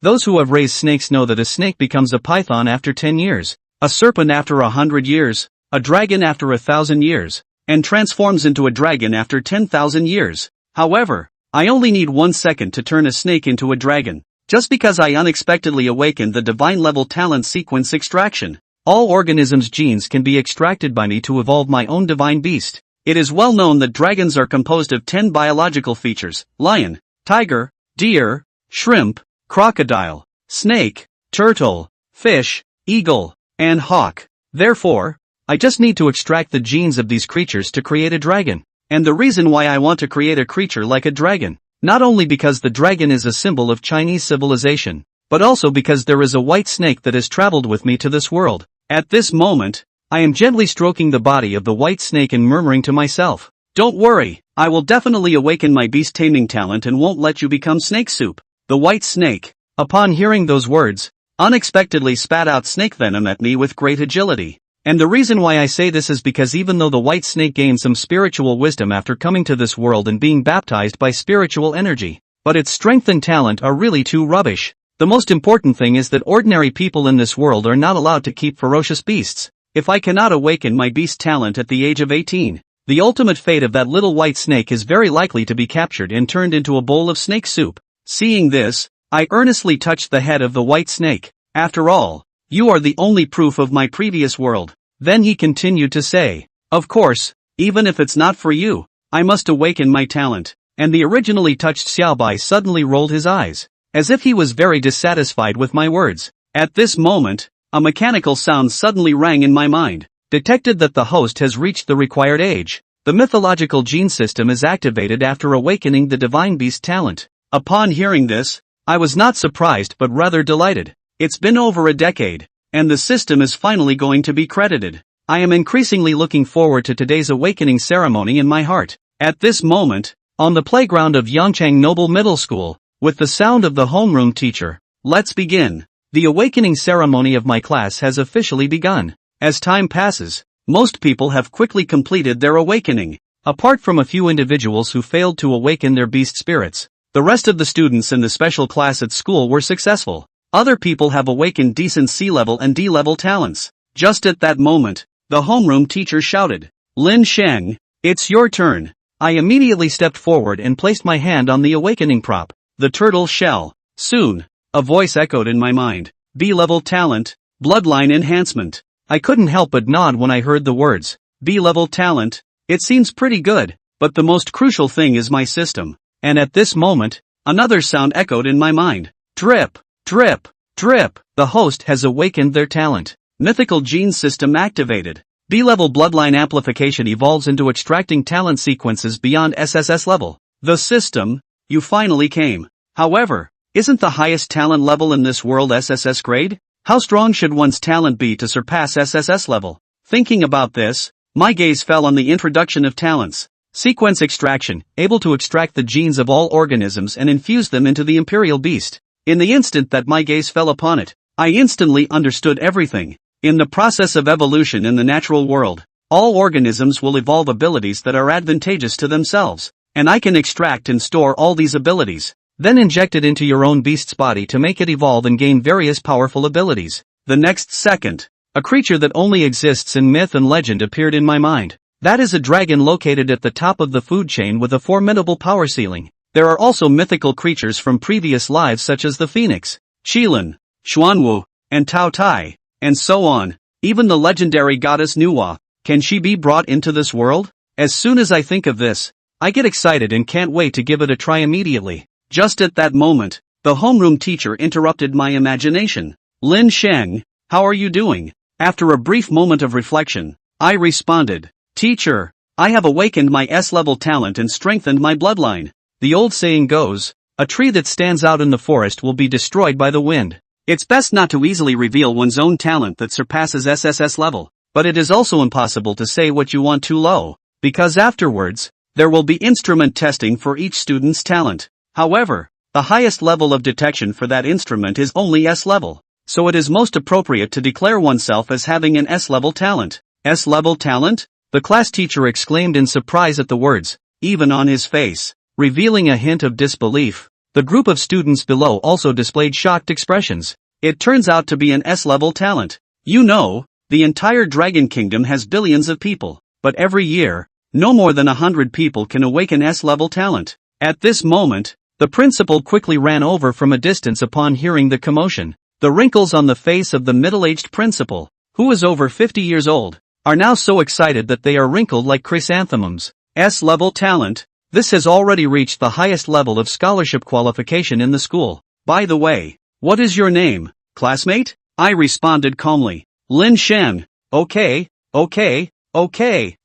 Those who have raised snakes know that a snake becomes a python after 10 years, a serpent after 100 years, a dragon after 1,000 years, and transforms into a dragon after 10,000 years. However, I only need 1 second to turn a snake into a dragon, just because I unexpectedly awakened the divine level talent sequence extraction. All organisms' genes can be extracted by me to evolve my own divine beast. It is well known that dragons are composed of 10 biological features: lion, tiger, deer, shrimp, crocodile, snake, turtle, fish, eagle, and hawk. Therefore, I just need to extract the genes of these creatures to create a dragon. And the reason why I want to create a creature like a dragon, not only because the dragon is a symbol of Chinese civilization, but also because there is a white snake that has traveled with me to this world. At this moment, I am gently stroking the body of the white snake and murmuring to myself, "Don't worry, I will definitely awaken my beast taming talent and won't let you become snake soup." The white snake, upon hearing those words, unexpectedly spat out snake venom at me with great agility. And the reason why I say this is because even though the white snake gained some spiritual wisdom after coming to this world and being baptized by spiritual energy, but its strength and talent are really too rubbish. The most important thing is that ordinary people in this world are not allowed to keep ferocious beasts. If I cannot awaken my beast talent at the age of 18, the ultimate fate of that little white snake is very likely to be captured and turned into a bowl of snake soup. Seeing this, I earnestly touched the head of the white snake. "After all, you are the only proof of my previous world." Then he continued to say, "Of course, even if it's not for you, I must awaken my talent." And the originally touched Xiaobai suddenly rolled his eyes, as if he was very dissatisfied with my words. At this moment, a mechanical sound suddenly rang in my mind, detected that the host has reached the required age. The mythological gene system is activated after awakening the divine beast talent. Upon hearing this, I was not surprised but rather delighted. It's been over a decade, and the system is finally going to be credited. I am increasingly looking forward to today's awakening ceremony in my heart. At this moment, on the playground of Yangchang Noble Middle School, with the sound of the homeroom teacher, "Let's begin." The awakening ceremony of my class has officially begun. As time passes, most people have quickly completed their awakening. Apart from a few individuals who failed to awaken their beast spirits, the rest of the students in the special class at school were successful. Other people have awakened decent C-level and D-level talents. Just at that moment, the homeroom teacher shouted, "Lin Sheng, it's your turn." I immediately stepped forward and placed my hand on the awakening prop, the turtle shell. Soon, a voice echoed in my mind, "B-level talent, bloodline enhancement." I couldn't help but nod when I heard the words, "B-level talent." It seems pretty good, but the most crucial thing is my system. And at this moment, another sound echoed in my mind, "Drip. Drip, drip." The host has awakened their talent. Mythical gene system activated. B-level bloodline amplification evolves into extracting talent sequences beyond SSS level. The system, you finally came. However, isn't the highest talent level in this world SSS grade? How strong should one's talent be to surpass SSS level? Thinking about this, my gaze fell on the introduction of talents. Sequence extraction, able to extract the genes of all organisms and infuse them into the imperial beast. In the instant that my gaze fell upon it, I instantly understood everything. In the process of evolution in the natural world, all organisms will evolve abilities that are advantageous to themselves, and I can extract and store all these abilities, then inject it into your own beast's body to make it evolve and gain various powerful abilities. The next second, a creature that only exists in myth and legend appeared in my mind. That is a dragon located at the top of the food chain with a formidable power ceiling. There are also mythical creatures from previous lives such as the phoenix, Qilin, Xuanwu, and Tao Tai, and so on. Even the legendary goddess Nuwa, can she be brought into this world? As soon as I think of this, I get excited and can't wait to give it a try immediately. Just at that moment, the homeroom teacher interrupted my imagination. "Lin Sheng, how are you doing?" After a brief moment of reflection, I responded, "Teacher, I have awakened my S-level talent and strengthened my bloodline." The old saying goes, a tree that stands out in the forest will be destroyed by the wind. It's best not to easily reveal one's own talent that surpasses SSS level, but it is also impossible to say what you want too low, because afterwards, there will be instrument testing for each student's talent. However, the highest level of detection for that instrument is only S-level, so it is most appropriate to declare oneself as having an S-level talent. S-level talent? The class teacher exclaimed in surprise at the words, even on his face revealing a hint of disbelief. The group of students below also displayed shocked expressions. It turns out to be an S-level talent. You know, the entire Dragon Kingdom has billions of people, but every year, no more than 100 people can awaken S-level talent. At this moment, the principal quickly ran over from a distance upon hearing the commotion. The wrinkles on the face of the middle-aged principal, who was over 50 years old, are now so excited that they are wrinkled like chrysanthemums. S-level talent. This has already reached the highest level of scholarship qualification in the school. By the way, what is your name, classmate? I responded calmly. Lin Shen. Okay.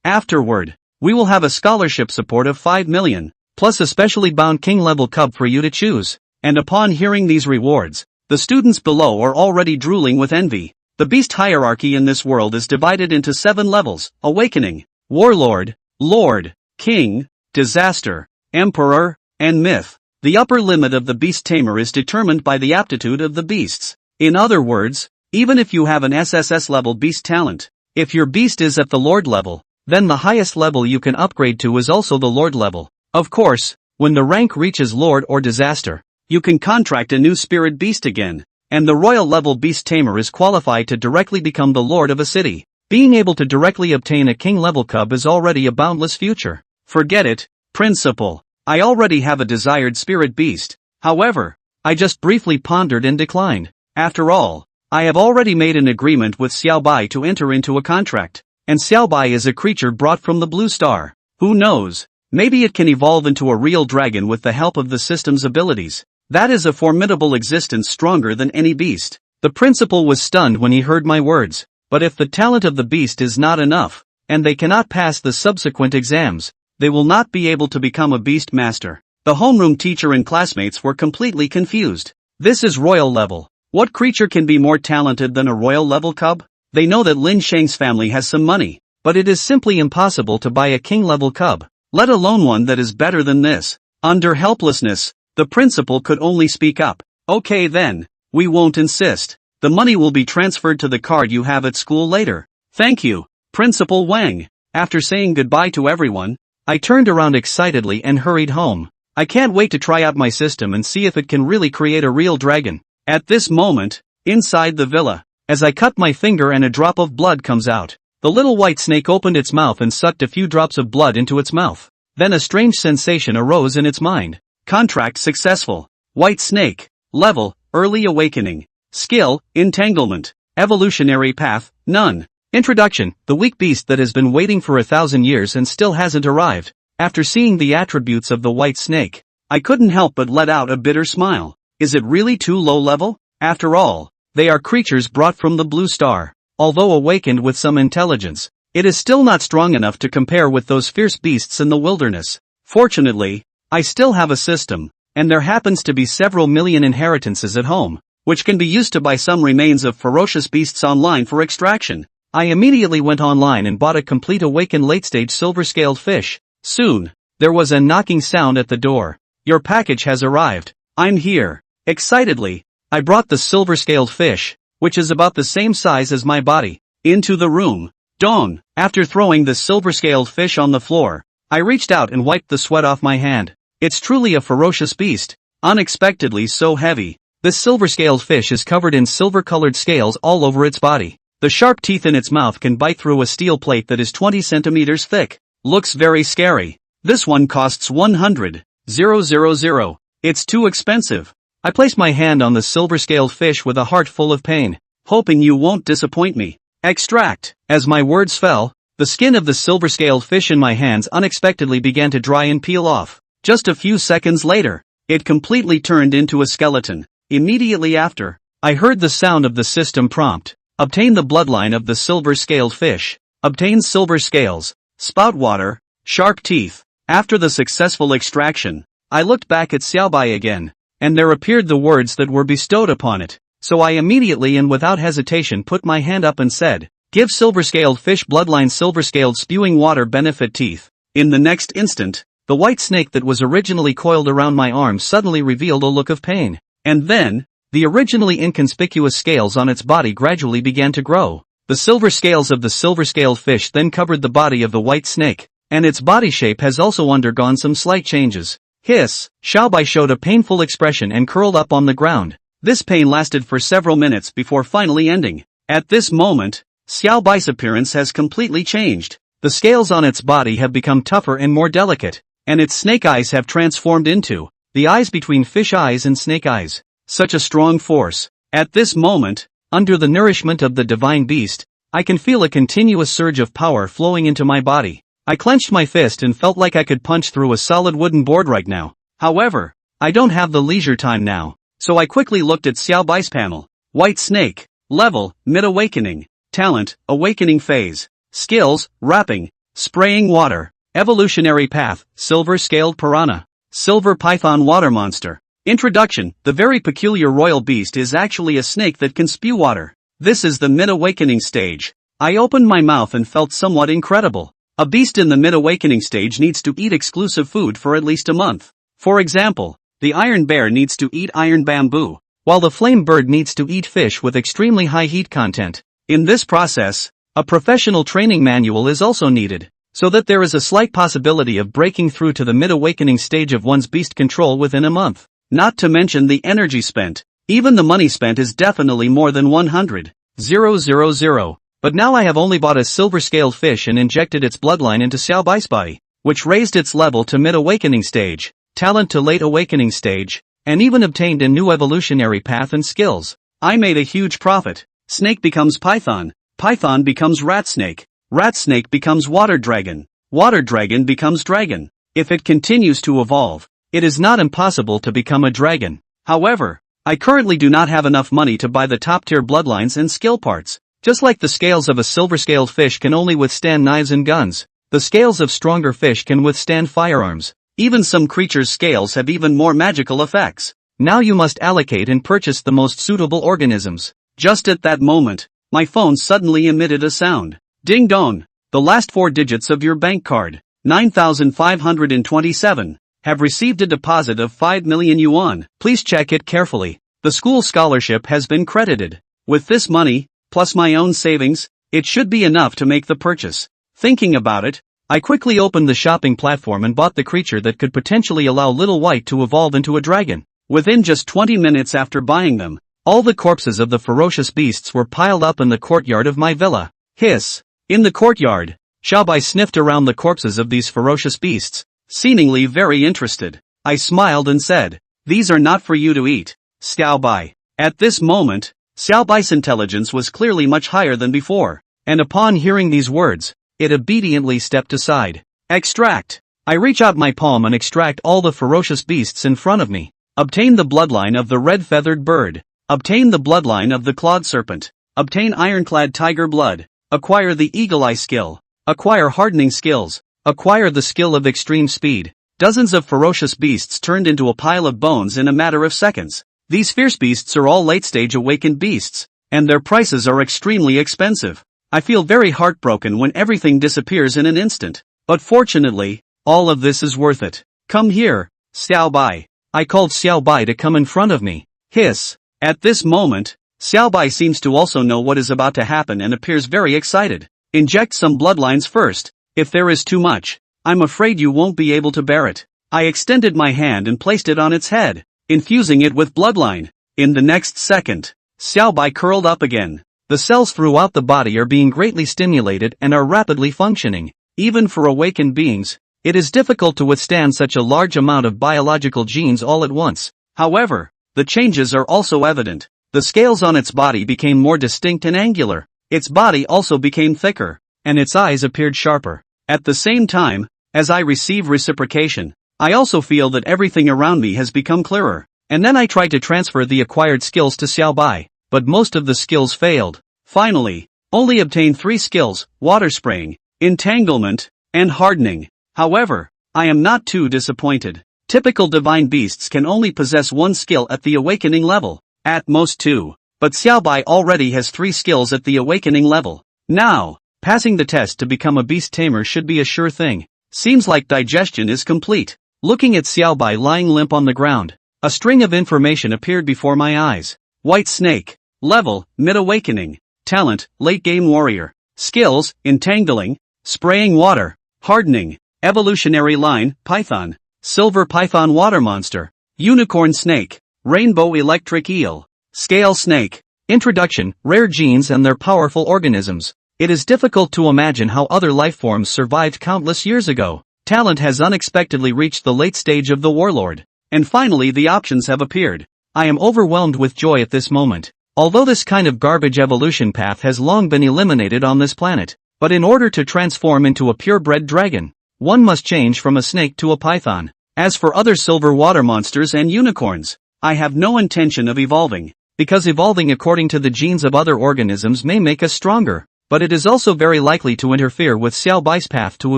Afterward, we will have a scholarship support of 5 million, plus a specially bound king-level cub for you to choose. And upon hearing these rewards, the students below are already drooling with envy. The beast hierarchy in this world is divided into 7 levels: Awakening, Warlord, Lord, King, Disaster, Emperor, and Myth. The upper limit of the beast tamer is determined by the aptitude of the beasts. In other words, even if you have an SSS level beast talent, if your beast is at the Lord level, then the highest level you can upgrade to is also the Lord level. Of course, when the rank reaches Lord or Disaster, you can contract a new spirit beast again, and the royal level beast tamer is qualified to directly become the lord of a city. Being able to directly obtain a king level cub is already a boundless future. Forget it, principal. I already have a desired spirit beast. However, I just briefly pondered and declined. After all, I have already made an agreement with Xiaobai to enter into a contract, and Xiaobai is a creature brought from the blue star. Who knows? Maybe it can evolve into a real dragon with the help of the system's abilities. That is a formidable existence stronger than any beast. The principal was stunned when he heard my words. But if the talent of the beast is not enough, and they cannot pass the subsequent exams, they will not be able to become a beast master. The homeroom teacher and classmates were completely confused. This is royal level. What creature can be more talented than a royal level cub? They know that Lin Sheng's family has some money, but it is simply impossible to buy a king level cub, let alone one that is better than this. Under helplessness, the principal could only speak up. Okay then, we won't insist. The money will be transferred to the card you have at school later. Thank you, Principal Wang. After saying goodbye to everyone, I turned around excitedly and hurried home. I can't wait to try out my system and see if it can really create a real dragon. At this moment, inside the villa, as I cut my finger and a drop of blood comes out, the little white snake opened its mouth and sucked a few drops of blood into its mouth. Then a strange sensation arose in its mind. Contract successful. White snake. Level, early awakening. Skill, entanglement. Evolutionary path, none. Introduction, the weak beast that has been waiting for 1,000 years and still hasn't arrived. After seeing the attributes of the white snake, I couldn't help but let out a bitter smile. Is it really too low level? After all, they are creatures brought from the blue star. Although awakened with some intelligence, it is still not strong enough to compare with those fierce beasts in the wilderness. Fortunately, I still have a system, and there happens to be several million inheritances at home, which can be used to buy some remains of ferocious beasts online for extraction. I immediately went online and bought a complete awakened late-stage silver-scaled fish. Soon, there was a knocking sound at the door. Your package has arrived. I'm here. Excitedly, I brought the silver-scaled fish, which is about the same size as my body, into the room. Dawn. After throwing the silver-scaled fish on the floor, I reached out and wiped the sweat off my hand. It's truly a ferocious beast, unexpectedly so heavy. This silver-scaled fish is covered in silver-colored scales all over its body. The sharp teeth in its mouth can bite through a steel plate that is 20 centimeters thick. Looks very scary. This one costs 100,000. It's too expensive. I placed my hand on the silver-scaled fish with a heart full of pain, hoping you won't disappoint me. Extract. As my words fell, the skin of the silver-scaled fish in my hands unexpectedly began to dry and peel off. Just a few seconds later, it completely turned into a skeleton. Immediately after, I heard the sound of the system prompt. Obtain the bloodline of the silver-scaled fish. Obtain silver scales, spout water, sharp teeth. After the successful extraction, I looked back at Xiaobai again, and there appeared the words that were bestowed upon it. So I immediately and without hesitation put my hand up and said, give silver-scaled fish bloodline silver-scaled spewing water benefit teeth. In the next instant, the white snake that was originally coiled around my arm suddenly revealed a look of pain. And then, the originally inconspicuous scales on its body gradually began to grow. The silver scales of the silver-scaled fish then covered the body of the white snake, and its body shape has also undergone some slight changes. Hiss! Xiaobai showed a painful expression and curled up on the ground. This pain lasted for several minutes before finally ending. At this moment, Xiaobai's appearance has completely changed. The scales on its body have become tougher and more delicate, and its snake eyes have transformed into the eyes between fish eyes and snake eyes. Such a strong force. At this moment, under the nourishment of the divine beast, I can feel a continuous surge of power flowing into my body. I clenched my fist and felt like I could punch through a solid wooden board right now. However, I don't have the leisure time now, so I quickly looked at Xiaobai's panel. White snake. Level, mid-awakening. Talent, awakening phase. Skills, wrapping. Spraying water. Evolutionary path, silver-scaled piranha. Silver python water monster. Introduction. The very peculiar royal beast is actually a snake that can spew water. This is the mid-awakening stage. I opened my mouth and felt somewhat incredible. A beast in the mid-awakening stage needs to eat exclusive food for at least a month. For example, the iron bear needs to eat iron bamboo, while the flame bird needs to eat fish with extremely high heat content. In this process, a professional training manual is also needed, so that there is a slight possibility of breaking through to the mid-awakening stage of one's beast control within a month. Not to mention the energy spent. Even the money spent is definitely more than 100,000. But now I have only bought a silver-scaled fish and injected its bloodline into Xiaobai's body, which raised its level to mid-awakening stage, talent to late awakening stage, and even obtained a new evolutionary path and skills. I made a huge profit. Snake becomes python. Python becomes rat snake. Rat snake becomes water dragon. Water dragon becomes dragon. If it continues to evolve, it is not impossible to become a dragon. However, I currently do not have enough money to buy the top-tier bloodlines and skill parts. Just like the scales of a silver-scaled fish can only withstand knives and guns, the scales of stronger fish can withstand firearms. Even some creatures' scales have even more magical effects. Now you must allocate and purchase the most suitable organisms. Just at that moment, my phone suddenly emitted a sound. Ding dong. The last 4 digits of your bank card, 9,527, have received a deposit of 5 million yuan. Please check it carefully. The school scholarship has been credited. With this money, plus my own savings, it should be enough to make the purchase. Thinking about it, I quickly opened the shopping platform and bought the creature that could potentially allow Little White to evolve into a dragon. Within just 20 minutes after buying them, all the corpses of the ferocious beasts were piled up in the courtyard of my villa. Hiss! In the courtyard, Xiaobai sniffed around the corpses of these ferocious beasts, seemingly very interested. I smiled and said, "These are not for you to eat, Xiaobai." At this moment, Xiaobai's intelligence was clearly much higher than before, and upon hearing these words, it obediently stepped aside. Extract. I reach out my palm and extract all the ferocious beasts in front of me. Obtain the bloodline of the red-feathered bird. Obtain the bloodline of the clawed serpent. Obtain ironclad tiger blood. Acquire the eagle eye skill. Acquire hardening skills. Acquire the skill of extreme speed. Dozens of ferocious beasts turned into a pile of bones in a matter of seconds. These fierce beasts are all late-stage awakened beasts, and their prices are extremely expensive. I feel very heartbroken when everything disappears in an instant. But fortunately, all of this is worth it. Come here, Xiaobai. I called Xiaobai to come in front of me. Hiss. At this moment, Xiaobai seems to also know what is about to happen and appears very excited. Inject some bloodlines first. If there is too much, I'm afraid you won't be able to bear it. I extended my hand and placed it on its head, infusing it with bloodline. In the next second, Xiaobai curled up again. The cells throughout the body are being greatly stimulated and are rapidly functioning. Even for awakened beings, it is difficult to withstand such a large amount of biological genes all at once. However, the changes are also evident. The scales on its body became more distinct and angular. Its body also became thicker, and its eyes appeared sharper. At the same time, as I receive reciprocation, I also feel that everything around me has become clearer. And then I try to transfer the acquired skills to Xiaobai, but most of the skills failed. Finally, only obtained 3 skills: water spraying, entanglement, and hardening. However, I am not too disappointed. Typical divine beasts can only possess 1 skill at the awakening level, at most 2. But Xiaobai already has 3 skills at the awakening level. Now, passing the test to become a beast tamer should be a sure thing. Seems like digestion is complete. Looking at Xiaobai lying limp on the ground, a string of information appeared before my eyes. White snake. Level, mid-awakening. Talent, late-game warrior. Skills, entangling, spraying water, hardening. Evolutionary line, python. silver python water monster, unicorn snake, rainbow electric eel, scale snake. Introduction, rare genes and their powerful organisms. It is difficult to imagine how other life forms survived countless years ago. Talent has unexpectedly reached the late stage of the warlord. And finally the options have appeared. I am overwhelmed with joy at this moment. Although this kind of garbage evolution path has long been eliminated on this planet. But in order to transform into a purebred dragon, one must change from a snake to a python. As for other silver water monsters and unicorns, I have no intention of evolving, because evolving according to the genes of other organisms may make us stronger, but it is also very likely to interfere with Xiao Bai's path to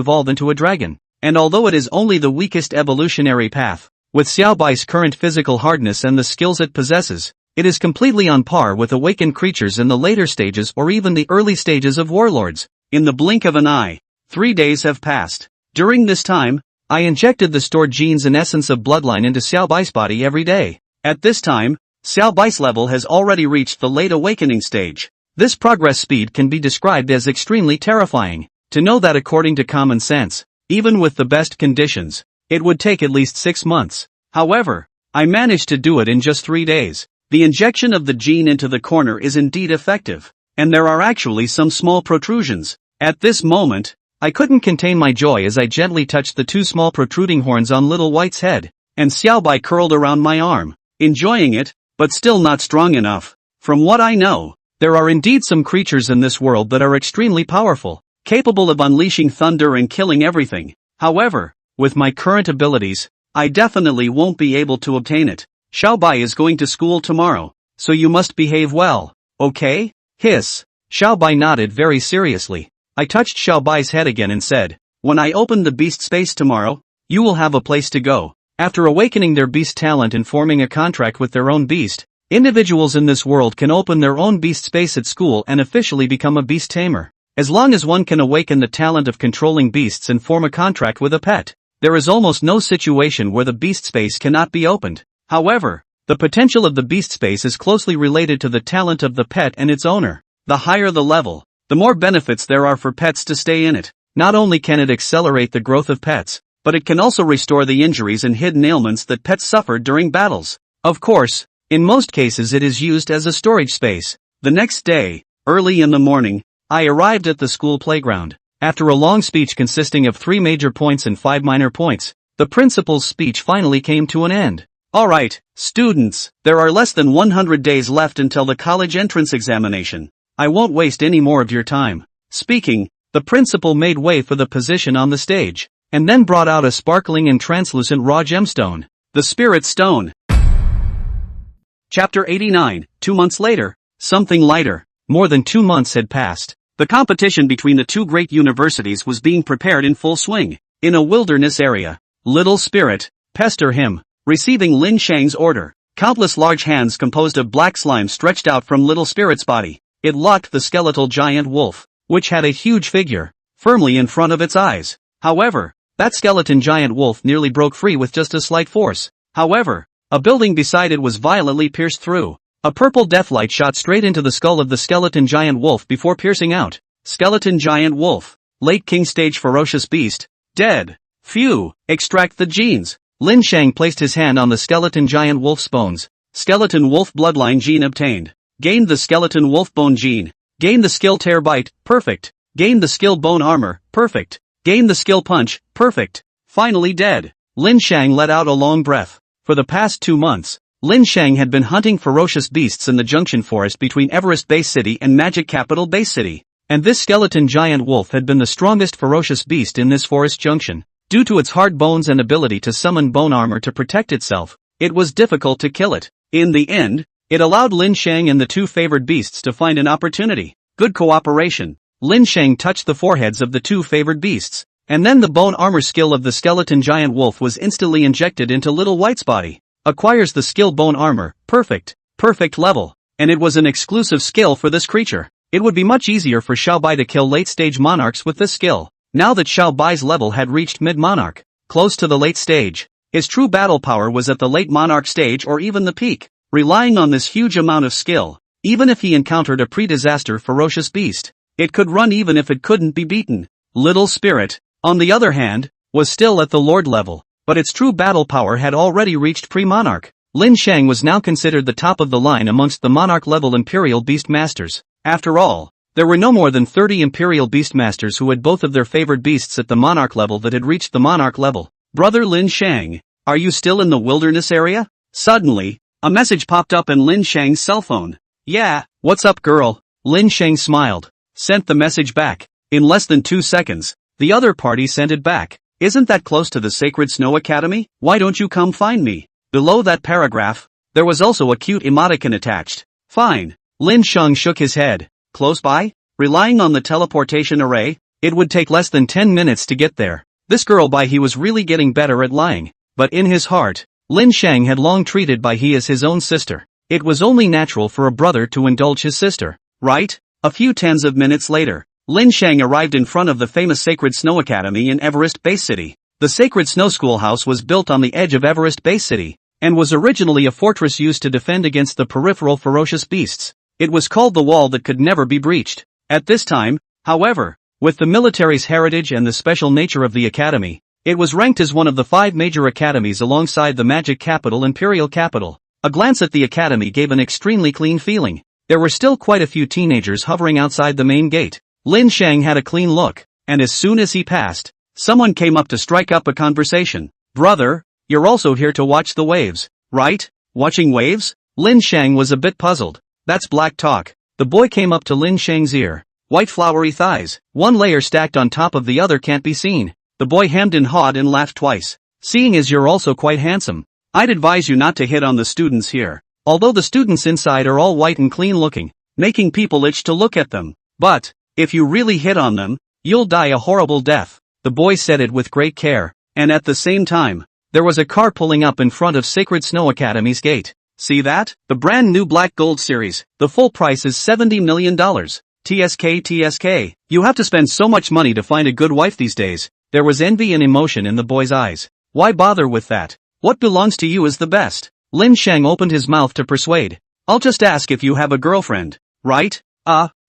evolve into a dragon. And although it is only the weakest evolutionary path, with Xiao Bai's current physical hardness and the skills it possesses, it is completely on par with awakened creatures in the later stages or even the early stages of warlords. In the blink of an eye, 3 days have passed. During this time, I injected the stored genes and essence of bloodline into Xiao Bai's body every day. At this time, Xiao Bai's level has already reached the late awakening stage. This progress speed can be described as extremely terrifying. To know that according to common sense, even with the best conditions, it would take at least 6 months. However, I managed to do it in just 3 days. The injection of the gene into the corner is indeed effective, and there are actually some small protrusions. At this moment, I couldn't contain my joy as I gently touched the 2 small protruding horns on Little White's head, and Xiao Bai curled around my arm, enjoying it, but still not strong enough. From what I know, there are indeed some creatures in this world that are extremely powerful, capable of unleashing thunder and killing everything. However, with my current abilities, I definitely won't be able to obtain it. Xiao Bai is going to school tomorrow, so you must behave well, okay? Hiss. Xiao Bai nodded very seriously. I touched Xiao Bai's head again and said, when I open the beast space tomorrow, you will have a place to go. After awakening their beast talent and forming a contract with their own beast, individuals in this world can open their own beast space at school and officially become a beast tamer. As long as one can awaken the talent of controlling beasts and form a contract with a pet, there is almost no situation where the beast space cannot be opened. However, the potential of the beast space is closely related to the talent of the pet and its owner. The higher the level, the more benefits there are for pets to stay in it. Not only can it accelerate the growth of pets, but it can also restore the injuries and hidden ailments that pets suffered during battles. Of course, in most cases it is used as a storage space. The next day, early in the morning, I arrived at the school playground. After a long speech consisting of 3 major points and 5 minor points, the principal's speech finally came to an end. Alright, students, there are less than 100 days left until the college entrance examination. I won't waste any more of your time. Speaking, the principal made way for the position on the stage, and then brought out a sparkling and translucent raw gemstone, the Spirit Stone. Chapter 89, 2 months later, something lighter. More than 2 months had passed. The competition between the 2 great universities was being prepared in full swing. In a wilderness area, Little Spirit, pester him, receiving Lin Shang's order. Countless large hands composed of black slime stretched out from Little Spirit's body. It locked the skeletal giant wolf, which had a huge figure, firmly in front of its eyes. However, that skeleton giant wolf nearly broke free with just a slight force. However, a building beside it was violently pierced through. A purple deathlight shot straight into the skull of the skeleton giant wolf before piercing out. Skeleton giant wolf, late king stage ferocious beast, dead. Phew, extract the genes. Lin Shang placed his hand on the skeleton giant wolf's bones. Skeleton wolf bloodline gene obtained. Gained the skeleton wolf bone gene. Gained the skill tear bite, perfect. Gained the skill bone armor, perfect. Gained the skill punch, perfect. Finally dead. Lin Shang let out a long breath. For the past 2 months, Lin Shang had been hunting ferocious beasts in the junction forest between Everest Base City and Magic Capital Base City. And this skeleton giant wolf had been the strongest ferocious beast in this forest junction. Due to its hard bones and ability to summon bone armor to protect itself, it was difficult to kill it. In the end, it allowed Lin Shang and the 2 favored beasts to find an opportunity. Good cooperation. Lin Shang touched the foreheads of the 2 favored beasts, and then the bone armor skill of the skeleton giant wolf was instantly injected into Little White's body. Acquires the skill bone armor, perfect level, and it was an exclusive skill for this creature. It would be much easier for Xiao Bai to kill late-stage monarchs with this skill. Now that Xiao Bai's level had reached mid-monarch, close to the late stage, his true battle power was at the late monarch stage or even the peak. Relying on this huge amount of skill, even if he encountered a pre-disaster ferocious beast, it could run even if it couldn't be beaten. Little Spirit, on the other hand, was still at the Lord level, but its true battle power had already reached pre-monarch. Lin Shang was now considered the top of the line amongst the monarch-level Imperial Beastmasters. After all, there were no more than 30 Imperial Beastmasters who had both of their favored beasts at the monarch level that had reached the monarch level. Brother Lin Shang, are you still in the wilderness area? Suddenly, a message popped up in Lin Shang's cell phone. Yeah, what's up girl? Lin Shang smiled, sent the message back. In less than 2 seconds, the other party sent it back. Isn't that close to the Sacred Snow Academy? Why don't you come find me? Below that paragraph, there was also a cute emoticon attached. Fine. Lin Shang shook his head. Close by? Relying on the teleportation array, it would take less than 10 minutes to get there. This girl Bai He was really getting better at lying. But in his heart, Lin Shang had long treated Bai He as his own sister. It was only natural for a brother to indulge his sister, right? A few tens of minutes later, Lin Shang arrived in front of the famous Sacred Snow Academy in Everest Base City. The Sacred Snow Schoolhouse was built on the edge of Everest Base City, and was originally a fortress used to defend against the peripheral ferocious beasts. It was called the wall that could never be breached. At this time, however, with the military's heritage and the special nature of the academy, it was ranked as one of the 5 major academies alongside the magic capital Imperial Capital. A glance at the academy gave an extremely clean feeling. There were still quite a few teenagers hovering outside the main gate. Lin Shang had a clean look, and as soon as he passed, someone came up to strike up a conversation. Brother, you're also here to watch the waves, right? Watching waves? Lin Shang was a bit puzzled. That's black talk. The boy came up to Lin Shang's ear. White flowery thighs, one layer stacked on top of the other can't be seen. The boy hemmed and hawed and laughed twice. Seeing as you're also quite handsome, I'd advise you not to hit on the students here. Although the students inside are all white and clean looking, making people itch to look at them. But, if you really hit on them, you'll die a horrible death. The boy said it with great care, and at the same time, there was a car pulling up in front of Sacred Snow Academy's gate. See that? The brand new Black Gold series. The full price is $70 million. TSK. You have to spend so much money to find a good wife these days. There was envy and emotion in the boy's eyes. Why bother with that? What belongs to you is the best. Lin Shang opened his mouth to persuade. I'll just ask if you have a girlfriend, right?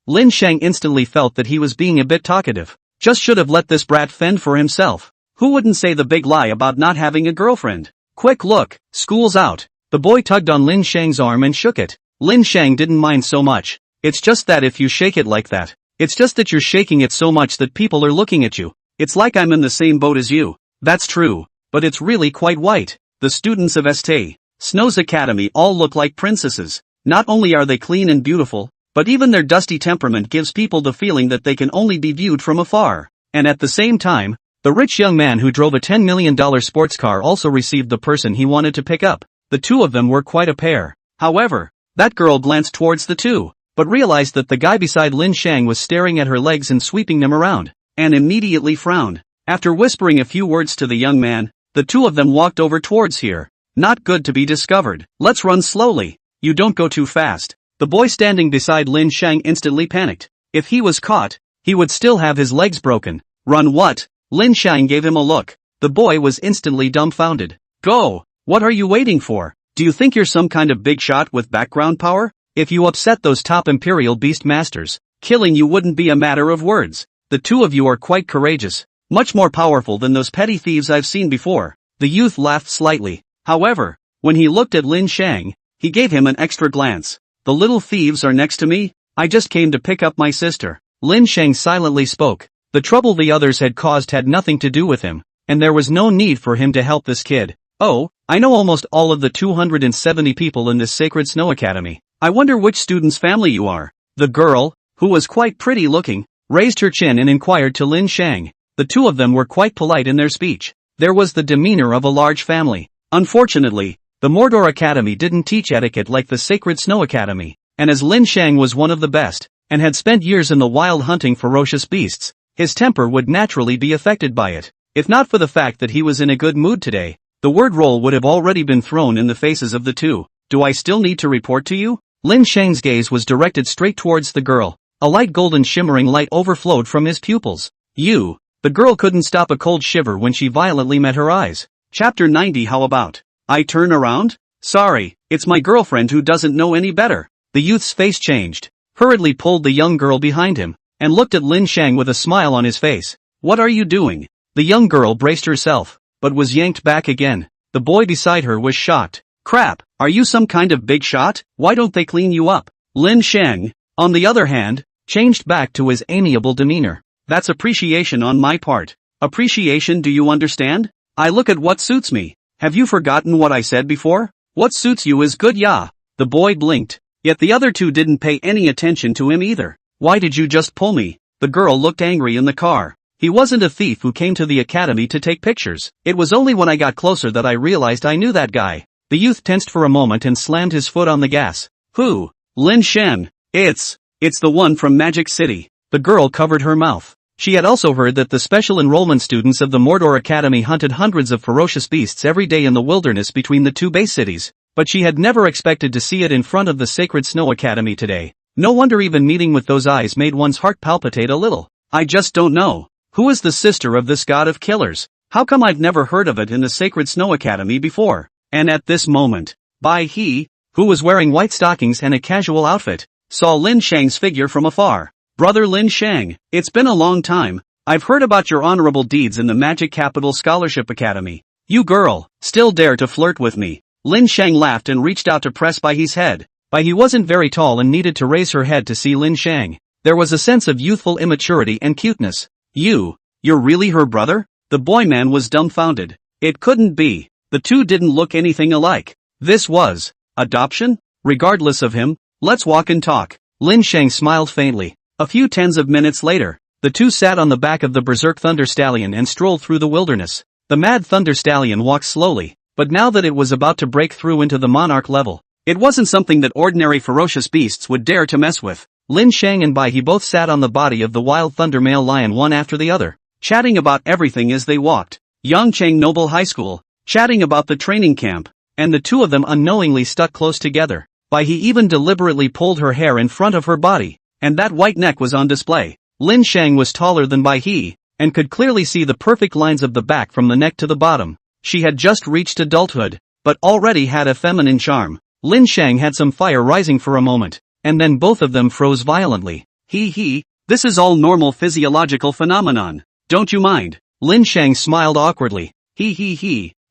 Lin Shang instantly felt that he was being a bit talkative. Just should have let this brat fend for himself. Who wouldn't say the big lie about not having a girlfriend? Quick look, school's out. The boy tugged on Lin Shang's arm and shook it. Lin Shang didn't mind so much. It's just that if you shake it like that, it's just that you're shaking it so much that people are looking at you. It's like I'm in the same boat as you. That's true, but it's really quite white. The students of St. Snow's Academy all look like princesses. Not only are they clean and beautiful, but even their dusty temperament gives people the feeling that they can only be viewed from afar. And at the same time, the rich young man who drove a $10 million sports car also received the person he wanted to pick up. The two of them were quite a pair. However, that girl glanced towards the two, but realized that the guy beside Lin Shang was staring at her legs and sweeping them around, and immediately frowned. After whispering a few words to the young man, the two of them walked over towards here. Not good to be discovered. Let's run slowly. You don't go too fast. The boy standing beside Lin Shang instantly panicked. If he was caught, he would still have his legs broken. Run what? Lin Shang gave him a look. The boy was instantly dumbfounded. Go! What are you waiting for? Do you think you're some kind of big shot with background power? If you upset those top Imperial Beast Masters, killing you wouldn't be a matter of words. The two of you are quite courageous. Much more powerful than those petty thieves I've seen before. The youth laughed slightly. However, when he looked at Lin Shang, he gave him an extra glance. The little thieves are next to me? I just came to pick up my sister. Lin Shang silently spoke. The trouble the others had caused had nothing to do with him, and there was no need for him to help this kid. Oh, I know almost all of the 270 people in this Sacred Snow Academy. I wonder which student's family you are. The girl, who was quite pretty looking, raised her chin and inquired to Lin Shang. The two of them were quite polite in their speech. There was the demeanor of a large family. Unfortunately, the Mordor Academy didn't teach etiquette like the Sacred Snow Academy, and as Lin Shang was one of the best, and had spent years in the wild hunting ferocious beasts, his temper would naturally be affected by it. If not for the fact that he was in a good mood today, the word roll would have already been thrown in the faces of the two. Do I still need to report to you? Lin Shang's gaze was directed straight towards the girl. A light golden shimmering light overflowed from his pupils. You. The girl couldn't stop a cold shiver when she violently met her eyes. Chapter 90. How about I turn around? Sorry, it's my girlfriend who doesn't know any better. The youth's face changed, hurriedly pulled the young girl behind him, and looked at Lin Shang with a smile on his face. What are you doing? The young girl braced herself. but was yanked back again. The boy beside her was shocked. Crap, are you some kind of big shot? Why don't they clean you up? Lin Sheng, on the other hand, changed back to his amiable demeanor. That's appreciation on my part. Appreciation, do you understand? I look at what suits me. Have you forgotten what I said before? What suits you is good, yeah. The boy blinked. Yet the other two didn't pay any attention to him either. Why did you just pull me? The girl looked angry in the car. He wasn't a thief who came to the academy to take pictures. It was only when I got closer that I realized I knew that guy. The youth tensed for a moment and slammed his foot on the gas. Who? Lin Shen. It's the one from Magic City. The girl covered her mouth. She had also heard that the special enrollment students of the Mordor Academy hunted hundreds of ferocious beasts every day in the wilderness between the two base cities, but she had never expected to see it in front of the Sacred Snow Academy today. No wonder even meeting with those eyes made one's heart palpitate a little. I just don't know. Who is the sister of this god of killers? How come I've never heard of it in the Sacred Snow Academy before? And at this moment, Bai He, who was wearing white stockings and a casual outfit, saw Lin Sheng's figure from afar. Brother Lin Sheng, it's been a long time. I've heard about your honorable deeds in the Magic Capital Scholarship Academy. You girl, still dare to flirt with me? Lin Sheng laughed and reached out to press Bai He's head. Bai He wasn't very tall and needed to raise her head to see Lin Sheng. There was a sense of youthful immaturity and cuteness. You're really her brother? The boy man was dumbfounded. It couldn't be. The two didn't look anything alike. This was adoption? Regardless of him, let's walk and talk. Lin Sheng smiled faintly. A few tens of minutes later, the two sat on the back of the Berserk Thunder Stallion and strolled through the wilderness. The Mad Thunder Stallion walked slowly, but now that it was about to break through into the Monarch level, it wasn't something that ordinary ferocious beasts would dare to mess with. Lin Sheng and Bai He both sat on the body of the Wild Thunder male lion one after the other, chatting about everything as they walked. Yangcheng Noble High School, chatting about the training camp, and the two of them unknowingly stuck close together. Bai He even deliberately pulled her hair in front of her body, and that white neck was on display. Lin Sheng was taller than Bai He, and could clearly see the perfect lines of the back from the neck to the bottom. She had just reached adulthood, but already had a feminine charm. Lin Sheng had some fire rising for a moment, and then both of them froze violently. This is all normal physiological phenomenon. Don't you mind? Lin Sheng smiled awkwardly.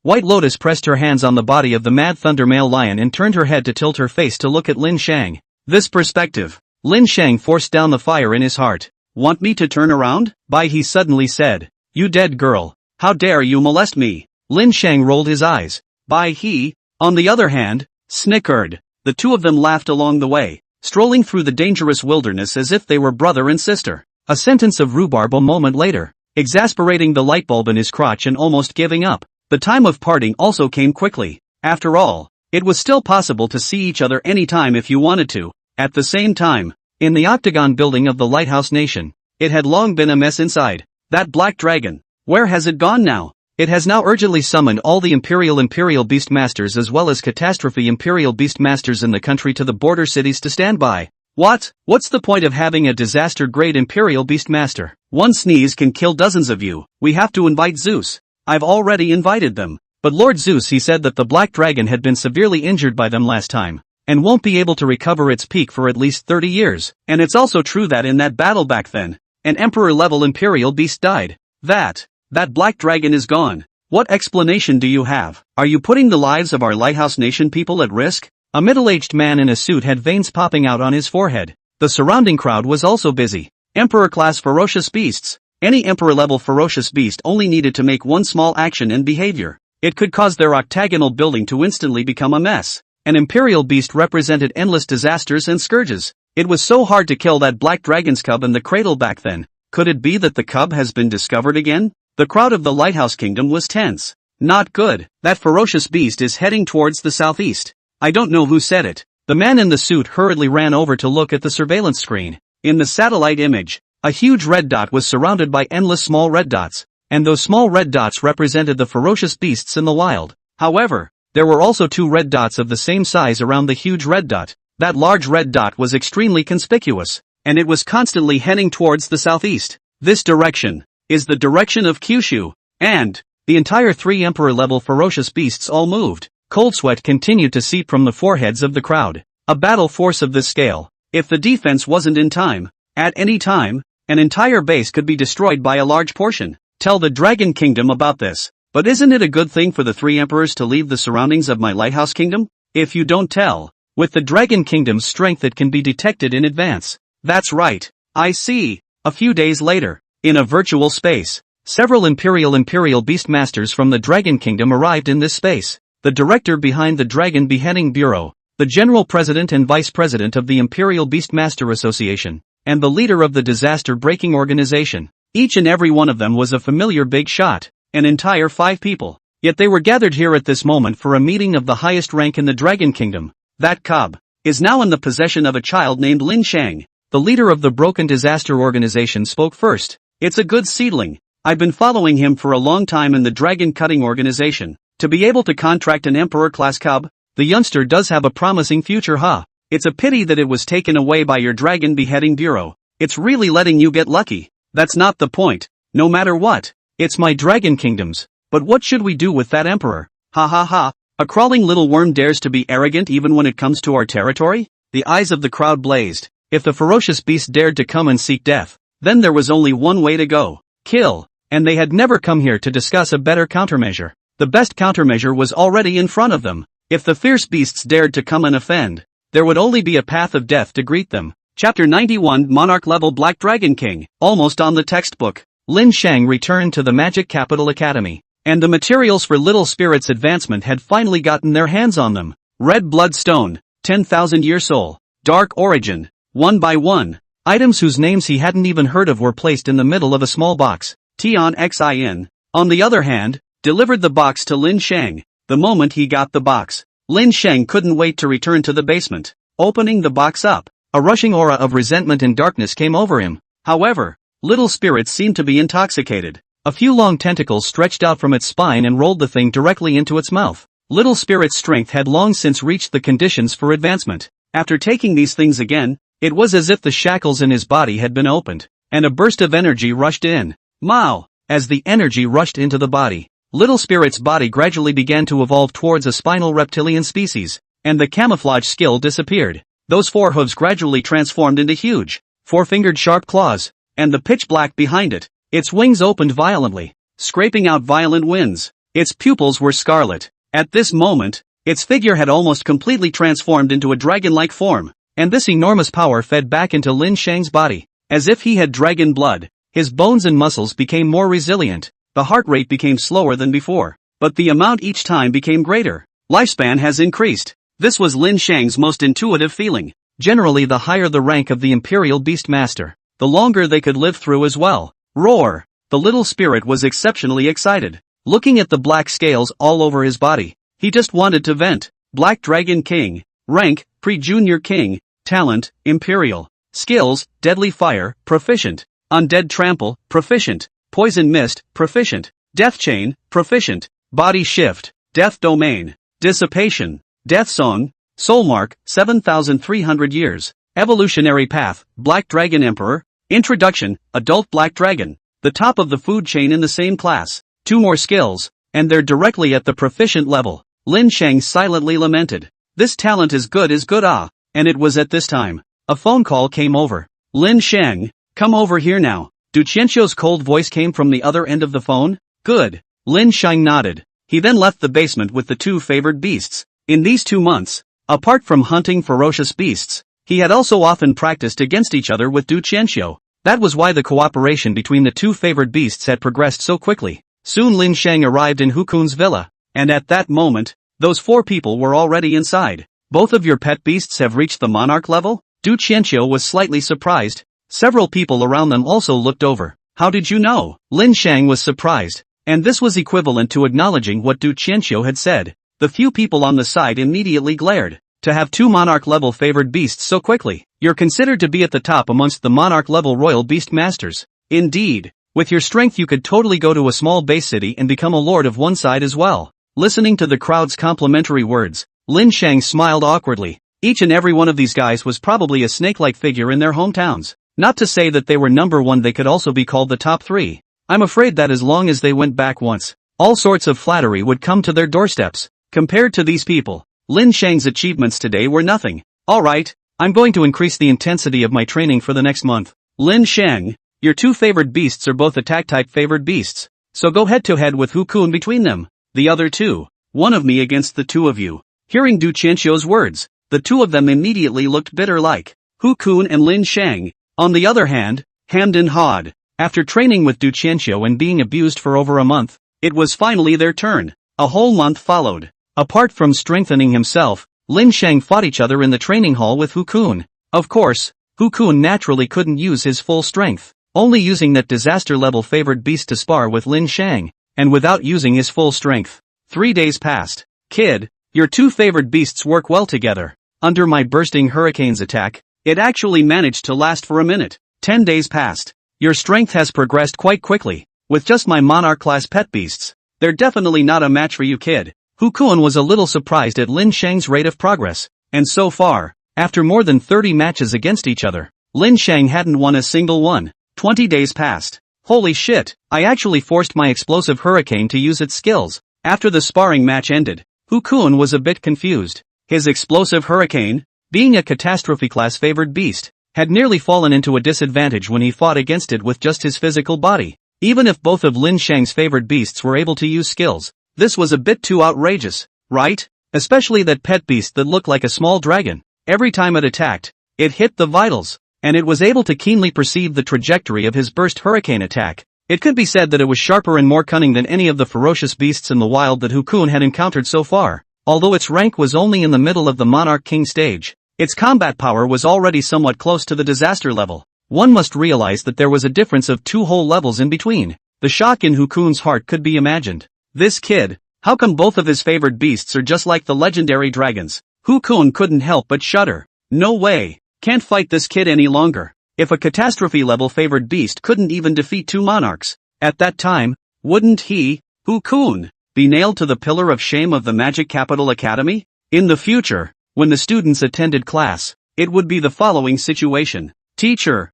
White Lotus pressed her hands on the body of the Mad Thunder male lion and turned her head to tilt her face to look at Lin Sheng. This perspective. Lin Sheng forced down the fire in his heart. Want me to turn around? Bai He suddenly said. You dead girl. How dare you molest me? Lin Sheng rolled his eyes. Bai He, on the other hand, snickered. The two of them laughed along the way, strolling through the dangerous wilderness as if they were brother and sister. A sentence of rhubarb a moment later, exasperating the light bulb in his crotch and almost giving up. The time of parting also came quickly. After all, it was still possible to see each other anytime if you wanted to. At the same time, in the Octagon building of the Lighthouse Nation, it had long been a mess inside. That black dragon, where has it gone now? It has now urgently summoned all the Imperial Beastmasters as well as Catastrophe Imperial Beastmasters in the country to the border cities to stand by. What's the point of having a disaster-grade Imperial Beastmaster? One sneeze can kill dozens of you. We have to invite Zeus. I've already invited them. But Lord Zeus, he said that the black dragon had been severely injured by them last time, and won't be able to recover its peak for at least 30 years. And it's also true that in that battle back then, an Emperor-level Imperial Beast died. That black dragon is gone. What explanation do you have? Are you putting the lives of our Lighthouse Nation people at risk? A middle-aged man in a suit had veins popping out on his forehead. The surrounding crowd was also busy. Emperor-class ferocious beasts. Any Emperor-level ferocious beast only needed to make one small action and behavior. It could cause their octagonal building to instantly become a mess. An Imperial beast represented endless disasters and scourges. It was so hard to kill that black dragon's cub in the cradle back then. Could it be that the cub has been discovered again? The crowd of the Lighthouse Kingdom was tense. Not good. That ferocious beast is heading towards the southeast. I don't know who said it. The man in the suit hurriedly ran over to look at the surveillance screen. In the satellite image, a huge red dot was surrounded by endless small red dots, and those small red dots represented the ferocious beasts in the wild. However, there were also two red dots of the same size around the huge red dot. That large red dot was extremely conspicuous, and it was constantly heading towards the southeast. This direction is the direction of Kyushu, and the entire three Emperor-level ferocious beasts all moved. Cold sweat continued to seep from the foreheads of the crowd. A battle force of this scale, if the defense wasn't in time, at any time, an entire base could be destroyed by a large portion. Tell the Dragon Kingdom about this. But isn't it a good thing for the three emperors to leave the surroundings of my lighthouse kingdom? If you don't tell. With the Dragon Kingdom's strength it can be detected in advance. That's right. I see. A few days later, in a virtual space, several Imperial Beastmasters from the Dragon Kingdom arrived in this space. The director behind the Dragon Beheading Bureau, the General President and Vice President of the Imperial Beastmaster Association, and the leader of the Disaster Breaking Organization. Each and every one of them was a familiar big shot, an entire 5 people. Yet they were gathered here at this moment for a meeting of the highest rank in the Dragon Kingdom. That cub is now in the possession of a child named Lin Shang. The leader of the Broken Disaster Organization spoke first. It's a good seedling. I've been following him for a long time in the Dragon Cutting Organization. To be able to contract an Emperor-class cub, the youngster does have a promising future, huh? It's a pity that it was taken away by your Dragon Beheading Bureau. It's really letting you get lucky. That's not the point. No matter what, it's my Dragon Kingdoms. But what should we do with that Emperor? Ha ha ha. A crawling little worm dares to be arrogant even when it comes to our territory? The eyes of the crowd blazed. If the ferocious beast dared to come and seek death, then there was only one way to go. Kill. And they had never come here to discuss a better countermeasure. The best countermeasure was already in front of them. If the fierce beasts dared to come and offend, there would only be a path of death to greet them. Chapter 91 Monarch-Level Black Dragon King. Almost on the textbook. Lin Shang returned to the Magic Capital Academy, and the materials for Little Spirit's advancement had finally gotten their hands on them. Red Blood Stone, 10,000-year soul, Dark Origin. One by one, items whose names he hadn't even heard of were placed in the middle of a small box. Tion Xin, on the other hand, delivered the box to Lin Shang. The moment he got the box, Lin Shang couldn't wait to return to the basement. Opening the box up, a rushing aura of resentment and darkness came over him. However, Little Spirit seemed to be intoxicated. A few long tentacles stretched out from its spine and rolled the thing directly into its mouth. Little Spirit's strength had long since reached the conditions for advancement. After taking these things again, it was as if the shackles in his body had been opened, and a burst of energy rushed in. Mao! As the energy rushed into the body, Little Spirit's body gradually began to evolve towards a spinal reptilian species, and the camouflage skill disappeared. Those 4 hooves gradually transformed into huge, 4-fingered sharp claws, and the pitch black behind it. Its wings opened violently, scraping out violent winds. Its pupils were scarlet. At this moment, its figure had almost completely transformed into a dragon-like form. And this enormous power fed back into Lin Shang's body. As if he had dragon blood, his bones and muscles became more resilient, the heart rate became slower than before, but the amount each time became greater. Lifespan has increased. This was Lin Shang's most intuitive feeling. Generally the higher the rank of the Imperial Beastmaster, the longer they could live through as well. Roar! The Little Spirit was exceptionally excited. Looking at the black scales all over his body, he just wanted to vent. Black Dragon King. Rank, Pre-Junior King. Talent, Imperial. Skills, Deadly Fire, Proficient. Undead Trample, Proficient. Poison Mist, Proficient. Death Chain, Proficient. Body Shift, Death Domain. Dissipation, Death Song. Soul Mark, 7,300 years. Evolutionary Path, Black Dragon Emperor. Introduction, Adult Black Dragon. The top of the food chain in the same class. 2 more skills, and they're directly at the Proficient level. Lin Shang silently lamented. This talent is good ah. And it was at this time, a phone call came over. Lin Shang, come over here now. Du Qianqiu's cold voice came from the other end of the phone. Good. Lin Shang nodded. He then left the basement with the 2 favored beasts. In these 2 months, apart from hunting ferocious beasts, he had also often practiced against each other with Du Qianqiu. That was why the cooperation between the 2 favored beasts had progressed so quickly. Soon Lin Shang arrived in Hukun's villa, and at that moment, those 4 people were already inside. Both of your pet beasts have reached the monarch level? Du Qianqiu was slightly surprised. Several people around them also looked over. How did you know? Lin Shang was surprised, and this was equivalent to acknowledging what Du Qianqiu had said. The few people on the side immediately glared. To have 2 monarch-level favored beasts so quickly, you're considered to be at the top amongst the monarch-level royal beast masters. Indeed, with your strength you could totally go to a small base city and become a lord of one side as well. Listening to the crowd's complimentary words, Lin Shang smiled awkwardly. Each and every one of these guys was probably a snake-like figure in their hometowns. Not to say that they were number 1, they could also be called the top 3. I'm afraid that as long as they went back once, all sorts of flattery would come to their doorsteps. Compared to these people, Lin Shang's achievements today were nothing. Alright, I'm going to increase the intensity of my training for the next month. Lin Shang, your 2 favored beasts are both attack-type favored beasts, so go head to head with Hu-kun between them. The other two. One of me against the two of you. Hearing Du Qianqiu's words, the two of them immediately looked bitter like Hu-kun and Lin Shang. On the other hand, hemmed and hawed. After training with Du Qianqiu and being abused for over a month, it was finally their turn. A whole month followed. Apart from strengthening himself, Lin Shang fought each other in the training hall with Hu-kun. Of course, Hu-kun naturally couldn't use his full strength, only using that disaster-level favored beast to spar with Lin Shang, and without using his full strength. 3 days passed. Kid, your two favored beasts work well together. Under my bursting hurricane's attack, it actually managed to last for a minute. 10 days passed. Your strength has progressed quite quickly. With just my monarch-class pet beasts, they're definitely not a match for you, kid. Hu-kun was a little surprised at Lin Shang's rate of progress, and so far, after more than 30 matches against each other, Lin Shang hadn't won a single one. 20 days passed. Holy shit, I actually forced my explosive hurricane to use its skills. After the sparring match ended, Hu-kun was a bit confused. His explosive hurricane, being a catastrophe-class favored beast, had nearly fallen into a disadvantage when he fought against it with just his physical body. Even if both of Lin Shang's favored beasts were able to use skills, this was a bit too outrageous, right? Especially that pet beast that looked like a small dragon. Every time it attacked, it hit the vitals, and it was able to keenly perceive the trajectory of his burst hurricane attack. It could be said that it was sharper and more cunning than any of the ferocious beasts in the wild that Hu-kun had encountered so far. Although its rank was only in the middle of the Monarch King stage, its combat power was already somewhat close to the disaster level. One must realize that there was a difference of 2 whole levels in between. The shock in Hu-kun's heart could be imagined. This kid, how come both of his favored beasts are just like the legendary dragons? Hu-kun couldn't help but shudder. No way, can't fight this kid any longer. If a catastrophe-level favored beast couldn't even defeat 2 monarchs, at that time, wouldn't he, Hu-kun, be nailed to the pillar of shame of the Magic Capital Academy? In the future, when the students attended class, it would be the following situation. Teacher,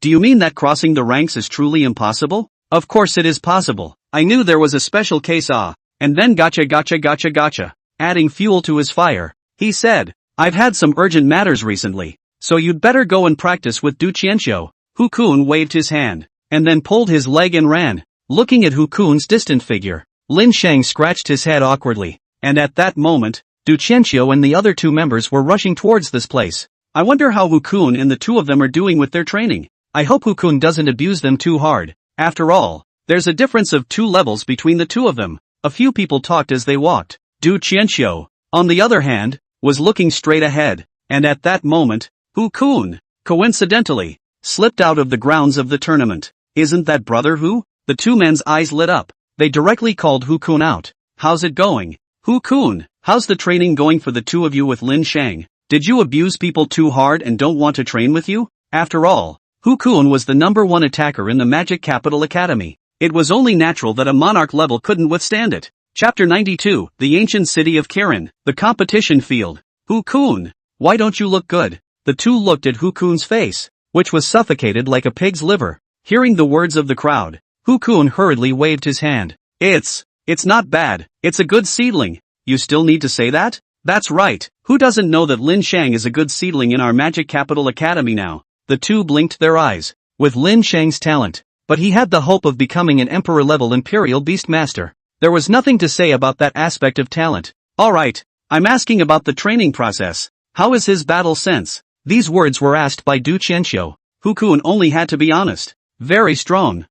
do you mean that crossing the ranks is truly impossible? Of course it is possible. I knew there was a special case and then gotcha. Adding fuel to his fire, he said, I've had some urgent matters recently, so you'd better go and practice with Du Qianqiu. Hu-kun waved his hand, and then pulled his leg and ran. Looking at Hu-kun's distant figure, Lin Shang scratched his head awkwardly, and at that moment, Du Qianqiu and the other 2 members were rushing towards this place. I wonder how Hu-kun and the 2 of them are doing with their training. I hope Hu-kun doesn't abuse them too hard. After all, there's a difference of 2 levels between the 2 of them. A few people talked as they walked. Du Qianqiu, on the other hand, was looking straight ahead, and at that moment, Hu-kun, coincidentally, slipped out of the grounds of the tournament. Isn't that brother Hu? The 2 men's eyes lit up. They directly called Hu-kun out. How's it going? Hu-kun, how's the training going for the 2 of you with Lin Shang? Did you abuse people too hard and don't want to train with you? After all, Hu-kun was the #1 attacker in the Magic Capital Academy. It was only natural that a monarch level couldn't withstand it. Chapter 92, The Ancient City of Kirin, the competition field. Hu-kun, why don't you look good? The 2 looked at Hu-kun's face, which was suffocated like a pig's liver. Hearing the words of the crowd, Hu-kun hurriedly waved his hand. It's not bad, it's a good seedling. You still need to say that? That's right, who doesn't know that Lin Shang is a good seedling in our Magic Capital Academy now? The 2 blinked their eyes. With Lin Shang's talent, but he had the hope of becoming an emperor-level imperial beastmaster. There was nothing to say about that aspect of talent. Alright, I'm asking about the training process. How is his battle sense? These words were asked by Du Qianqiu. Hu-kun only had to be honest. Very strong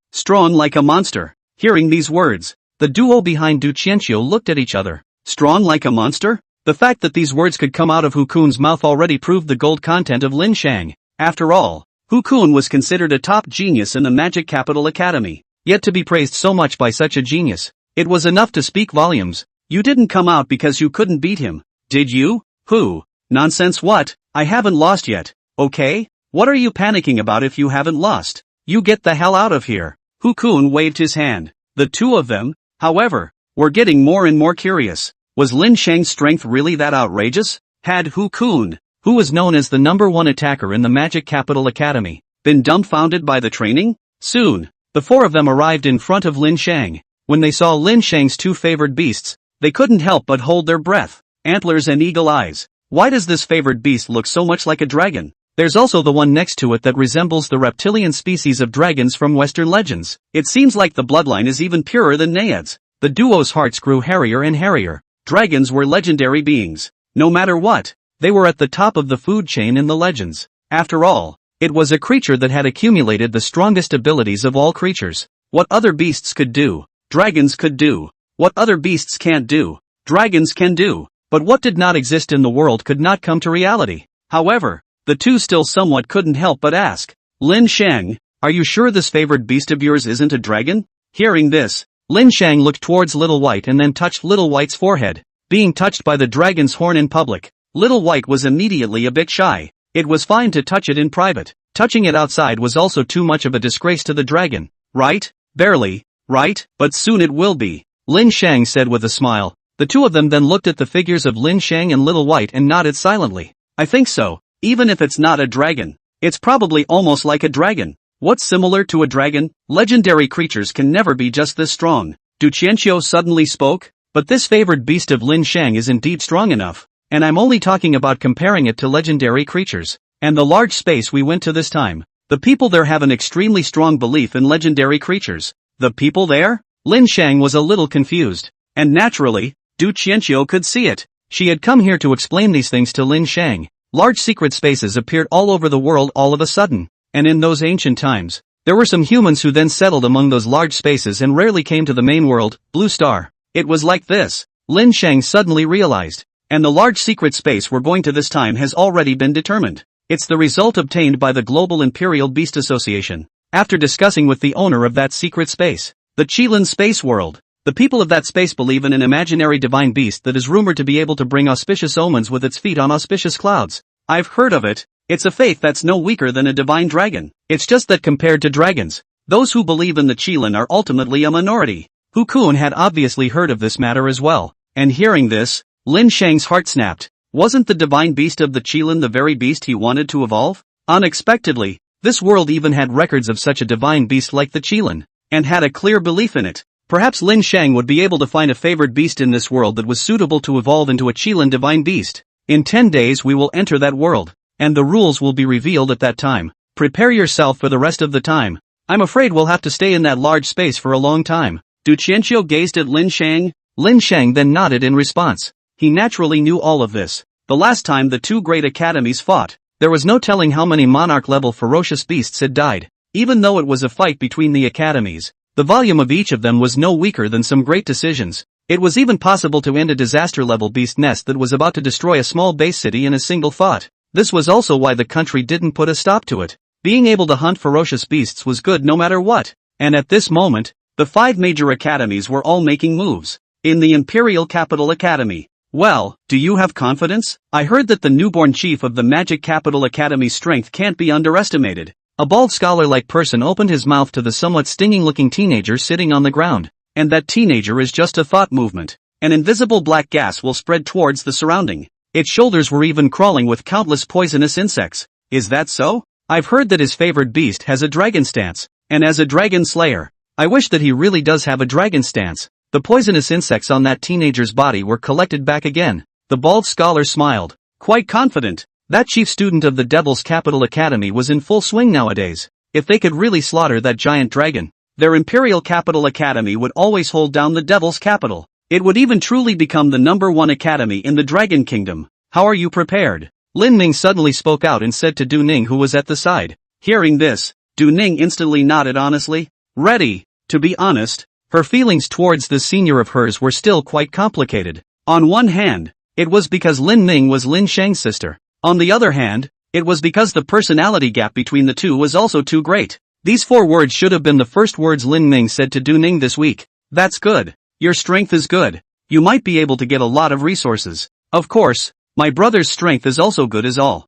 like a monster. Hearing these words, the duo behind Du Qianqiu looked at each other. Strong like a monster? The fact that these words could come out of Hu-kun's mouth already proved the gold content of Lin Shang. After all, Hu-kun was considered a top genius in the Magic Capital Academy. Yet to be praised so much by such a genius, it was enough to speak volumes. You didn't come out because you couldn't beat him, did you? Who? Nonsense what? I haven't lost yet, okay? What are you panicking about if you haven't lost? You get the hell out of here. Hu-kun waved his hand. The 2 of them, however, were getting more and more curious. Was Lin Shang's strength really that outrageous? Had Hu-kun, who was known as the #1 attacker in the Magic Capital Academy, been dumbfounded by the training? Soon, the 4 of them arrived in front of Lin Shang. When they saw Lin Shang's 2 favored beasts, they couldn't help but hold their breath. Antlers and eagle eyes. Why does this favored beast look so much like a dragon? There's also the one next to it that resembles the reptilian species of dragons from Western legends. It seems like the bloodline is even purer than Naiad's. The duo's hearts grew hairier and hairier. Dragons were legendary beings. No matter what, they were at the top of the food chain in the legends. After all, it was a creature that had accumulated the strongest abilities of all creatures. What other beasts could do, dragons could do. What other beasts can't do, dragons can do. But what did not exist in the world could not come to reality. However, the two still somewhat couldn't help but ask, Lin Shang, are you sure this favored beast of yours isn't a dragon? Hearing this, Lin Shang looked towards Little White and then touched Little White's forehead. Being touched by the dragon's horn in public, Little White was immediately a bit shy. It was fine to touch it in private. Touching it outside was also too much of a disgrace to the dragon. Right? Barely, right? But soon it will be, Lin Shang said with a smile. The two of them then looked at the figures of Lin Shang and Little White and nodded silently. I think so. Even if it's not a dragon, it's probably almost like a dragon. What's similar to a dragon? Legendary creatures can never be just this strong. Du Qianqiu suddenly spoke. But this favored beast of Lin Shang is indeed strong enough. And I'm only talking about comparing it to legendary creatures. And the large space we went to this time. The people there have an extremely strong belief in legendary creatures. The people there? Lin Shang was a little confused. And naturally, Du Qianqiu could see it. She had come here to explain these things to Lin Shang. Large secret spaces appeared all over the world all of a sudden, and in those ancient times, there were some humans who then settled among those large spaces and rarely came to the main world, Blue Star. It was like this, Lin Shang suddenly realized, and the large secret space we're going to this time has already been determined. It's the result obtained by the Global Imperial Beast Association, after discussing with the owner of that secret space, the Qilin Space World. The people of that space believe in an imaginary divine beast that is rumored to be able to bring auspicious omens with its feet on auspicious clouds. I've heard of it. It's a faith that's no weaker than a divine dragon. It's just that compared to dragons, those who believe in the Qilin are ultimately a minority. Hu Kun had obviously heard of this matter as well, and hearing this, Lin Shang's heart snapped. Wasn't the divine beast of the Qilin the very beast he wanted to evolve? Unexpectedly, this world even had records of such a divine beast like the Qilin, and had a clear belief in it. Perhaps Lin Shang would be able to find a favored beast in this world that was suitable to evolve into a Qilin divine beast. In 10 days we will enter that world, and the rules will be revealed at that time. Prepare yourself for the rest of the time. I'm afraid we'll have to stay in that large space for a long time. Du Qianqiu gazed at Lin Shang. Lin Shang then nodded in response. He naturally knew all of this. The last time the two great academies fought, there was no telling how many monarch-level ferocious beasts had died. Even though it was a fight between the academies, the volume of each of them was no weaker than some great decisions. It was even possible to end a disaster-level beast nest that was about to destroy a small base city in a single thought. This was also why the country didn't put a stop to it. Being able to hunt ferocious beasts was good no matter what. And at this moment, the 5 major academies were all making moves. In the Imperial Capital Academy. Well, do you have confidence? I heard that the newborn chief of the Magic Capital Academy's strength can't be underestimated. A bald scholar-like person opened his mouth to the somewhat stinging-looking teenager sitting on the ground. And that teenager is just a thought movement. An invisible black gas will spread towards the surrounding. Its shoulders were even crawling with countless poisonous insects. Is that so? I've heard that his favored beast has a dragon stance. And as a dragon slayer, I wish that he really does have a dragon stance. The poisonous insects on that teenager's body were collected back again. The bald scholar smiled, quite confident. That chief student of the Devil's Capital Academy was in full swing nowadays. If they could really slaughter that giant dragon, their Imperial Capital Academy would always hold down the Devil's Capital. It would even truly become the #1 academy in the Dragon Kingdom. How are you prepared? Lin Ning suddenly spoke out and said to Du Ning, who was at the side. Hearing this, Du Ning instantly nodded honestly. Ready. To be honest, her feelings towards this senior of hers were still quite complicated. On one hand, it was because Lin Ning was Lin Shang's sister. On the other hand, it was because the personality gap between the two was also too great. These 4 words should have been the first words Lin Ning said to Du Ning this week. That's good. Your strength is good. You might be able to get a lot of resources. Of course, my brother's strength is also good as all.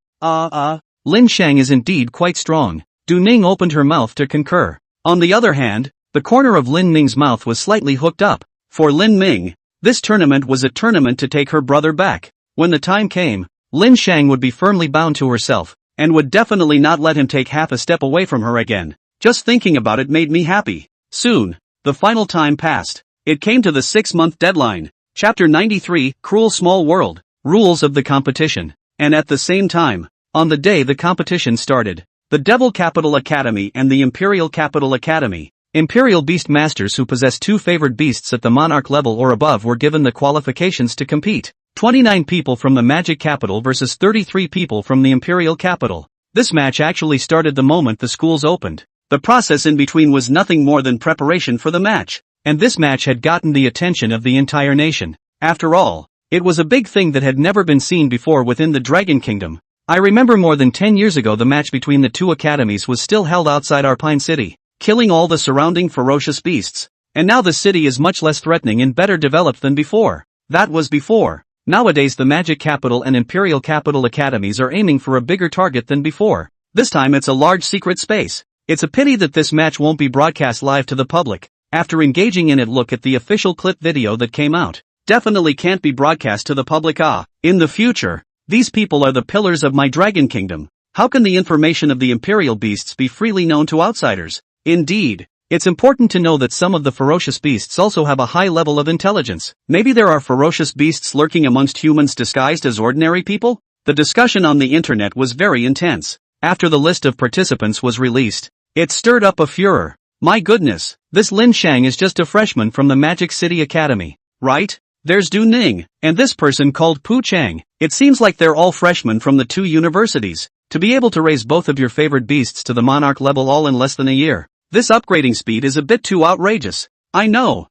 Lin Shang is indeed quite strong. Du Ning opened her mouth to concur. On the other hand, the corner of Lin Ning's mouth was slightly hooked up. For Lin Ming, this tournament was a tournament to take her brother back. When the time came, Lin Shang would be firmly bound to herself, and would definitely not let him take half a step away from her again. Just thinking about it made me happy. Soon, the final time passed. It came to the 6-month deadline. Chapter 93, Cruel Small World, Rules of the Competition. And at the same time, On the day the competition started, the Devil Capital Academy and the Imperial Capital Academy, Imperial Beast Masters who possess two favored beasts at the Monarch level or above were given the qualifications to compete. 29 people from the Magic Capital versus 33 people from the Imperial Capital. This match actually started the moment the schools opened. The process in between was nothing more than preparation for the match, and this match had gotten the attention of the entire nation. After all, it was a big thing that had never been seen before within the Dragon Kingdom. I remember more than 10 years ago the match between the two academies was still held outside Arpine City, killing all the surrounding ferocious beasts. And now the city is much less threatening and better developed than before. That was before. Nowadays the Magic Capital and Imperial Capital Academies are aiming for a bigger target than before. This time it's a large secret space. It's a pity that this match won't be broadcast live to the public. After engaging in it, look at the official clip video that came out. Definitely can't be broadcast to the public. In the future, these people are the pillars of my Dragon Kingdom. How can the information of the Imperial beasts be freely known to outsiders? Indeed, it's important to know that some of the ferocious beasts also have a high level of intelligence. Maybe there are ferocious beasts lurking amongst humans disguised as ordinary people? The discussion on the internet was very intense. After the list of participants was released, it stirred up a furor. My goodness, this Lin Shang is just a freshman from the Magic City Academy, right? There's Du Ning, and this person called Pu Chang. It seems like they're all freshmen from the two universities. To be able to raise both of your favorite beasts to the Monarch level all in less than a year. This upgrading speed is a bit too outrageous. I know.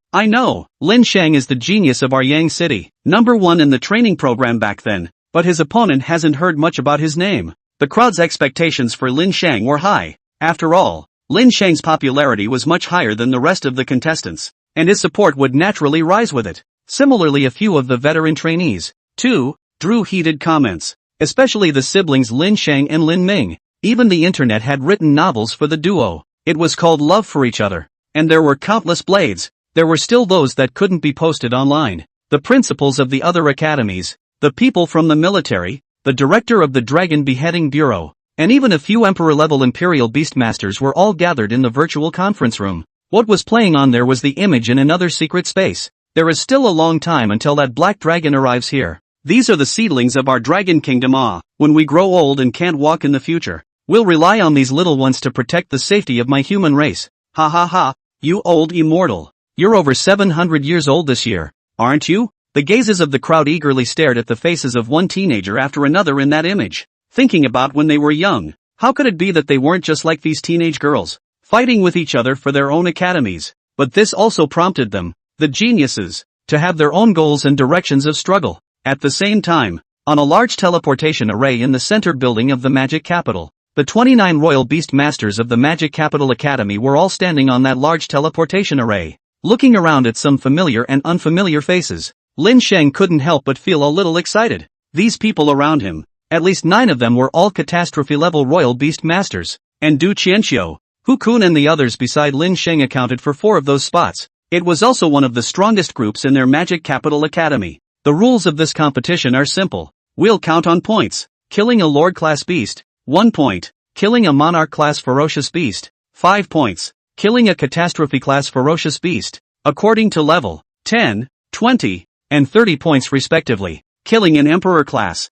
Lin Shang is the genius of our Yang City, #1 in the training program back then, but his opponent hasn't heard much about his name. The crowd's expectations for Lin Shang were high. After all, Lin Shang's popularity was much higher than the rest of the contestants, and his support would naturally rise with it. Similarly, a few of the veteran trainees, too, drew heated comments, especially the siblings Lin Shang and Lin Ming. Even the internet had written novels for the duo. It was called Love for Each Other, and there were countless blades. There were still those that couldn't be posted online. The principals of the other academies, the people from the military, the director of the Dragon Beheading Bureau, and even a few Emperor-level Imperial Beastmasters were all gathered in the virtual conference room. What was playing on there was the image in another secret space. There is still a long time until that black dragon arrives here. These are the seedlings of our Dragon Kingdom. When we grow old and can't walk in the future, we'll rely on these little ones to protect the safety of my human race. Ha ha ha, you old immortal. You're over 700 years old this year, aren't you? The gazes of the crowd eagerly stared at the faces of one teenager after another in that image, thinking about when they were young. How could it be that they weren't just like these teenage girls, fighting with each other for their own academies? But this also prompted them, the geniuses, to have their own goals and directions of struggle. At the same time, on a large teleportation array in the center building of the Magic Capital, the 29 Royal Beast Masters of the Magic Capital Academy were all standing on that large teleportation array, looking around at some familiar and unfamiliar faces. Lin Shang couldn't help but feel a little excited. These people around him, at least 9 of them were all catastrophe-level Royal Beast Masters, and Du Qianxiu, Hu Kun and the others beside Lin Shang accounted for 4 of those spots. It was also one of the strongest groups in their Magic Capital Academy. The rules of this competition are simple. We'll count on points. Killing a Lord-class beast, 1 point. Killing a Monarch-class ferocious beast, 5 points. Killing a Catastrophe-class ferocious beast, according to level, 10, 20, and 30 points respectively. Killing an Emperor class,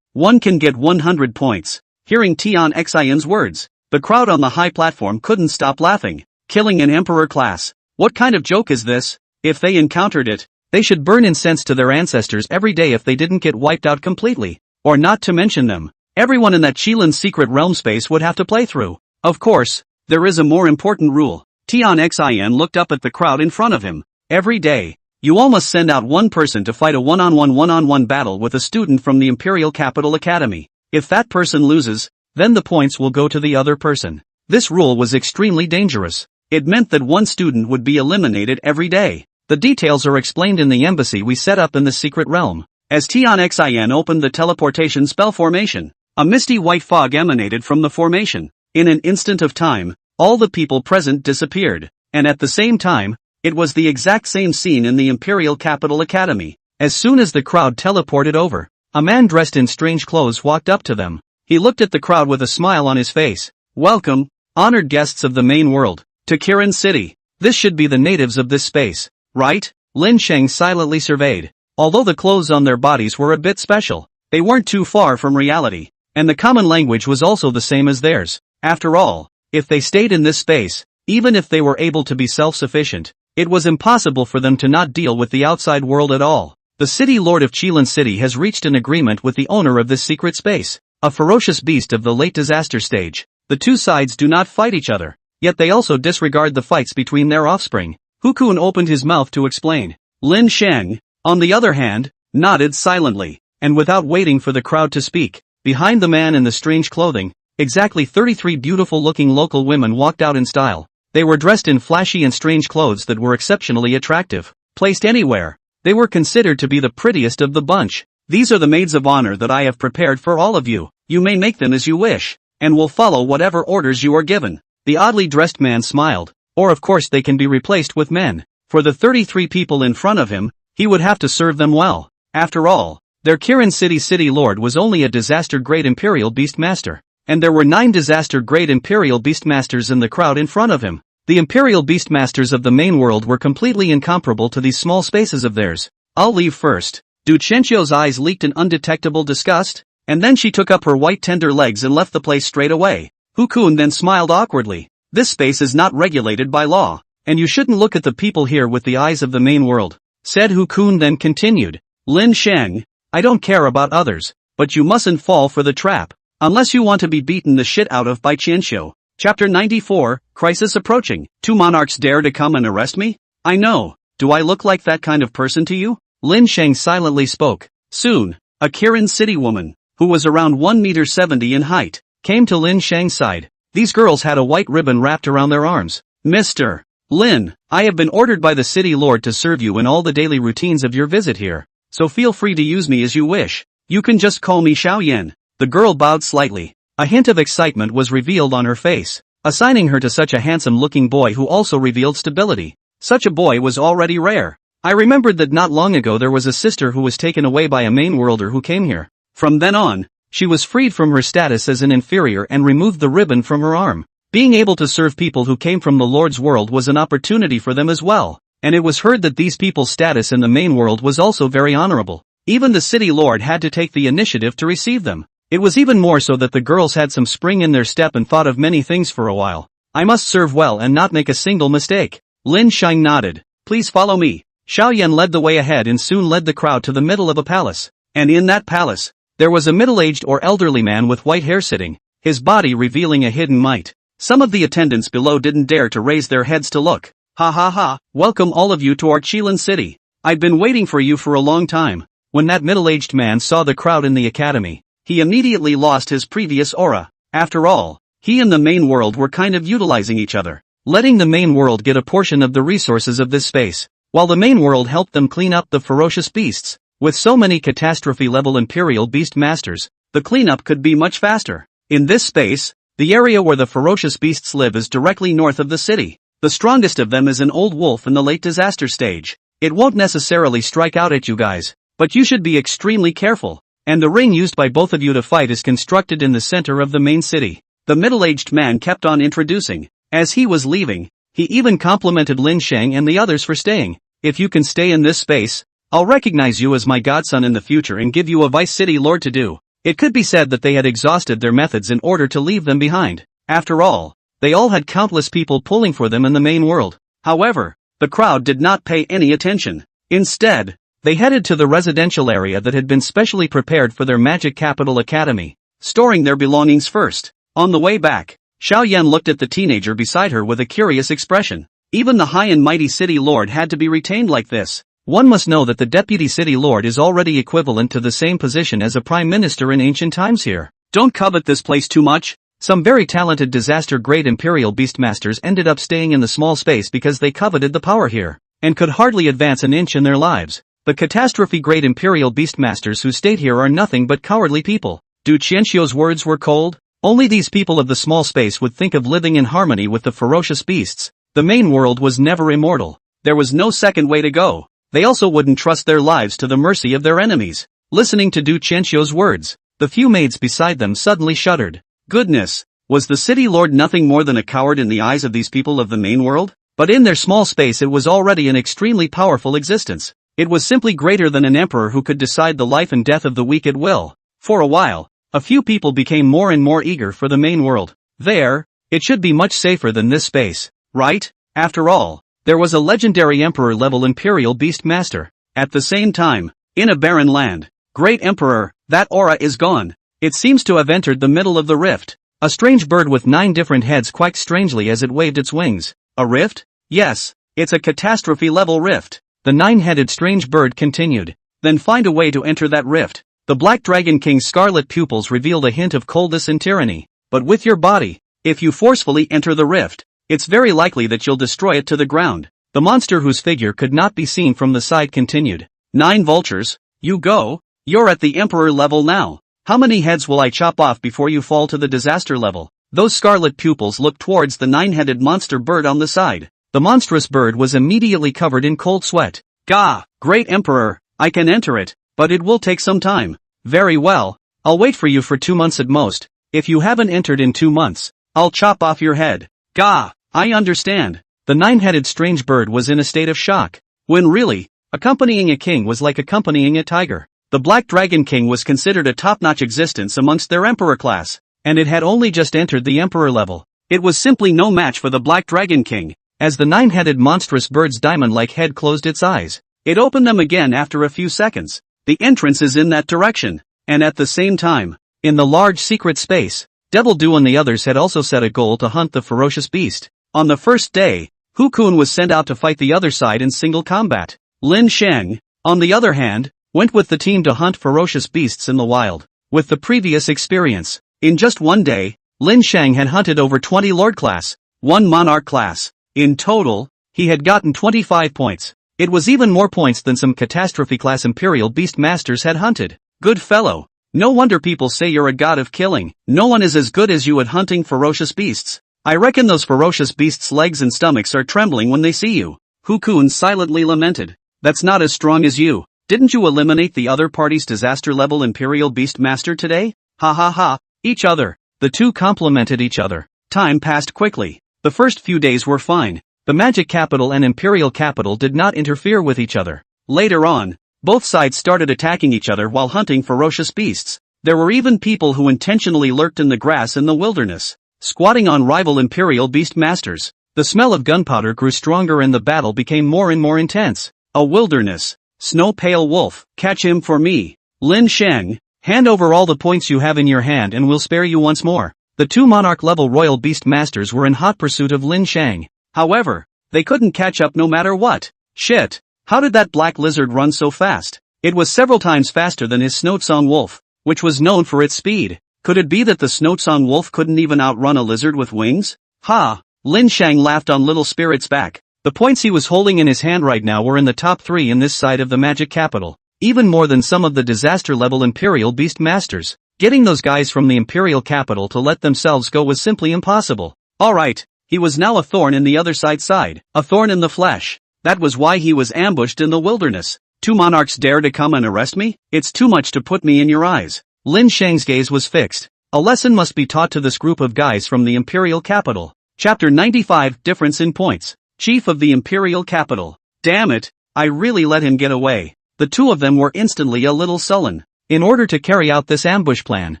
one can get 100 points. Hearing Tian Xian's words, the crowd on the high platform couldn't stop laughing. Killing an Emperor class. What kind of joke is this? If they encountered it, they should burn incense to their ancestors every day if they didn't get wiped out completely. Or not to mention them, everyone in that Qilin's secret realm space would have to play through. Of course, there is a more important rule. Tian Xian looked up at the crowd in front of him. Every day, you all must send out one person to fight a one-on-one battle with a student from the Imperial Capital Academy. If that person loses, then the points will go to the other person. This rule was extremely dangerous. It meant that one student would be eliminated every day. The details are explained in the embassy we set up in the secret realm. As Tian Xian opened the teleportation spell formation, a misty white fog emanated from the formation. In an instant of time, all the people present disappeared, and at the same time, it was the exact same scene in the Imperial Capital Academy. As soon as the crowd teleported over, a man dressed in strange clothes walked up to them. He looked at the crowd with a smile on his face. Welcome, honored guests of the main world, to Kirin City. This should be the natives of this space, right? Lin Shang silently surveyed. Although the clothes on their bodies were a bit special, they weren't too far from reality. and the common language was also the same as theirs. After all, if they stayed in this space, even if they were able to be self-sufficient, it was impossible for them to not deal with the outside world at all. The city lord of Qilin City has reached an agreement with the owner of this secret space, a ferocious beast of the late disaster stage. The two sides do not fight each other, yet they also disregard the fights between their offspring. Hu Kun opened his mouth to explain. Lin Sheng, on the other hand, nodded silently, and without waiting for the crowd to speak, behind the man in the strange clothing, exactly 33 beautiful-looking local women walked out in style. They were dressed in flashy and strange clothes that were exceptionally attractive. Placed anywhere, they were considered to be the prettiest of the bunch. These are the maids of honor that I have prepared for all of you. You may make them as you wish, and will follow whatever orders you are given. The oddly dressed man smiled. Or of course they can be replaced with men. For the 33 people in front of him, he would have to serve them well. After all, their Kirin city lord was only a disaster-grade Imperial Beastmaster. And there were 9 disaster-grade Imperial Beastmasters in the crowd in front of him. The Imperial Beastmasters of the main world were completely incomparable to these small spaces of theirs. I'll leave first. Du Qianqiu's eyes leaked in undetectable disgust, and then she took up her white tender legs and left the place straight away. Hu Kun then smiled awkwardly. This space is not regulated by law, and you shouldn't look at the people here with the eyes of the main world, said Hu Kun, then continued. Lin Sheng, I don't care about others, but you mustn't fall for the trap, unless you want to be beaten the shit out of by Qianqiu. Chapter 94, Crisis Approaching. 2 monarchs dare to come and arrest me? I know. Do I look like that kind of person to you? Lin Sheng silently spoke. Soon, a Kirin city woman, who was around 1.70 meters in height, came to Lin Sheng's side. These girls had a white ribbon wrapped around their arms. Mr. Lin, I have been ordered by the city lord to serve you in all the daily routines of your visit here, so feel free to use me as you wish. You can just call me Xiaoyan. The girl bowed slightly. A hint of excitement was revealed on her face, assigning her to such a handsome-looking boy who also revealed stability. Such a boy was already rare. I remembered that not long ago there was a sister who was taken away by a main worlder who came here. From then on, she was freed from her status as an inferior and removed the ribbon from her arm. Being able to serve people who came from the Lord's world was an opportunity for them as well, and it was heard that these people's status in the main world was also very honorable. Even the city lord had to take the initiative to receive them. It was even more so that the girls had some spring in their step and thought of many things for a while. I must serve well and not make a single mistake. Lin Sheng nodded. Please follow me. Xiaoyan led the way ahead and soon led the crowd to the middle of a palace. And in that palace, there was a middle-aged or elderly man with white hair sitting, his body revealing a hidden might. Some of the attendants below didn't dare to raise their heads to look. Ha ha ha, welcome all of you to our Qilin city. I've been waiting for you for a long time. When that middle-aged man saw the crowd in the academy, he immediately lost his previous aura. After all, he and the main world were kind of utilizing each other, letting the main world get a portion of the resources of this space, while the main world helped them clean up the ferocious beasts. With so many catastrophe-level Imperial Beast Masters, the cleanup could be much faster. In this space, the area where the ferocious beasts live is directly north of the city. The strongest of them is an old wolf in the late disaster stage. It won't necessarily strike out at you guys, but you should be extremely careful. And the ring used by both of you to fight is constructed in the center of the main city. The middle-aged man kept on introducing. As he was leaving, he even complimented Lin Sheng and the others for staying. If you can stay in this space, I'll recognize you as my godson in the future and give you a vice city lord to do. It could be said that they had exhausted their methods in order to leave them behind. After all, they all had countless people pulling for them in the main world. However, the crowd did not pay any attention. Instead, they headed to the residential area that had been specially prepared for their Magic Capital Academy, storing their belongings first. On the way back, Xiaoyan looked at the teenager beside her with a curious expression. Even the high and mighty city lord had to be retained like this. One must know that the deputy city lord is already equivalent to the same position as a prime minister in ancient times here. Don't covet this place too much. Some very talented disaster-grade Imperial Beastmasters ended up staying in the small space because they coveted the power here, and could hardly advance an inch in their lives. The catastrophe-grade Imperial Beastmasters who stayed here are nothing but cowardly people. Du Qianqiu's words were cold. Only these people of the small space would think of living in harmony with the ferocious beasts. The main world was never immortal. There was no second way to go. They also wouldn't trust their lives to the mercy of their enemies. Listening to Du Qianqiu's words, the few maids beside them suddenly shuddered. Goodness, was the city lord nothing more than a coward in the eyes of these people of the main world? But in their small space it was already an extremely powerful existence. It was simply greater than an emperor who could decide the life and death of the weak at will. For a while, a few people became more and more eager for the main world. It should be much safer than this space, right? After all, there was a legendary Emperor-level Imperial Beast Master. At the same time, in a barren land, Great Emperor, that aura is gone. It seems to have entered the middle of the rift. A strange bird with 9 different heads quaked strangely as it waved its wings. A rift? Yes, it's a catastrophe-level rift. The 9-headed strange bird continued. Then find a way to enter that rift. The Black Dragon King's scarlet pupils revealed a hint of coldness and tyranny. But with your body, if you forcefully enter the rift, it's very likely that you'll destroy it to the ground. The monster whose figure could not be seen from the side continued. 9 vultures, you go? You're at the Emperor level now. How many heads will I chop off before you fall to the disaster level? Those scarlet pupils looked towards the 9-headed monster bird on the side. The monstrous bird was immediately covered in cold sweat. Gah! Great Emperor, I can enter it, but it will take some time. Very well, I'll wait for you for 2 months at most. If you haven't entered in 2 months, I'll chop off your head. Gah! I understand. The 9-headed strange bird was in a state of shock. When really, accompanying a king was like accompanying a tiger. The Black Dragon King was considered a top-notch existence amongst their Emperor class, and it had only just entered the Emperor level. It was simply no match for the Black Dragon King. As the 9-headed monstrous bird's diamond-like head closed its eyes, it opened them again after a few seconds. The entrance is in that direction, and at the same time, in the large secret space, Devil Dew and the others had also set a goal to hunt the ferocious beast. On the first day, Hu Kun was sent out to fight the other side in single combat. Lin Sheng, on the other hand, went with the team to hunt ferocious beasts in the wild. With the previous experience, in just one day, Lin Sheng had hunted over 20 Lord class, 1 Monarch class. In total, he had gotten 25 points. It was even more points than some catastrophe class Imperial Beast Masters had hunted. Good fellow. No wonder people say you're a god of killing. No one is as good as you at hunting ferocious beasts. I reckon those ferocious beasts' legs and stomachs are trembling when they see you. Hu Kun silently lamented. That's not as strong as you. Didn't you eliminate the other party's disaster-level Imperial Beast Master today? Ha ha ha, each other. The two complimented each other. Time passed quickly. The first few days were fine. The Magic Capital and Imperial Capital did not interfere with each other. Later on, both sides started attacking each other while hunting ferocious beasts. There were even people who intentionally lurked in the grass in the wilderness, squatting on rival Imperial Beast Masters. The smell of gunpowder grew stronger and the battle became more and more intense. A wilderness. Snow-pale wolf, catch him for me. Lin Sheng, hand over all the points you have in your hand and we'll spare you once more. The 2 Monarch-level Royal Beast Masters were in hot pursuit of Lin Sheng. However, they couldn't catch up no matter what. Shit, how did that black lizard run so fast? It was several times faster than his Snoatsong wolf, which was known for its speed. Could it be that the Snoatsong wolf couldn't even outrun a lizard with wings? Ha! Lin Sheng laughed on Little Spirit's back. The points he was holding in his hand right now were in the top 3 in this side of the Magic Capital, even more than some of the disaster-level Imperial Beast Masters. Getting those guys from the Imperial Capital to let themselves go was simply impossible. Alright, he was now a thorn in the other side's side, a thorn in the flesh. That was why he was ambushed in the wilderness. 2 monarchs dare to come and arrest me? It's too much to put me in your eyes. Lin Sheng's gaze was fixed. A lesson must be taught to this group of guys from the Imperial Capital. Chapter 95, Difference in Points. Chief of the Imperial Capital. Damn it, I really let him get away. The 2 of them were instantly a little sullen. In order to carry out this ambush plan,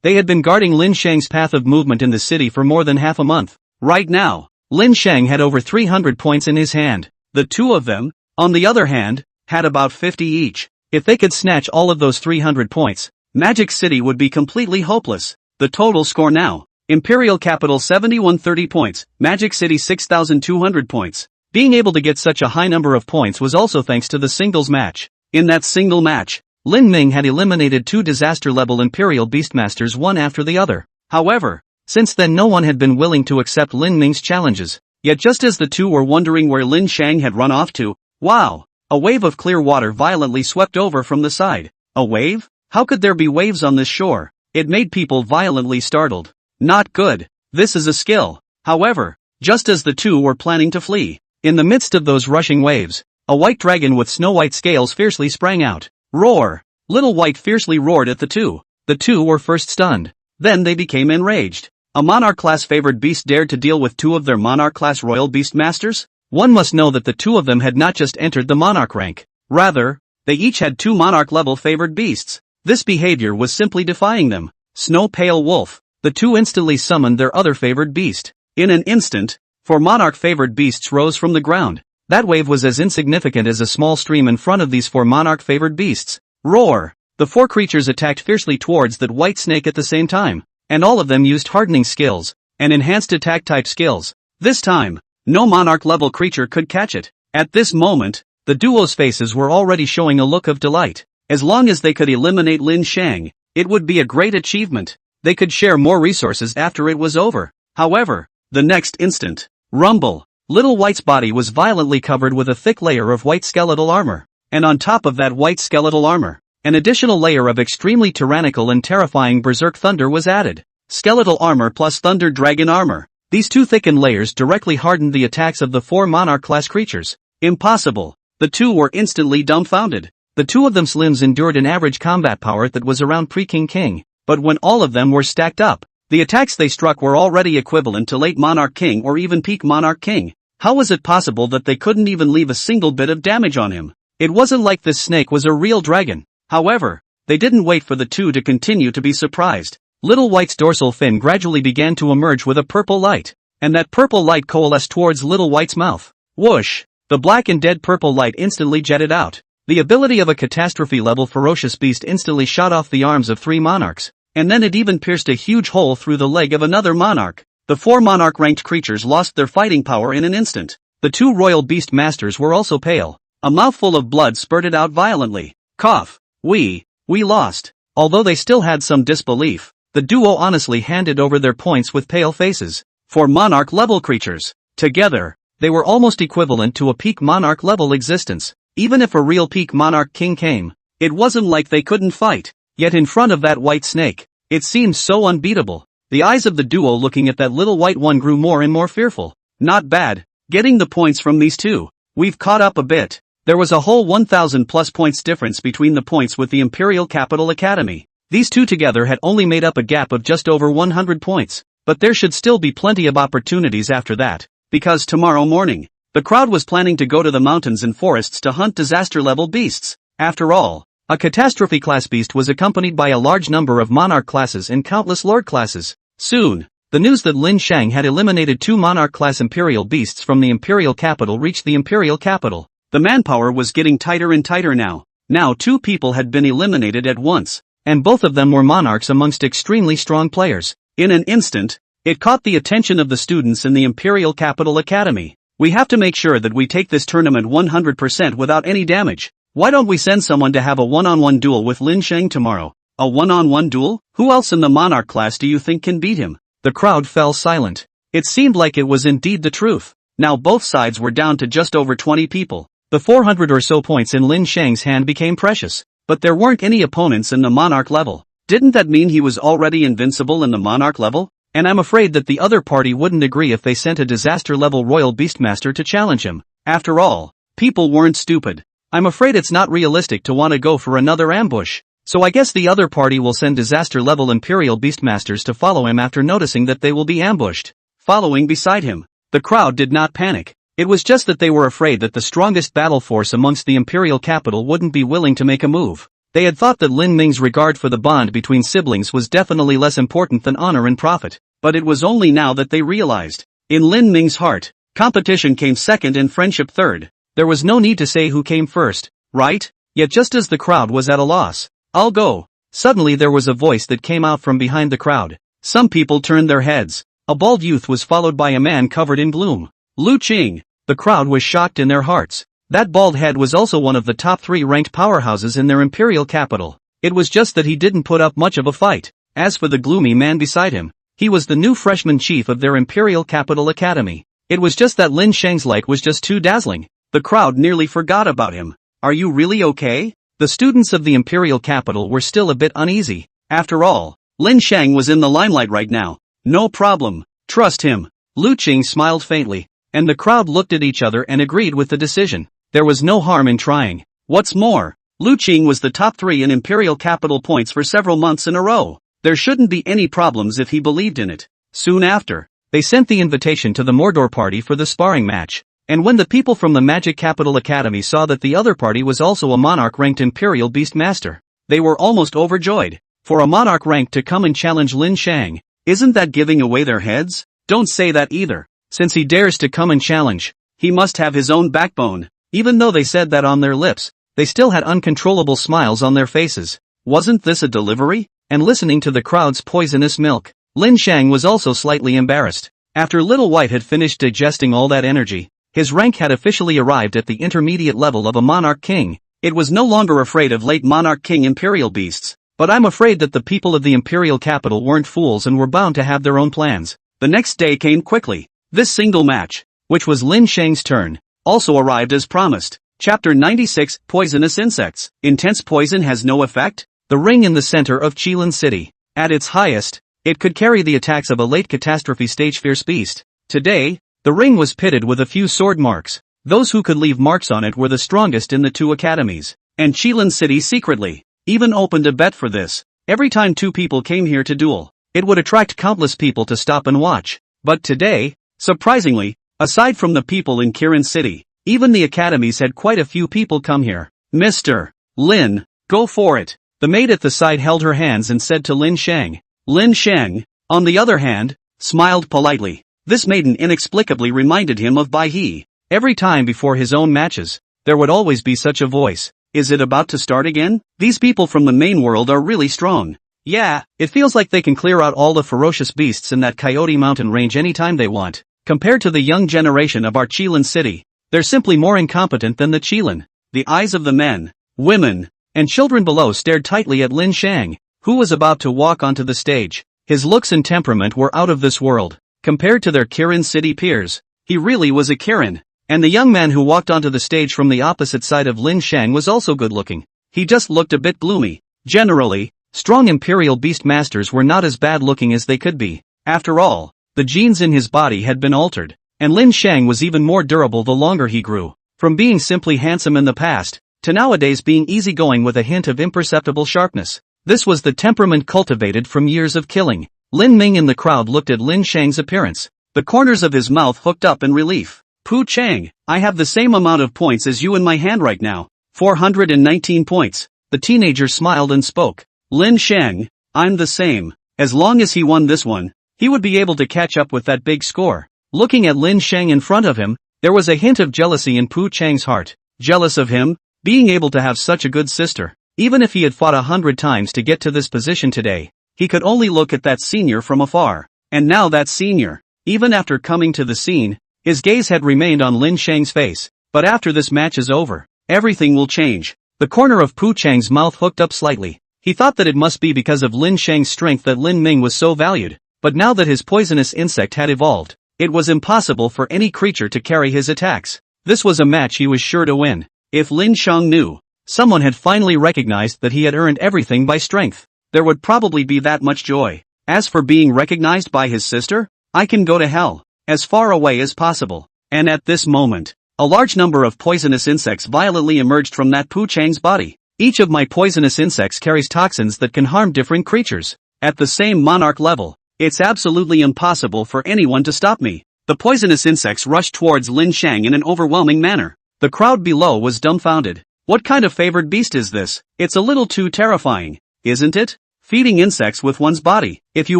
they had been guarding Lin Sheng's path of movement in the city for more than half a month. Right now, Lin Sheng had over 300 points in his hand. The 2 of them, on the other hand, had about 50 each. If they could snatch all of those 300 points, Magic City would be completely hopeless. The total score now. Imperial Capital 7130 points, Magic City 6200 points. Being able to get such a high number of points was also thanks to the singles match. In that single match, Lin Ming had eliminated 2 disaster-level Imperial Beastmasters one after the other. However, since then no one had been willing to accept Lin Ming's challenges. Yet just as the 2 were wondering where Lin Sheng had run off to, wow! A wave of clear water violently swept over from the side. A wave? How could there be waves on this shore? It made people violently startled. Not good. This is a skill. However, just as the 2 were planning to flee, in the midst of those rushing waves, a white dragon with snow-white scales fiercely sprang out. Roar! Little White fiercely roared at the 2. The 2 were first stunned. Then they became enraged. A Monarch-class favored beast dared to deal with 2 of their Monarch-class Royal Beast Masters? One must know that the 2 of them had not just entered the Monarch rank. Rather, they each had 2 Monarch-level favored beasts. This behavior was simply defying them. Snow Pale Wolf. The two instantly summoned their other favored beast. In an instant, 4 monarch-favored beasts rose from the ground. That wave was as insignificant as a small stream in front of these 4 monarch-favored beasts. Roar! The 4 creatures attacked fiercely towards that white snake at the same time, and all of them used hardening skills and enhanced attack type skills. This time, no monarch-level creature could catch it. At this moment, the duo's faces were already showing a look of delight. As long as they could eliminate Lin Shang, it would be a great achievement. They could share more resources after it was over. However, the next instant, rumble! Little White's body was violently covered with a thick layer of white skeletal armor. And on top of that white skeletal armor, an additional layer of extremely tyrannical and terrifying berserk thunder was added. Skeletal armor plus thunder dragon armor. These two thickened layers directly hardened the attacks of the 4 monarch-class creatures. Impossible! The two were instantly dumbfounded. The two of them's limbs endured an average combat power that was around pre-King. But when all of them were stacked up, the attacks they struck were already equivalent to late Monarch King or even peak Monarch King. How was it possible that they couldn't even leave a single bit of damage on him? It wasn't like this snake was a real dragon. However, they didn't wait for the two to continue to be surprised. Little White's dorsal fin gradually began to emerge with a purple light, and that purple light coalesced towards Little White's mouth. Whoosh! The black and dead purple light instantly jetted out. The ability of a catastrophe-level ferocious beast instantly shot off the arms of 3 monarchs, and then it even pierced a huge hole through the leg of another monarch. The 4 monarch-ranked creatures lost their fighting power in an instant. The 2 royal beast masters were also pale. A mouthful of blood spurted out violently. Cough. We lost. Although they still had some disbelief, the duo honestly handed over their points with pale faces. 4 monarch-level creatures. Together, they were almost equivalent to a peak monarch-level existence. Even if a real peak monarch king came, it wasn't like they couldn't fight. Yet in front of that white snake, it seemed so unbeatable. The eyes of the duo looking at that little white one grew more and more fearful. Not bad. Getting the points from these two. We've caught up a bit. There was a whole 1,000 plus points difference between the points with the Imperial Capital Academy. These two together had only made up a gap of just over 100 points. But there should still be plenty of opportunities after that. Because tomorrow morning, the crowd was planning to go to the mountains and forests to hunt disaster-level beasts. After all, a catastrophe-class beast was accompanied by a large number of monarch classes and countless lord classes. Soon, the news that Lin Shang had eliminated 2 monarch-class imperial beasts from the imperial capital reached the imperial capital. The manpower was getting tighter and tighter now. Now 2 people had been eliminated at once, and both of them were monarchs amongst extremely strong players. In an instant, it caught the attention of the students in the Imperial Capital Academy. We have to make sure that we take this tournament 100% without any damage. Why don't we send someone to have a one-on-one duel with Lin Shang tomorrow? A one-on-one duel? Who else in the monarch class do you think can beat him? The crowd fell silent. It seemed like it was indeed the truth. Now both sides were down to just over 20 people. The 400 or so points in Lin Shang's hand became precious. But there weren't any opponents in the monarch level. Didn't that mean he was already invincible in the monarch level? And I'm afraid that the other party wouldn't agree if they sent a disaster-level royal beastmaster to challenge him. After all, people weren't stupid. I'm afraid it's not realistic to want to go for another ambush. So I guess the other party will send disaster-level imperial beastmasters to follow him after noticing that they will be ambushed. Following beside him. The crowd did not panic. It was just that they were afraid that the strongest battle force amongst the imperial capital wouldn't be willing to make a move. They had thought that Lin Ming's regard for the bond between siblings was definitely less important than honor and profit. But it was only now that they realized. In Lin Ming's heart, competition came second and friendship third. There was no need to say who came first, right? Yet just as the crowd was at a loss, I'll go. Suddenly there was a voice that came out from behind the crowd. Some people turned their heads. A bald youth was followed by a man covered in gloom. Lu Qing. The crowd was shocked in their hearts. That bald head was also one of the top 3 ranked powerhouses in their imperial capital. It was just that he didn't put up much of a fight. As for the gloomy man beside him, he was the new freshman chief of their Imperial Capital Academy. It was just that Lin Shang's light was just too dazzling. The crowd nearly forgot about him. Are you really okay? The students of the Imperial Capital were still a bit uneasy. After all, Lin Shang was in the limelight right now. No problem. Trust him. Lu Qing smiled faintly, and the crowd looked at each other and agreed with the decision. There was no harm in trying. What's more, Lu Qing was the top 3 in Imperial Capital points for several months in a row. There shouldn't be any problems if he believed in it. Soon after, they sent the invitation to the Mordor party for the sparring match. And when the people from the Magic Capital Academy saw that the other party was also a monarch-ranked Imperial Beastmaster, they were almost overjoyed. For a monarch rank to come and challenge Lin Shang, isn't that giving away their heads? Don't say that either. Since he dares to come and challenge, he must have his own backbone. Even though they said that on their lips, they still had uncontrollable smiles on their faces. Wasn't this a delivery? And listening to the crowd's poisonous milk, Lin Shang was also slightly embarrassed. After Little White had finished digesting all that energy, his rank had officially arrived at the intermediate level of a monarch king. It was no longer afraid of late monarch king imperial beasts, but I'm afraid that the people of the imperial capital weren't fools and were bound to have their own plans. The next day came quickly. This single match, which was Lin Shang's turn, also arrived as promised. Chapter 96, Poisonous Insects. Intense poison has no effect? The ring in the center of Qilin City. At its highest, it could carry the attacks of a late catastrophe stage fierce beast. Today, the ring was pitted with a few sword marks. Those who could leave marks on it were the strongest in the two academies. And Qilin City secretly even opened a bet for this. Every time two people came here to duel, it would attract countless people to stop and watch. But today, surprisingly, aside from the people in Qilin City, even the academies had quite a few people come here. Mr. Lin, go for it. The maid at the side held her hands and said to Lin Shang. Lin Shang, on the other hand, smiled politely. This maiden inexplicably reminded him of Bai He. Every time before his own matches, there would always be such a voice. Is it about to start again? These people from the main world are really strong. Yeah, it feels like they can clear out all the ferocious beasts in that Coyote Mountain range anytime they want. Compared to the young generation of our Qilin City, they're simply more incompetent than the Qilin. The eyes of the men, women, and children below stared tightly at Lin Shang, who was about to walk onto the stage. His looks and temperament were out of this world. Compared to their Qilin City peers, he really was a Kirin. And the young man who walked onto the stage from the opposite side of Lin Shang was also good-looking. He just looked a bit gloomy. Generally, strong imperial beast masters were not as bad-looking as they could be. After all, the genes in his body had been altered, and Lin Shang was even more durable the longer he grew. From being simply handsome in the past, to nowadays being easygoing with a hint of imperceptible sharpness. This was the temperament cultivated from years of killing. Lin Ming in the crowd looked at Lin Shang's appearance. The corners of his mouth hooked up in relief. Pu Chang, I have the same amount of points as you in my hand right now. 419 points. The teenager smiled and spoke. Lin Shang, I'm the same. As long as he won this one, he would be able to catch up with that big score. Looking at Lin Shang in front of him, there was a hint of jealousy in Pu Chang's heart. Jealous of him, being able to have such a good sister. Even if he had fought 100 times to get to this position today, he could only look at that senior from afar. And now that senior, even after coming to the scene, his gaze had remained on Lin Shang's face. But after this match is over, everything will change. The corner of Pu Chang's mouth hooked up slightly. He thought that it must be because of Lin Shang's strength that Lin Ming was so valued. But now that his poisonous insect had evolved, it was impossible for any creature to carry his attacks. This was a match he was sure to win. If Lin Shang knew, someone had finally recognized that he had earned everything by strength, there would probably be that much joy. As for being recognized by his sister, I can go to hell, as far away as possible. And at this moment, a large number of poisonous insects violently emerged from that Pu Chang's body. Each of my poisonous insects carries toxins that can harm different creatures. At the same monarch level, it's absolutely impossible for anyone to stop me. The poisonous insects rushed towards Lin Shang in an overwhelming manner. The crowd below was dumbfounded. What kind of favored beast is this? It's a little too terrifying, isn't it? Feeding insects with one's body. If you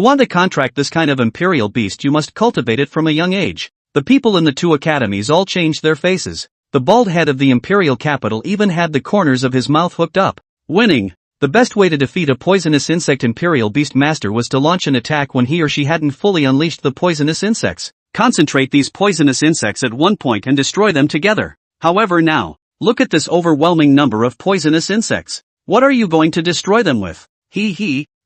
want to contract this kind of imperial beast, you must cultivate it from a young age. The people in the two academies all changed their faces. The bald head of the imperial capital even had the corners of his mouth hooked up. Winning. The best way to defeat a poisonous insect imperial beast master was to launch an attack when he or she hadn't fully unleashed the poisonous insects. Concentrate these poisonous insects at one point and destroy them together. However now, look at this overwhelming number of poisonous insects. What are you going to destroy them with?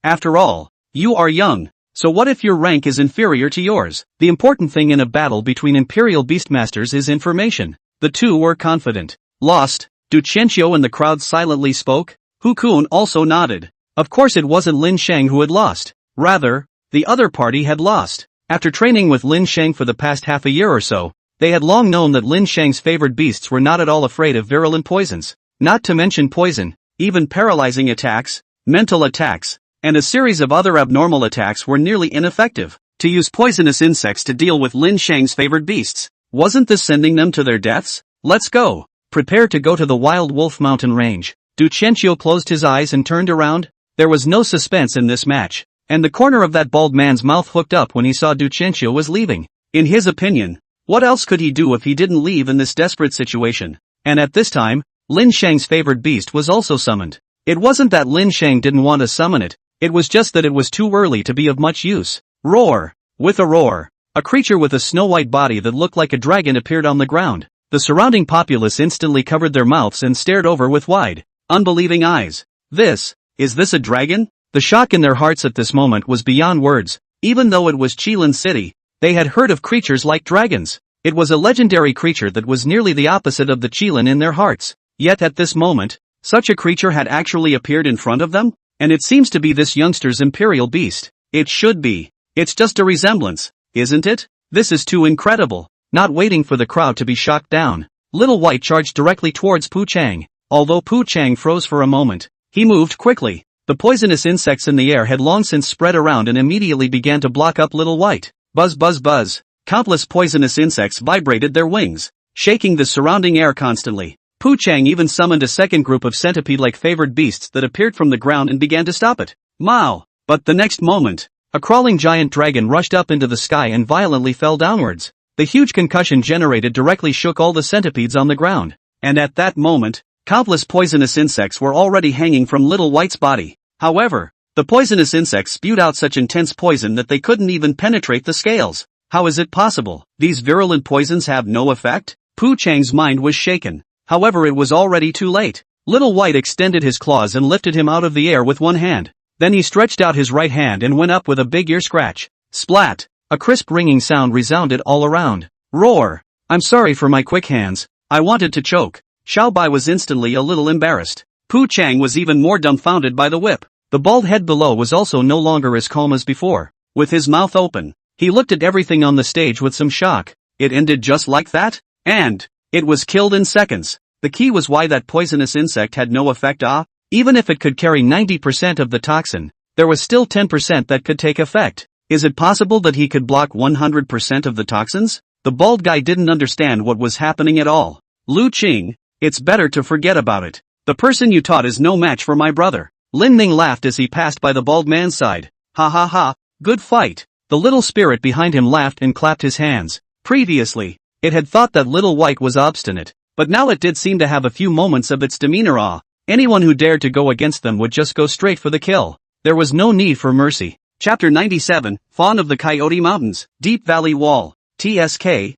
After all, you are young. So what if your rank is inferior to yours? The important thing in a battle between imperial beastmasters is information. The two were confident. Lost. Du Qianqiu and the crowd silently spoke. Hu Kun also nodded. Of course it wasn't Lin Shang who had lost. Rather, the other party had lost. After training with Lin Shang for the past half a year or so, they had long known that Lin Shang's favored beasts were not at all afraid of virulent poisons. Not to mention poison, even paralyzing attacks, mental attacks, and a series of other abnormal attacks were nearly ineffective. To use poisonous insects to deal with Lin Shang's favored beasts, wasn't this sending them to their deaths? Let's go. Prepare to go to the Wild Wolf Mountain Range. Du Qianqiu closed his eyes and turned around. There was no suspense in this match, and the corner of that bald man's mouth hooked up when he saw Duchencio was leaving. In his opinion, what else could he do if he didn't leave in this desperate situation? And at this time, Lin Shang's favored beast was also summoned. It wasn't that Lin Shang didn't want to summon it, it was just that it was too early to be of much use. Roar! With a roar, a creature with a snow-white body that looked like a dragon appeared on the ground. The surrounding populace instantly covered their mouths and stared over with wide, unbelieving eyes. Is this a dragon? The shock in their hearts at this moment was beyond words. Even though it was Qilin City, they had heard of creatures like dragons. It was a legendary creature that was nearly the opposite of the Qilin in their hearts. Yet at this moment, such a creature had actually appeared in front of them? And it seems to be this youngster's imperial beast. It should be. It's just a resemblance, isn't it? This is too incredible. Not waiting for the crowd to be shocked down, Little White charged directly towards Pu Chang. Although Pu Chang froze for a moment, he moved quickly. The poisonous insects in the air had long since spread around and immediately began to block up Little White. Buzz buzz buzz. Countless poisonous insects vibrated their wings, shaking the surrounding air constantly. Pu Chang even summoned a second group of centipede-like favored beasts that appeared from the ground and began to stop it. Mao! But the next moment, a crawling giant dragon rushed up into the sky and violently fell downwards. The huge concussion generated directly shook all the centipedes on the ground. And at that moment, countless poisonous insects were already hanging from Little White's body. However, the poisonous insects spewed out such intense poison that they couldn't even penetrate the scales. How is it possible? These virulent poisons have no effect? Pu Chang's mind was shaken. However, it was already too late. Little White extended his claws and lifted him out of the air with one hand. Then he stretched out his right hand and went up with a big ear scratch. Splat! A crisp ringing sound resounded all around. Roar! I'm sorry for my quick hands. I wanted to choke. Xiao Bai was instantly a little embarrassed. Pu Chang was even more dumbfounded by the whip. The bald head below was also no longer as calm as before. With his mouth open, he looked at everything on the stage with some shock. It ended just like that? And it was killed in seconds. The key was why that poisonous insect had no effect. Even if it could carry 90% of the toxin, there was still 10% that could take effect. Is it possible that he could block 100% of the toxins? The bald guy didn't understand what was happening at all. Lu Qing, it's better to forget about it. The person you taught is no match for my brother. Lin Ning laughed as he passed by the bald man's side. Ha ha ha, good fight. The little spirit behind him laughed and clapped his hands. Previously, it had thought that Little White was obstinate, but now it did seem to have a few moments of its demeanor. Anyone who dared to go against them would just go straight for the kill. There was no need for mercy. Chapter 97, Fawn of the Coyote Mountains, Deep Valley Wall, TSK.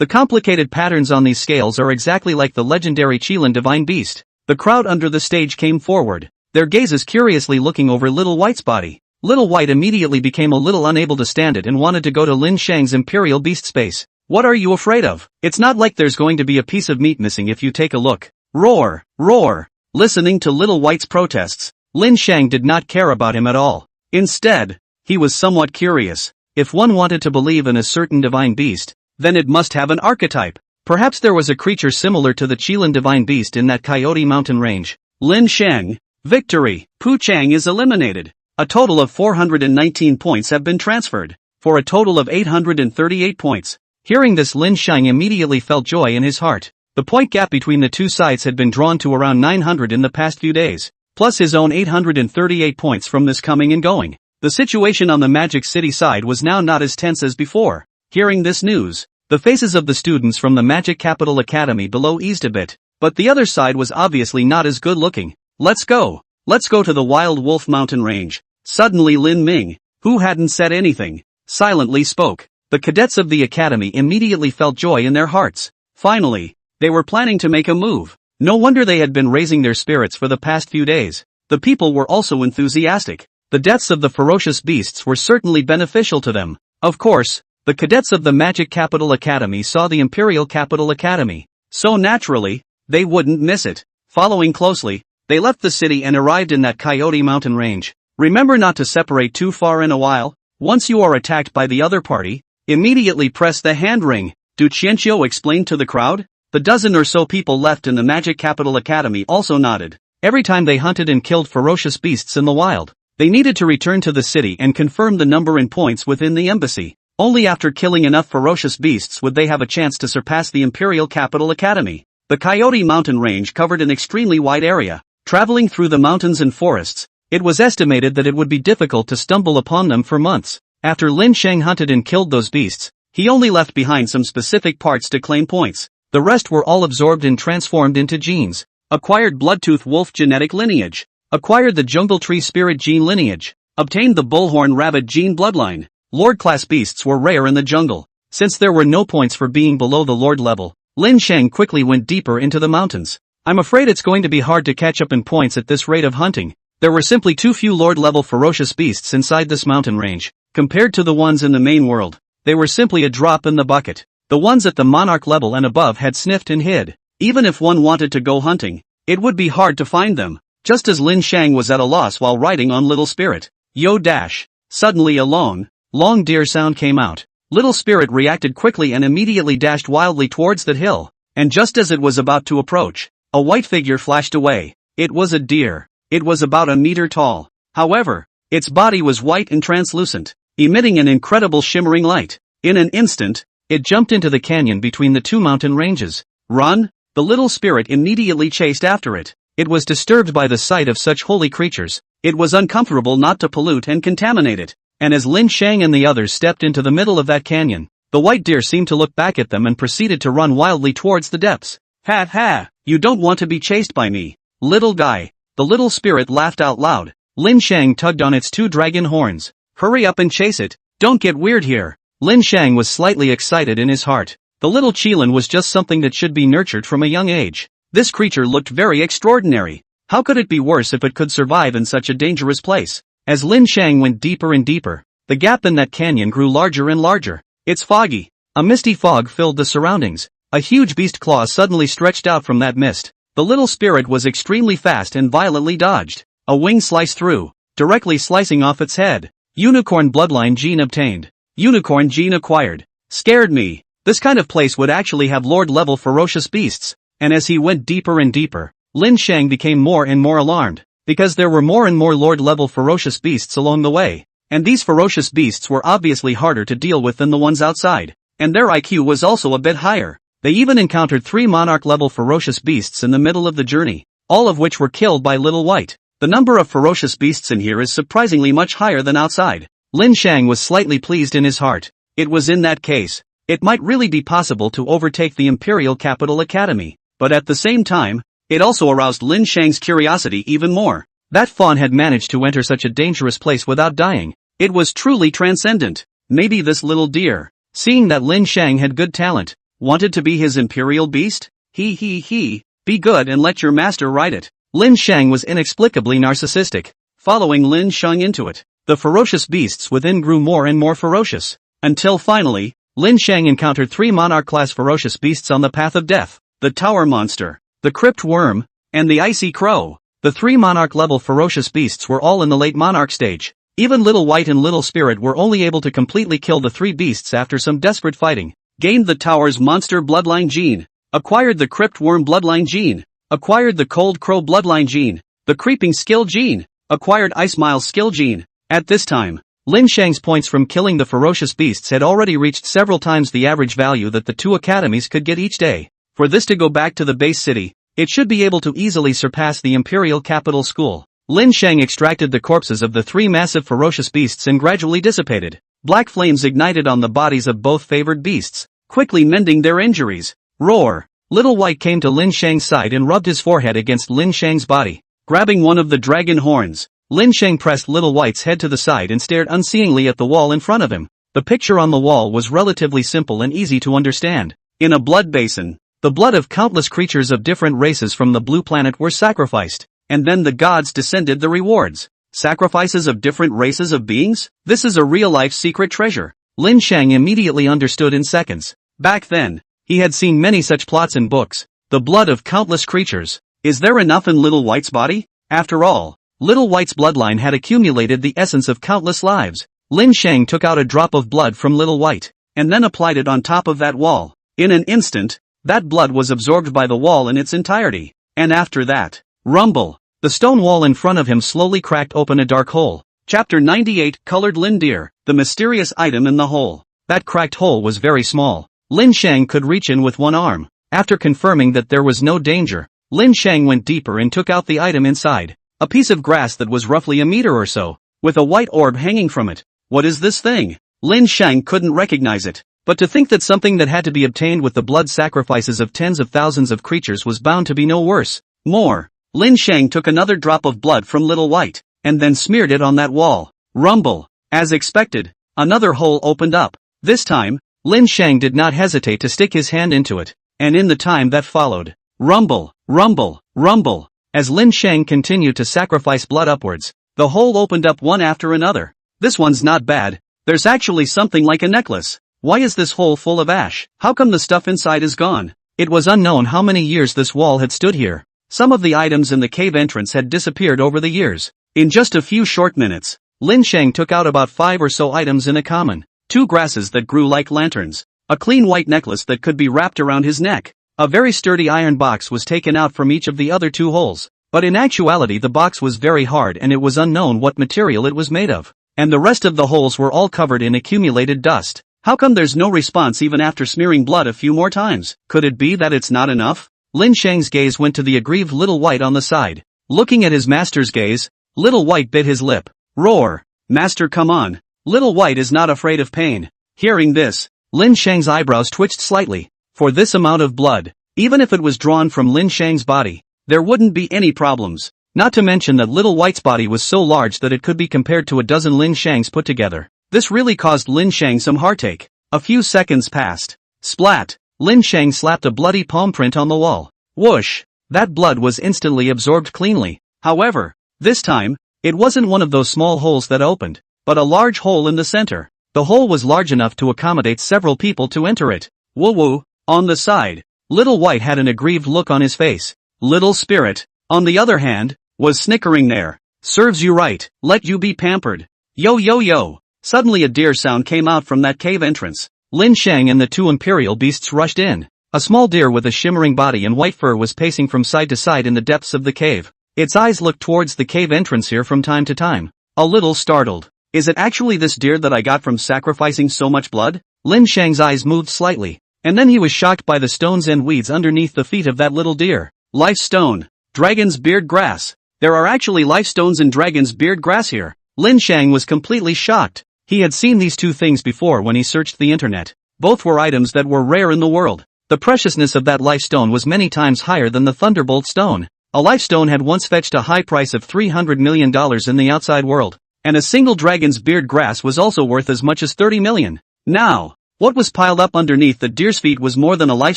The complicated patterns on these scales are exactly like the legendary Qilin Divine Beast. The crowd under the stage came forward, their gazes curiously looking over Little White's body. Little White immediately became a little unable to stand it and wanted to go to Lin Shang's Imperial Beast space. What are you afraid of? It's not like there's going to be a piece of meat missing if you take a look. Roar! Roar! Listening to Little White's protests, Lin Shang did not care about him at all. Instead, he was somewhat curious. If one wanted to believe in a certain divine beast, then it must have an archetype. Perhaps there was a creature similar to the Qilin Divine Beast in that Coyote Mountain range. Lin Shang. Victory. Pu Chang is eliminated. A total of 419 points have been transferred, for a total of 838 points. Hearing this, Lin Shang immediately felt joy in his heart. The point gap between the two sides had been drawn to around 900 in the past few days, plus his own 838 points from this coming and going. The situation on the Magic City side was now not as tense as before. Hearing this news, the faces of the students from the Magic Capital Academy below eased a bit, but the other side was obviously not as good looking. Let's go to the Wild Wolf Mountain Range. Suddenly Lin Ming, who hadn't said anything, silently spoke. The cadets of the academy immediately felt joy in their hearts. Finally, they were planning to make a move. No wonder they had been raising their spirits for the past few days. The people were also enthusiastic. The deaths of the ferocious beasts were certainly beneficial to them. Of course, the cadets of the Magic Capital Academy saw the Imperial Capital Academy, so naturally, they wouldn't miss it. Following closely, they left the city and arrived in that Coyote Mountain range. Remember not to separate too far in a while. Once you are attacked by the other party, immediately press the hand ring, Duchencio explained to the crowd. The dozen or so people left in the Magic Capital Academy also nodded. Every time they hunted and killed ferocious beasts in the wild, they needed to return to the city and confirm the number in points within the embassy. Only after killing enough ferocious beasts would they have a chance to surpass the Imperial Capital Academy. The Coyote Mountain Range covered an extremely wide area, traveling through the mountains and forests. It was estimated that it would be difficult to stumble upon them for months. After Lin Shang hunted and killed those beasts, he only left behind some specific parts to claim points. The rest were all absorbed and transformed into genes. Acquired Bloodtooth Wolf genetic lineage. Acquired the Jungle Tree Spirit gene lineage. Obtained the Bullhorn Rabbit gene bloodline. Lord-class beasts were rare in the jungle. Since there were no points for being below the Lord level, Lin Shang quickly went deeper into the mountains. I'm afraid it's going to be hard to catch up in points at this rate of hunting. There were simply too few Lord-level ferocious beasts inside this mountain range. Compared to the ones in the main world, they were simply a drop in the bucket. The ones at the Monarch level and above had sniffed and hid. Even if one wanted to go hunting, it would be hard to find them. Just as Lin Shang was at a loss while riding on Little Spirit. Yo dash. Suddenly a long deer sound came out. Little Spirit reacted quickly and immediately dashed wildly towards that hill. And just as it was about to approach, a white figure flashed away. It was a deer. It was about a meter tall. However, its body was white and translucent, emitting an incredible shimmering light. In an instant, it jumped into the canyon between the two mountain ranges. Run! The Little Spirit immediately chased after it. It was disturbed by the sight of such holy creatures. It was uncomfortable not to pollute and contaminate it. And as Lin Shang and the others stepped into the middle of that canyon, the white deer seemed to look back at them and proceeded to run wildly towards the depths. Ha ha! You don't want to be chased by me, little guy. The Little Spirit laughed out loud. Lin Shang tugged on its two dragon horns. Hurry up and chase it. Don't get weird here. Lin Shang was slightly excited in his heart. The little Qilin was just something that should be nurtured from a young age. This creature looked very extraordinary. How could it be worse if it could survive in such a dangerous place? As Lin Shang went deeper and deeper, the gap in that canyon grew larger and larger. It's foggy. A misty fog filled the surroundings. A huge beast claw suddenly stretched out from that mist. The Little Spirit was extremely fast and violently dodged. A wing sliced through, directly slicing off its head. Unicorn bloodline gene obtained. Unicorn gene acquired. Scared me. This kind of place would actually have Lord-level ferocious beasts. And as he went deeper and deeper, Lin Shang became more and more alarmed, because there were more and more Lord-level ferocious beasts along the way. And these ferocious beasts were obviously harder to deal with than the ones outside. And their IQ was also a bit higher. They even encountered 3 Monarch-level ferocious beasts in the middle of the journey, all of which were killed by Little White. The number of ferocious beasts in here is surprisingly much higher than outside. Lin Shang was slightly pleased in his heart. It was in that case, it might really be possible to overtake the Imperial Capital Academy. But at the same time, it also aroused Lin Shang's curiosity even more. That fawn had managed to enter such a dangerous place without dying. It was truly transcendent. Maybe this little deer, seeing that Lin Shang had good talent, wanted to be his imperial beast? He. Be good and let your master ride it. Lin Shang was inexplicably narcissistic, following Lin Shang into it. The ferocious beasts within grew more and more ferocious, until finally, Lin Shang encountered 3 Monarch-class ferocious beasts on the path of death. The Tower Monster, the Crypt Worm, and the Icy Crow. The 3 Monarch-level ferocious beasts were all in the late Monarch stage. Even Little White and Little Spirit were only able to completely kill the 3 beasts after some desperate fighting. Gained the Tower's Monster bloodline gene. Acquired the Crypt Worm bloodline gene. Acquired the Cold Crow bloodline gene. The Creeping Skill gene. Acquired Ice Miles skill gene. At this time, Lin Shang's points from killing the ferocious beasts had already reached several times the average value that the 2 academies could get each day. For this to go back to the base city, it should be able to easily surpass the Imperial Capital School. Lin Shang extracted the corpses of the 3 massive ferocious beasts and gradually dissipated. Black flames ignited on the bodies of both favored beasts, quickly mending their injuries. Roar! Little White came to Lin Shang's side and rubbed his forehead against Lin Shang's body. Grabbing one of the dragon horns, Lin Shang pressed Little White's head to the side and stared unseeingly at the wall in front of him. The picture on the wall was relatively simple and easy to understand. In a blood basin, the blood of countless creatures of different races from the blue planet were sacrificed, and then the gods descended the rewards. Sacrifices of different races of beings? This is a real-life secret treasure. Lin Shang immediately understood in seconds. Back then, he had seen many such plots in books. The blood of countless creatures. Is there enough in Little White's body? After all, Little White's bloodline had accumulated the essence of countless lives. Lin Shang took out a drop of blood from Little White, and then applied it on top of that wall. In an instant, that blood was absorbed by the wall in its entirety. And after that, rumble! The stone wall in front of him slowly cracked open a dark hole. Chapter 98, Colored Lindeer, the mysterious item in the hole. That cracked hole was very small. Lin Shang could reach in with one arm. After confirming that there was no danger, Lin Shang went deeper and took out the item inside. A piece of grass that was roughly a meter or so, with a white orb hanging from it. What is this thing? Lin Shang couldn't recognize it. But to think that something that had to be obtained with the blood sacrifices of tens of thousands of creatures was bound to be no worse. More. Lin Shang took another drop of blood from Little White, and then smeared it on that wall. Rumble. As expected, another hole opened up. This time, Lin Shang did not hesitate to stick his hand into it, and in the time that followed, rumble, rumble, rumble. As Lin Shang continued to sacrifice blood upwards, the hole opened up one after another. This one's not bad. There's actually something like a necklace. Why is this hole full of ash? How come the stuff inside is gone? It was unknown how many years this wall had stood here. Some of the items in the cave entrance had disappeared over the years. In just a few short minutes, Lin Shang took out about 5 or so items in a common. 2 grasses that grew like lanterns. A clean white necklace that could be wrapped around his neck. A very sturdy iron box was taken out from each of the other 2 holes. But in actuality the box was very hard and it was unknown what material it was made of. And the rest of the holes were all covered in accumulated dust. How come there's no response even after smearing blood a few more times? Could it be that it's not enough? Lin Shang's gaze went to the aggrieved Little White on the side. Looking at his master's gaze, Little White bit his lip. Roar. Master, come on. Little White is not afraid of pain. Hearing this, Lin Shang's eyebrows twitched slightly. For this amount of blood, even if it was drawn from Lin Shang's body, there wouldn't be any problems. Not to mention that Little White's body was so large that it could be compared to a dozen Lin Shangs put together. This really caused Lin Shang some heartache. A few seconds passed. Splat! Lin Shang slapped a bloody palm print on the wall. Whoosh! That blood was instantly absorbed cleanly. However, this time, it wasn't one of those small holes that opened, but a large hole in the center. The hole was large enough to accommodate several people to enter it. Woo-woo! On the side, Little White had an aggrieved look on his face. Little Spirit, on the other hand, was snickering there. Serves you right, let you be pampered. Yo yo yo! Suddenly a deer sound came out from that cave entrance. Lin Shang and the 2 imperial beasts rushed in. A small deer with a shimmering body and white fur was pacing from side to side in the depths of the cave. Its eyes looked towards the cave entrance here from time to time. A little startled. Is it actually this deer that I got from sacrificing so much blood? Lin Shang's eyes moved slightly, and then he was shocked by the stones and weeds underneath the feet of that little deer. Life stone. Dragon's beard grass. There are actually life stones in dragon's beard grass here. Lin Shang was completely shocked. He had seen these 2 things before when he searched the internet. Both were items that were rare in the world. The preciousness of that life stone was many times higher than the thunderbolt stone. A life stone had once fetched a high price of $300 million in the outside world. And a single dragon's beard grass was also worth as much as 30 million. Now, what was piled up underneath the deer's feet was more than a life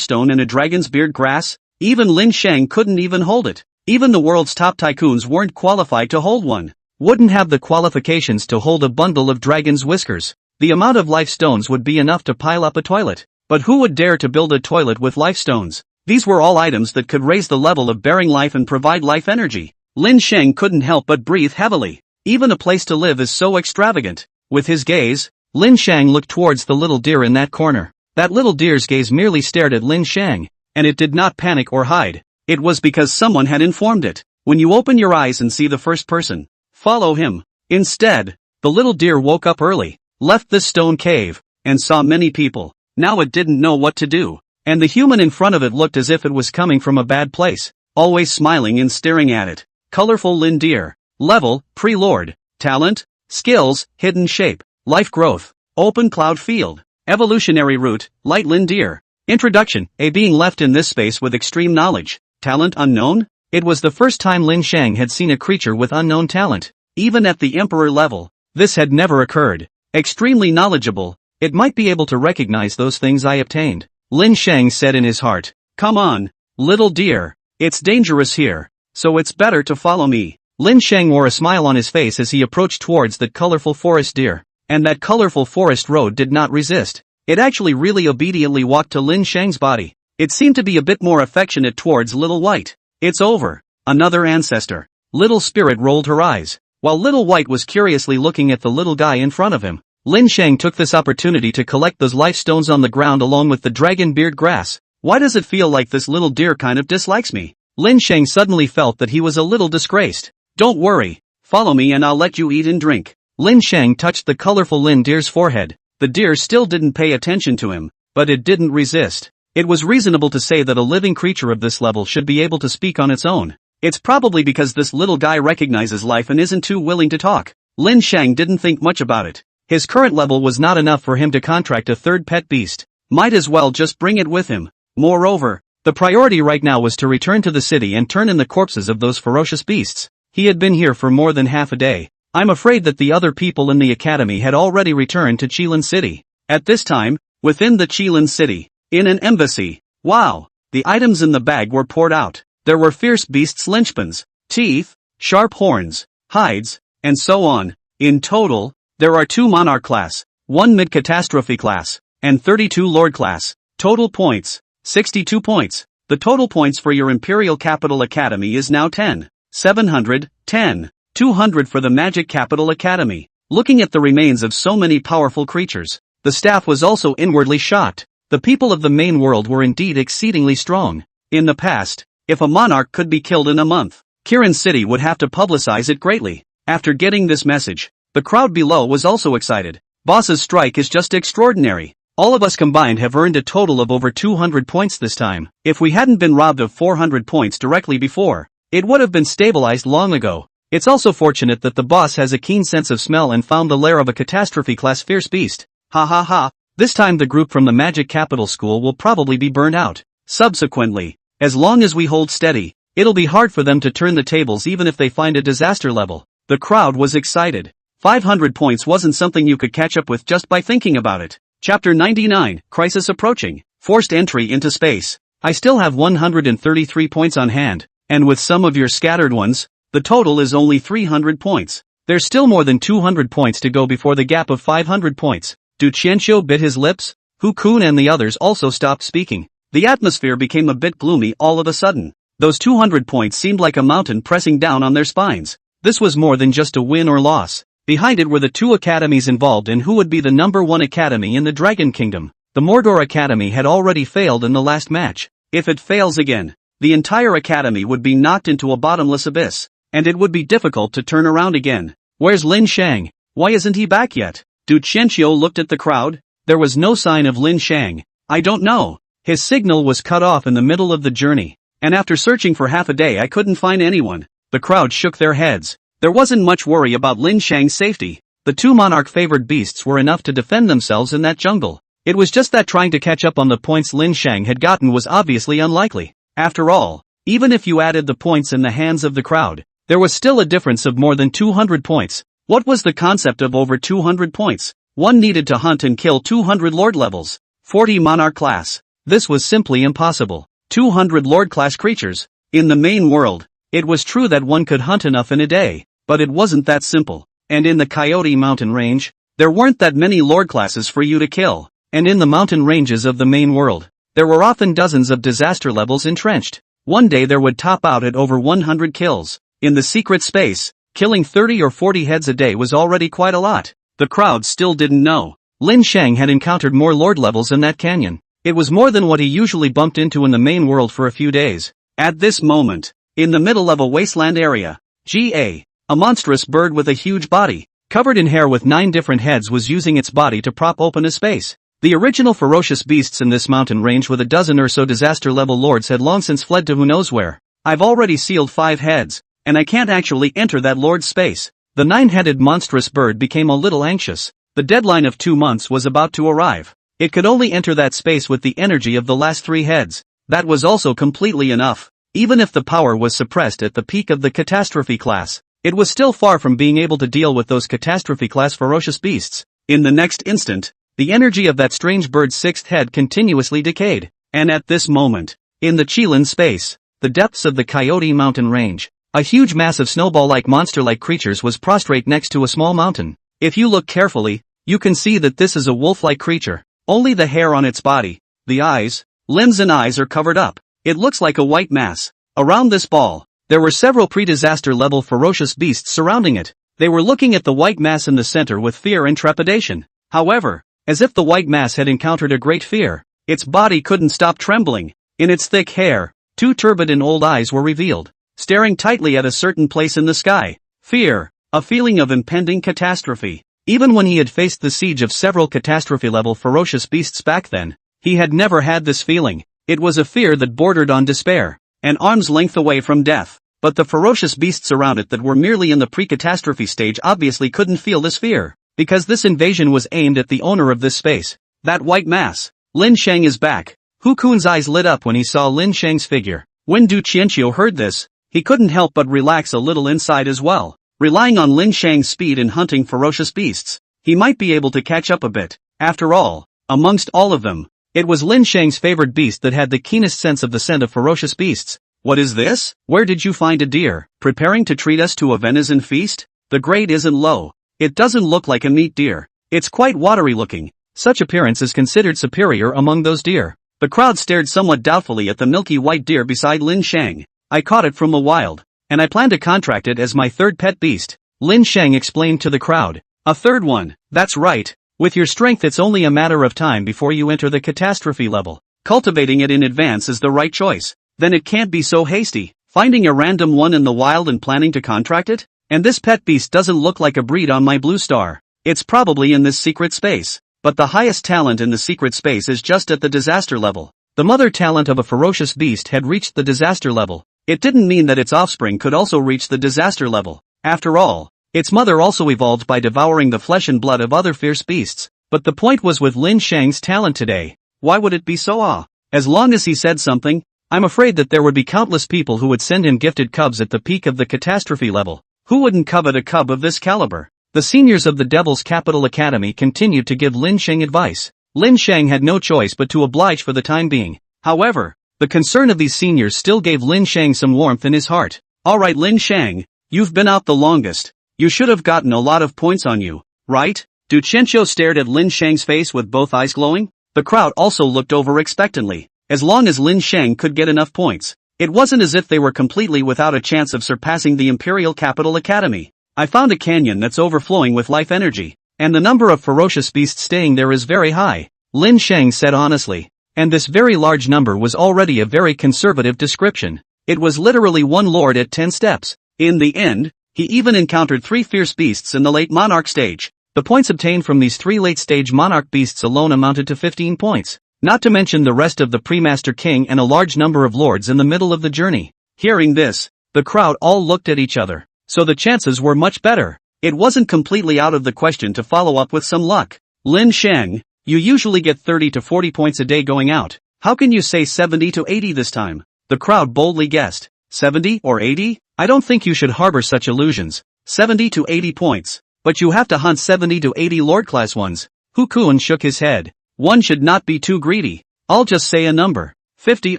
stone and a dragon's beard grass? Even Lin Shang couldn't even hold it. Even the world's top tycoons weren't qualified to hold one. Wouldn't have the qualifications to hold a bundle of dragon's whiskers. The amount of life stones would be enough to pile up a toilet. But who would dare to build a toilet with life stones? These were all items that could raise the level of bearing life and provide life energy. Lin Shang couldn't help but breathe heavily. Even a place to live is so extravagant. With his gaze, Lin Shang looked towards the little deer in that corner. That little deer's gaze merely stared at Lin Shang, and it did not panic or hide. It was because someone had informed it. When you open your eyes and see the first person, follow him. Instead, the little deer woke up early, left this stone cave, and saw many people. Now it didn't know what to do. And the human in front of it looked as if it was coming from a bad place, always smiling and staring at it. Colorful Lin Deer. Level, Pre-Lord. Talent, Skills, Hidden Shape. Life Growth. Open Cloud Field. Evolutionary Root, Light Lin Deer. Introduction, a being left in this space with extreme knowledge. Talent unknown? It was the first time Lin Shang had seen a creature with unknown talent. Even at the Emperor level, this had never occurred. Extremely knowledgeable, it might be able to recognize those things I obtained. Lin Shang said in his heart. Come on, little deer. It's dangerous here, so it's better to follow me. Lin Shang wore a smile on his face as he approached towards that colorful forest deer. And that colorful forest road did not resist. It actually really obediently walked to Lin Shang's body. It seemed to be a bit more affectionate towards Little White. It's over. Another ancestor. Little Spirit rolled her eyes. While Little White was curiously looking at the little guy in front of him, Lin Shang took this opportunity to collect those life stones on the ground along with the dragon beard grass. Why does it feel like this little deer kind of dislikes me? Lin Shang suddenly felt that he was a little disgraced. Don't worry. Follow me and I'll let you eat and drink. Lin Shang touched the colorful Lin Deer's forehead. The deer still didn't pay attention to him, but it didn't resist. It was reasonable to say that a living creature of this level should be able to speak on its own. It's probably because this little guy recognizes life and isn't too willing to talk. Lin Shang didn't think much about it. His current level was not enough for him to contract a third pet beast. Might as well just bring it with him. Moreover, the priority right now was to return to the city and turn in the corpses of those ferocious beasts. He had been here for more than half a day. I'm afraid that the other people in the academy had already returned to Qilin City. At this time, within the Qilin City, in an embassy. Wow! The items in the bag were poured out. There were fierce beasts' linchpins, teeth, sharp horns, hides, and so on. In total, there are 2 monarch class, 1 mid-catastrophe class, and 32 lord class. Total points, 62 points. The total points for your Imperial Capital Academy is now 10. 700, 10. 200 for the Magic Capital Academy. Looking at the remains of so many powerful creatures, the staff was also inwardly shocked. The people of the main world were indeed exceedingly strong. In the past, if a monarch could be killed in a month, Qilin City would have to publicize it greatly. After getting this message, the crowd below was also excited. Boss's strike is just extraordinary. All of us combined have earned a total of over 200 points this time. If we hadn't been robbed of 400 points directly before, it would have been stabilized long ago. It's also fortunate that the boss has a keen sense of smell and found the lair of a catastrophe-class fierce beast. Ha ha ha. This time the group from the Magic Capital School will probably be burned out. Subsequently, as long as we hold steady, it'll be hard for them to turn the tables even if they find a disaster level. The crowd was excited. 500 points wasn't something you could catch up with just by thinking about it. Chapter 99, Crisis Approaching. Forced Entry into Space. I still have 133 points on hand, and with some of your scattered ones, the total is only 300 points. There's still more than 200 points to go before the gap of 500 points. Du Qianqiu bit his lips. Hu Kun and the others also stopped speaking. The atmosphere became a bit gloomy all of a sudden. Those 200 points seemed like a mountain pressing down on their spines. This was more than just a win or loss. Behind it were the 2 academies involved and who would be the number 1 academy in the Dragon Kingdom. The Mordor Academy had already failed in the last match. If it fails again, the entire academy would be knocked into a bottomless abyss, and it would be difficult to turn around again. Where's Lin Shang? Why isn't he back yet? Du Qianqiu looked at the crowd. There was no sign of Lin Shang. I don't know. His signal was cut off in the middle of the journey, and after searching for half a day I couldn't find anyone. The crowd shook their heads. There wasn't much worry about Lin Shang's safety. The 2 monarch-favored beasts were enough to defend themselves in that jungle. It was just that trying to catch up on the points Lin Shang had gotten was obviously unlikely. After all, even if you added the points in the hands of the crowd, there was still a difference of more than 200 points. What was the concept of over 200 points? One needed to hunt and kill 200 lord levels. 40 monarch class. This was simply impossible. 200 lord class creatures. In the main world, it was true that one could hunt enough in a day, but it wasn't that simple. And in the Coyote Mountain Range, there weren't that many lord classes for you to kill. And in the mountain ranges of the main world, there were often dozens of disaster levels entrenched. One day there would top out at over 100 kills. In the secret space, killing 30 or 40 heads a day was already quite a lot. The crowd still didn't know. Lin Shang had encountered more lord levels in that canyon. It was more than what he usually bumped into in the main world for a few days. At this moment, in the middle of a wasteland area, a monstrous bird with a huge body, covered in hair with 9 different heads was using its body to prop open a space. The original ferocious beasts in this mountain range with a dozen or so disaster-level lords had long since fled to who knows where. I've already sealed 5 heads, and I can't actually enter that lord's space. The 9-headed monstrous bird became a little anxious. The deadline of 2 months was about to arrive. It could only enter that space with the energy of the last 3 heads. That was also completely enough. Even if the power was suppressed at the peak of the catastrophe class, it was still far from being able to deal with those catastrophe class ferocious beasts. In the next instant, the energy of that strange bird's 6th head continuously decayed. And at this moment, in the Qilin space, the depths of the Coyote Mountain Range, a huge mass of snowball-like monster-like creatures was prostrate next to a small mountain. If you look carefully, you can see that this is a wolf-like creature. Only the hair on its body, the eyes, limbs and eyes are covered up. It looks like a white mass. Around this ball, there were several pre-disaster level ferocious beasts surrounding it. They were looking at the white mass in the center with fear and trepidation. However, as if the white mass had encountered a great fear, its body couldn't stop trembling. In its thick hair, 2 turbid and old eyes were revealed, staring tightly at a certain place in the sky. Fear, a feeling of impending catastrophe. Even when he had faced the siege of several catastrophe-level ferocious beasts back then, He had never had this feeling. It was a fear that bordered on despair, an arm's length away from death. But the ferocious beasts around it that were merely in the pre-catastrophe stage obviously couldn't feel this fear, because this invasion was aimed at the owner of this space. That white mass. Lin Shang is back. Hu Kun's eyes lit up when he saw Lin Shang's figure. When Du Qianqiu heard this, he couldn't help but relax a little inside as well. Relying on Lin Shang's speed in hunting ferocious beasts, he might be able to catch up a bit. After all, amongst all of them, it was Lin Shang's favored beast that had the keenest sense of the scent of ferocious beasts. What is this? Where did you find a deer? Preparing to treat us to a venison feast? The grade isn't low. It doesn't look like a meat deer. It's quite watery looking. Such appearance is considered superior among those deer. The crowd stared somewhat doubtfully at the milky white deer beside Lin Shang. I caught it from the wild, and I plan to contract it as my third pet beast, Lin Shang explained to the crowd. A third one? That's right. With your strength it's only a matter of time before you enter the catastrophe level. Cultivating it in advance is the right choice. Then it can't be so hasty, finding a random one in the wild and planning to contract it? And this pet beast doesn't look like a breed on my blue star. It's probably in this secret space. But the highest talent in the secret space is just at the disaster level. The mother talent of a ferocious beast had reached the disaster level. It didn't mean that its offspring could also reach the disaster level. After all, its mother also evolved by devouring the flesh and blood of other fierce beasts. But the point was with Lin Shang's talent today. Why would it be so? As long as he said something, I'm afraid that there would be countless people who would send him gifted cubs at the peak of the catastrophe level. Who wouldn't covet a cub of this caliber? The seniors of the Devil's Capital Academy continued to give Lin Shang advice. Lin Shang had no choice but to oblige for the time being. However, the concern of these seniors still gave Lin Shang some warmth in his heart. Alright Lin Shang, you've been out the longest. You should have gotten a lot of points on you, right? Du Qianqiu stared at Lin Shang's face with both eyes glowing. The crowd also looked over expectantly. As long as Lin Shang could get enough points, it wasn't as if they were completely without a chance of surpassing the Imperial Capital Academy. I found a canyon that's overflowing with life energy, and the number of ferocious beasts staying there is very high, Lin Shang said honestly. And this very large number was already a very conservative description. It was literally one lord at 10 steps. In the end, he even encountered 3 fierce beasts in the late monarch stage. The points obtained from these 3 late-stage monarch beasts alone amounted to 15 points. Not to mention the rest of the pre-master king and a large number of lords in the middle of the journey. Hearing this, the crowd all looked at each other. So the chances were much better. It wasn't completely out of the question to follow up with some luck. Lin Shang, you usually get 30 to 40 points a day going out. How can you say 70 to 80 this time? The crowd boldly guessed. 70 or 80? I don't think you should harbor such illusions. 70 to 80 points. But you have to hunt 70 to 80 lord class ones. Hu Kun shook his head. One should not be too greedy. I'll just say a number. 50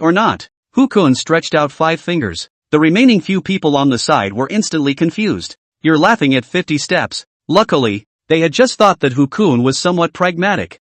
or not. Hu Kun stretched out 5 fingers. The remaining few people on the side were instantly confused. You're laughing at 50 steps. Luckily, they had just thought that Hu Kun was somewhat pragmatic.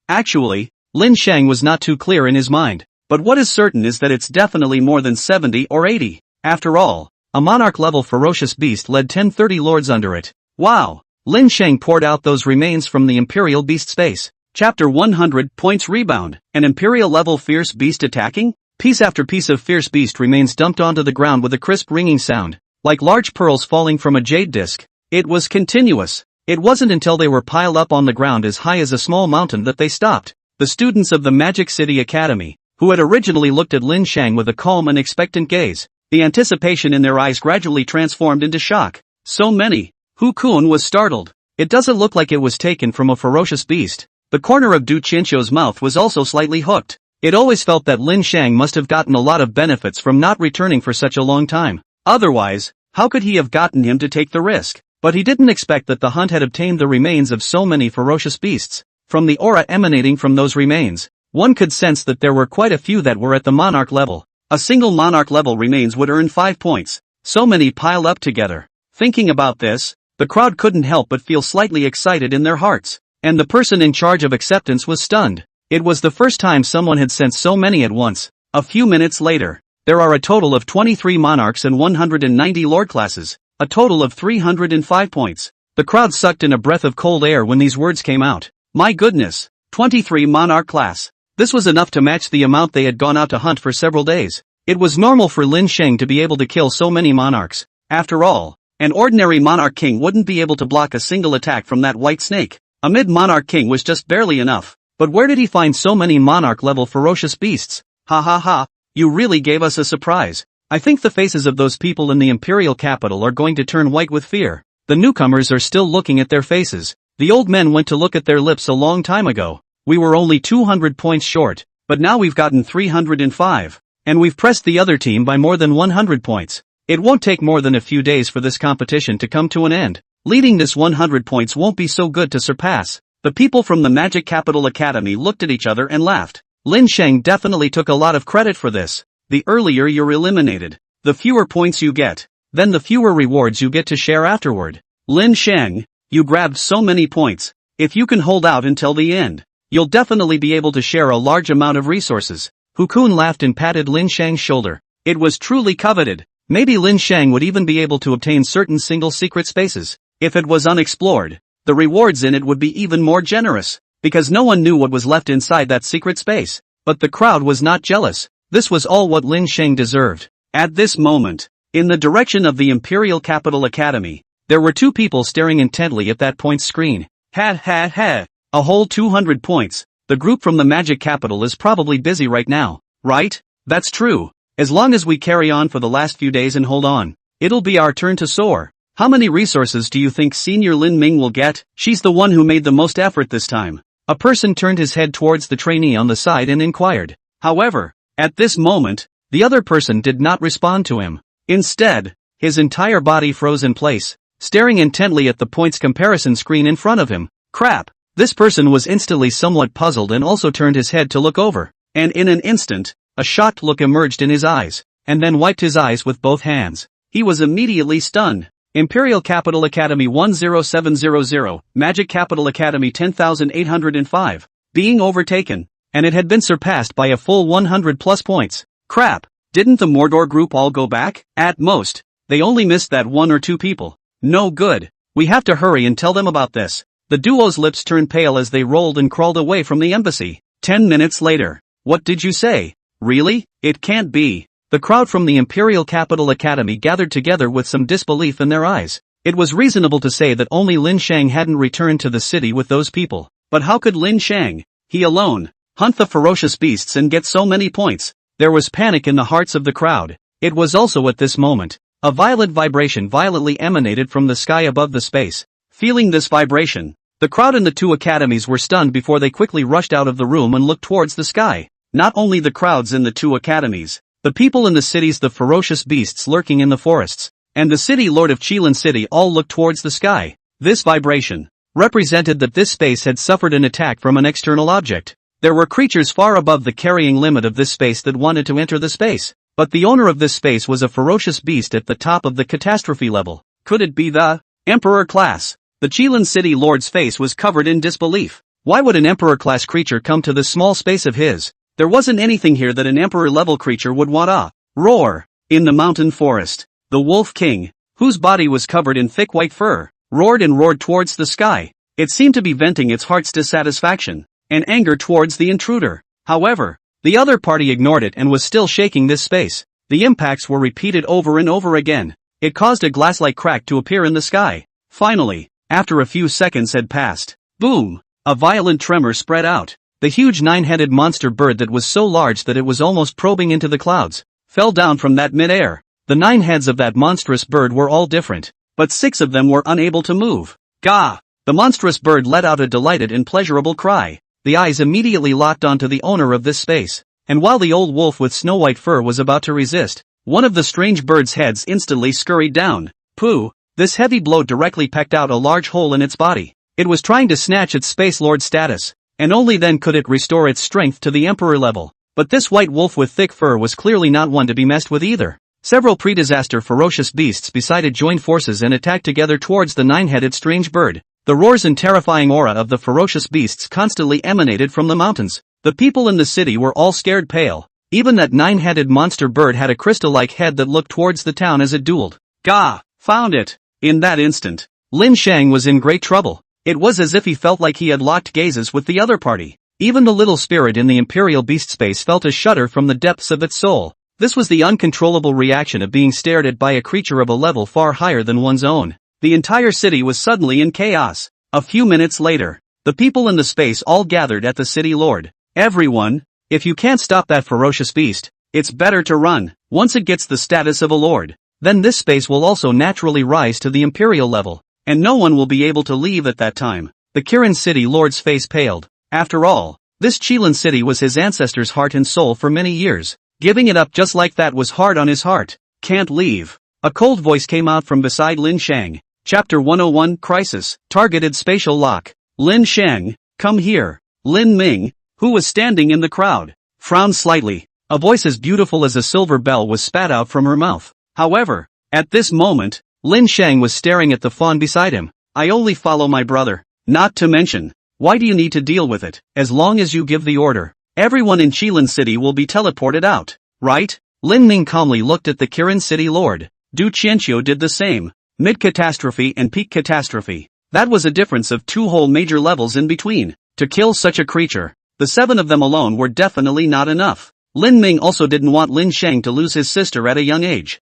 Actually, Lin Shang was not too clear in his mind. But what is certain is that it's definitely more than 70 or 80. After all, a monarch-level ferocious beast led 1030 lords under it. Wow! Lin Shang poured out those remains from the Imperial Beast space. Chapter 100 Points Rebound. An Imperial-level fierce beast attacking? Piece after piece of fierce beast remains dumped onto the ground with a crisp ringing sound, like large pearls falling from a jade disc. It was continuous. It wasn't until they were piled up on the ground as high as a small mountain that they stopped. The students of the Magic City Academy, who had originally looked at Lin Shang with a calm and expectant gaze, the anticipation in their eyes gradually transformed into shock. So many. Hu Kun was startled. It doesn't look like it was taken from a ferocious beast. The corner of Du Qianqiu's mouth was also slightly hooked. It always felt that Lin Shang must have gotten a lot of benefits from not returning for such a long time. Otherwise, how could he have gotten him to take the risk? But he didn't expect that the hunt had obtained the remains of so many ferocious beasts. From the aura emanating from those remains, one could sense that there were quite a few that were at the monarch level. A single monarch level remains would earn 5 points. So many piled up together. Thinking about this, the crowd couldn't help but feel slightly excited in their hearts. And the person in charge of acceptance was stunned. It was the first time someone had sent so many at once. A few minutes later, there are a total of 23 monarchs and 190 lord classes, a total of 305 points. The crowd sucked in a breath of cold air when these words came out. My goodness, 23 monarch class. This was enough to match the amount they had gone out to hunt for several days. It was normal for Lin Shang to be able to kill so many monarchs. After all, an ordinary monarch king wouldn't be able to block a single attack from that white snake. A mid-monarch king was just barely enough. But where did he find so many monarch-level ferocious beasts? Ha ha ha, you really gave us a surprise. I think the faces of those people in the imperial capital are going to turn white with fear. The newcomers are still looking at their faces. The old men went to look at their lips a long time ago. We were only 200 points short, but now we've gotten 305. And we've pressed the other team by more than 100 points. It won't take more than a few days for this competition to come to an end. Leading this 100 points won't be so good to surpass. The people from the Magic Capital Academy looked at each other and laughed. Lin Sheng definitely took a lot of credit for this. The earlier you're eliminated, the fewer points you get, then the fewer rewards you get to share afterward. Lin Sheng, you grabbed so many points. If you can hold out until the end, you'll definitely be able to share a large amount of resources. Hu Kun laughed and patted Lin Sheng's shoulder. It was truly coveted. Maybe Lin Sheng would even be able to obtain certain single secret spaces. If it was unexplored, the rewards in it would be even more generous, because no one knew what was left inside that secret space. But the crowd was not jealous. This was all what Lin Sheng deserved. At this moment, in the direction of the Imperial Capital Academy, there were two people staring intently at that points screen. Ha ha ha, a whole 200 points. The group from the Magic Capital is probably busy right now, right? That's true. As long as we carry on for the last few days and hold on, it'll be our turn to soar. How many resources do you think Senior Lin Ming will get? She's the one who made the most effort this time. A person turned his head towards the trainee on the side and inquired. However, at this moment, the other person did not respond to him. Instead, his entire body froze in place, staring intently at the points comparison screen in front of him. Crap! This person was instantly somewhat puzzled and also turned his head to look over. And in an instant, a shocked look emerged in his eyes, and then wiped his eyes with both hands. He was immediately stunned. Imperial Capital Academy 10700, Magic Capital Academy 10,805, being overtaken, and it had been surpassed by a full 100 plus points. Crap, didn't the Mordor group all go back? At most, they only missed that one or two people. No good. We have to hurry and tell them about this. The duo's lips turned pale as they rolled and crawled away from the embassy. 10 minutes later. What did you say? Really? It can't be. The crowd from the Imperial Capital Academy gathered together with some disbelief in their eyes. It was reasonable to say that only Lin Sheng hadn't returned to the city with those people. But how could Lin Sheng, he alone, hunt the ferocious beasts and get so many points? There was panic in the hearts of the crowd. It was also at this moment, a violent vibration violently emanated from the sky above the space. Feeling this vibration, the crowd in the two academies were stunned before they quickly rushed out of the room and looked towards the sky. Not only the crowds in the two academies, the people in the cities, the ferocious beasts lurking in the forests, and the city lord of Qilin City all looked towards the sky. This vibration represented that this space had suffered an attack from an external object. There were creatures far above the carrying limit of this space that wanted to enter the space, but the owner of this space was a ferocious beast at the top of the catastrophe level. Could it be the Emperor class? The Qilin City lord's face was covered in disbelief. Why would an Emperor class creature come to this small space of his? There wasn't anything here that an Emperor-level creature would want to roar. In the mountain forest, the Wolf King, whose body was covered in thick white fur, roared and roared towards the sky. It seemed to be venting its heart's dissatisfaction and anger towards the intruder. However, the other party ignored it and was still shaking this space. The impacts were repeated over and over again. It caused a glass-like crack to appear in the sky. Finally, after a few seconds had passed, boom! A violent tremor spread out. The huge nine-headed monster bird that was so large that it was almost probing into the clouds, fell down from that mid-air. The 9 heads of that monstrous bird were all different, but 6 of them were unable to move. Gah! The monstrous bird let out a delighted and pleasurable cry. The eyes immediately locked onto the owner of this space, and while the old wolf with snow-white fur was about to resist, one of the strange bird's heads instantly scurried down. Pooh! This heavy blow directly pecked out a large hole in its body. It was trying to snatch its Space Lord status, and only then could it restore its strength to the Emperor level. But this white wolf with thick fur was clearly not one to be messed with either. Several pre-disaster ferocious beasts beside it joined forces and attacked together towards the 9-headed strange bird. The roars and terrifying aura of the ferocious beasts constantly emanated from the mountains. The people in the city were all scared pale. Even that 9-headed monster bird had a crystal-like head that looked towards the town as it dueled. Gah! Found it! In that instant, Lin Sheng was in great trouble. It was as if he felt like he had locked gazes with the other party. Even the little spirit in the Imperial Beast space felt a shudder from the depths of its soul. This was the uncontrollable reaction of being stared at by a creature of a level far higher than one's own. The entire city was suddenly in chaos. A few minutes later, The people in the space all gathered at the city lord. Everyone, if you can't stop that ferocious beast, it's better to run. Once it gets the status of a lord, then this space will also naturally rise to the imperial level, and no one will be able to leave at that time. The Kirin city lord's face paled. After all, this Qilin city was his ancestors' heart and soul for many years. Giving it up just like that was hard on his heart. Can't leave. A cold voice came out from beside Lin Shang. Chapter 101 Crisis. Targeted Spatial Lock. Lin Shang, come here. Lin Ming, who was standing in the crowd, frowned slightly. A voice as beautiful as a silver bell was spat out from her mouth. However, at this moment, Lin Shang was staring at the fawn beside him. I only follow my brother. Not to mention, why do you need to deal with it? As long as you give the order, everyone in Qilin City will be teleported out, right? Lin Ming calmly looked at the Kirin City Lord. Du Qianqiu did the same. Mid-catastrophe and peak catastrophe. That was a difference of 2 whole major levels in between. To kill such a creature, the 7 of them alone were definitely not enough. Lin Ming also didn't want Lin Shang to lose his sister at a young age.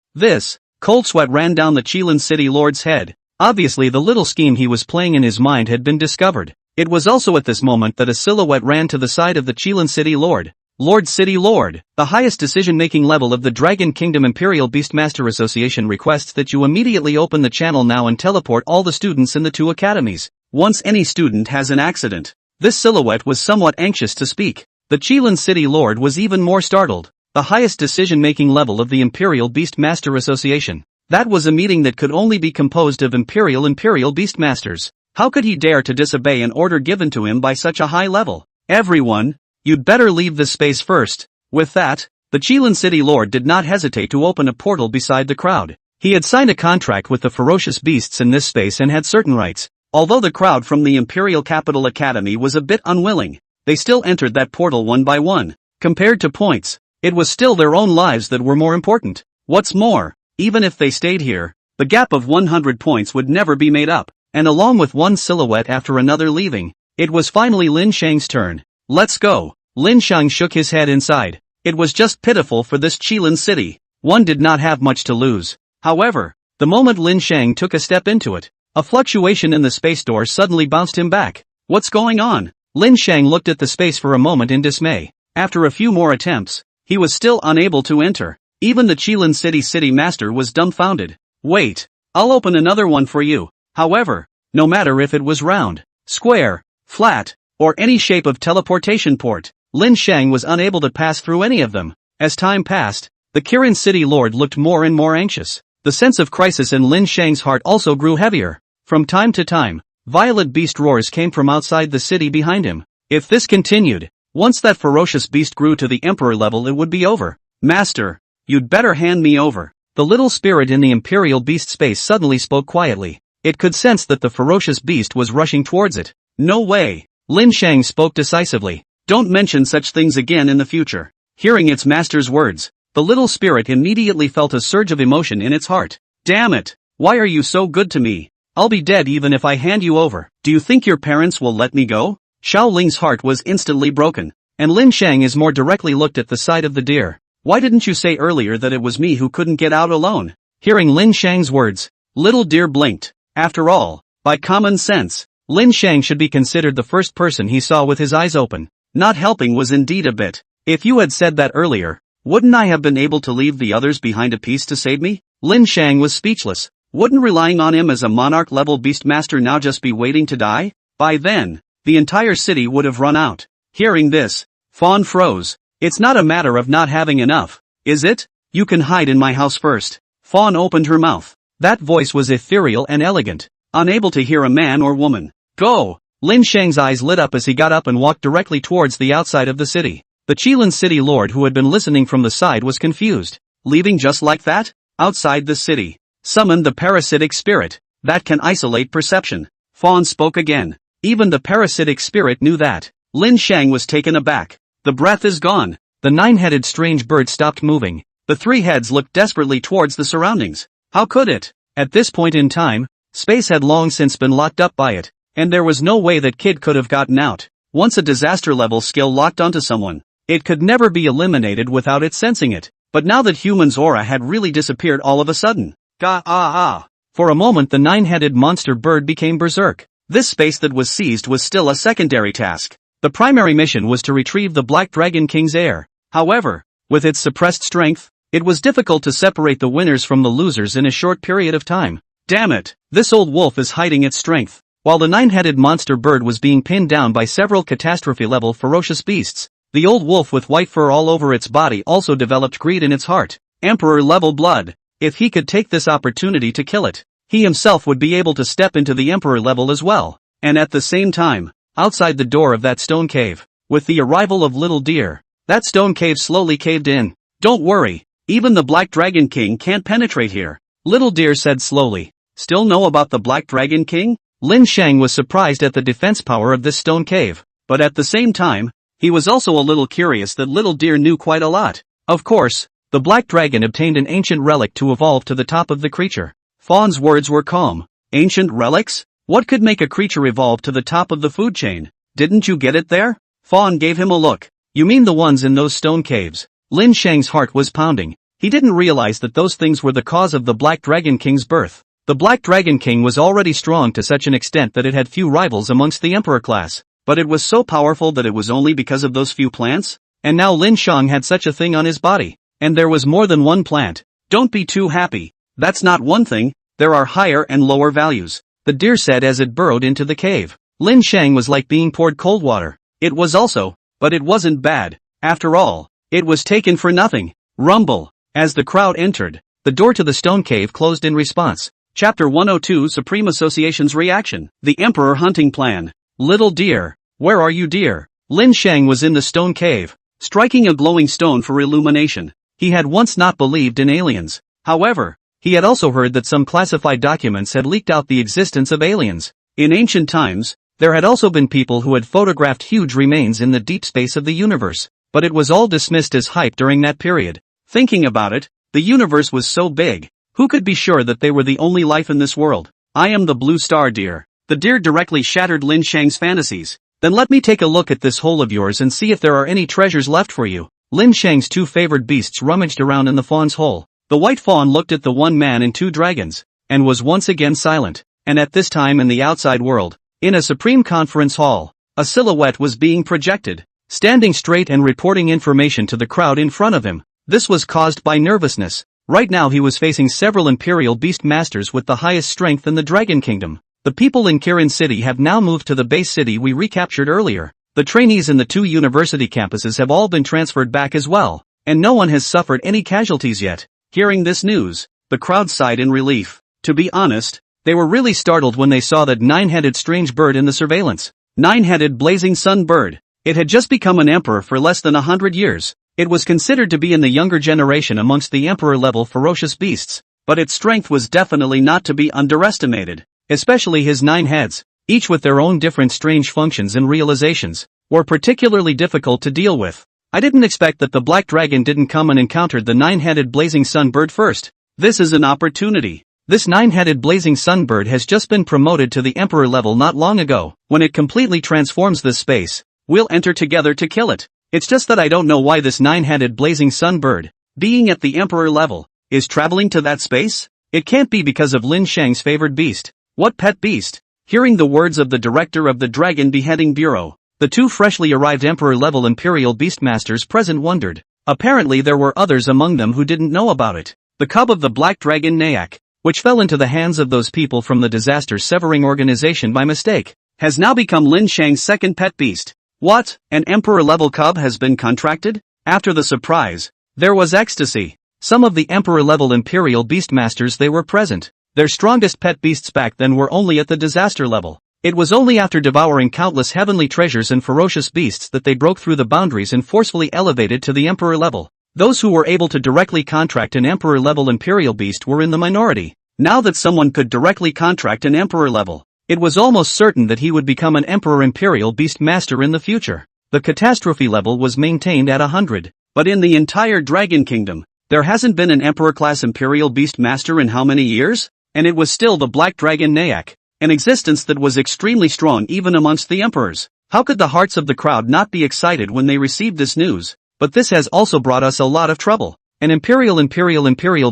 Cold sweat ran down the Qilin City Lord's head. Obviously the little scheme he was playing in his mind had been discovered. It was also at this moment that a silhouette ran to the side of the Qilin City Lord. Lord City Lord, the highest decision-making level of the Dragon Kingdom Imperial Beastmaster Association requests that you immediately open the channel now and teleport all the students in the 2 academies. Once any student has an accident. This silhouette was somewhat anxious to speak. The Qilin City Lord was even more startled. The highest decision-making level of the Imperial Beastmaster Association. That was a meeting that could only be composed of Imperial Beastmasters. How could he dare to disobey an order given to him by such a high level? Everyone, you'd better leave this space first. With that, the Qilin City Lord did not hesitate to open a portal beside the crowd. He had signed a contract with the ferocious beasts in this space and had certain rights. Although the crowd from the Imperial Capital Academy was a bit unwilling, they still entered that portal one by one. Compared to points, it was still their own lives that were more important. What's more, even if they stayed here, the gap of 100 points would never be made up. And along with one silhouette after another leaving, it was finally Lin Shang's turn. Let's go. Lin Shang shook his head inside. It was just pitiful for this Qilin city. One did not have much to lose. However, the moment Lin Shang took a step into it, a fluctuation in the space door suddenly bounced him back. What's going on? Lin Shang looked at the space for a moment in dismay. After a few more attempts, he was still unable to enter. Even the Qilin City Master was dumbfounded. Wait, I'll open another one for you. However, no matter if it was round, square, flat, or any shape of teleportation port, Lin Shang was unable to pass through any of them. As time passed, the Kirin City Lord looked more and more anxious. The sense of crisis in Lin Shang's heart also grew heavier. From time to time, violent beast roars came from outside the city behind him. If this continued, once that ferocious beast grew to the emperor level it would be over. Master, you'd better hand me over. The little spirit in the imperial beast space suddenly spoke quietly. It could sense that the ferocious beast was rushing towards it. No way. Lin Shang spoke decisively. Don't mention such things again in the future. Hearing its master's words, the little spirit immediately felt a surge of emotion in its heart. Damn it! Why are you so good to me? I'll be dead even if I hand you over. Do you think your parents will let me go? Xiao Ling's heart was instantly broken, and Lin Shang is more directly looked at the side of the deer. Why didn't you say earlier that it was me who couldn't get out alone? Hearing Lin Shang's words, little deer blinked. After all, by common sense, Lin Shang should be considered the first person he saw with his eyes open. Not helping was indeed a bit. If you had said that earlier, wouldn't I have been able to leave the others behind a piece to save me? Lin Shang was speechless. Wouldn't relying on him as a monarch-level beastmaster now just be waiting to die? By then, the entire city would have run out. Hearing this, Fawn froze. It's not a matter of not having enough, is it? You can hide in my house first. Fawn opened her mouth. That voice was ethereal and elegant, unable to hear a man or woman. Go! Lin Shang's eyes lit up as he got up and walked directly towards the outside of the city. The Qilin City Lord who had been listening from the side was confused. Leaving just like that? Outside the city. Summon the parasitic spirit. That can isolate perception. Fawn spoke again. Even the parasitic spirit knew that. Lin Shang was taken aback. The breath is gone. The 9-headed strange bird stopped moving. The 3 heads looked desperately towards the surroundings. How could it? At this point in time, space had long since been locked up by it, and there was no way that kid could have gotten out. Once a disaster-level skill locked onto someone, it could never be eliminated without it sensing it. But now that human's aura had really disappeared all of a sudden. For a moment the 9-headed monster bird became berserk. This space that was seized was still a secondary task. The primary mission was to retrieve the Black Dragon King's heir. However, with its suppressed strength, it was difficult to separate the winners from the losers in a short period of time. Damn it, this old wolf is hiding its strength. While the nine-headed monster bird was being pinned down by several catastrophe-level ferocious beasts, the old wolf with white fur all over its body also developed greed in its heart. Emperor-level blood. If he could take this opportunity to kill it, he himself would be able to step into the emperor level as well. And at the same time, outside the door of that stone cave, with the arrival of Little Deer, that stone cave slowly caved in. Don't worry, even the Black Dragon King can't penetrate here, Little Deer said slowly. Still know about the Black Dragon King? Lin Shang was surprised at the defense power of this stone cave, but at the same time, he was also a little curious that Little Deer knew quite a lot. Of course, the Black Dragon obtained an ancient relic to evolve to the top of the creature. Fawn's words were calm. Ancient relics? What could make a creature evolve to the top of the food chain? Didn't you get it there? Fawn gave him a look. You mean the ones in those stone caves? Lin Shang's heart was pounding. He didn't realize that those things were the cause of the Black Dragon King's birth. The Black Dragon King was already strong to such an extent that it had few rivals amongst the Emperor class, but it was so powerful that it was only because of those few plants? And now Lin Shang had such a thing on his body, and there was more than one plant. Don't be too happy. That's not one thing, there are higher and lower values, the deer said as it burrowed into the cave. Lin Shang was like being poured cold water. It was also, but it wasn't bad. After all, it was taken for nothing. Rumble. As the crowd entered, the door to the stone cave closed in response. Chapter 102 Supreme Association's Reaction. The Emperor Hunting Plan. Little Deer. Where are you, dear? Lin Shang was in the stone cave, striking a glowing stone for illumination. He had once not believed in aliens. However, he had also heard that some classified documents had leaked out the existence of aliens. In ancient times, there had also been people who had photographed huge remains in the deep space of the universe, but it was all dismissed as hype during that period. Thinking about it, the universe was so big. Who could be sure that they were the only life in this world? I am the blue star, dear. The deer directly shattered Lin Shang's fantasies. Then let me take a look at this hole of yours and see if there are any treasures left for you. Lin Shang's two favored beasts rummaged around in the fawn's hole. The white fawn looked at the one man and two dragons, and was once again silent. And at this time in the outside world, in a supreme conference hall, a silhouette was being projected, standing straight and reporting information to the crowd in front of him. This was caused by nervousness. Right now he was facing several Imperial Beast Masters with the highest strength in the Dragon Kingdom. The people in Kirin City have now moved to the base city we recaptured earlier. The trainees in the two university campuses have all been transferred back as well, and no one has suffered any casualties yet. Hearing this news, the crowd sighed in relief. To be honest, they were really startled when they saw that nine-headed strange bird in the surveillance. Nine-headed blazing sun bird. It had just become an emperor for less than 100 years. It was considered to be in the younger generation amongst the emperor-level ferocious beasts, but its strength was definitely not to be underestimated, especially his 9 heads, each with their own different strange functions and realizations, were particularly difficult to deal with. I didn't expect that the Black Dragon didn't come and encountered the 9-headed blazing sun bird first. This is an opportunity. This 9-headed blazing sun bird has just been promoted to the emperor level not long ago. When it completely transforms this space, we'll enter together to kill it. It's just that I don't know why this 9-headed blazing sun bird, being at the emperor level, is traveling to that space? It can't be because of Lin Shang's favored beast. What pet beast? Hearing the words of the director of the Dragon Beheading Bureau, the two freshly arrived emperor-level Imperial Beastmasters present wondered. Apparently there were others among them who didn't know about it. The cub of the Black Dragon Nayak, which fell into the hands of those people from the disaster severing organization by mistake, has now become Lin Shang's second pet beast. What? An emperor-level cub has been contracted? After the surprise, there was ecstasy. Some of the emperor-level Imperial Beastmasters they were present. Their strongest pet beasts back then were only at the disaster level. It was only after devouring countless heavenly treasures and ferocious beasts that they broke through the boundaries and forcefully elevated to the emperor level. Those who were able to directly contract an emperor-level Imperial Beast were in the minority. Now that someone could directly contract an emperor level, it was almost certain that he would become an Emperor Imperial Beast Master in the future. The catastrophe level was maintained at 100, but in the entire Dragon Kingdom, there hasn't been an Emperor-class Imperial Beast Master in how many years? And it was still the Black Dragon Nayak, an existence that was extremely strong even amongst the Emperors. How could the hearts of the crowd not be excited when they received this news? But this has also brought us a lot of trouble. An Imperial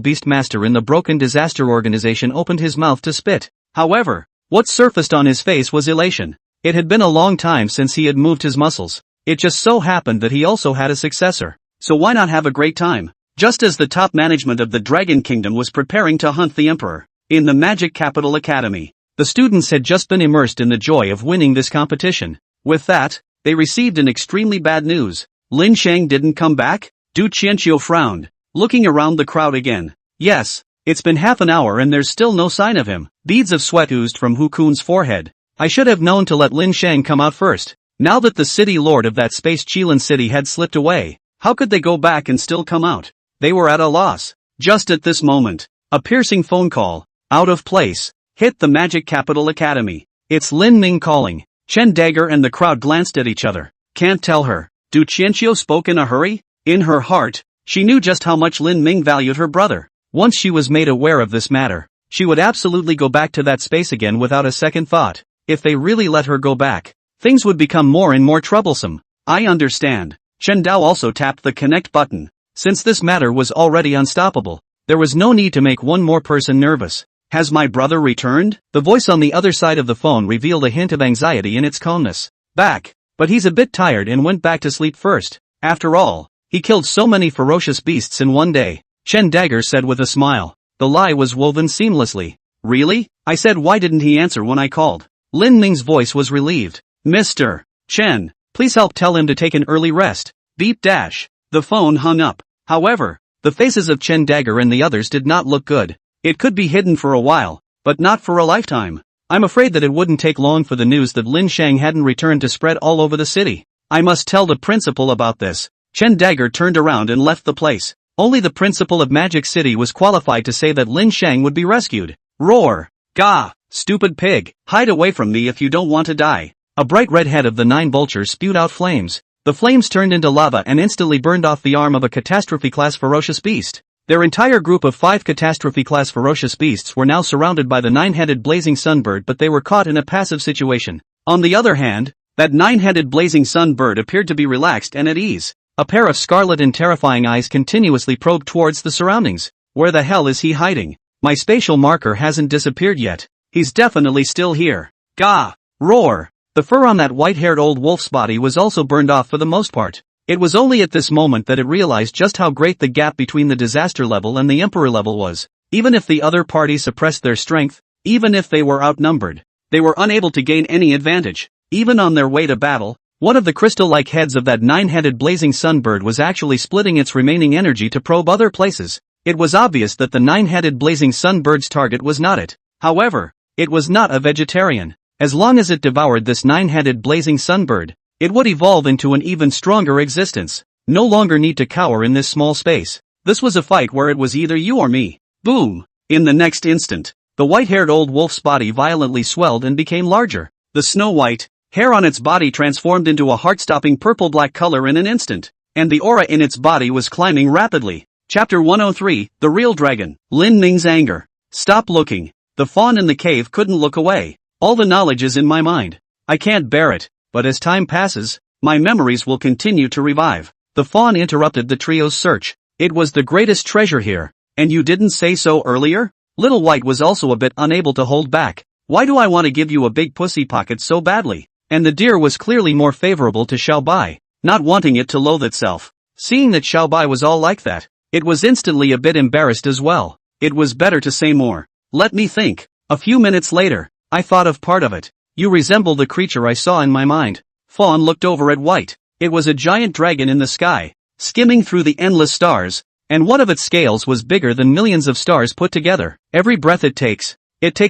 Beast Master in the Broken Disaster Organization opened his mouth to spit. However, What surfaced on his face was elation. It had been a long time since he had moved his muscles. It just so happened that he also had a successor. So why not have a great time? Just as the top management of the Dragon Kingdom was preparing to hunt the Emperor, in the Magic Capital Academy, the students had just been immersed in the joy of winning this competition. With that, they received an extremely bad news. Lin Shang didn't come back? Du Qianqiu frowned, looking around the crowd again. Yes, it's been half an hour and there's still no sign of him. Beads of sweat oozed from Hu Kun's forehead. I should have known to let Lin Shang come out first. Now that the city lord of that space Qilin city had slipped away, how could they go back and still come out? They were at a loss. Just at this moment, a piercing phone call, out of place, hit the Magic Capital Academy. It's Lin Ming calling. Chen Dagger and the crowd glanced at each other. Can't tell her. Du Qianqiu spoke in a hurry? In her heart, she knew just how much Lin Ming valued her brother. Once she was made aware of this matter, she would absolutely go back to that space again without a second thought. If they really let her go back, things would become more and more troublesome. I understand. Chen Dao also tapped the connect button. Since this matter was already unstoppable, there was no need to make one more person nervous. Has my brother returned? The voice on the other side of the phone revealed a hint of anxiety in its calmness. Back. But he's a bit tired and went back to sleep first. After all, he killed so many ferocious beasts in one day. Chen Dagger said with a smile. The lie was woven seamlessly. Really? I said why didn't he answer when I called? Lin Ming's voice was relieved. Mr. Chen, please help tell him to take an early rest. Beep dash. The phone hung up. However, the faces of Chen Dagger and the others did not look good. It could be hidden for a while, but not for a lifetime. I'm afraid that it wouldn't take long for the news that Lin Shang hadn't returned to spread all over the city. I must tell the principal about this. Chen Dagger turned around and left the place. Only the principal of Magic City was qualified to say that Lin Shang would be rescued. Roar! Gah! Stupid pig! Hide away from me if you don't want to die. A bright red head of the 9 vultures spewed out flames. The flames turned into lava and instantly burned off the arm of a catastrophe-class ferocious beast. Their entire group of 5 catastrophe-class ferocious beasts were now surrounded by the 9-headed blazing sunbird, but they were caught in a passive situation. On the other hand, that 9-headed blazing sunbird appeared to be relaxed and at ease. A pair of scarlet and terrifying eyes continuously probed towards the surroundings. Where the hell is he hiding? My spatial marker hasn't disappeared yet. He's definitely still here. Gah! Roar! The fur on that white-haired old wolf's body was also burned off for the most part. It was only at this moment that it realized just how great the gap between the disaster level and the emperor level was. Even if the other party suppressed their strength, even if they were outnumbered, they were unable to gain any advantage. Even on their way to battle, one of the crystal-like heads of that 9-headed blazing sunbird was actually splitting its remaining energy to probe other places. It was obvious that the 9-headed blazing sunbird's target was not it. However, it was not a vegetarian. As long as it devoured this 9-headed blazing sunbird, it would evolve into an even stronger existence. No longer need to cower in this small space. This was a fight where it was either you or me. Boom! In the next instant, the white-haired old wolf's body violently swelled and became larger. The snow-white hair on its body transformed into a heart-stopping purple-black color in an instant, and the aura in its body was climbing rapidly. Chapter 103, The Real Dragon. Lin Ming's anger. Stop looking. The fawn in the cave couldn't look away. All the knowledge is in my mind. I can't bear it. But as time passes, my memories will continue to revive. The fawn interrupted the trio's search. It was the greatest treasure here. And you didn't say so earlier? Little White was also a bit unable to hold back. Why do I want to give you a big pussy pocket so badly? And the deer was clearly more favorable to Xiaobai, not wanting it to loathe itself. Seeing that Xiaobai was all like that, it was instantly a bit embarrassed as well. It was better to say more. Let me think. A few minutes later, I thought of part of it. You resemble the creature I saw in my mind. Fawn looked over at White. It was a giant dragon in the sky, skimming through the endless stars, and one of its scales was bigger than millions of stars put together. Every breath it takes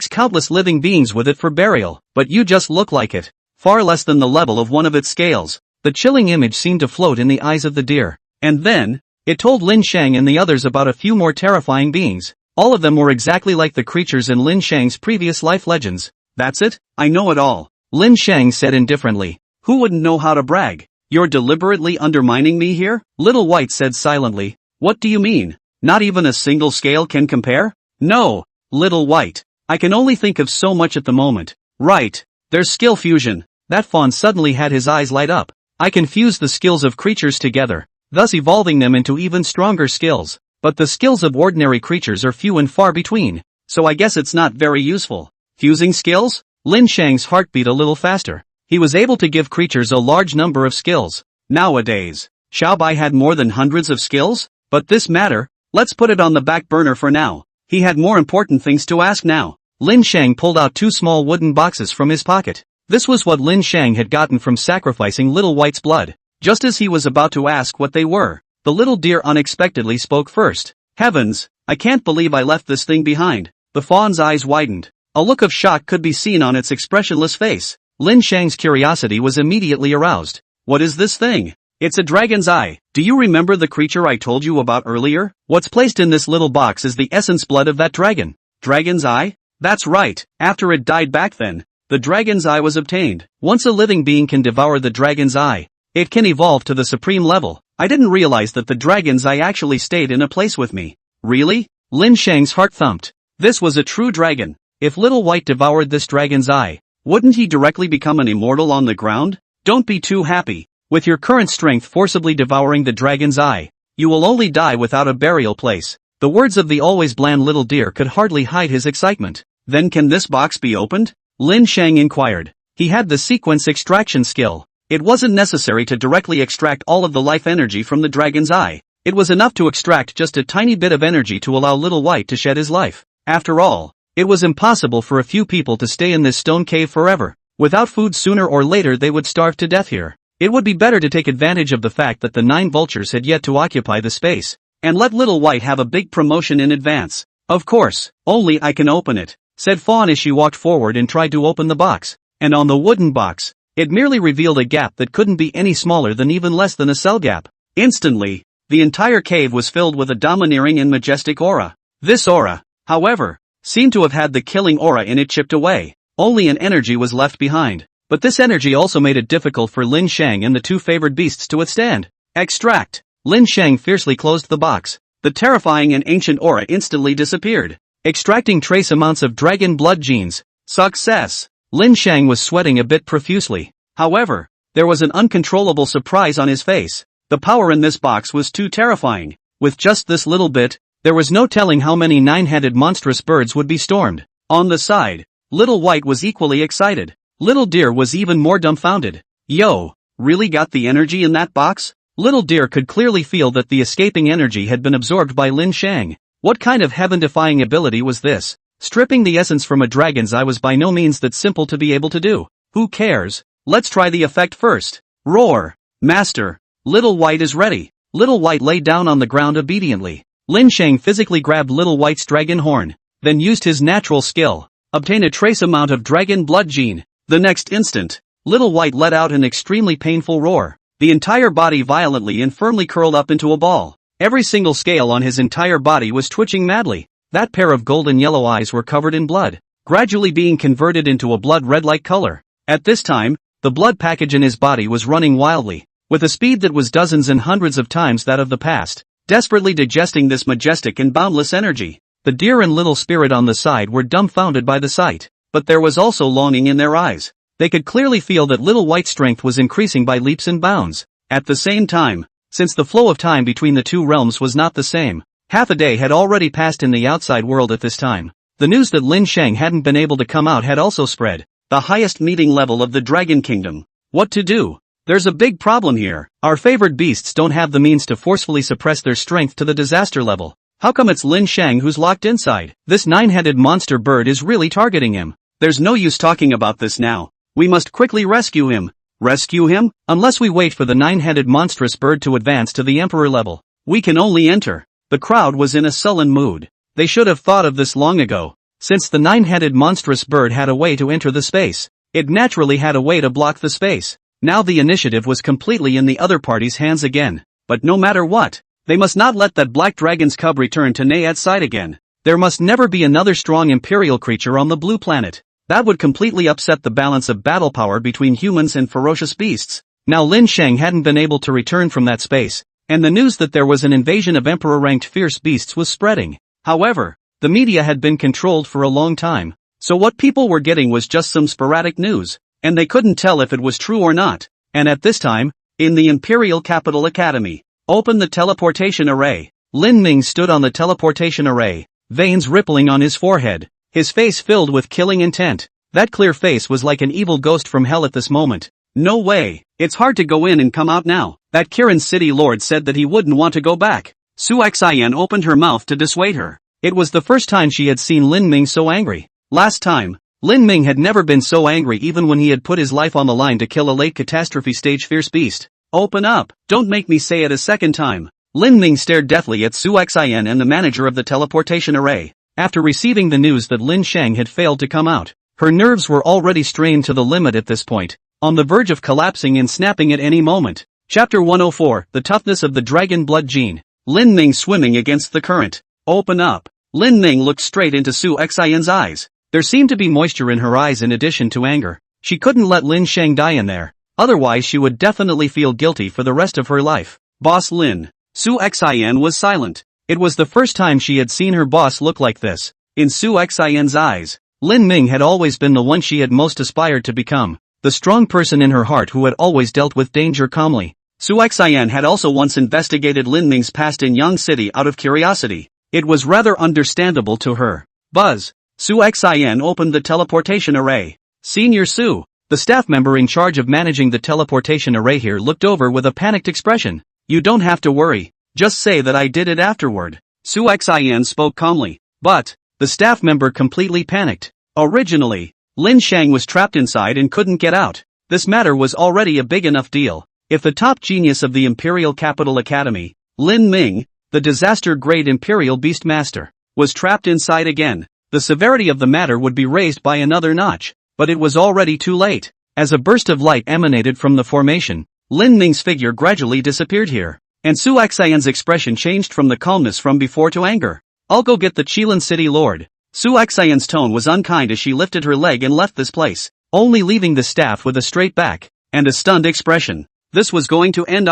countless living beings with it for burial, but you just look like it. Far less than the level of one of its scales. The chilling image seemed to float in the eyes of the deer. And then, it told Lin Shang and the others about a few more terrifying beings. All of them were exactly like the creatures in Lin Shang's previous life legends. That's it? I know it all. Lin Shang said indifferently. Who wouldn't know how to brag? You're deliberately undermining me here? Little White said silently. What do you mean? Not even a single scale can compare? No, Little White. I can only think of so much at the moment. Right. There's skill fusion. That fawn suddenly had his eyes light up. I can fuse the skills of creatures together, thus evolving them into even stronger skills. But the skills of ordinary creatures are few and far between, so I guess it's not very useful. Fusing skills? Lin Shang's heart beat a little faster. He was able to give creatures a large number of skills. Nowadays, Xiaobai had more than hundreds of skills? But this matter, let's put it on the back burner for now. He had more important things to ask now. Lin Shang pulled out 2 small wooden boxes from his pocket. This was what Lin Shang had gotten from sacrificing Little White's blood. Just as he was about to ask what they were, the little deer unexpectedly spoke first. Heavens, I can't believe I left this thing behind. The fawn's eyes widened. A look of shock could be seen on its expressionless face. Lin Shang's curiosity was immediately aroused. What is this thing? It's a dragon's eye. Do you remember the creature I told you about earlier? What's placed in this little box is the essence blood of that dragon. Dragon's eye? That's right. After it died back then, the dragon's eye was obtained. Once a living being can devour the dragon's eye, it can evolve to the supreme level. I didn't realize that the dragon's eye actually stayed in a place with me. Really? Lin Shang's heart thumped. This was a true dragon. If Little White devoured this dragon's eye, wouldn't he directly become an immortal on the ground? Don't be too happy. With your current strength forcibly devouring the dragon's eye, you will only die without a burial place. The words of the always bland little deer could hardly hide his excitement. Then can this box be opened? Lin Shang inquired. He had the sequence extraction skill. It wasn't necessary to directly extract all of the life energy from the dragon's eye. It was enough to extract just a tiny bit of energy to allow Little White to shed his life. After all, it was impossible for a few people to stay in this stone cave forever. Without food, sooner or later they would starve to death here. It would be better to take advantage of the fact that the 9 vultures had yet to occupy the space, and let Little White have a big promotion in advance. Of course, only I can open it, said Fawn as she walked forward and tried to open the box. And on the wooden box, it merely revealed a gap that couldn't be any smaller than even less than a cell gap. Instantly, the entire cave was filled with a domineering and majestic aura. This aura, however, seemed to have had the killing aura in it chipped away. Only an energy was left behind. But this energy also made it difficult for Lin Shang and the 2 favored beasts to withstand. Extract! Lin Shang fiercely closed the box. The terrifying and ancient aura instantly disappeared. Extracting trace amounts of dragon blood genes. Success! Lin Shang was sweating a bit profusely. However, there was an uncontrollable surprise on his face. The power in this box was too terrifying. With just this little bit, there was no telling how many 9-headed monstrous birds would be stormed. On the side, Little White was equally excited. Little Deer was even more dumbfounded. Yo, really got the energy in that box? Little Deer could clearly feel that the escaping energy had been absorbed by Lin Shang. What kind of heaven-defying ability was this? Stripping the essence from a dragon's eye was by no means that simple to be able to do. Who cares? Let's try the effect first. Roar! Master! Little White is ready. Little White lay down on the ground obediently. Lin Shang physically grabbed Little White's dragon horn, then used his natural skill. Obtain a trace amount of dragon blood gene. The next instant, Little White let out an extremely painful roar. The entire body violently and firmly curled up into a ball. Every single scale on his entire body was twitching madly. That pair of golden yellow eyes were covered in blood, gradually being converted into a blood red-like color. At this time, the blood package in his body was running wildly, with a speed that was dozens and hundreds of times that of the past, desperately digesting this majestic and boundless energy. The deer and little spirit on the side were dumbfounded by the sight, but there was also longing in their eyes. They could clearly feel that Little White's strength was increasing by leaps and bounds. At the same time, since the flow of time between the 2 realms was not the same, half a day had already passed in the outside world at this time. The news that Lin Shang hadn't been able to come out had also spread. The highest meeting level of the Dragon Kingdom. What to do? There's a big problem here. Our favored beasts don't have the means to forcefully suppress their strength to the disaster level. How come it's Lin Shang who's locked inside? This 9-headed monster bird is really targeting him. There's no use talking about this now. We must quickly rescue him. Rescue him? Unless we wait for the 9-headed monstrous bird to advance to the emperor level, we can only enter. The crowd was in a sullen mood. They should have thought of this long ago. Since the 9-headed monstrous bird had a way to enter the space, it naturally had a way to block the space. Now the initiative was completely in the other party's hands again. But no matter what, they must not let that black dragon's cub return to Nayad's side again. There must never be another strong imperial creature on the blue planet. That would completely upset the balance of battle power between humans and ferocious beasts. Now Lin Shang hadn't been able to return from that space, and the news that there was an invasion of emperor-ranked fierce beasts was spreading. However, the media had been controlled for a long time, so what people were getting was just some sporadic news, and they couldn't tell if it was true or not. And at this time, in the Imperial Capital Academy, open the teleportation array. Lin Ming stood on the teleportation array, veins rippling on his forehead, his face filled with killing intent. That clear face was like an evil ghost from hell at this moment. No way, it's hard to go in and come out now. That Kirin city lord said that he wouldn't want to go back. Su Xian opened her mouth to dissuade her. It was the first time she had seen Lin Ming so angry. Last time, Lin Ming had never been so angry even when he had put his life on the line to kill a late catastrophe stage fierce beast. Open up, don't make me say it a second time. Lin Ming stared deathly at Su Xian and the manager of the teleportation array. After receiving the news that Lin Shang had failed to come out, her nerves were already strained to the limit at this point, on the verge of collapsing and snapping at any moment. Chapter 104, The Toughness of the Dragon Blood Gene. Lin Ming swimming against the current. Open up. Lin Ming looked straight into Su Xian's eyes. There seemed to be moisture in her eyes in addition to anger. She couldn't let Lin Shang die in there, otherwise she would definitely feel guilty for the rest of her life. Boss Lin. Su Xian was silent. It was the first time she had seen her boss look like this. In Su Xian's eyes, Lin Ming had always been the one she had most aspired to become, the strong person in her heart who had always dealt with danger calmly. Su Xian had also once investigated Lin Ming's past in Yang City out of curiosity. It was rather understandable to her. Buzz. Su Xian opened the teleportation array. Senior Su, the staff member in charge of managing the teleportation array here, looked over with a panicked expression. You don't have to worry. Just say that I did it afterward. Su Xian spoke calmly. But, the staff member completely panicked. Originally, Lin Shang was trapped inside and couldn't get out. This matter was already a big enough deal. If the top genius of the Imperial Capital Academy, Lin Ming, the disaster-grade Imperial Beastmaster, was trapped inside again, the severity of the matter would be raised by another notch. But it was already too late. As a burst of light emanated from the formation, Lin Ming's figure gradually disappeared here, and Su Xian's expression changed from the calmness from before to anger. I'll go get the Qilin City Lord. Su Xian's tone was unkind as she lifted her leg and left this place, only leaving the staff with a straight back and a stunned expression. This was going to end.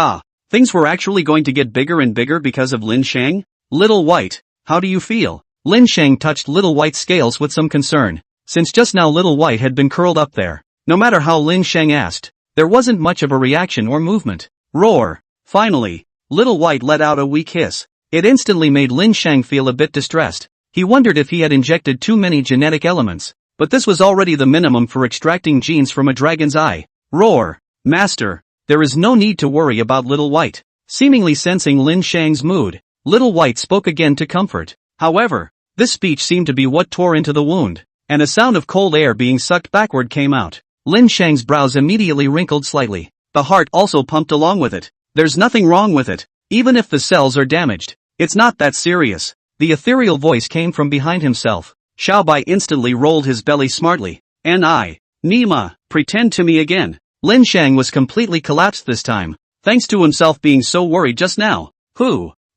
Things were actually going to get bigger and bigger because of Lin Shang? Little White, how do you feel? Lin Shang touched Little White's scales with some concern, since just now Little White had been curled up there. No matter how Lin Shang asked, there wasn't much of a reaction or movement. Roar. Finally, Little White let out a weak hiss. It instantly made Lin Shang feel a bit distressed. He wondered if he had injected too many genetic elements, but this was already the minimum for extracting genes from a dragon's eye. Roar. Master, there is no need to worry about Little White. Seemingly sensing Lin Shang's mood, Little White spoke again to comfort. However, this speech seemed to be what tore into the wound, and a sound of cold air being sucked backward came out. Lin Shang's brows immediately wrinkled slightly. The heart also pumped along with it. There's nothing wrong with it. Even if the cells are damaged, it's not that serious. The ethereal voice came from behind himself. Xiaobai instantly rolled his belly smartly. Nima, pretend to me again. Lin Shang was completely collapsed this time, thanks to himself being so worried just now.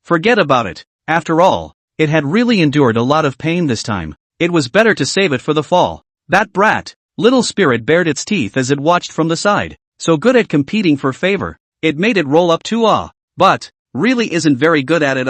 Forget about it. After all, it had really endured a lot of pain this time. It was better to save it for the fall. That brat. Little Spirit bared its teeth as it watched from the side. So good at competing for favor, it made it roll up to but, really isn't very good at it.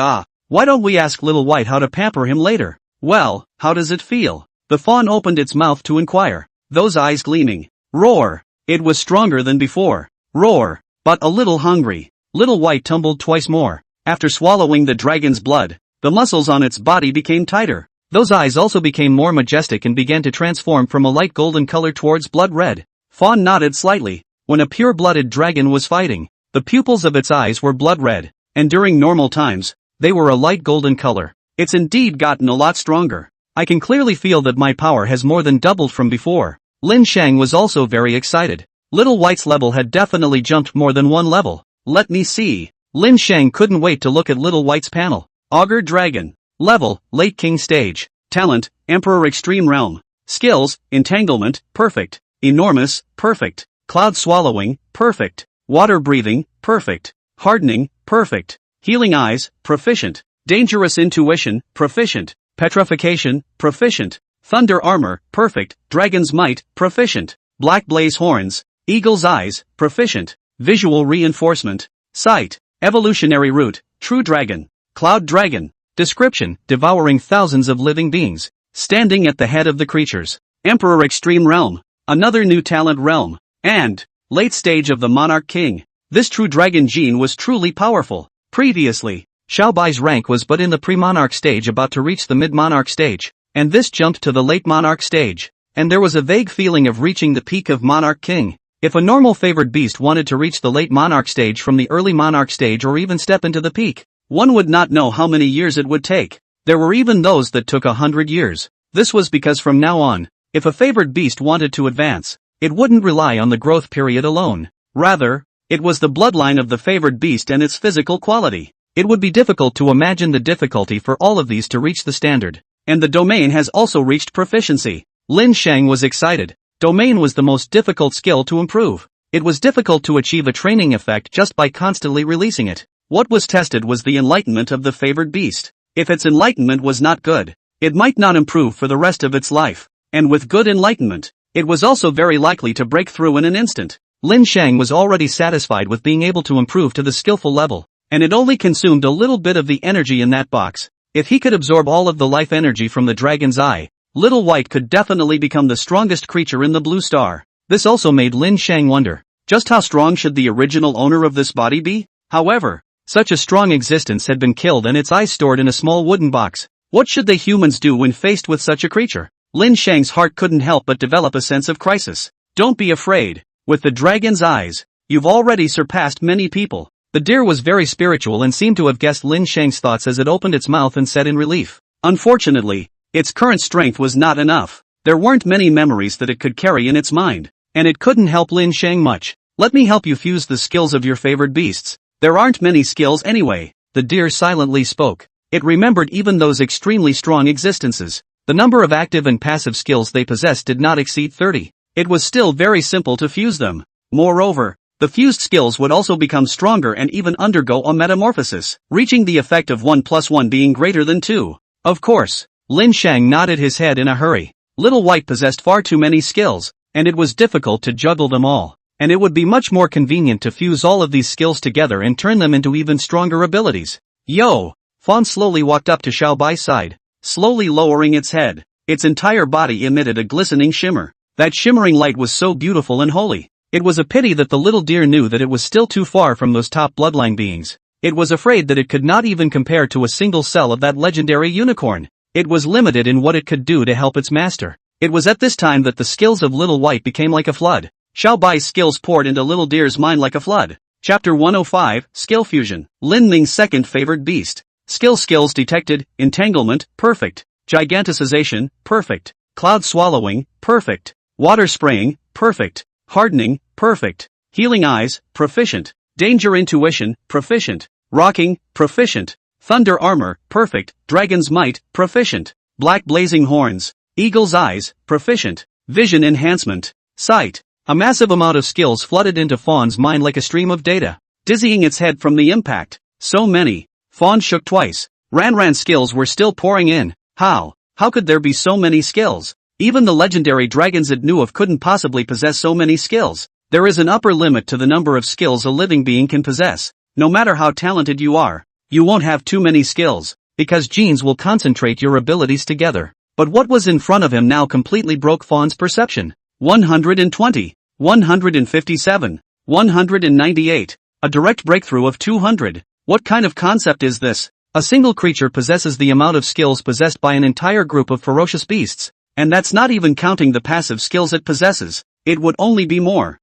Why don't we ask Little White how to pamper him later? Well, how does it feel? The fawn opened its mouth to inquire, those eyes gleaming. Roar. It was stronger than before. Roar. But a little hungry. Little White tumbled twice more. After swallowing the dragon's blood, the muscles on its body became tighter. Those eyes also became more majestic and began to transform from a light golden color towards blood red. Fawn nodded slightly. When a pure-blooded dragon was fighting, the pupils of its eyes were blood red, and during normal times, they were a light golden color. It's indeed gotten a lot stronger. I can clearly feel that my power has more than doubled from before. Lin Shang was also very excited. Little White's level had definitely jumped more than one level. Let me see. Lin Shang couldn't wait to look at Little White's panel. Augur Dragon. Level, Late King Stage. Talent, Emperor Extreme Realm. Skills, Entanglement, Perfect. Enormous, Perfect. Cloud Swallowing, Perfect. Water Breathing, Perfect. Hardening, Perfect. Healing Eyes, Proficient. Dangerous Intuition, Proficient. Petrification, Proficient. Thunder Armor, Perfect. Dragon's Might, Proficient. Black Blaze Horns. Eagle's Eyes, Proficient. Visual Reinforcement. Sight. Evolutionary Root, True Dragon. Cloud Dragon. Description, devouring thousands of living beings. Standing at the head of the creatures. Emperor Extreme Realm. Another new talent realm. And, late stage of the Monarch King. This true dragon gene was truly powerful. Previously, Xiaobai's rank was but in the pre-monarch stage about to reach the mid-monarch stage, and this jumped to the late monarch stage. and there was a vague feeling of reaching the peak of Monarch King. If a normal favored beast wanted to reach the late Monarch stage from the early Monarch stage or even step into the peak, one would not know how many years it would take. There were even those that took 100 years. This was because from now on, if a favored beast wanted to advance, it wouldn't rely on the growth period alone. Rather, it was the bloodline of the favored beast and its physical quality. It would be difficult to imagine the difficulty for all of these to reach the standard. And the domain has also reached proficiency. Lin Shang was excited. Domain was the most difficult skill to improve. It was difficult to achieve a training effect just by constantly releasing it. What was tested was the enlightenment of the favored beast. If its enlightenment was not good, it might not improve for the rest of its life. And with good enlightenment, it was also very likely to break through in an instant. Lin Shang was already satisfied with being able to improve to the skillful level, and it only consumed a little bit of the energy in that box. If he could absorb all of the life energy from the dragon's eye, Little White could definitely become the strongest creature in the blue star. This also made Lin Shang wonder, just how strong should the original owner of this body be? However, such a strong existence had been killed and its eyes stored in a small wooden box. What should the humans do when faced with such a creature? Lin Shang's heart couldn't help but develop a sense of crisis. Don't be afraid. With the dragon's eyes, you've already surpassed many people. The deer was very spiritual and seemed to have guessed Lin Shang's thoughts as it opened its mouth and said in relief. Unfortunately, its current strength was not enough. There weren't many memories that it could carry in its mind, and it couldn't help Lin Shang much. Let me help you fuse the skills of your favored beasts. There aren't many skills anyway, the deer silently spoke. It remembered even those extremely strong existences. The number of active and passive skills they possessed did not exceed 30. It was still very simple to fuse them. Moreover, the fused skills would also become stronger and even undergo a metamorphosis, reaching the effect of 1 + 1 being greater than 2. Of course, Lin Shang nodded his head in a hurry. Little White possessed far too many skills, and it was difficult to juggle them all. And it would be much more convenient to fuse all of these skills together and turn them into even stronger abilities. Yo! Fawn slowly walked up to Xiao Bai's side, slowly lowering its head. Its entire body emitted a glistening shimmer. That shimmering light was so beautiful and holy. It was a pity that the little deer knew that it was still too far from those top bloodline beings. It was afraid that it could not even compare to a single cell of that legendary unicorn. It was limited in what it could do to help its master. It was at this time that the skills of Little White became like a flood. Xiao Bai's skills poured into Little Deer's mind like a flood. Chapter 105, Skill Fusion. Lin Ming's second favored beast. Skills detected, entanglement, perfect. Giganticization, perfect. Cloud swallowing, perfect. Water spraying, perfect. Hardening, perfect. Healing eyes, proficient. Danger intuition, proficient. Rocking, proficient. Thunder armor, perfect. Dragon's might, proficient. Black blazing horns. Eagle's eyes, proficient. Vision enhancement. Sight. A massive amount of skills flooded into Fawn's mind like a stream of data, dizzying its head from the impact. So many. Fawn shook twice. Ranran's skills were still pouring in. How could there be so many skills? Even the legendary dragons it knew of couldn't possibly possess so many skills. There is an upper limit to the number of skills a living being can possess. No matter how talented you are, you won't have too many skills, because genes will concentrate your abilities together. But what was in front of him now completely broke Fawn's perception. 120, 157, 198, a direct breakthrough of 200. What kind of concept is this? A single creature possesses the amount of skills possessed by an entire group of ferocious beasts, and that's not even counting the passive skills it possesses. It would only be more.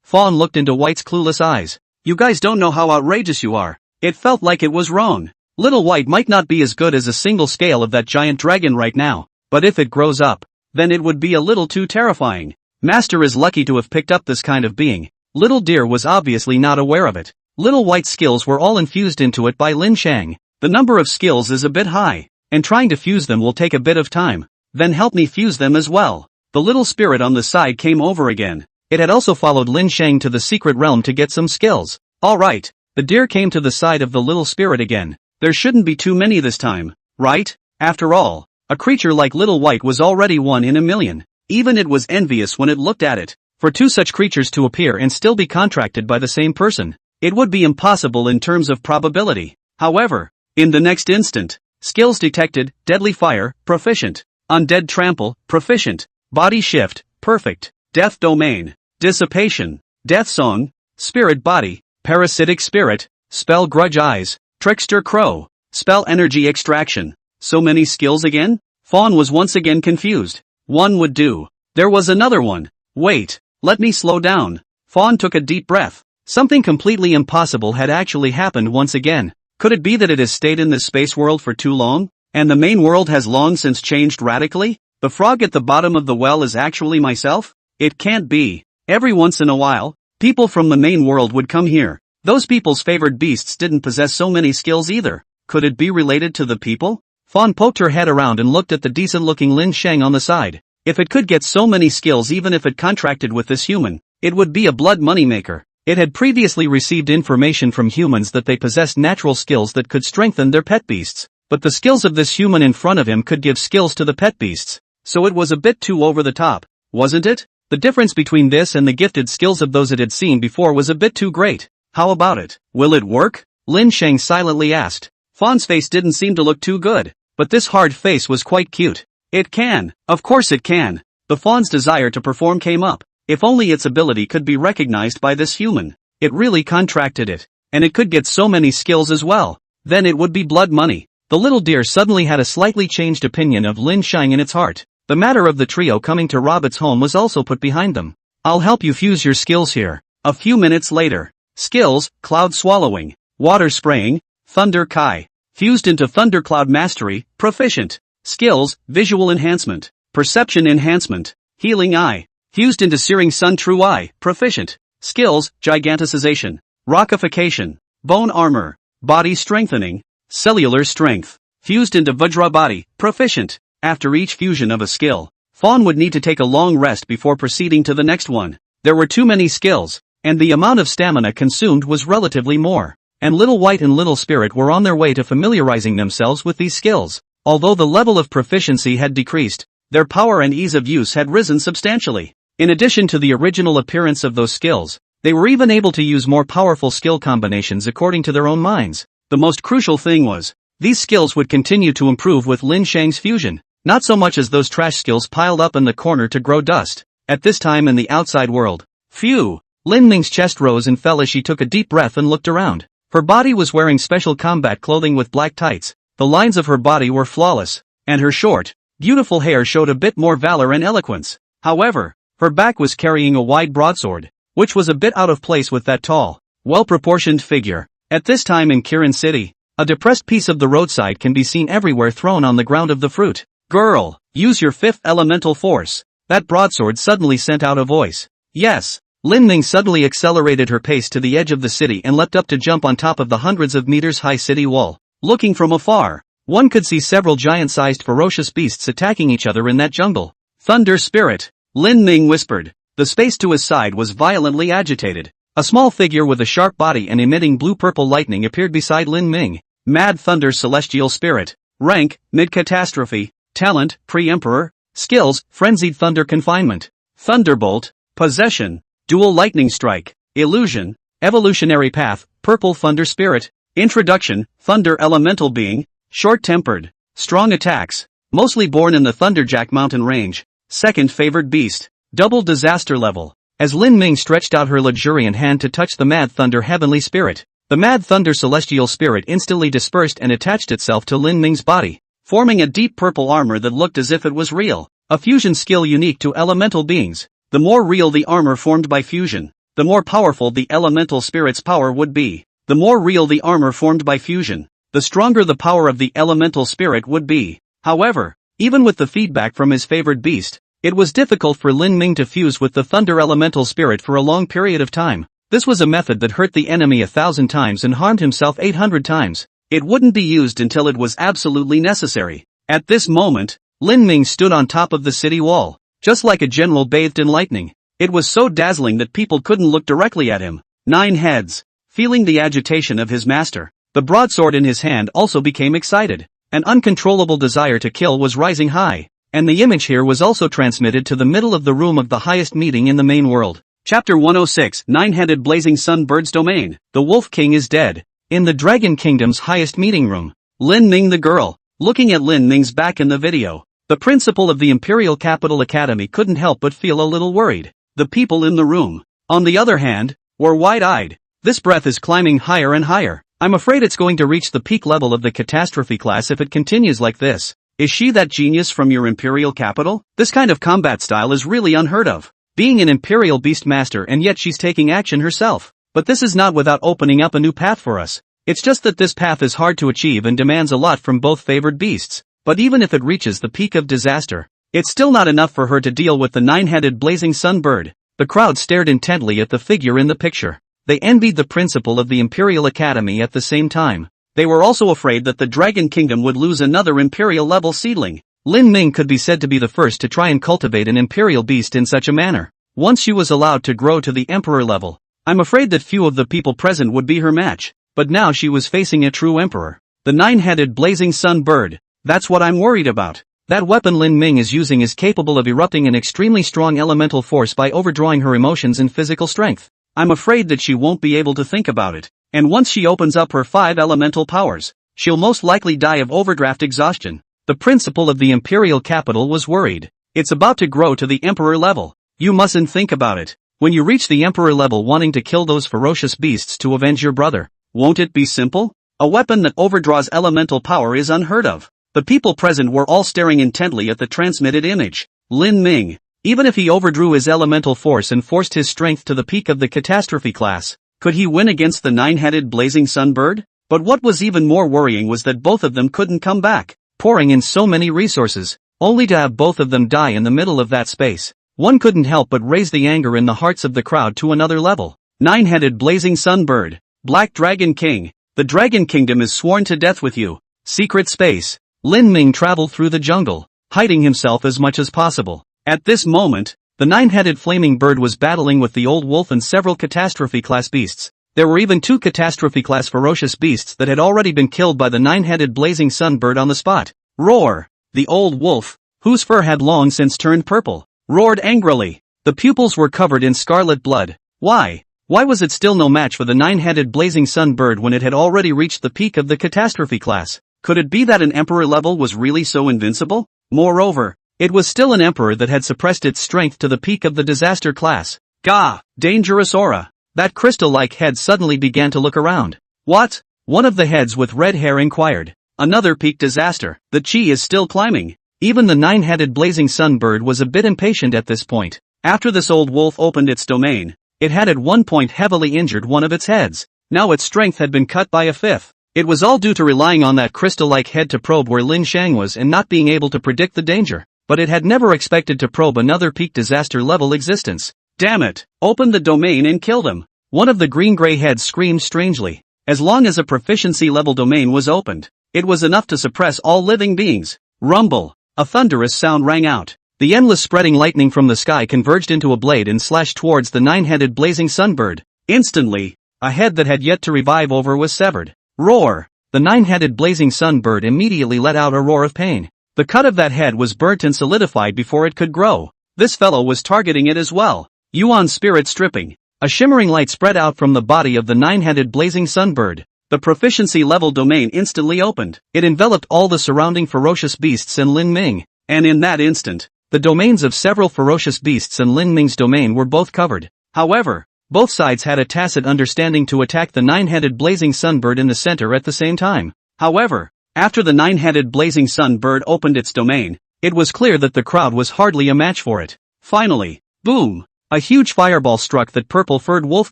Fawn looked into White's clueless eyes. You guys don't know how outrageous you are. It felt like it was wrong. Little White might not be as good as a single scale of that giant dragon right now, but if it grows up, then it would be a little too terrifying. Master is lucky to have picked up this kind of being. Little Deer was obviously not aware of it. Little White's skills were all infused into it by Lin Shang. The number of skills is a bit high, and trying to fuse them will take a bit of time. Then help me fuse them as well. The little spirit on the side came over again. It had also followed Lin Shang to the secret realm to get some skills. Alright, the deer came to the side of the little spirit again. There shouldn't be too many this time, right? After all, a creature like Little White was already 1 in a million. Even it was envious when it looked at it. For two such creatures to appear and still be contracted by the same person, it would be impossible in terms of probability. However, in the next instant, skills detected, deadly fire, proficient. Undead trample, proficient. Body shift, perfect. Death domain, dissipation. Death song, spirit body, parasitic spirit, spell grudge eyes, trickster crow, spell energy extraction. So many skills again? Fawn was once again confused. One would do. There was another one. Wait, let me slow down. Fawn took a deep breath. Something completely impossible had actually happened once again. Could it be that it has stayed in this space world for too long, and the main world has long since changed radically? The frog at the bottom of the well is actually myself? It can't be. Every once in a while, people from the main world would come here. Those people's favored beasts didn't possess so many skills either. Could it be related to the people? Fawn poked her head around and looked at the decent-looking Lin Sheng on the side. If it could get so many skills even if it contracted with this human, it would be a blood moneymaker. It had previously received information from humans that they possessed natural skills that could strengthen their pet beasts, but the skills of this human in front of him could give skills to the pet beasts. So it was a bit too over the top, wasn't it? The difference between this and the gifted skills of those it had seen before was a bit too great. How about it? Will it work? Lin Sheng silently asked. Fawn's face didn't seem to look too good, but this hard face was quite cute. It can. Of course it can. The fawn's desire to perform came up. If only its ability could be recognized by this human. It really contracted it. And it could get so many skills as well. Then it would be blood money. The little deer suddenly had a slightly changed opinion of Lin Sheng in its heart. The matter of the trio coming to rob its home was also put behind them. I'll help you fuse your skills here. A few minutes later. Skills, cloud swallowing, water spraying, thunder kai. Fused into thundercloud mastery, proficient. Skills, visual enhancement, perception enhancement, healing eye. Fused into searing sun true eye, proficient. Skills, giganticization, rockification, bone armor, body strengthening, cellular strength. Fused into vajra body, proficient. After each fusion of a skill, Fawn would need to take a long rest before proceeding to the next one. There were too many skills, and the amount of stamina consumed was relatively more. And Little White and Little Spirit were on their way to familiarizing themselves with these skills. Although the level of proficiency had decreased, their power and ease of use had risen substantially. In addition to the original appearance of those skills, they were even able to use more powerful skill combinations according to their own minds. The most crucial thing was, these skills would continue to improve with Lin Sheng's fusion, not so much as those trash skills piled up in the corner to grow dust. At this time in the outside world, phew! Lin Ming's chest rose and fell as she took a deep breath and looked around. Her body was wearing special combat clothing with black tights. The lines of her body were flawless, and her short, beautiful hair showed a bit more valor and eloquence. However, her back was carrying a wide broadsword, which was a bit out of place with that tall, well-proportioned figure. At this time in Kirin City, a depressed piece of the roadside can be seen everywhere thrown on the ground of the fruit. Girl, use your fifth elemental force. That broadsword suddenly sent out a voice. Yes. Lin Ming suddenly accelerated her pace to the edge of the city and leapt up to jump on top of the hundreds of meters high city wall. Looking from afar, one could see several giant-sized ferocious beasts attacking each other in that jungle. Thunder Spirit, Lin Ming whispered. The space to his side was violently agitated. A small figure with a sharp body and emitting blue-purple lightning appeared beside Lin Ming. Mad Thunder Celestial Spirit. Rank, Mid-Catastrophe. Talent, Pre-Emperor. Skills, Frenzied Thunder Confinement. Thunderbolt. Possession. Dual Lightning Strike. Illusion. Evolutionary Path, Purple Thunder Spirit. Introduction, Thunder Elemental Being. Short-tempered. Strong attacks. Mostly born in the Thunderjack mountain range. Second favored beast. Double disaster level. As Lin Ming stretched out her luxuriant hand to touch the Mad Thunder Heavenly Spirit, the Mad Thunder Celestial Spirit instantly dispersed and attached itself to Lin Ming's body, forming a deep purple armor that looked as if it was real. A fusion skill unique to elemental beings. The more real the armor formed by fusion, the more powerful the elemental spirit's power would be. The more real the armor formed by fusion, the stronger the power of the elemental spirit would be. However, even with the feedback from his favored beast, it was difficult for Lin Ming to fuse with the thunder elemental spirit for a long period of time. This was a method that hurt the enemy 1,000 times and harmed himself 800 times. It wouldn't be used until it was absolutely necessary. At this moment, Lin Ming stood on top of the city wall, just like a general bathed in lightning. It was so dazzling that people couldn't look directly at him. 9 heads. Feeling the agitation of his master, the broadsword in his hand also became excited. An uncontrollable desire to kill was rising high, and the image here was also transmitted to the middle of the room of the highest meeting in the main world. Chapter 106, Nine-Headed Blazing Sun Bird's Domain. The Wolf King is dead. In the Dragon Kingdom's highest meeting room, Lin Ming the girl, looking at Lin Ming's back in the video, the principal of the Imperial Capital Academy couldn't help but feel a little worried. The people in the room, on the other hand, were wide-eyed. This breath is climbing higher and higher. I'm afraid it's going to reach the peak level of the catastrophe class if it continues like this. Is she that genius from your imperial capital? This kind of combat style is really unheard of. Being an imperial beastmaster and yet she's taking action herself. But this is not without opening up a new path for us. It's just that this path is hard to achieve and demands a lot from both favored beasts. But even if it reaches the peak of disaster, it's still not enough for her to deal with the nine-headed blazing sun bird. The crowd stared intently at the figure in the picture. They envied the principal of the Imperial Academy at the same time. They were also afraid that the Dragon Kingdom would lose another Imperial-level seedling. Lin Ming could be said to be the first to try and cultivate an Imperial beast in such a manner. Once she was allowed to grow to the Emperor level, I'm afraid that few of the people present would be her match. But now she was facing a true Emperor. The nine-headed blazing sun bird. That's what I'm worried about. That weapon Lin Ming is using is capable of erupting an extremely strong elemental force by overdrawing her emotions and physical strength. I'm afraid that she won't be able to think about it. And once she opens up her 5 elemental powers, she'll most likely die of overdraft exhaustion. The principal of the Imperial capital was worried. It's about to grow to the Emperor level. You mustn't think about it. When you reach the Emperor level wanting to kill those ferocious beasts to avenge your brother, won't it be simple? A weapon that overdraws elemental power is unheard of. The people present were all staring intently at the transmitted image. Lin Ming, even if he overdrew his elemental force and forced his strength to the peak of the catastrophe class, could he win against the nine-headed blazing sunbird? But what was even more worrying was that both of them couldn't come back, pouring in so many resources, only to have both of them die in the middle of that space. One couldn't help but raise the anger in the hearts of the crowd to another level. Nine-headed blazing sunbird, Black Dragon King, the Dragon Kingdom is sworn to death with you. Secret space. Lin Ming traveled through the jungle, hiding himself as much as possible. At this moment, the nine-headed flaming bird was battling with the old wolf and several catastrophe-class beasts. There were even 2 catastrophe-class ferocious beasts that had already been killed by the nine-headed blazing sunbird on the spot. Roar! The old wolf, whose fur had long since turned purple, roared angrily. The pupils were covered in scarlet blood. Why? Why was it still no match for the nine-headed blazing sunbird when it had already reached the peak of the catastrophe class? Could it be that an emperor level was really so invincible? Moreover, it was still an emperor that had suppressed its strength to the peak of the disaster class. Gah! Dangerous aura! That crystal-like head suddenly began to look around. What? One of the heads with red hair inquired. Another peak disaster. The chi is still climbing. Even the nine-headed blazing sunbird was a bit impatient at this point. After this old wolf opened its domain, it had at one point heavily injured one of its heads. Now its strength had been cut by a fifth. It was all due to relying on that crystal-like head to probe where Lin Shang was and not being able to predict the danger. But it had never expected to probe another peak disaster level existence. Damn it! Open the domain and kill them! One of the green-gray heads screamed strangely. As long as a proficiency level domain was opened, it was enough to suppress all living beings. Rumble! A thunderous sound rang out. The endless spreading lightning from the sky converged into a blade and slashed towards the nine-headed blazing sunbird. Instantly, a head that had yet to revive over was severed. Roar! The nine-headed blazing sunbird immediately let out a roar of pain. The cut of that head was burnt and solidified before it could grow. This fellow was targeting it as well. Yuan spirit stripping. A shimmering light spread out from the body of the nine-headed blazing sunbird. The proficiency level domain instantly opened. It enveloped all the surrounding ferocious beasts and Lin Ming. And in that instant, the domains of several ferocious beasts and Lin Ming's domain were both covered. However, both sides had a tacit understanding to attack the nine-headed blazing sunbird in the center at the same time. However, after the nine-headed blazing sunbird opened its domain, it was clear that the crowd was hardly a match for it. Finally, boom! A huge fireball struck that purple-furred Wolf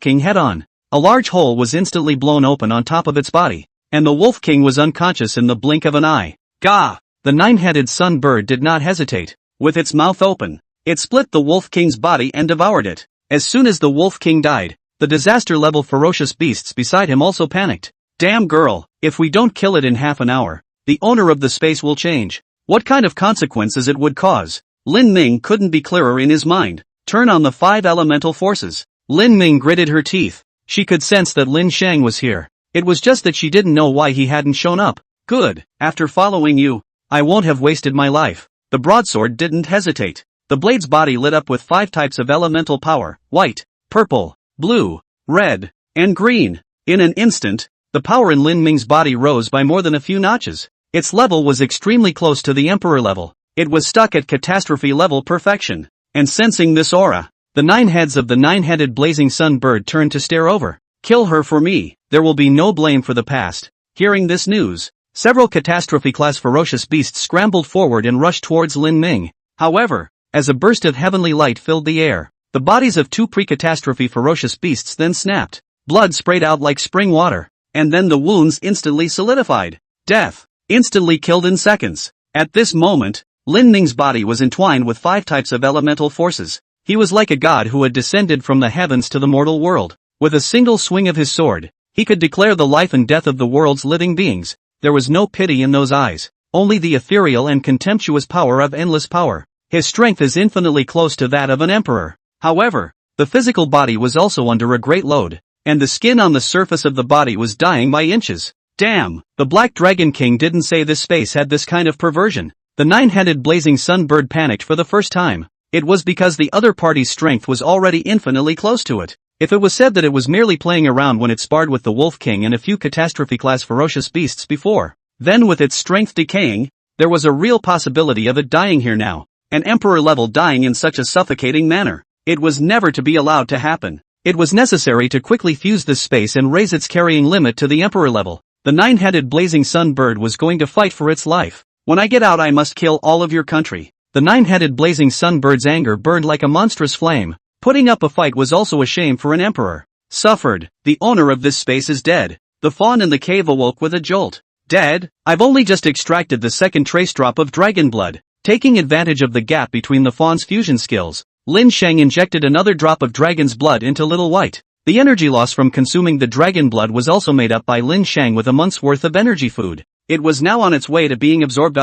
King head-on. A large hole was instantly blown open on top of its body, and the Wolf King was unconscious in the blink of an eye. Gah! The nine-headed sunbird did not hesitate. With its mouth open, it split the Wolf King's body and devoured it. As soon as the Wolf King died, the disaster-level ferocious beasts beside him also panicked. Damn girl, if we don't kill it in half an hour, the owner of the space will change. What kind of consequences it would cause? Lin Ming couldn't be clearer in his mind. Turn on the 5 elemental forces. Lin Ming gritted her teeth. She could sense that Lin Shang was here. It was just that she didn't know why he hadn't shown up. Good, after following you, I won't have wasted my life. The broadsword didn't hesitate. The blade's body lit up with 5 types of elemental power: white, purple, blue, red, and green. In an instant, the power in Lin Ming's body rose by more than a few notches. Its level was extremely close to the Emperor level. It was stuck at catastrophe level perfection. And sensing this aura, the 9 heads of the nine-headed blazing sunbird turned to stare over. Kill her for me, there will be no blame for the past. Hearing this news, Several catastrophe-class ferocious beasts scrambled forward and rushed towards Lin Ming. However, as a burst of heavenly light filled the air, the bodies of two pre-catastrophe ferocious beasts then snapped. Blood sprayed out like spring water, and then the wounds instantly solidified. Death. Instantly killed in seconds. At this moment, Lin Ming's body was entwined with 5 types of elemental forces. He was like a god who had descended from the heavens to the mortal world. With a single swing of his sword, he could declare the life and death of the world's living beings. There was no pity in those eyes, only the ethereal and contemptuous power of endless power. His strength is infinitely close to that of an emperor. However, the physical body was also under a great load, and the skin on the surface of the body was dying by inches. Damn, the Black Dragon King didn't say this space had this kind of perversion. The 9-headed blazing sun bird panicked for the first time. It was because the other party's strength was already infinitely close to it. If it was said that it was merely playing around when it sparred with the Wolf King and a few catastrophe-class ferocious beasts before, then with its strength decaying, there was a real possibility of it dying here now. An emperor level dying in such a suffocating manner. It was never to be allowed to happen. It was necessary to quickly fuse this space and raise its carrying limit to the emperor level. The 9-headed blazing sun bird was going to fight for its life. When I get out I must kill all of your country. The 9-headed blazing sun bird's anger burned like a monstrous flame. Putting up a fight was also a shame for an emperor. Suffered. The owner of this space is dead. The fawn in the cave awoke with a jolt. Dead? I've only just extracted the second trace drop of dragon blood. Taking advantage of the gap between the fawn's fusion skills, Lin Shang injected another drop of dragon's blood into Little White. The energy loss from consuming the dragon blood was also made up by Lin Shang with a month's worth of energy food. It was now on its way to being absorbed.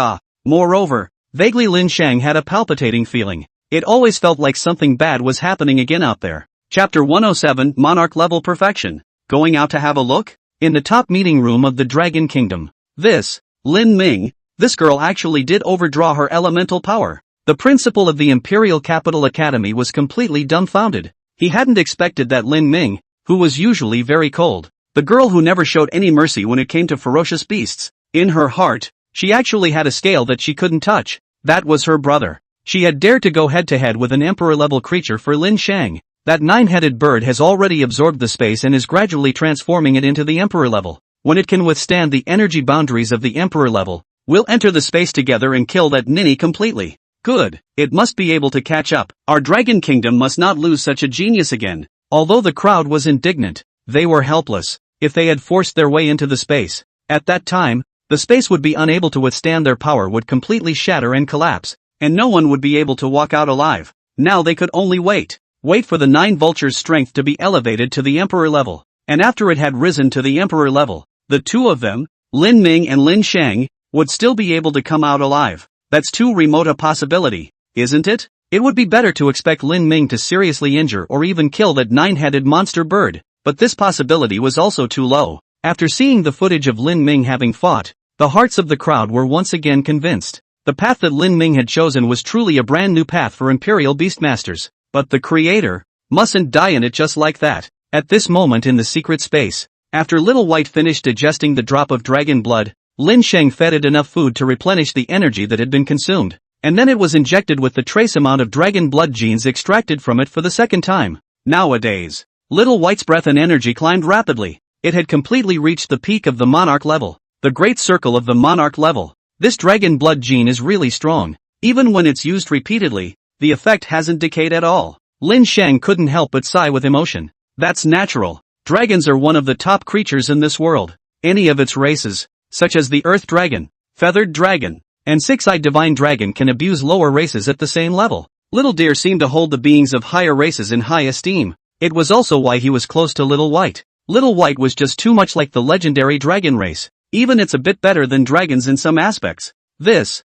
Moreover, vaguely Lin Shang had a palpitating feeling. It always felt like something bad was happening again out there. Chapter 107, Monarch Level Perfection. Going out to have a look? In the top meeting room of the Dragon Kingdom. Lin Ming, this girl actually did overdraw her elemental power. The principal of the Imperial Capital Academy was completely dumbfounded. He hadn't expected that Lin Ming, who was usually very cold, the girl who never showed any mercy when it came to ferocious beasts, in her heart, she actually had a scale that she couldn't touch. That was her brother. She had dared to go head-to-head with an emperor-level creature for Lin Shang. That 9-headed bird has already absorbed the space and is gradually transforming it into the emperor level. When it can withstand the energy boundaries of the emperor level, we'll enter the space together and kill that ninny completely. Good. It must be able to catch up. Our Dragon Kingdom must not lose such a genius again. Although the crowd was indignant, they were helpless. If they had forced their way into the space, at that time, the space would be unable to withstand their power, would completely shatter and collapse, and no one would be able to walk out alive. Now they could only wait for the 9 vultures' strength to be elevated to the emperor level. And after it had risen to the emperor level, the two of them, Lin Ming and Lin Shang, would still be able to come out alive. That's too remote a possibility, isn't it? It would be better to expect Lin Ming to seriously injure or even kill that 9-headed monster bird, but this possibility was also too low. After seeing the footage of Lin Ming having fought, the hearts of the crowd were once again convinced. The path that Lin Ming had chosen was truly a brand new path for Imperial Beastmasters, but the creator mustn't die in it just like that. At this moment in the secret space, after Little White finished digesting the drop of dragon blood, Lin Shang fed it enough food to replenish the energy that had been consumed, and then it was injected with the trace amount of dragon blood genes extracted from it for the second time. Nowadays, Little White's breath and energy climbed rapidly. It had completely reached the peak of the monarch level, the great circle of the monarch level. This dragon blood gene is really strong. Even when it's used repeatedly, the effect hasn't decayed at all. Lin Shang couldn't help but sigh with emotion. That's natural. Dragons are one of the top creatures in this world. Any of its races, such as the Earth Dragon, Feathered Dragon, and Six-Eyed Divine Dragon, can abuse lower races at the same level. Little Deer seemed to hold the beings of higher races in high esteem. It was also why he was close to Little White. Little White was just too much like the legendary dragon race. Even it's a bit better than dragons in some aspects.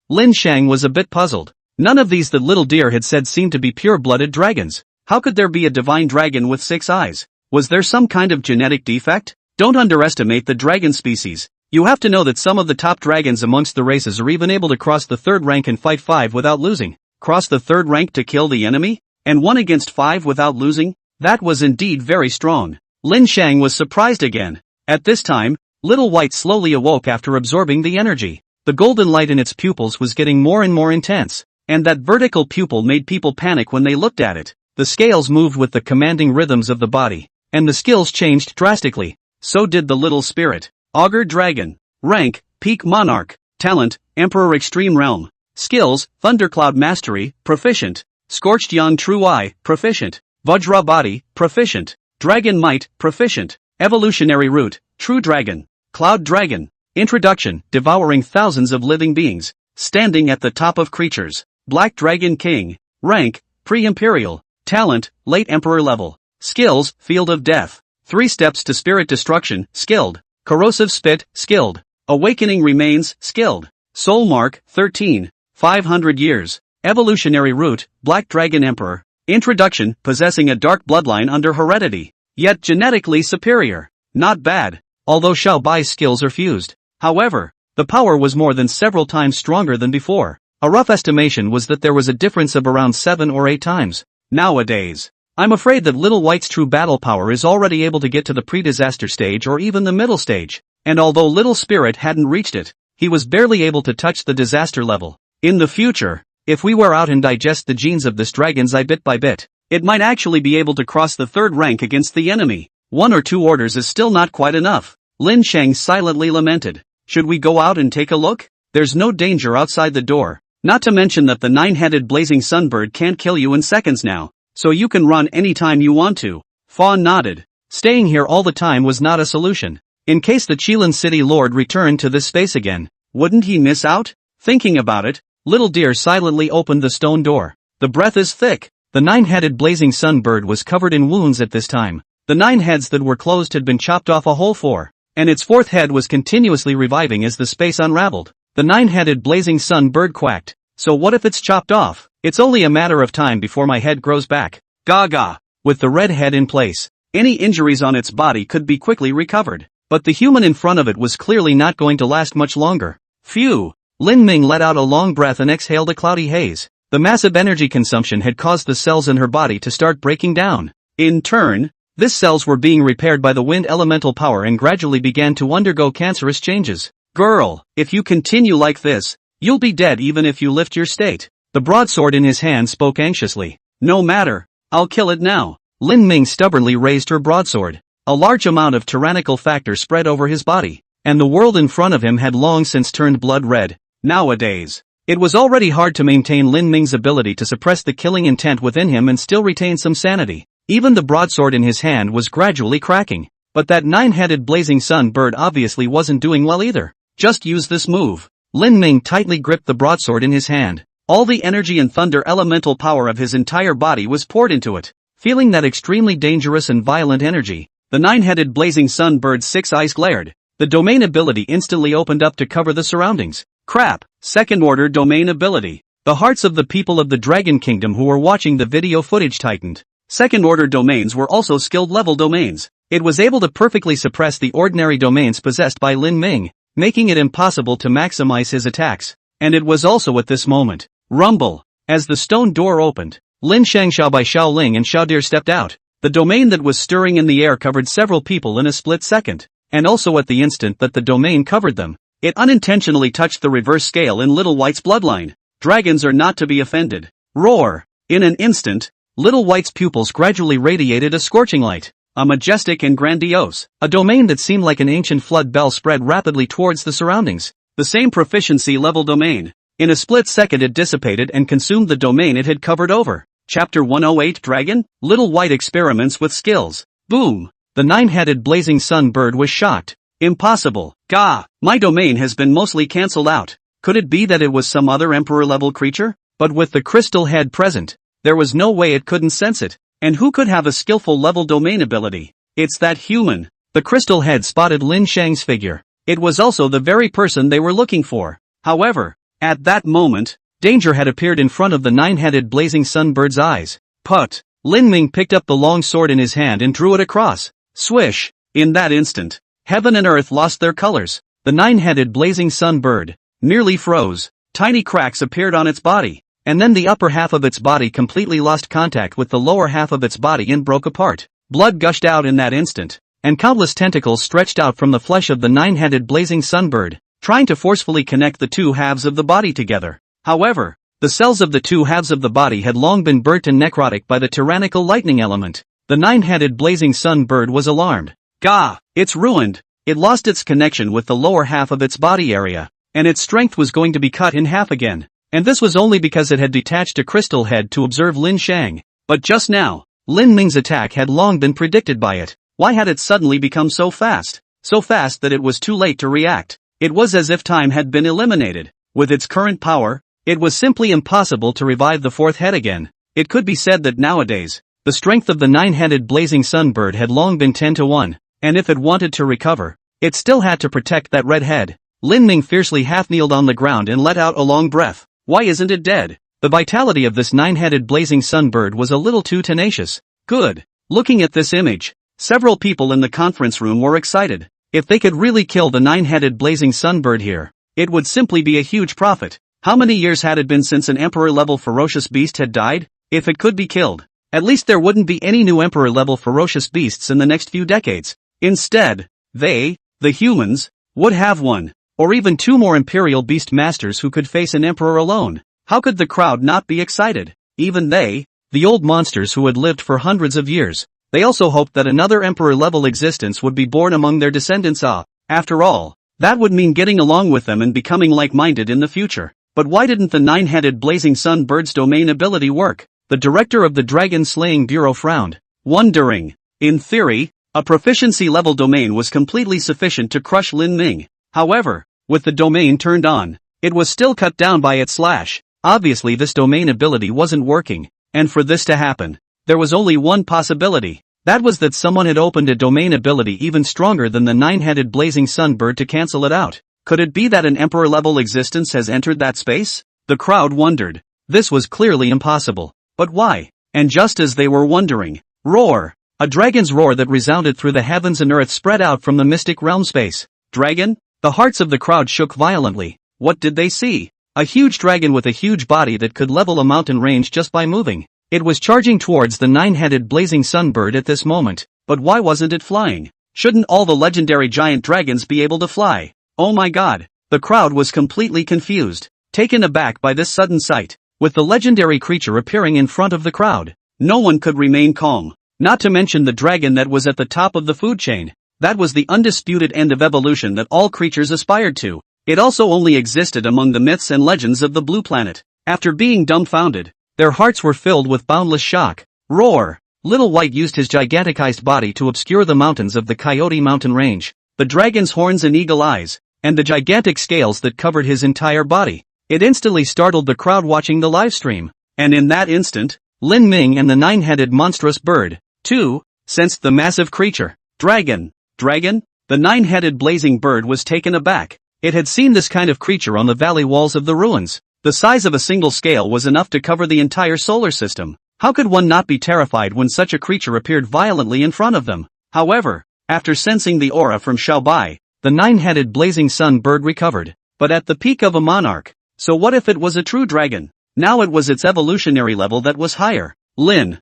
Lin Shang was a bit puzzled. None of these that Little Deer had said seemed to be pure-blooded dragons. How could there be a divine dragon with 6 eyes? Was there some kind of genetic defect? Don't underestimate the dragon species. You have to know that some of the top dragons amongst the races are even able to cross the 3rd rank and fight 5 without losing. Cross the 3rd rank to kill the enemy? And 1 against 5 without losing? That was indeed very strong. Lin Shang was surprised again. At this time, Little White slowly awoke after absorbing the energy. The golden light in its pupils was getting more and more intense, and that vertical pupil made people panic when they looked at it. The scales moved with the commanding rhythms of the body, and the skills changed drastically. So did the little spirit. Augur Dragon. Rank, Peak Monarch. Talent, Emperor Extreme Realm. Skills, Thundercloud Mastery, Proficient. Scorched Young True Eye, Proficient. Vajra Body, Proficient. Dragon Might, Proficient. Evolutionary Root, True Dragon. Cloud Dragon. Introduction, devouring thousands of living beings. Standing at the top of creatures. Black Dragon King. Rank, Pre-Imperial. Talent, Late Emperor level. Skills, Field of Death. 3 Steps to Spirit Destruction, Skilled. Corrosive Spit, Skilled. Awakening Remains, Skilled. Soul Mark, 13. 500 years. Evolutionary Root, Black Dragon Emperor. Introduction, possessing a dark bloodline under heredity. Yet genetically superior. Not bad. Although Xiao Bai's skills are fused. However, the power was more than several times stronger than before. A rough estimation was that there was a difference of around 7 or 8 times. Nowadays, I'm afraid that Little White's true battle power is already able to get to the pre-disaster stage or even the middle stage. And although Little Spirit hadn't reached it, he was barely able to touch the disaster level. In the future, if we wear out and digest the genes of this dragon's eye bit by bit, it might actually be able to cross the 3rd rank against the enemy. 1 or 2 orders is still not quite enough. Lin Shang silently lamented. Should we go out and take a look? There's no danger outside the door. Not to mention that the 9-headed blazing sunbird can't kill you in seconds now, so you can run anytime you want to. Fawn nodded. Staying here all the time was not a solution. In case the Qilin City Lord returned to this space again, wouldn't he miss out? Thinking about it, Little Deer silently opened the stone door. The breath is thick. The 9-headed blazing sunbird was covered in wounds at this time. The 9 heads that were closed had been chopped off a whole 4, and its 4th head was continuously reviving as the space unraveled. The 9-headed blazing sun bird quacked. So what if it's chopped off? It's only a matter of time before my head grows back. Gaga. With the red head in place, any injuries on its body could be quickly recovered. But the human in front of it was clearly not going to last much longer. Phew. Lin Ming let out a long breath and exhaled a cloudy haze. The massive energy consumption had caused the cells in her body to start breaking down. In turn, these cells were being repaired by the wind elemental power and gradually began to undergo cancerous changes. Girl, if you continue like this, you'll be dead even if you lift your state. The broadsword in his hand spoke anxiously. No matter, I'll kill it now. Lin Ming stubbornly raised her broadsword. A large amount of tyrannical factor spread over his body, and the world in front of him had long since turned blood red. Nowadays, it was already hard to maintain Lin Ming's ability to suppress the killing intent within him and still retain some sanity. Even the broadsword in his hand was gradually cracking. But that 9-headed blazing sun bird obviously wasn't doing well either. Just use this move. Lin Ming tightly gripped the broadsword in his hand. All the energy and thunder elemental power of his entire body was poured into it. Feeling that extremely dangerous and violent energy, the 9-headed blazing sun bird's 6 eyes glared. The domain ability instantly opened up to cover the surroundings. Crap. Second order domain ability. The hearts of the people of the Dragon Kingdom who were watching the video footage tightened. Second order domains were also skilled level domains. It was able to perfectly suppress the ordinary domains possessed by Lin Ming, making it impossible to maximize his attacks. And it was also at this moment. Rumble. As the stone door opened, Lin Shang, Xiaobai, Xiaoling and Xiaodir stepped out. The domain that was stirring in the air covered several people in a split second. And also at the instant that the domain covered them, it unintentionally touched the reverse scale in Little White's bloodline. Dragons are not to be offended. Roar. In an instant, Little White's pupils gradually radiated a scorching light. A majestic and grandiose, a domain that seemed like an ancient flood bell spread rapidly towards the surroundings. The same proficiency level domain. In a split second it dissipated and consumed the domain it had covered over. Chapter 108 Dragon? Little White experiments with skills. Boom. The 9-headed blazing sun bird was shocked. Impossible. Gah! My domain has been mostly cancelled out. Could it be that it was some other emperor level creature? But with the crystal head present, there was no way it couldn't sense it. And who could have a skillful level domain ability? It's that human. The crystal head spotted Lin Shang's figure. It was also the very person they were looking for. However, at that moment, danger had appeared in front of the 9-headed blazing sunbird's eyes. Put. Lin Ming picked up the long sword in his hand and drew it across. Swish. In that instant, heaven and earth lost their colors. The 9-headed blazing sunbird nearly froze. Tiny cracks appeared on its body. And then the upper half of its body completely lost contact with the lower half of its body and broke apart. Blood gushed out in that instant, and countless tentacles stretched out from the flesh of the 9-headed blazing sunbird, trying to forcefully connect the 2 halves of the body together. However, the cells of the 2 halves of the body had long been burnt and necrotic by the tyrannical lightning element. The 9-headed blazing sunbird was alarmed. Gah! It's ruined! it lost its connection with the lower half of its body area, and its strength was going to be cut in half again. And this was only because it had detached a crystal head to observe Lin Shang. But just now, Lin Ming's attack had long been predicted by it. Why had it suddenly become so fast? So fast that it was too late to react. It was as if time had been eliminated. With its current power, it was simply impossible to revive the fourth head again. It could be said that nowadays, the strength of the nine-headed blazing sun bird had long been 10-1, and if it wanted to recover, it still had to protect that red head. Lin Ming fiercely half-kneeled on the ground and let out a long breath. Why isn't it dead? The vitality of this nine-headed blazing sun bird was a little too tenacious. Good. Looking at this image, several people in the conference room were excited. If they could really kill the nine-headed blazing sun bird here, it would simply be a huge profit. How many years had it been since an emperor-level ferocious beast had died? If it could be killed, at least there wouldn't be any new emperor-level ferocious beasts in the next few decades. Instead, they, the humans, would have one, or even two more imperial beast masters who could face an emperor alone. How could the crowd not be excited? Even they, the old monsters who had lived for hundreds of years, they also hoped that another emperor-level existence would be born among their descendants. After all, that would mean getting along with them and becoming like-minded in the future. But why didn't the nine-headed blazing sun bird's domain ability work? The director of the Dragon Slaying Bureau frowned, wondering. In theory, a proficiency-level domain was completely sufficient to crush Lin Ming. However, with the domain turned on, it was still cut down by its slash. Obviously this domain ability wasn't working, and for this to happen, there was only one possibility. That was that someone had opened a domain ability even stronger than the nine-headed blazing sun bird to cancel it out. Could it be that an emperor-level existence has entered that space? The crowd wondered. This was clearly impossible. But why? And just as they were wondering, roar! A dragon's roar that resounded through the heavens and earth spread out from the mystic realm space. Dragon? The hearts of the crowd shook violently. What did they see? A huge dragon with a huge body that could level a mountain range just by moving. It was charging towards the nine-headed blazing sun bird at this moment. But why wasn't it flying? Shouldn't all the legendary giant dragons be able to fly? Oh my god! The crowd was completely confused, taken aback by this sudden sight. With the legendary creature appearing in front of the crowd, no one could remain calm. Not to mention the dragon that was at the top of the food chain. That was the undisputed end of evolution that all creatures aspired to. It also only existed among the myths and legends of the Blue Planet. After being dumbfounded, their hearts were filled with boundless shock. Roar! Little White used his giganticized body to obscure the mountains of the Coyote Mountain Range, the dragon's horns and eagle eyes, and the gigantic scales that covered his entire body. It instantly startled the crowd watching the livestream. And in that instant, Lin Ming and the nine-headed monstrous bird, too, sensed the massive creature. Dragon! Dragon? The nine-headed blazing bird was taken aback. It had seen this kind of creature on the valley walls of the ruins. The size of a single scale was enough to cover the entire solar system. How could one not be terrified when such a creature appeared violently in front of them? However, after sensing the aura from Xiaobai, the nine-headed blazing sun bird recovered. But at the peak of a monarch. So what if it was a true dragon? Now it was its evolutionary level that was higher. Lin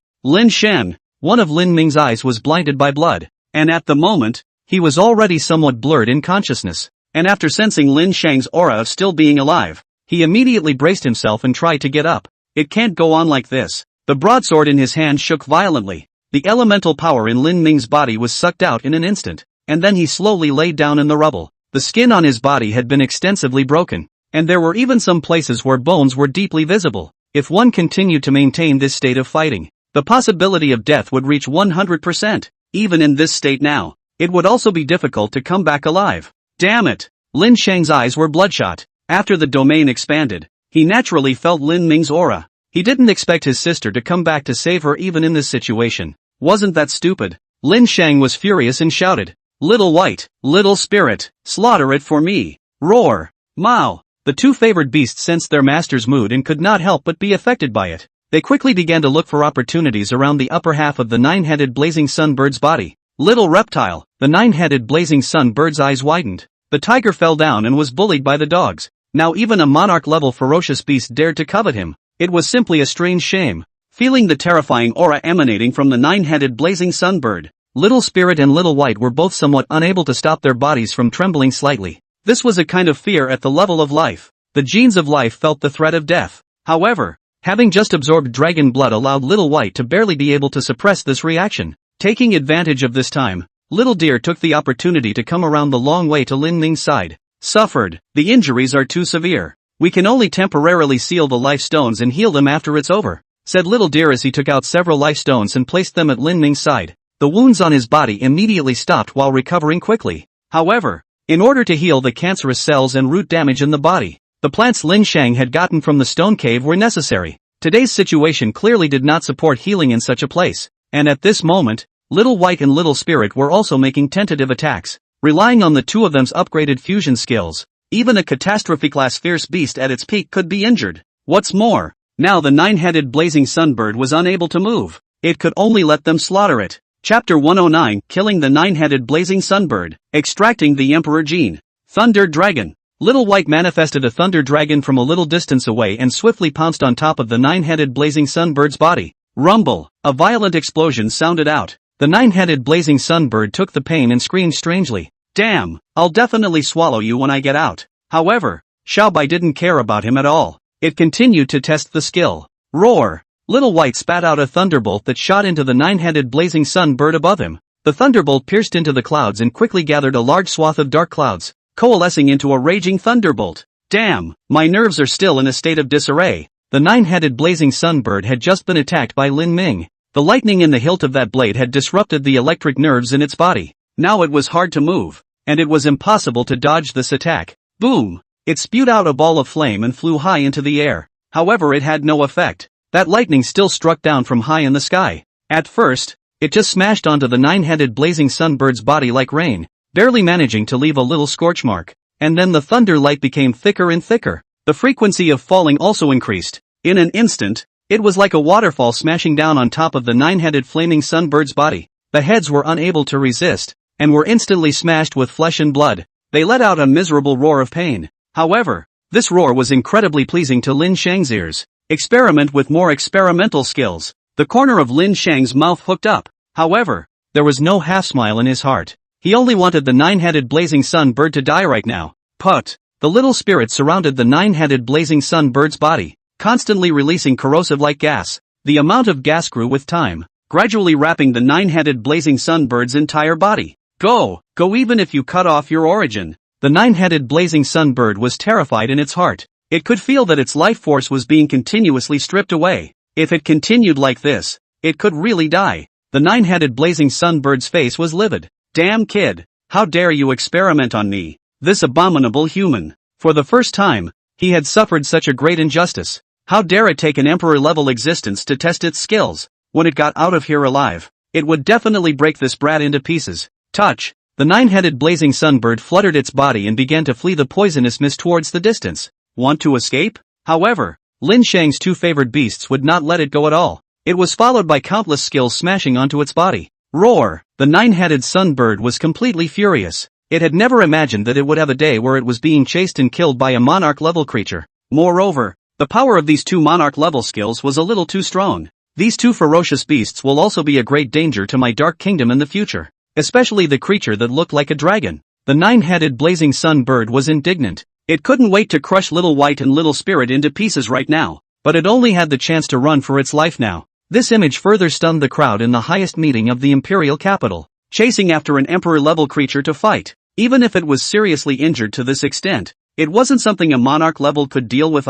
Shan. One of Lin Ming's eyes was blinded by blood. And at the moment, he was already somewhat blurred in consciousness. And after sensing Lin Shang's aura of still being alive, he immediately braced himself and tried to get up. It can't go on like this. The broadsword in his hand shook violently. The elemental power in Lin Ming's body was sucked out in an instant. And then he slowly laid down in the rubble. The skin on his body had been extensively broken. And there were even some places where bones were deeply visible. If one continued to maintain this state of fighting, the possibility of death would reach 100%. Even in this state now, it would also be difficult to come back alive. Damn it! Lin Shang's eyes were bloodshot. After the domain expanded, he naturally felt Lin Ming's aura. He didn't expect his sister to come back to save her even in this situation. Wasn't that stupid? Lin Shang was furious and shouted, "Little White, little spirit, slaughter it for me!" Roar! Mao! The two favored beasts sensed their master's mood and could not help but be affected by it. They quickly began to look for opportunities around the upper half of the nine-headed blazing sun bird's body. Little reptile! The nine-headed blazing sun bird's eyes widened. The tiger fell down and was bullied by the dogs. Now even a monarch-level ferocious beast dared to covet him. It was simply a strange shame. Feeling the terrifying aura emanating from the nine-headed blazing sun bird, Little Spirit and Little White were both somewhat unable to stop their bodies from trembling slightly. This was a kind of fear at the level of life. The genes of life felt the threat of death. However, having just absorbed dragon blood allowed Little White to barely be able to suppress this reaction. Taking advantage of this time, Little Deer took the opportunity to come around the long way to Lin Ming's side. Suffered. The injuries are too severe. We can only temporarily seal the life stones and heal them after it's over, said Little Deer as he took out several life stones and placed them at Lin Ming's side. The wounds on his body immediately stopped while recovering quickly. However, in order to heal the cancerous cells and root damage in the body, the plants Lin Shang had gotten from the stone cave were necessary. Today's situation clearly did not support healing in such a place, and at this moment, Little White and Little Spirit were also making tentative attacks, relying on the two of them's upgraded fusion skills. Even a catastrophe-class fierce beast at its peak could be injured. What's more, now the nine-headed blazing sunbird was unable to move. It could only let them slaughter it. Chapter 109, Killing the Nine-Headed Blazing Sunbird, Extracting the Emperor Gene. Thunder Dragon. Little White manifested a thunder dragon from a little distance away and swiftly pounced on top of the nine-headed blazing sunbird's body. Rumble. A violent explosion sounded out. The nine-headed blazing sunbird took the pain and screamed strangely. Damn, I'll definitely swallow you when I get out. However, Xiaobai didn't care about him at all. It continued to test the skill. Roar. Little White spat out a thunderbolt that shot into the nine-headed blazing sunbird above him. The thunderbolt pierced into the clouds and quickly gathered a large swath of dark clouds, coalescing into a raging thunderbolt. Damn, my nerves are still in a state of disarray. The nine-headed blazing sunbird had just been attacked by Lin Ming. The lightning in the hilt of that blade had disrupted the electric nerves in its body. Now it was hard to move, and it was impossible to dodge this attack. Boom! It spewed out a ball of flame and flew high into the air. However, it had no effect. That lightning still struck down from high in the sky. At first, it just smashed onto the nine-headed blazing sunbird's body like rain, barely managing to leave a little scorch mark. And then the thunder light became thicker and thicker. The frequency of falling also increased. In an instant, it was like a waterfall smashing down on top of the nine-headed flaming sunbird's body. The heads were unable to resist, and were instantly smashed with flesh and blood. They let out a miserable roar of pain. However, this roar was incredibly pleasing to Lin Shang's ears. Experiment with more experimental skills. The corner of Lin Shang's mouth hooked up. However, there was no half-smile in his heart. He only wanted the nine-headed blazing sunbird to die right now. Put. The little spirit surrounded the nine-headed blazing sunbird's body, constantly releasing corrosive-like gas. The amount of gas grew with time, gradually wrapping the nine-headed blazing sunbird's entire body. Go even if you cut off your origin. The nine-headed blazing sunbird was terrified in its heart. It could feel that its life force was being continuously stripped away. If it continued like this, it could really die. The nine-headed blazing sunbird's face was livid. Damn kid, how dare you experiment on me, this abominable human. For the first time, he had suffered such a great injustice. How dare it take an emperor-level existence to test its skills? When it got out of here alive, it would definitely break this brat into pieces. Touch. The nine-headed blazing sunbird fluttered its body and began to flee the poisonous mist towards the distance. Want to escape? However, Lin Shang's two favored beasts would not let it go at all. It was followed by countless skills smashing onto its body. Roar! The nine-headed sunbird was completely furious. It had never imagined that it would have a day where it was being chased and killed by a monarch-level creature. Moreover, the power of these two monarch-level skills was a little too strong. These two ferocious beasts will also be a great danger to my dark kingdom in the future. Especially the creature that looked like a dragon. The nine-headed blazing sunbird was indignant. It couldn't wait to crush Little White and Little Spirit into pieces right now, but it only had the chance to run for its life now. This image further stunned the crowd in the highest meeting of the imperial capital. Chasing after an emperor-level creature to fight, even if it was seriously injured to this extent, it wasn't something a monarch level could deal with.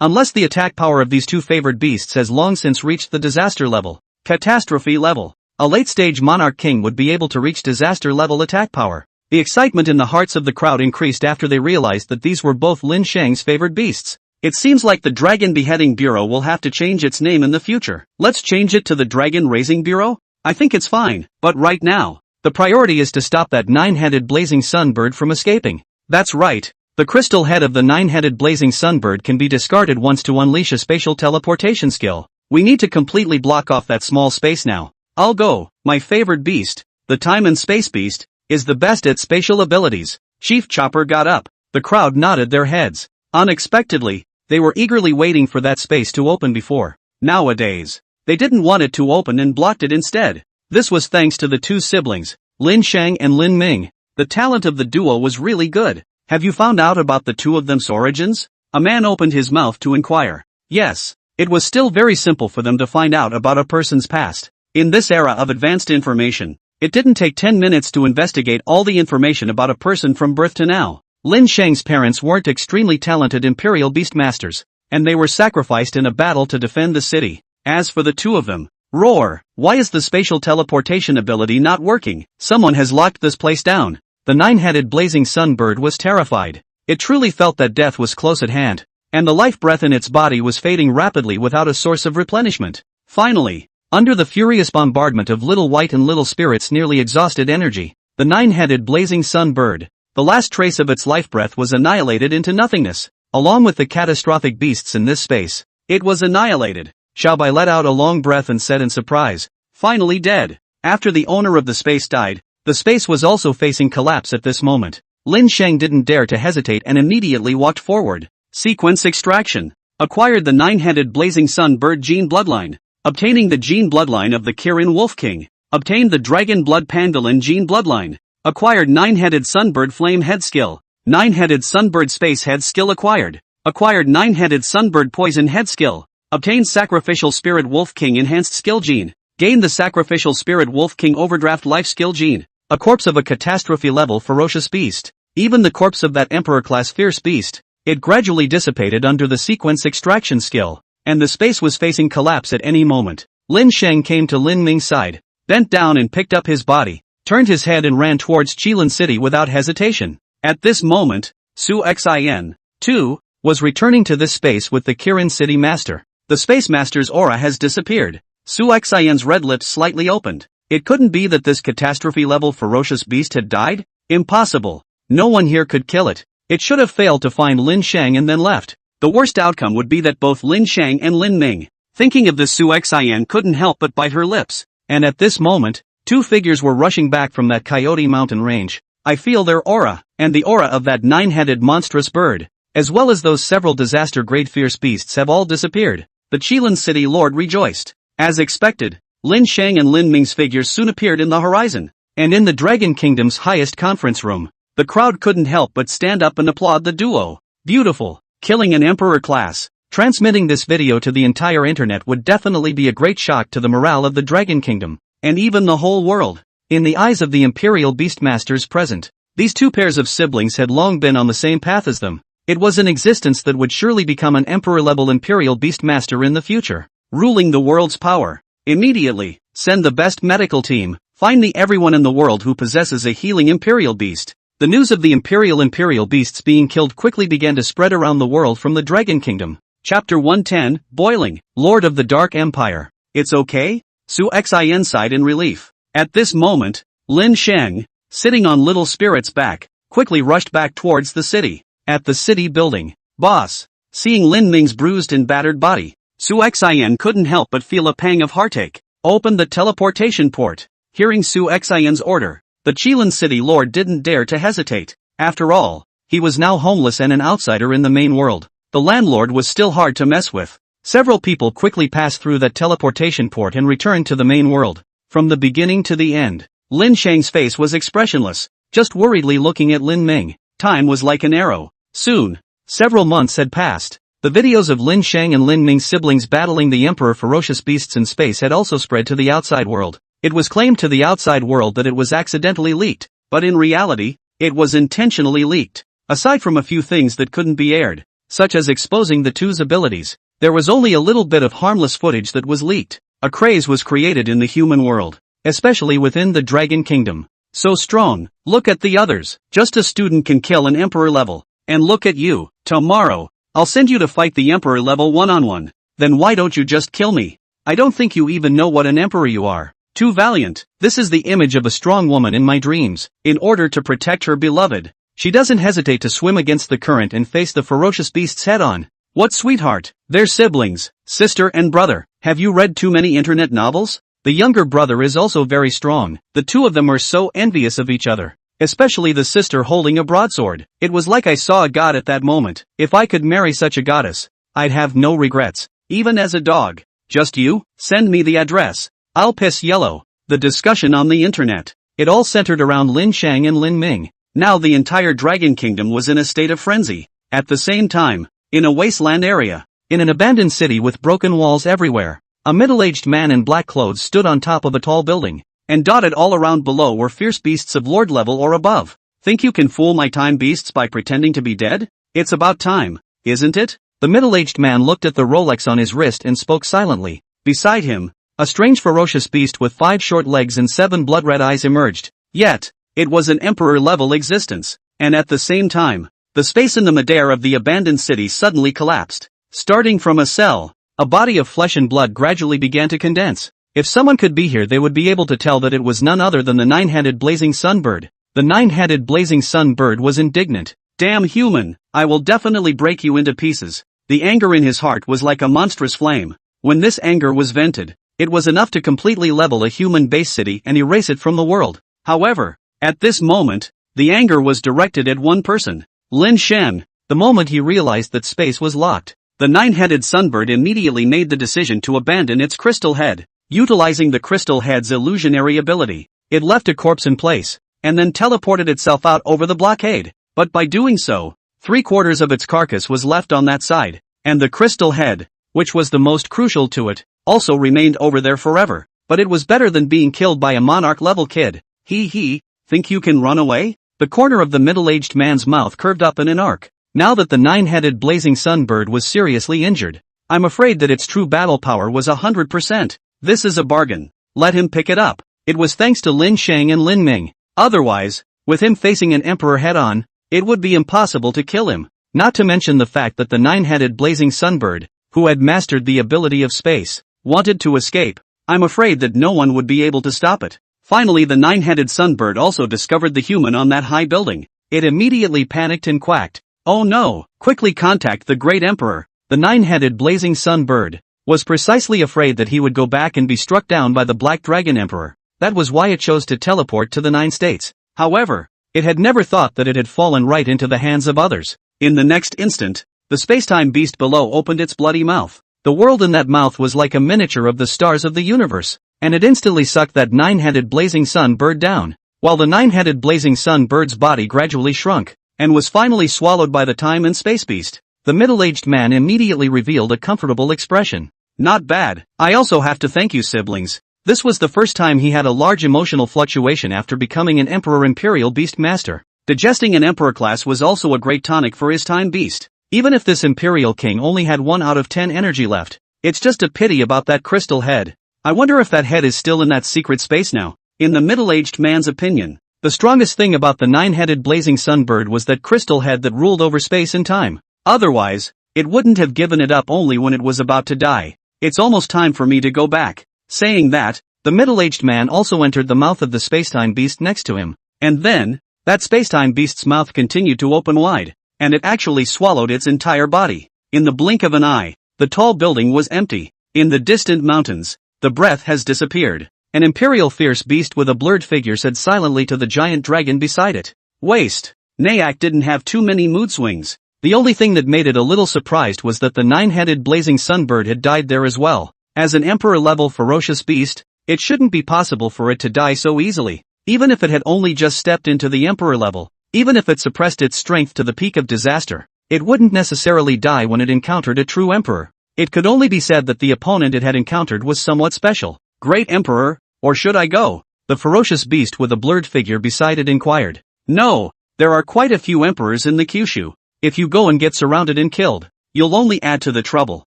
Unless the attack power of these two favored beasts has long since reached the disaster level, catastrophe level. A late-stage monarch king would be able to reach disaster-level attack power. The excitement in the hearts of the crowd increased after they realized that these were both Lin Shang's favored beasts. It seems like the Dragon Beheading Bureau will have to change its name in the future. Let's change it to the Dragon Raising Bureau? I think it's fine, but right now, the priority is to stop that nine-headed blazing sunbird from escaping. That's right. The crystal head of the nine-headed blazing sunbird can be discarded once to unleash a spatial teleportation skill. We need to completely block off that small space now. I'll go. My favored beast, the time and space beast, is the best at spatial abilities. Chief Chopper got up. The crowd nodded their heads. Unexpectedly, they were eagerly waiting for that space to open before. Nowadays, they didn't want it to open and blocked it instead. This was thanks to the two siblings, Lin Shang and Lin Ming. The talent of the duo was really good. Have you found out about the two of them's origins? A man opened his mouth to inquire. Yes, it was still very simple for them to find out about a person's past. In this era of advanced information, It didn't take 10 minutes to investigate all the information about a person from birth to now. Lin Shang's parents weren't extremely talented Imperial Beastmasters, and they were sacrificed in a battle to defend the city. As for the two of them, roar, why is the spatial teleportation ability not working? Someone has locked this place down. The nine-headed blazing sun bird was terrified. It truly felt that death was close at hand, and the life breath in its body was fading rapidly without a source of replenishment. Finally, under the furious bombardment of Little White and Little Spirit's nearly exhausted energy, the nine-headed blazing sun bird, the last trace of its life breath was annihilated into nothingness, along with the catastrophic beasts in this space. It was annihilated. Xiaobai let out a long breath and said in surprise, finally dead. After the owner of the space died, the space was also facing collapse at this moment. Lin Shang didn't dare to hesitate and immediately walked forward. Sequence extraction. Acquired the nine-headed blazing sun bird gene bloodline. Obtaining the gene bloodline of the Kirin Wolf King. Obtained the dragon blood pangolin gene bloodline. Acquired nine-headed sunbird flame head skill. Nine-headed sunbird space head skill acquired. Acquired nine-headed sunbird poison head skill. Obtained sacrificial spirit wolf king enhanced skill gene. Gained the sacrificial spirit wolf king overdraft life skill gene. A corpse of a catastrophe level ferocious beast. Even the corpse of that emperor class fierce beast. It gradually dissipated under the sequence extraction skill, and the space was facing collapse at any moment. Lin Shang came to Lin Ming's side, bent down and picked up his body, turned his head and ran towards Qilin City without hesitation. At this moment, Su Xin, too, was returning to this space with the Kirin City Master. The Space Master's aura has disappeared. Su Xin's red lips slightly opened. It couldn't be that this catastrophe-level ferocious beast had died? Impossible. No one here could kill it. It should have failed to find Lin Shang and then left. The worst outcome would be that both Lin Shang and Lin Ming, thinking of this, Su Xin couldn't help but bite her lips. And at this moment, two figures were rushing back from that Coyote Mountain range. I feel their aura, and the aura of that nine-headed monstrous bird, as well as those several disaster-grade fierce beasts have all disappeared. The Qilin City Lord rejoiced. As expected, Lin Shang and Lin Ming's figures soon appeared in the horizon, and in the Dragon Kingdom's highest conference room. The crowd couldn't help but stand up and applaud the duo. Beautiful. Killing an emperor class. Transmitting this video to the entire internet would definitely be a great shock to the morale of the Dragon Kingdom, and even the whole world. In the eyes of the Imperial Beastmasters present, these two pairs of siblings had long been on the same path as them. It was an existence that would surely become an emperor-level Imperial Beastmaster in the future, ruling the world's power. Immediately, send the best medical team, find me everyone in the world who possesses a healing Imperial Beast. The news of the Imperial Beasts being killed quickly began to spread around the world from the Dragon Kingdom. Chapter 110, Boiling, Lord of the Dark Empire. It's okay? Su Xin sighed in relief. At this moment, Lin Shang, sitting on Little Spirit's back, quickly rushed back towards the city. At the city building, boss, seeing Lin Ming's bruised and battered body, Su Xin couldn't help but feel a pang of heartache. Open the teleportation port. Hearing Su Xin's order, the Qilin City Lord didn't dare to hesitate. After all, he was now homeless and an outsider in the main world. The landlord was still hard to mess with. Several people quickly passed through that teleportation port and returned to the main world. From the beginning to the end, Lin Shang's face was expressionless, just worriedly looking at Lin Ming. Time was like an arrow. Soon, several months had passed. The videos of Lin Shang and Lin Ming's siblings battling the Emperor ferocious beasts in space had also spread to the outside world. It was claimed to the outside world that it was accidentally leaked, but in reality, it was intentionally leaked. Aside from a few things that couldn't be aired, such as exposing the two's abilities, there was only a little bit of harmless footage that was leaked. A craze was created in the human world, especially within the Dragon Kingdom. So strong, look at the others. Just a student can kill an emperor level. And look at you. Tomorrow, I'll send you to fight the emperor level one-on-one. Then why don't you just kill me? I don't think you even know what an emperor you are. Too valiant. This is the image of a strong woman in my dreams. In order to protect her beloved, she doesn't hesitate to swim against the current and face the ferocious beasts head-on. What sweetheart? They're siblings, sister and brother. Have you read too many internet novels? The younger brother is also very strong. The two of them are so envious of each other. Especially the sister holding a broadsword. It was like I saw a god at that moment. If I could marry such a goddess, I'd have no regrets. Even as a dog. Just you? Send me the address. I'll piss yellow. The discussion on the internet. It all centered around Lin Shang and Lin Ming. Now the entire Dragon Kingdom was in a state of frenzy. At the same time, in a wasteland area, in an abandoned city with broken walls everywhere, a middle-aged man in black clothes stood on top of a tall building. and dotted all around below were fierce beasts of lord level or above. Think you can fool my time beasts by pretending to be dead? It's about time, isn't it? The middle-aged man looked at the Rolex on his wrist and spoke silently. Beside him, a strange ferocious beast with 5 short legs and 7 blood-red eyes emerged. Yet, it was an emperor-level existence, and at the same time, the space in the midair of the abandoned city suddenly collapsed. Starting from a cell, a body of flesh and blood gradually began to condense. If someone could be here, they would be able to tell that it was none other than the 9-headed blazing sunbird. The 9-headed blazing sunbird was indignant. Damn human, I will definitely break you into pieces. The anger in his heart was like a monstrous flame. When this anger was vented, it was enough to completely level a human base city and erase it from the world. However, at this moment, the anger was directed at one person, Lin Shen. The moment he realized that space was locked, the 9-headed sunbird immediately made the decision to abandon its crystal head. Utilizing the crystal head's illusionary ability, it left a corpse in place, and then teleported itself out over the blockade. But by doing so, 3/4 of its carcass was left on that side, and the crystal head, which was the most crucial to it, also remained over there forever. But it was better than being killed by a monarch-level kid. Think you can run away? The corner of the middle-aged man's mouth curved up in an arc. Now that the 9-headed blazing sunbird was seriously injured, I'm afraid that its true battle power was 100%. This is a bargain. Let him pick it up. It was thanks to Lin Shang and Lin Ming. Otherwise, with him facing an emperor head-on, it would be impossible to kill him. Not to mention the fact that the 9-headed blazing sunbird, who had mastered the ability of space, wanted to escape. I'm afraid that no one would be able to stop it. Finally, the 9-headed sunbird also discovered the human on that high building. It immediately panicked and quacked. Oh no! Quickly contact the great emperor. The 9-headed blazing sunbird was precisely afraid that he would go back and be struck down by the Black Dragon Emperor. That was why it chose to teleport to the 9 states. However, it had never thought that it had fallen right into the hands of others. In the next instant, the spacetime beast below opened its bloody mouth. The world in that mouth was like a miniature of the stars of the universe, and it instantly sucked that 9-headed blazing sunbird down, while the 9-headed blazing sunbird's body gradually shrunk, and was finally swallowed by the time and space beast. The middle-aged man immediately revealed a comfortable expression. Not bad. I also have to thank you, siblings. This was the first time he had a large emotional fluctuation after becoming an Emperor Imperial Beast Master. Digesting an Emperor class was also a great tonic for his time beast. Even if this Imperial King only had 1 out of 10 energy left, it's just a pity about that crystal head. I wonder if that head is still in that secret space now. In the middle-aged man's opinion, the strongest thing about the 9-headed blazing sunbird was that crystal head that ruled over space and time. Otherwise, it wouldn't have given it up only when it was about to die. It's almost time for me to go back. Saying that, the middle-aged man also entered the mouth of the spacetime beast next to him. And then, that spacetime beast's mouth continued to open wide, and it actually swallowed its entire body. In the blink of an eye, the tall building was empty. In the distant mountains, the breath has disappeared. An imperial fierce beast with a blurred figure said silently to the giant dragon beside it. Waste. Nayak didn't have too many mood swings. The only thing that made it a little surprised was that the 9-headed blazing sunbird had died there as well. As an emperor-level ferocious beast, it shouldn't be possible for it to die so easily. Even if it had only just stepped into the emperor level, even if it suppressed its strength to the peak of disaster, it wouldn't necessarily die when it encountered a true emperor. It could only be said that the opponent it had encountered was somewhat special. Great emperor, or should I go? The ferocious beast with a blurred figure beside it inquired. No, there are quite a few emperors in the Kyushu. If you go and get surrounded and killed, you'll only add to the trouble.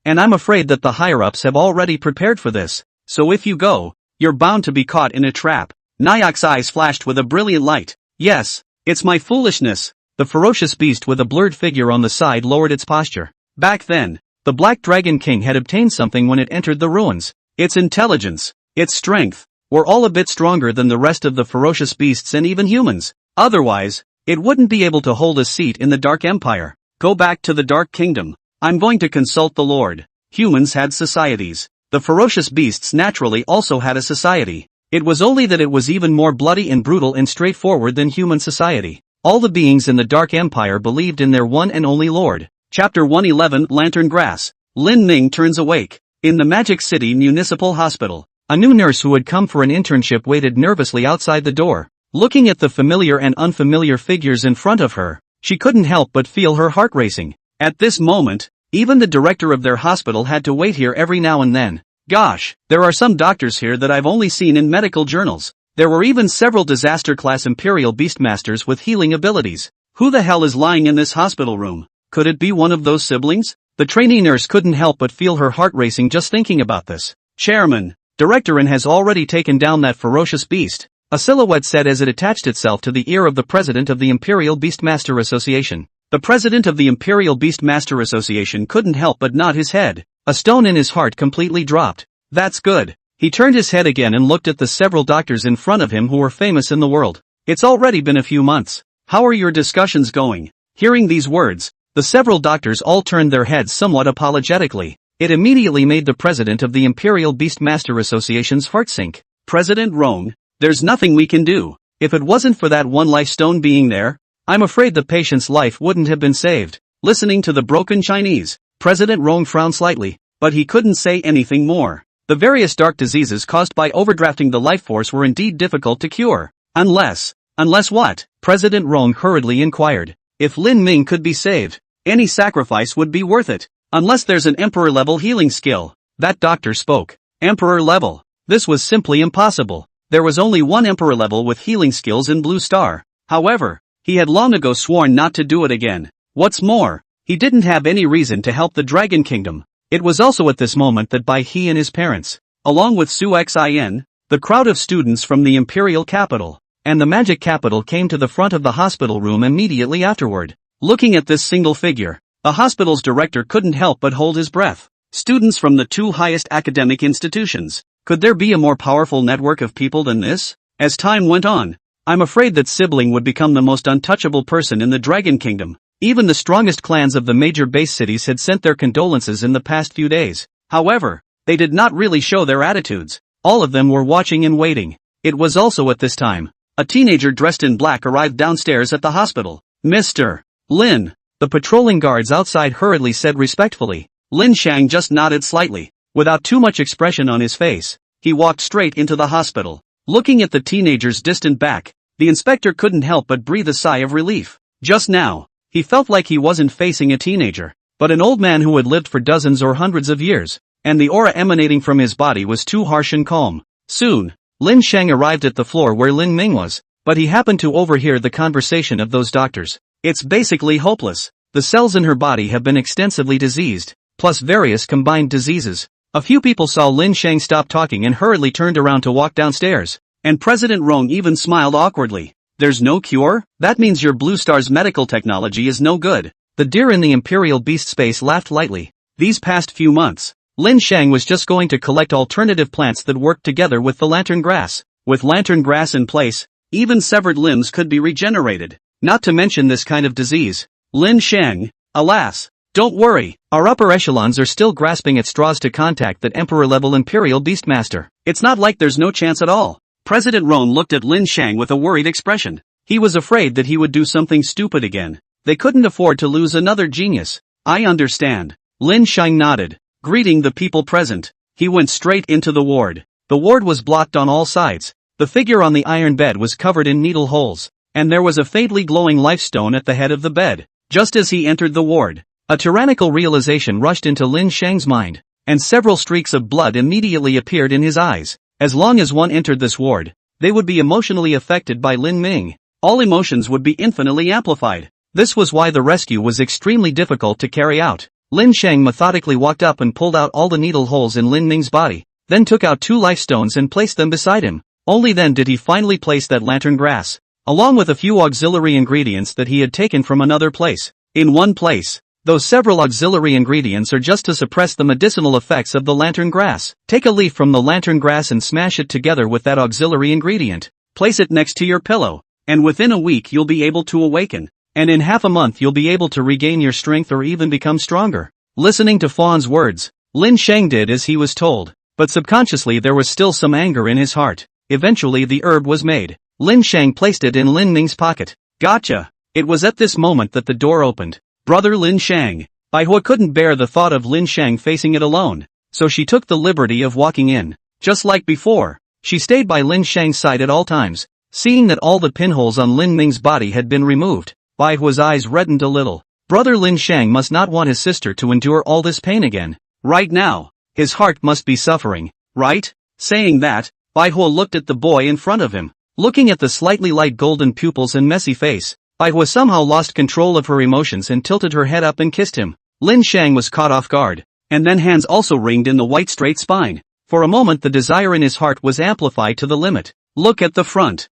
And I'm afraid that the higher-ups have already prepared for this. So if you go, you're bound to be caught in a trap. Nayak's eyes flashed with a brilliant light. Yes, it's my foolishness. The ferocious beast with a blurred figure on the side lowered its posture. Back then, the Black Dragon King had obtained something when it entered the ruins. Its intelligence, its strength, were all a bit stronger than the rest of the ferocious beasts and even humans. Otherwise, it wouldn't be able to hold a seat in the Dark Empire. Go back to the Dark Kingdom. I'm going to consult the Lord. Humans had societies. The ferocious beasts naturally also had a society. It was only that it was even more bloody and brutal and straightforward than human society. All the beings in the Dark Empire believed in their one and only Lord. Chapter 111 Lantern Grass. Lin Ning turns awake. In the Magic City Municipal Hospital, a new nurse who had come for an internship waited nervously outside the door. Looking at the familiar and unfamiliar figures in front of her, she couldn't help but feel her heart racing. At this moment, even the director of their hospital had to wait here every now and then. Gosh, there are some doctors here that I've only seen in medical journals. There were even several disaster-class Imperial Beastmasters with healing abilities. Who the hell is lying in this hospital room? Could it be one of those siblings? The trainee nurse couldn't help but feel her heart racing just thinking about this. Chairman, Directorin has already taken down that ferocious beast, a silhouette said as it attached itself to the ear of the president of the Imperial Beastmaster Association. The president of the Imperial Beastmaster Association couldn't help but nod his head. A stone in his heart completely dropped. That's good. He turned his head again and looked at the several doctors in front of him who were famous in the world. It's already been a few months. How are your discussions going? Hearing these words, the several doctors all turned their heads somewhat apologetically. It immediately made the president of the Imperial Beastmaster Association's heart sink. President Rong, there's nothing we can do. If it wasn't for that one life stone being there, I'm afraid the patient's life wouldn't have been saved. Listening to the broken Chinese, President Rong frowned slightly, but he couldn't say anything more. The various dark diseases caused by overdrafting the life force were indeed difficult to cure. Unless what? President Rong hurriedly inquired. If Lin Ming could be saved, any sacrifice would be worth it. Unless there's an emperor-level healing skill. That doctor spoke. Emperor level. This was simply impossible. There was only one emperor level with healing skills in Blue Star. However, he had long ago sworn not to do it again. What's more, he didn't have any reason to help the Dragon Kingdom. It was also at this moment that Bai He and his parents, along with Su Xin, the crowd of students from the Imperial Capital, and the Magic Capital came to the front of the hospital room immediately afterward. Looking at this single figure, the hospital's director couldn't help but hold his breath. Students from the two highest academic institutions. Could there be a more powerful network of people than this? As time went on, I'm afraid that Sibling would become the most untouchable person in the Dragon Kingdom. Even the strongest clans of the major base cities had sent their condolences in the past few days. However, they did not really show their attitudes. All of them were watching and waiting. It was also at this time. A teenager dressed in black arrived downstairs at the hospital. Mr. Lin. The patrolling guards outside hurriedly said respectfully. Lin Shang just nodded slightly. Without too much expression on his face, he walked straight into the hospital. Looking at the teenager's distant back, the inspector couldn't help but breathe a sigh of relief. Just now, he felt like he wasn't facing a teenager, but an old man who had lived for dozens or hundreds of years, and the aura emanating from his body was too harsh and calm. Soon, Lin Shang arrived at the floor where Lin Ming was, but he happened to overhear the conversation of those doctors. It's basically hopeless. The cells in her body have been extensively diseased, plus various combined diseases. A few people saw Lin Shang stop talking and hurriedly turned around to walk downstairs, and President Rong even smiled awkwardly. There's no cure? That means your Blue Star's medical technology is no good. The deer in the Imperial Beast space laughed lightly. These past few months, Lin Shang was just going to collect alternative plants that worked together with the lantern grass. With lantern grass in place, even severed limbs could be regenerated. Not to mention this kind of disease. Lin Shang, alas. Don't worry, our upper echelons are still grasping at straws to contact that Emperor-level Imperial Beastmaster. It's not like there's no chance at all. President Roan looked at Lin Shang with a worried expression. He was afraid that he would do something stupid again. They couldn't afford to lose another genius. I understand. Lin Shang nodded, greeting the people present. He went straight into the ward. The ward was blocked on all sides. The figure on the iron bed was covered in needle holes, and there was a faintly glowing life stone at the head of the bed. Just as he entered the ward, a tyrannical realization rushed into Lin Shang's mind, and several streaks of blood immediately appeared in his eyes. As long as one entered this ward, they would be emotionally affected by Lin Ming. All emotions would be infinitely amplified. This was why the rescue was extremely difficult to carry out. Lin Shang methodically walked up and pulled out all the needle holes in Lin Ming's body, then took out 2 life stones and placed them beside him. Only then did he finally place that lantern grass, along with a few auxiliary ingredients that he had taken from another place, in one place. Those several auxiliary ingredients are just to suppress the medicinal effects of the lantern grass. Take a leaf from the lantern grass and smash it together with that auxiliary ingredient. Place it next to your pillow, and within a week you'll be able to awaken, and in half a month you'll be able to regain your strength or even become stronger. Listening to Fawn's words, Lin Shang did as he was told, but subconsciously there was still some anger in his heart. Eventually the herb was made. Lin Shang placed it in Lin Ming's pocket. Gotcha! It was at this moment that the door opened. Brother Lin Shang. Bai Hua couldn't bear the thought of Lin Shang facing it alone, so she took the liberty of walking in. Just like before, she stayed by Lin Shang's side at all times. Seeing that all the pinholes on Lin Ming's body had been removed, Bai Hua's eyes reddened a little. Brother Lin Shang must not want his sister to endure all this pain again. Right now, His heart must be suffering, right? Saying that, Bai Hua looked at the boy in front of him. Looking at the slightly light golden pupils and messy face, Bai Hua somehow lost control of her emotions and tilted her head up and kissed him. Lin Shang was caught off guard, and then hands also ringed in the white straight spine. For a moment the desire in his heart was amplified to the limit. Look at the front.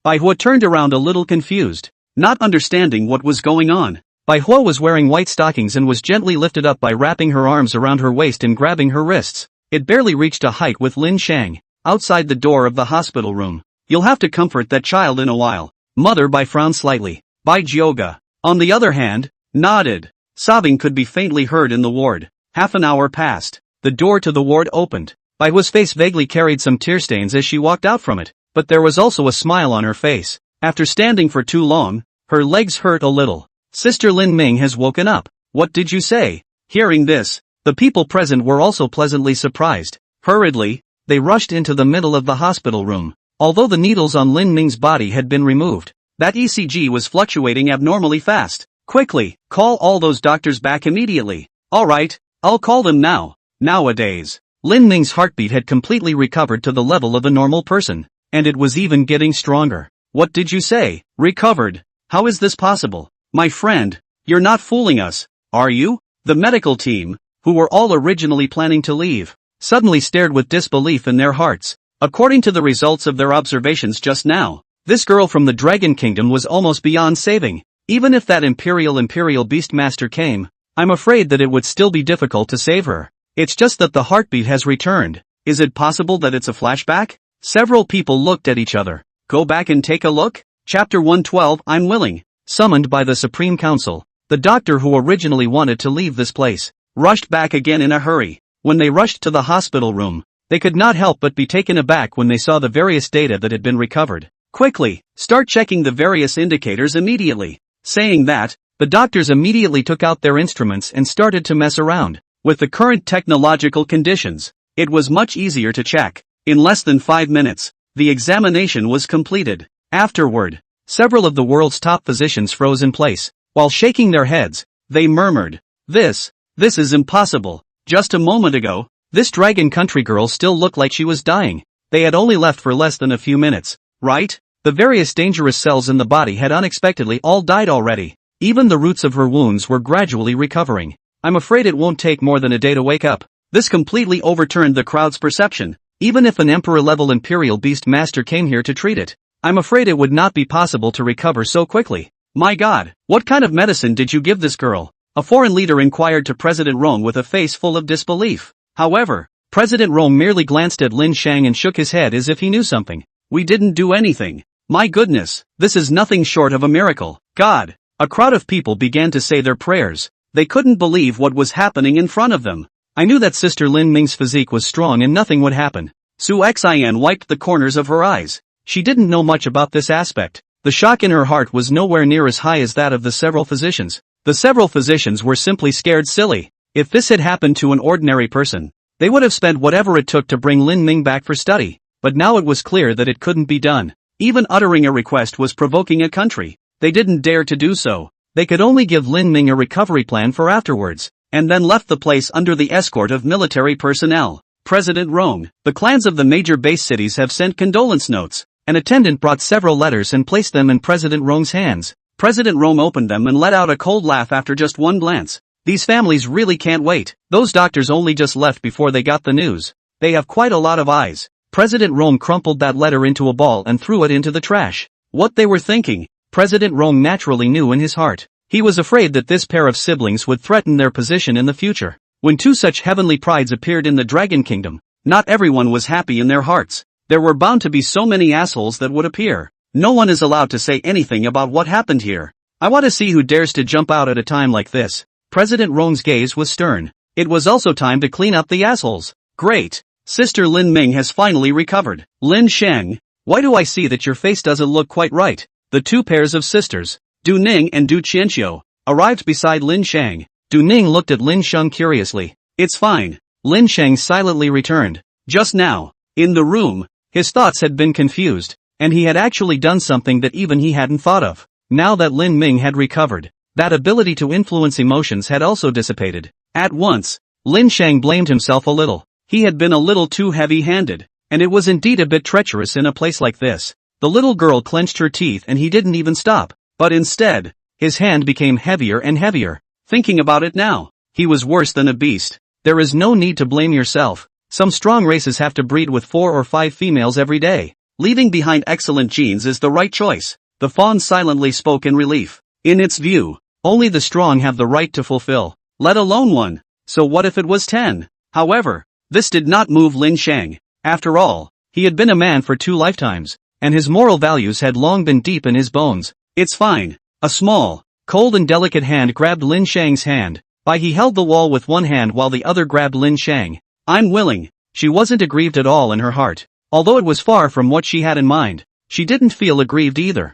Bai Hua turned around a little confused, not understanding what was going on. Bai Hua was wearing white stockings and was gently lifted up by wrapping her arms around her waist and grabbing her wrists. It barely reached a height with Lin Shang, outside the door of the hospital room. You'll have to comfort that child in a while. Mother Bai frowned slightly. Bai Jioga, on the other hand, nodded. Sobbing could be faintly heard in the ward. Half an hour passed. The door to the ward opened. Bai Hua's face vaguely carried some tear stains as she walked out from it, but there was also a smile on her face. After standing for too long, her legs hurt a little. Sister Lin Ming has woken up. What did you say? Hearing this, the people present were also pleasantly surprised. Hurriedly, they rushed into the middle of the hospital room. Although the needles on Lin Ming's body had been removed, that ECG was fluctuating abnormally fast. Quickly, call all those doctors back immediately. Alright, I'll call them now. Nowadays, Lin Ming's heartbeat had completely recovered to the level of a normal person, and it was even getting stronger. What did you say? Recovered? How is this possible? My friend, you're not fooling us, are you? The medical team, who were all originally planning to leave, suddenly stared with disbelief in their hearts. According to the results of their observations just now, this girl from the Dragon Kingdom was almost beyond saving. Even if that Imperial Beastmaster came, I'm afraid that it would still be difficult to save her. It's just that the heartbeat has returned. Is it possible that it's a flashback? Several people looked at each other. Go back and take a look? Chapter 112 I'm willing. Summoned by the Supreme Council, the doctor who originally wanted to leave this place, rushed back again in a hurry. When they rushed to the hospital room, they could not help but be taken aback when they saw the various data that had been recovered. Quickly, start checking the various indicators immediately. Saying that, the doctors immediately took out their instruments and started to mess around. With the current technological conditions, it was much easier to check. In less than 5 minutes, the examination was completed. Afterward, several of the world's top physicians froze in place. While shaking their heads, they murmured, This is impossible. Just a moment ago, this dragon country girl still looked like she was dying. They had only left for less than a few minutes, right? The various dangerous cells in the body had unexpectedly all died already. Even the roots of her wounds were gradually recovering. I'm afraid it won't take more than a day to wake up. This completely overturned the crowd's perception. Even if an emperor-level Imperial Beastmaster came here to treat it, I'm afraid it would not be possible to recover so quickly. My God, what kind of medicine did you give this girl? A foreign leader inquired to President Rong with a face full of disbelief. However, President Rong merely glanced at Lin Shang and shook his head as if he knew something. We didn't do anything. My goodness, this is nothing short of a miracle. God! A crowd of people began to say their prayers. They couldn't believe what was happening in front of them. I knew that Sister Lin Ming's physique was strong and nothing would happen. Su Xian wiped the corners of her eyes. She didn't know much about this aspect. The shock in her heart was nowhere near as high as that of the several physicians. The several physicians were simply scared silly. If this had happened to an ordinary person, they would have spent whatever it took to bring Lin Ming back for study. But now it was clear that it couldn't be done. Even uttering a request was provoking a country. They didn't dare to do so. They could only give Lin Ming a recovery plan for afterwards, and then left the place under the escort of military personnel. President Rong, the clans of the major base cities have sent condolence notes. An attendant brought several letters and placed them in President Rong's hands. President Rong opened them and let out a cold laugh after just one glance. These families really can't wait. Those doctors only just left before they got the news. They have quite a lot of eyes. President Rong crumpled that letter into a ball and threw it into the trash. What they were thinking, President Rong naturally knew in his heart. He was afraid that this pair of siblings would threaten their position in the future. When two such heavenly prides appeared in the Dragon Kingdom, not everyone was happy in their hearts. There were bound to be so many assholes that would appear. No one is allowed to say anything about what happened here. I want to see who dares to jump out at a time like this. President Rong's gaze was stern. It was also time to clean up the assholes. Great. Sister Lin Ming has finally recovered. Lin Sheng, why do I see that your face doesn't look quite right? The two pairs of sisters, Du Ning and Du Qianqiu, arrived beside Lin Sheng. Du Ning looked at Lin Sheng curiously. It's fine. Lin Sheng silently returned. Just now, in the room, his thoughts had been confused, and he had actually done something that even he hadn't thought of. Now that Lin Ming had recovered, that ability to influence emotions had also dissipated. At once, Lin Shang blamed himself a little. He had been a little too heavy-handed, and it was indeed a bit treacherous in a place like this. The little girl clenched her teeth and he didn't even stop, but instead, his hand became heavier and heavier. Thinking about it now, he was worse than a beast. There is no need to blame yourself. Some strong races have to breed with 4 or 5 females every day. Leaving behind excellent genes is the right choice. The fawn silently spoke in relief. In its view, only the strong have the right to fulfill, let alone one. So what if it was 10? However, this did not move Lin Shang. After all, he had been a man for 2 lifetimes, and his moral values had long been deep in his bones. It's fine. A small, cold and delicate hand grabbed Lin Shang's hand. He held the wall with one hand while the other grabbed Lin Shang. I'm willing. She wasn't aggrieved at all in her heart. Although it was far from what she had in mind, she didn't feel aggrieved either.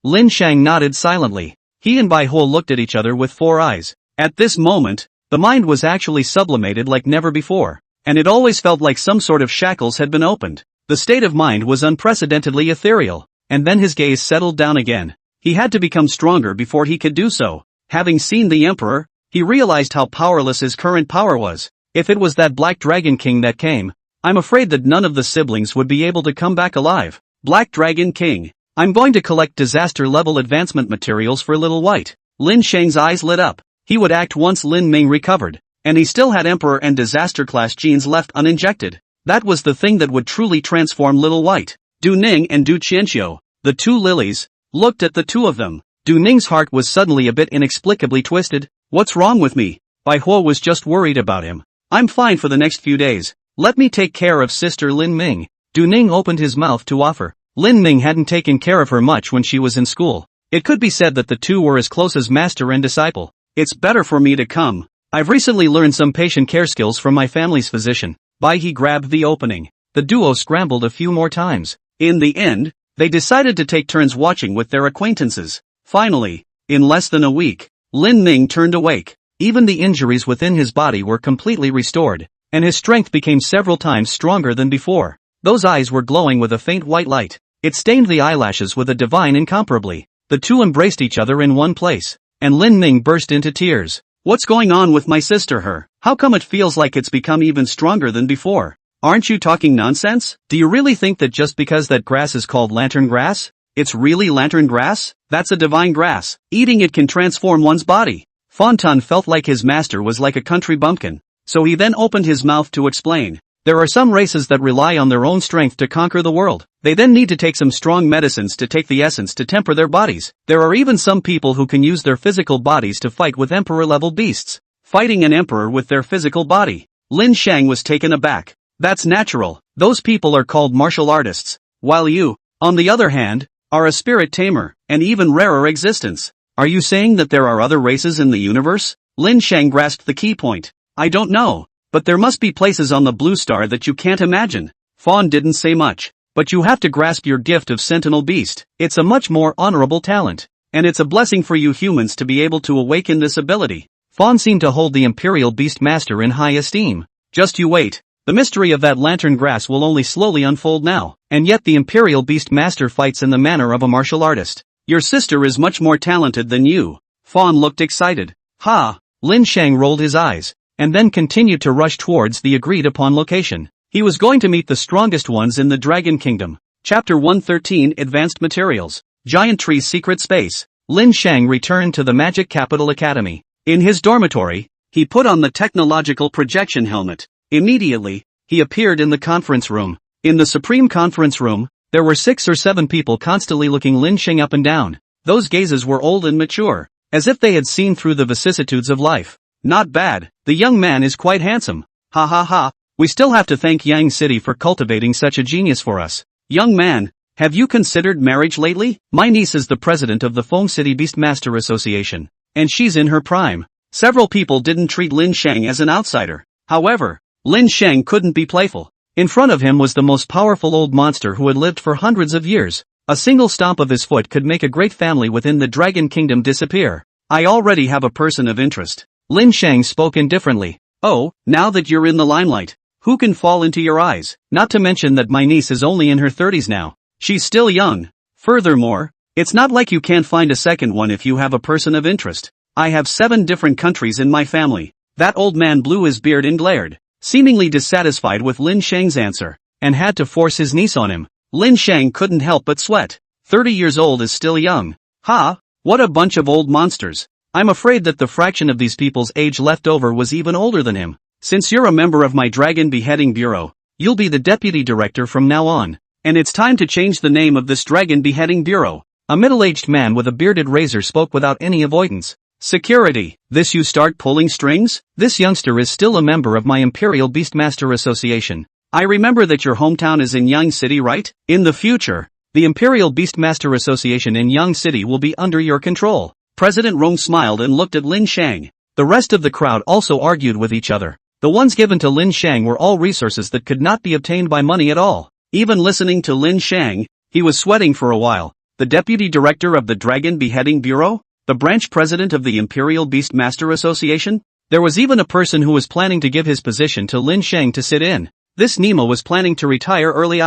Lin Shang nodded silently. He and Bai Ho looked at each other with 4 eyes. At this moment, the mind was actually sublimated like never before, and it always felt like some sort of shackles had been opened. The state of mind was unprecedentedly ethereal, and then his gaze settled down again. He had to become stronger before he could do so. Having seen the Emperor, he realized how powerless his current power was. If it was that Black Dragon King that came, I'm afraid that none of the siblings would be able to come back alive. Black Dragon King. I'm going to collect disaster-level advancement materials for Little White. Lin Shang's eyes lit up. He would act once Lin Ming recovered, and he still had Emperor and disaster-class genes left uninjected. That was the thing that would truly transform Little White. Du Ning and Du Qianqiu, the 2 lilies, looked at the 2 of them. Du Ning's heart was suddenly a bit inexplicably twisted. What's wrong with me? Bai Huo was just worried about him. I'm fine for the next few days. Let me take care of Sister Lin Ming. Du Ning opened his mouth to offer. Lin Ming hadn't taken care of her much when she was in school. It could be said that the 2 were as close as master and disciple. It's better for me to come. I've recently learned some patient care skills from my family's physician. He grabbed the opening. The duo scrambled a few more times. In the end, they decided to take turns watching with their acquaintances. Finally, in less than a week, Lin Ming turned awake. Even the injuries within his body were completely restored, and his strength became several times stronger than before. Those eyes were glowing with a faint white light. It stained the eyelashes with a divine incomparably. The 2 embraced each other in one place, and Lin Ming burst into tears. What's going on with my sister her? How come it feels like it's become even stronger than before? Aren't you talking nonsense? Do you really think that just because that grass is called lantern grass, it's really lantern grass? That's a divine grass. Eating it can transform one's body. Fontan felt like his master was like a country bumpkin, so he then opened his mouth to explain. There are some races that rely on their own strength to conquer the world. They then need to take some strong medicines to take the essence to temper their bodies. There are even some people who can use their physical bodies to fight with emperor-level beasts. Fighting an emperor with their physical body. Lin Shang was taken aback. That's natural. Those people are called martial artists. While you, on the other hand, are a spirit tamer, an even rarer existence. Are you saying that there are other races in the universe? Lin Shang grasped the key point. I don't know. But there must be places on the blue star that you can't imagine. Fawn didn't say much. But you have to grasp your gift of sentinel beast. It's a much more honorable talent. And it's a blessing for you humans to be able to awaken this ability. Fawn seemed to hold the Imperial Beast Master in high esteem. Just you wait. The mystery of that lantern grass will only slowly unfold now. And yet the Imperial Beast Master fights in the manner of a martial artist. Your sister is much more talented than you. Fawn looked excited. Ha! Lin Shang rolled his eyes, and then continued to rush towards the agreed-upon location. He was going to meet the strongest ones in the Dragon Kingdom. Chapter 113 Advanced Materials. Giant Tree's Secret Space. Lin Shang returned to the Magic Capital Academy. In his dormitory, he put on the technological projection helmet. Immediately, he appeared in the conference room. In the Supreme Conference Room, there were 6 or 7 people constantly looking Lin Shang up and down. Those gazes were old and mature, as if they had seen through the vicissitudes of life. Not bad. The young man is quite handsome. Ha ha ha. We still have to thank Yang City for cultivating such a genius for us. Young man, have you considered marriage lately? My niece is the president of the Feng City Beastmaster Association, and she's in her prime. Several people didn't treat Lin Shang as an outsider. However, Lin Shang couldn't be playful. In front of him was the most powerful old monster who had lived for hundreds of years. A single stomp of his foot could make a great family within the Dragon Kingdom disappear. I already have a person of interest. Lin Shang spoke indifferently. Oh, now that you're in the limelight, who can fall into your eyes? Not to mention that my niece is only in her 30s now. She's still young. Furthermore, it's not like you can't find a second one if you have a person of interest. I have 7 different countries in my family. That old man blew his beard and glared, seemingly dissatisfied with Lin Shang's answer, and had to force his niece on him. Lin Shang couldn't help but sweat. 30 years old is still young. Ha! What a bunch of old monsters. I'm afraid that the fraction of these people's age left over was even older than him. Since you're a member of my Dragon Beheading Bureau, you'll be the deputy director from now on. And it's time to change the name of this Dragon Beheading Bureau. A middle-aged man with a bearded razor spoke without any avoidance. Security, this you start pulling strings? This youngster is still a member of my Imperial Beastmaster Association. I remember that your hometown is in Yang City, right? In the future, the Imperial Beastmaster Association in Yang City will be under your control. President Rong smiled and looked at Lin Shang. The rest of the crowd also argued with each other. The ones given to Lin Shang were all resources that could not be obtained by money at all. Even listening to Lin Shang, he was sweating for a while. The deputy director of the Dragon Beheading Bureau? The branch president of the Imperial Beastmaster Association? There was even a person who was planning to give his position to Lin Shang to sit in. This Nemo was planning to retire early.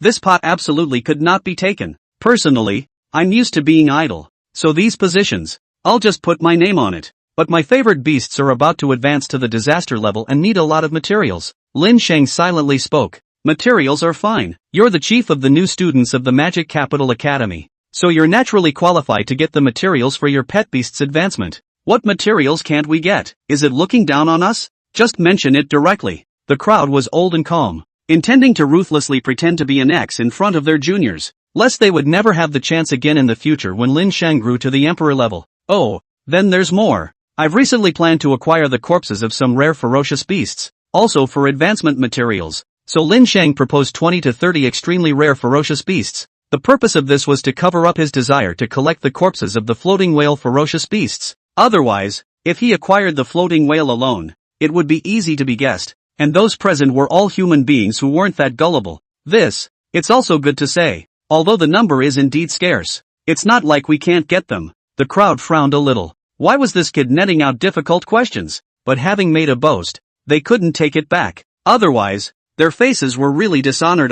This pot absolutely could not be taken. Personally, I'm used to being idle. So these positions, I'll just put my name on it. But my favorite beasts are about to advance to the disaster level and need a lot of materials. Lin Shang silently spoke. Materials are fine. You're the chief of the new students of the Magic Capital Academy. So you're naturally qualified to get the materials for your pet beast's advancement. What materials can't we get? Is it looking down on us? Just mention it directly. The crowd was old and calm, intending to ruthlessly pretend to be an X in front of their juniors, lest they would never have the chance again in the future when Lin Shang grew to the emperor level. Oh, then there's more. I've recently planned to acquire the corpses of some rare ferocious beasts, also for advancement materials. So Lin Shang proposed 20 to 30 extremely rare ferocious beasts. The purpose of this was to cover up his desire to collect the corpses of the floating whale ferocious beasts. Otherwise, if he acquired the floating whale alone, it would be easy to be guessed, and those present were all human beings who weren't that gullible. It's also good to say, although the number is indeed scarce, it's not like we can't get them. The crowd frowned a little. Why was this kid netting out difficult questions? But having made a boast, they couldn't take it back. Otherwise, their faces were really dishonored.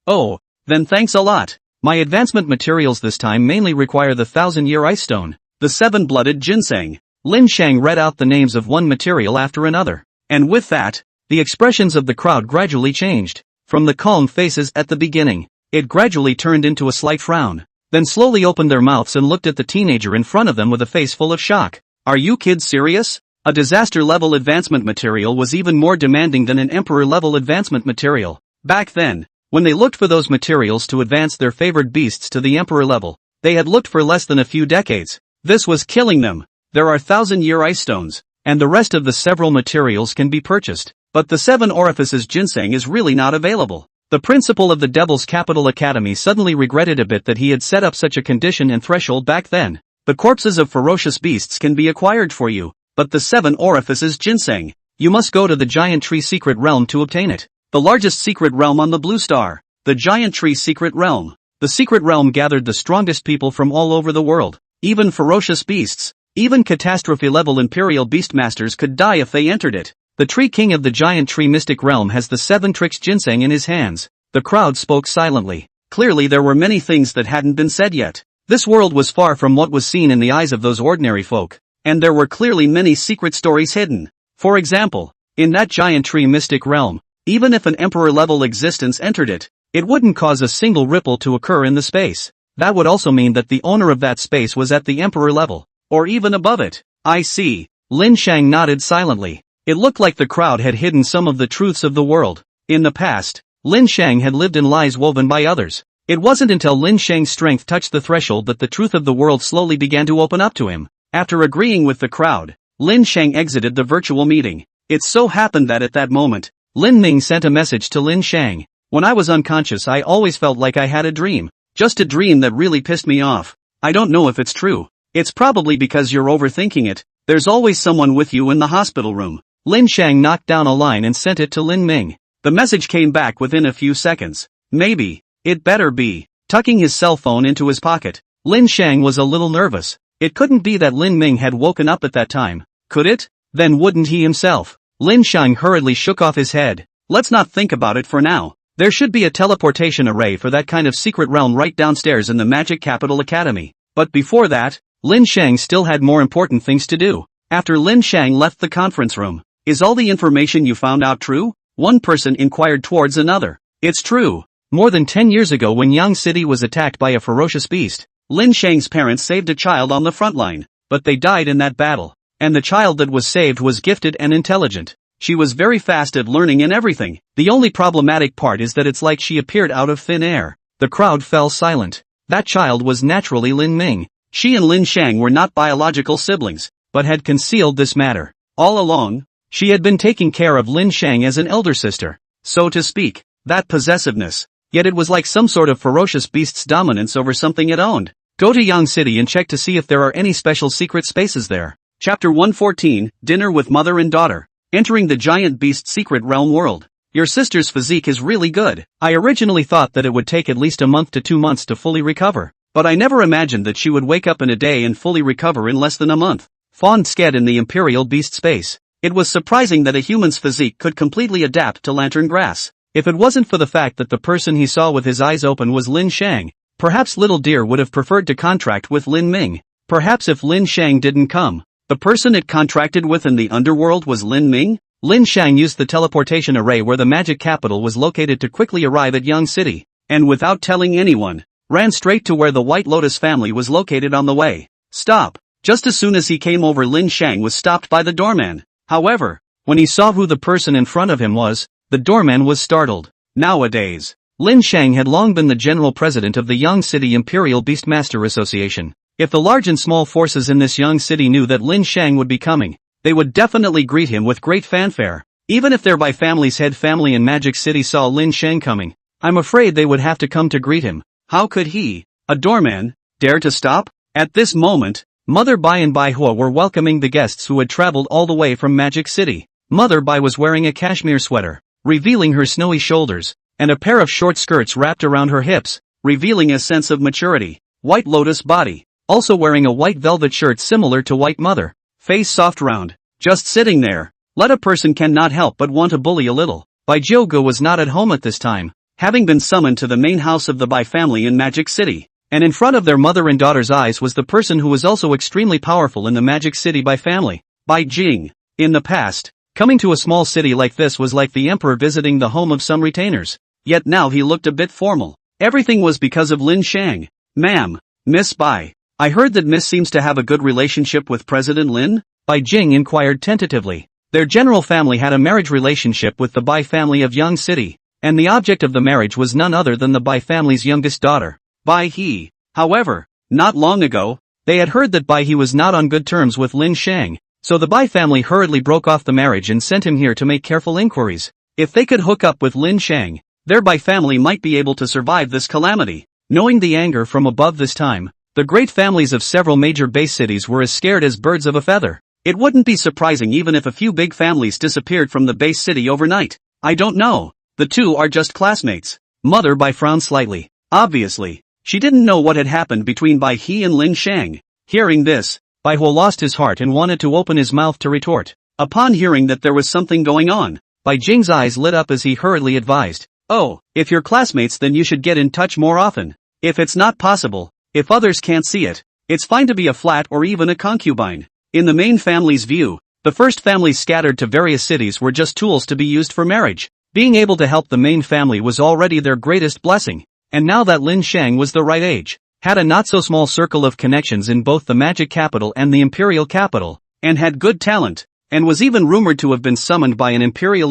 Oh, then thanks a lot. My advancement materials this time mainly require the 1,000-year ice stone, the 7-blooded ginseng. Lin Shang read out the names of one material after another. And with that, the expressions of the crowd gradually changed. From the calm faces at the beginning, it gradually turned into a slight frown. Then slowly opened their mouths and looked at the teenager in front of them with a face full of shock. Are you kids serious? A disaster-level advancement material was even more demanding than an emperor-level advancement material. Back then, when they looked for those materials to advance their favored beasts to the emperor level, they had looked for less than a few decades. This was killing them. There are 1,000-year ice stones, and the rest of the several materials can be purchased. But the 7 orifices ginseng is really not available. The principal of the Devil's Capital Academy suddenly regretted a bit that he had set up such a condition and threshold back then. The corpses of ferocious beasts can be acquired for you, but the 7 orifices ginseng, you must go to the Giant Tree Secret Realm to obtain it. The largest secret realm on the Blue Star, the Giant Tree Secret Realm. The secret realm gathered the strongest people from all over the world, even ferocious beasts. Even catastrophe-level Imperial Beastmasters could die if they entered it. The Tree King of the Giant Tree Mystic Realm has the 7 tricks ginseng in his hands. The crowd spoke silently. Clearly there were many things that hadn't been said yet. This world was far from what was seen in the eyes of those ordinary folk, and there were clearly many secret stories hidden. For example, in that Giant Tree Mystic Realm, even if an emperor-level existence entered it, it wouldn't cause a single ripple to occur in the space. That would also mean that the owner of that space was at the emperor level, or even above it. I see. Lin Shang nodded silently. It looked like the crowd had hidden some of the truths of the world. In the past, Lin Shang had lived in lies woven by others. It wasn't until Lin Shang's strength touched the threshold that the truth of the world slowly began to open up to him. After agreeing with the crowd, Lin Shang exited the virtual meeting. It so happened that at that moment, Lin Ming sent a message to Lin Shang. When I was unconscious, I always felt like I had a dream. Just a dream that really pissed me off. I don't know if it's true. It's probably because you're overthinking it. There's always someone with you in the hospital room. Lin Shang knocked down a line and sent it to Lin Ming. The message came back within a few seconds. Maybe. It better be. Tucking his cell phone into his pocket, Lin Shang was a little nervous. It couldn't be that Lin Ming had woken up at that time. Could it? Then wouldn't he himself? Lin Shang hurriedly shook off his head. Let's not think about it for now. There should be a teleportation array for that kind of secret realm right downstairs in the Magic Capital Academy. But before that, Lin Shang still had more important things to do. After Lin Shang left the conference room, Is all the information you found out true? One person inquired towards another. It's true. More than 10 years ago when Yang City was attacked by a ferocious beast, Lin Shang's parents saved a child on the front line, but they died in that battle. And the child that was saved was gifted and intelligent. She was very fast at learning and everything. The only problematic part is that it's like she appeared out of thin air. The crowd fell silent. That child was naturally Lin Ming. She and Lin Shang were not biological siblings, but had concealed this matter. All along, she had been taking care of Lin Shang as an elder sister, so to speak. That possessiveness. Yet it was like some sort of ferocious beast's dominance over something it owned. Go to Yang City and check to see if there are any special secret spaces there. Chapter 114, Dinner with Mother and Daughter. Entering the giant beast's secret realm world. Your sister's physique is really good. I originally thought that it would take at least a month to 2 months to fully recover, but I never imagined that she would wake up in a day and fully recover in less than a month. Fawned Sked in the Imperial Beast space. It was surprising that a human's physique could completely adapt to lantern grass. If it wasn't for the fact that the person he saw with his eyes open was Lin Shang, perhaps Little Deer would have preferred to contract with Lin Ming. Perhaps if Lin Shang didn't come, the person it contracted with in the underworld was Lin Ming? Lin Shang used the teleportation array where the magic capital was located to quickly arrive at Yang City, and without telling anyone, ran straight to where the White Lotus family was located on the way. Stop! Just as soon as he came over, Lin Shang was stopped by the doorman. However, when he saw who the person in front of him was, the doorman was startled. Nowadays, Lin Shang had long been the general president of the Yang City Imperial Beastmaster Association. If the large and small forces in this Yang City knew that Lin Shang would be coming, they would definitely greet him with great fanfare. Even if their by family's head family in Magic City saw Lin Shang coming, I'm afraid they would have to come to greet him. How could he, a doorman, dare to stop? At this moment, Mother Bai and Bai Hua were welcoming the guests who had traveled all the way from Magic City. Mother Bai was wearing a cashmere sweater, revealing her snowy shoulders, and a pair of short skirts wrapped around her hips, revealing a sense of maturity. White Lotus body, also wearing a white velvet shirt similar to White Mother, face soft round, just sitting there. Let a person cannot help but want to bully a little. Bai Jiuge was not at home at this time, having been summoned to the main house of the Bai family in Magic City, and in front of their mother and daughter's eyes was the person who was also extremely powerful in the Magic City Bai family, Bai Jing. In the past, coming to a small city like this was like the emperor visiting the home of some retainers, yet now he looked a bit formal. Everything was because of Lin Shang. Ma'am, Miss Bai, I heard that Miss seems to have a good relationship with President Lin? Bai Jing inquired tentatively. Their general family had a marriage relationship with the Bai family of Yang City, and the object of the marriage was none other than the Bai family's youngest daughter, Bai He. However, not long ago, they had heard that Bai He was not on good terms with Lin Shang, so the Bai family hurriedly broke off the marriage and sent him here to make careful inquiries. If they could hook up with Lin Shang, their Bai family might be able to survive this calamity. Knowing the anger from above this time, the great families of several major base cities were as scared as birds of a feather. It wouldn't be surprising even if a few big families disappeared from the base city overnight. I don't know. The two are just classmates. Mother Bai frowned slightly. Obviously, she didn't know what had happened between Bai He and Lin Shang. Hearing this, Bai Hua lost his heart and wanted to open his mouth to retort. Upon hearing that there was something going on, Bai Jing's eyes lit up as he hurriedly advised. Oh, if you're classmates then you should get in touch more often. If it's not possible, if others can't see it, it's fine to be a flat or even a concubine. In the main family's view, the first families scattered to various cities were just tools to be used for marriage. Being able to help the main family was already their greatest blessing, and now that Lin Shang was the right age, had a not-so-small circle of connections in both the magic capital and the imperial capital, and had good talent, and was even rumored to have been summoned by an imperial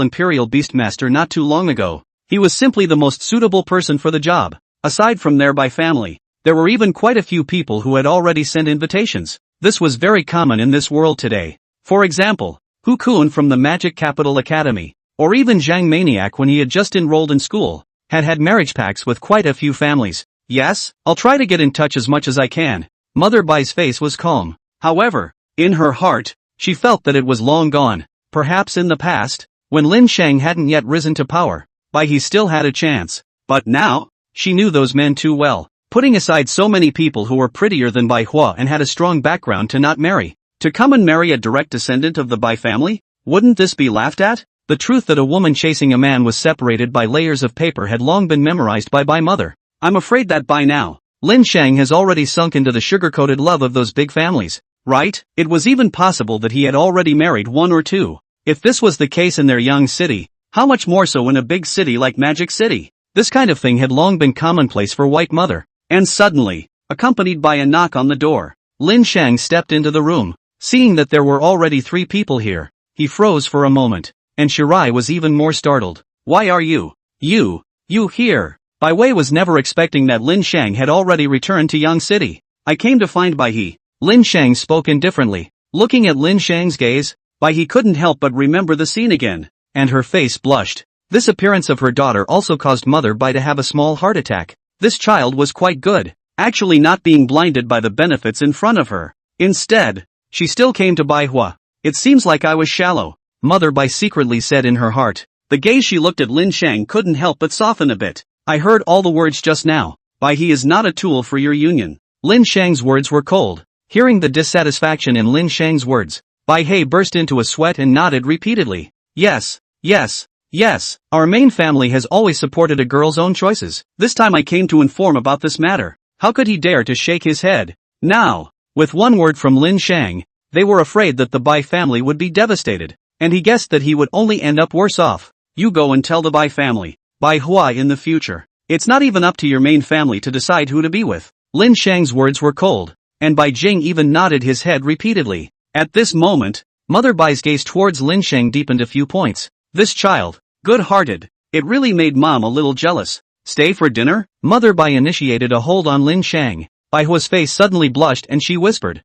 beastmaster not too long ago. He was simply the most suitable person for the job. Aside from their Bai family, there were even quite a few people who had already sent invitations. This was very common in this world today. For example, Hu Kun from the Magic Capital Academy, or even Zhang Maniac when he had just enrolled in school, had marriage pacts with quite a few families. Yes, I'll try to get in touch as much as I can. Mother Bai's face was calm. However, in her heart, she felt that it was long gone. Perhaps in the past, when Lin Shang hadn't yet risen to power, Bai He still had a chance. But now, she knew those men too well. Putting aside so many people who were prettier than Bai Hua and had a strong background to not marry, to come and marry a direct descendant of the Bai family? Wouldn't this be laughed at? The truth that a woman chasing a man was separated by layers of paper had long been memorized by Bai Mother. I'm afraid that by now, Lin Shang has already sunk into the sugar-coated love of those big families, right? It was even possible that he had already married one or two. If this was the case in their young city, how much more so in a big city like Magic City? This kind of thing had long been commonplace for White Mother. And suddenly, accompanied by a knock on the door, Lin Shang stepped into the room. Seeing that there were already 3 people here, he froze for a moment, and Shirai was even more startled. Why are you here? Bai Wei was never expecting that Lin Shang had already returned to Yang City. I came to find Bai He. Lin Shang spoke indifferently. Looking at Lin Shang's gaze, Bai He couldn't help but remember the scene again, and her face blushed. This appearance of her daughter also caused Mother Bai to have a small heart attack. This child was quite good, actually not being blinded by the benefits in front of her. Instead, she still came to Bai Hua. It seems like I was shallow, Mother Bai secretly said in her heart. The gaze she looked at Lin Shang couldn't help but soften a bit. I heard all the words just now. Bai He is not a tool for your union. Lin Shang's words were cold. Hearing the dissatisfaction in Lin Shang's words, Bai He burst into a sweat and nodded repeatedly. Yes. Our main family has always supported a girl's own choices. This time I came to inform about this matter. How could he dare to shake his head? Now, with one word from Lin Shang, they were afraid that the Bai family would be devastated, and he guessed that he would only end up worse off. You go and tell the Bai family, Bai Hua in the future. It's not even up to your main family to decide who to be with. Lin Shang's words were cold, and Bai Jing even nodded his head repeatedly. At this moment, Mother Bai's gaze towards Lin Shang deepened a few points. This child, good-hearted. It really made Mom a little jealous. Stay for dinner? Mother Bai initiated a hold on Lin Shang. Bai Hua's face suddenly blushed and she whispered,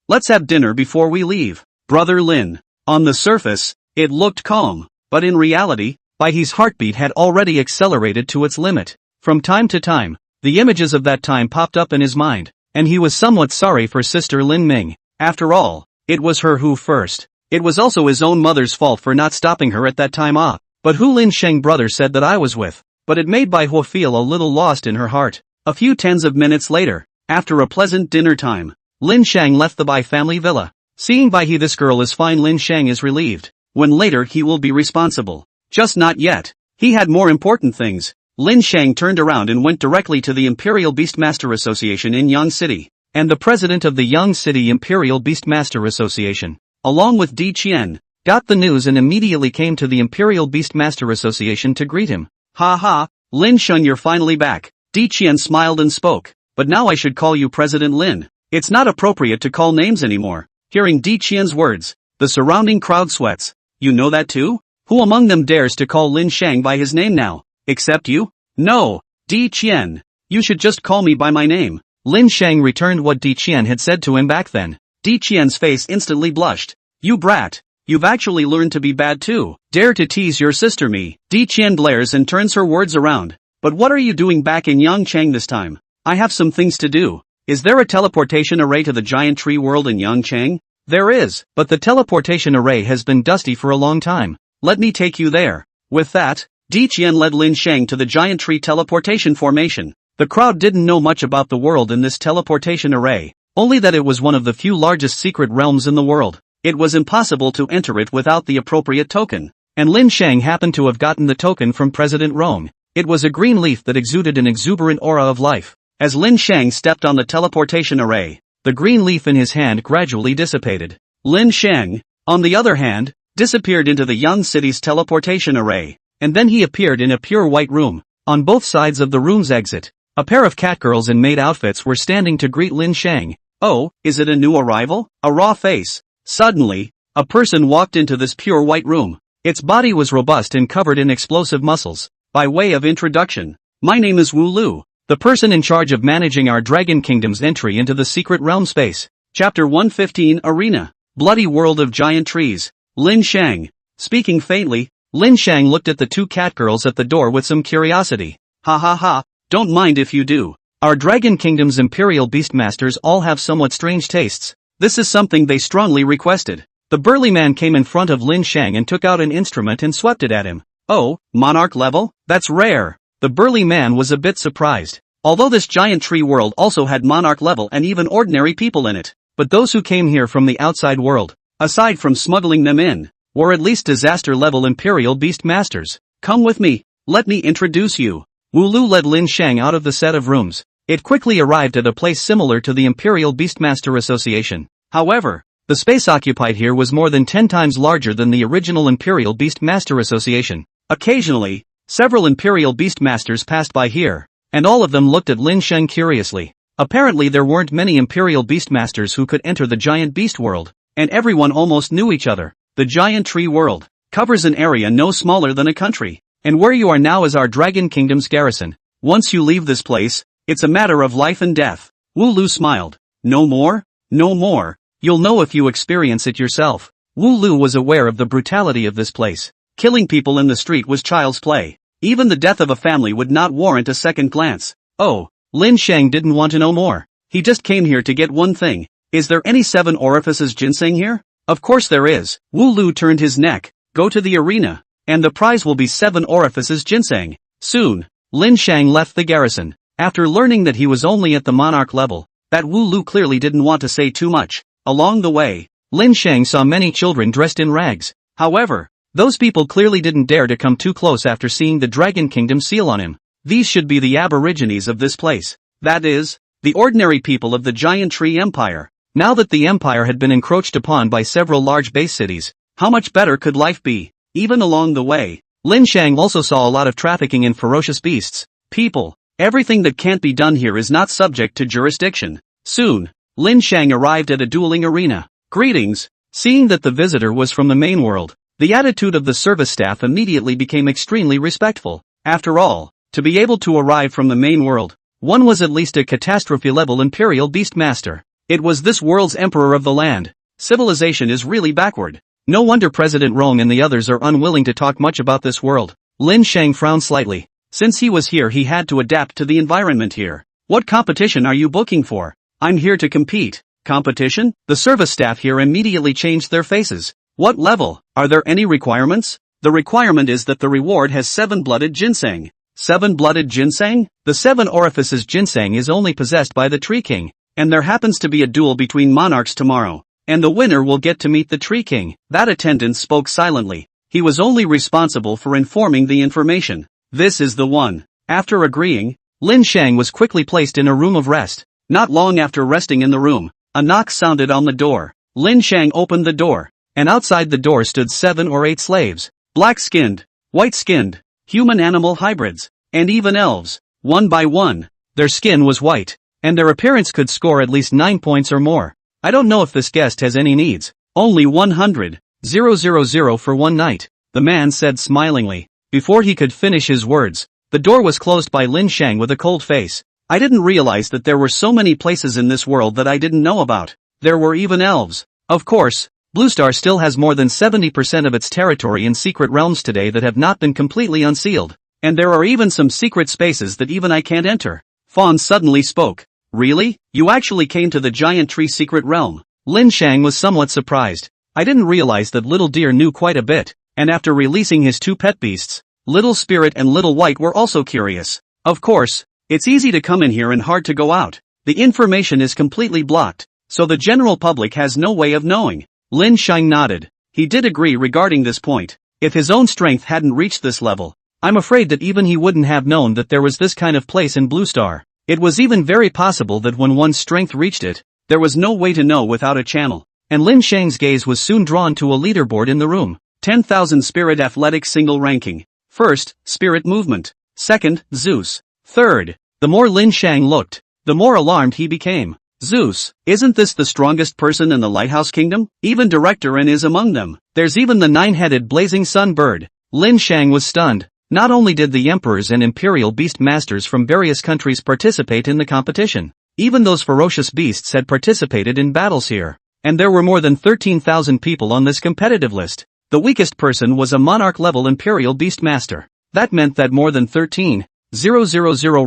let's have dinner before we leave. Brother Lin. On the surface, it looked calm, but in reality, Bai He's heartbeat had already accelerated to its limit. From time to time, the images of that time popped up in his mind, and he was somewhat sorry for sister Lin Ming. After all, it was her who first. It was also his own mother's fault for not stopping her at that time. But who Lin Shang brother said that I was with? But it made Bai Hua feel a little lost in her heart. A few tens of minutes later, after a pleasant dinner time, Lin Shang left the Bai family villa. Seeing Bai He this girl is fine, Lin Shang is relieved. When later he will be responsible. Just not yet. He had more important things. Lin Shang turned around and went directly to the Imperial Beastmaster Association in Yang City, and the president of the Yang City Imperial Beastmaster Association, along with Di Qian, got the news and immediately came to the Imperial Beastmaster Association to greet him. Ha, Lin Shun, you're finally back. Di Qian smiled and spoke. But now I should call you President Lin. It's not appropriate to call names anymore. Hearing Di Qian's words, the surrounding crowd sweats. You know that too? Who among them dares to call Lin Shang by his name now? Except you? No, Di Qian. You should just call me by my name. Lin Shang returned what Di Qian had said to him back then. Di Qian's face instantly blushed. You brat. You've actually learned to be bad too. Dare to tease your sister me. Di Qian glares and turns her words around. But what are you doing back in Yangchang this time? I have some things to do. Is there a teleportation array to the giant tree world in Yangchang? There is, but the teleportation array has been dusty for a long time. Let me take you there. With that, Di Qian led Lin Shang to the giant tree teleportation formation. The crowd didn't know much about the world in this teleportation array, only that it was one of the few largest secret realms in the world. It was impossible to enter it without the appropriate token, and Lin Shang happened to have gotten the token from President Rong. It was a green leaf that exuded an exuberant aura of life. As Lin Shang stepped on the teleportation array, the green leaf in his hand gradually dissipated. Lin Shang, on the other hand, disappeared into the Yang City's teleportation array, and then he appeared in a pure white room. On both sides of the room's exit, a pair of catgirls in maid outfits were standing to greet Lin Shang. Oh, is it a new arrival? A raw face. Suddenly, a person walked into this pure white room. Its body was robust and covered in explosive muscles. By way of introduction, my name is Wu Lu, the person in charge of managing our Dragon Kingdom's entry into the secret realm space. Chapter 115 Arena. Bloody World of Giant Trees. Lin Shang. Speaking faintly, Lin Shang looked at the two catgirls at the door with some curiosity. Ha, don't mind if you do. Our Dragon Kingdom's Imperial Beastmasters all have somewhat strange tastes. This is something they strongly requested. The burly man came in front of Lin Shang and took out an instrument and swept it at him. Oh, monarch level? That's rare. The burly man was a bit surprised. Although this giant tree world also had monarch level and even ordinary people in it, but those who came here from the outside world, aside from smuggling them in, were at least disaster level Imperial Beast Masters. Come with me, let me introduce you. Wu Lu led Lin Shang out of the set of rooms. It quickly arrived at a place similar to the Imperial Beastmaster Association. However, The space occupied here was more than 10 times larger than the original Imperial Beastmaster Association. Occasionally, several Imperial Beastmasters passed by here, and all of them looked at Lin Sheng curiously. Apparently there weren't many Imperial Beastmasters who could enter the giant beast world, and everyone almost knew each other. The giant tree world covers an area no smaller than a country, and where you are now is our Dragon Kingdom's garrison. Once you leave this place, it's a matter of life and death. Wu Lu smiled. No more? No more. You'll know if you experience it yourself. Wu Lu was aware of the brutality of this place. Killing people in the street was child's play. Even the death of a family would not warrant a second glance. Oh, Lin Sheng didn't want to know more. He just came here to get one thing. Is there any 7 orifices ginseng here? Of course there is. Wu Lu turned his neck. Go to the arena, and the prize will be 7 orifices ginseng. Soon, Lin Sheng left the garrison. After learning that he was only at the monarch level, that Wu Lu clearly didn't want to say too much. Along the way, Lin Sheng saw many children dressed in rags. However, those people clearly didn't dare to come too close after seeing the Dragon Kingdom seal on him. These should be the aborigines of this place. That is, the ordinary people of the Giant Tree Empire. Now that the empire had been encroached upon by several large base cities, how much better could life be? Even along the way, Lin Sheng also saw a lot of trafficking in ferocious beasts. People, everything that can't be done here is not subject to jurisdiction. Soon, Lin Sheng arrived at a dueling arena. Greetings. Seeing that the visitor was from the main world, the attitude of the service staff immediately became extremely respectful. After all, to be able to arrive from the main world, one was at least a catastrophe-level Imperial Beastmaster. It was this world's emperor of the land. Civilization is really backward. No wonder President Rong and the others are unwilling to talk much about this world. Lin Sheng frowned slightly. Since he was here he had to adapt to the environment here. What competition are you booking for? I'm here to compete. Competition? The service staff here immediately changed their faces. What level? Are there any requirements? The requirement is that the reward has 7-blooded ginseng. 7-blooded ginseng? The 7 orifices ginseng is only possessed by the Tree King, and there happens to be a duel between monarchs tomorrow, and the winner will get to meet the Tree King. That attendant spoke silently. He was only responsible for informing the information. This is the one. After agreeing, Lin Sheng was quickly placed in a room of rest. Not long after resting in the room, a knock sounded on the door. Lin Sheng opened the door, and outside the door stood 7 or 8 slaves. Black-skinned, white-skinned, human-animal hybrids, and even elves. One by one, their skin was white, and their appearance could score at least 9 points or more. I don't know if this guest has any needs. Only 100,000 for one night, the man said smilingly. Before he could finish his words, the door was closed by Lin Sheng with a cold face. I didn't realize that there were so many places in this world that I didn't know about. There were even elves. Of course, Blue Star still has more than 70% of its territory in secret realms today that have not been completely unsealed. And there are even some secret spaces that even I can't enter. Fawn suddenly spoke. Really? You actually came to the Giant Tree secret realm? Lin Sheng was somewhat surprised. I didn't realize that Little Deer knew quite a bit, and after releasing his 2 pet beasts, Little Spirit and Little White were also curious. Of course, it's easy to come in here and hard to go out. The information is completely blocked, so the general public has no way of knowing. Lin Sheng nodded. He did agree regarding this point. If his own strength hadn't reached this level, I'm afraid that even he wouldn't have known that there was this kind of place in Blue Star. It was even very possible that when one's strength reached it, there was no way to know without a channel. And Lin Sheng's gaze was soon drawn to a leaderboard in the room. 10,000 Spirit Athletics Single Ranking. First, Spirit Movement. Second, Zeus. Third. The more Lin Sheng looked, the more alarmed he became. Zeus, isn't this the strongest person in the Lighthouse Kingdom? Even Director N is among them. There's even the 9-headed blazing sun bird. Lin Sheng was stunned. Not only did the emperors and imperial beast masters from various countries participate in the competition, even those ferocious beasts had participated in battles here. And there were more than 13,000 people on this competitive list. The weakest person was a monarch-level imperial beastmaster. That meant that more than 13,000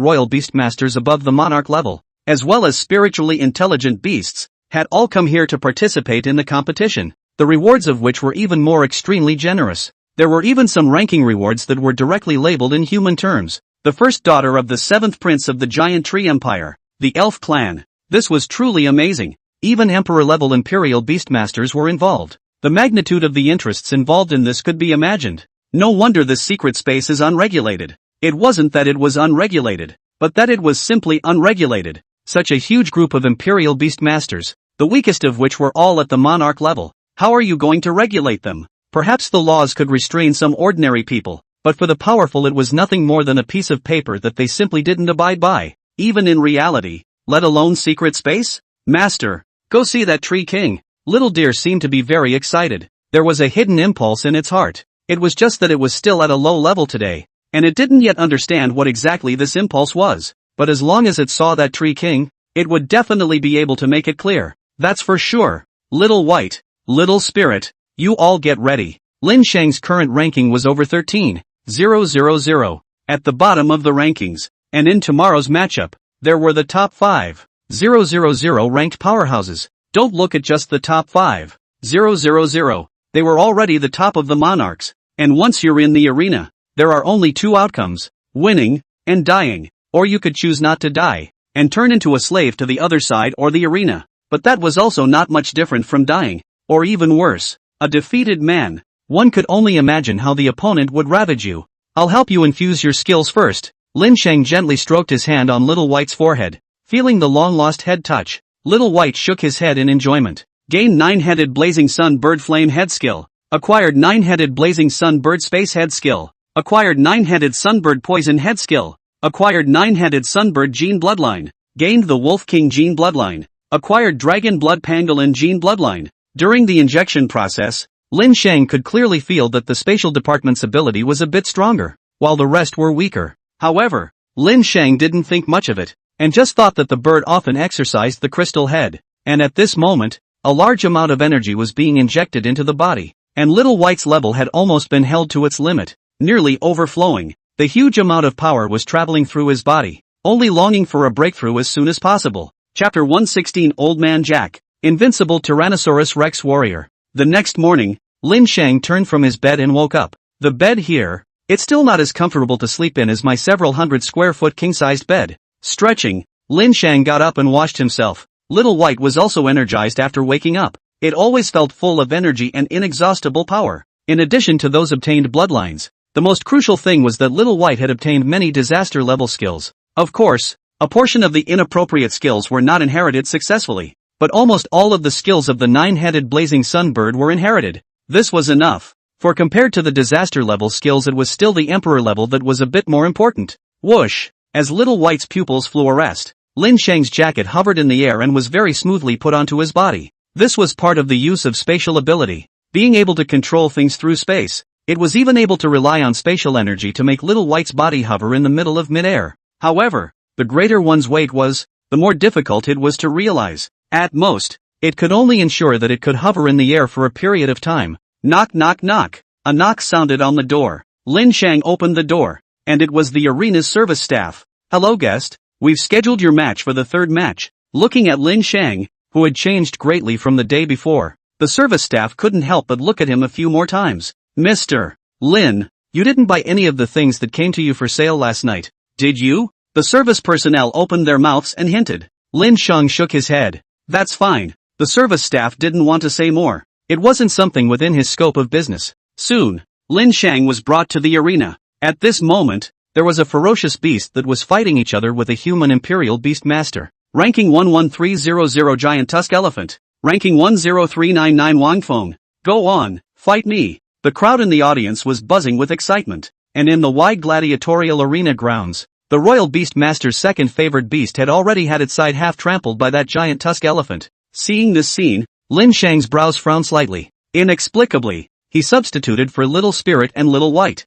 royal beastmasters above the monarch level, as well as spiritually intelligent beasts, had all come here to participate in the competition, the rewards of which were even more extremely generous. There were even some ranking rewards that were directly labeled in human terms. The first daughter of the 7th prince of the Giant Tree Empire, the Elf clan. This was truly amazing. Even emperor-level imperial beastmasters were involved. The magnitude of the interests involved in this could be imagined. No wonder this secret space is unregulated. It wasn't that it was unregulated, but that it was simply unregulated. Such a huge group of imperial beastmasters, the weakest of which were all at the monarch level. How are you going to regulate them? Perhaps the laws could restrain some ordinary people, but for the powerful it was nothing more than a piece of paper that they simply didn't abide by, even in reality, let alone secret space? Master, go see that tree king. Little deer seemed to be very excited. There was a hidden impulse in its heart. It was just that it was still at a low level today, and it didn't yet understand what exactly this impulse was. But as long as it saw that tree king, it would definitely be able to make it clear. That's for sure. Little White, Little Spirit, you all get ready. Lin Shang's current ranking was over 13,000, at the bottom of the rankings, and in tomorrow's matchup, there were the top 5,000 ranked powerhouses. Don't look at just the top 5,000, they were already the top of the monarchs, and once you're in the arena, there are only two outcomes, winning, and dying, or you could choose not to die, and turn into a slave to the other side or the arena, but that was also not much different from dying, or even worse, a defeated man. One could only imagine how the opponent would ravage you. I'll help you infuse your skills first. Lin Shang gently stroked his hand on Little White's forehead. Feeling the long-lost head touch, Little White shook his head in enjoyment. Gained 9-headed Blazing Sun Bird Flame Head Skill. Acquired 9-headed Blazing Sun Bird Space Head Skill. Acquired 9-headed Sunbird Poison Head Skill. Acquired 9-headed Sunbird Gene Bloodline. Gained the Wolf King Gene Bloodline. Acquired Dragon Blood Pangolin Gene Bloodline. During the injection process, Lin Shang could clearly feel that the spatial department's ability was a bit stronger, while the rest were weaker. However, Lin Shang didn't think much of it, and just thought that the bird often exercised the crystal head, and at this moment, a large amount of energy was being injected into the body, and Little White's level had almost been held to its limit, nearly overflowing. The huge amount of power was traveling through his body, only longing for a breakthrough as soon as possible. Chapter 116 Old Man Jack, Invincible Tyrannosaurus Rex Warrior. The next morning, Lin Shang turned from his bed and woke up. The bed here, it's still not as comfortable to sleep in as my several hundred square foot king-sized bed. Stretching, Lin Shang got up and washed himself. Little White was also energized after waking up. It always felt full of energy and inexhaustible power. In addition to those obtained bloodlines, the most crucial thing was that Little White had obtained many disaster-level skills. Of course, a portion of the inappropriate skills were not inherited successfully, but almost all of the skills of the 9-headed Blazing Sunbird were inherited. This was enough, for compared to the disaster-level skills it was still the Emperor level that was a bit more important. Whoosh! As Little White's pupils flew arrest, Lin Shang's jacket hovered in the air and was very smoothly put onto his body. This was part of the use of spatial ability, being able to control things through space. It was even able to rely on spatial energy to make Little White's body hover in the middle of mid-air. However, the greater one's weight was, the more difficult it was to realize. At most, it could only ensure that it could hover in the air for a period of time. Knock knock knock. A knock sounded on the door. Lin Shang opened the door, and it was the arena's service staff. Hello guest, we've scheduled your match for the third match. Looking at Lin Shang, who had changed greatly from the day before, the service staff couldn't help but look at him a few more times. Mr. Lin, you didn't buy any of the things that came to you for sale last night, did you? The service personnel opened their mouths and hinted. Lin Shang shook his head. That's fine. The service staff didn't want to say more. It wasn't something within his scope of business. Soon, Lin Shang was brought to the arena. At this moment, there was a ferocious beast that was fighting each other with a human Imperial Beast Master. Ranking 11300 Giant Tusk Elephant. Ranking 10399 Wangfeng. Go on, fight me. The crowd in the audience was buzzing with excitement, and in the wide gladiatorial arena grounds, the Royal Beast Master's second favored beast had already had its side half trampled by that giant tusk elephant. Seeing this scene, Lin Shang's brows frowned slightly. Inexplicably, he substituted for Little Spirit and Little White.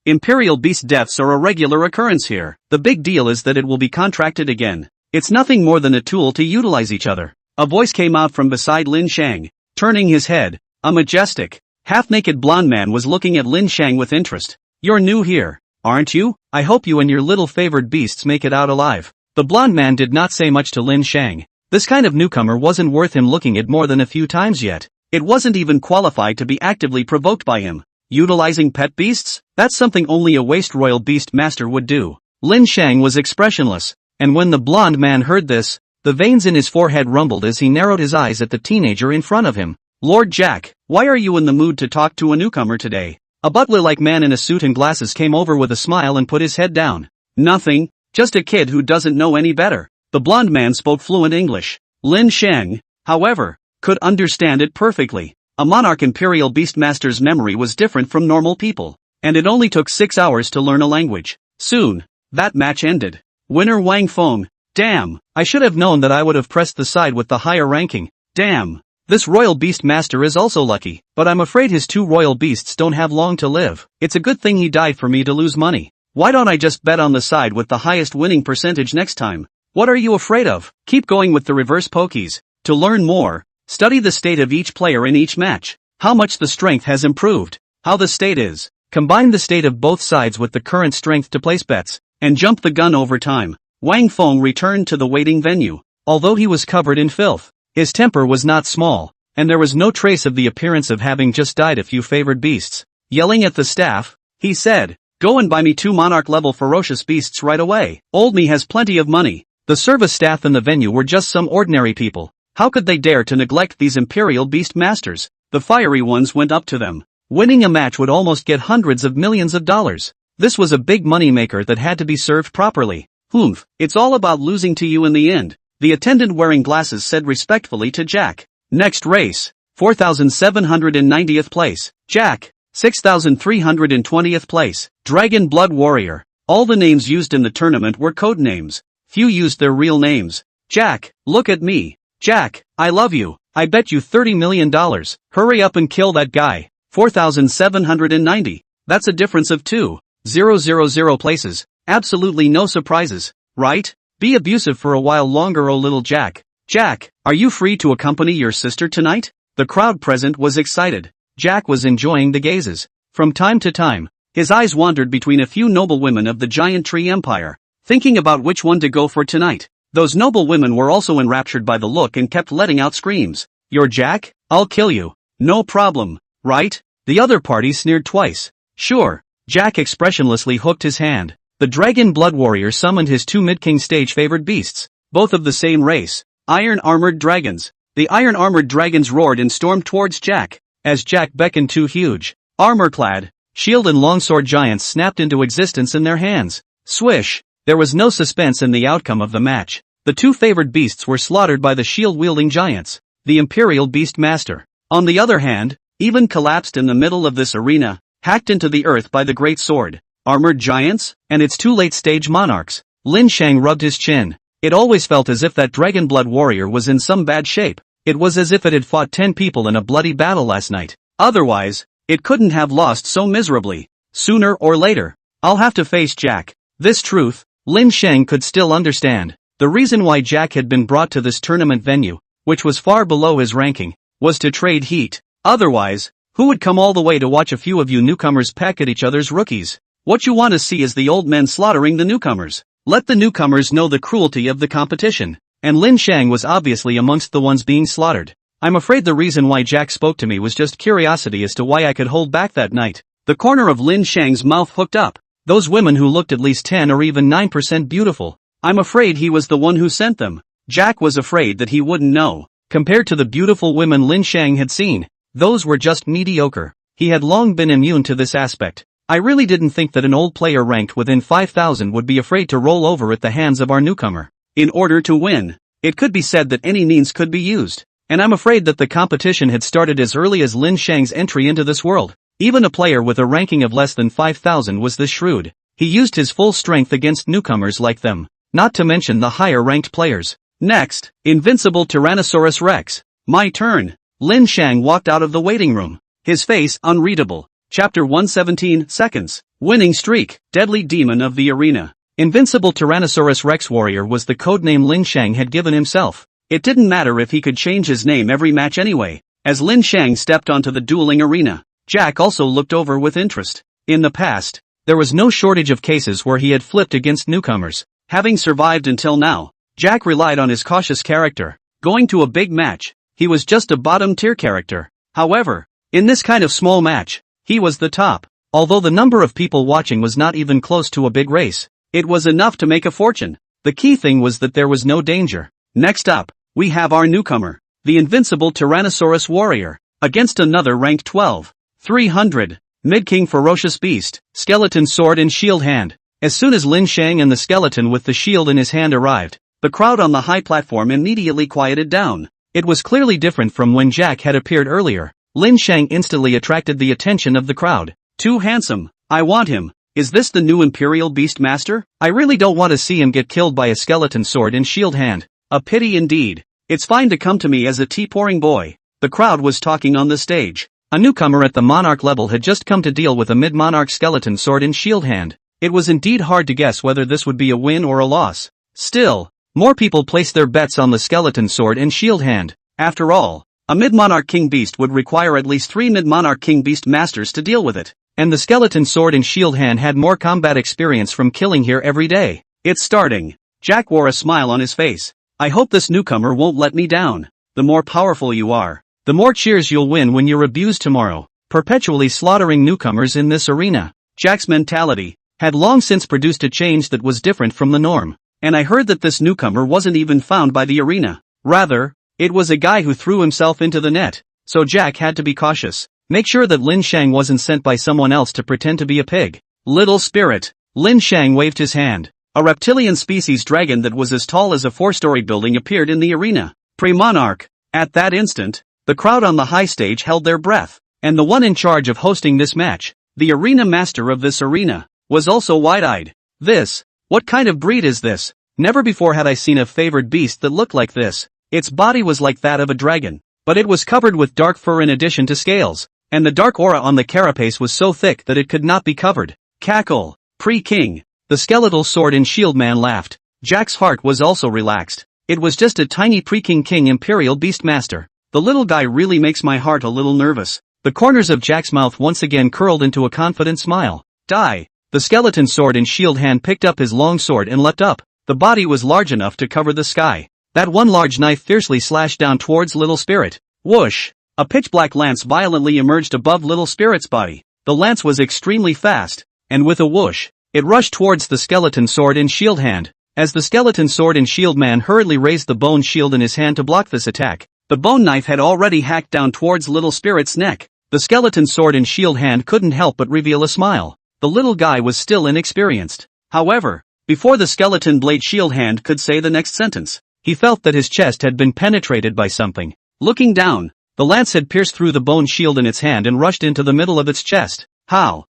Imperial beast deaths are a regular occurrence here. The big deal is that it will be contracted again. It's nothing more than a tool to utilize each other. A voice came out from beside Lin Shang. Turning his head, a majestic, half-naked blonde man was looking at Lin Shang with interest. You're new here, aren't you? I hope you and your little favored beasts make it out alive. The blonde man did not say much to Lin Shang. This kind of newcomer wasn't worth him looking at more than a few times yet. It wasn't even qualified to be actively provoked by him. Utilizing pet beasts? That's something only a waste royal beast master would do. Lin Shang was expressionless, and when the blonde man heard this, the veins in his forehead rumbled as he narrowed his eyes at the teenager in front of him. Lord Jack, why are you in the mood to talk to a newcomer today? A butler-like man in a suit and glasses came over with a smile and put his head down. Nothing, just a kid who doesn't know any better. The blonde man spoke fluent English. Lin Shang, however, could understand it perfectly. A monarch Imperial Beastmaster's memory was different from normal people, and it only took 6 hours to learn a language. Soon, that match ended. Winner Wang Feng. Damn, I should have known that I would have pressed the side with the higher ranking. Damn. This royal beastmaster is also lucky, but I'm afraid his 2 royal beasts don't have long to live. It's a good thing he died for me to lose money. Why don't I just bet on the side with the highest winning percentage next time? What are you afraid of? Keep going with the reverse pokies. To learn more, study the state of each player in each match. How much the strength has improved. How the state is. Combine the state of both sides with the current strength to place bets, and jump the gun over time. Wang Feng returned to the waiting venue. Although he was covered in filth, his temper was not small, and there was no trace of the appearance of having just died a few favored beasts. Yelling at the staff, he said, "Go and buy me 2 monarch-level ferocious beasts right away. Old me has plenty of money." The service staff in the venue were just some ordinary people. How could they dare to neglect these imperial beast masters? The fiery ones went up to them. Winning a match would almost get hundreds of millions of dollars. This was a big moneymaker that had to be served properly. "Humph, it's all about losing to you in the end," the attendant wearing glasses said respectfully to Jack. Next race, 4,790th place. Jack, 6,320th place. Dragon Blood Warrior. All the names used in the tournament were code names. Few used their real names. Jack, look at me. Jack, I love you. I bet you $30 million. Hurry up and kill that guy. 4,790. That's a difference of 2,000 places. Absolutely no surprises, right? Be abusive for a while longer, oh little Jack. Jack, are you free to accompany your sister tonight? The crowd present was excited. Jack was enjoying the gazes. From time to time, his eyes wandered between a few noble women of the Giant Tree Empire, thinking about which one to go for tonight. Those noble women were also enraptured by the look and kept letting out screams. "You're Jack? I'll kill you. No problem, right?" The other party sneered twice. "Sure." Jack expressionlessly hooked his hand. The Dragon Blood Warrior summoned his 2 mid-king stage favored beasts, both of the same race, iron-armored dragons. The iron-armored dragons roared and stormed towards Jack. As Jack beckoned, 2 huge, armor-clad, shield and longsword giants snapped into existence in their hands. Swish! There was no suspense in the outcome of the match. The 2 favored beasts were slaughtered by the shield-wielding giants. The Imperial Beastmaster, on the other hand, even collapsed in the middle of this arena, hacked into the earth by the great sword. Armored giants, and its 2 late-stage monarchs. Lin Shang rubbed his chin. It always felt as if that Dragon Blood Warrior was in some bad shape. It was as if it had fought 10 people in a bloody battle last night. Otherwise, it couldn't have lost so miserably. Sooner or later, I'll have to face Jack. This truth, Lin Shang could still understand. The reason why Jack had been brought to this tournament venue, which was far below his ranking, was to trade heat. Otherwise, who would come all the way to watch a few of you newcomers peck at each other's rookies? What you want to see is the old men slaughtering the newcomers. Let the newcomers know the cruelty of the competition. And Lin Shang was obviously amongst the ones being slaughtered. I'm afraid the reason why Jack spoke to me was just curiosity as to why I could hold back that night. The corner of Lin Shang's mouth hooked up. Those women who looked at least 10 or even 9% beautiful. I'm afraid he was the one who sent them. Jack was afraid that he wouldn't know. Compared to the beautiful women Lin Shang had seen, those were just mediocre. He had long been immune to this aspect. I really didn't think that an old player ranked within 5,000 would be afraid to roll over at the hands of our newcomer. In order to win, it could be said that any means could be used. And I'm afraid that the competition had started as early as Lin Shang's entry into this world. Even a player with a ranking of less than 5,000 was this shrewd. He used his full strength against newcomers like them, not to mention the higher-ranked players. Next, Invincible Tyrannosaurus Rex. My turn. Lin Shang walked out of the waiting room. His face unreadable. Chapter 117 Seconds. Winning Streak. Deadly Demon of the Arena. Invincible Tyrannosaurus Rex Warrior was the codename Lin Shang had given himself. It didn't matter if he could change his name every match anyway. As Lin Shang stepped onto the dueling arena, Jack also looked over with interest. In the past, there was no shortage of cases where he had flipped against newcomers. Having survived until now, Jack relied on his cautious character. Going to a big match, he was just a bottom-tier character. However, in this kind of small match, he was the top. Although the number of people watching was not even close to a big race, it was enough to make a fortune. The key thing was that there was no danger. Next up, we have our newcomer, the Invincible Tyrannosaurus Warrior, against another ranked 12,300, mid-king ferocious beast, skeleton sword and shield hand. As soon as Lin Shang and the skeleton with the shield in his hand arrived, the crowd on the high platform immediately quieted down. It was clearly different from when Jack had appeared earlier. Lin Shang instantly attracted the attention of the crowd. Too handsome. I want him. Is this the new Imperial Beast Master? I really don't want to see him get killed by a skeleton sword and shield hand. A pity indeed. It's fine to come to me as a tea-pouring boy. The crowd was talking on the stage. A newcomer at the Monarch level had just come to deal with a mid-Monarch skeleton sword and shield hand. It was indeed hard to guess whether this would be a win or a loss. Still, more people placed their bets on the skeleton sword and shield hand. After all, a mid-Monarch King Beast would require at least 3 mid-Monarch King Beast Masters to deal with it. And the skeleton sword and shield hand had more combat experience from killing here every day. It's starting. Jack wore a smile on his face. I hope this newcomer won't let me down. The more powerful you are, the more cheers you'll win when you're abused tomorrow. Perpetually slaughtering newcomers in this arena. Jack's mentality had long since produced a change that was different from the norm. And I heard that this newcomer wasn't even found by the arena. Rather, it was a guy who threw himself into the net. So Jack had to be cautious. Make sure that Lin Shang wasn't sent by someone else to pretend to be a pig. Little spirit. Lin Shang waved his hand. A reptilian species dragon that was as tall as a 4-story building appeared in the arena. Pre-monarch. At that instant, the crowd on the high stage held their breath. And the one in charge of hosting this match, the arena master of this arena, was also wide-eyed. What kind of breed is this? Never before had I seen a favored beast that looked like this. Its body was like that of a dragon, but it was covered with dark fur in addition to scales. And the dark aura on the carapace was so thick that it could not be covered. Cackle. Pre-king. The skeletal sword and shield man laughed. Jack's heart was also relaxed. It was just a tiny pre-king Imperial Beast Master. The little guy really makes my heart a little nervous. The corners of Jack's mouth once again curled into a confident smile. Die. The skeleton sword and shield hand picked up his long sword and leapt up. The body was large enough to cover the sky. That one large knife fiercely slashed down towards Little Spirit. Whoosh. A pitch-black lance violently emerged above Little Spirit's body. The lance was extremely fast, and with a whoosh, it rushed towards the skeleton sword and shield hand. As the skeleton sword and shield man hurriedly raised the bone shield in his hand to block this attack, the bone knife had already hacked down towards Little Spirit's neck. The skeleton sword and shield hand couldn't help but reveal a smile. The little guy was still inexperienced. However, before the skeleton blade shield hand could say the next sentence, he felt that his chest had been penetrated by something. Looking down, the lance had pierced through the bone shield in its hand and rushed into the middle of its chest. How?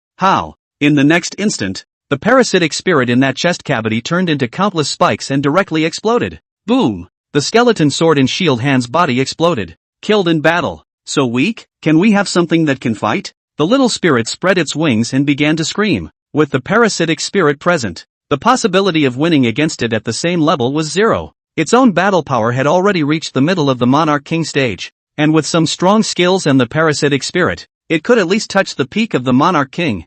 In the next instant, the parasitic spirit in that chest cavity turned into countless spikes and directly exploded. Boom! The skeleton sword and shield hand's body exploded. Killed in battle. So weak? Can we have something that can fight? The little spirit spread its wings and began to scream. With the parasitic spirit present, the possibility of winning against it at the same level was zero. Its own battle power had already reached the middle of the Monarch King stage. And with some strong skills and the parasitic spirit, it could at least touch the peak of the Monarch King.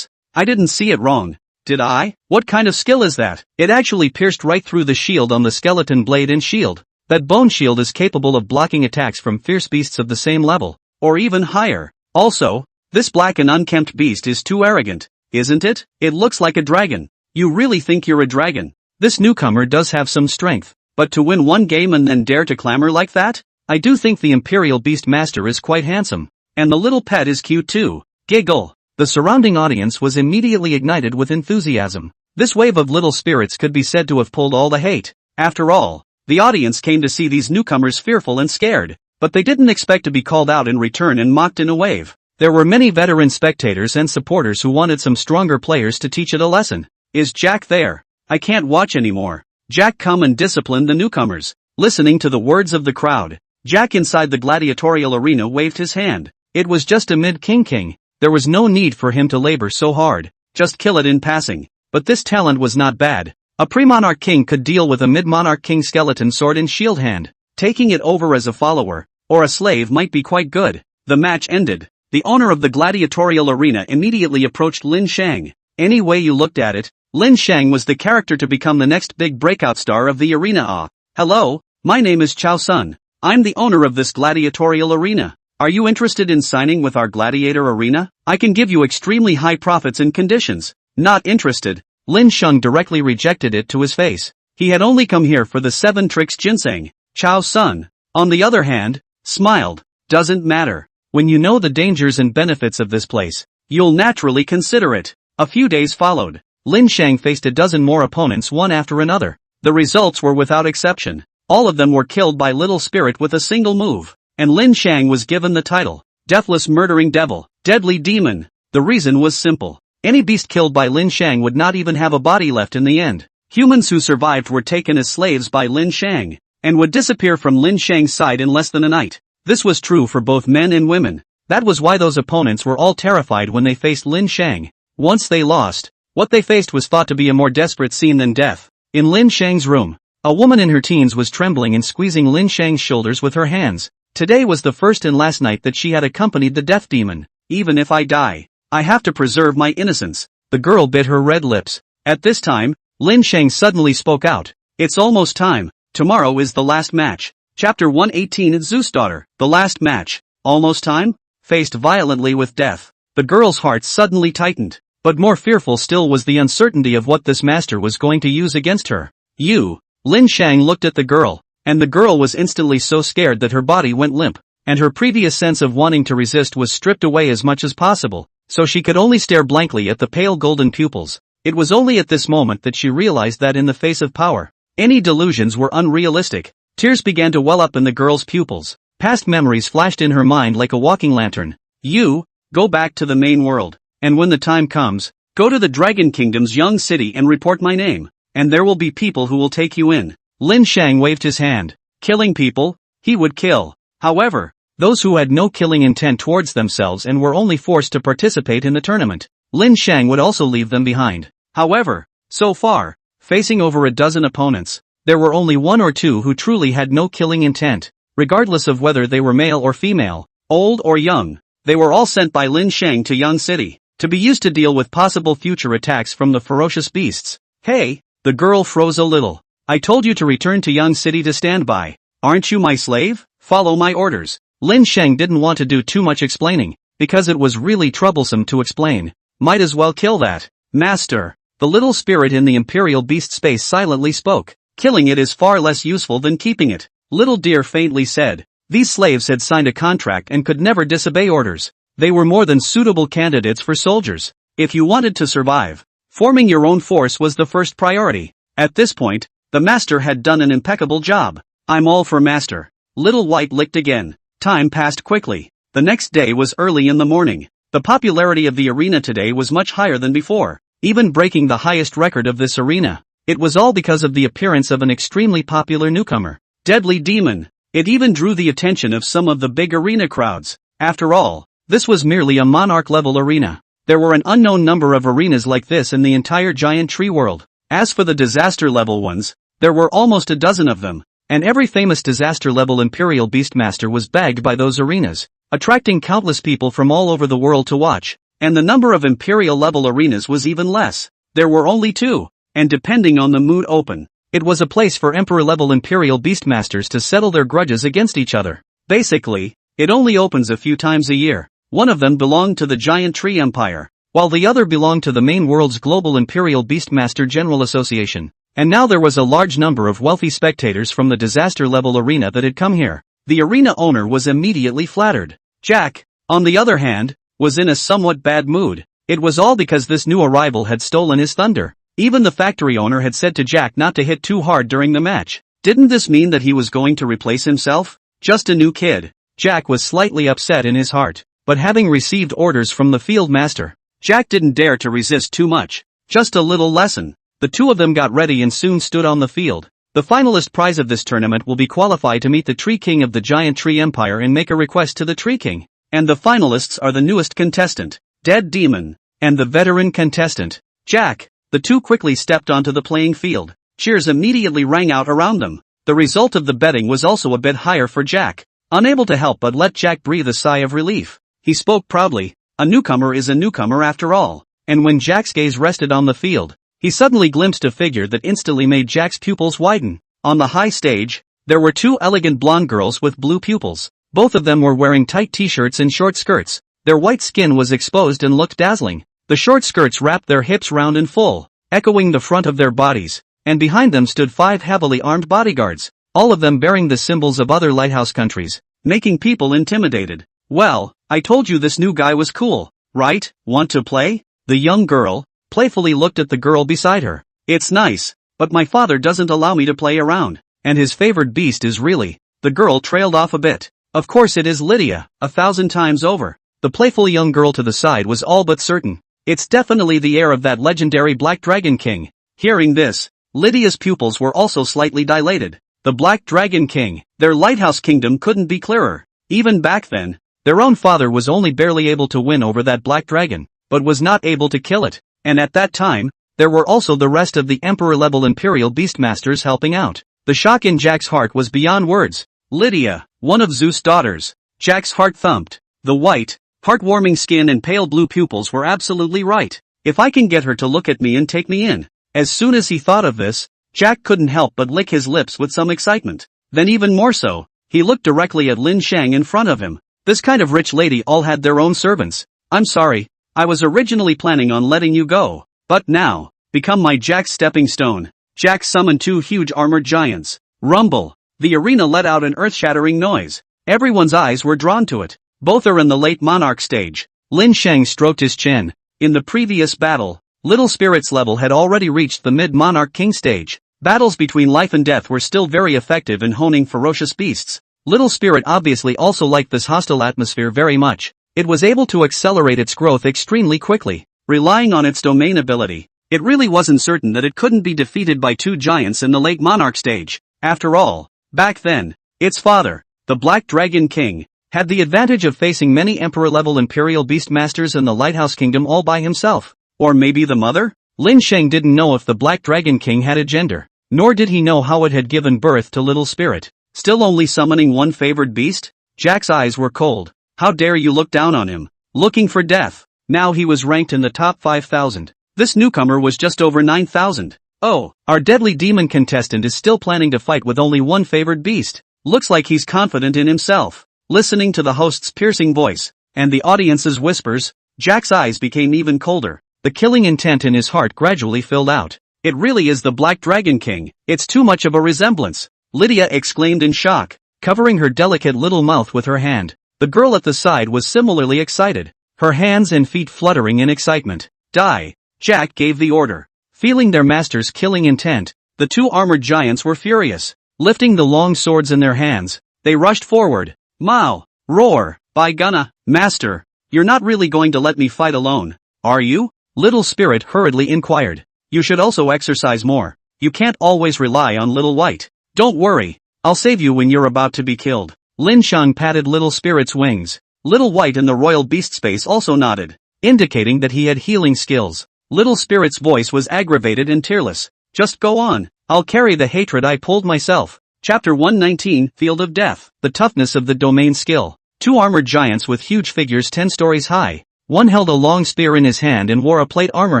I didn't see it wrong. Did I? What kind of skill is that? It actually pierced right through the shield on the skeleton blade and shield. That bone shield is capable of blocking attacks from fierce beasts of the same level, or even higher. Also, this black and unkempt beast is too arrogant, isn't it? It looks like a dragon. You really think you're a dragon? This newcomer does have some strength, but to win one game and then dare to clamor like that? I do think the Imperial Beast Master is quite handsome. And the little pet is cute too. Giggle. The surrounding audience was immediately ignited with enthusiasm. This wave of little spirits could be said to have pulled all the hate. After all, the audience came to see these newcomers fearful and scared, but they didn't expect to be called out in return and mocked in a wave. There were many veteran spectators and supporters who wanted some stronger players to teach it a lesson. Is Jack there? I can't watch anymore. Jack, come and discipline the newcomers. Listening to the words of the crowd, Jack inside the gladiatorial arena waved his hand. It was just a mid-king. There was no need for him to labor so hard. Just kill it in passing. But this talent was not bad. A pre-monarch king could deal with a mid-monarch king skeleton sword and shield hand. Taking it over as a follower, or a slave might be quite good. The match ended. The owner of the gladiatorial arena immediately approached Lin Shang. Any way you looked at it, Lin Shang was the character to become the next big breakout star of the arena. Hello, my name is Chao Sun. I'm the owner of this gladiatorial arena. Are you interested in signing with our gladiator arena? I can give you extremely high profits and conditions. Not interested. Lin Shang directly rejected it to his face. He had only come here for the 7 tricks ginseng. Chao Sun, on the other hand, smiled. Doesn't matter. When you know the dangers and benefits of this place, you'll naturally consider it. A few days followed. Lin Shang faced a dozen more opponents one after another. The results were without exception. All of them were killed by Little Spirit with a single move. And Lin Shang was given the title, Deathless Murdering Devil, Deadly Demon. The reason was simple. Any beast killed by Lin Shang would not even have a body left in the end. Humans who survived were taken as slaves by Lin Shang, and would disappear from Lin Shang's side in less than a night. This was true for both men and women. That was why those opponents were all terrified when they faced Lin Shang. Once they lost, what they faced was thought to be a more desperate scene than death. In Lin Shang's room, a woman in her teens was trembling and squeezing Lin Shang's shoulders with her hands. Today was the first and last night that she had accompanied the death demon. Even if I die, I have to preserve my innocence. The girl bit her red lips. At this time, Lin Shang suddenly spoke out. It's almost time. Tomorrow is the last match. Chapter 118 Zeus' daughter, the last match. Almost time? Faced violently with death. The girl's heart suddenly tightened. But more fearful still was the uncertainty of what this master was going to use against her. You. Lin Shang looked at the girl, and the girl was instantly so scared that her body went limp, and her previous sense of wanting to resist was stripped away as much as possible, so she could only stare blankly at the pale golden pupils. It was only at this moment that she realized that in the face of power, any delusions were unrealistic. Tears began to well up in the girl's pupils. Past memories flashed in her mind like a walking lantern. You, go back to the main world. And when the time comes, go to the Dragon Kingdom's young city and report my name, and there will be people who will take you in. Lin Shang waved his hand. Killing people? He would kill. However, those who had no killing intent towards themselves and were only forced to participate in the tournament, Lin Shang would also leave them behind. However, so far, facing over a dozen opponents, there were only one or two who truly had no killing intent, regardless of whether they were male or female, old or young. They were all sent by Lin Shang to Yang City, to be used to deal with possible future attacks from the ferocious beasts. Hey, the girl froze a little. I told you to return to Yang City to stand by. Aren't you my slave? Follow my orders. Lin Shang didn't want to do too much explaining, because it was really troublesome to explain. Might as well kill that. Master. The little spirit in the Imperial Beast space silently spoke. Killing it is far less useful than keeping it. Little Deer faintly said. These slaves had signed a contract and could never disobey orders. They were more than suitable candidates for soldiers. If you wanted to survive, forming your own force was the first priority. At this point, the master had done an impeccable job. I'm all for master. Little White licked again. Time passed quickly. The next day was early in the morning. The popularity of the arena today was much higher than before, even breaking the highest record of this arena. It was all because of the appearance of an extremely popular newcomer, Deadly Demon. It even drew the attention of some of the big arena crowds. After all, this was merely a monarch-level arena. There were an unknown number of arenas like this in the entire giant tree world. As for the disaster-level ones, there were almost a dozen of them, and every famous disaster-level Imperial Beastmaster was bagged by those arenas, attracting countless people from all over the world to watch. And the number of Imperial-level arenas was even less. There were only 2, and depending on the mood open, it was a place for Emperor-level Imperial Beastmasters to settle their grudges against each other. Basically, it only opens a few times a year. One of them belonged to the Giant Tree Empire, while the other belonged to the main world's Global Imperial Beastmaster General Association. And now there was a large number of wealthy spectators from the disaster-level arena that had come here. The arena owner was immediately flattered. Jack, on the other hand, was in a somewhat bad mood. It was all because this new arrival had stolen his thunder. Even the factory owner had said to Jack not to hit too hard during the match. Didn't this mean that he was going to replace himself? Just a new kid. Jack was slightly upset in his heart, but having received orders from the field master, Jack didn't dare to resist too much. Just a little lesson. The two of them got ready and soon stood on the field. The finalist prize of this tournament will be qualified to meet the Tree King of the Giant Tree Empire and make a request to the Tree King. And the finalists are the newest contestant, Dead Demon, and the veteran contestant, Jack. The two quickly stepped onto the playing field. Cheers immediately rang out around them. The result of the betting was also a bit higher for Jack. Unable to help but let Jack breathe a sigh of relief, he spoke proudly. A newcomer is a newcomer after all. And when Jack's gaze rested on the field, he suddenly glimpsed a figure that instantly made Jack's pupils widen. On the high stage, there were 2 elegant blonde girls with blue pupils. Both of them were wearing tight t-shirts and short skirts. Their white skin was exposed and looked dazzling. The short skirts wrapped their hips round and full, echoing the front of their bodies, and behind them stood 5 heavily armed bodyguards, all of them bearing the symbols of other lighthouse countries, making people intimidated. Well, I told you this new guy was cool, right? Want to play? The young girl playfully looked at the girl beside her. It's nice. but my father doesn't allow me to play around. And his favorite beast is really. The girl trailed off a bit. Of course it is Lydia, 1,000 times over. The playful young girl to the side was all but certain. It's definitely the heir of that legendary Black Dragon King. Hearing this, Lydia's pupils were also slightly dilated. The Black Dragon King, their lighthouse kingdom couldn't be clearer. Even back then, their own father was only barely able to win over that black dragon, but was not able to kill it. And at that time, there were also the rest of the Emperor-level Imperial Beastmasters helping out. The shock in Jack's heart was beyond words. Lydia, one of Zeus' daughters. Jack's heart thumped. The white, heartwarming skin and pale blue pupils were absolutely right. If I can get her to look at me and take me in. As soon as he thought of this, Jack couldn't help but lick his lips with some excitement. Then even more so, he looked directly at Lin Shang in front of him. This kind of rich lady all had their own servants. I'm sorry, I was originally planning on letting you go. But now, become my Jack's stepping stone. Jack summoned 2 huge armored giants. Rumble. The arena let out an earth-shattering noise. Everyone's eyes were drawn to it. Both are in the late monarch stage. Lin Shang stroked his chin. In the previous battle, Little Spirit's level had already reached the mid-monarch king stage. Battles between life and death were still very effective in honing ferocious beasts. Little Spirit obviously also liked this hostile atmosphere very much. It was able to accelerate its growth extremely quickly. Relying on its domain ability, it really wasn't certain that it couldn't be defeated by 2 giants in the late monarch stage. After all, back then, its father, the Black Dragon King, had the advantage of facing many Emperor-level Imperial Beastmasters in the Lighthouse Kingdom all by himself. Or maybe the mother? Lin Shang didn't know if the Black Dragon King had a gender, nor did he know how it had given birth to Little Spirit. Still only summoning one favored beast? Jack's eyes were cold. How dare you look down on him? Looking for death. Now he was ranked in the top 5,000. This newcomer was just over 9,000. Oh, our deadly demon contestant is still planning to fight with only one favored beast. Looks like he's confident in himself. Listening to the host's piercing voice, and the audience's whispers, Jack's eyes became even colder. The killing intent in his heart gradually filled out. It really is the Black Dragon King. It's too much of a resemblance. Lydia exclaimed in shock, covering her delicate little mouth with her hand. The girl at the side was similarly excited, her hands and feet fluttering in excitement. Die! Jack gave the order. Feeling their master's killing intent, the 2 armored giants were furious. Lifting the long swords in their hands, they rushed forward. Mao! Roar! By Gunna! Master! You're not really going to let me fight alone, are you? Little Spirit hurriedly inquired. You should also exercise more. You can't always rely on Little White. Don't worry, I'll save you when you're about to be killed. Lin Shang patted Little Spirit's wings. Little White in the royal beast space also nodded, indicating that he had healing skills. Little Spirit's voice was aggravated and tearless. Just go on, I'll carry the hatred I pulled myself. Chapter 119, Field of Death. The toughness of the domain skill. 2 armored giants with huge figures 10 stories high. One held a long spear in his hand and wore a plate armor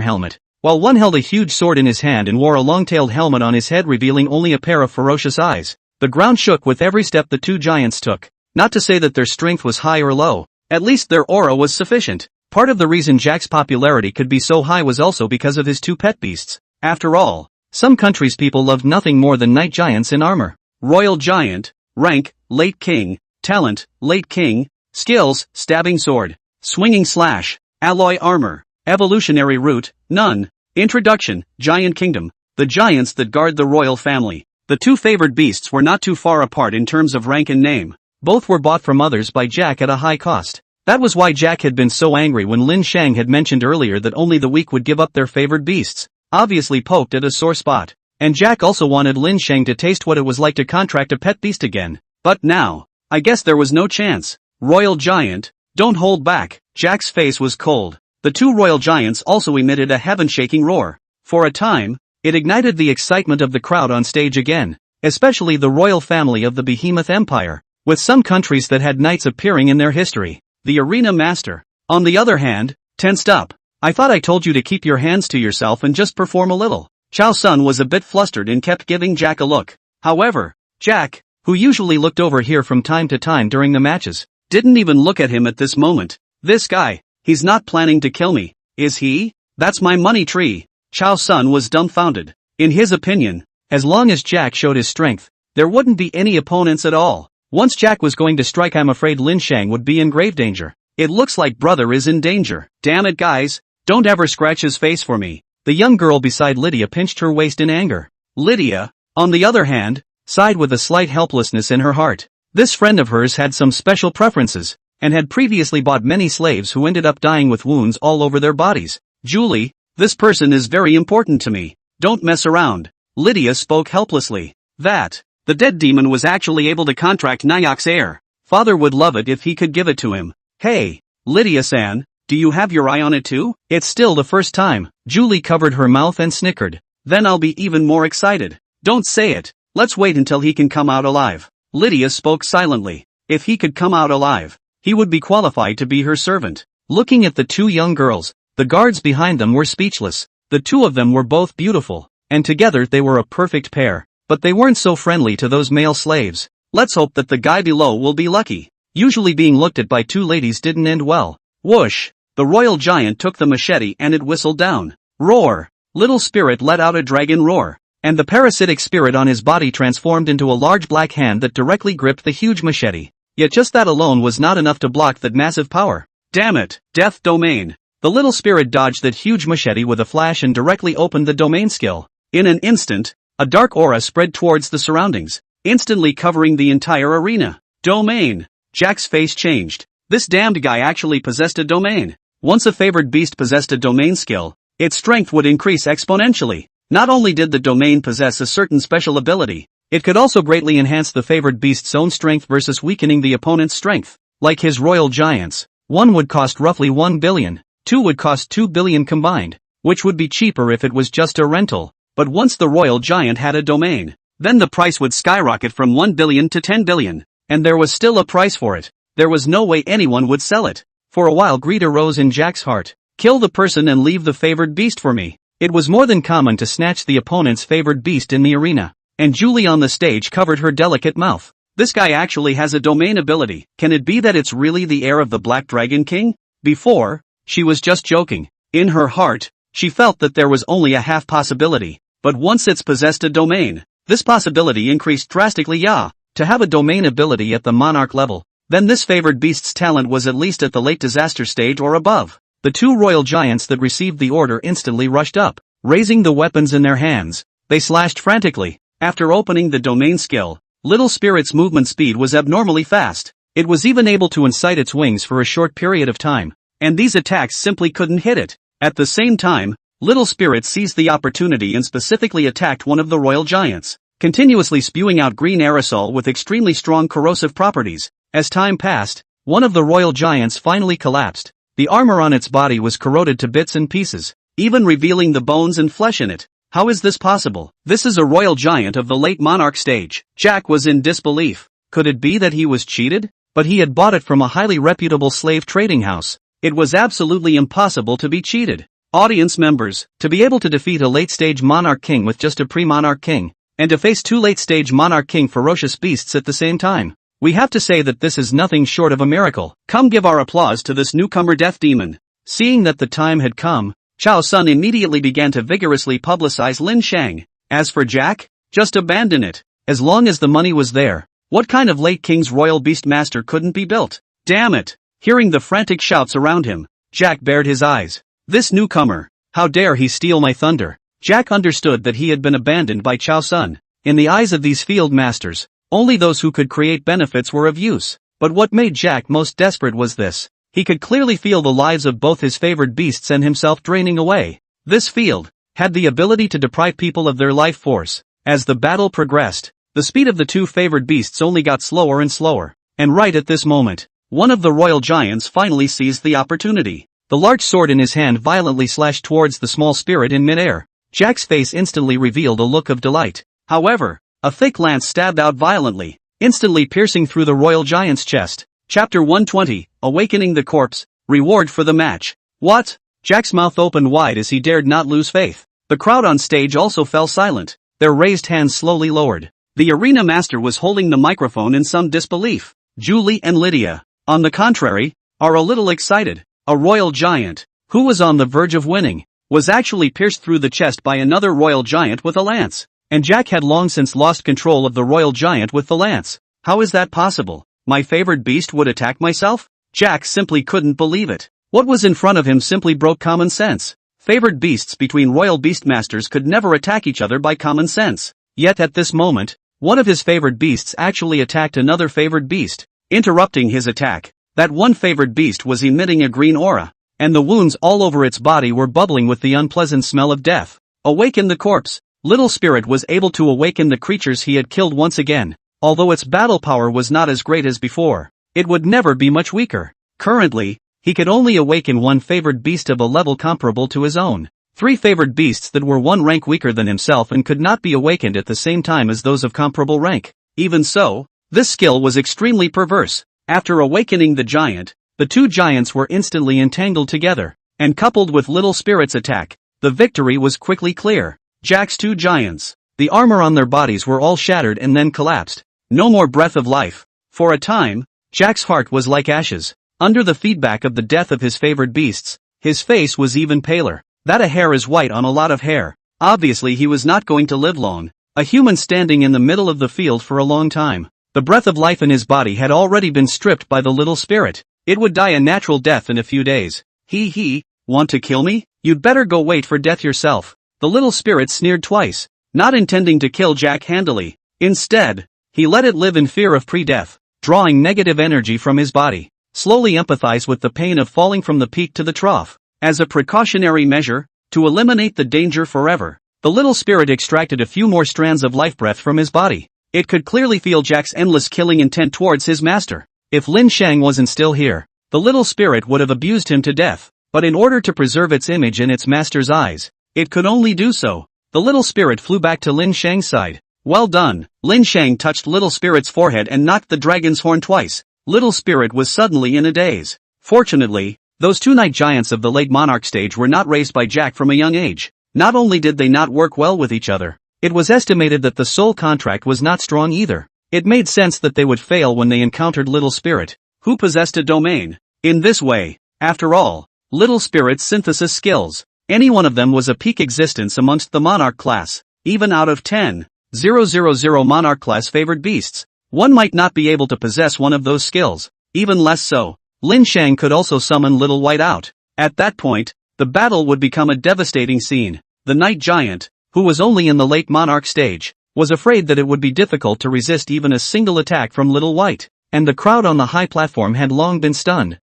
helmet, while one held a huge sword in his hand and wore a long-tailed helmet on his head revealing only a pair of ferocious eyes. The ground shook with every step the 2 giants took. Not to say that their strength was high or low, at least their aura was sufficient. Part of the reason Jack's popularity could be so high was also because of his 2 pet beasts. After all, some countries' people loved nothing more than night giants in armor. Royal Giant, rank, late king, talent, late king, skills, stabbing sword, swinging slash, alloy armor, evolutionary root, none. Introduction, Giant Kingdom, the giants that guard the royal family. The 2 favored beasts were not too far apart in terms of rank and name. Both were bought from others by Jack at a high cost. That was why Jack had been so angry when Lin Shang had mentioned earlier that only the weak would give up their favored beasts, obviously poked at a sore spot. And Jack also wanted Lin Shang to taste what it was like to contract a pet beast again. But now, I guess there was no chance. Royal Giant, don't hold back. Jack's face was cold. The 2 royal giants also emitted a heaven-shaking roar. For a time, it ignited the excitement of the crowd on stage again, especially the royal family of the Behemoth Empire, with some countries that had knights appearing in their history. The arena master, on the other hand, tensed up. I thought I told you to keep your hands to yourself and just perform a little. Chao Sun was a bit flustered and kept giving Jack a look. However, Jack, who usually looked over here from time to time during the matches, didn't even look at him at this moment. This guy, he's not planning to kill me, is he? That's my money tree. Chao Sun was dumbfounded. In his opinion, as long as Jack showed his strength, there wouldn't be any opponents at all. Once Jack was going to strike, I'm afraid Lin Shang would be in grave danger. It looks like brother is in danger. Damn it guys, don't ever scratch his face for me. The young girl beside Lydia pinched her waist in anger. Lydia, on the other hand, sighed with a slight helplessness in her heart. This friend of hers had some special preferences, and had previously bought many slaves who ended up dying with wounds all over their bodies. Julie, this person is very important to me. Don't mess around. Lydia spoke helplessly. The dead demon was actually able to contract Nayak's heir. Father would love it if he could give it to him. Hey, Lydia-san, do you have your eye on it too? It's still the first time. Julie covered her mouth and snickered. Then I'll be even more excited. Don't say it. Let's wait until he can come out alive. Lydia spoke silently. If he could come out alive, he would be qualified to be her servant. Looking at the two young girls, the guards behind them were speechless. The two of them were both beautiful, and together they were a perfect pair. But they weren't so friendly to those male slaves. Let's hope that the guy below will be lucky. Usually being looked at by two ladies didn't end well. Whoosh! The royal giant took the machete and it whistled down. Roar! Little Spirit let out a dragon roar, and the parasitic spirit on his body transformed into a large black hand that directly gripped the huge machete. Yet just that alone was not enough to block that massive power. Damn it! Death domain! The little spirit dodged that huge machete with a flash and directly opened the domain skill. In an instant, a dark aura spread towards the surroundings, instantly covering the entire arena. Domain! Jack's face changed. This damned guy actually possessed a domain. Once a favored beast possessed a domain skill, its strength would increase exponentially. Not only did the domain possess a certain special ability, it could also greatly enhance the favored beast's own strength versus weakening the opponent's strength. Like his royal giants, one would cost roughly 1 billion, two would cost 2 billion combined, which would be cheaper if it was just a rental. But once the royal giant had a domain, then the price would skyrocket from 1 billion to 10 billion, and there was still a price for it. There was no way anyone would sell it. For a while greed arose in Jack's heart. Kill the person and leave the favored beast for me. It was more than common to snatch the opponent's favored beast in the arena, and Julie on the stage covered her delicate mouth. This guy actually has a domain ability. Can it be that it's really the heir of the Black Dragon King? Before, she was just joking. In her heart, she felt that there was only a half possibility, but once it's possessed a domain, this possibility increased drastically. To have a domain ability at the monarch level, then this favored beast's talent was at least at the late disaster stage or above. The two royal giants that received the order instantly rushed up, raising the weapons in their hands. They slashed frantically. After opening the domain skill, Little Spirit's movement speed was abnormally fast. It was even able to incite its wings for a short period of time, and these attacks simply couldn't hit it. At the same time, Little Spirit seized the opportunity and specifically attacked one of the royal giants, continuously spewing out green aerosol with extremely strong corrosive properties. As time passed, one of the royal giants finally collapsed. The armor on its body was corroded to bits and pieces, even revealing the bones and flesh in it. How is this possible? This is a royal giant of the late monarch stage. Jack was in disbelief. Could it be that he was cheated? But he had bought it from a highly reputable slave trading house. It was absolutely impossible to be cheated. Audience members, to be able to defeat a late-stage monarch king with just a pre-monarch king, and to face two late-stage monarch king ferocious beasts at the same time, we have to say that this is nothing short of a miracle. Come give our applause to this newcomer death demon. Seeing that the time had come, Chao Sun immediately began to vigorously publicize Lin Shang. As for Jack, just abandon it. As long as the money was there, what kind of late king's royal beast master couldn't be built? Damn it! Hearing the frantic shouts around him, Jack bared his eyes. This newcomer, how dare he steal my thunder? Jack understood that he had been abandoned by Chao Sun. In the eyes of these field masters, only those who could create benefits were of use. But what made Jack most desperate was this. He could clearly feel the lives of both his favored beasts and himself draining away. This field had the ability to deprive people of their life force. As the battle progressed, the speed of the two favored beasts only got slower and slower. And right at this moment, one of the royal giants finally seized the opportunity. The large sword in his hand violently slashed towards the small spirit in midair. Jack's face instantly revealed a look of delight. However, a thick lance stabbed out violently, instantly piercing through the royal giant's chest. Chapter 120, Awakening the Corpse, Reward for the Match. What? Jack's mouth opened wide as he dared not lose faith. The crowd on stage also fell silent, their raised hands slowly lowered. The arena master was holding the microphone in some disbelief. Julie and Lydia, on the contrary, are a little excited. A royal giant, who was on the verge of winning, was actually pierced through the chest by another royal giant with a lance. And Jack had long since lost control of the royal giant with the lance. How is that possible? My favored beast would attack myself? Jack simply couldn't believe it. What was in front of him simply broke common sense. Favored beasts between royal beastmasters could never attack each other by common sense. Yet at this moment, one of his favored beasts actually attacked another favored beast, interrupting his attack. That one favored beast was emitting a green aura, and the wounds all over its body were bubbling with the unpleasant smell of death. Awaken the corpse. Little Spirit was able to awaken the creatures he had killed once again. Although its battle power was not as great as before, it would never be much weaker. Currently, he could only awaken one favored beast of a level comparable to his own. 3 favored beasts that were one rank weaker than himself and could not be awakened at the same time as those of comparable rank. Even so, this skill was extremely perverse. After awakening the giant, the 2 giants were instantly entangled together, and coupled with Little Spirit's attack, the victory was quickly clear. Jack's 2 giants. The armor on their bodies were all shattered and then collapsed. No more breath of life. For a time, Jack's heart was like ashes. Under the feedback of the death of his favored beasts, his face was even paler. That a hair is white on a lot of hair. Obviously he was not going to live long. A human standing in the middle of the field for a long time. The breath of life in his body had already been stripped by the Little Spirit. It would die a natural death in a few days. Want to kill me? You'd better go wait for death yourself. The Little Spirit sneered twice, not intending to kill Jack handily. Instead, he let it live in fear of pre-death, drawing negative energy from his body. Slowly empathize with the pain of falling from the peak to the trough. As a precautionary measure, to eliminate the danger forever, the Little Spirit extracted a few more strands of life breath from his body. It could clearly feel Jack's endless killing intent towards his master. If Lin Shang wasn't still here, the Little Spirit would have abused him to death. But in order to preserve its image in its master's eyes, it could only do so. The Little Spirit flew back to Lin Shang's side. Well done. Lin Shang touched Little Spirit's forehead and knocked the dragon's horn twice. Little Spirit was suddenly in a daze. Fortunately, those 2 night giants of the late monarch stage were not raised by Jack from a young age. Not only did they not work well with each other, it was estimated that the soul contract was not strong either. It made sense that they would fail when they encountered Little Spirit, who possessed a domain. In this way, after all, Little Spirit's synthesis skills, any one of them was a peak existence amongst the monarch class. Even out of 10,000 monarch class favored beasts, one might not be able to possess one of those skills. Even less so, Lin Shang could also summon Little White out. At that point, the battle would become a devastating scene. The Night Giant, who was only in the late monarch stage, was afraid that it would be difficult to resist even a single attack from Little White, and the crowd on the high platform had long been stunned.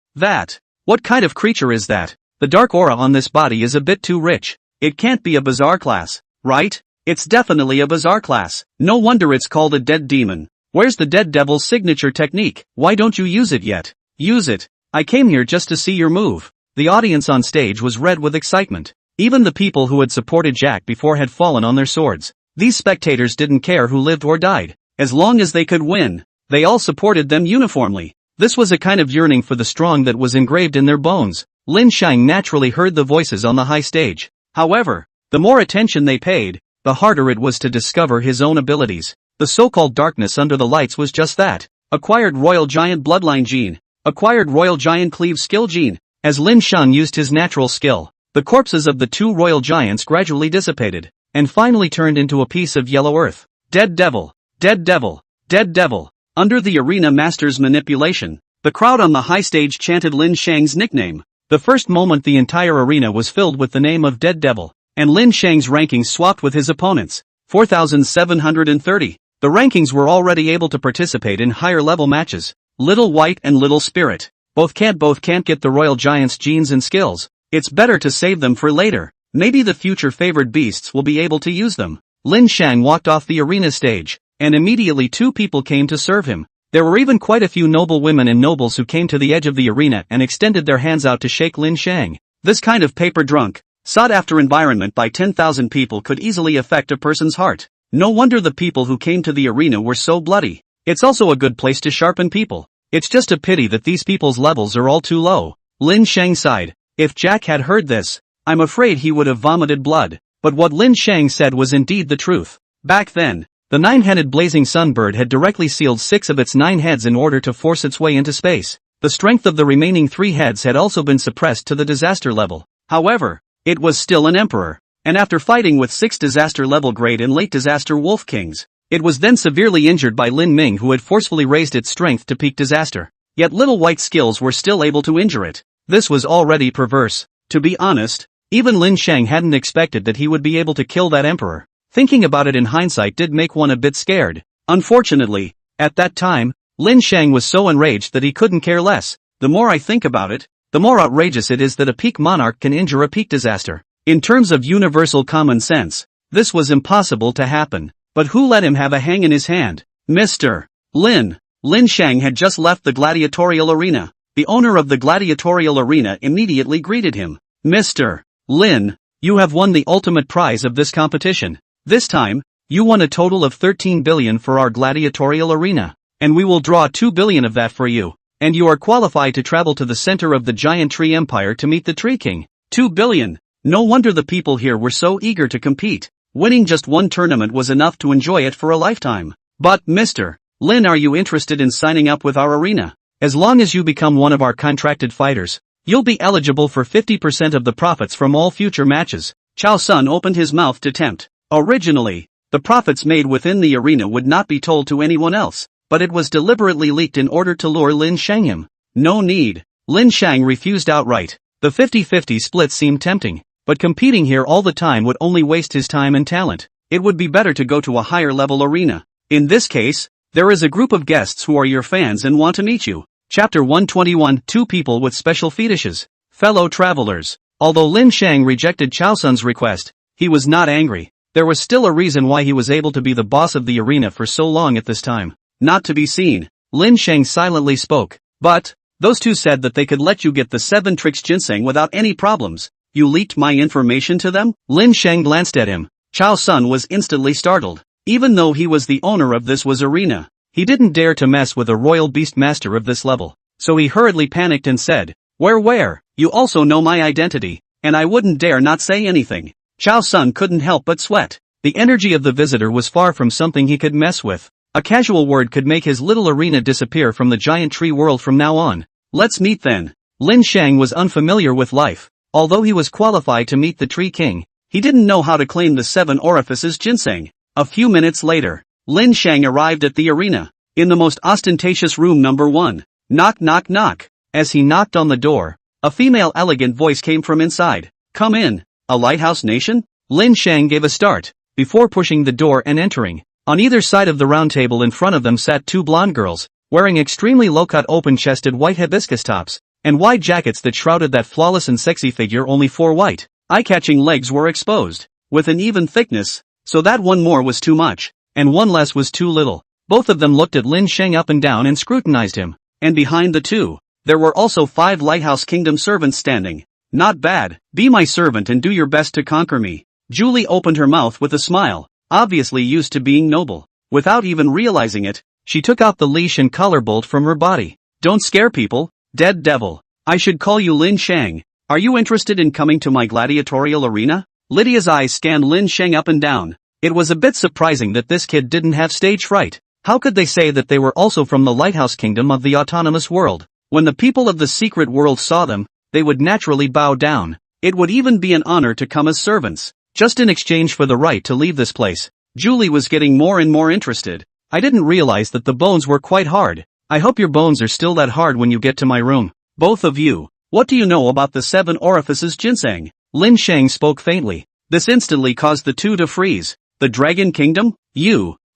What kind of creature is that? The dark aura on this body is a bit too rich. It can't be a bizarre class, right? It's definitely a bizarre class. No wonder it's called a dead demon. Where's the dead devil's signature technique? Why don't you use it yet? Use it. I came here just to see your move. The audience on stage was red with excitement. Even the people who had supported Jack before had fallen on their swords. These spectators didn't care who lived or died. As long as they could win, they all supported them uniformly. This was a kind of yearning for the strong that was engraved in their bones. Lin Shang naturally heard the voices on the high stage. However, the more attention they paid, the harder it was to discover his own abilities. The so-called darkness under the lights was just that. Acquired Royal Giant Bloodline Gene. Acquired Royal Giant Cleave Skill Gene. As Lin Shang used his natural skill, the corpses of the 2 royal giants gradually dissipated, and finally turned into a piece of yellow earth. Dead devil! Dead devil! Dead devil! Under the arena master's manipulation, the crowd on the high stage chanted Lin Shang's nickname. The first moment the entire arena was filled with the name of Dead Devil, and Lin Shang's rankings swapped with his opponents. 4,730. The rankings were already able to participate in higher level matches. Little White and Little Spirit. Both can't get the Royal Giant's genes and skills. It's better to save them for later. Maybe the future favored beasts will be able to use them. Lin Shang walked off the arena stage, and immediately 2 people came to serve him. There were even quite a few noble women and nobles who came to the edge of the arena and extended their hands out to shake Lin Shang. This kind of paper-drunk, sought-after environment by 10,000 people could easily affect a person's heart. No wonder the people who came to the arena were so bloody. It's also a good place to sharpen people. It's just a pity that these people's levels are all too low. Lin Shang sighed. If Jack had heard this, I'm afraid he would have vomited blood. But what Lin Shang said was indeed the truth. Back then, the 9-headed blazing sunbird had directly sealed 6 of its 9 heads in order to force its way into space. The strength of the remaining 3 heads had also been suppressed to the disaster level. However, it was still an emperor. And after fighting with 6 disaster level grade and late disaster wolf kings, it was then severely injured by Lin Ming, who had forcefully raised its strength to peak disaster. Yet Little White's skills were still able to injure it. This was already perverse. To be honest, Even Lin Shang hadn't expected that he would be able to kill that emperor. Thinking about it in hindsight did make one a bit scared. Unfortunately, at that time, Lin Shang was so enraged that he couldn't care less. The more I think about it, the more outrageous it is that a peak monarch can injure a peak disaster. In terms of universal common sense, this was impossible to happen. But who let him have a hang in his hand? Mr. Lin Shang had just left the gladiatorial arena. The owner of the gladiatorial arena immediately greeted him. Mr. Lin, you have won the ultimate prize of this competition. This time, you won a total of 13 billion for our gladiatorial arena. And we will draw 2 billion of that for you. And you are qualified to travel to the center of the giant tree empire to meet the Tree King. 2 billion. No wonder the people here were so eager to compete. Winning just one tournament was enough to enjoy it for a lifetime. But, Mr. Lin, are you interested in signing up with our arena? As long as you become one of our contracted fighters, you'll be eligible for 50% of the profits from all future matches. Chao Sun opened his mouth to tempt. Originally, the profits made within the arena would not be told to anyone else, but it was deliberately leaked in order to lure Lin Shang him. No need. Lin Shang refused outright. The 50-50 split seemed tempting, but competing here all the time would only waste his time and talent. It would be better to go to a higher level arena. In this case, there is a group of guests who are your fans and want to meet you. Chapter 121. Two people with special fetishes. Fellow travelers. Although Lin Shang rejected Chao Sun's request, he was not angry. There was still a reason why he was able to be the boss of the arena for so long at this time. Not to be seen. Lin Shang silently spoke. But, those two said that they could let you get the 7 tricks ginseng without any problems. You leaked my information to them? Lin Shang glanced at him. Chao Sun was instantly startled. Even though he was the owner of this arena, he didn't dare to mess with a royal beast master of this level. So he hurriedly panicked and said, Where? You also know my identity, and I wouldn't dare not say anything. Chao Sun couldn't help but sweat. The energy of the visitor was far from something he could mess with. A casual word could make his little arena disappear from the giant tree world from now on. Let's meet then. Lin Shang was unfamiliar with life. Although he was qualified to meet the Tree King, he didn't know how to claim the 7 orifices ginseng. A few minutes later, Lin Shang arrived at the arena, in the most ostentatious room number 1. Knock knock knock. As he knocked on the door, a female elegant voice came from inside. Come in. A lighthouse nation? Lin Shang gave a start, before pushing the door and entering. On either side of the round table in front of them sat 2 blonde girls, wearing extremely low-cut open-chested white hibiscus tops, and wide jackets that shrouded that flawless and sexy figure. Only 4 white, eye-catching legs were exposed, with an even thickness, so that one more was too much, and one less was too little. Both of them looked at Lin Shang up and down and scrutinized him, and behind the two, there were also 5 Lighthouse Kingdom servants standing. Not bad. Be my servant and do your best to conquer me. Julie opened her mouth with a smile, obviously used to being noble. Without even realizing it, she took out the leash and collar bolt from her body. Don't scare people, dead devil. I should call you Lin Shang. Are you interested in coming to my gladiatorial arena? Lydia's eyes scanned Lin Shang up and down. It was a bit surprising that this kid didn't have stage fright. How could they say that they were also from the Lighthouse Kingdom of the autonomous world? When the people of the secret world saw them, they would naturally bow down. It would even be an honor to come as servants, just in exchange for the right to leave this place. Julie was getting more and more interested. I didn't realize that the bones were quite hard. I hope your bones are still that hard when you get to my room. Both of you, what do you know about the 7 orifices ginseng? Lin Shang spoke faintly. This instantly caused the two to freeze. The Dragon Kingdom?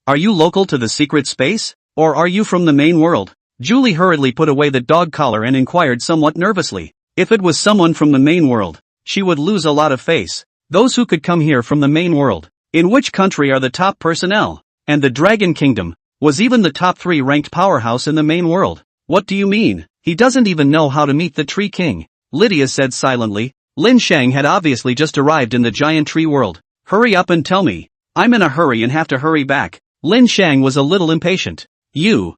Are you local to the secret space? Or are you from the main world? Julie hurriedly put away the dog collar and inquired somewhat nervously. If it was someone from the main world, she would lose a lot of face. Those who could come here from the main world. In which country are the top personnel? And the Dragon Kingdom was even the top 3 ranked powerhouse in the main world. What do you mean? He doesn't even know how to meet the Tree King, Lydia said silently. Lin Shang had obviously just arrived in the giant tree world. Hurry up and tell me. I'm in a hurry and have to hurry back. Lin Shang was a little impatient. You.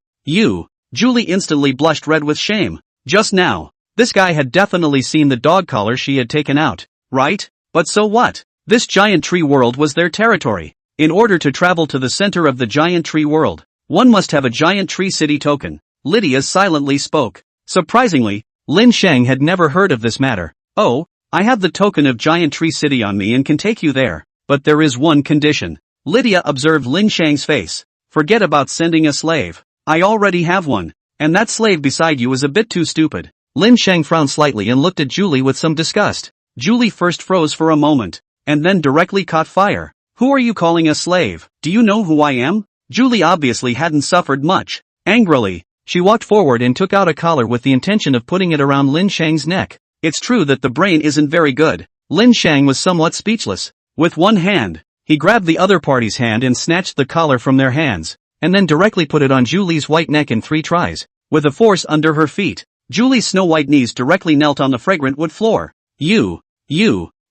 Julie instantly blushed red with shame. Just now, this guy had definitely seen the dog collar she had taken out, right? But so what? This giant tree world was their territory. In order to travel to the center of the giant tree world, one must have a giant tree city token. Lydia silently spoke. Surprisingly, Lin Shang had never heard of this matter. Oh, I have the token of giant tree city on me and can take you there. But there is one condition. Lydia observed Lin Shang's face. Forget about sending a slave. I already have one. And that slave beside you is a bit too stupid. Lin Shang frowned slightly and looked at Julie with some disgust. Julie first froze for a moment, and then directly caught fire. Who are you calling a slave? Do you know who I am? Julie obviously hadn't suffered much. Angrily, she walked forward and took out a collar with the intention of putting it around Lin Shang's neck. It's true that the brain isn't very good. Lin Shang was somewhat speechless. With one hand, he grabbed the other party's hand and snatched the collar from their hands, and then directly put it on Julie's white neck in 3 tries. With a force under her feet, Julie's snow-white knees directly knelt on the fragrant wood floor. You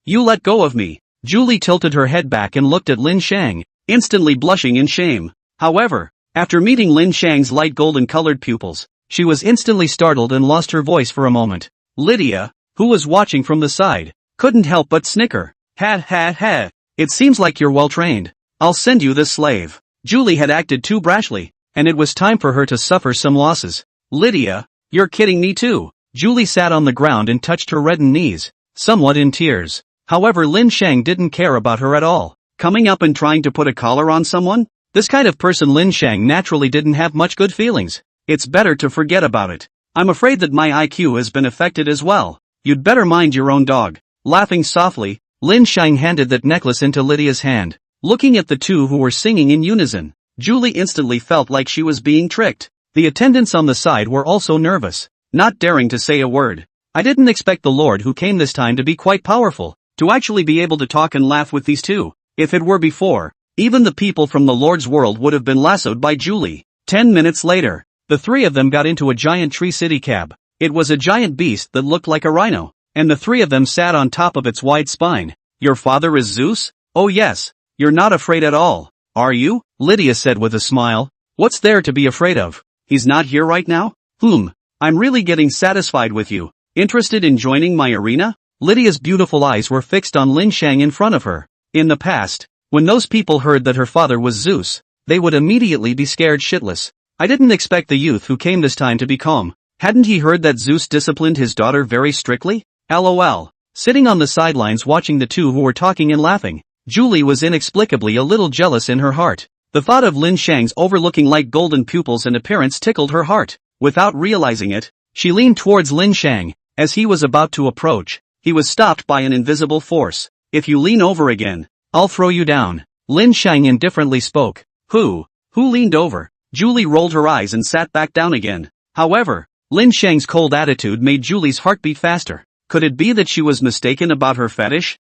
let go of me. Julie tilted her head back and looked at Lin Shang, instantly blushing in shame. However, after meeting Lin Shang's light golden-colored pupils, she was instantly startled and lost her voice for a moment. Lydia, who was watching from the side, couldn't help but snicker. Ha. It seems like you're well-trained. I'll send you this slave. Julie had acted too brashly, and it was time for her to suffer some losses. Lydia, you're kidding me too. Julie sat on the ground and touched her reddened knees, somewhat in tears. However, Lin Shang didn't care about her at all. Coming up and trying to put a collar on someone? This kind of person Lin Shang naturally didn't have much good feelings. It's better to forget about it. I'm afraid that my IQ has been affected as well. You'd better mind your own dog. Laughing softly, Lin Shang handed that necklace into Lydia's hand. Looking at the two who were singing in unison, Julie instantly felt like she was being tricked. The attendants on the side were also nervous, not daring to say a word. I didn't expect the Lord who came this time to be quite powerful, to actually be able to talk and laugh with these two. If it were before, even the people from the Lord's world would have been lassoed by Julie. 10 minutes later, the 3 of them got into a giant Tree City cab. It was a giant beast that looked like a rhino, and the 3 of them sat on top of its wide spine. Your father is Zeus? Oh yes. You're not afraid at all, are you? Lydia said with a smile. What's there to be afraid of? He's not here right now? I'm really getting satisfied with you. Interested in joining my arena? Lydia's beautiful eyes were fixed on Lin Shang in front of her. In the past, when those people heard that her father was Zeus, they would immediately be scared shitless. I didn't expect the youth who came this time to be calm. Hadn't he heard that Zeus disciplined his daughter very strictly? LOL. Sitting on the sidelines watching the two who were talking and laughing, Julie was inexplicably a little jealous in her heart. The thought of Lin Shang's overlooking light golden pupils and appearance tickled her heart. Without realizing it, she leaned towards Lin Shang. As he was about to approach, he was stopped by an invisible force. If you lean over again, I'll throw you down. Lin Shang indifferently spoke. Who leaned over? Julie rolled her eyes and sat back down again. However, Lin Shang's cold attitude made Julie's heart beat faster. Could it be that she was mistaken about her fetish?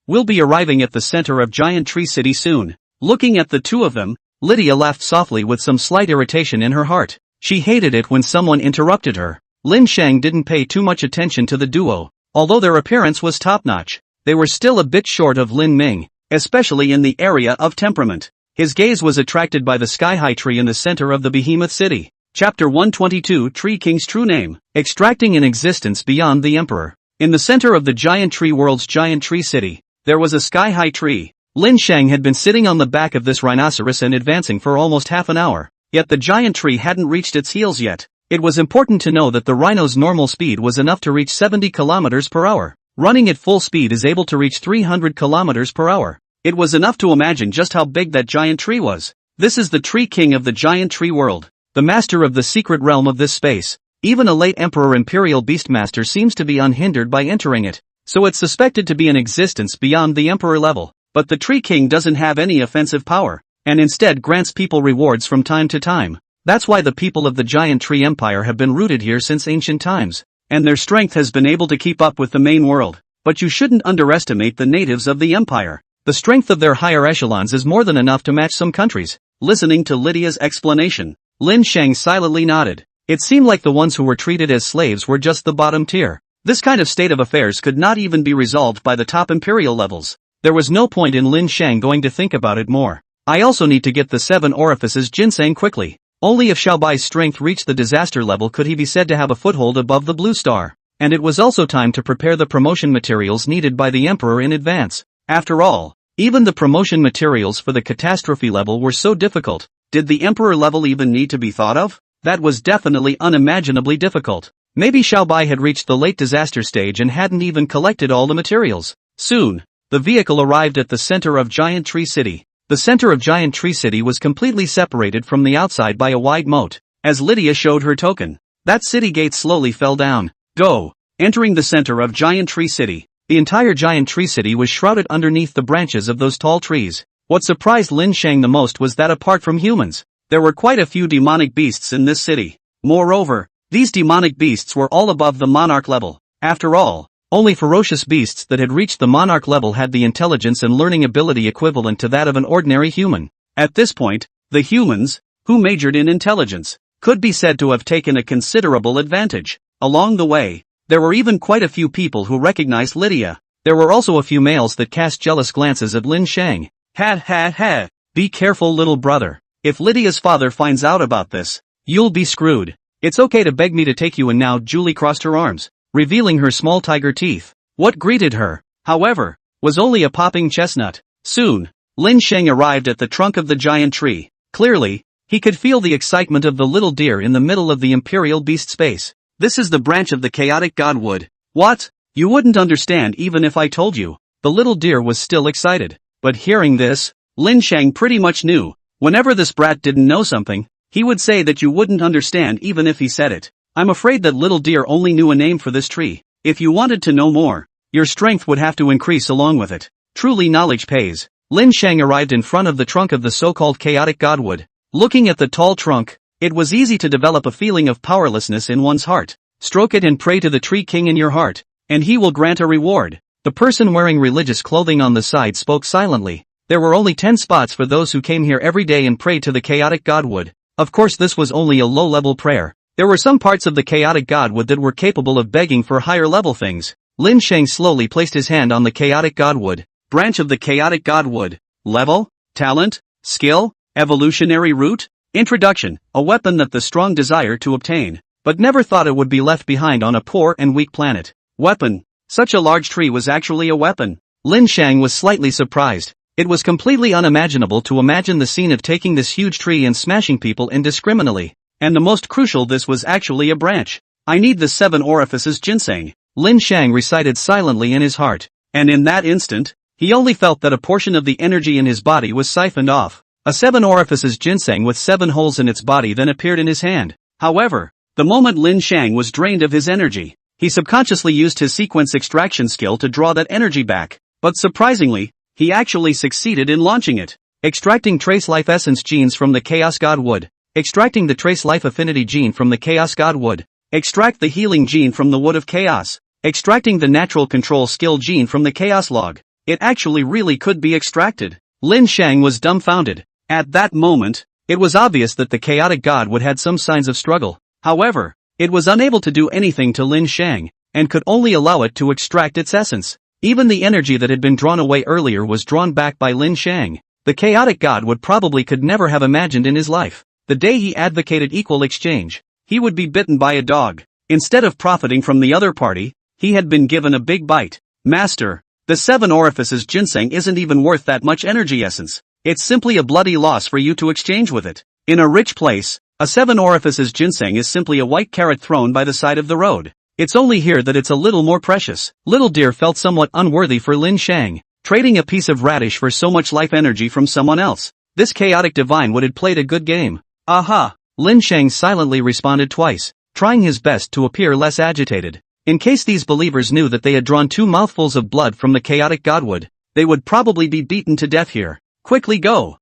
We'll be arriving at the center of Giant Tree City soon. Looking at the two of them, Lydia laughed softly with some slight irritation in her heart. She hated it when someone interrupted her. Lin Shang didn't pay too much attention to the duo. Although their appearance was top-notch, they were still a bit short of Lin Ming, especially in the area of temperament. His gaze was attracted by the sky-high tree in the center of the behemoth city. Chapter 122 Tree King's True Name. Extracting an existence beyond the Emperor. In the center of the giant tree world's giant tree city, there was a sky-high tree. Lin Shang had been sitting on the back of this rhinoceros and advancing for almost half an hour, yet the giant tree hadn't reached its heels yet. It was important to know that the rhino's normal speed was enough to reach 70 kilometers per hour. Running at full speed is able to reach 300 kilometers per hour. It was enough to imagine just how big that giant tree was. This is the Tree King of the giant tree world, the master of the secret realm of this space. Even a late Emperor Imperial Beastmaster seems to be unhindered by entering it, so it's suspected to be an existence beyond the Emperor level. But the Tree King doesn't have any offensive power, and instead grants people rewards from time to time. That's why the people of the Giant Tree Empire have been rooted here since ancient times, and their strength has been able to keep up with the main world. But you shouldn't underestimate the natives of the empire. The strength of their higher echelons is more than enough to match some countries. Listening to Lydia's explanation, Lin Shang silently nodded. It seemed like the ones who were treated as slaves were just the bottom tier. This kind of state of affairs could not even be resolved by the top imperial levels. There was no point in Lin Shang going to think about it more. I also need to get the 7 orifices ginseng quickly. Only if Xiaobai's strength reached the disaster level could he be said to have a foothold above the blue star. And it was also time to prepare the promotion materials needed by the Emperor in advance. After all, even the promotion materials for the catastrophe level were so difficult. Did the Emperor level even need to be thought of? That was definitely unimaginably difficult. Maybe Xiaobai had reached the late disaster stage and hadn't even collected all the materials. Soon, the vehicle arrived at the center of Giant Tree City. The center of Giant Tree City was completely separated from the outside by a wide moat. As Lydia showed her token, that city gate slowly fell down. Go! Entering the center of Giant Tree City, The entire giant tree city was shrouded underneath the branches of those tall trees. What surprised Lin Shang the most was that apart from humans, there were quite a few demonic beasts in this city. Moreover, these demonic beasts were all above the monarch level. After all, only ferocious beasts that had reached the monarch level had the intelligence and learning ability equivalent to that of an ordinary human. At this point, the humans, who majored in intelligence, could be said to have taken a considerable advantage. Along the way, there were even quite a few people who recognized Lydia. There were also a few males that cast jealous glances at Lin Shang. Ha ha ha, be careful little brother. If Lydia's father finds out about this, you'll be screwed. It's okay to beg me to take you in now. Julie crossed her arms, revealing her small tiger teeth. What greeted her, however, was only a popping chestnut. Soon, Lin Shang arrived at the trunk of the giant tree. Clearly, he could feel the excitement of the little deer in the middle of the imperial beast space. This is the branch of the chaotic godwood. What? You wouldn't understand even if I told you. The little deer was still excited. But hearing this, Lin Shang pretty much knew. Whenever this brat didn't know something, he would say that you wouldn't understand even if he said it. I'm afraid that little deer only knew a name for this tree. If you wanted to know more, your strength would have to increase along with it. Truly knowledge pays. Lin Shang arrived in front of the trunk of the so-called chaotic godwood. Looking at the tall trunk, it was easy to develop a feeling of powerlessness in one's heart. Stroke it and pray to the tree king in your heart, and he will grant a reward. The person wearing religious clothing on the side spoke silently. There were only 10 spots for those who came here every day and prayed to the chaotic godwood. Of course this was only a low-level prayer. There were some parts of the chaotic godwood that were capable of begging for higher-level things. Lin Shang slowly placed his hand on the chaotic godwood. Branch of the chaotic godwood. Level, talent, skill, evolutionary root, introduction, a weapon that the strong desire to obtain, but never thought it would be left behind on a poor and weak planet. Weapon. Such a large tree was actually a weapon. Lin Shang was slightly surprised. It was completely unimaginable to imagine the scene of taking this huge tree and smashing people indiscriminately. And the most crucial, this was actually a branch. I need the 7 orifices ginseng, Lin Shang recited silently in his heart. And in that instant, he only felt that a portion of the energy in his body was siphoned off. A 7 orifices ginseng with 7 holes in its body then appeared in his hand. However, the moment Lin Shang was drained of his energy, he subconsciously used his sequence extraction skill to draw that energy back. But surprisingly, he actually succeeded in launching it. Extracting trace life essence genes from the chaos godwood. Extracting the trace life affinity gene from the chaos godwood. Extract the healing gene from the wood of chaos. Extracting the natural control skill gene from the chaos log. It actually really could be extracted. Lin Shang was dumbfounded. At that moment, it was obvious that the chaotic godwood had some signs of struggle. However, it was unable to do anything to Lin Shang, and could only allow it to extract its essence. Even the energy that had been drawn away earlier was drawn back by Lin Shang. The chaotic godwood probably could never have imagined in his life. The day he advocated equal exchange, he would be bitten by a dog. Instead of profiting from the other party, he had been given a big bite. Master, the 7 orifices ginseng isn't even worth that much energy essence. It's simply a bloody loss for you to exchange with it. In a rich place, a 7 orifices ginseng is simply a white carrot thrown by the side of the road. It's only here that it's a little more precious. Little deer felt somewhat unworthy for Lin Shang, trading a piece of radish for so much life energy from someone else. This chaotic divine would have played a good game. Aha! Lin Shang silently responded twice, trying his best to appear less agitated. In case these believers knew that they had drawn 2 mouthfuls of blood from the chaotic godwood, they would probably be beaten to death here. Quickly go!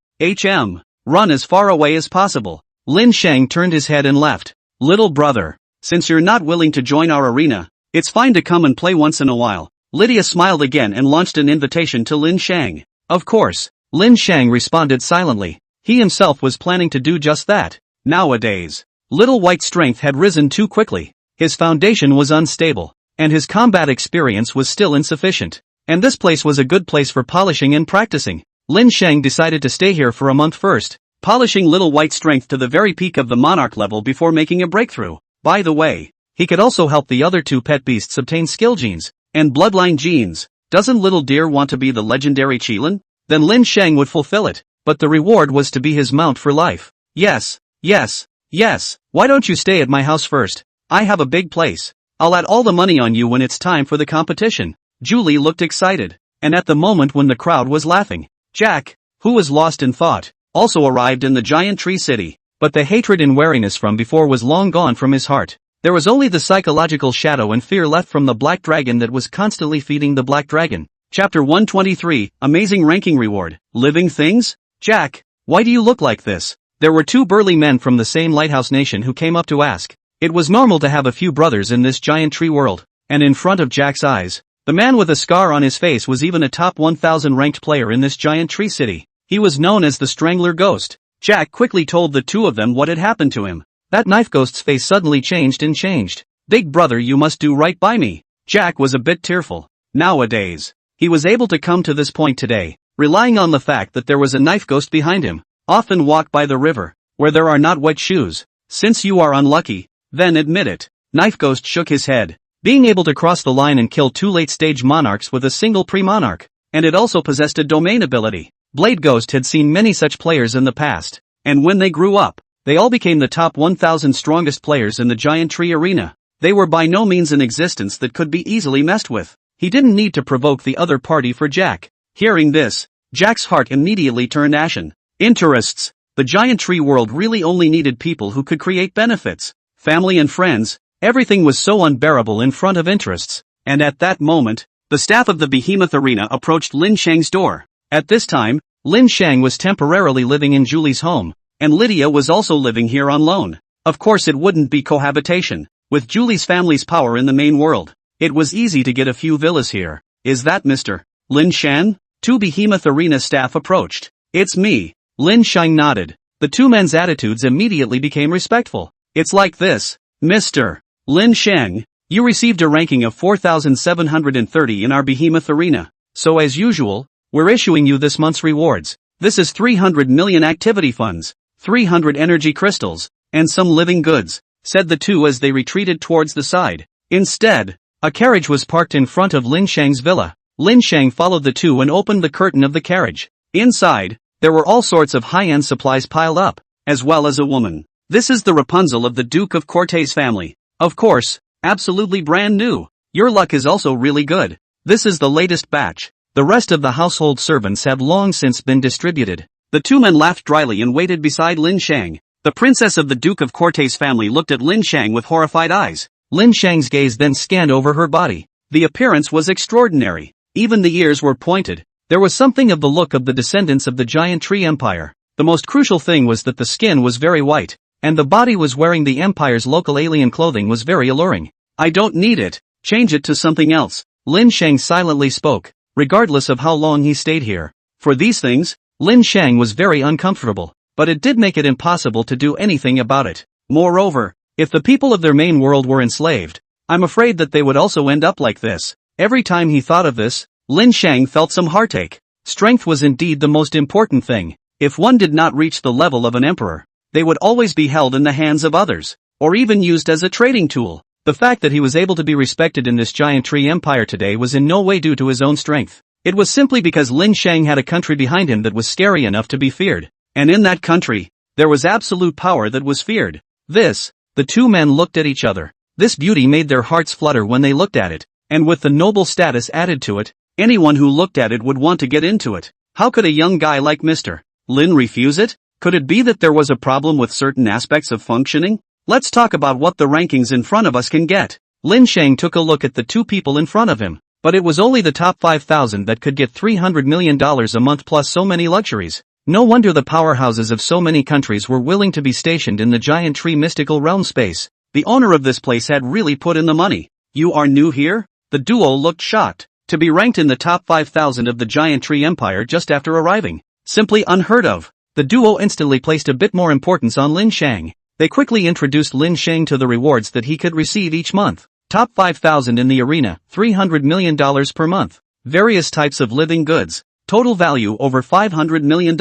Run as far away as possible. Lin Shang turned his head and left. Little brother, since you're not willing to join our arena, it's fine to come and play once in a while. Lydia smiled again and launched an invitation to Lin Shang. Of course, Lin Shang responded silently. He himself was planning to do just that. Nowadays, Little White's strength had risen too quickly. His foundation was unstable, and his combat experience was still insufficient. And this place was a good place for polishing and practicing. Lin Shang decided to stay here for a month first, polishing Little White's strength to the very peak of the monarch level before making a breakthrough. By the way, he could also help the other 2 pet beasts obtain skill genes and bloodline genes. Doesn't Little Deer want to be the legendary Qilin? Then Lin Shang would fulfill it, but the reward was to be his mount for life. Yes. Why don't you stay at my house first? I have a big place. I'll add all the money on you when it's time for the competition. Julie looked excited, and at the moment when the crowd was laughing, Jack, who was lost in thought, also arrived in the giant tree city, but the hatred and wariness from before was long gone from his heart. There was only the psychological shadow and fear left from the black dragon that was constantly feeding the black dragon. Chapter 123, Amazing Ranking Reward. Living Things? Jack, why do you look like this? There were two burly men from the same lighthouse nation who came up to ask. It was normal to have a few brothers in this giant tree world, and in front of Jack's eyes, the man with a scar on his face was even a top 1000 ranked player in this giant tree city. He was known as the Strangler Ghost. Jack quickly told the two of them what had happened to him. That knife ghost's face suddenly changed. Big brother, you must do right by me. Jack was a bit tearful. Nowadays, he was able to come to this point today, relying on the fact that there was a knife ghost behind him. Often walk by the river, where there are not wet shoes. Since you are unlucky, then admit it. Knife Ghost shook his head. Being able to cross the line and kill two late-stage monarchs with a single pre-monarch, and it also possessed a domain ability. Blade Ghost had seen many such players in the past, and when they grew up, they all became the top 1000 strongest players in the giant tree arena. They were by no means an existence that could be easily messed with. He didn't need to provoke the other party for Jack. Hearing this, Jack's heart immediately turned ashen. Interests. The giant tree world really only needed people who could create benefits. Family and friends. Everything was so unbearable in front of interests. And at that moment, the staff of the Behemoth Arena approached Lin Shang's door. At this time, Lin Shang was temporarily living in Julie's home, and Lydia was also living here on loan. Of course it wouldn't be cohabitation. With Julie's family's power in the main world, it was easy to get a few villas here. Is that Mr. Lin Shang? Two Behemoth Arena staff approached. It's me. Lin Shang nodded. The two men's attitudes immediately became respectful. It's like this. Mr. Lin Shang, you received a ranking of 4,730 in our Behemoth Arena. So as usual, we're issuing you this month's rewards. This is 300 million activity funds, 300 energy crystals, and some living goods, said the two as they retreated towards the side. Instead, a carriage was parked in front of Lin Shang's villa. Lin Shang followed the two and opened the curtain of the carriage. Inside, there were all sorts of high-end supplies piled up, as well as a woman. This is the Rapunzel of the Duke of Cortez family. Of course, absolutely brand new. Your luck is also really good. This is the latest batch. The rest of the household servants have long since been distributed. The two men laughed dryly and waited beside Lin Shang. The princess of the Duke of Cortez family looked at Lin Shang with horrified eyes. Lin Shang's gaze then scanned over her body. The appearance was extraordinary. Even the ears were pointed. There was something of the look of the descendants of the giant tree empire. The most crucial thing was that the skin was very white, and the body was wearing the empire's local alien clothing was very alluring. I don't need it. Change it to something else. Lin Shang silently spoke, regardless of how long he stayed here. For these things, Lin Shang was very uncomfortable, but it did make it impossible to do anything about it. Moreover, if the people of their main world were enslaved, I'm afraid that they would also end up like this. Every time he thought of this, Lin Shang felt some heartache. Strength was indeed the most important thing. If one did not reach the level of an emperor, they would always be held in the hands of others, or even used as a trading tool. The fact that he was able to be respected in this giant tree empire today was in no way due to his own strength. It was simply because Lin Shang had a country behind him that was scary enough to be feared. And in that country, there was absolute power that was feared. The two men looked at each other. This beauty made their hearts flutter when they looked at it, and with the noble status added to it, anyone who looked at it would want to get into it. How could a young guy like Mr. Lin refuse it? Could it be that there was a problem with certain aspects of functioning? Let's talk about what the rankings in front of us can get. Lin Shang took a look at the two people in front of him, but it was only the top 5,000 that could get $300 million a month plus so many luxuries. No wonder the powerhouses of so many countries were willing to be stationed in the giant tree mystical realm space. The owner of this place had really put in the money. You are new here? The duo looked shocked. To be ranked in the top 5,000 of the giant tree empire just after arriving. Simply unheard of. The duo instantly placed a bit more importance on Lin Shang. They quickly introduced Lin Shang to the rewards that he could receive each month. Top 5,000 in the arena, $300 million per month. Various types of living goods. Total value over $500 million.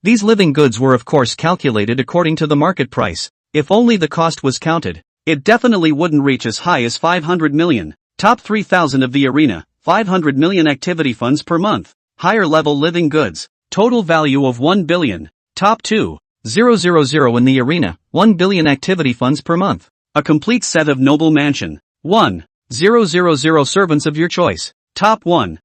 These living goods were of course calculated according to the market price. If only the cost was counted, it definitely wouldn't reach as high as 500 million. Top 3,000 of the arena, 500 million activity funds per month. Higher level living goods. Total value of 1 billion. Top 2,000 in the arena, 1 billion activity funds per month. A complete set of noble mansion. 1,000 servants of your choice. Top 1,000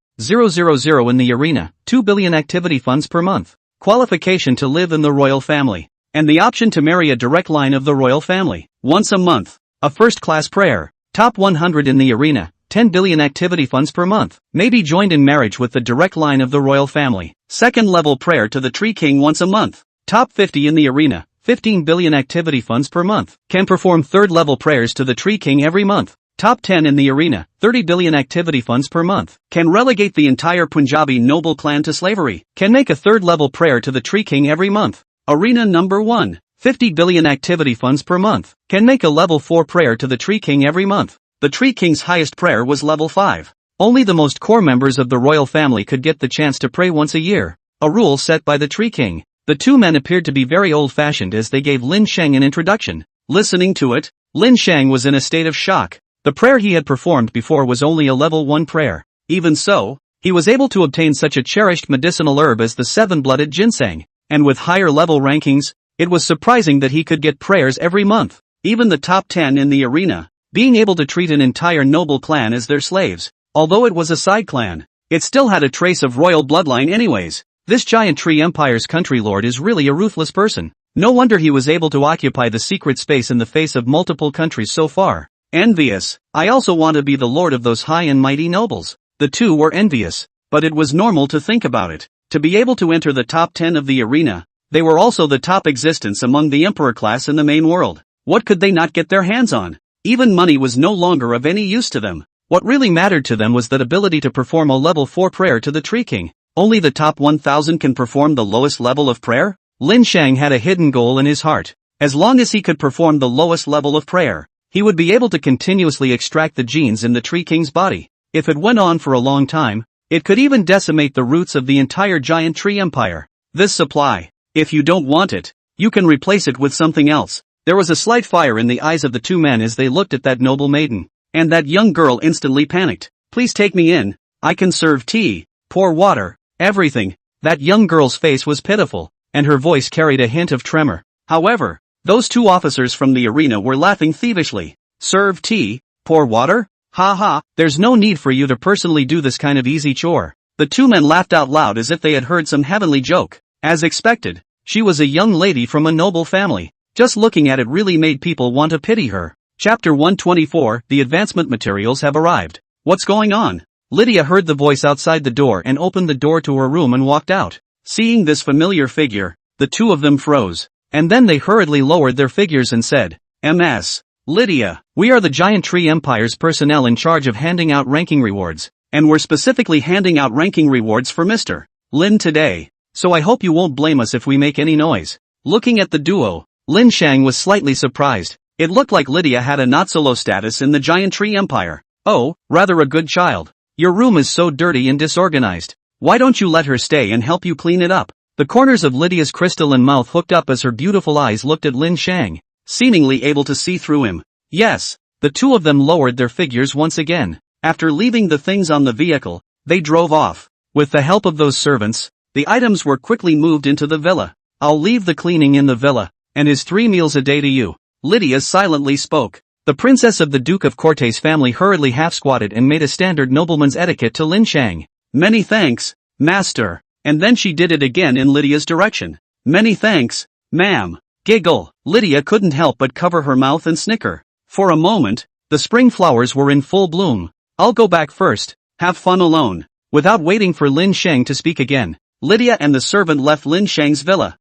in the arena, 2 billion activity funds per month. Qualification to live in the royal family. And the option to marry a direct line of the royal family. Once a month. A first-class prayer. Top 100 in the arena. 10 billion activity funds per month. May be joined in marriage with the direct line of the royal family. Second-level prayer to the Tree King once a month. Top 50 in the arena. 15 billion activity funds per month. Can perform third-level prayers to the Tree King every month. Top 10 in the arena. 30 billion activity funds per month. Can relegate the entire Punjabi noble clan to slavery. Can make a third-level prayer to the Tree King every month. Arena number 1. 50 billion activity funds per month. Can make a level 4 prayer to the Tree King every month. The Tree King's highest prayer was level 5. Only the most core members of the royal family could get the chance to pray once a year. A rule set by the Tree King. The two men appeared to be very old-fashioned as they gave Lin Shang an introduction. Listening to it, Lin Shang was in a state of shock. The prayer he had performed before was only a level 1 prayer. Even so, he was able to obtain such a cherished medicinal herb as the seven-blooded ginseng. And with higher level rankings, it was surprising that he could get prayers every month. Even the top 10 in the arena, being able to treat an entire noble clan as their slaves. Although it was a side clan, it still had a trace of royal bloodline anyways. This giant tree empire's country lord is really a ruthless person. No wonder he was able to occupy the secret space in the face of multiple countries so far. Envious. I also want to be the lord of those high and mighty nobles. The two were envious, but it was normal to think about it. To be able to enter the top 10 of the arena, they were also the top existence among the emperor class in the main world. What could they not get their hands on? Even money was no longer of any use to them. What really mattered to them was that ability to perform a level 4 prayer to the Tree King. Only the top 1000 can perform the lowest level of prayer? Lin Shang had a hidden goal in his heart. As long as he could perform the lowest level of prayer, he would be able to continuously extract the genes in the Tree King's body. If it went on for a long time, it could even decimate the roots of the entire giant tree empire. This supply, if you don't want it, you can replace it with something else. There was a slight fire in the eyes of the two men as they looked at that noble maiden. And that young girl instantly panicked. Please take me in. I can serve tea, pour water, everything. That young girl's face was pitiful, and her voice carried a hint of tremor. However, those two officers from the arena were laughing thievishly. Serve tea, pour water? Ha ha, there's no need for you to personally do this kind of easy chore. The two men laughed out loud as if they had heard some heavenly joke. As expected, she was a young lady from a noble family. Just looking at it really made people want to pity her. Chapter 124, The advancement materials have arrived. What's going on? Lydia heard the voice outside the door and opened the door to her room and walked out. Seeing this familiar figure, the two of them froze. And then they hurriedly lowered their figures and said, "Ms. Lydia, we are the Giant Tree Empire's personnel in charge of handing out ranking rewards. And we're specifically handing out ranking rewards for Mr. Lin today. So I hope you won't blame us if we make any noise." Looking at the duo, Lin Shang was slightly surprised. It looked like Lydia had a not-so-low status in the Giant Tree Empire. Oh, rather a good child. Your room is so dirty and disorganized. Why don't you let her stay and help you clean it up? The corners of Lydia's crystalline mouth hooked up as her beautiful eyes looked at Lin Shang, seemingly able to see through him. Yes, the two of them lowered their figures once again. After leaving the things on the vehicle, they drove off. With the help of those servants, the items were quickly moved into the villa. I'll leave the cleaning in the villa, and his 3 meals a day to you. Lydia silently spoke. The princess of the Duke of Corte's family hurriedly half-squatted and made a standard nobleman's etiquette to Lin Shang. Many thanks, master. And then she did it again in Lydia's direction. Many thanks, ma'am. Giggle. Lydia couldn't help but cover her mouth and snicker. For a moment, the spring flowers were in full bloom. I'll go back first. Have fun alone. Without waiting for Lin Shang to speak again, Lydia and the servant left Lin Shang's villa.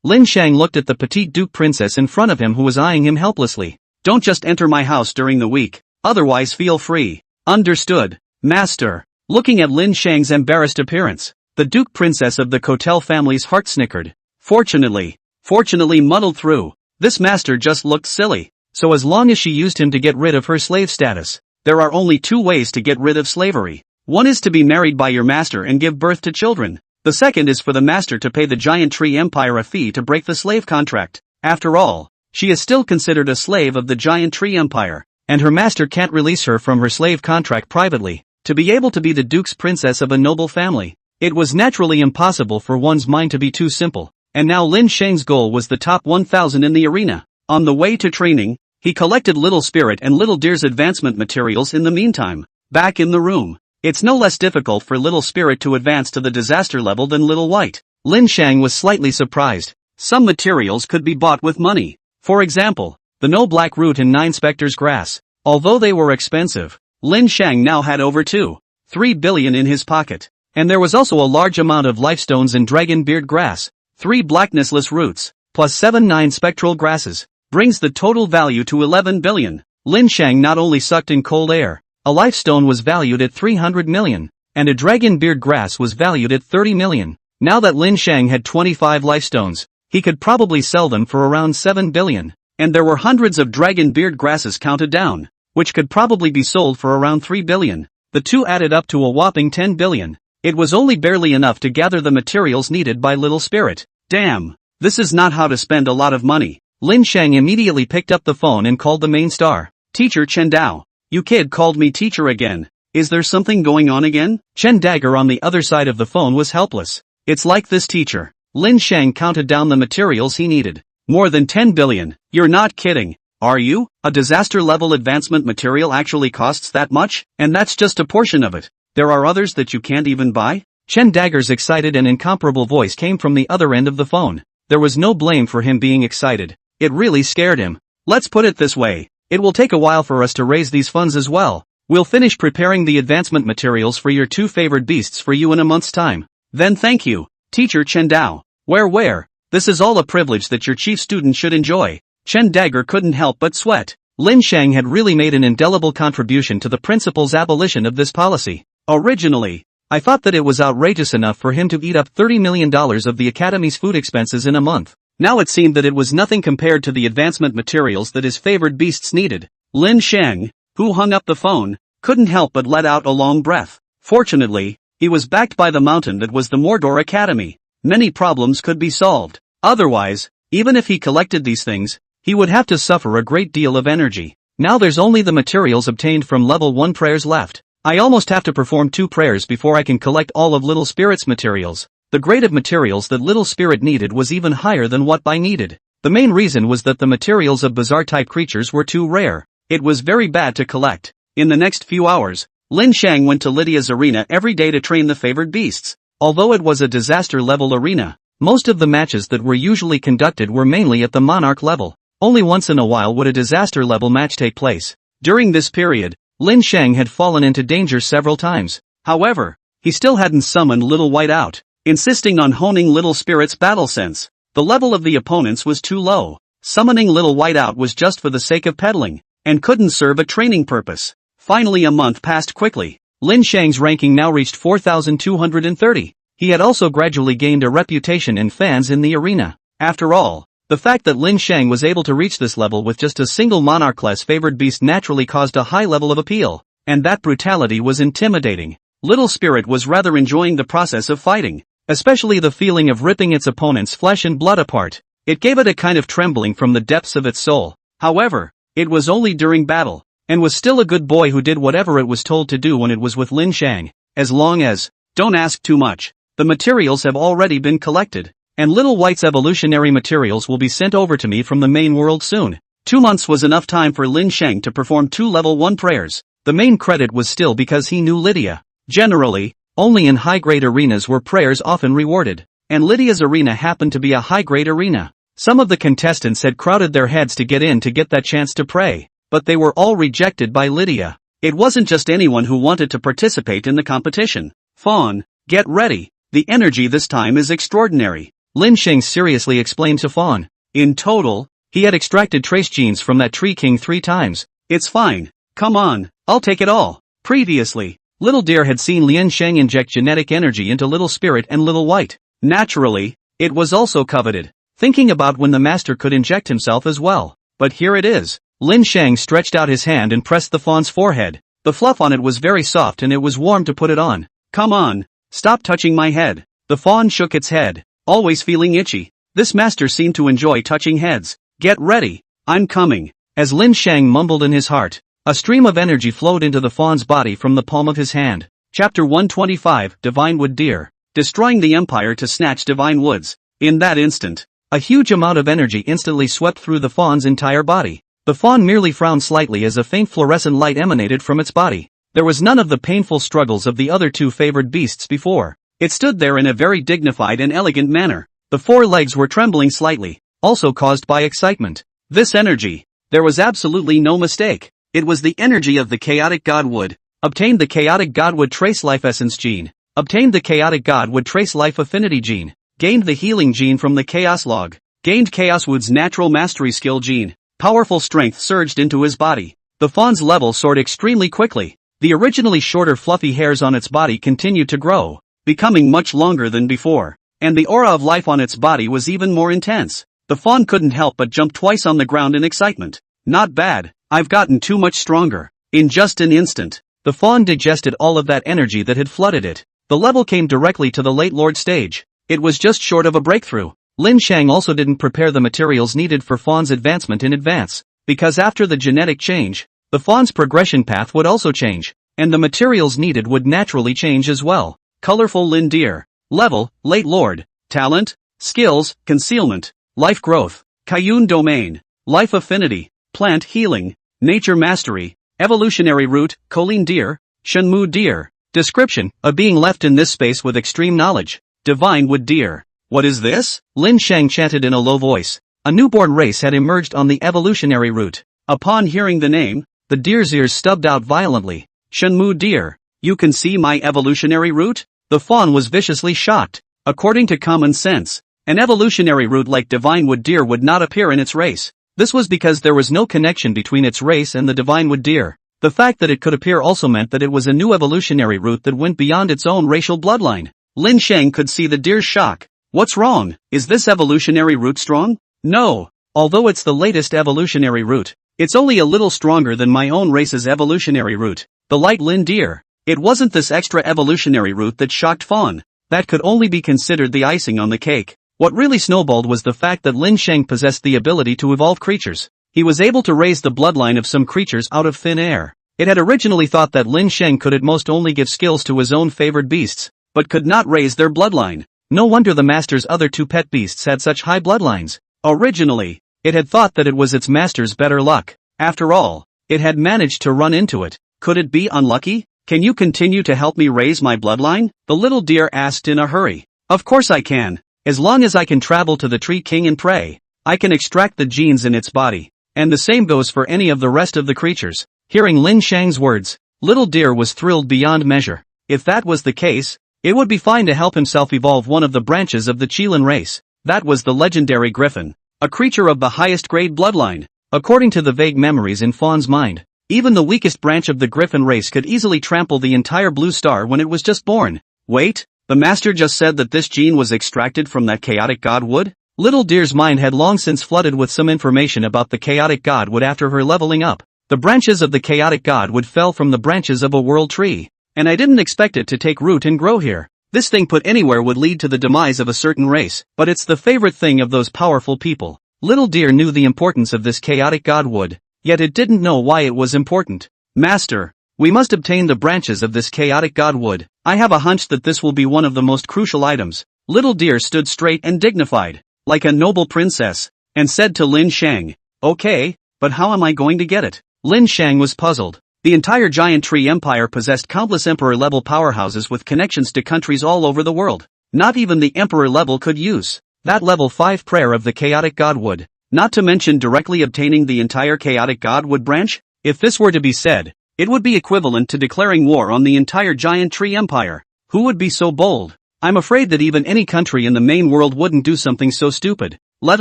Lin Shang looked at the petite Duke princess in front of him who was eyeing him helplessly. Don't just enter my house during the week, otherwise feel free. Understood, master. Looking at Lin Shang's embarrassed appearance, the Duke princess of the Kotel family's heart snickered. Fortunately muddled through. This master just looked silly. So as long as she used him to get rid of her slave status, there are only 2 ways to get rid of slavery. One is to be married by your master and give birth to children. The second is for the master to pay the Giant Tree Empire a fee to break the slave contract. After all, she is still considered a slave of the Giant Tree Empire, and her master can't release her from her slave contract privately. To be able to be the Duke's princess of a noble family, it was naturally impossible for one's mind to be too simple. And now Lin Shang's goal was the top 1000 in the arena. On the way to training, he collected Little Spirit and Little Deer's advancement materials in the meantime. Back in the room, it's no less difficult for Little Spirit to advance to the disaster level than Little White. Lin Shang was slightly surprised. Some materials could be bought with money. For example, the no black root and 9 specters grass. Although they were expensive, Lin Shang now had over 2.3 billion in his pocket. And there was also a large amount of lifestones and dragon beard grass, 3 blacknessless roots, plus 7 9 spectral grasses, brings the total value to 11 billion. Lin Shang not only sucked in cold air, a lifestone was valued at 300 million, and a dragon beard grass was valued at 30 million. Now that Lin Shang had 25 lifestones, he could probably sell them for around 7 billion. And there were hundreds of dragon beard grasses counted down, which could probably be sold for around 3 billion. The two added up to a whopping 10 billion. It was only barely enough to gather the materials needed by Little Spirit. Damn, this is not how to spend a lot of money. Lin Shang immediately picked up the phone and called the main star. Teacher Chen Dao. You kid called me teacher again. Is there something going on again? Chen Dagger on the other side of the phone was helpless. It's like this, teacher. Lin Shang counted down the materials he needed. More than 10 billion. You're not kidding, are you? A disaster level advancement material actually costs that much? And that's just a portion of it. There are others that you can't even buy? Chen Dagger's excited and incomparable voice came from the other end of the phone. There was no blame for him being excited. It really scared him. Let's put it this way. It will take a while for us to raise these funds as well. We'll finish preparing the advancement materials for your 2 favored beasts for you in a month's time. Then thank you, Teacher Chen Dao. Where? This is all a privilege that your chief student should enjoy. Chen Dagger couldn't help but sweat. Lin Shang had really made an indelible contribution to the principal's abolition of this policy. Originally, I thought that it was outrageous enough for him to eat up $30 million of the Academy's food expenses in a month. Now it seemed that it was nothing compared to the advancement materials that his favored beasts needed. Lin Shang, who hung up the phone, couldn't help but let out a long breath. Fortunately, he was backed by the mountain that was the Mordor Academy. Many problems could be solved. Otherwise, even if he collected these things, he would have to suffer a great deal of energy. Now there's only the materials obtained from level 1 prayers left. I almost have to perform 2 prayers before I can collect all of Little Spirit's materials. The grade of materials that Little Spirit needed was even higher than what I needed. The main reason was that the materials of bizarre-type creatures were too rare. It was very bad to collect. In the next few hours, Lin Shang went to Lydia's arena every day to train the favored beasts. Although it was a disaster-level arena, most of the matches that were usually conducted were mainly at the Monarch level. Only once in a while would a disaster-level match take place. During this period, Lin Shang had fallen into danger several times. However, he still hadn't summoned Little White out, insisting on honing Little Spirit's battle sense. The level of the opponents was too low. Summoning Little White out was just for the sake of peddling, and couldn't serve a training purpose. Finally, a month passed quickly. Lin Shang's ranking now reached 4,230. He had also gradually gained a reputation and fans in the arena. After all, the fact that Lin Shang was able to reach this level with just a single monarch-class favored beast naturally caused a high level of appeal, and that brutality was intimidating. Little Spirit was rather enjoying the process of fighting, especially the feeling of ripping its opponent's flesh and blood apart. It gave it a kind of trembling from the depths of its soul. However, it was only during battle, and was still a good boy who did whatever it was told to do when it was with Lin Shang, as long as, don't ask too much. The materials have already been collected, and Little White's evolutionary materials will be sent over to me from the main world soon. 2 months was enough time for Lin Shang to perform 2 level 1 prayers. The main credit was still because he knew Lydia. Generally, only in high-grade arenas were prayers often rewarded, and Lydia's arena happened to be a high-grade arena. Some of the contestants had crowded their heads to get in to get that chance to pray, but they were all rejected by Lydia. It wasn't just anyone who wanted to participate in the competition. Fawn, get ready. The energy this time is extraordinary, Lin Shang seriously explained to Fawn. In total, he had extracted trace genes from that tree king 3 times. It's fine. Come on, I'll take it all. Previously, Little Deer had seen Lin Shang inject genetic energy into Little Spirit and Little White. Naturally, it was also coveted, thinking about when the master could inject himself as well. But here it is. Lin Shang stretched out his hand and pressed the fawn's forehead. The fluff on it was very soft and it was warm to put it on. Come on. Stop touching my head. The fawn shook its head, always feeling itchy. This master seemed to enjoy touching heads. Get ready. I'm coming. As Lin Shang mumbled in his heart, a stream of energy flowed into the fawn's body from the palm of his hand. Chapter 125, Divine Wood Deer. Destroying the Empire to snatch Divine Woods. In that instant, a huge amount of energy instantly swept through the fawn's entire body. The fawn merely frowned slightly as a faint fluorescent light emanated from its body. There was none of the painful struggles of the other 2 favored beasts before. It stood there in a very dignified and elegant manner. The 4 legs were trembling slightly, also caused by excitement. This energy, There was absolutely no mistake. It was the energy of the chaotic godwood. Obtained the chaotic godwood trace life essence gene. Obtained the chaotic godwood trace life affinity gene. Gained the healing gene from the chaos log. Gained chaoswood's natural mastery skill gene. Powerful strength surged into his body. The fawn's level soared extremely quickly. The originally shorter fluffy hairs on its body continued to grow, becoming much longer than before. And the aura of life on its body was even more intense. The fawn couldn't help but jump twice on the ground in excitement. Not bad, I've gotten too much stronger. In just an instant, the fawn digested all of that energy that had flooded it. The level came directly to the late Lord stage. It was just short of a breakthrough. Lin Shang also didn't prepare the materials needed for fawn's advancement in advance, because after the genetic change, the fawn's progression path would also change, and the materials needed would naturally change as well. Colorful Lin Deer. Level, Late Lord. Talent, Skills, Concealment, Life Growth, Kayun Domain, Life Affinity, Plant Healing, Nature Mastery, Evolutionary Root, Colleen Deer, Shenmu Deer. Description, a being left in this space with extreme knowledge. Divine Wood Deer. What is this? Lin Shang chanted in a low voice. A newborn race had emerged on the evolutionary route. Upon hearing the name, the deer's ears stubbed out violently. Shenmu Deer. You can see my evolutionary route? The fawn was viciously shocked. According to common sense, an evolutionary route like Divine Wood Deer would not appear in its race. This was because there was no connection between its race and the Divine Wood Deer. The fact that it could appear also meant that it was a new evolutionary route that went beyond its own racial bloodline. Lin Shang could see the deer's shock. What's wrong? Is this evolutionary route strong? No. Although it's the latest evolutionary route, it's only a little stronger than my own race's evolutionary route, the light Lin Deer. It wasn't this extra evolutionary route that shocked Fawn. That could only be considered the icing on the cake. What really snowballed was the fact that Lin Shang possessed the ability to evolve creatures. He was able to raise the bloodline of some creatures out of thin air. It had originally thought that Lin Shang could at most only give skills to his own favored beasts, but could not raise their bloodline. No wonder the master's other two pet beasts had such high bloodlines. Originally, it had thought that it was its master's better luck. After all, it had managed to run into it. Could it be unlucky? Can you continue to help me raise my bloodline? The little deer asked in a hurry. Of course I can. As long as I can travel to the Tree King and pray, I can extract the genes in its body. And the same goes for any of the rest of the creatures. Hearing Lin Shang's words, Little Deer was thrilled beyond measure. If that was the case, it would be fine to help himself evolve one of the branches of the Qilin race. That was the legendary griffin, a creature of the highest grade bloodline. According to the vague memories in Fawn's mind, even the weakest branch of the griffin race could easily trample the entire blue star when it was just born. Wait, the master just said that this gene was extracted from that chaotic godwood? Little Deer's mind had long since flooded with some information about the chaotic godwood after her leveling up. The branches of the chaotic godwood fell from the branches of a world tree, and I didn't expect it to take root and grow here. This thing put anywhere would lead to the demise of a certain race, but it's the favorite thing of those powerful people. Little Deer knew the importance of this chaotic godwood, yet it didn't know why it was important. Master, we must obtain the branches of this chaotic godwood. I have a hunch that this will be one of the most crucial items. Little Deer stood straight and dignified, like a noble princess, and said to Lin Shang, okay, but how am I going to get it? Lin Shang was puzzled. The entire Giant Tree Empire possessed countless emperor-level powerhouses with connections to countries all over the world. Not even the emperor level could use that level 5 prayer of the chaotic godwood, not to mention directly obtaining the entire chaotic godwood branch. If this were to be said, it would be equivalent to declaring war on the entire Giant Tree Empire. Who would be so bold? I'm afraid that even any country in the main world wouldn't do something so stupid, let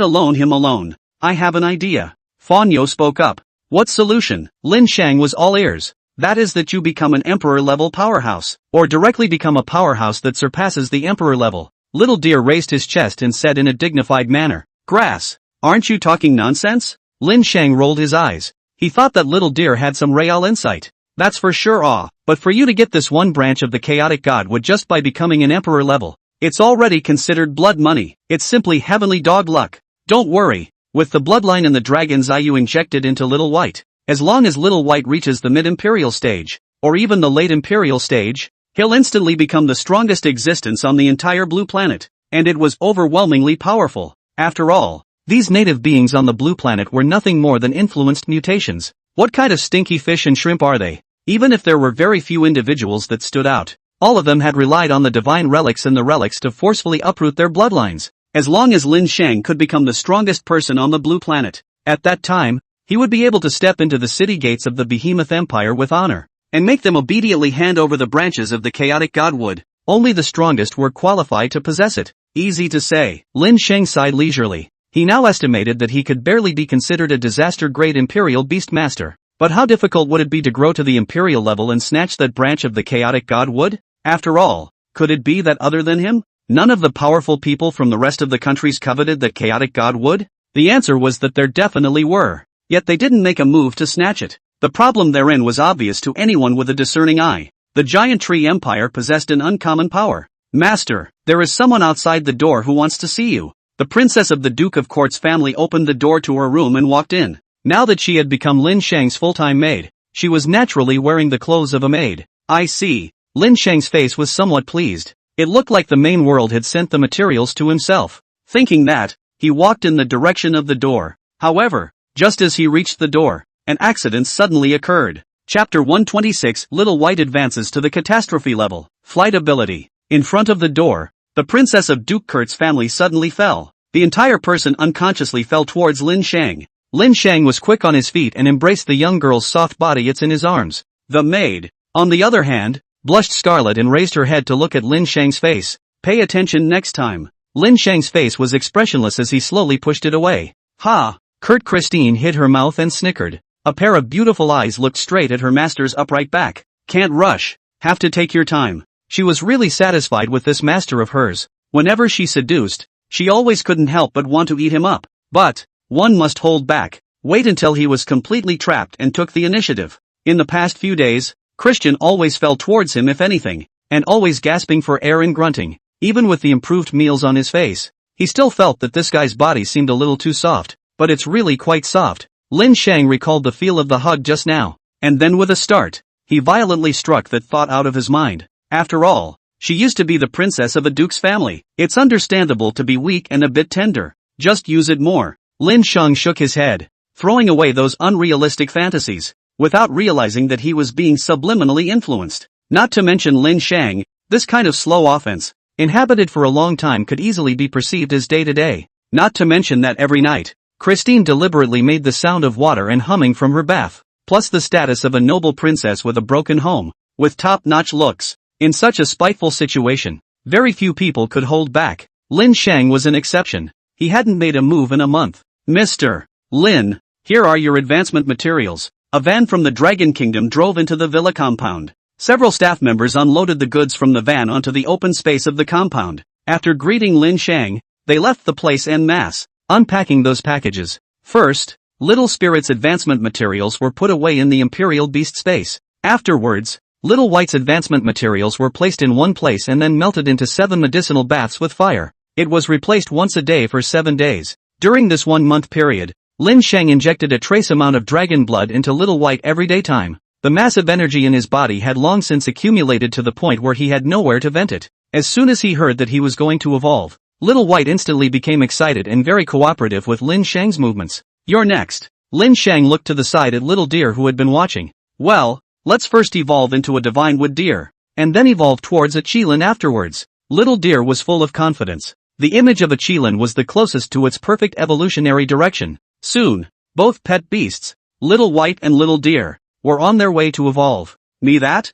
alone him alone. I have an idea. Fanyo spoke up. What solution? Lin Shang was all ears. That is that you become an emperor-level powerhouse, or directly become a powerhouse that surpasses the emperor level. Little Deer raised his chest and said in a dignified manner, grass, aren't you talking nonsense? Lin Shang rolled his eyes. He thought that Little Deer had some real insight. That's for sure, but for you to get this one branch of the chaotic godwood just by becoming an emperor level, it's already considered blood money. It's simply heavenly dog luck. Don't worry. With the bloodline and the dragon's eye you injected into Little White, as long as Little White reaches the mid-imperial stage, or even the late imperial stage, he'll instantly become the strongest existence on the entire blue planet, and it was overwhelmingly powerful. After all, these native beings on the blue planet were nothing more than influenced mutations. What kind of stinky fish and shrimp are they? Even if there were very few individuals that stood out, all of them had relied on the divine relics and the relics to forcefully uproot their bloodlines. As long as Lin Shang could become the strongest person on the blue planet, at that time, he would be able to step into the city gates of the behemoth empire with honor, and make them obediently hand over the branches of the chaotic godwood. Only the strongest were qualified to possess it. Easy to say. Lin Sheng sighed leisurely. He now estimated that he could barely be considered a disaster-grade imperial beast master. But how difficult would it be to grow to the imperial level and snatch that branch of the chaotic godwood? After all, could it be that other than him, none of the powerful people from the rest of the countries coveted that chaotic godwood? The answer was that there definitely were. Yet they didn't make a move to snatch it. The problem therein was obvious to anyone with a discerning eye. The giant tree empire possessed an uncommon power. Master, there is someone outside the door who wants to see you. The princess of the Duke of Court's family opened the door to her room and walked in. Now that she had become Lin Sheng's full-time maid, she was naturally wearing the clothes of a maid. I see. Lin Sheng's face was somewhat pleased. It looked like the main world had sent the materials to himself. Thinking that, he walked in the direction of the door. However, just as he reached the door, an accident suddenly occurred. Chapter 126 Little White advances to the catastrophe level. Flight ability. In front of the door, the princess of Duke Kurt's family suddenly fell. The entire person unconsciously fell towards Lin Sheng. Lin Sheng was quick on his feet and embraced the young girl's soft body. It's in his arms. The maid, on the other hand, blushed scarlet and raised her head to look at Lin Sheng's face. Pay attention next time. Lin Sheng's face was expressionless as he slowly pushed it away. Ha! Christine hid her mouth and snickered. A pair of beautiful eyes looked straight at her master's upright back. Can't rush. Have to take your time. She was really satisfied with this master of hers. Whenever she seduced, she always couldn't help but want to eat him up. But one must hold back. Wait until he was completely trapped and took the initiative. In the past few days, Christian always fell towards him if anything, and always gasping for air and grunting. Even with the improved meals on his face, he still felt that this guy's body seemed a little too soft, but it's really quite soft. Lin Sheng recalled the feel of the hug just now, and then with a start, he violently struck that thought out of his mind. After all, she used to be the princess of a duke's family. It's understandable to be weak and a bit tender. Just use it more. Lin Sheng shook his head, throwing away those unrealistic fantasies, without realizing that he was being subliminally influenced. Not to mention Lin Sheng, this kind of slow offense, inhabited for a long time, could easily be perceived as day-to-day. Not to mention that every night, Christine deliberately made the sound of water and humming from her bath, plus the status of a noble princess with a broken home, with top-notch looks. In such a spiteful situation, very few people could hold back. Lin Sheng was an exception. He hadn't made a move in a month. Mr. Lin, here are your advancement materials. A van from the Dragon Kingdom drove into the villa compound. Several staff members unloaded the goods from the van onto the open space of the compound. After greeting Lin Sheng, they left the place en masse, unpacking those packages. First, Little Spirit's advancement materials were put away in the Imperial Beast space. Afterwards, Little White's advancement materials were placed in one place and then melted into 7 medicinal baths with fire. It was replaced once a day for 7 days. During this 1-month period, Lin Sheng injected a trace amount of dragon blood into Little White every daytime. The massive energy in his body had long since accumulated to the point where he had nowhere to vent it. As soon as he heard that he was going to evolve, Little White instantly became excited and very cooperative with Lin Sheng's movements. You're next. Lin Sheng looked to the side at Little Deer who had been watching. Well, let's first evolve into a divine wood deer, and then evolve towards a qilin afterwards. Little Deer was full of confidence. The image of a qilin was the closest to its perfect evolutionary direction. Soon, both pet beasts, Little White and Little Deer, were on their way to evolve. Me that?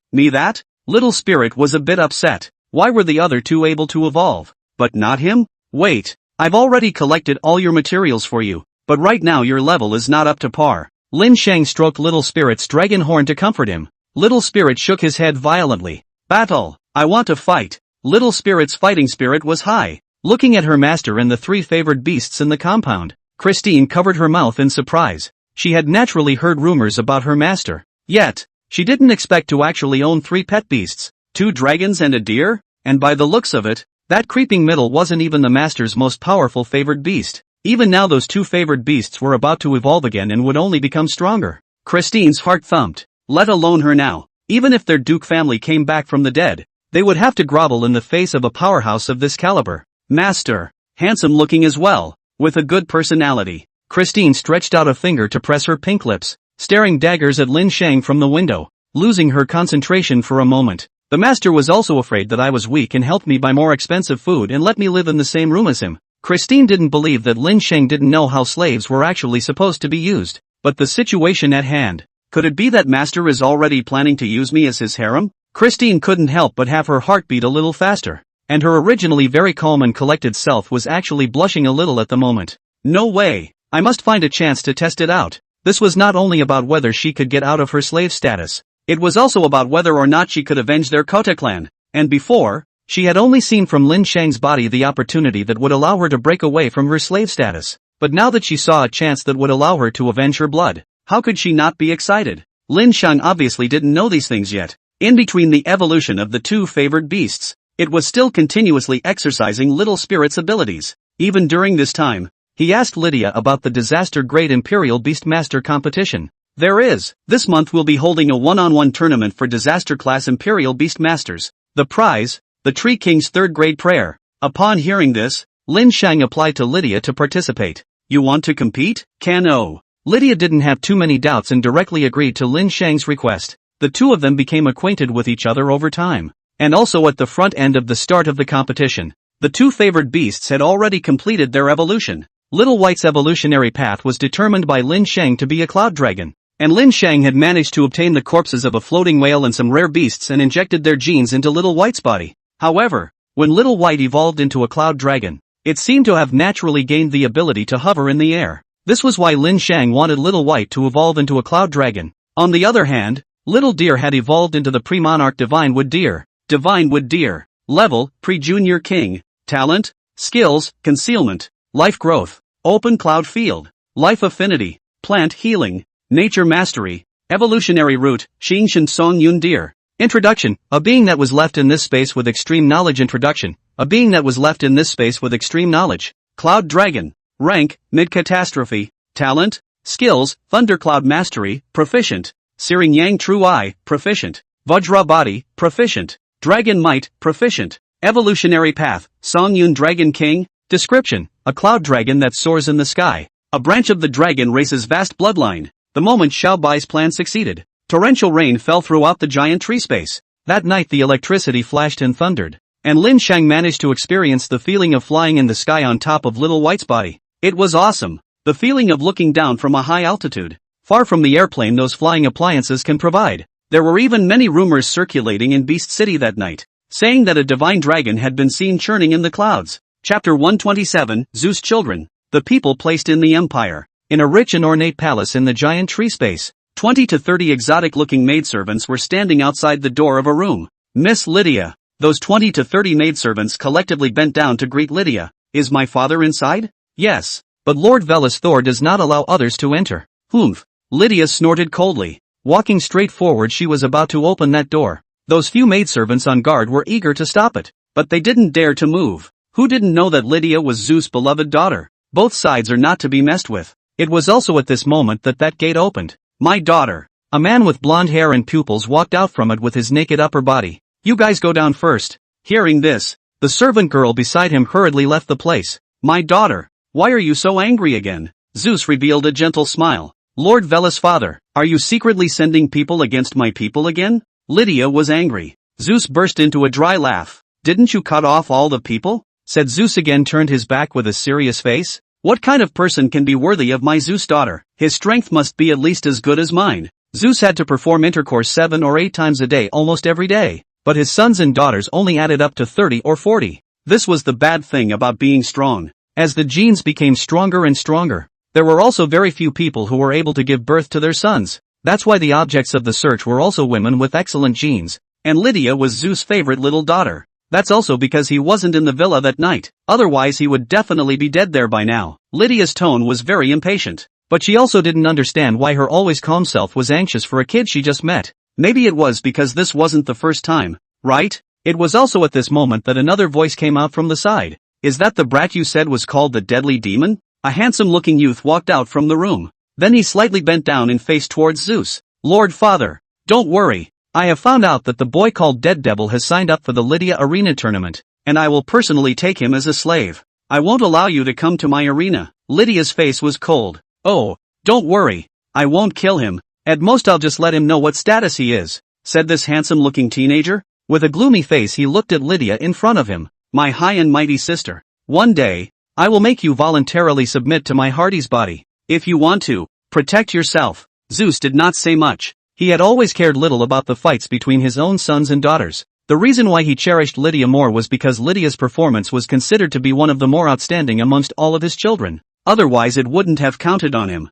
Little Spirit was a bit upset. Why were the other two able to evolve, but not him? Wait, I've already collected all your materials for you, but right now your level is not up to par. Lin Sheng stroked Little Spirit's dragon horn to comfort him. Little Spirit shook his head violently. Battle! I want to fight! Little Spirit's fighting spirit was high. Looking at her master and the 3 favored beasts in the compound, Christine covered her mouth in surprise. She had naturally heard rumors about her master. Yet, she didn't expect to actually own 3 pet beasts, 2 dragons and a deer, and by the looks of it, that creeping middle wasn't even the master's most powerful favored beast. Even now those 2 favored beasts were about to evolve again and would only become stronger. Christine's heart thumped. Let alone her now. Even if their Duke family came back from the dead, they would have to grovel in the face of a powerhouse of this caliber. Master, handsome looking as well, with a good personality. Christine stretched out a finger to press her pink lips, staring daggers at Lin Sheng from the window, losing her concentration for a moment. The master was also afraid that I was weak and helped me buy more expensive food and let me live in the same room as him. Christine didn't believe that Lin Sheng didn't know how slaves were actually supposed to be used. But the situation at hand. Could it be that Master is already planning to use me as his harem? Christine couldn't help but have her heart beat a little faster. And her originally very calm and collected self was actually blushing a little at the moment. No way! I must find a chance to test it out. This was not only about whether she could get out of her slave status. It was also about whether or not she could avenge their Kota clan. And before, she had only seen from Lin Shang's body the opportunity that would allow her to break away from her slave status. But now that she saw a chance that would allow her to avenge her blood, how could she not be excited? Lin Shang obviously didn't know these things yet. In between the evolution of the two favored beasts, it was still continuously exercising Little Spirit's abilities. Even during this time, he asked Lydia about the Disaster Grade Imperial Beastmaster competition. This month we'll be holding a one-on-one tournament for Disaster Class Imperial Beastmasters. The prize, the Tree King's third grade prayer. Upon hearing this, Lin Shang applied to Lydia to participate. You want to compete? Can-o. Lydia didn't have too many doubts and directly agreed to Lin Shang's request. The two of them became acquainted with each other over time. And also at the front end of the start of the competition, the two favored beasts had already completed their evolution. Little White's evolutionary path was determined by Lin Shang to be a cloud dragon. And Lin Shang had managed to obtain the corpses of a floating whale and some rare beasts and injected their genes into Little White's body. However, when Little White evolved into a cloud dragon, it seemed to have naturally gained the ability to hover in the air. This was why Lin Shang wanted Little White to evolve into a cloud dragon. On the other hand, Little Deer had evolved into the pre-monarch Divine Wood Deer. Divine Wood Deer. Level, Pre-Junior King. Talent, Skills, Concealment, Life Growth, Open Cloud Field, Life Affinity, Plant Healing, Nature Mastery, Evolutionary Root, Xingshan Song Yun Deer. Introduction, a being that was left in this space with extreme knowledge. Introduction, a being that was left in this space with extreme knowledge. Cloud Dragon. Rank, Mid-Catastrophe. Talent, Skills, Thundercloud Mastery, Proficient. Searing Yang True Eye, Proficient. Vajra Body, Proficient. Dragon Might, Proficient. Evolutionary Path, Song Yun Dragon King. Description, a cloud dragon that soars in the sky. A branch of the dragon race's vast bloodline. The moment Xiao Bai's plan succeeded, torrential rain fell throughout the giant tree space. That night the electricity flashed and thundered, and Lin Shang managed to experience the feeling of flying in the sky on top of Little White's body. It was awesome. The feeling of looking down from a high altitude, far from the airplane those flying appliances can provide. There were even many rumors circulating in Beast City that night, saying that a divine dragon had been seen churning in the clouds. Chapter 127, Zeus' Children. The people placed in the empire. In a rich and ornate palace in the giant tree space, 20 to 30 exotic-looking maidservants were standing outside the door of a room. Miss Lydia. Those 20 to 30 maidservants collectively bent down to greet Lydia. Is my father inside? Yes. But Lord Velas Thor does not allow others to enter. Humph. Lydia snorted coldly. Walking straight forward, she was about to open that door. Those few maidservants on guard were eager to stop it, but they didn't dare to move. Who didn't know that Lydia was Zeus' beloved daughter? Both sides are not to be messed with. It was also at this moment that gate opened. My daughter. A man with blonde hair and pupils walked out from it with his naked upper body. You guys go down first. Hearing this, the servant girl beside him hurriedly left the place. My daughter. Why are you so angry again? Zeus revealed a gentle smile. Lord Velas' father, are you secretly sending people against my people again? Lydia was angry. Zeus burst into a dry laugh. Didn't you cut off all the people? Said Zeus again, turned his back with a serious face. What kind of person can be worthy of my Zeus daughter? His strength must be at least as good as mine. Zeus had to perform intercourse 7 or 8 times a day almost every day, but his sons and daughters only added up to 30 or 40. This was the bad thing about being strong. As the genes became stronger and stronger, there were also very few people who were able to give birth to their sons. That's why the objects of the search were also women with excellent genes, and Lydia was Zeus' favorite little daughter. That's also because he wasn't in the villa that night, otherwise he would definitely be dead there by now. Lydia's tone was very impatient, but she also didn't understand why her always calm self was anxious for a kid she just met. Maybe it was because this wasn't the first time, right? It was also at this moment that another voice came out from the side. Is that the brat you said was called the Deadly Demon? A handsome-looking youth walked out from the room. Then he slightly bent down and faced towards Zeus. Lord Father, don't worry. I have found out that the boy called Dead Devil has signed up for the Lydia Arena tournament, and I will personally take him as a slave. I won't allow you to come to my arena. Lydia's face was cold. Oh, don't worry. I won't kill him. At most I'll just let him know what status he is, said this handsome-looking teenager. With a gloomy face he looked at Lydia in front of him. My high and mighty sister. One day, I will make you voluntarily submit to my Hardy's body. If you want to, protect yourself. Zeus did not say much. He had always cared little about the fights between his own sons and daughters. The reason why he cherished Lydia more was because Lydia's performance was considered to be one of the more outstanding amongst all of his children. Otherwise it wouldn't have counted on him.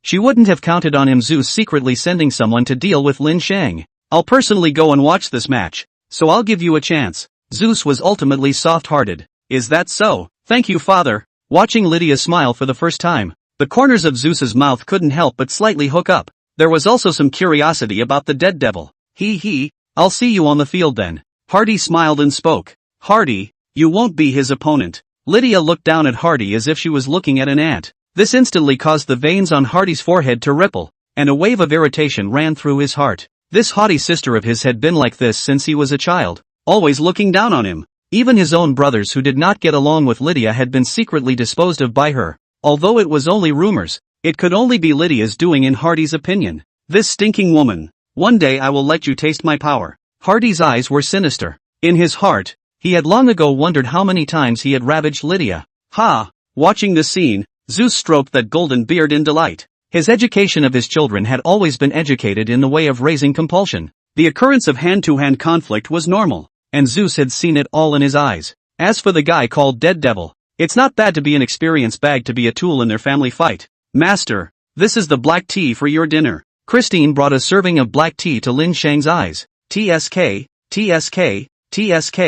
She wouldn't have counted on him. Zeus secretly sending someone to deal with Lin Shang. I'll personally go and watch this match, so I'll give you a chance. Zeus was ultimately soft-hearted. Is that so? Thank you, father. Watching Lydia smile for the first time, the corners of Zeus's mouth couldn't help but slightly hook up. There was also some curiosity about the dead devil. I'll see you on the field then. Hardy smiled and spoke. Hardy, you won't be his opponent. Lydia looked down at Hardy as if she was looking at an ant. This instantly caused the veins on Hardy's forehead to ripple, and a wave of irritation ran through his heart. This haughty sister of his had been like this since he was a child, always looking down on him. Even his own brothers who did not get along with Lydia had been secretly disposed of by her. Although it was only rumors, it could only be Lydia's doing in Hardy's opinion. This stinking woman. One day I will let you taste my power. Hardy's eyes were sinister. In his heart, he had long ago wondered how many times he had ravaged Lydia. Watching this scene, Zeus stroked that golden beard in delight. His education of his children had always been educated in the way of raising compulsion. The occurrence of hand-to-hand conflict was normal, and Zeus had seen it all in his eyes. As for the guy called Dead Devil, it's not bad to be an experienced bag to be a tool in their family fight. Master, this is the black tea for your dinner. Christine brought a serving of black tea to Lin Shang's eyes. TSK, TSK, TSK,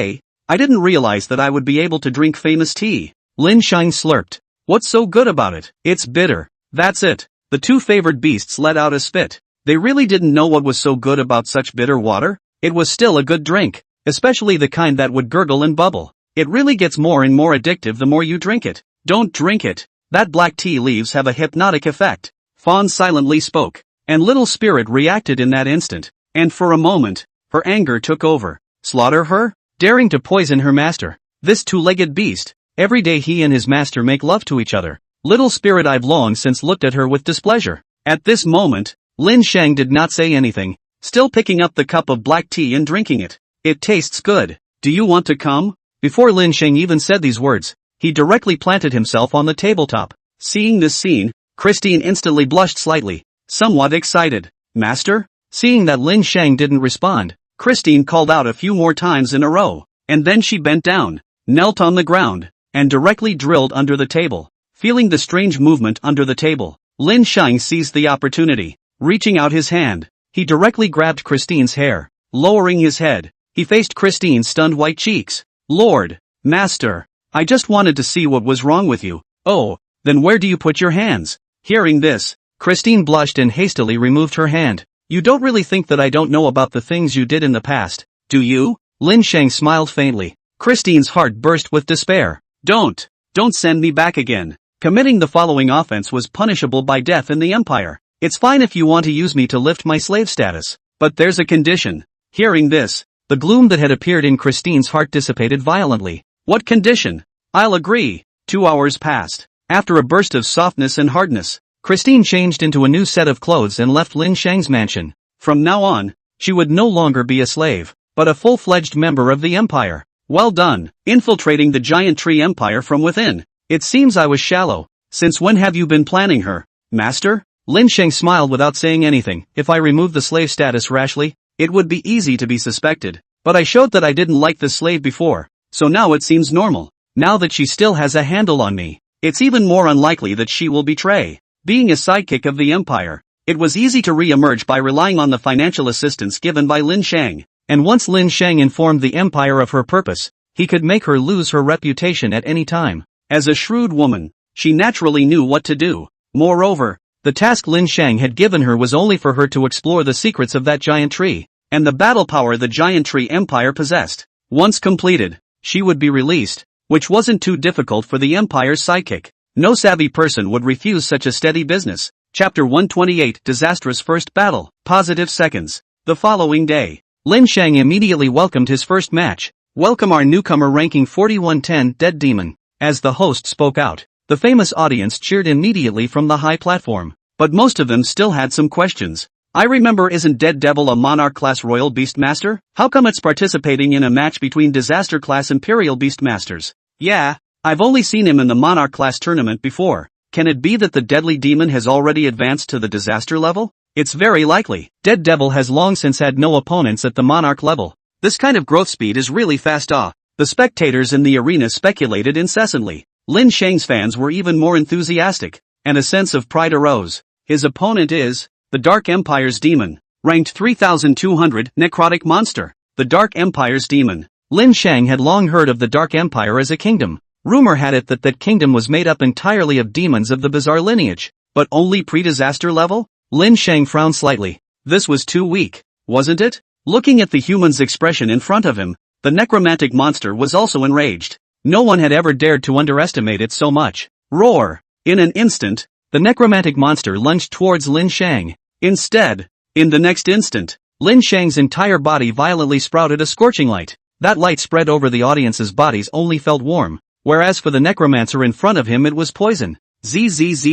I didn't realize that I would be able to drink famous tea. Lin Shang slurped. What's so good about it? It's bitter. That's it. The two favored beasts let out a spit. They really didn't know what was so good about such bitter water. It was still a good drink, especially the kind that would gurgle and bubble. It really gets more and more addictive the more you drink it. Don't drink it. That black tea leaves have a hypnotic effect. Fawn silently spoke. And Little Spirit reacted in that instant, and for a moment, her anger took over. Slaughter her? Daring to poison her master. This two-legged beast. Every day he and his master make love to each other. Little Spirit, I've long since looked at her with displeasure. At this moment, Lin Shang did not say anything, still picking up the cup of black tea and drinking it. It tastes good. Do you want to come? Before Lin Shang even said these words, he directly planted himself on the tabletop. Seeing this scene, Christine instantly blushed slightly. Somewhat excited. Master? Seeing that Lin Shang didn't respond, Christine called out a few more times in a row, and then she bent down, knelt on the ground, and directly drilled under the table. Feeling the strange movement under the table, Lin Shang seized the opportunity. Reaching out his hand, he directly grabbed Christine's hair. Lowering his head, he faced Christine's stunned white cheeks. Lord, Master, I just wanted to see what was wrong with you. Oh, then where do you put your hands? Hearing this, Christine blushed and hastily removed her hand. You don't really think that I don't know about the things you did in the past, do you? Lin Shang smiled faintly. Christine's heart burst with despair. Don't send me back again. Committing the following offense was punishable by death in the Empire. It's fine if you want to use me to lift my slave status, but there's a condition. Hearing this, the gloom that had appeared in Christine's heart dissipated violently. What condition? I'll agree. 2 hours passed. After a burst of softness and hardness, Christine changed into a new set of clothes and left Lin Shang's mansion. From now on, she would no longer be a slave, but a full-fledged member of the Empire. Well done, infiltrating the giant tree empire from within. It seems I was shallow. Since when have you been planning her, Master? Lin Shang smiled without saying anything. If I remove the slave status rashly, it would be easy to be suspected. But I showed that I didn't like the slave before, so now it seems normal. Now that she still has a handle on me, it's even more unlikely that she will betray. Being a sidekick of the Empire, it was easy to re-emerge by relying on the financial assistance given by Lin Shang. And once Lin Shang informed the Empire of her purpose, he could make her lose her reputation at any time. As a shrewd woman, she naturally knew what to do. Moreover, the task Lin Shang had given her was only for her to explore the secrets of that giant tree, and the battle power the giant tree empire possessed. Once completed, she would be released, which wasn't too difficult for the Empire's sidekick. No savvy person would refuse such a steady business. Chapter 128 Disastrous First Battle, Positive Seconds. The following day, Lin Shang immediately welcomed his first match. Welcome our newcomer ranking 4110 Dead Demon. As the host spoke out, the famous audience cheered immediately from the high platform, but most of them still had some questions. I remember, isn't Dead Devil a Monarch class Royal Beastmaster? How come it's participating in a match between Disaster class Imperial Beastmasters? Yeah, I've only seen him in the Monarch class tournament before. Can it be that the deadly demon has already advanced to the disaster level? It's very likely. Dead Devil has long since had no opponents at the Monarch level. This kind of growth speed is really fast. The spectators in the arena speculated incessantly. Lin Shang's fans were even more enthusiastic, and a sense of pride arose. His opponent is the Dark Empire's demon, ranked 3200, necrotic monster. The Dark Empire's demon. Lin Shang had long heard of the Dark Empire as a kingdom. Rumor had it that that kingdom was made up entirely of demons of the bizarre lineage. But only pre-disaster level? Lin Shang frowned slightly. This was too weak, wasn't it? Looking at the human's expression in front of him, the necromantic monster was also enraged. No one had ever dared to underestimate it so much. Roar! In an instant, the necromantic monster lunged towards Lin Shang. Instead, in the next instant, Lin Shang's entire body violently sprouted a scorching light. That light spread over the audience's bodies only felt warm, whereas for the necromancer in front of him it was poison. Zzz.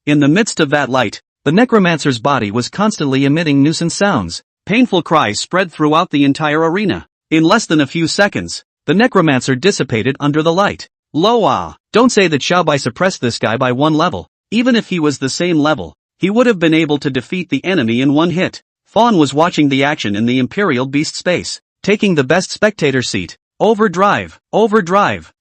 In the midst of that light, the necromancer's body was constantly emitting nuisance sounds. Painful cries spread throughout the entire arena. In less than a few seconds, the necromancer dissipated under the light. Loa! Don't say that Xiaobai suppressed this guy by one level. Even if he was the same level, he would have been able to defeat the enemy in one hit. Fawn was watching the action in the Imperial Beast space, taking the best spectator seat. Overdrive,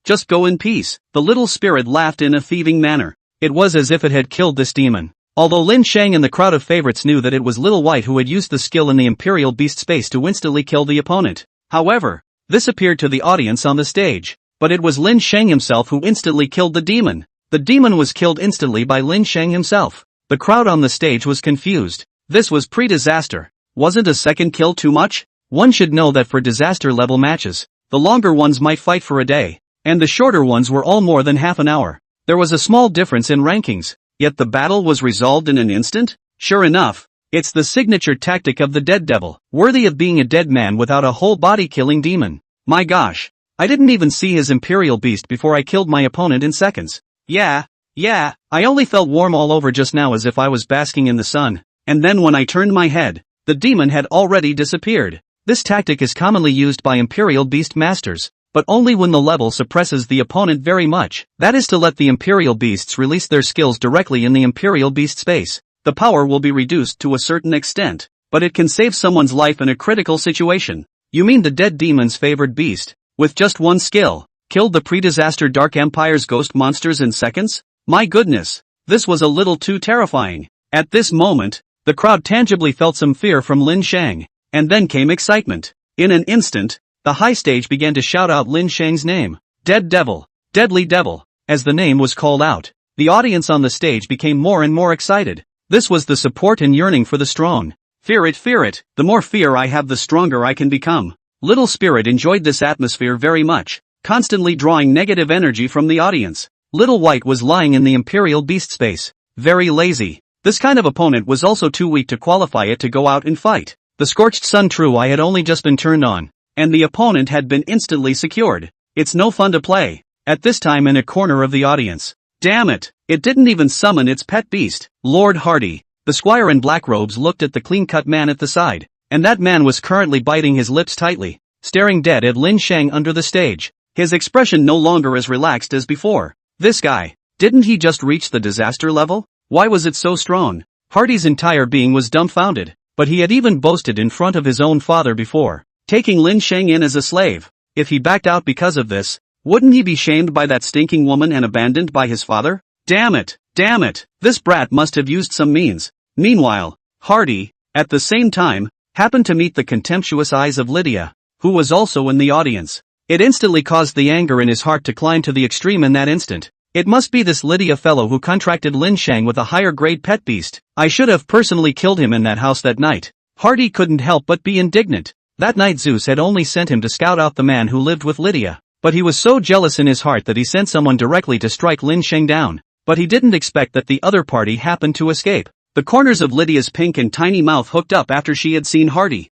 just go in peace. The little spirit laughed in a thieving manner. It was as if it had killed this demon. Although Lin Shang and the crowd of favorites knew that it was Little White who had used the skill in the Imperial Beast space to instantly kill the opponent. However, this appeared to the audience on the stage. But it was Lin Shang himself who instantly killed the demon. The demon was killed instantly by Lin Shang himself. The crowd on the stage was confused. This was pre-disaster. Wasn't a second kill too much? One should know that for disaster level matches, the longer ones might fight for a day, and the shorter ones were all more than half an hour. There was a small difference in rankings, yet the battle was resolved in an instant? Sure enough, it's the signature tactic of the Dead Devil, worthy of being a dead man without a whole body killing demon. My gosh, I didn't even see his Imperial Beast before I killed my opponent in seconds. Yeah, I only felt warm all over just now as if I was basking in the sun, and then when I turned my head, the demon had already disappeared. This tactic is commonly used by Imperial Beast masters, but only when the level suppresses the opponent very much. That is to let the Imperial Beasts release their skills directly in the Imperial Beast space. The power will be reduced to a certain extent, but it can save someone's life in a critical situation. You mean the dead demon's favored beast, with just one skill, killed the pre-disaster Dark Empire's ghost monsters in seconds? My goodness, this was a little too terrifying. At this moment, the crowd tangibly felt some fear from Lin Shang. And then came excitement. In an instant, the high stage began to shout out Lin Shang's name. Dead Devil, Deadly Devil. As the name was called out, the audience on the stage became more and more excited. This was the support and yearning for the strong. Fear it. The more fear I have, the stronger I can become. Little Spirit enjoyed this atmosphere very much, constantly drawing negative energy from the audience. Little White was lying in the Imperial Beast space, very lazy. This kind of opponent was also too weak to qualify it to go out and fight. The scorched sun true eye had only just been turned on, and the opponent had been instantly secured. It's no fun to play. At this time in a corner of the audience. Damn it, it didn't even summon its pet beast. Lord Hardy, the squire in black robes, looked at the clean-cut man at the side, and that man was currently biting his lips tightly, staring dead at Lin Shang under the stage. His expression no longer as relaxed as before. This guy, didn't he just reach the disaster level? Why was it so strong? Hardy's entire being was dumbfounded. But he had even boasted in front of his own father before, taking Lin Shang in as a slave. If he backed out because of this, wouldn't he be shamed by that stinking woman and abandoned by his father? Damn it, this brat must have used some means. Meanwhile, Hardy, at the same time, happened to meet the contemptuous eyes of Lydia, who was also in the audience. It instantly caused the anger in his heart to climb to the extreme in that instant. It must be this Lydia fellow who contracted Lin Shang with a higher grade pet beast. I should have personally killed him in that house that night. Hardy couldn't help but be indignant. That night Zeus had only sent him to scout out the man who lived with Lydia. But he was so jealous in his heart that he sent someone directly to strike Lin Shang down. But he didn't expect that the other party happened to escape. The corners of Lydia's pink and tiny mouth hooked up after she had seen Hardy.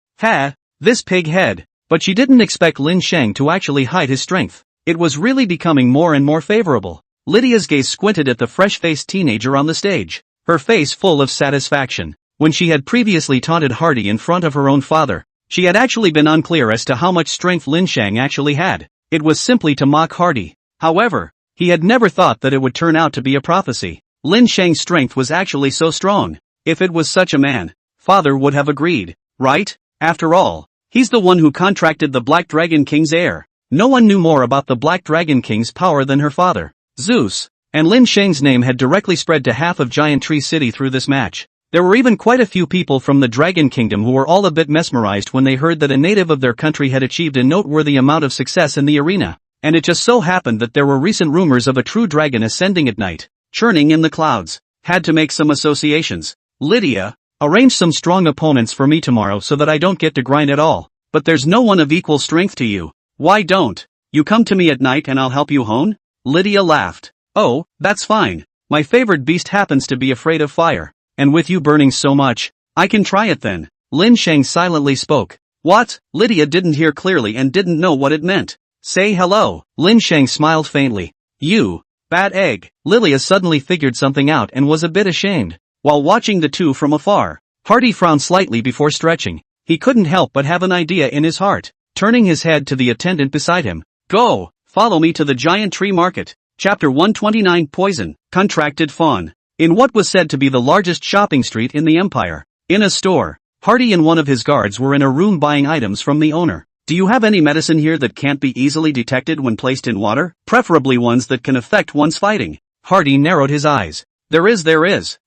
This pig head. But she didn't expect Lin Shang to actually hide his strength. It was really becoming more and more favorable. Lydia's gaze squinted at the fresh-faced teenager on the stage, her face full of satisfaction. When she had previously taunted Hardy in front of her own father, she had actually been unclear as to how much strength Lin Shang actually had. It was simply to mock Hardy. However, He had never thought that it would turn out to be a prophecy. Lin Shang's strength was actually so strong. If it was such a man, father would have agreed, right? After all, he's the one who contracted the Black Dragon King's heir. No one knew more about the Black Dragon King's power than her father, Zeus, and Lin Shang's name had directly spread to half of Giant Tree City through this match. There were even quite a few people from the Dragon Kingdom who were all a bit mesmerized when they heard that a native of their country had achieved a noteworthy amount of success in the arena. And it just so happened that there were recent rumors of a true dragon ascending at night, churning in the clouds. Had to make some associations. Lydia, arrange some strong opponents for me tomorrow so that I don't get to grind at all. But there's no one of equal strength to you. Why don't you come to me at night and I'll help you hone? Lydia laughed. Oh, that's fine. My favorite beast happens to be afraid of fire. And with you burning so much, I can try it then. Lin Shang silently spoke. What? Lydia didn't hear clearly and didn't know what it meant. Say hello. Lin Shang smiled faintly. You, bad egg. Lilia suddenly figured something out and was a bit ashamed. While watching the two from afar, Hardy frowned slightly before stretching. He couldn't help but have an idea in his heart. Turning his head to the attendant beside him. Go, follow me to the Giant Tree Market. Chapter 129 Poison, Contracted Fawn. In what was said to be the largest shopping street in the empire. In a store, Hardy and one of his guards were in a room buying items from the owner. Do you have any medicine here that can't be easily detected when placed in water? Preferably ones that can affect one's fighting. Hardy narrowed his eyes. There is.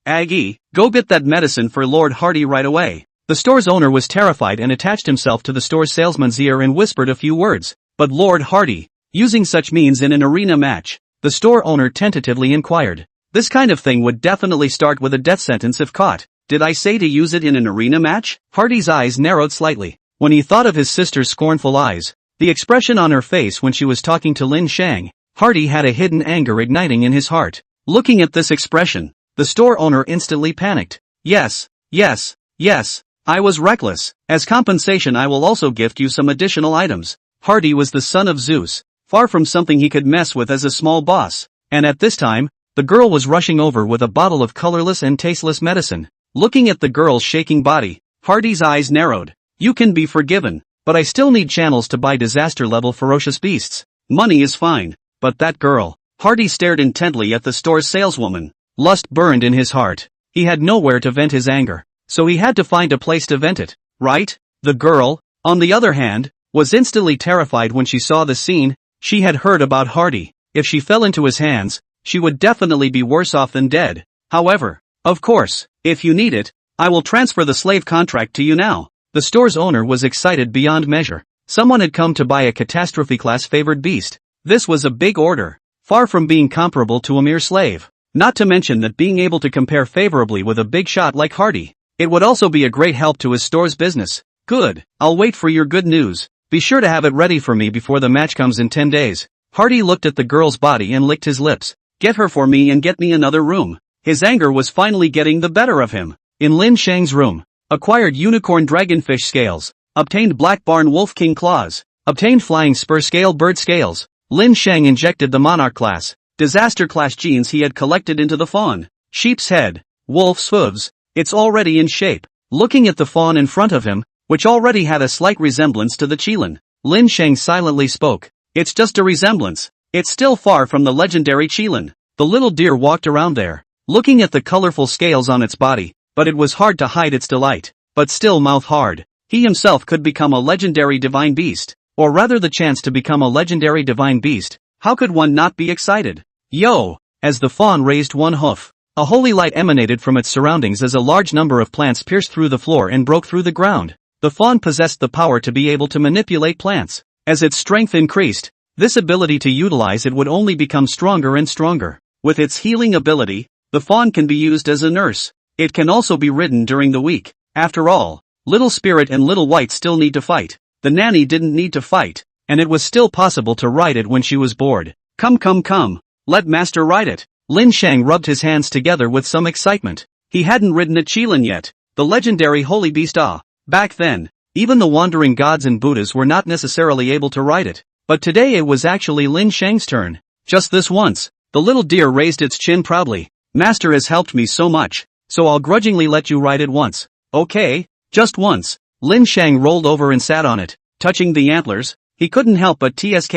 Aggie, go get that medicine for Lord Hardy right away. The store's owner was terrified and attached himself to the store's salesman's ear and whispered a few words. But Lord Hardy, using such means in an arena match, the store owner tentatively inquired. This kind of thing would definitely start with a death sentence if caught. Did I say to use it in an arena match? Hardy's eyes narrowed slightly. When he thought of his sister's scornful eyes, the expression on her face when she was talking to Lin Shang, Hardy had a hidden anger igniting in his heart. Looking at this expression, the store owner instantly panicked. Yes, I was reckless. As compensation I will also gift you some additional items. Hardy was the son of Zeus, far from something he could mess with as a small boss. And at this time, the girl was rushing over with a bottle of colorless and tasteless medicine. Looking at the girl's shaking body, Hardy's eyes narrowed. You can be forgiven, but I still need channels to buy disaster-level ferocious beasts. Money is fine, but that girl. Hardy stared intently at the store's saleswoman. Lust burned in his heart. He had nowhere to vent his anger, so he had to find a place to vent it, right? The girl, on the other hand, was instantly terrified when she saw the scene. She had heard about Hardy. If she fell into his hands, she would definitely be worse off than dead. However, of course, if you need it, I will transfer the slave contract to you now. The store's owner was excited beyond measure. Someone had come to buy a catastrophe-class favored beast. This was a big order, far from being comparable to a mere slave. Not to mention that being able to compare favorably with a big shot like Hardy, it would also be a great help to his store's business. Good, I'll wait for your good news. Be sure to have it ready for me before the match comes in 10 days. Hardy looked at the girl's body and licked his lips. Get her for me and get me another room. His anger was finally getting the better of him. In Lin Shang's room. Acquired unicorn dragonfish scales. Obtained black barn wolf king claws. Obtained flying spur scale bird scales. Lin Shang injected the monarch class, disaster class genes he had collected into the fawn. Sheep's head. Wolf's hooves. It's already in shape. Looking at the fawn in front of him, which already had a slight resemblance to the Qilin, Lin Shang silently spoke. It's just a resemblance. It's still far from the legendary Qilin. The little deer walked around there, looking at the colorful scales on its body, but it was hard to hide its delight, but still mouth hard. He himself could become a legendary divine beast, or rather the chance to become a legendary divine beast. How could one not be excited? Yo! As the fawn raised one hoof, a holy light emanated from its surroundings as a large number of plants pierced through the floor and broke through the ground. The fawn possessed the power to be able to manipulate plants. As its strength increased, this ability to utilize it would only become stronger and stronger. With its healing ability, the fawn can be used as a nurse. It can also be ridden during the week. After all, Little Spirit and Little White still need to fight. The nanny didn't need to fight, and it was still possible to ride it when she was bored. Come. Let Master ride it. Lin Shang rubbed his hands together with some excitement. He hadn't ridden a Qilin yet, the legendary holy beast. Back then, even the wandering gods and Buddhas were not necessarily able to ride it. But today it was actually Lin Shang's turn. Just this once, the little deer raised its chin proudly. Master has helped me so much, so I'll grudgingly let you ride it once. Okay, just once. Lin Shang rolled over and sat on it, touching the antlers. He couldn't help but tsk.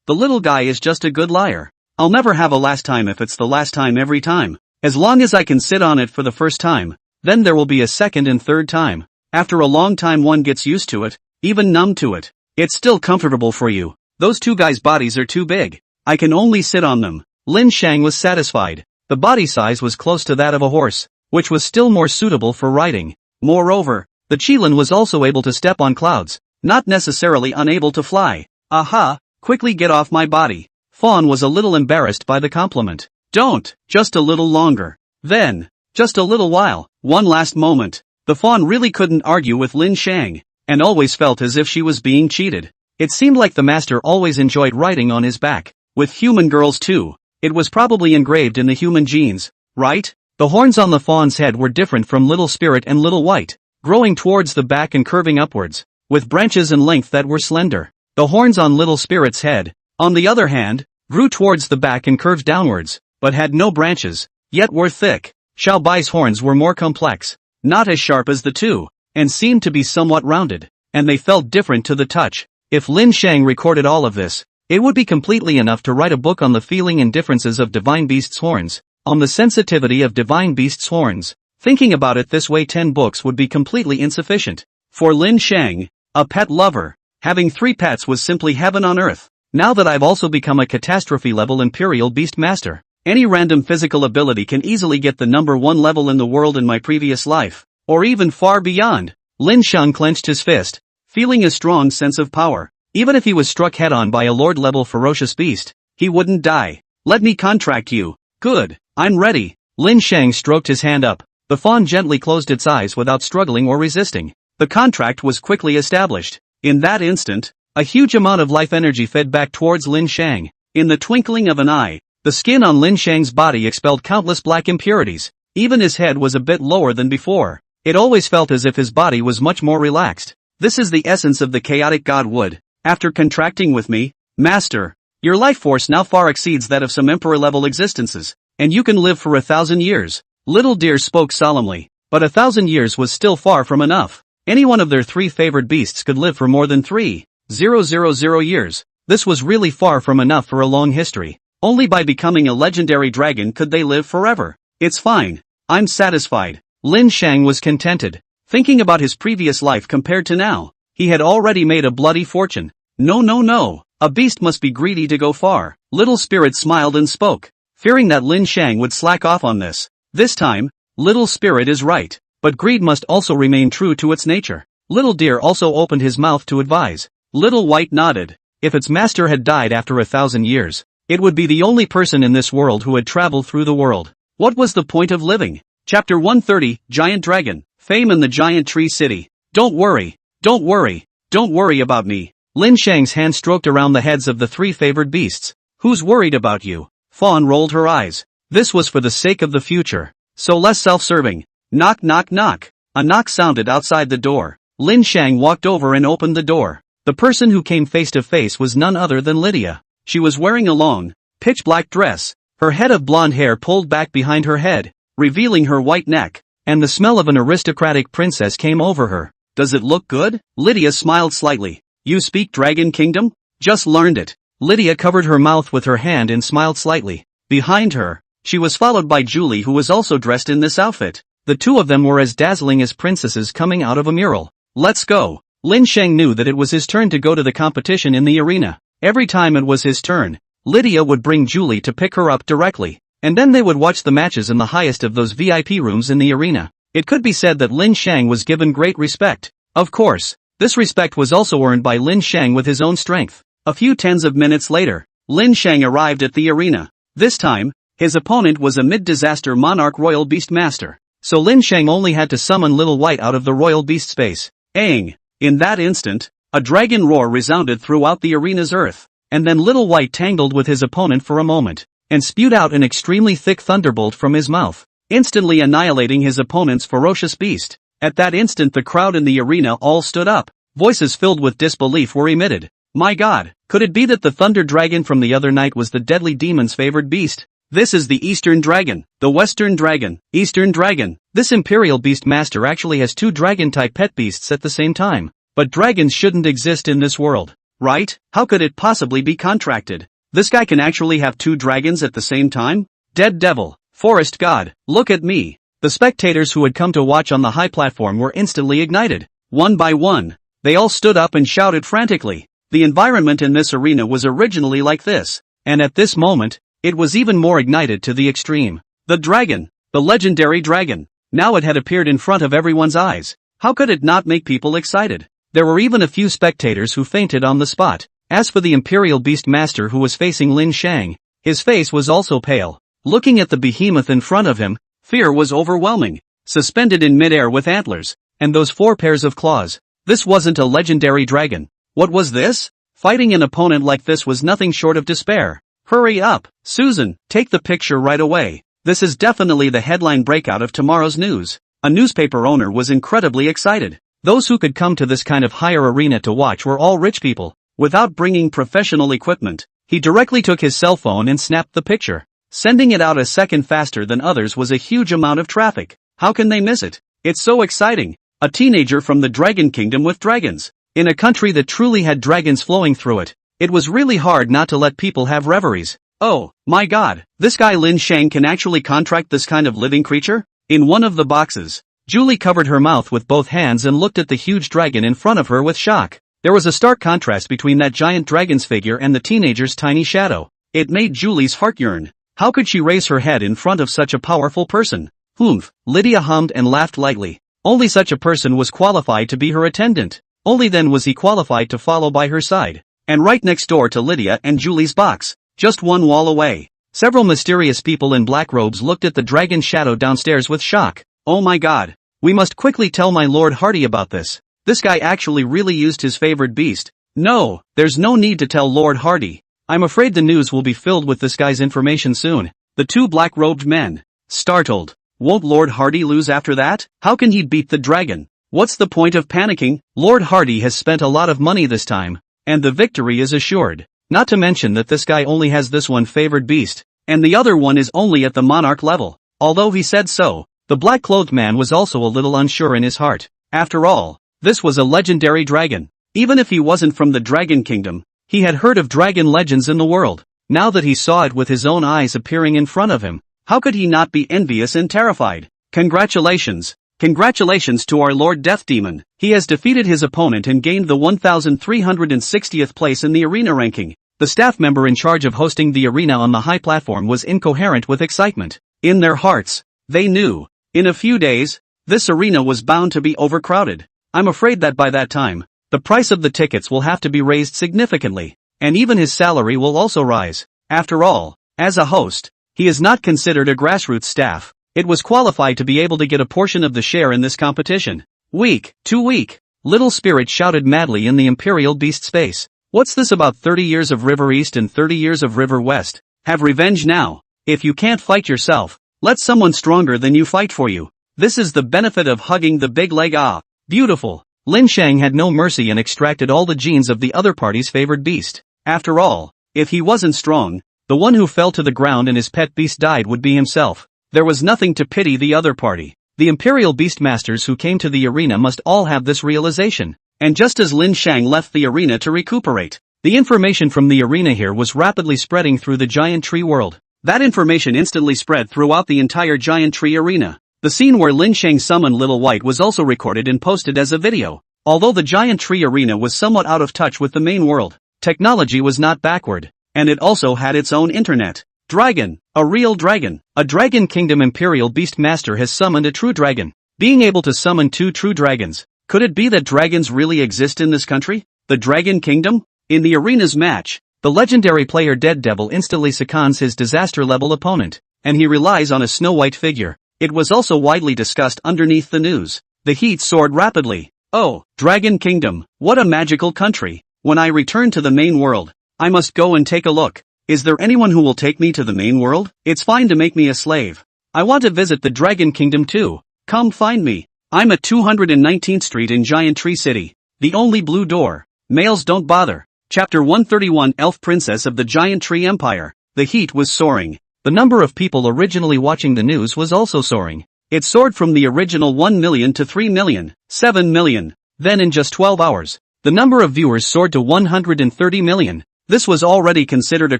The little guy is just a good liar. I'll never have a last time if it's the last time every time. As long as I can sit on it for the first time, then there will be a second and third time. After a long time one gets used to it, even numb to it. It's still comfortable for you. Those two guys' bodies are too big. I can only sit on them. Lin Shang was satisfied. The body size was close to that of a horse, which was still more suitable for riding. Moreover, the Qilin was also able to step on clouds, not necessarily unable to fly. Aha, quickly get off my body. Fawn was a little embarrassed by the compliment. Don't, just a little longer. Then, just a little while, one last moment. The Fawn really couldn't argue with Lin Shang, and always felt as if she was being cheated. It seemed like the master always enjoyed riding on his back, with human girls too. It was probably engraved in the human genes, right? The horns on the Fawn's head were different from Little Spirit and Little White, growing towards the back and curving upwards, with branches and length that were slender. The horns on Little Spirit's head, on the other hand, grew towards the back and curved downwards, but had no branches, yet were thick. Xiao Bai's horns were more complex, not as sharp as the two, and seemed to be somewhat rounded, and they felt different to the touch. If Lin Shang recorded all of this, it would be completely enough to write a book on the feeling and differences of divine beasts' horns, on the sensitivity of divine beasts' horns. Thinking about it this way, 10 books would be completely insufficient. For Lin Shang, a pet lover, having 3 pets was simply heaven on earth. Now that I've also become a catastrophe-level Imperial Beast Master, any random physical ability can easily get the number 1 level in the world in my previous life, or even far beyond. Lin Shang clenched his fist, feeling a strong sense of power. Even if he was struck head-on by a lord-level ferocious beast, he wouldn't die. Let me contract you. Good, I'm ready. Lin Shang stroked his hand up. The fawn gently closed its eyes without struggling or resisting. The contract was quickly established. In that instant, a huge amount of life energy fed back towards Lin Shang. In the twinkling of an eye, the skin on Lin Shang's body expelled countless black impurities. Even his head was a bit lower than before. It always felt as if his body was much more relaxed. This is the essence of the chaotic god wood. After contracting with me, Master, your life force now far exceeds that of some emperor-level existences, and you can live for 1,000 years. Little Deer spoke solemnly, but 1,000 years was still far from enough. Any one of their 3 favored beasts could live for more than 3,000 years. This was really far from enough for a long history. Only by becoming a legendary dragon could they live forever. It's fine. I'm satisfied. Lin Shang was contented. Thinking about his previous life compared to now, he had already made a bloody fortune. No. A beast must be greedy to go far. Little Spirit smiled and spoke, fearing that Lin Shang would slack off on this. This time, Little Spirit is right, but greed must also remain true to its nature. Little Deer also opened his mouth to advise. Little White nodded. If its master had died after 1,000 years, it would be the only person in this world who had traveled through the world. What was the point of living? Chapter 130, Giant Dragon, Fame in the Giant Tree City. Don't worry about me. Lin Shang's hand stroked around the heads of the 3 favored beasts. Who's worried about you? Fawn rolled her eyes. This was for the sake of the future. So less self-serving. Knock. A knock sounded outside the door. Lin Shang walked over and opened the door. The person who came face to face was none other than Lydia. She was wearing a long, pitch-black dress, her head of blonde hair pulled back behind her head, revealing her white neck, and the smell of an aristocratic princess came over her. Does it look good? Lydia smiled slightly. You speak Dragon Kingdom? Just learned it. Lydia covered her mouth with her hand and smiled slightly. Behind her, she was followed by Julie, who was also dressed in this outfit. The 2 of them were as dazzling as princesses coming out of a mural. Let's go. Lin Shang knew that it was his turn to go to the competition in the arena. Every time it was his turn, Lydia would bring Julie to pick her up directly, and then they would watch the matches in the highest of those VIP rooms in the arena. It could be said that Lin Shang was given great respect. Of course, this respect was also earned by Lin Shang with his own strength. A few tens of minutes later, Lin Shang arrived at the arena. This time, his opponent was a mid-disaster monarch royal beast master. So Lin Shang only had to summon Little White out of the royal beast space. Aang! In that instant, a dragon roar resounded throughout the arena's earth, and then Little White tangled with his opponent for a moment, and spewed out an extremely thick thunderbolt from his mouth, instantly annihilating his opponent's ferocious beast. At that instant the crowd in the arena all stood up. Voices filled with disbelief were emitted. My God, could it be that the thunder dragon from the other night was the deadly demon's favored beast? This is the Eastern Dragon, the Western Dragon, Eastern Dragon. This Imperial Beast Master actually has 2 dragon-type pet beasts at the same time. But dragons shouldn't exist in this world. right? How could it possibly be contracted? This guy can actually have two dragons at the same time? Dead devil, forest god, look at me. The spectators who had come to watch on the high platform were instantly ignited. One by one, they all stood up and shouted frantically. The environment in this arena was originally like this, and at this moment, it was even more ignited to the extreme. The dragon, the legendary dragon. Now it had appeared in front of everyone's eyes. How could it not make people excited? There were even a few spectators who fainted on the spot. As for the Imperial Beast Master who was facing Lin Shang, his face was also pale. Looking at the behemoth in front of him, fear was overwhelming. Suspended in midair with antlers, and those 4 pairs of claws. This wasn't a legendary dragon. What was this? Fighting an opponent like this was nothing short of despair. Hurry up, Susan, take the picture right away. This is definitely the headline breakout of tomorrow's news. A newspaper owner was incredibly excited. Those who could come to this kind of higher arena to watch were all rich people. Without bringing professional equipment, he directly took his cell phone and snapped the picture. Sending it out a second faster than others was a huge amount of traffic. How can they miss it? It's so exciting. A teenager from the Dragon Kingdom with dragons. In a country that truly had dragons flowing through it. It was really hard not to let people have reveries. Oh, my god, this guy Lin Shang can actually contract this kind of living creature? In one of the boxes, Julie covered her mouth with both hands and looked at the huge dragon in front of her with shock. There was a stark contrast between that giant dragon's figure and the teenager's tiny shadow. It made Julie's heart yearn. How could she raise her head in front of such a powerful person? Humph, Lydia hummed and laughed lightly. Only such a person was qualified to be her attendant. Only then was he qualified to follow by her side. And right next door to Lydia and Julie's box, just one wall away, several mysterious people in black robes looked at the dragon shadow downstairs with shock. Oh my god. We must quickly tell my Lord Hardy about this. This guy actually really used his favorite beast. No, there's no need to tell Lord Hardy. I'm afraid the news will be filled with this guy's information soon. The 2 black-robed men. Startled. Won't Lord Hardy lose after that? How can he beat the dragon? What's the point of panicking? Lord Hardy has spent a lot of money this time, and the victory is assured. Not to mention that this guy only has this one favored beast, and the other one is only at the monarch level. Although he said so, the black-clothed man was also a little unsure in his heart. After all, this was a legendary dragon. Even if he wasn't from the Dragon Kingdom, he had heard of dragon legends in the world. Now that he saw it with his own eyes appearing in front of him, how could he not be envious and terrified? Congratulations. Congratulations to our Lord Death Demon. He has defeated his opponent and gained the 1360th place in the arena ranking. The staff member in charge of hosting the arena on the high platform was incoherent with excitement. In their hearts, they knew, in a few days, this arena was bound to be overcrowded. I'm afraid that by that time, the price of the tickets will have to be raised significantly, and even his salary will also rise. After all, as a host, he is not considered a grassroots staff. It was qualified to be able to get a portion of the share in this competition. Weak, too weak. Little Spirit shouted madly in the Imperial Beast space. What's this about 30 years of River East and 30 years of River West? Have revenge now. If you can't fight yourself, let someone stronger than you fight for you. This is the benefit of hugging the big leg. Ah, beautiful. Lin Shang had no mercy and extracted all the genes of the other party's favored beast. After all, if he wasn't strong, the one who fell to the ground and his pet beast died would be himself. There was nothing to pity the other party. The Imperial Beastmasters who came to the arena must all have this realization. And just as Lin Shang left the arena to recuperate, the information from the arena here was rapidly spreading through the giant tree world. That information instantly spread throughout the entire giant tree arena. The scene where Lin Shang summoned Little White was also recorded and posted as a video. Although the giant tree arena was somewhat out of touch with the main world, technology was not backward, and it also had its own internet. Dragon, a real dragon. A Dragon Kingdom Imperial Beast Master has summoned a true dragon. Being able to summon 2 true dragons. Could it be that dragons really exist in this country? The Dragon Kingdom? In the arena's match, the legendary player Dead Devil instantly seconds his disaster-level opponent, and he relies on a snow-white figure. It was also widely discussed underneath the news. The heat soared rapidly. Oh, Dragon Kingdom, what a magical country. When I return to the main world, I must go and take a look. Is there anyone who will take me to the main world? It's fine to make me a slave. I want to visit the Dragon Kingdom too. Come find me. I'm at 219th Street in Giant Tree City. The only blue door. Males don't bother. Chapter 131 Elf Princess of the Giant Tree Empire. The heat was soaring. The number of people originally watching the news was also soaring. It soared from the original 1 million to 3 million, 7 million. Then in just 12 hours, The number of viewers soared to 130 million. This was already considered a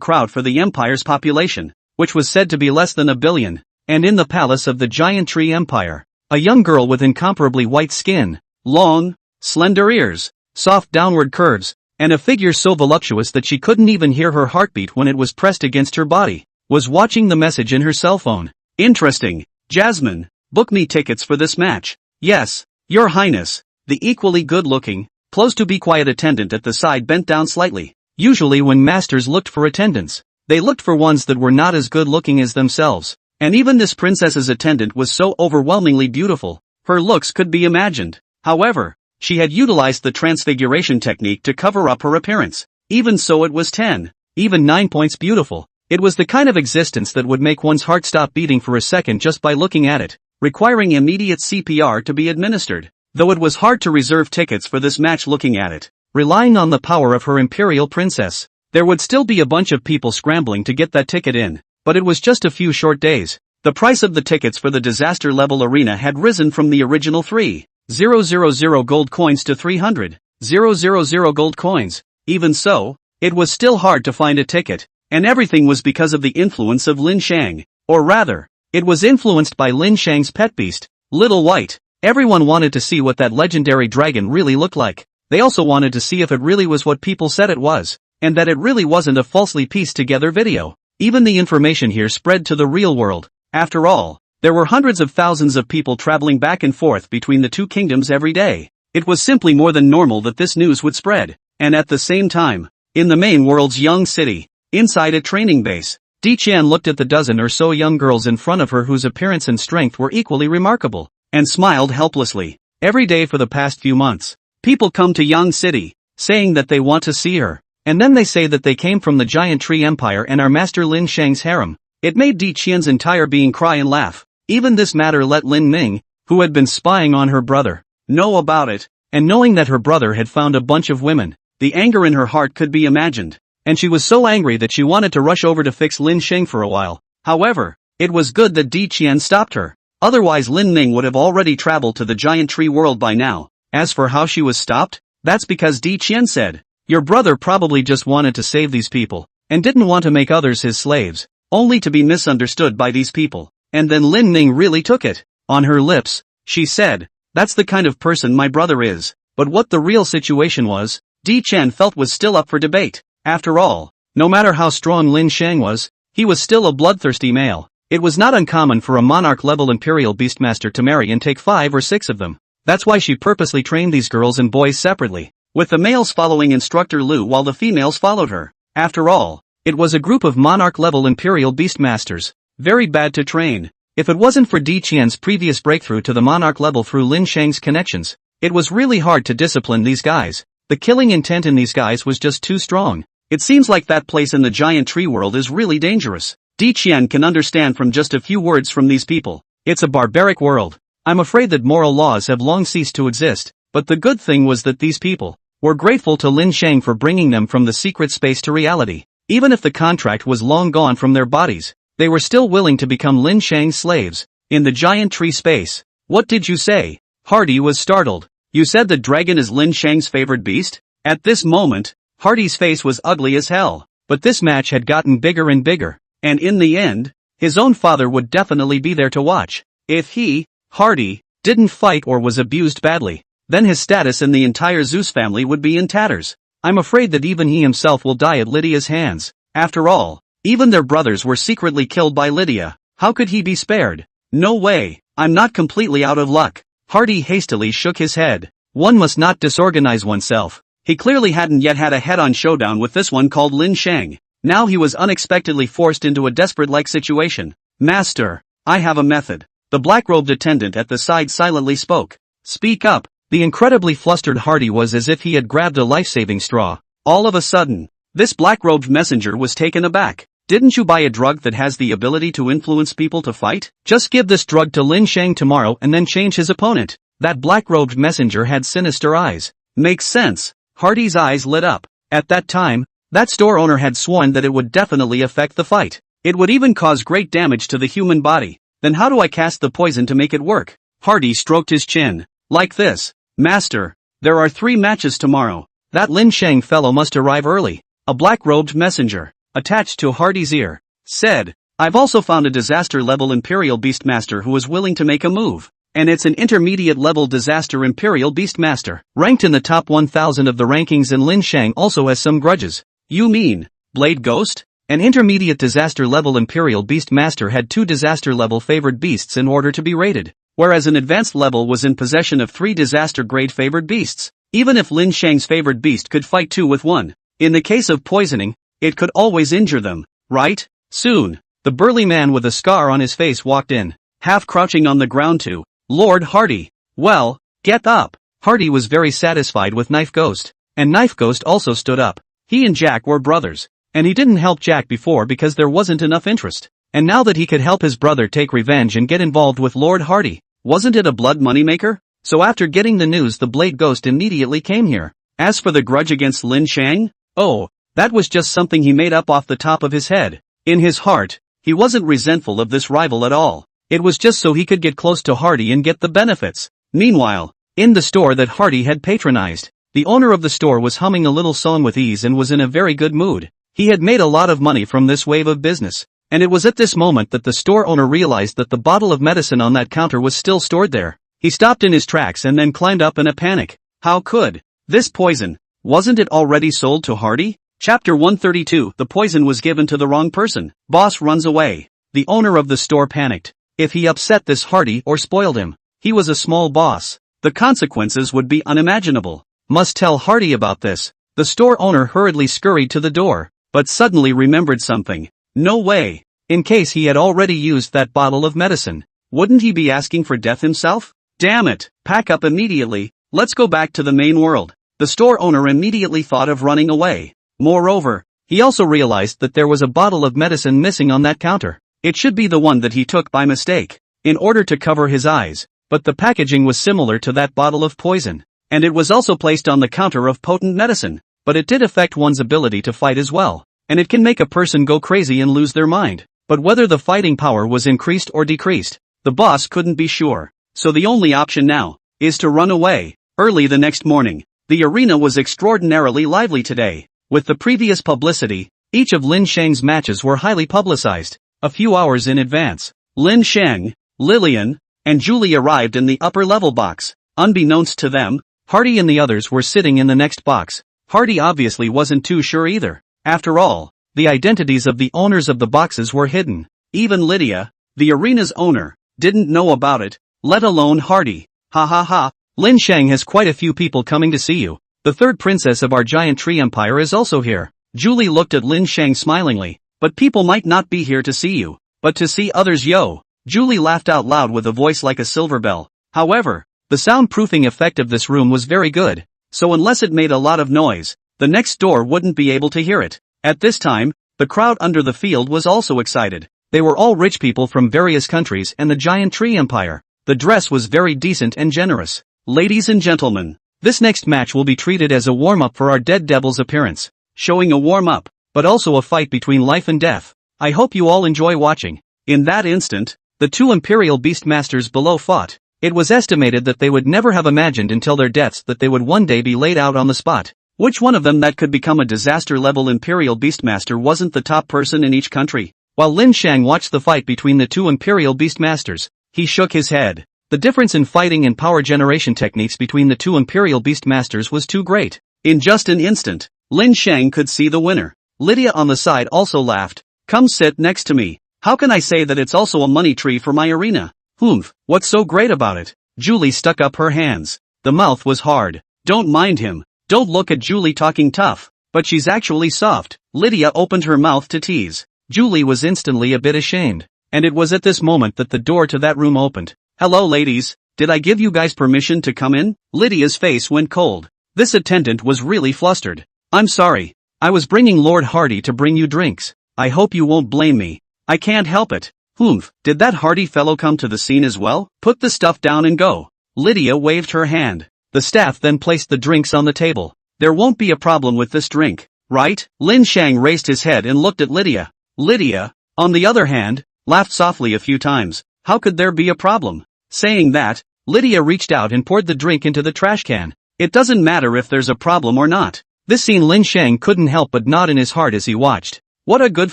crowd for the empire's population, which was said to be less than 1 billion. And in the palace of the giant tree empire, a young girl with incomparably white skin, long, slender ears, soft downward curves, and a figure so voluptuous that she couldn't even hear her heartbeat when it was pressed against her body, was watching the message in her cell phone. Interesting. Jasmine, book me tickets for this match. Yes, Your Highness. The equally good-looking, close-to-be-quiet attendant at the side bent down slightly. Usually when masters looked for attendants, they looked for ones that were not as good-looking as themselves. And even this princess's attendant was so overwhelmingly beautiful, her looks could be imagined. However, she had utilized the transfiguration technique to cover up her appearance. Even so, it was 10, even 9 points beautiful. It was the kind of existence that would make one's heart stop beating for a second just by looking at it, requiring immediate CPR to be administered. Though it was hard to reserve tickets for this match looking at it, relying on the power of her imperial princess, there would still be a bunch of people scrambling to get that ticket in, but it was just a few short days. The price of the tickets for the disaster level arena had risen from the original 3,000 gold coins to 300,000 gold coins. Even so, it was still hard to find a ticket, and everything was because of the influence of Lin Shang. Or rather, it was influenced by Lin Shang's pet beast, Little White. Everyone wanted to see what that legendary dragon really looked like. They also wanted to see if it really was what people said it was, and that it really wasn't a falsely pieced together video. Even the information here spread to the real world. After all, there were hundreds of thousands of people traveling back and forth between the two kingdoms every day. It was simply more than normal that this news would spread. And at the same time, in the main world's young city, inside a training base, Di Qian looked at the dozen or so young girls in front of her whose appearance and strength were equally remarkable, and smiled helplessly. Every day for the past few months, people come to Yang City, saying that they want to see her, and then they say that they came from the Giant Tree Empire and are Master Lin Shang's harem. It made Di Qian's entire being cry and laugh. Even this matter let Lin Ming, who had been spying on her brother, know about it, and knowing that her brother had found a bunch of women, the anger in her heart could be imagined, and she was so angry that she wanted to rush over to fix Lin Shang for a while. However, it was good that Di Qian stopped her, otherwise Lin Ming would have already traveled to the Giant Tree world by now. As for how she was stopped, that's because Di Qian said, "Your brother probably just wanted to save these people, and didn't want to make others his slaves, only to be misunderstood by these people." And then Lin Ming really took it. On her lips, she said, "That's the kind of person my brother is." But what the real situation was, Di Qian felt was still up for debate. After all, no matter how strong Lin Shang was, he was still a bloodthirsty male. It was not uncommon for a monarch-level imperial beastmaster to marry and take 5 or 6 of them. That's why she purposely trained these girls and boys separately, with the males following instructor Lu while the females followed her. After all, it was a group of monarch-level imperial beastmasters, very bad to train. If it wasn't for Di Qian's previous breakthrough to the monarch level through Lin Shang's connections, it was really hard to discipline these guys. The killing intent in these guys was just too strong. It seems like that place in the giant tree world is really dangerous. Di Qian can understand from just a few words from these people. It's a barbaric world. I'm afraid that moral laws have long ceased to exist, but the good thing was that these people were grateful to Lin Shang for bringing them from the secret space to reality. Even if the contract was long gone from their bodies, they were still willing to become Lin Shang's slaves. In the giant tree space. What did you say? Hardy was startled. You said the dragon is Lin Shang's favorite beast? At this moment, Hardy's face was ugly as hell. But this match had gotten bigger and bigger. And in the end, his own father would definitely be there to watch. If he, Hardy, didn't fight or was abused badly, then his status in the entire Zeus family would be in tatters. I'm afraid that even he himself will die at Lydia's hands. After all, even their brothers were secretly killed by Lydia. How could he be spared? No way. I'm not completely out of luck. Hardy hastily shook his head. One must not disorganize oneself. He clearly hadn't yet had a head-on showdown with this one called Lin Shang. Now he was unexpectedly forced into a desperate-like situation. Master, I have a method. The black-robed attendant at the side silently spoke. Speak up. The incredibly flustered Hardy was as if he had grabbed a life-saving straw. All of a sudden, this black-robed messenger was taken aback. Didn't you buy a drug that has the ability to influence people to fight? Just give this drug to Lin Shang tomorrow and then change his opponent. That black-robed messenger had sinister eyes. Makes sense. Hardy's eyes lit up. At that time, that store owner had sworn that it would definitely affect the fight. It would even cause great damage to the human body. Then how do I cast the poison to make it work? Hardy stroked his chin. Like this. Master, there are 3 matches tomorrow. That Lin Shang fellow must arrive early. A black-robed messenger, attached to Hardy's ear, said, I've also found a disaster-level Imperial Beastmaster who is willing to make a move. And it's an intermediate-level disaster Imperial Beastmaster, ranked in the top 1000 of the rankings, and Lin Shang also has some grudges. You mean, Blade Ghost? An intermediate disaster-level Imperial Beastmaster had 2 disaster-level favored beasts in order to be rated, whereas an advanced level was in possession of 3 disaster-grade favored beasts. Even if Lin Shang's favored beast could fight 2 with 1, in the case of poisoning, it could always injure them, right? Soon, the burly man with a scar on his face walked in, half crouching on the ground to Lord Hardy. Well, get up. Hardy was very satisfied with Knife Ghost, and Knife Ghost also stood up. He and Jack were brothers, and he didn't help Jack before because there wasn't enough interest. And now that he could help his brother take revenge and get involved with Lord Hardy, wasn't it a blood moneymaker? So after getting the news, the Blade Ghost immediately came here. As for the grudge against Lin Shang, oh, that was just something he made up off the top of his head. In his heart, he wasn't resentful of this rival at all. It was just so he could get close to Hardy and get the benefits. Meanwhile, in the store that Hardy had patronized, the owner of the store was humming a little song with ease and was in a very good mood. He had made a lot of money from this wave of business, and it was at this moment that the store owner realized that the bottle of medicine on that counter was still stored there. He stopped in his tracks and then climbed up in a panic. How could this poison? Wasn't it already sold to Hardy? Chapter 132. The poison was given to the wrong person. Boss runs away. The owner of the store panicked. If he upset this Hardy or spoiled him, he was a small boss. The consequences would be unimaginable. Must tell Hardy about this. The store owner hurriedly scurried to the door, but suddenly remembered something. No way. In case he had already used that bottle of medicine, wouldn't he be asking for death himself? Damn it. Pack up immediately. Let's go back to the main world. The store owner immediately thought of running away. Moreover, he also realized that there was a bottle of medicine missing on that counter. It should be the one that he took by mistake, in order to cover his eyes, but the packaging was similar to that bottle of poison, and it was also placed on the counter of potent medicine, but it did affect one's ability to fight as well, and it can make a person go crazy and lose their mind. But whether the fighting power was increased or decreased, the boss couldn't be sure. So the only option now is to run away. Early the next morning, the arena was extraordinarily lively today. With the previous publicity, each of Lin Shang's matches were highly publicized. A few hours in advance, Lin Shang, Lillian, and Julie arrived in the upper level box. Unbeknownst to them, Hardy and the others were sitting in the next box. Hardy obviously wasn't too sure either. After all, the identities of the owners of the boxes were hidden. Even Lydia, the arena's owner, didn't know about it, let alone Hardy. Ha ha ha, Lin Shang has quite a few people coming to see you. The third princess of our giant tree empire is also here. Julie looked at Lin Shang smilingly. But people might not be here to see you, but to see others. Yo. Julie laughed out loud with a voice like a silver bell. However, the soundproofing effect of this room was very good, so unless it made a lot of noise, the next door wouldn't be able to hear it. At this time, the crowd under the field was also excited. They were all rich people from various countries and the giant tree empire. The dress was very decent and generous. Ladies and gentlemen, this next match will be treated as a warm-up for our Dead Devil's appearance, showing a warm-up, but also a fight between life and death. I hope you all enjoy watching. In that instant, the 2 Imperial Beastmasters below fought. It was estimated that they would never have imagined until their deaths that they would one day be laid out on the spot. Which one of them that could become a disaster-level Imperial Beastmaster wasn't the top person in each country? While Lin Shang watched the fight between the 2 Imperial Beastmasters, he shook his head. The difference in fighting and power generation techniques between the 2 Imperial Beastmasters was too great. In just an instant, Lin Shang could see the winner. Lydia on the side also laughed. Come sit next to me. How can I say that it's also a money tree for my arena? Humph, what's so great about it? Julie stuck up her hands. The mouth was hard. Don't mind him. Don't look at Julie talking tough, but she's actually soft. Lydia opened her mouth to tease. Julie was instantly a bit ashamed, and it was at this moment that the door to that room opened. Hello ladies, did I give you guys permission to come in? Lydia's face went cold. This attendant was really flustered. I'm sorry. I was bringing Lord Hardy to bring you drinks. I hope you won't blame me. I can't help it. Humph, did that Hardy fellow come to the scene as well? Put the stuff down and go. Lydia waved her hand. The staff then placed the drinks on the table. There won't be a problem with this drink, right? Lin Shang raised his head and looked at Lydia. Lydia, on the other hand, laughed softly a few times. How could there be a problem? Saying that, Lydia reached out and poured the drink into the trash can. It doesn't matter if there's a problem or not. This scene Lin Shang couldn't help but nod in his heart as he watched. What a good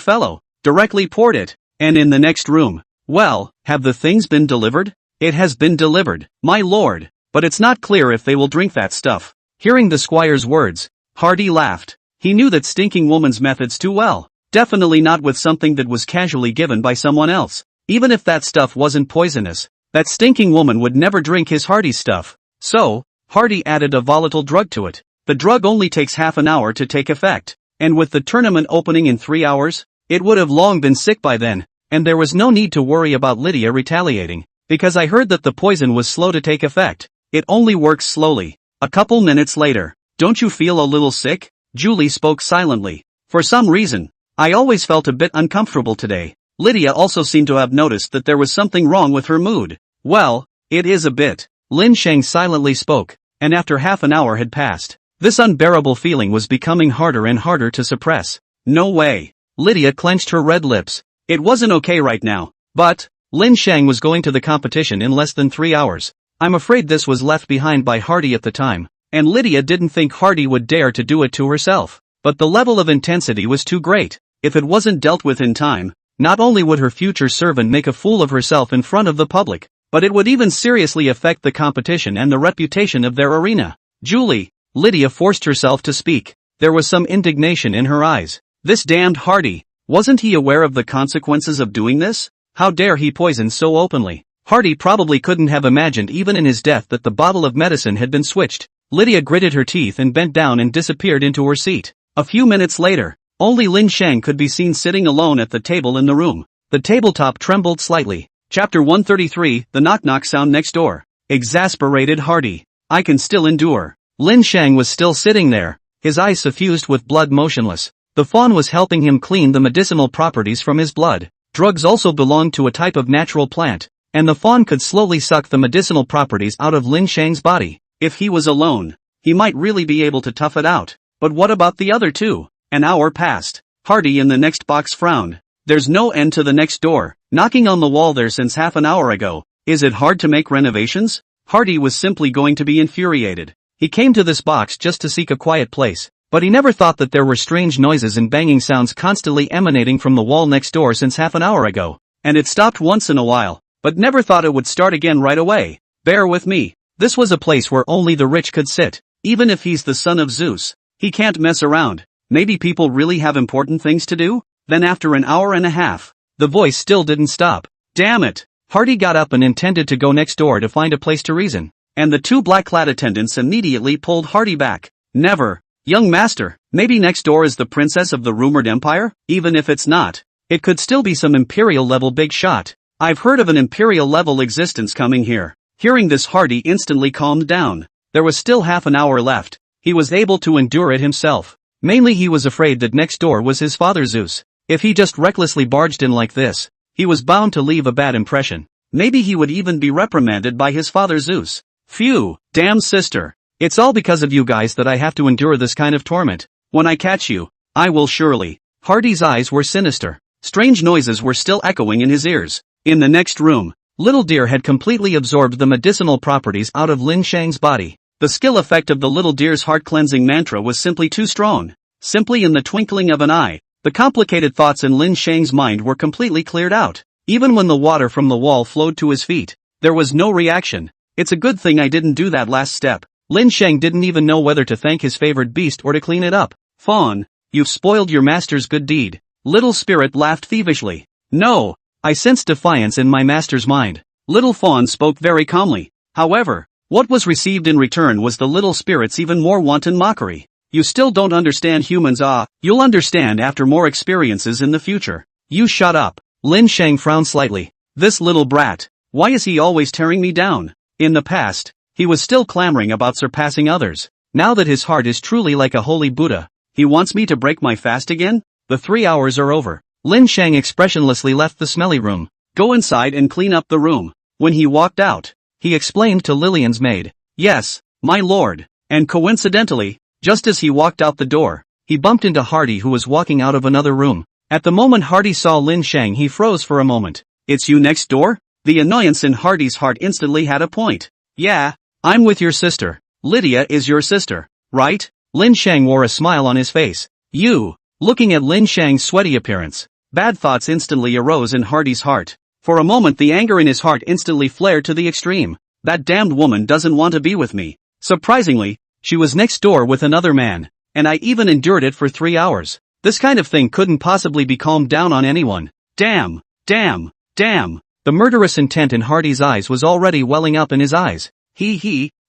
fellow. Directly poured it. And in the next room. Well, have the things been delivered? It has been delivered, my lord. But it's not clear if they will drink that stuff. Hearing the squire's words, Hardy laughed. He knew that stinking woman's methods too well. Definitely not with something that was casually given by someone else. Even if that stuff wasn't poisonous, that stinking woman would never drink his Hardy's stuff. So, Hardy added a volatile drug to it. The drug only takes half an hour to take effect. And with the tournament opening in 3 hours, it would have long been sick by then. And there was no need to worry about Lydia retaliating. Because I heard that the poison was slow to take effect. It only works slowly. A couple minutes later. Don't you feel a little sick? Julie spoke silently. For some reason, I always felt a bit uncomfortable today. Lydia also seemed to have noticed that there was something wrong with her mood. Well, it is a bit. Lin Shang silently spoke, and after half an hour had passed, this unbearable feeling was becoming harder and harder to suppress. No way. Lydia clenched her red lips. It wasn't okay right now. But, Lin Shang was going to the competition in less than 3 hours. I'm afraid this was left behind by Hardy at the time, and Lydia didn't think Hardy would dare to do it to herself. But the level of intensity was too great. If it wasn't dealt with in time, not only would her future servant make a fool of herself in front of the public, but it would even seriously affect the competition and the reputation of their arena. Julie, Lydia forced herself to speak. There was some indignation in her eyes. This damned Hardy, wasn't he aware of the consequences of doing this? How dare he poison so openly? Hardy probably couldn't have imagined even in his death that the bottle of medicine had been switched. Lydia gritted her teeth and bent down and disappeared into her seat. A few minutes later, only Lin Shang could be seen sitting alone at the table in the room. The tabletop trembled slightly. Chapter 133, the knock-knock sound next door. Exasperated Hardy. I can still endure. Lin Shang was still sitting there, his eyes suffused with blood motionless. The fawn was helping him clean the medicinal properties from his blood. Drugs also belonged to a type of natural plant, and the fawn could slowly suck the medicinal properties out of Lin Shang's body. If he was alone, he might really be able to tough it out. But what about the other two? An hour passed. Hardy in the next box frowned. There's no end to the next door, knocking on the wall there since half an hour ago. Is it hard to make renovations? Hardy was simply going to be infuriated. He came to this box just to seek a quiet place, but he never thought that there were strange noises and banging sounds constantly emanating from the wall next door since half an hour ago. And it stopped once in a while, but never thought it would start again right away. Bear with me. This was a place where only the rich could sit. Even if he's the son of Zeus, he can't mess around. Maybe people really have important things to do? Then after an hour and a half, the voice still didn't stop. Damn it! Hardy got up and intended to go next door to find a place to reason. And the two black-clad attendants immediately pulled Hardy back. Never. Young master, maybe next door is the princess of the rumored empire? Even if it's not, it could still be some imperial-level big shot. I've heard of an imperial-level existence coming here. Hearing this Hardy instantly calmed down. There was still half an hour left. He was able to endure it himself. Mainly he was afraid that next door was his father Zeus. If he just recklessly barged in like this, he was bound to leave a bad impression. Maybe he would even be reprimanded by his father Zeus. Phew, damn sister. It's all because of you guys that I have to endure this kind of torment. When I catch you, I will surely. Hardy's eyes were sinister. Strange noises were still echoing in his ears. In the next room, Little Deer had completely absorbed the medicinal properties out of Lin Shang's body. The skill effect of the Little Deer's heart-cleansing mantra was simply too strong. Simply in the twinkling of an eye, the complicated thoughts in Lin Shang's mind were completely cleared out. Even when the water from the wall flowed to his feet, there was no reaction. It's a good thing I didn't do that last step. Lin Shang didn't even know whether to thank his favored beast or to clean it up. Fawn, you've spoiled your master's good deed. Little Spirit laughed thievishly. No, I sensed defiance in my master's mind. Little Fawn spoke very calmly. However, what was received in return was the Little Spirit's even more wanton mockery. You still don't understand humans. You'll understand after more experiences in the future. You shut up. Lin Shang frowned slightly. This little brat, why is he always tearing me down? In the past, he was still clamoring about surpassing others. Now that his heart is truly like a holy Buddha, he wants me to break my fast again? The 3 hours are over. Lin Shang expressionlessly left the smelly room. Go inside and clean up the room. When he walked out, he explained to Lillian's maid. Yes, my lord. And coincidentally, just as he walked out the door, he bumped into Hardy, who was walking out of another room. At the moment Hardy saw Lin Shang, he froze for a moment. It's you next door? The annoyance in Hardy's heart instantly had a point. Yeah, I'm with your sister. Lydia is your sister, right? Lin Shang wore a smile on his face. You. Looking at Lin Shang's sweaty appearance, bad thoughts instantly arose in Hardy's heart. For a moment the anger in his heart instantly flared to the extreme. That damned woman doesn't want to be with me. Surprisingly, she was next door with another man, and I even endured it for 3 hours. This kind of thing couldn't possibly be calmed down on anyone. Damn, damn, damn. The murderous intent in Hardy's eyes was already welling up in his eyes.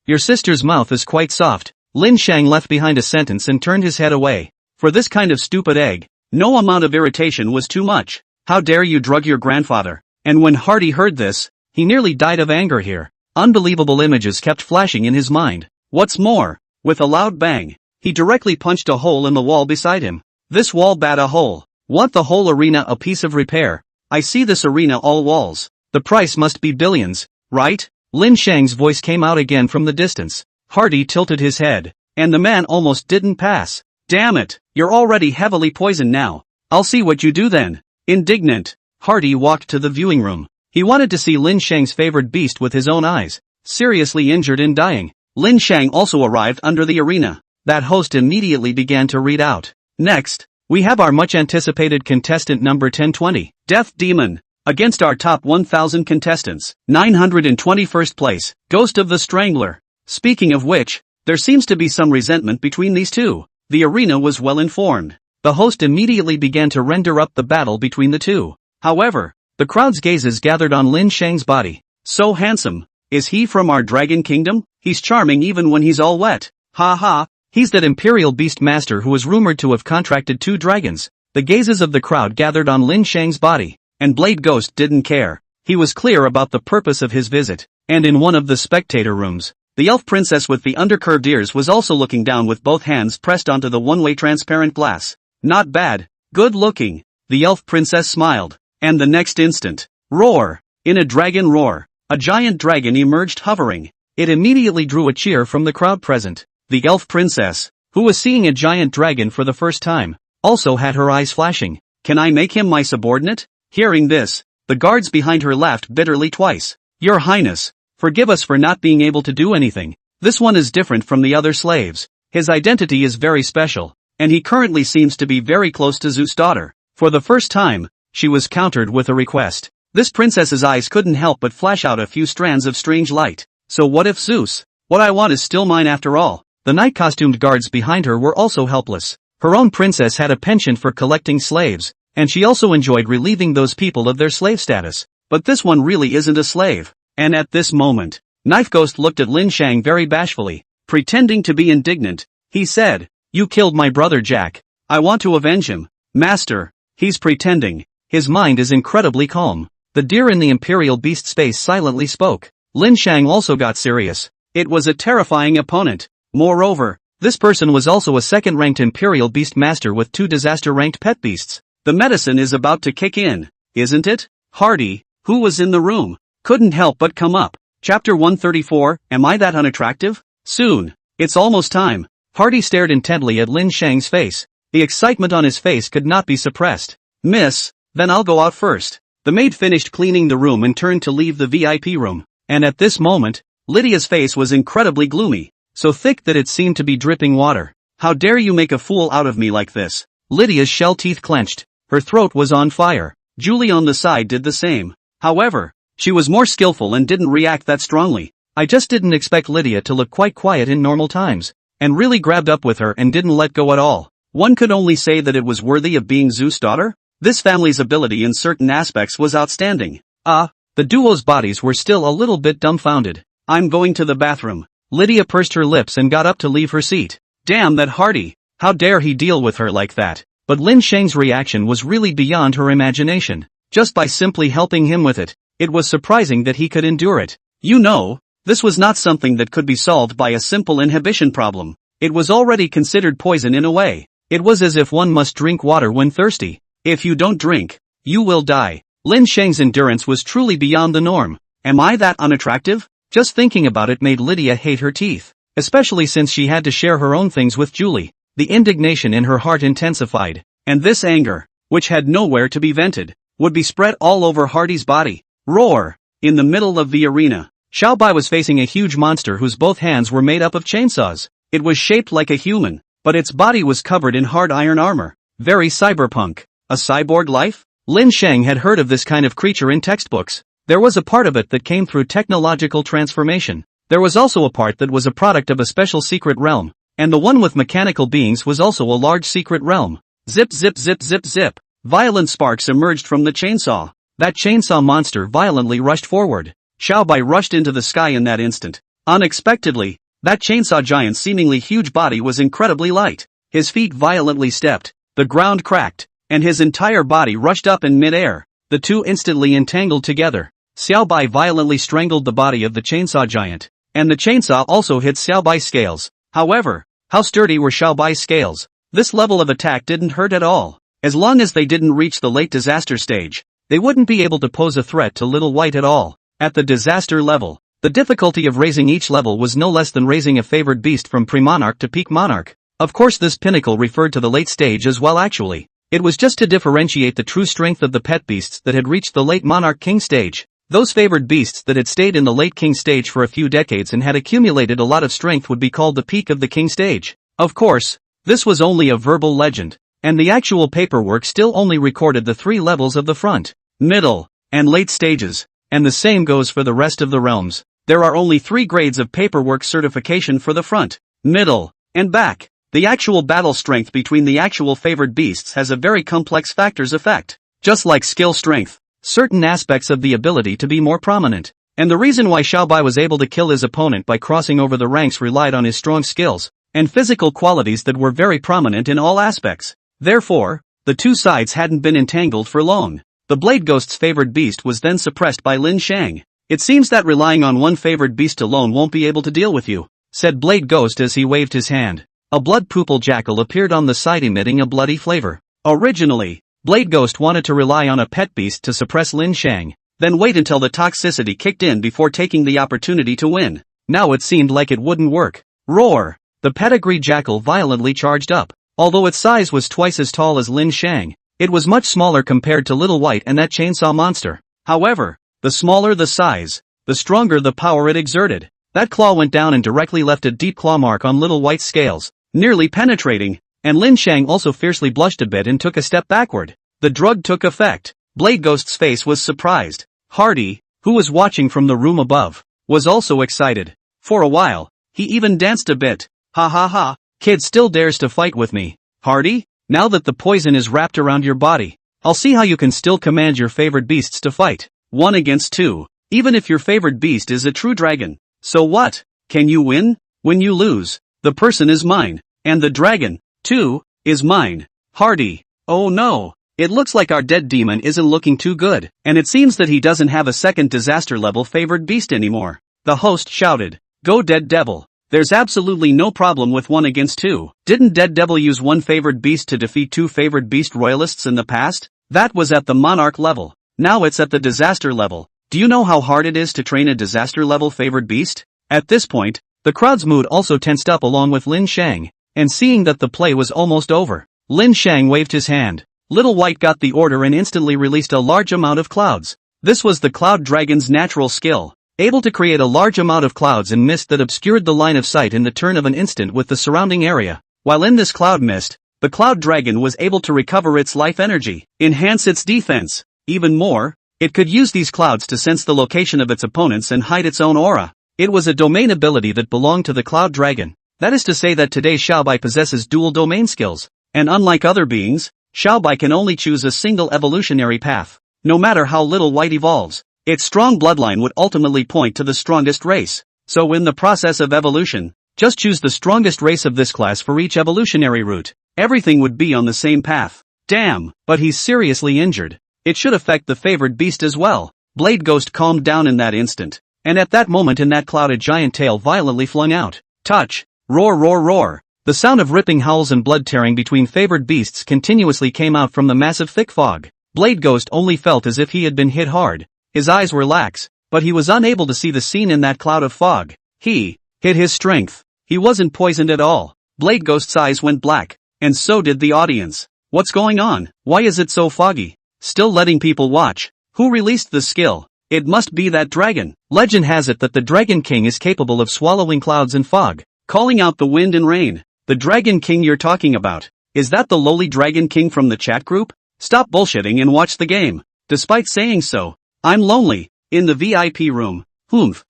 Your sister's mouth is quite soft. Lin Shang left behind a sentence and turned his head away. For this kind of stupid egg, no amount of irritation was too much. How dare you drug your grandfather? And when Hardy heard this, he nearly died of anger here. Unbelievable images kept flashing in his mind. What's more, with a loud bang, he directly punched a hole in the wall beside him. This wall bat a hole. Want the whole arena a piece of repair? I see this arena all walls. The price must be billions, right? Lin Shang's voice came out again from the distance. Hardy tilted his head, and the man almost didn't pass. Damn it, you're already heavily poisoned now. I'll see what you do then. Indignant, Hardy walked to the viewing room. He wanted to see Lin Shang's favored beast with his own eyes, seriously injured and dying. Lin Shang also arrived under the arena. That host immediately began to read out. Next, we have our much-anticipated contestant number 1020, Death Demon, against our top 1,000 contestants. 921st place, Ghost of the Strangler. Speaking of which, there seems to be some resentment between these two. The arena was well informed. The host immediately began to render up the battle between the two. However, the crowd's gazes gathered on Lin Shang's body. So handsome. Is he from our dragon kingdom? He's charming even when he's all wet. Ha ha. He's that imperial beast master who is rumored to have contracted 2 dragons. The gazes of the crowd gathered on Lin Shang's body, and Blade Ghost didn't care. He was clear about the purpose of his visit, and in one of the spectator rooms, the elf princess with the undercurved ears was also looking down with both hands pressed onto the one-way transparent glass. Not bad. Good looking. The elf princess smiled, and the next instant, roar! In a dragon roar, a giant dragon emerged hovering. It immediately drew a cheer from the crowd present. The elf princess, who was seeing a giant dragon for the first time, also had her eyes flashing. Can I make him my subordinate? Hearing this, the guards behind her laughed bitterly twice. Your Highness, forgive us for not being able to do anything. This one is different from the other slaves. His identity is very special, and he currently seems to be very close to Zeus' daughter. For the first time, she was countered with a request. This princess's eyes couldn't help but flash out a few strands of strange light. So what if Zeus? What I want is still mine after all. The night-costumed guards behind her were also helpless. Her own princess had a penchant for collecting slaves, and she also enjoyed relieving those people of their slave status. But this one really isn't a slave. And at this moment, Knife Ghost looked at Lin Shang very bashfully. Pretending to be indignant, he said, "You killed my brother Jack. I want to avenge him." Master, he's pretending. His mind is incredibly calm. The deer in the imperial beast space silently spoke. Lin Shang also got serious. It was a terrifying opponent. Moreover, this person was also a second-ranked imperial beast master with 2 disaster-ranked pet beasts. The medicine is about to kick in, isn't it? Hardy, who was in the room, couldn't help but come up. Chapter 134, Am I that unattractive? Soon. It's almost time. Hardy stared intently at Lin Shang's face. The excitement on his face could not be suppressed. Miss, then I'll go out first. The maid finished cleaning the room and turned to leave the VIP room. And at this moment, Lydia's face was incredibly gloomy, so thick that it seemed to be dripping water. How dare you make a fool out of me like this? Lydia's shell teeth clenched. Her throat was on fire. Julie on the side did the same. However, she was more skillful and didn't react that strongly. I just didn't expect Lydia to look quite quiet in normal times, and really grabbed up with her and didn't let go at all. One could only say that it was worthy of being Zeus' daughter. This family's ability in certain aspects was outstanding. The duo's bodies were still a little bit dumbfounded. I'm going to the bathroom. Lydia pursed her lips and got up to leave her seat. Damn that Hardy. How dare he deal with her like that? But Lin Shang's reaction was really beyond her imagination. Just by simply helping him with it, it was surprising that he could endure it. You know, this was not something that could be solved by a simple inhibition problem. It was already considered poison in a way. It was as if one must drink water when thirsty. If you don't drink, you will die. Lin Shang's endurance was truly beyond the norm. Am I that unattractive? Just thinking about it made Lydia hate her teeth, especially since she had to share her own things with Julie. The indignation in her heart intensified, and this anger, which had nowhere to be vented, would be spread all over Hardy's body. Roar! In the middle of the arena, Xiao Bai was facing a huge monster whose both hands were made up of chainsaws. It was shaped like a human, but its body was covered in hard iron armor. Very cyberpunk. A cyborg life? Lin Shang had heard of this kind of creature in textbooks. There was a part of it that came through technological transformation. There was also a part that was a product of a special secret realm. And the one with mechanical beings was also a large secret realm. Zip zip zip zip zip. Violent sparks emerged from the chainsaw. That chainsaw monster violently rushed forward. Xiao Bai rushed into the sky in that instant. Unexpectedly, that chainsaw giant's seemingly huge body was incredibly light. His feet violently stepped, the ground cracked, and his entire body rushed up in mid-air. The two instantly entangled together. Xiao Bai violently strangled the body of the chainsaw giant, and the chainsaw also hit Xiao Bai's scales. However, how sturdy were Xiao Bai's scales? This level of attack didn't hurt at all. As long as they didn't reach the late disaster stage, they wouldn't be able to pose a threat to Little White at all. At the disaster level, the difficulty of raising each level was no less than raising a favored beast from pre-monarch to peak monarch. Of course, this pinnacle referred to the late stage as well. Actually, it was just to differentiate the true strength of the pet beasts that had reached the late monarch king stage. Those favored beasts that had stayed in the late king stage for a few decades and had accumulated a lot of strength would be called the peak of the king stage. Of course, this was only a verbal legend, and the actual paperwork still only recorded the 3 levels of the front, middle, and late stages. And the same goes for the rest of the realms. There are only 3 grades of paperwork certification for the front, middle, and back. The actual battle strength between the actual favored beasts has a very complex factors effect. Just like skill strength, certain aspects of the ability to be more prominent. And the reason why Xiao Bai was able to kill his opponent by crossing over the ranks relied on his strong skills and physical qualities that were very prominent in all aspects. Therefore, the two sides hadn't been entangled for long. The Blade Ghost's favored beast was then suppressed by Lin Shang. It seems that relying on one favored beast alone won't be able to deal with you, said Blade Ghost as he waved his hand. A blood-purple jackal appeared on the side emitting a bloody flavor. Originally, Blade Ghost wanted to rely on a pet beast to suppress Lin Shang, then wait until the toxicity kicked in before taking the opportunity to win. Now it seemed like it wouldn't work. Roar! The pedigree jackal violently charged up. Although its size was twice as tall as Lin Shang, it was much smaller compared to Little White and that chainsaw monster. However, the smaller the size, the stronger the power it exerted. That claw went down and directly left a deep claw mark on Little White's scales, nearly penetrating, and Lin Shang also fiercely blushed a bit and took a step backward. The drug took effect. Blade Ghost's face was surprised. Hardy, who was watching from the room above, was also excited. For a while, he even danced a bit. Ha ha ha, kid still dares to fight with me. Hardy? Now that the poison is wrapped around your body, I'll see how you can still command your favored beasts to fight. 1 against 2. Even if your favored beast is a true dragon. So what? Can you win? When you lose, the person is mine. And the dragon, too, is mine. Hardy. Oh no. It looks like our dead demon isn't looking too good. And it seems that he doesn't have a second disaster level favored beast anymore. The host shouted. Go Dead Devil. There's absolutely no problem with 1 against 2. Didn't Dead Devil use 1 favored beast to defeat 2 favored beast royalists in the past? That was at the monarch level. Now it's at the disaster level. Do you know how hard it is to train a disaster level favored beast? At this point, the crowd's mood also tensed up along with Lin Shang, and seeing that the play was almost over, Lin Shang waved his hand. Little White got the order and instantly released a large amount of clouds. This was the Cloud Dragon's natural skill, able to create a large amount of clouds and mist that obscured the line of sight in the turn of an instant with the surrounding area. While in this cloud mist, the Cloud Dragon was able to recover its life energy, enhance its defense. Even more, it could use these clouds to sense the location of its opponents and hide its own aura. It was a domain ability that belonged to the Cloud Dragon. That is to say that today Xiao Bai possesses dual domain skills, and unlike other beings, Xiao Bai can only choose a single evolutionary path. No matter how Little White evolves, its strong bloodline would ultimately point to the strongest race. So in the process of evolution, just choose the strongest race of this class for each evolutionary route. Everything would be on the same path. Damn, but he's seriously injured. It should affect the favored beast as well. Blade Ghost calmed down in that instant, and at that moment in that cloud a giant tail violently flung out. Touch! Roar roar roar! The sound of ripping howls and blood tearing between favored beasts continuously came out from the massive thick fog. Blade Ghost only felt as if he had been hit hard. His eyes were lax, but he was unable to see the scene in that cloud of fog. He hid his strength. He wasn't poisoned at all. Blade Ghost's eyes went black, and so did the audience. What's going on? Why is it so foggy? Still letting people watch. Who released the skill? It must be that dragon. Legend has it that the Dragon King is capable of swallowing clouds and fog, calling out the wind and rain. The Dragon King you're talking about, is that the lowly Dragon King from the chat group? Stop bullshitting and watch the game. Despite saying so, I'm lonely, in the VIP room.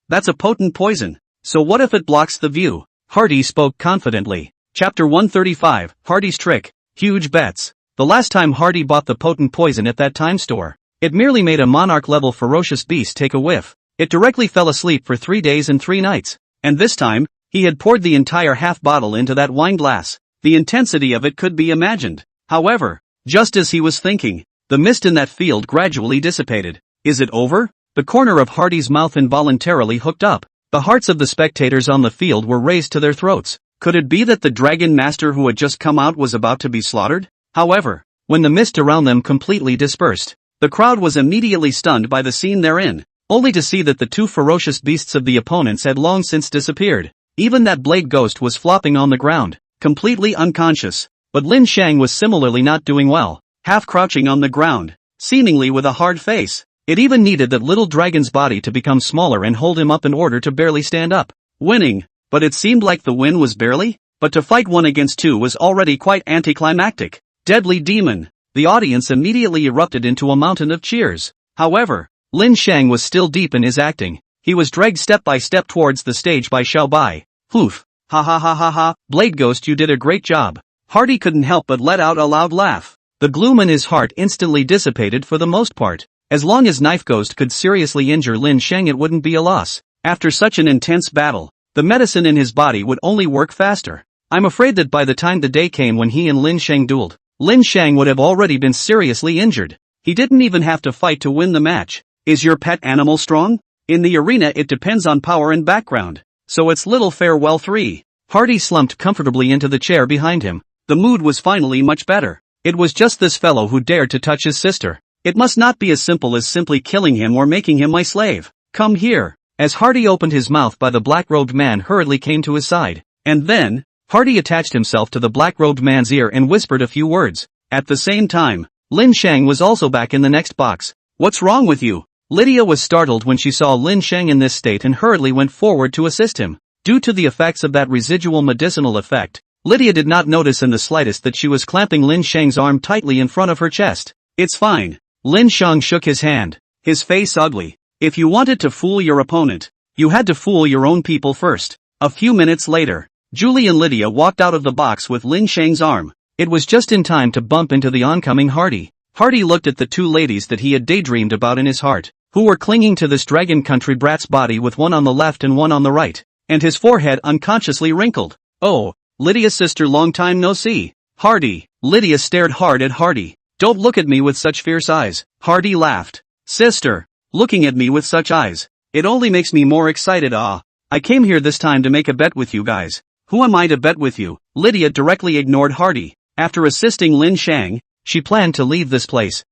That's a potent poison. So what if it blocks the view? Hardy spoke confidently. Chapter 135, Hardy's Trick. Huge bets. The last time Hardy bought the potent poison at that time store, it merely made a monarch-level ferocious beast take a whiff. It directly fell asleep for 3 days and 3 nights. And this time, he had poured the entire half bottle into that wine glass. The intensity of it could be imagined. However, just as he was thinking, the mist in that field gradually dissipated. Is it over? The corner of Hardy's mouth involuntarily hooked up. The hearts of the spectators on the field were raised to their throats. Could it be that the Dragon Master who had just come out was about to be slaughtered? However, when the mist around them completely dispersed, the crowd was immediately stunned by the scene therein, only to see that the two ferocious beasts of the opponents had long since disappeared. Even that blade ghost was flopping on the ground, completely unconscious. But Lin Shang was similarly not doing well, half crouching on the ground, seemingly with a hard face. It even needed that little dragon's body to become smaller and hold him up in order to barely stand up. Winning, but it seemed like the win was barely, but to fight 1 against 2 was already quite anticlimactic. Deadly demon. The audience immediately erupted into a mountain of cheers. However, Lin Shang was still deep in his acting. He was dragged step by step towards the stage by Xiao Bai. Ha ha ha ha ha, Blade Ghost, you did a great job. Hardy couldn't help but let out a loud laugh. The gloom in his heart instantly dissipated for the most part. As long as Knife Ghost could seriously injure Lin Shang, it wouldn't be a loss. After such an intense battle, the medicine in his body would only work faster. I'm afraid that by the time the day came when he and Lin Shang dueled, Lin Shang would have already been seriously injured. He didn't even have to fight to win the match. Is your pet animal strong? In the arena it depends on power and background. So it's little farewell 3. Hardy slumped comfortably into the chair behind him. The mood was finally much better. It was just this fellow who dared to touch his sister. It must not be as simple as simply killing him or making him my slave. Come here. As Hardy opened his mouth, the black-robed man hurriedly came to his side. And then, Hardy attached himself to the black-robed man's ear and whispered a few words. At the same time, Lin Shang was also back in the next box. What's wrong with you? Lydia was startled when she saw Lin Shang in this state and hurriedly went forward to assist him. Due to the effects of that residual medicinal effect, Lydia did not notice in the slightest that she was clamping Lin Shang's arm tightly in front of her chest. It's fine. Lin Shang shook his hand, his face ugly. If you wanted to fool your opponent, you had to fool your own people first. A few minutes later, Julie and Lydia walked out of the box with Lin Shang's arm. It was just in time to bump into the oncoming Hardy. Hardy looked at the two ladies that he had daydreamed about in his heart, who were clinging to this dragon country brat's body with one on the left and one on the right, and his forehead unconsciously wrinkled. Oh, Lydia's sister, long time no see. Hardy. Lydia stared hard at Hardy. Don't look at me with such fierce eyes. Hardy laughed. Sister, looking at me with such eyes, it only makes me more excited. I came here this time to make a bet with you guys. Who am I to bet with you? Lydia directly ignored Hardy. After assisting Lin Shang, she planned to leave this place.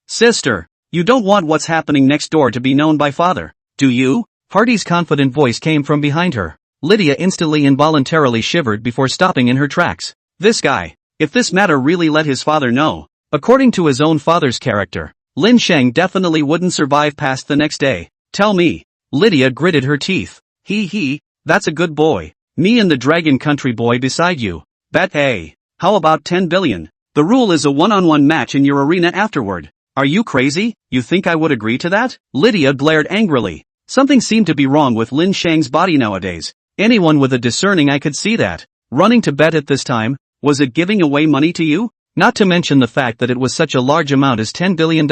Sister, you don't want what's happening next door to be known by father, do you? Hardy's confident voice came from behind her. Lydia instantly involuntarily shivered before stopping in her tracks. This guy, if this matter really let his father know, according to his own father's character, Lin Shang definitely wouldn't survive past the next day. Tell me. Lydia gritted her teeth. That's a good boy. Me and the dragon country boy beside you. Bet A. How about 10 billion? The rule is a one-on-one match in your arena afterward. Are you crazy? You think I would agree to that? Lydia glared angrily. Something seemed to be wrong with Lin Shang's body nowadays. Anyone with a discerning eye could see that. Running to bet at this time, was it giving away money to you? Not to mention the fact that it was such a large amount as $10 billion.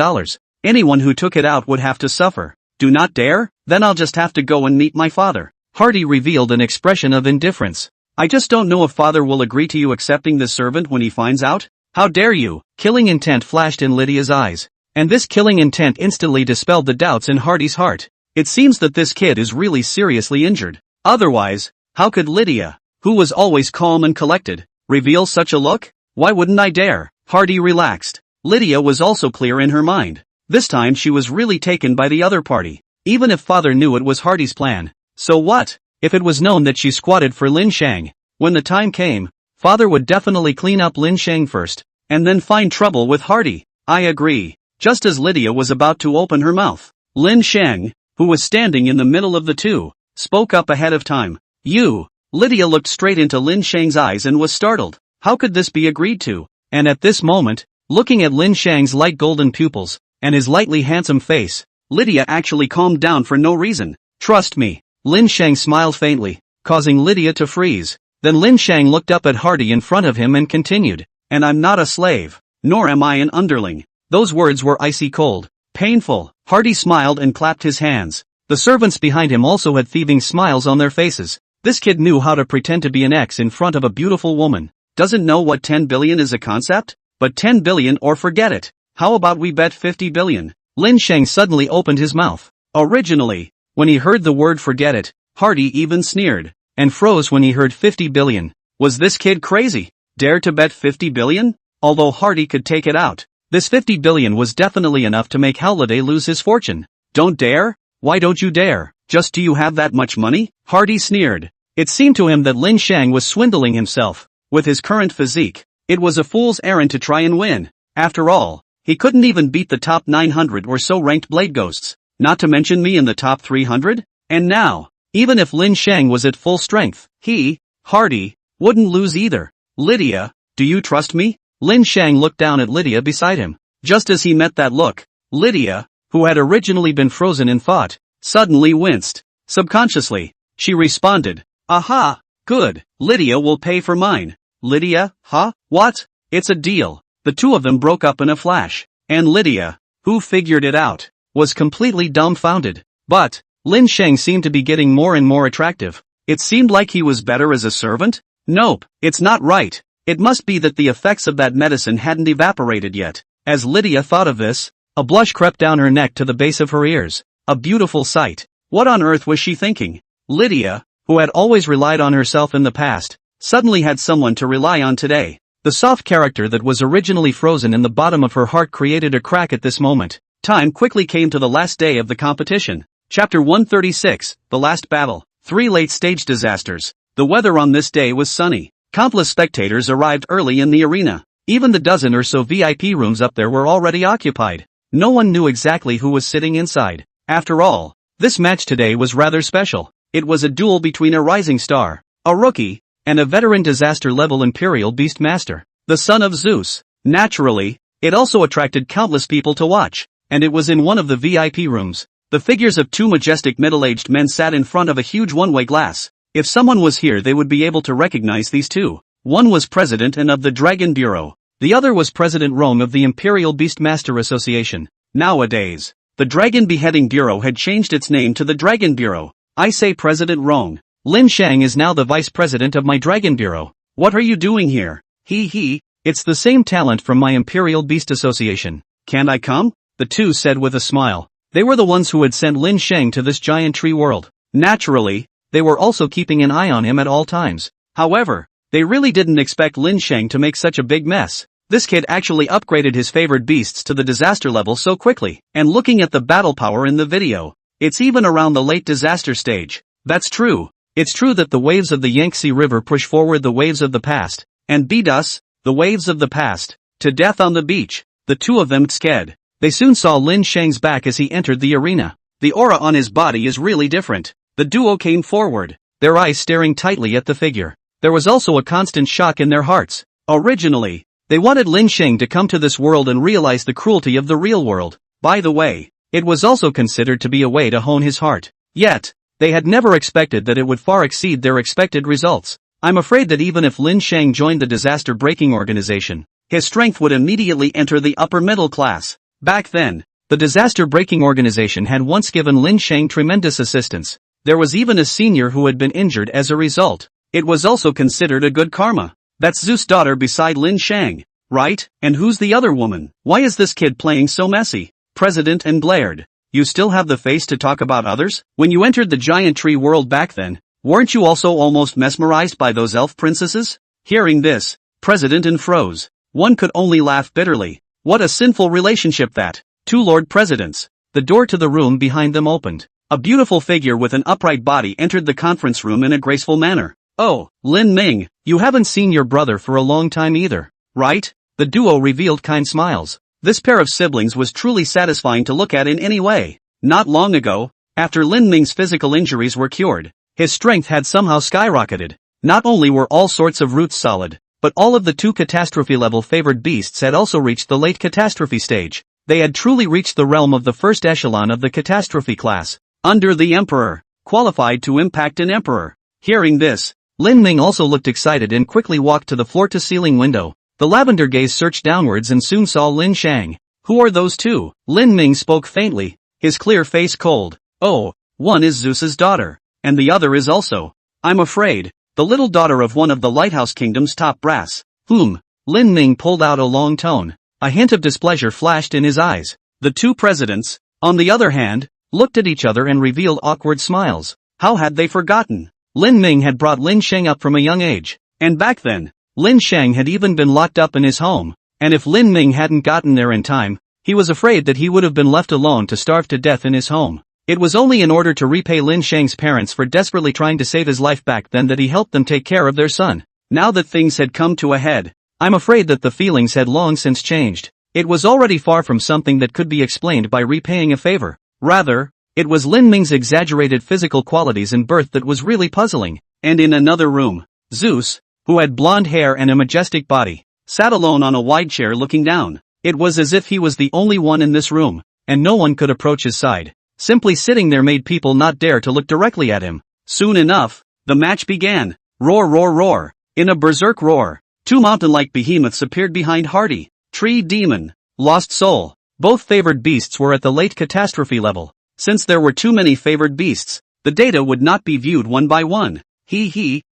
Anyone who took it out would have to suffer. Do not dare? Then I'll just have to go and meet my father. Hardy revealed an expression of indifference. I just don't know if father will agree to you accepting this servant when he finds out. How dare you? Killing intent flashed in Lydia's eyes. And this killing intent instantly dispelled the doubts in Hardy's heart. It seems that this kid is really seriously injured. Otherwise, how could Lydia, who was always calm and collected, reveal such a look? Why wouldn't I dare? Hardy relaxed. Lydia was also clear in her mind. This time she was really taken by the other party. Even if father knew it was Hardy's plan. So what? If it was known that she squatted for Lin Shang, when the time came, father would definitely clean up Lin Shang first, and then find trouble with Hardy. I agree. Just as Lydia was about to open her mouth, Lin Sheng, who was standing in the middle of the two, spoke up ahead of time. You. Lydia looked straight into Lin Sheng's eyes and was startled. How could this be agreed to? And at this moment, looking at Lin Sheng's light golden pupils, and his lightly handsome face, Lydia actually calmed down for no reason. Trust me. Lin Sheng smiled faintly, causing Lydia to freeze. Then Lin Sheng looked up at Hardy in front of him and continued. And I'm not a slave, nor am I an underling. Those words were icy cold. Painful. Hardy smiled and clapped his hands. The servants behind him also had thieving smiles on their faces. This kid knew how to pretend to be an ex in front of a beautiful woman. Doesn't know what 10 billion is a concept? But 10 billion or forget it. How about we bet 50 billion? Lin Sheng suddenly opened his mouth. Originally, when he heard the word forget it, Hardy even sneered, and froze when he heard 50 billion. Was this kid crazy? Dare to bet 50 billion? Although Hardy could take it out, this 50 billion was definitely enough to make Halliday lose his fortune. Don't dare? Why don't you dare? Just do you have that much money? Hardy sneered. It seemed to him that Lin Sheng was swindling himself. With his current physique, it was a fool's errand to try and win. After all, he couldn't even beat the top 900 or so ranked blade ghosts, not to mention me in the top 300? And now, even if Lin Sheng was at full strength, he, Hardy, wouldn't lose either. Lydia, do you trust me? Lin Sheng looked down at Lydia beside him. Just as he met that look, Lydia, who had originally been frozen in thought, suddenly winced. Subconsciously, she responded, aha, good, Lydia will pay for mine. Lydia, huh? What? It's a deal. The two of them broke up in a flash, and Lydia, who figured it out, was completely dumbfounded. But, Lin Sheng seemed to be getting more and more attractive. It seemed like he was better as a servant? Nope, it's not right. It must be that the effects of that medicine hadn't evaporated yet. As Lydia thought of this, a blush crept down her neck to the base of her ears. A beautiful sight. What on earth was she thinking? Lydia, who had always relied on herself in the past, suddenly had someone to rely on today. The soft character that was originally frozen in the bottom of her heart created a crack at this moment. Time quickly came to the last day of the competition. Chapter 136, The Last Battle. 3 late-stage disasters. The weather on this day was sunny. Countless spectators arrived early in the arena. Even the dozen or so VIP rooms up there were already occupied. No one knew exactly who was sitting inside. After all, this match today was rather special. It was a duel between a rising star, a rookie, and a veteran disaster-level Imperial Beast Master, the son of Zeus. Naturally, it also attracted countless people to watch, and it was in one of the VIP rooms. The figures of 2 majestic middle-aged men sat in front of a huge one-way glass. If someone was here they would be able to recognize these two. One was President and of the Dragon Bureau. The other was President Rome of the Imperial Beastmaster Association. Nowadays, the Dragon Beheading Bureau had changed its name to the Dragon Bureau. I say President Rome. Lin Sheng is now the Vice President of my Dragon Bureau. What are you doing here? It's the same talent from my Imperial Beast Association. Can't I come? The two said with a smile. They were the ones who had sent Lin Sheng to this giant tree world. Naturally, they were also keeping an eye on him at all times. However, they really didn't expect Lin Sheng to make such a big mess. This kid actually upgraded his favored beasts to the disaster level so quickly. And looking at the battle power in the video, it's even around the late disaster stage. That's true. It's true that the waves of the Yangtze River push forward the waves of the past, and beat us, the waves of the past, to death on the beach. The two of them scared. They soon saw Lin Sheng's back as he entered the arena. The aura on his body is really different. The duo came forward, their eyes staring tightly at the figure. There was also a constant shock in their hearts. Originally, they wanted Lin Sheng to come to this world and realize the cruelty of the real world. By the way, it was also considered to be a way to hone his heart. Yet, they had never expected that it would far exceed their expected results. I'm afraid that even if Lin Sheng joined the disaster breaking organization, his strength would immediately enter the upper middle class. Back then, the disaster breaking organization had once given Lin Sheng tremendous assistance. There was even a senior who had been injured as a result. It was also considered a good karma. That's Zeus' daughter beside Lin Sheng, right? And who's the other woman? Why is this kid playing so messy? President and glared. You still have the face to talk about others? When you entered the giant tree world back then, weren't you also almost mesmerized by those elf princesses? Hearing this, President and froze. One could only laugh bitterly. What a sinful relationship that. 2 Lord Presidents. The door to the room behind them opened. A beautiful figure with an upright body entered the conference room in a graceful manner. Oh, Lin Ming, you haven't seen your brother for a long time either, right? The duo revealed kind smiles. This pair of siblings was truly satisfying to look at in any way. Not long ago, after Lin Ming's physical injuries were cured, his strength had somehow skyrocketed. Not only were all sorts of roots solid, but all of the 2 catastrophe-level favored beasts had also reached the late catastrophe stage. They had truly reached the realm of the first echelon of the catastrophe class, under the Emperor, qualified to impact an Emperor. Hearing this, Lin Ming also looked excited and quickly walked to the floor-to-ceiling window. The lavender gaze searched downwards and soon saw Lin Shang. Who are those two? Lin Ming spoke faintly, his clear face cold. Oh, one is Zeus's daughter, and the other is also, I'm afraid, the little daughter of one of the Lighthouse Kingdom's top brass. Lin Ming pulled out a long tone. A hint of displeasure flashed in his eyes. The 2 presidents, on the other hand, looked at each other and revealed awkward smiles. How had they forgotten? Lin Ming had brought Lin Shang up from a young age, and back then, Lin Shang had even been locked up in his home, and if Lin Ming hadn't gotten there in time, he was afraid that he would have been left alone to starve to death in his home. It was only in order to repay Lin Shang's parents for desperately trying to save his life back then that he helped them take care of their son. Now that things had come to a head, I'm afraid that the feelings had long since changed. It was already far from something that could be explained by repaying a favor. Rather, it was Lin Ming's exaggerated physical qualities and birth that was really puzzling. And in another room, Zeus, who had blonde hair and a majestic body, sat alone on a wide chair looking down. It was as if he was the only one in this room, and no one could approach his side. Simply sitting there made people not dare to look directly at him. Soon enough, the match began. Roar, roar, roar. In a berserk roar, 2 mountain-like behemoths appeared behind Hardy, Tree Demon, Lost Soul. Both favored beasts were at the late catastrophe level. Since there were too many favored beasts, the data would not be viewed one by one.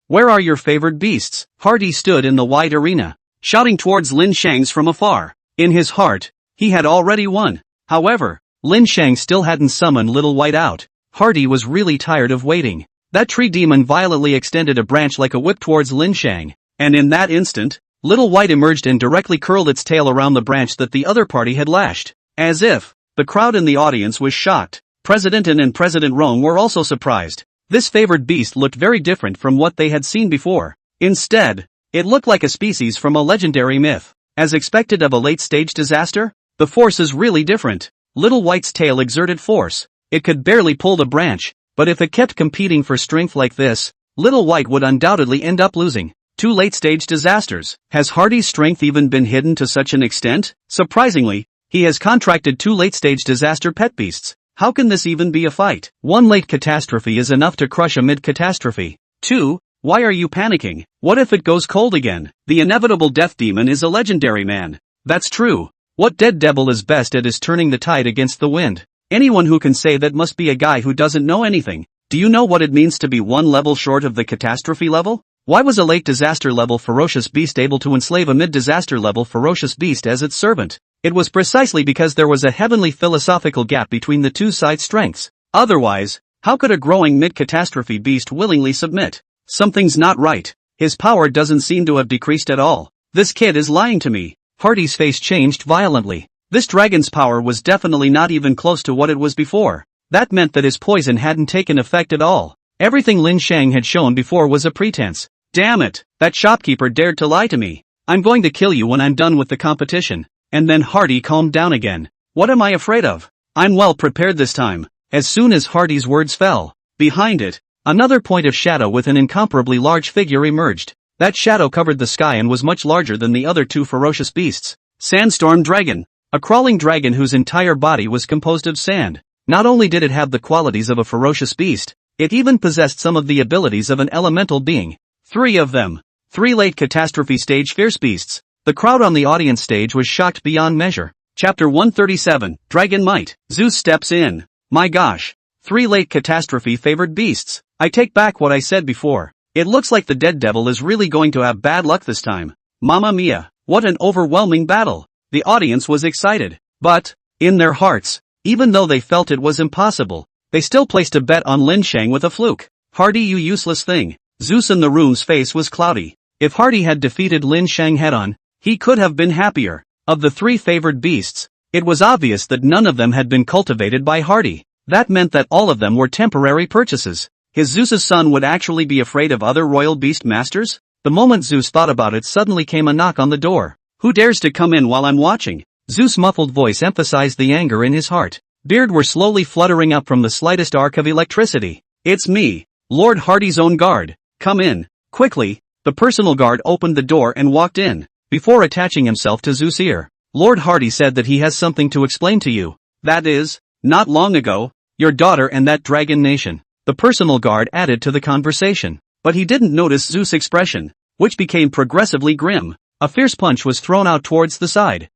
Where are your favored beasts? Hardy stood in the wide arena, shouting towards Lin Shang's from afar. In his heart, he had already won. However, Lin Shang still hadn't summoned Little White out. Hardy was really tired of waiting. That tree demon violently extended a branch like a whip towards Lin Shang, and in that instant, Little White emerged and directly curled its tail around the branch that the other party had lashed. As if, the crowd in the audience was shocked. President An and President Rome were also surprised. This favored beast looked very different from what they had seen before. Instead, it looked like a species from a legendary myth. As expected of a late-stage disaster, the force is really different. Little White's tail exerted force. It could barely pull the branch, but if it kept competing for strength like this, Little White would undoubtedly end up losing. 2 late-stage disasters. Has Hardy's strength even been hidden to such an extent? Surprisingly, he has contracted 2 late-stage disaster pet beasts. How can this even be a fight? 1 late catastrophe is enough to crush a mid-catastrophe. 2. Why are you panicking? What if it goes cold again? The inevitable death demon is a legendary man. That's true. What dead devil is best at is turning the tide against the wind. Anyone who can say that must be a guy who doesn't know anything. Do you know what it means to be 1 level short of the catastrophe level? Why was a late disaster level ferocious beast able to enslave a mid-disaster level ferocious beast as its servant? It was precisely because there was a heavenly philosophical gap between the 2 side strengths. Otherwise, how could a growing mid-catastrophe beast willingly submit? Something's not right. His power doesn't seem to have decreased at all. This kid is lying to me. Hardy's face changed violently. This dragon's power was definitely not even close to what it was before. That meant that his poison hadn't taken effect at all. Everything Lin Shang had shown before was a pretense. Damn it, that shopkeeper dared to lie to me. I'm going to kill you when I'm done with the competition. And then Hardy calmed down again. What am I afraid of? I'm well prepared this time. As soon as Hardy's words fell, behind it, another point of shadow with an incomparably large figure emerged. That shadow covered the sky and was much larger than the other 2 ferocious beasts. Sandstorm Dragon. A crawling dragon whose entire body was composed of sand. Not only did it have the qualities of a ferocious beast, it even possessed some of the abilities of an elemental being. 3 of them. 3 late catastrophe stage fierce beasts. The crowd on the audience stage was shocked beyond measure. Chapter 137, Dragon Might. Zeus steps in. My gosh. 3 late catastrophe favored beasts. I take back what I said before. It looks like the dead devil is really going to have bad luck this time. Mamma mia, what an overwhelming battle. The audience was excited. But, in their hearts, even though they felt it was impossible, they still placed a bet on Lin Shang with a fluke. Hardy, you useless thing. Zeus in the room's face was cloudy. If Hardy had defeated Lin Shang head-on, he could have been happier. Of the 3 favored beasts, it was obvious that none of them had been cultivated by Hardy. That meant that all of them were temporary purchases. His Zeus's son would actually be afraid of other royal beast masters? The moment Zeus thought about it, suddenly came a knock on the door. Who dares to come in while I'm watching? Zeus' muffled voice emphasized the anger in his heart. beard were slowly fluttering up from the slightest arc of electricity. "It's me, Lord Hardy's own guard. Come in, quickly." The personal guard opened the door and walked in. Before attaching himself to Zeus' ear, Lord Hardy said that he has something to explain to you. "That is, not long ago, your daughter and that dragon nation." The personal guard added to the conversation. But he didn't notice Zeus' expression, which became progressively grim. A fierce punch was thrown out towards the side.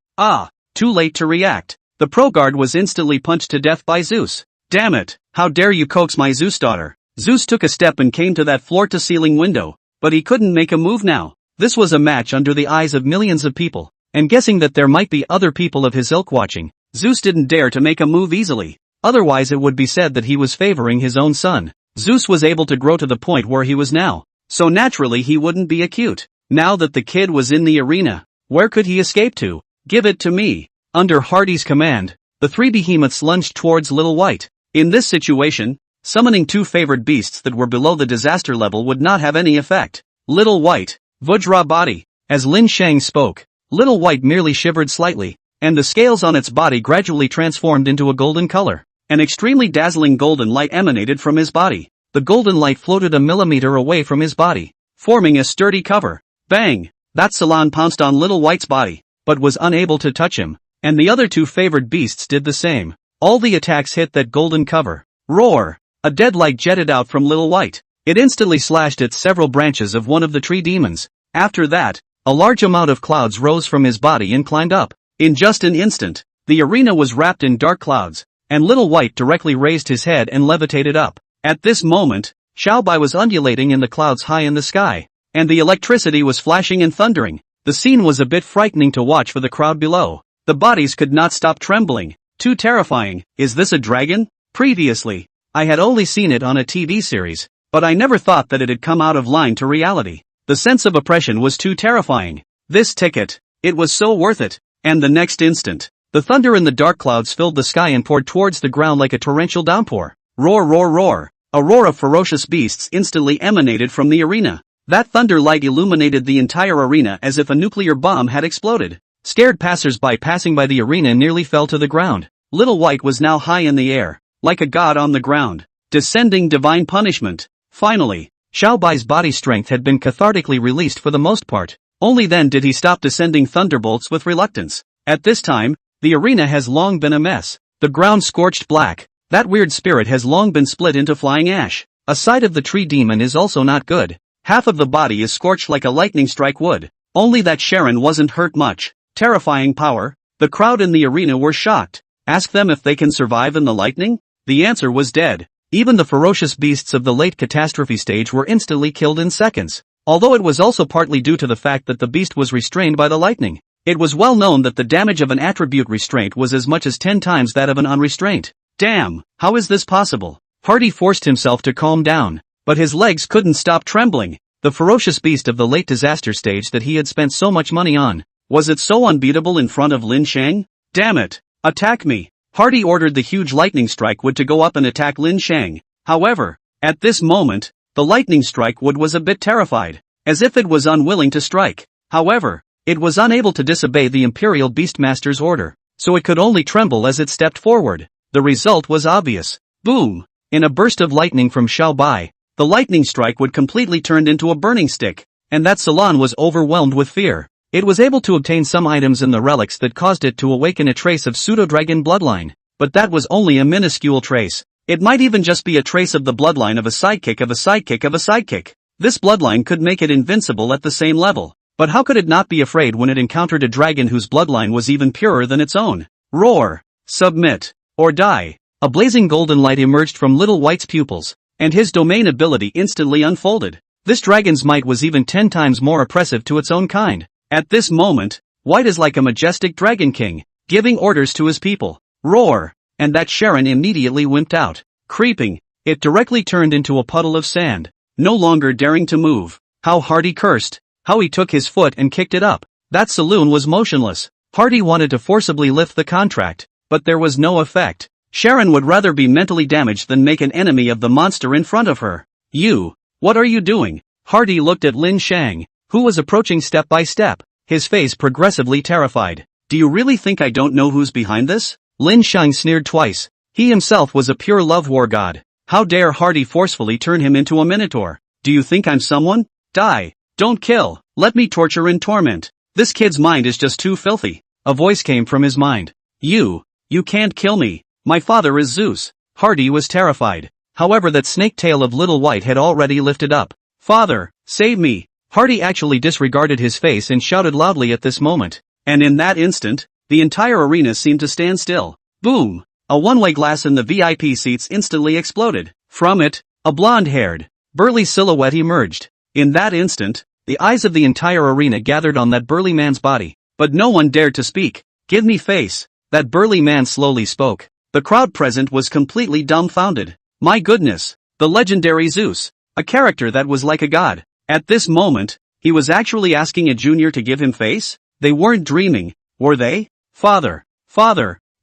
Too late to react. The pro guard was instantly punched to death by Zeus. "Damn it, how dare you coax my Zeus daughter." Zeus took a step and came to that floor-to-ceiling window, but he couldn't make a move now. This was a match under the eyes of millions of people, and guessing that there might be other people of his ilk watching, Zeus didn't dare to make a move easily. Otherwise it would be said that he was favoring his own son. Zeus was able to grow to the point where he was now, so naturally he wouldn't be acute. Now that the kid was in the arena, where could he escape to? "Give it to me." Under Hardy's command, the three behemoths lunged towards Little White. In this situation, summoning two favored beasts that were below the disaster level would not have any effect. "Little White, Vajra body." As Lin Shang spoke, Little White merely shivered slightly, and the scales on its body gradually transformed into a golden color. An extremely dazzling golden light emanated from his body. The golden light floated a millimeter away from his body, forming a sturdy cover. Bang! That Salon pounced on Little White's body, but was unable to touch him, and the other two favored beasts did the same. All the attacks hit that golden cover. Roar! A dead light jetted out from Little White. It instantly slashed at several branches of one of the tree demons. After that, a large amount of clouds rose from his body and climbed up. In just an instant, the arena was wrapped in dark clouds, and Little White directly raised his head and levitated up. At this moment, Xiaobai was undulating in the clouds high in the sky, and the electricity was flashing and thundering. The scene was a bit frightening to watch for the crowd below. The bodies could not stop trembling. Too terrifying. Is this a dragon? Previously, I had only seen it on a TV series, but I never thought that it had come out of line to reality. The sense of oppression was too terrifying. This ticket, it was so worth it. And the next instant, the thunder in the dark clouds filled the sky and poured towards the ground like a torrential downpour. Roar, roar, roar. A roar of ferocious beasts instantly emanated from the arena. That thunder light illuminated the entire arena as if a nuclear bomb had exploded. Scared passers-by passing by the arena nearly fell to the ground. Little White was now high in the air, like a god on the ground. Descending divine punishment. Finally, Xiaobai's body strength had been cathartically released for the most part. Only then did he stop descending thunderbolts with reluctance. At this time, the arena has long been a mess. The ground scorched black. That weird spirit has long been split into flying ash. A sight of the tree demon is also not good. Half of the body is scorched like a lightning strike would. Only that Sharon wasn't hurt much. Terrifying power. The crowd in the arena were shocked. Ask them if they can survive in the lightning? The answer was dead. Even the ferocious beasts of the late catastrophe stage were instantly killed in seconds. Although it was also partly due to the fact that the beast was restrained by the lightning. It was well known that the damage of an attribute restraint was as much as 10 times that of an unrestraint. Damn, how is this possible? Hardy forced himself to calm down, but his legs couldn't stop trembling. The ferocious beast of the late disaster stage that he had spent so much money on, was it so unbeatable in front of Lin Shang? Damn it, attack me. Hardy ordered the huge lightning strike wood to go up and attack Lin Shang. However, at this moment, the lightning strike wood was a bit terrified, as if it was unwilling to strike. However, it was unable to disobey the Imperial Beastmaster's order, so it could only tremble as it stepped forward. The result was obvious. Boom! In a burst of lightning from Xiaobai, the lightning strike would completely turned into a burning stick, and that salon was overwhelmed with fear. It was able to obtain some items in the relics that caused it to awaken a trace of pseudo-dragon bloodline, but that was only a minuscule trace. It might even just be a trace of the bloodline of a sidekick of a sidekick of a sidekick. This bloodline could make it invincible at the same level, but how could it not be afraid when it encountered a dragon whose bloodline was even purer than its own? Roar! Submit! Or die! A blazing golden light emerged from Little White's pupils, and his domain ability instantly unfolded. This dragon's might was even 10 times more oppressive to its own kind. At this moment, White is like a majestic dragon king, giving orders to his people. Roar! And that Sharon immediately wimped out. Creeping, it directly turned into a puddle of sand, no longer daring to move. How Hardy cursed, how he took his foot and kicked it up. That saloon was motionless. Hardy wanted to forcibly lift the contract, but there was no effect. Sharon would rather be mentally damaged than make an enemy of the monster in front of her. You, what are you doing? Hardy looked at Lin Shang, who was approaching step by step, his face progressively terrified. Do you really think I don't know who's behind this? Lin Shang sneered twice, He himself was a pure love war god. How dare Hardy forcefully turn him into a minotaur? Do you think I'm someone? Die. Don't kill. Let me torture and torment. This kid's mind is just too filthy. A voice came from his mind. You can't kill me. My father is Zeus. Hardy was terrified. However, that snake tail of Little White had already lifted up. Father, save me. Hardy actually disregarded his face and shouted loudly at this moment. And in that instant, the entire arena seemed to stand still. Boom! A one-way glass in the VIP seats instantly exploded. From it, a blonde-haired, burly silhouette emerged. In that instant, the eyes of the entire arena gathered on that burly man's body. But no one dared to speak. Give me face. That burly man slowly spoke. The crowd present was completely dumbfounded. My goodness, the legendary Zeus. A character that was like a god. At this moment, he was actually asking a junior to give him face? They weren't dreaming, were they? Father.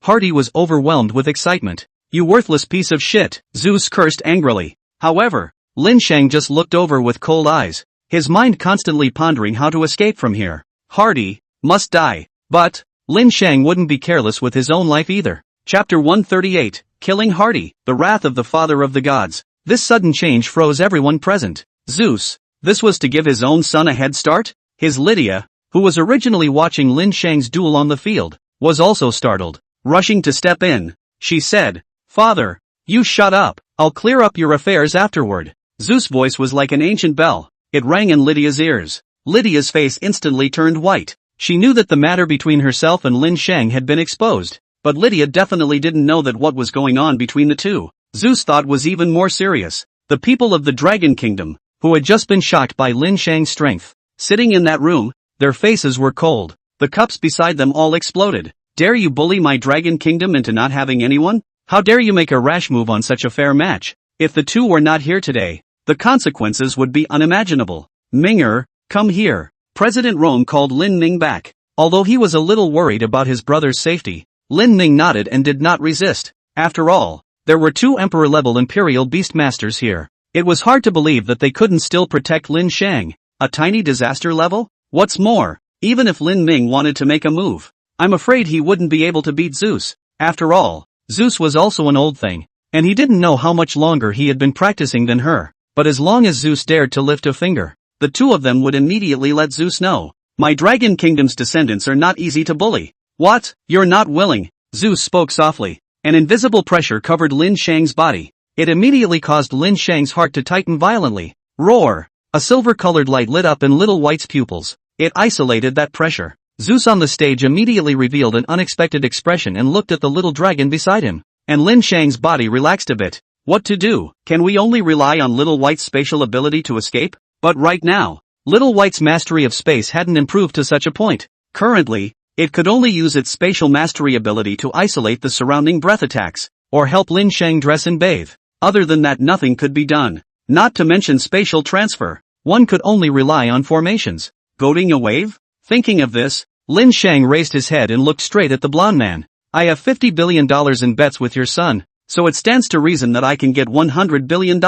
Hardy was overwhelmed with excitement. You worthless piece of shit, Zeus cursed angrily. However, Lin Shang just looked over with cold eyes, his mind constantly pondering how to escape from here. Hardy must die. But Lin Shang wouldn't be careless with his own life either. Chapter 138, Killing Hardy, the Wrath of the Father of the Gods. This sudden change froze everyone present. Zeus. This was to give his own son a head start? His Lydia, who was originally watching Lin Shang's duel on the field, was also startled. Rushing to step in, she said, Father, you shut up. I'll clear up your affairs afterward. Zeus' voice was like an ancient bell. It rang in Lydia's ears. Lydia's face instantly turned white. She knew that the matter between herself and Lin Shang had been exposed, but Lydia definitely didn't know that what was going on between the two. Zeus thought was even more serious. The people of the Dragon Kingdom, who had just been shocked by Lin Shang's strength, sitting in that room, their faces were cold. The cups beside them all exploded. Dare you bully my Dragon Kingdom into not having anyone? How dare you make a rash move on such a fair match? If the two were not here today, the consequences would be unimaginable. Ming'er, come here. President Rome called Lin Ning back. Although he was a little worried about his brother's safety, Lin Ning nodded and did not resist. After all, there were two Emperor-level Imperial Beastmasters here. It was hard to believe that they couldn't still protect Lin Shang. A tiny disaster level? What's more, even if Lin Ming wanted to make a move, I'm afraid he wouldn't be able to beat Zeus. After all, Zeus was also an old thing, and he didn't know how much longer he had been practicing than her. But as long as Zeus dared to lift a finger, the two of them would immediately let Zeus know. My Dragon Kingdom's descendants are not easy to bully. What? You're not willing? Zeus spoke softly. An invisible pressure covered Lin Shang's body. It immediately caused Lin Shang's heart to tighten violently. Roar! A silver-colored light lit up in Little White's pupils. It isolated that pressure. Zeus on the stage immediately revealed an unexpected expression and looked at the little dragon beside him. And Lin Shang's body relaxed a bit. What to do? Can we only rely on Little White's spatial ability to escape? But right now, Little White's mastery of space hadn't improved to such a point. Currently, it could only use its spatial mastery ability to isolate the surrounding breath attacks, or help Lin Shang dress and bathe. Other than that, nothing could be done. Not to mention spatial transfer. One could only rely on formations. Goading a wave? Thinking of this, Lin Shang raised his head and looked straight at the blonde man. I have $50 billion in bets with your son, so it stands to reason that I can get $100 billion.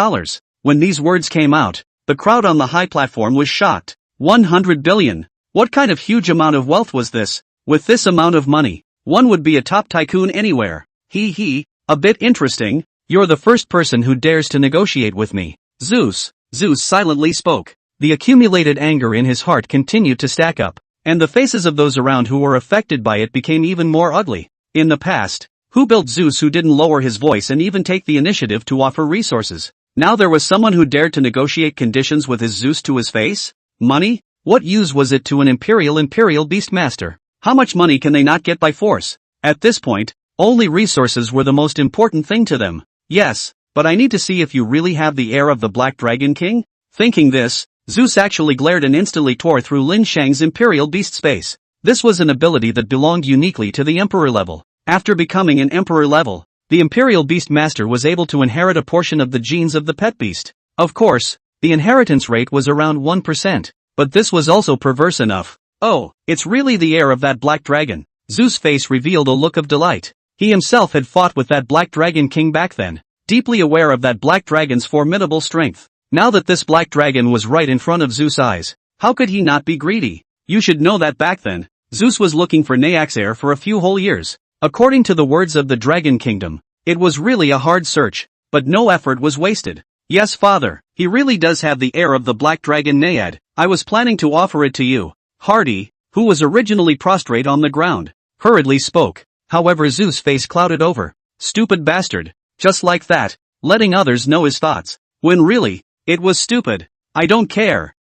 When these words came out, the crowd on the high platform was shocked. 100 billion. What kind of huge amount of wealth was this? With this amount of money, one would be a top tycoon anywhere. A bit interesting. You're the first person who dares to negotiate with me. Zeus silently spoke. The accumulated anger in his heart continued to stack up, and the faces of those around who were affected by it became even more ugly. In the past, who built Zeus who didn't lower his voice and even take the initiative to offer resources? Now there was someone who dared to negotiate conditions with his Zeus to his face? Money? What use was it to an imperial beastmaster? How much money can they not get by force? At this point, only resources were the most important thing to them. Yes, but I need to see if you really have the air of the Black Dragon King? Thinking this, Zeus actually glared and instantly tore through Lin Shang's imperial beast space. This was an ability that belonged uniquely to the Emperor level. After becoming an Emperor level, the Imperial Beastmaster was able to inherit a portion of the genes of the pet beast. Of course, the inheritance rate was around 1%, but this was also perverse enough. Oh, it's really the heir of that black dragon. Zeus' face revealed a look of delight. He himself had fought with that Black Dragon King back then, deeply aware of that black dragon's formidable strength. Now that this black dragon was right in front of Zeus' eyes, how could he not be greedy? You should know that back then, Zeus was looking for Nyax's heir for a few whole years. According to the words of the Dragon Kingdom, It was really a hard search, but no effort was wasted. Yes, father, he really does have the air of the black dragon Naiad. I was planning to offer it to you. Hardy, who was originally prostrate on the ground, hurriedly spoke. However, Zeus' face clouded over. Stupid bastard. Just like that, letting others know his thoughts, when really, it was stupid. I don't care.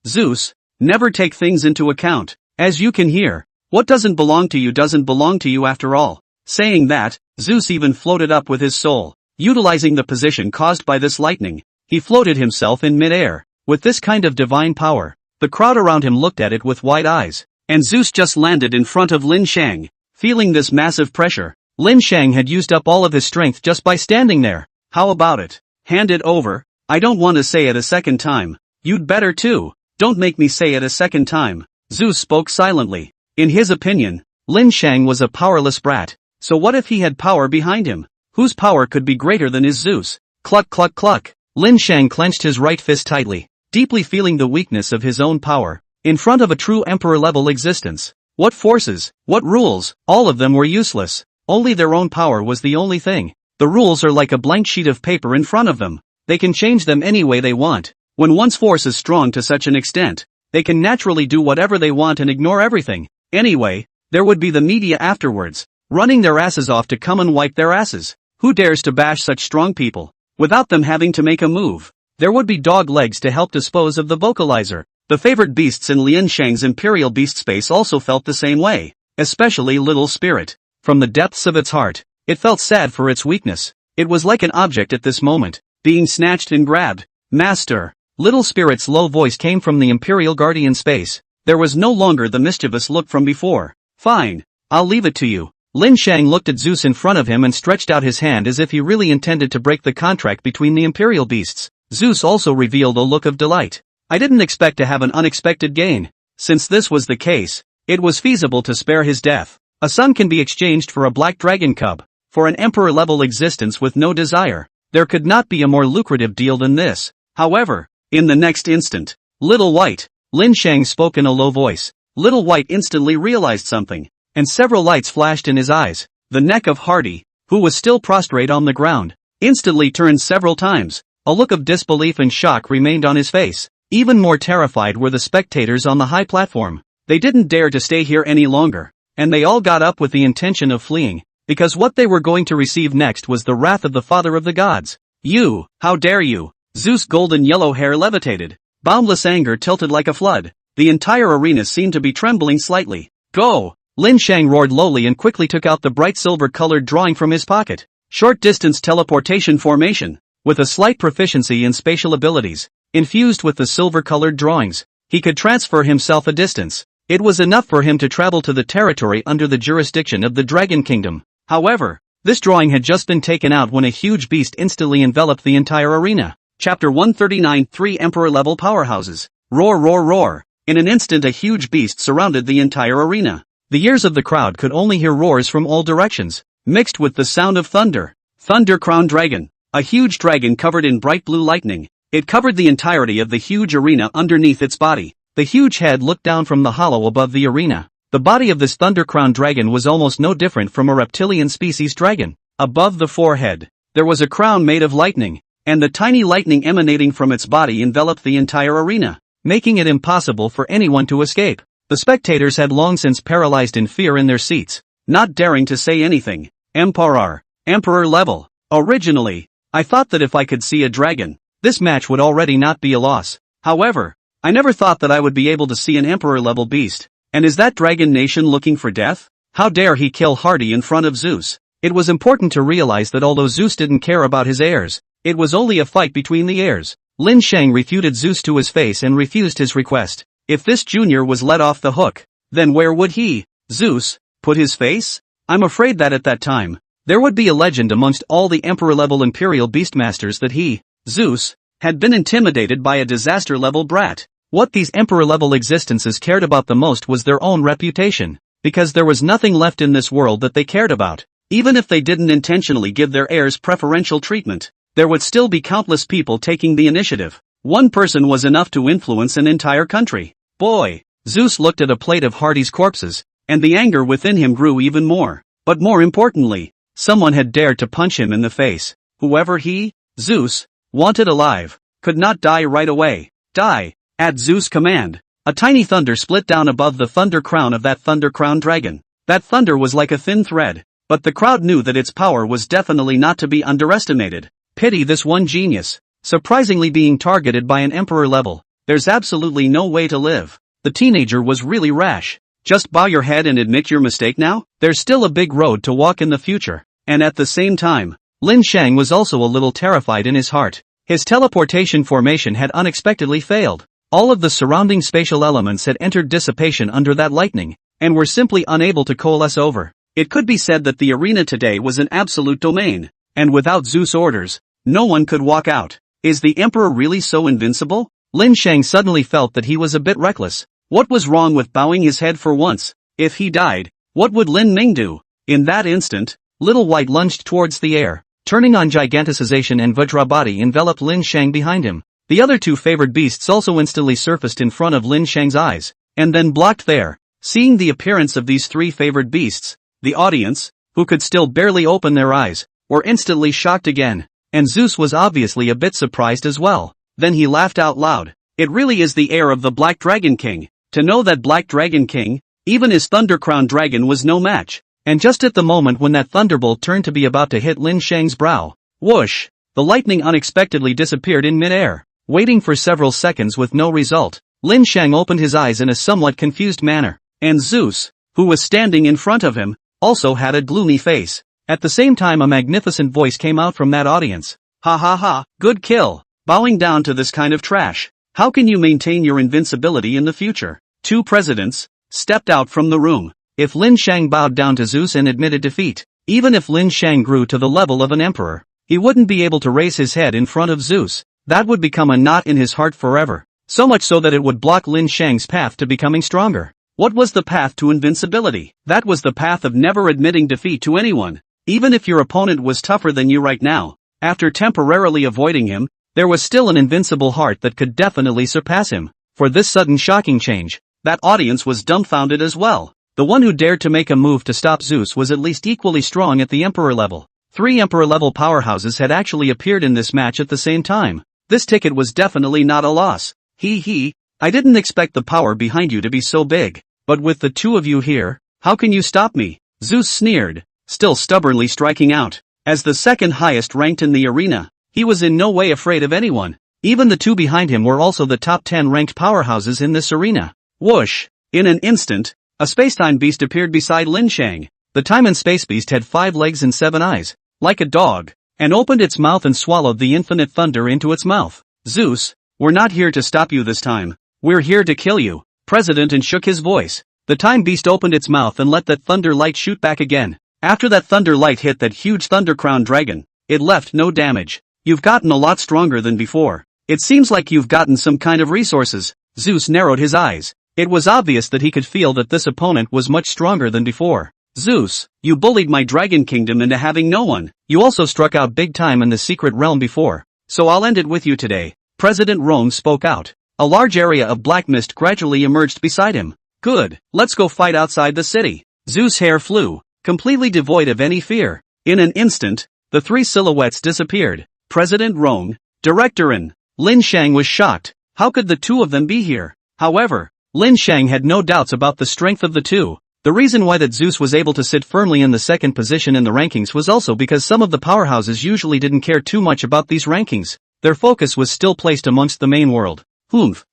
Zeus, never take things into account. As you can hear, what doesn't belong to you after all. Saying that, Zeus even floated up with his soul. Utilizing the position caused by this lightning, he floated himself in mid-air. With this kind of divine power, the crowd around him looked at it with wide eyes. And Zeus just landed in front of Lin Shang. Feeling this massive pressure, Lin Shang had used up all of his strength just by standing there. How about it? Hand it over. I don't want to say it a second time. You'd better too. Don't make me say it a second time. Zeus spoke silently. In his opinion, Lin Shang was a powerless brat. So what if he had power behind him? Whose power could be greater than his Zeus? Cluck cluck cluck. Lin Shang clenched his right fist tightly, deeply feeling the weakness of his own power. In front of a true emperor-level existence, what forces, what rules, all of them were useless. Only their own power was the only thing. The rules are like a blank sheet of paper in front of them. They can change them any way they want. When one's force is strong to such an extent, they can naturally do whatever they want and ignore everything. Anyway, there would be the media afterwards, running their asses off to come and wipe their asses. Who dares to bash such strong people, without them having to make a move? There would be dog legs to help dispose of the vocalizer. The favorite beasts in Lin Shang's imperial beast space also felt the same way, especially Little Spirit. From the depths of its heart, it felt sad for its weakness. It was like an object at this moment, being snatched and grabbed. Master, Little Spirit's low voice came from the imperial guardian space. There was no longer the mischievous look from before. Fine, I'll leave it to you. Lin Shang looked at Zeus in front of him and stretched out his hand as if he really intended to break the contract between the imperial beasts. Zeus also revealed a look of delight. I didn't expect to have an unexpected gain. Since this was the case, it was feasible to spare his death. A son can be exchanged for a black dragon cub. For an emperor-level existence with no desire, there could not be a more lucrative deal than this. However, in the next instant, Little White, Lin Shang spoke in a low voice. Little White instantly realized something, and several lights flashed in his eyes. The neck of Hardy, who was still prostrate on the ground, instantly turned several times. A look of disbelief and shock remained on his face. Even more terrified were the spectators on the high platform. They didn't dare to stay here any longer, and they all got up with the intention of fleeing, because what they were going to receive next was the wrath of the Father of the Gods. You, how dare you? Zeus' golden yellow hair levitated. Boundless anger tilted like a flood. The entire arena seemed to be trembling slightly. Go! Lin Shang roared lowly and quickly took out the bright silver-colored drawing from his pocket. Short-distance teleportation formation. With a slight proficiency in spatial abilities, infused with the silver-colored drawings, he could transfer himself a distance. It was enough for him to travel to the territory under the jurisdiction of the Dragon Kingdom. However, this drawing had just been taken out when a huge beast instantly enveloped the entire arena. Chapter 139 3 Emperor-level powerhouses. Roar roar roar. In an instant a huge beast surrounded the entire arena. The ears of the crowd could only hear roars from all directions, mixed with the sound of thunder. Thunder Crown Dragon. A huge dragon covered in bright blue lightning. It covered the entirety of the huge arena underneath its body. The huge head looked down from the hollow above the arena. The body of this Thunder Crown Dragon was almost no different from a reptilian species dragon. Above the forehead, there was a crown made of lightning, and the tiny lightning emanating from its body enveloped the entire arena, making it impossible for anyone to escape. The spectators had long since paralyzed in fear in their seats, not daring to say anything. Emperor level. Originally, I thought that if I could see a dragon, this match would already not be a loss. However, I never thought that I would be able to see an emperor-level beast. And is that dragon nation looking for death? How dare he kill Hardy in front of Zeus? It was important to realize that although Zeus didn't care about his heirs, it was only a fight between the heirs. Lin Shang refuted Zeus to his face and refused his request. If this junior was let off the hook, then where would he, Zeus, put his face? I'm afraid that at that time, there would be a legend amongst all the emperor-level imperial beastmasters that he, Zeus, had been intimidated by a disaster-level brat. What these emperor-level existences cared about the most was their own reputation, because there was nothing left in this world that they cared about. Even if they didn't intentionally give their heirs preferential treatment, there would still be countless people taking the initiative. One person was enough to influence an entire country. Boy! Zeus looked at a plate of Hardy's corpses, and the anger within him grew even more. But more importantly, someone had dared to punch him in the face. Whoever he, Zeus, wanted alive, could not die right away. Die, at Zeus' command. A tiny thunder split down above the thunder crown of that thunder crown dragon. That thunder was like a thin thread, but the crowd knew that its power was definitely not to be underestimated. Pity this one genius, surprisingly being targeted by an emperor level. There's absolutely no way to live. The teenager was really rash. Just bow your head and admit your mistake now? There's still a big road to walk in the future. And at the same time, Lin Shang was also a little terrified in his heart. His teleportation formation had unexpectedly failed. All of the surrounding spatial elements had entered dissipation under that lightning, and were simply unable to coalesce over. It could be said that the arena today was an absolute domain, and without Zeus' orders, no one could walk out. Is the emperor really so invincible? Lin Shang suddenly felt that he was a bit reckless. What was wrong with bowing his head for once? If he died, what would Lin Ming do? In that instant, Little White lunged towards the air, turning on giganticization, and Vajrabody enveloped Lin Shang behind him. The other two favored beasts also instantly surfaced in front of Lin Shang's eyes, and then blocked there. Seeing the appearance of these three favored beasts, the audience, who could still barely open their eyes, were instantly shocked again, and Zeus was obviously a bit surprised as well. Then he laughed out loud. It really is the heir of the Black Dragon King. To know that Black Dragon King, even his Thundercrown Dragon was no match. And just at the moment when that thunderbolt turned to be about to hit Lin Shang's brow, whoosh, the lightning unexpectedly disappeared in midair. Waiting for several seconds with no result, Lin Shang opened his eyes in a somewhat confused manner. And Zeus, who was standing in front of him, also had a gloomy face. At the same time a magnificent voice came out from that audience. Ha ha ha, good kill. Bowing down to this kind of trash. How can you maintain your invincibility in the future? Two presidents stepped out from the room. If Lin Shang bowed down to Zeus and admitted defeat, even if Lin Shang grew to the level of an emperor, he wouldn't be able to raise his head in front of Zeus. That would become a knot in his heart forever. So much so that it would block Lin Shang's path to becoming stronger. What was the path to invincibility? That was the path of never admitting defeat to anyone. Even if your opponent was tougher than you right now, after temporarily avoiding him, there was still an invincible heart that could definitely surpass him. For this sudden shocking change, that audience was dumbfounded as well. The one who dared to make a move to stop Zeus was at least equally strong at the emperor level. 3 emperor-level powerhouses had actually appeared in this match at the same time. This ticket was definitely not a loss. I didn't expect the power behind you to be so big. But with the two of you here, how can you stop me? Zeus sneered, still stubbornly striking out. As the second highest ranked in the arena, he was in no way afraid of anyone. Even the two behind him were also the top 10 ranked powerhouses in this arena. Whoosh! In an instant, a spacetime beast appeared beside Lin Shang. The time and space beast had 5 legs and 7 eyes, like a dog, and opened its mouth and swallowed the infinite thunder into its mouth. Zeus, we're not here to stop you this time. We're here to kill you. President and shook his voice. The time beast opened its mouth and let that thunder light shoot back again. After that thunder light hit that huge Thundercrown dragon, it left no damage. You've gotten a lot stronger than before. It seems like you've gotten some kind of resources. Zeus narrowed his eyes. It was obvious that he could feel that this opponent was much stronger than before. Zeus, you bullied my dragon kingdom into having no one. You also struck out big time in the secret realm before. So I'll end it with you today. President Rome spoke out. A large area of black mist gradually emerged beside him. Good, let's go fight outside the city. Zeus' hair flew, completely devoid of any fear. In an instant, the 3 silhouettes disappeared. President Rome, Director and Lin Shang was shocked. How could the two of them be here? However, Lin Shang had no doubts about the strength of the two. The reason why that Zeus was able to sit firmly in the second position in the rankings was also because some of the powerhouses usually didn't care too much about these rankings. Their focus was still placed amongst the main world.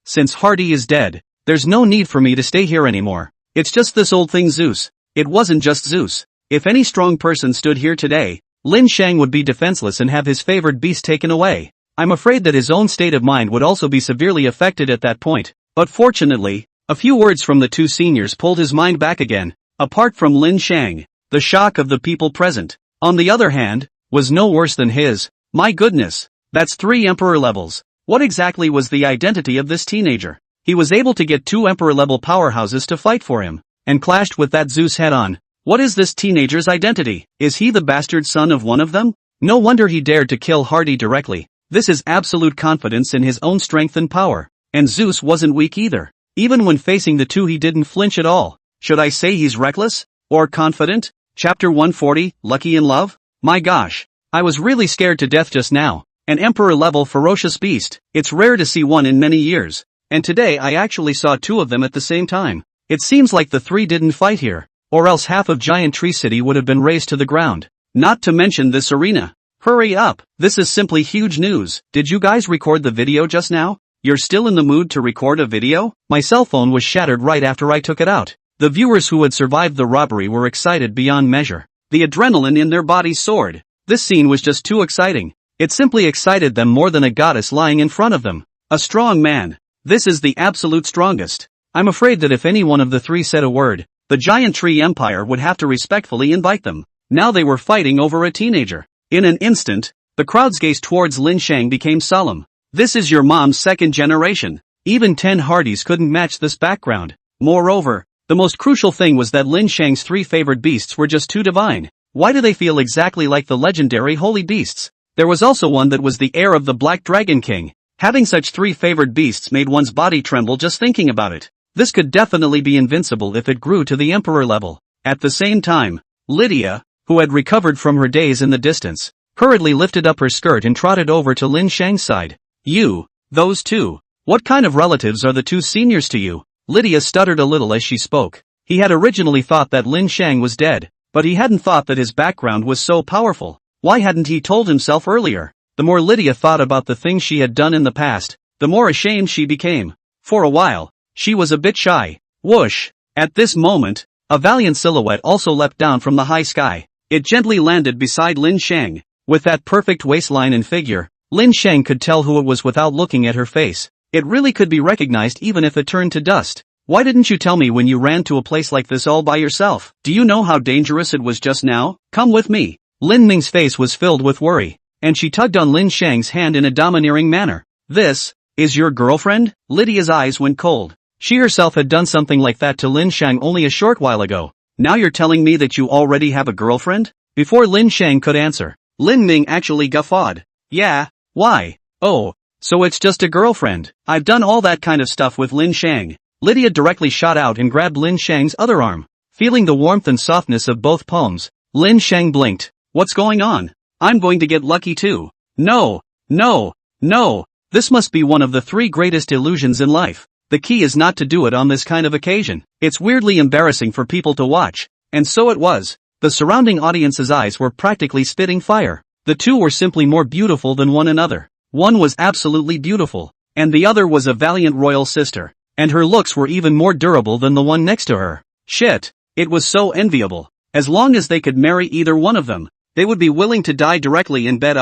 Since Hardy is dead, there's no need for me to stay here anymore. It's just this old thing Zeus. It wasn't just Zeus. If any strong person stood here today, Lin Shang would be defenseless and have his favored beast taken away. I'm afraid that his own state of mind would also be severely affected at that point. But fortunately, a few words from the two seniors pulled his mind back again. Apart from Lin Shang, the shock of the people present, on the other hand, was no worse than his. My goodness, that's 3 emperor levels. What exactly was the identity of this teenager? He was able to get 2 emperor-level powerhouses to fight for him, and clashed with that Zeus head-on. What is this teenager's identity? Is he the bastard son of one of them? No wonder he dared to kill Hardy directly. This is absolute confidence in his own strength and power. And Zeus wasn't weak either. Even when facing the two he didn't flinch at all. Should I say he's reckless? Or confident? Chapter 140, Lucky in Love? My gosh. I was really scared to death just now. An emperor-level ferocious beast. It's rare to see one in many years. And today I actually saw two of them at the same time. It seems like the three didn't fight here, or else half of Giant Tree City would have been razed to the ground. Not to mention this arena. Hurry up, this is simply huge news. Did you guys record the video just now? You're still in the mood to record a video? My cell phone was shattered right after I took it out. The viewers who had survived the robbery were excited beyond measure. The adrenaline in their bodies soared. This scene was just too exciting. It simply excited them more than a goddess lying in front of them. A strong man. This is the absolute strongest. I'm afraid that if any one of the three said a word, the Giant Tree Empire would have to respectfully invite them. Now they were fighting over a teenager. In an instant, the crowd's gaze towards Lin Shang became solemn. This is your mom's second generation. Even 10 Hardys couldn't match this background. Moreover, the most crucial thing was that Lin Shang's three favored beasts were just too divine. Why do they feel exactly like the legendary holy beasts? There was also one that was the heir of the Black Dragon King. Having such three favored beasts made one's body tremble just thinking about it. This could definitely be invincible if it grew to the emperor level. At the same time, Lydia, who had recovered from her daze in the distance, hurriedly lifted up her skirt and trotted over to Lin Shang's side. You, those two. What kind of relatives are the two seniors to you? Lydia stuttered a little as she spoke. He had originally thought that Lin Shang was dead, but he hadn't thought that his background was so powerful. Why hadn't he told himself earlier? The more Lydia thought about the things she had done in the past, the more ashamed she became. For a while, she was a bit shy. Whoosh! At this moment, a valiant silhouette also leapt down from the high sky. It gently landed beside Lin Shang. With that perfect waistline and figure, Lin Shang could tell who it was without looking at her face. It really could be recognized even if it turned to dust. Why didn't you tell me when you ran to a place like this all by yourself? Do you know how dangerous it was just now? Come with me. Lin Ming's face was filled with worry, and she tugged on Lin Shang's hand in a domineering manner. This is your girlfriend? Lydia's eyes went cold. She herself had done something like that to Lin Shang only a short while ago. Now you're telling me that you already have a girlfriend? Before Lin Shang could answer, Lin Ming actually guffawed. Yeah, why? Oh, so it's just a girlfriend. I've done all that kind of stuff with Lin Shang. Lydia directly shot out and grabbed Lin Shang's other arm. Feeling the warmth and softness of both palms, Lin Shang blinked. What's going on? I'm going to get lucky too. No, no, no. This must be one of the three greatest illusions in life. The key is not to do it on this kind of occasion. It's weirdly embarrassing for people to watch. And so it was. The surrounding audience's eyes were practically spitting fire. The two were simply more beautiful than one another. One was absolutely beautiful, and the other was a valiant royal sister. And her looks were even more durable than the one next to her. Shit. It was so enviable. As long as they could marry either one of them, they would be willing to die directly in bed.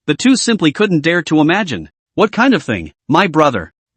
The two simply couldn't dare to imagine. What kind of thing? My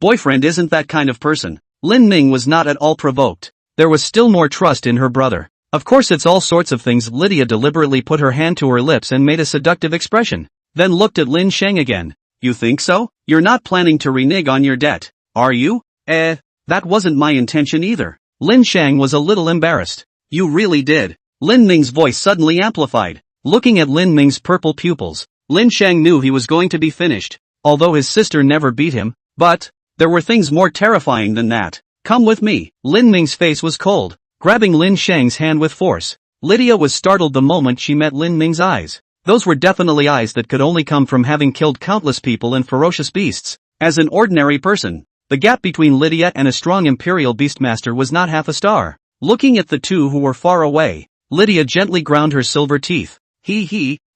boyfriend isn't that kind of person. Lin Ming was not at all provoked. There was still more trust in her brother. Of course it's all sorts of things. Lydia deliberately put her hand to her lips and made a seductive expression. Then looked at Lin Shang again. You think so? You're not planning to renege on your debt, are you? That wasn't my intention either. Lin Shang was a little embarrassed. You really did. Lin Ming's voice suddenly amplified. Looking at Lin Ming's purple pupils, Lin Shang knew he was going to be finished. Although his sister never beat him, but there were things more terrifying than that. Come with me. Lin Ming's face was cold, grabbing Lin Shang's hand with force. Lydia was startled the moment she met Lin Ming's eyes. Those were definitely eyes that could only come from having killed countless people and ferocious beasts. As an ordinary person, the gap between Lydia and a strong imperial beastmaster was not half a star. Looking at the two who were far away, Lydia gently ground her silver teeth.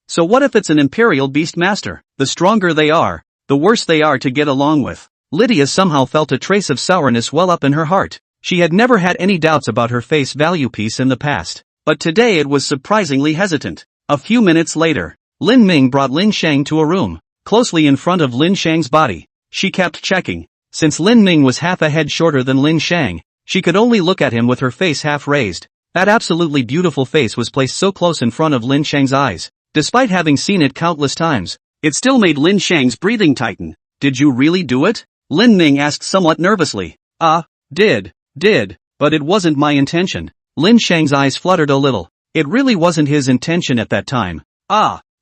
So what if it's an imperial beastmaster? The stronger they are, the worse they are to get along with. Lydia somehow felt a trace of sourness well up in her heart. She had never had any doubts about her face value piece in the past, but today it was surprisingly hesitant. A few minutes later, Lin Ming brought Lin Shang to a room, closely in front of Lin Shang's body. She kept checking. Since Lin Ming was half a head shorter than Lin Shang, she could only look at him with her face half raised. That absolutely beautiful face was placed so close in front of Lin Shang's eyes. Despite having seen it countless times, it still made Lin Shang's breathing tighten. Did you really do it? Lin Ming asked somewhat nervously. Did, but it wasn't my intention. Lin Shang's eyes fluttered a little. It really wasn't his intention at that time.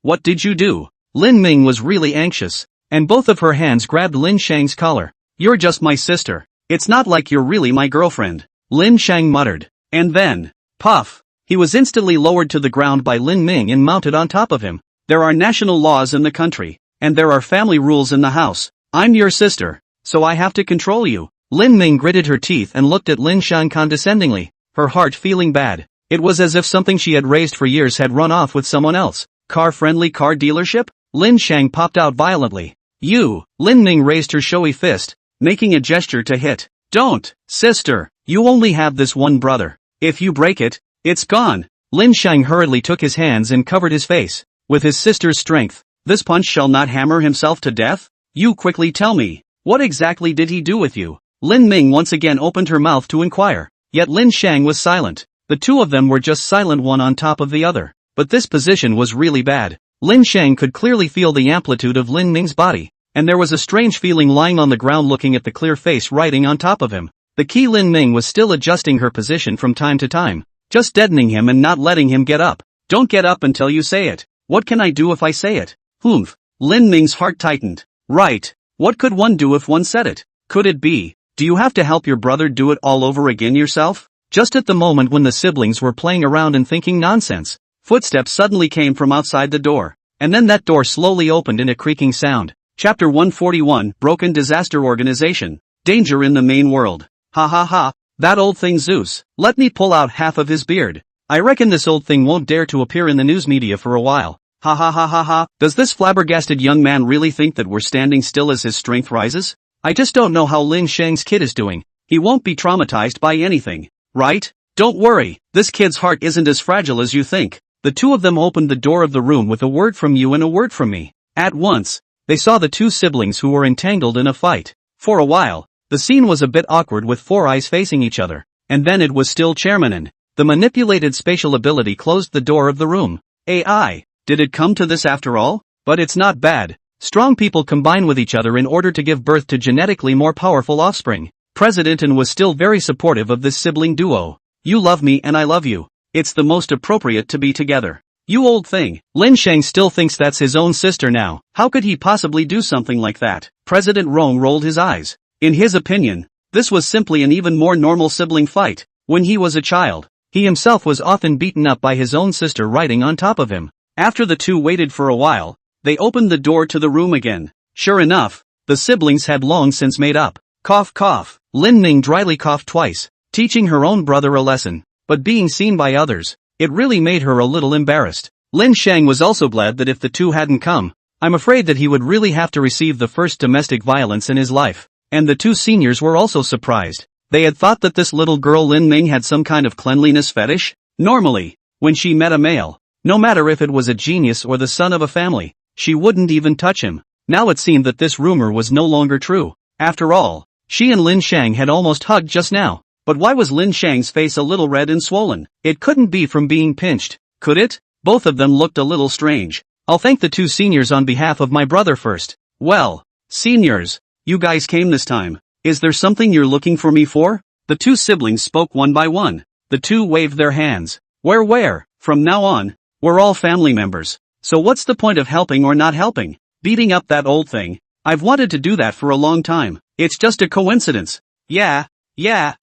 What did you do? Lin Ming was really anxious, and both of her hands grabbed Lin Shang's collar. You're just my sister. It's not like you're really my girlfriend. Lin Shang muttered. And then, puff, He was instantly lowered to the ground by Lin Ming and mounted on top of him. There are national laws in the country, and there are family rules in the house. I'm your sister, so I have to control you. Lin Ming gritted her teeth and looked at Lin Shang condescendingly, her heart feeling bad. It was as if something she had raised for years had run off with someone else. Car-friendly car dealership? Lin Shang popped out violently. You! Lin Ming raised her showy fist, making a gesture to hit. Don't, sister, you only have this one brother. If you break it, it's gone. Lin Shang hurriedly took his hands and covered his face. With his sister's strength, this punch shall not hammer himself to death? You quickly tell me, what exactly did he do with you? Lin Ming once again opened her mouth to inquire, yet Lin Shang was silent. The two of them were just silent, one on top of the other. But this position was really bad. Lin Shang could clearly feel the amplitude of Lin Ming's body, and there was a strange feeling lying on the ground looking at the clear face riding on top of him. The key Lin Ming was still adjusting her position from time to time, just deadening him and not letting him get up. Don't get up until you say it. What can I do if I say it? Humph. Lin Ming's heart tightened. Right. What could one do if one said it? Could it be, do you have to help your brother do it all over again yourself? Just at the moment when the siblings were playing around and thinking nonsense, footsteps suddenly came from outside the door, and then that door slowly opened in a creaking sound. Chapter 141, Broken Disaster Organization. Danger in the main world. Ha ha ha, that old thing Zeus. Let me pull out half of his beard. I reckon this old thing won't dare to appear in the news media for a while. Ha ha ha ha ha. Does this flabbergasted young man really think that we're standing still as his strength rises? I just don't know how Lin Shang's kid is doing. He won't be traumatized by anything, right? Don't worry, this kid's heart isn't as fragile as you think. The two of them opened the door of the room with a word from you and a word from me. At once, they saw the two siblings who were entangled in a fight. For a while, the scene was a bit awkward with four eyes facing each other, and then it was still Chairman and the manipulated spatial ability closed the door of the room. AI, did it come to this after all? But it's not bad. Strong people combine with each other in order to give birth to genetically more powerful offspring. President An was still very supportive of this sibling duo. You love me and I love you. It's the most appropriate to be together. You old thing. Lin Shang still thinks that's his own sister now. How could he possibly do something like that? President Rong rolled his eyes. In his opinion, this was simply an even more normal sibling fight. When he was a child, he himself was often beaten up by his own sister riding on top of him. After the two waited for a while, they opened the door to the room again. Sure enough, the siblings had long since made up. Cough cough. Lin Ming dryly coughed twice, teaching her own brother a lesson. But being seen by others, it really made her a little embarrassed. Lin Shang was also glad that if the two hadn't come, I'm afraid that he would really have to receive the first domestic violence in his life. And the two seniors were also surprised. They had thought that this little girl Lin Ming had some kind of cleanliness fetish. Normally, when she met a male, no matter if it was a genius or the son of a family, she wouldn't even touch him. Now it seemed that this rumor was no longer true. After all, she and Lin Shang had almost hugged just now. But why was Lin Shang's face a little red and swollen? It couldn't be from being pinched, could it? Both of them looked a little strange. I'll thank the two seniors on behalf of my brother first. Well, seniors, you guys came this time. Is there something you're looking for me for? The two siblings spoke one by one. The two waved their hands. Where? From now on, we're all family members. So what's the point of helping or not helping? Beating up that old thing? I've wanted to do that for a long time. It's just a coincidence. Yeah,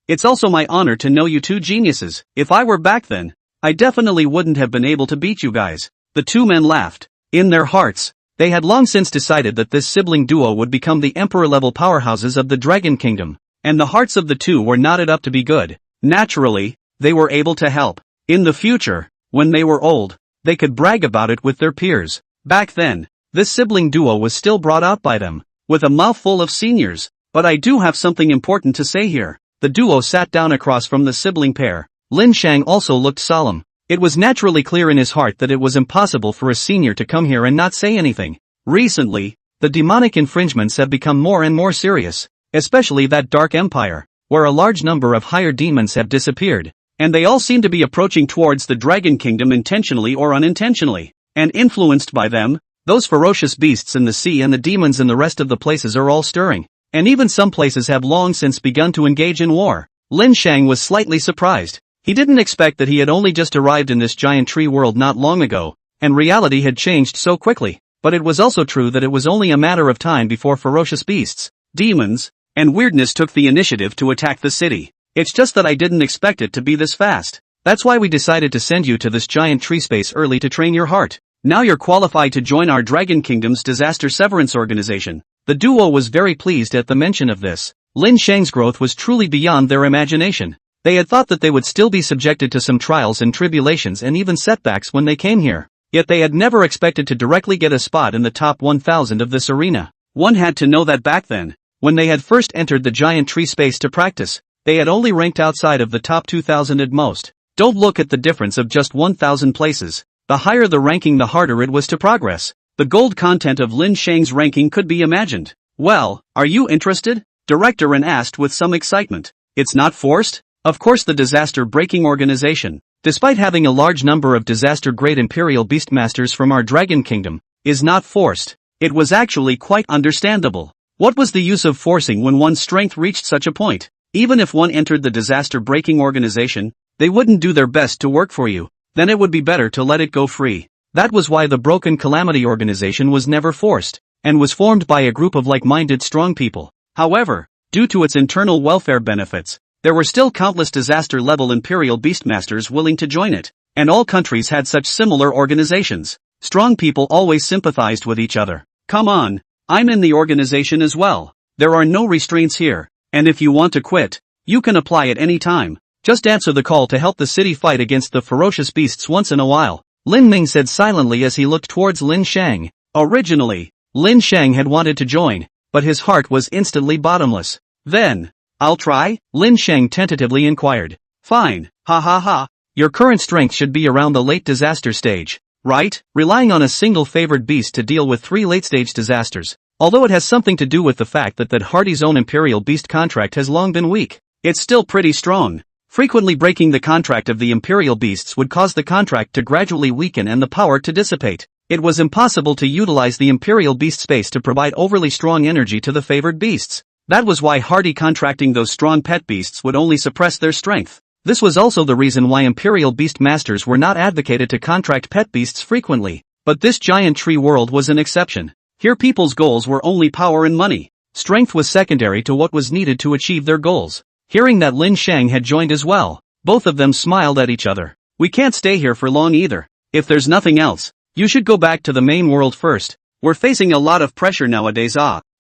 it's also my honor to know you two geniuses. If I were back then, I definitely wouldn't have been able to beat you guys. The two men laughed. In their hearts, they had long since decided that this sibling duo would become the emperor-level powerhouses of the Dragon Kingdom, and the hearts of the two were knotted up to be good. Naturally, they were able to help. In the future, when they were old, they could brag about it with their peers. Back then, this sibling duo was still brought out by them, with a mouthful of seniors. But I do have something important to say here. The duo sat down across from the sibling pair. Lin Shang also looked solemn. It was naturally clear in his heart that it was impossible for a senior to come here and not say anything. Recently, the demonic infringements have become more and more serious, especially that Dark Empire, where a large number of higher demons have disappeared, and they all seem to be approaching towards the Dragon Kingdom intentionally or unintentionally, and influenced by them. Those ferocious beasts in the sea and the demons in the rest of the places are all stirring. And even some places have long since begun to engage in war. Lin Shang was slightly surprised. He didn't expect that he had only just arrived in this giant tree world not long ago, and reality had changed so quickly. But it was also true that it was only a matter of time before ferocious beasts, demons, and weirdness took the initiative to attack the city. It's just that I didn't expect it to be this fast. That's why we decided to send you to this giant tree space early to train your heart. Now you're qualified to join our Dragon Kingdom's disaster severance organization. The duo was very pleased at the mention of this. Lin Shang's growth was truly beyond their imagination. They had thought that they would still be subjected to some trials and tribulations and even setbacks when they came here. Yet they had never expected to directly get a spot in the top 1,000 of this arena. One had to know that back then, when they had first entered the giant tree space to practice, they had only ranked outside of the top 2,000 at most. Don't look at the difference of just 1,000 places. The higher the ranking, the harder it was to progress. The gold content of Lin Shang's ranking could be imagined. Well, are you interested? Director Ren asked with some excitement. It's not forced? Of course, the disaster breaking organization, despite having a large number of disaster-grade Imperial Beastmasters from our Dragon Kingdom, is not forced. It was actually quite understandable. What was the use of forcing when one's strength reached such a point? Even if one entered the disaster-breaking organization, they wouldn't do their best to work for you. Then it would be better to let it go free. That was why the Broken Calamity organization was never forced, and was formed by a group of like-minded strong people. However, due to its internal welfare benefits, there were still countless disaster-level Imperial Beastmasters willing to join it, and all countries had such similar organizations. Strong people always sympathized with each other. Come on, I'm in the organization as well. There are no restraints here, and if you want to quit, you can apply at any time. Just answer the call to help the city fight against the ferocious beasts once in a while, Lin Ming said silently as he looked towards Lin Shang. Originally, Lin Shang had wanted to join, but his heart was instantly bottomless. Then, I'll try? Lin Shang tentatively inquired. Fine, ha ha ha. Your current strength should be around the late disaster stage, right? Relying on a single favored beast to deal with 3 late-stage disasters. Although it has something to do with the fact that Hardy's own Imperial Beast contract has long been weak, it's still pretty strong. Frequently breaking the contract of the Imperial Beasts would cause the contract to gradually weaken and the power to dissipate. It was impossible to utilize the Imperial Beast space to provide overly strong energy to the favored beasts. That was why Hardy contracting those strong pet beasts would only suppress their strength. This was also the reason why Imperial Beast Masters were not advocated to contract pet beasts frequently. But this giant tree world was an exception. Here people's goals were only power and money. Strength was secondary to what was needed to achieve their goals. Hearing that Lin Shang had joined as well, both of them smiled at each other. We can't stay here for long either. If there's nothing else, you should go back to the main world first. We're facing a lot of pressure nowadays.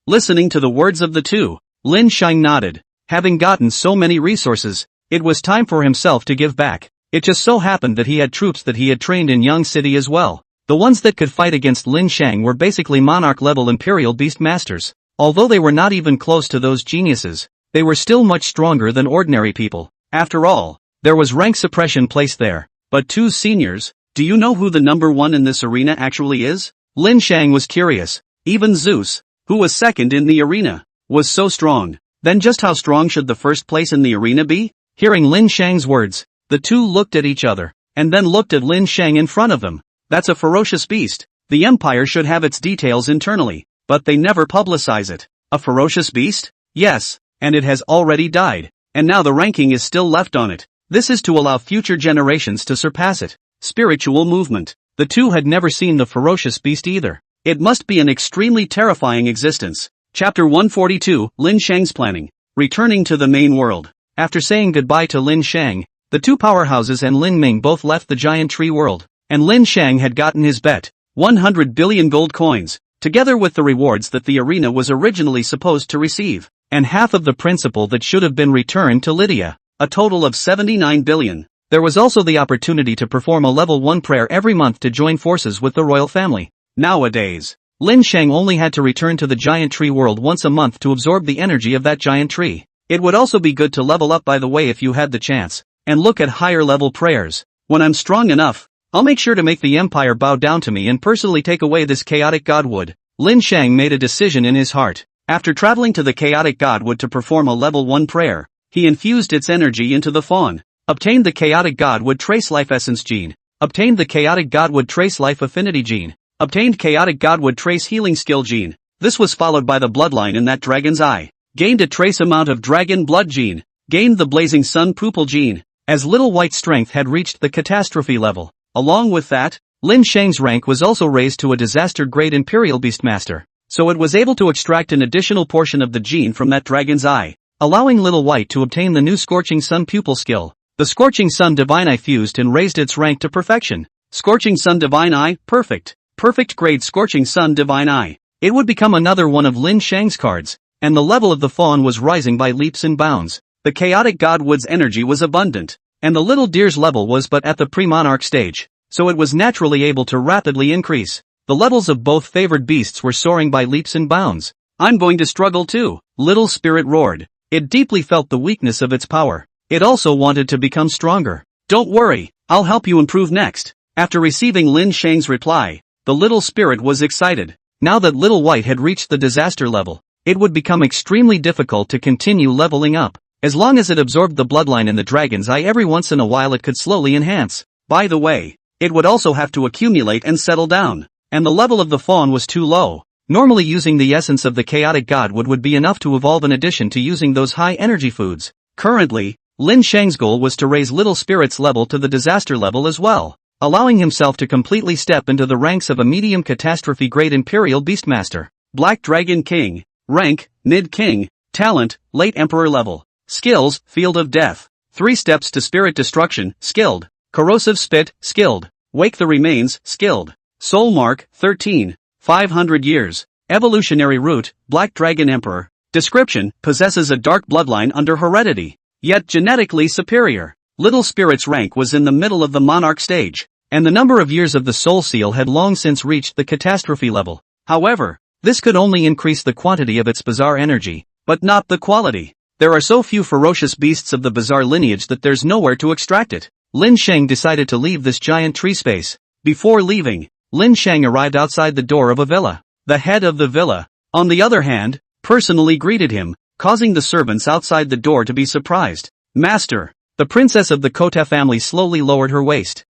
Listening to the words of the two, Lin Shang nodded. Having gotten so many resources, it was time for himself to give back. It just so happened that he had troops that he had trained in Yang City as well. The ones that could fight against Lin Shang were basically monarch-level Imperial Beast Masters. Although they were not even close to those geniuses, they were still much stronger than ordinary people. After all, there was rank suppression placed there. But 2 seniors, do you know who the number 1 in this arena actually is? Lin Shang was curious. Even Zeus, who was second in the arena, was so strong. Then just how strong should the first place in the arena be? Hearing Lin Shang's words, the two looked at each other, and then looked at Lin Shang in front of them. That's a ferocious beast. The Empire should have its details internally, but they never publicize it. A ferocious beast? Yes. And it has already died, and now the ranking is still left on it. This is to allow future generations to surpass it. Spiritual movement. The two had never seen the ferocious beast either. It must be an extremely terrifying existence. Chapter 142, Lin Shang's planning. Returning to the main world. After saying goodbye to Lin Shang, the two powerhouses and Lin Ming both left the giant tree world, and Lin Shang had gotten his bet, 100 billion gold coins, together with the rewards that the arena was originally supposed to receive, and half of the principal that should have been returned to Lydia, a total of 79 billion. There was also the opportunity to perform a level 1 prayer every month to join forces with the royal family. Nowadays, Lin Shang only had to return to the giant tree world once a month to absorb the energy of that giant tree. It would also be good to level up, by the way, if you had the chance, and look at higher level prayers. When I'm strong enough, I'll make sure to make the Empire bow down to me and personally take away this chaotic godwood. Lin Shang made a decision in his heart. After traveling to the chaotic godwood to perform a level 1 prayer, he infused its energy into the fawn, obtained the chaotic godwood trace life essence gene, obtained the chaotic godwood trace life affinity gene, obtained chaotic godwood trace healing skill gene. This was followed by the bloodline in that dragon's eye, gained a trace amount of dragon blood gene, gained the blazing sun pupil gene, as Little White strength had reached the catastrophe level. Along with that, Lin Shang's rank was also raised to a disaster grade Imperial Beastmaster, so it was able to extract an additional portion of the gene from that dragon's eye, allowing Little White to obtain the new Scorching Sun pupil skill. The Scorching Sun Divine Eye fused and raised its rank to perfection. Scorching Sun Divine Eye, perfect. Perfect grade Scorching Sun Divine Eye. It would become another one of Lin Shang's cards, and the level of the fawn was rising by leaps and bounds. The chaotic godwood's energy was abundant, and the little deer's level was but at the pre-monarch stage, so it was naturally able to rapidly increase. The levels of both favored beasts were soaring by leaps and bounds. I'm going to struggle too, Little Spirit roared. It deeply felt the weakness of its power. It also wanted to become stronger. Don't worry, I'll help you improve next. After receiving Lin Shang's reply, the little spirit was excited. Now that Little White had reached the disaster level, it would become extremely difficult to continue leveling up. As long as it absorbed the bloodline in the dragon's eye every once in a while it could slowly enhance. By the way, it would also have to accumulate and settle down. And the level of the fawn was too low. Normally using the essence of the chaotic godwood would be enough to evolve in addition to using those high energy foods. Currently, Lin Shang's goal was to raise Little Spirit's level to the disaster level as well, allowing himself to completely step into the ranks of a medium catastrophe grade Imperial Beastmaster. Black Dragon King. Rank, Mid King. Talent, Late Emperor level. Skills, Field of Death. 3 steps to Spirit Destruction, skilled. Corrosive Spit, skilled. Wake the Remains, skilled. Soul Mark, 13. 500 years. Evolutionary Root, Black Dragon Emperor. Description, possesses a dark bloodline under heredity, yet genetically superior. Little Spirit's rank was in the middle of the monarch stage, and the number of years of the soul seal had long since reached the catastrophe level. However, this could only increase the quantity of its bizarre energy, but not the quality. There are so few ferocious beasts of the bizarre lineage that there's nowhere to extract it. Lin Shang decided to leave this giant tree space. Before leaving, Lin Shang arrived outside the door of a villa. The head of the villa, on the other hand, personally greeted him, causing the servants outside the door to be surprised. Master. The princess of the Kota family slowly lowered her waist.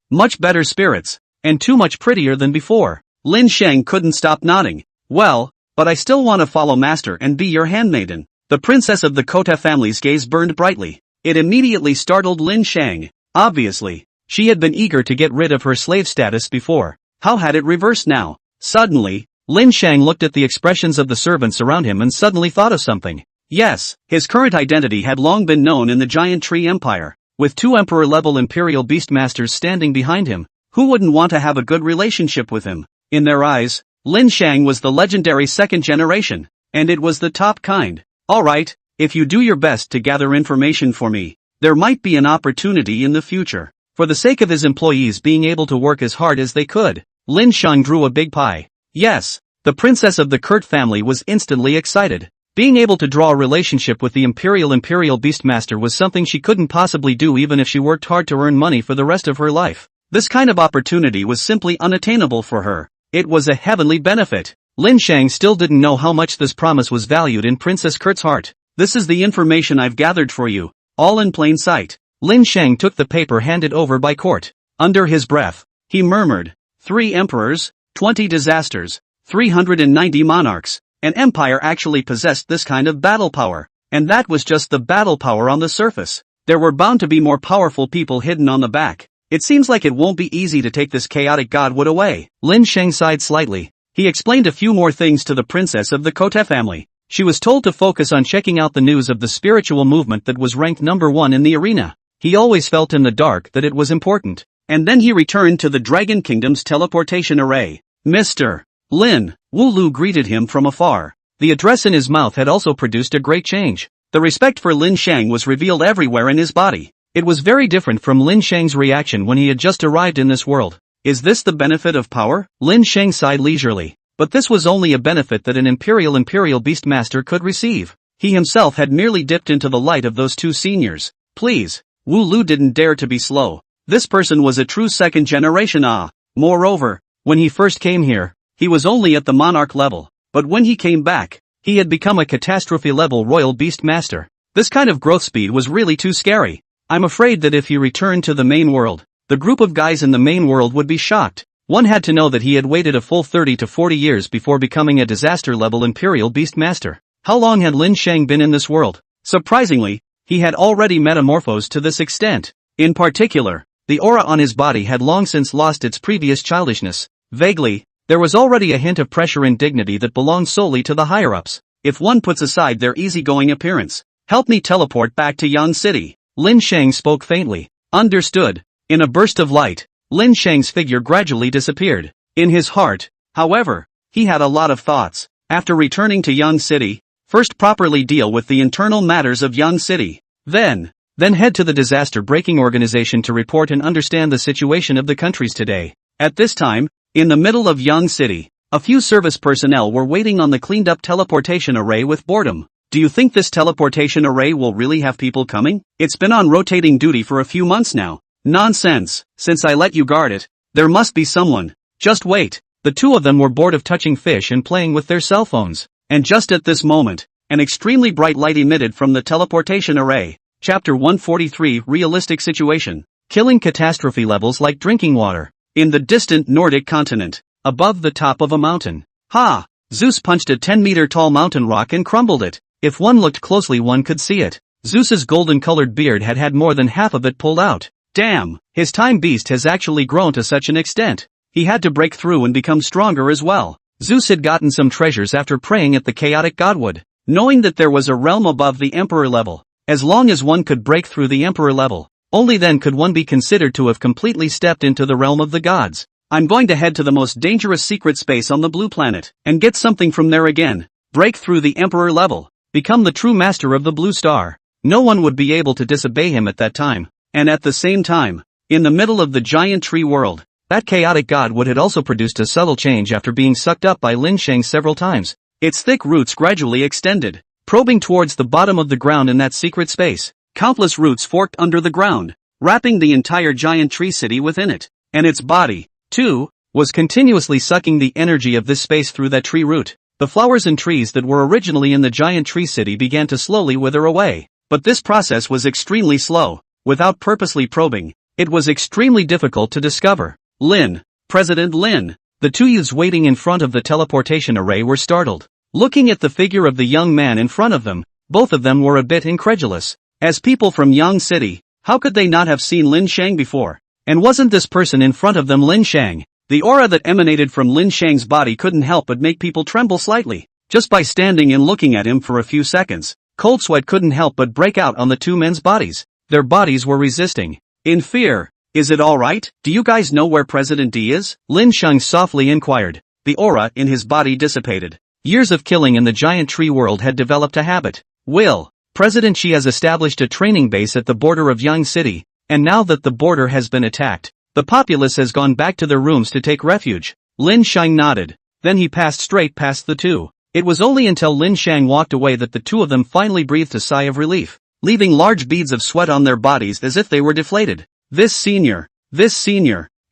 Much better spirits, and too much prettier than before. Lin Shang couldn't stop nodding. Well, but I still want to follow master and be your handmaiden. The princess of the Kota family's gaze burned brightly. It immediately startled Lin Shang. Obviously, she had been eager to get rid of her slave status before. How had it reversed now? Suddenly, Lin Shang looked at the expressions of the servants around him and suddenly thought of something. Yes, his current identity had long been known in the Giant Tree Empire, with 2 Emperor-level Imperial Beastmasters standing behind him. Who wouldn't want to have a good relationship with him? In their eyes, Lin Shang was the legendary second generation, and it was the top kind. Alright, if you do your best to gather information for me, there might be an opportunity in the future. For the sake of his employees being able to work as hard as they could, Lin Shang drew a big pie. Yes, the princess of the Kurt family was instantly excited. Being able to draw a relationship with the Imperial Beastmaster was something she couldn't possibly do even if she worked hard to earn money for the rest of her life. This kind of opportunity was simply unattainable for her. It was a heavenly benefit. Lin Shang still didn't know how much this promise was valued in Princess Kurt's heart. This is the information I've gathered for you, all in plain sight. Lin Shang took the paper handed over by Court. Under his breath, he murmured, 3 emperors, 20 disasters, 390 monarchs. An empire actually possessed this kind of battle power, and that was just the battle power on the surface. There were bound to be more powerful people hidden on the back. It seems like it won't be easy to take this chaotic godwood away. Lin Shang sighed slightly. He explained a few more things to the princess of the Kota family. She was told to focus on checking out the news of the spiritual movement that was ranked number 1 in the arena. He always felt in the dark that it was important. And then he returned to the Dragon Kingdom's teleportation array. Mr. Lin Wulu greeted him from afar. The address in his mouth had also produced a great change. The respect for Lin Shang was revealed everywhere in his body. It was very different from Lin Shang's reaction when he had just arrived in this world. Is this the benefit of power? Lin Shang sighed leisurely. But this was only a benefit that an Imperial Beastmaster could receive. He himself had merely dipped into the light of those 2 seniors. Please. Wu Lu didn't dare to be slow. This person was a true second generation Moreover, when he first came here, he was only at the monarch level, but when he came back, he had become a catastrophe-level royal beastmaster. This kind of growth speed was really too scary. I'm afraid that if he returned to the main world, the group of guys in the main world would be shocked. One had to know that he had waited a full 30 to 40 years before becoming a disaster-level Imperial Beastmaster. How long had Lin Shang been in this world? Surprisingly, he had already metamorphosed to this extent. In particular, the aura on his body had long since lost its previous childishness. Vaguely, there was already a hint of pressure and dignity that belonged solely to the higher-ups. If one puts aside their easygoing appearance, help me teleport back to Yan City. Lin Shang spoke faintly. Understood. In a burst of light, Lin Shang's figure gradually disappeared. In his heart, however, he had a lot of thoughts. After returning to Yang City, first properly deal with the internal matters of Yang City. Then head to the disaster breaking organization to report and understand the situation of the countries today. At this time, in the middle of Yang City, a few service personnel were waiting on the cleaned up teleportation array with boredom. Do you think this teleportation array will really have people coming? It's been on rotating duty for a few months now. Nonsense, since I let you guard it, there must be someone. Just wait. The two of them were bored of touching fish and playing with their cell phones. And just at this moment, an extremely bright light emitted from the teleportation array. Chapter 143 Realistic Situation. Killing catastrophe levels like drinking water. In the distant Nordic continent, above the top of a mountain. Ha! Zeus punched a 10-meter tall mountain rock and crumbled it. If one looked closely one could see it. Zeus's golden-colored beard had more than half of it pulled out. Damn, his time beast has actually grown to such an extent. He had to break through and become stronger as well. Zeus had gotten some treasures after praying at the chaotic godwood, knowing that there was a realm above the emperor level. As long as one could break through the emperor level, only then could one be considered to have completely stepped into the realm of the gods. I'm going to head to the most dangerous secret space on the blue planet, and get something from there again. Break through the emperor level. Become the true master of the blue star. No one would be able to disobey him at that time. And at the same time, in the middle of the giant tree world, that chaotic godwood had also produced a subtle change after being sucked up by Lin Shang several times. Its thick roots gradually extended, probing towards the bottom of the ground in that secret space. Countless roots forked under the ground, wrapping the entire giant tree city within it. And its body, too, was continuously sucking the energy of this space through that tree root. The flowers and trees that were originally in the giant tree city began to slowly wither away. But this process was extremely slow. Without purposely probing, it was extremely difficult to discover. President Lin. The two youths waiting in front of the teleportation array were startled. Looking at the figure of the young man in front of them, both of them were a bit incredulous. As people from Yang City, how could they not have seen Lin Shang before? And wasn't this person in front of them Lin Shang? The aura that emanated from Lin Shang's body couldn't help but make people tremble slightly. Just by standing and looking at him for a few seconds, cold sweat couldn't help but break out on the two men's bodies. Their bodies were resisting. In fear. Is it alright? Do you guys know where President D is? Lin Shang softly inquired. The aura in his body dissipated. Years of killing in the giant tree world had developed a habit. President Xi has established a training base at the border of Yang City, and now that the border has been attacked, the populace has gone back to their rooms to take refuge. Lin Shang nodded. Then he passed straight past the two. It was only until Lin Shang walked away that the two of them finally breathed a sigh of relief, leaving large beads of sweat on their bodies as if they were deflated. This senior,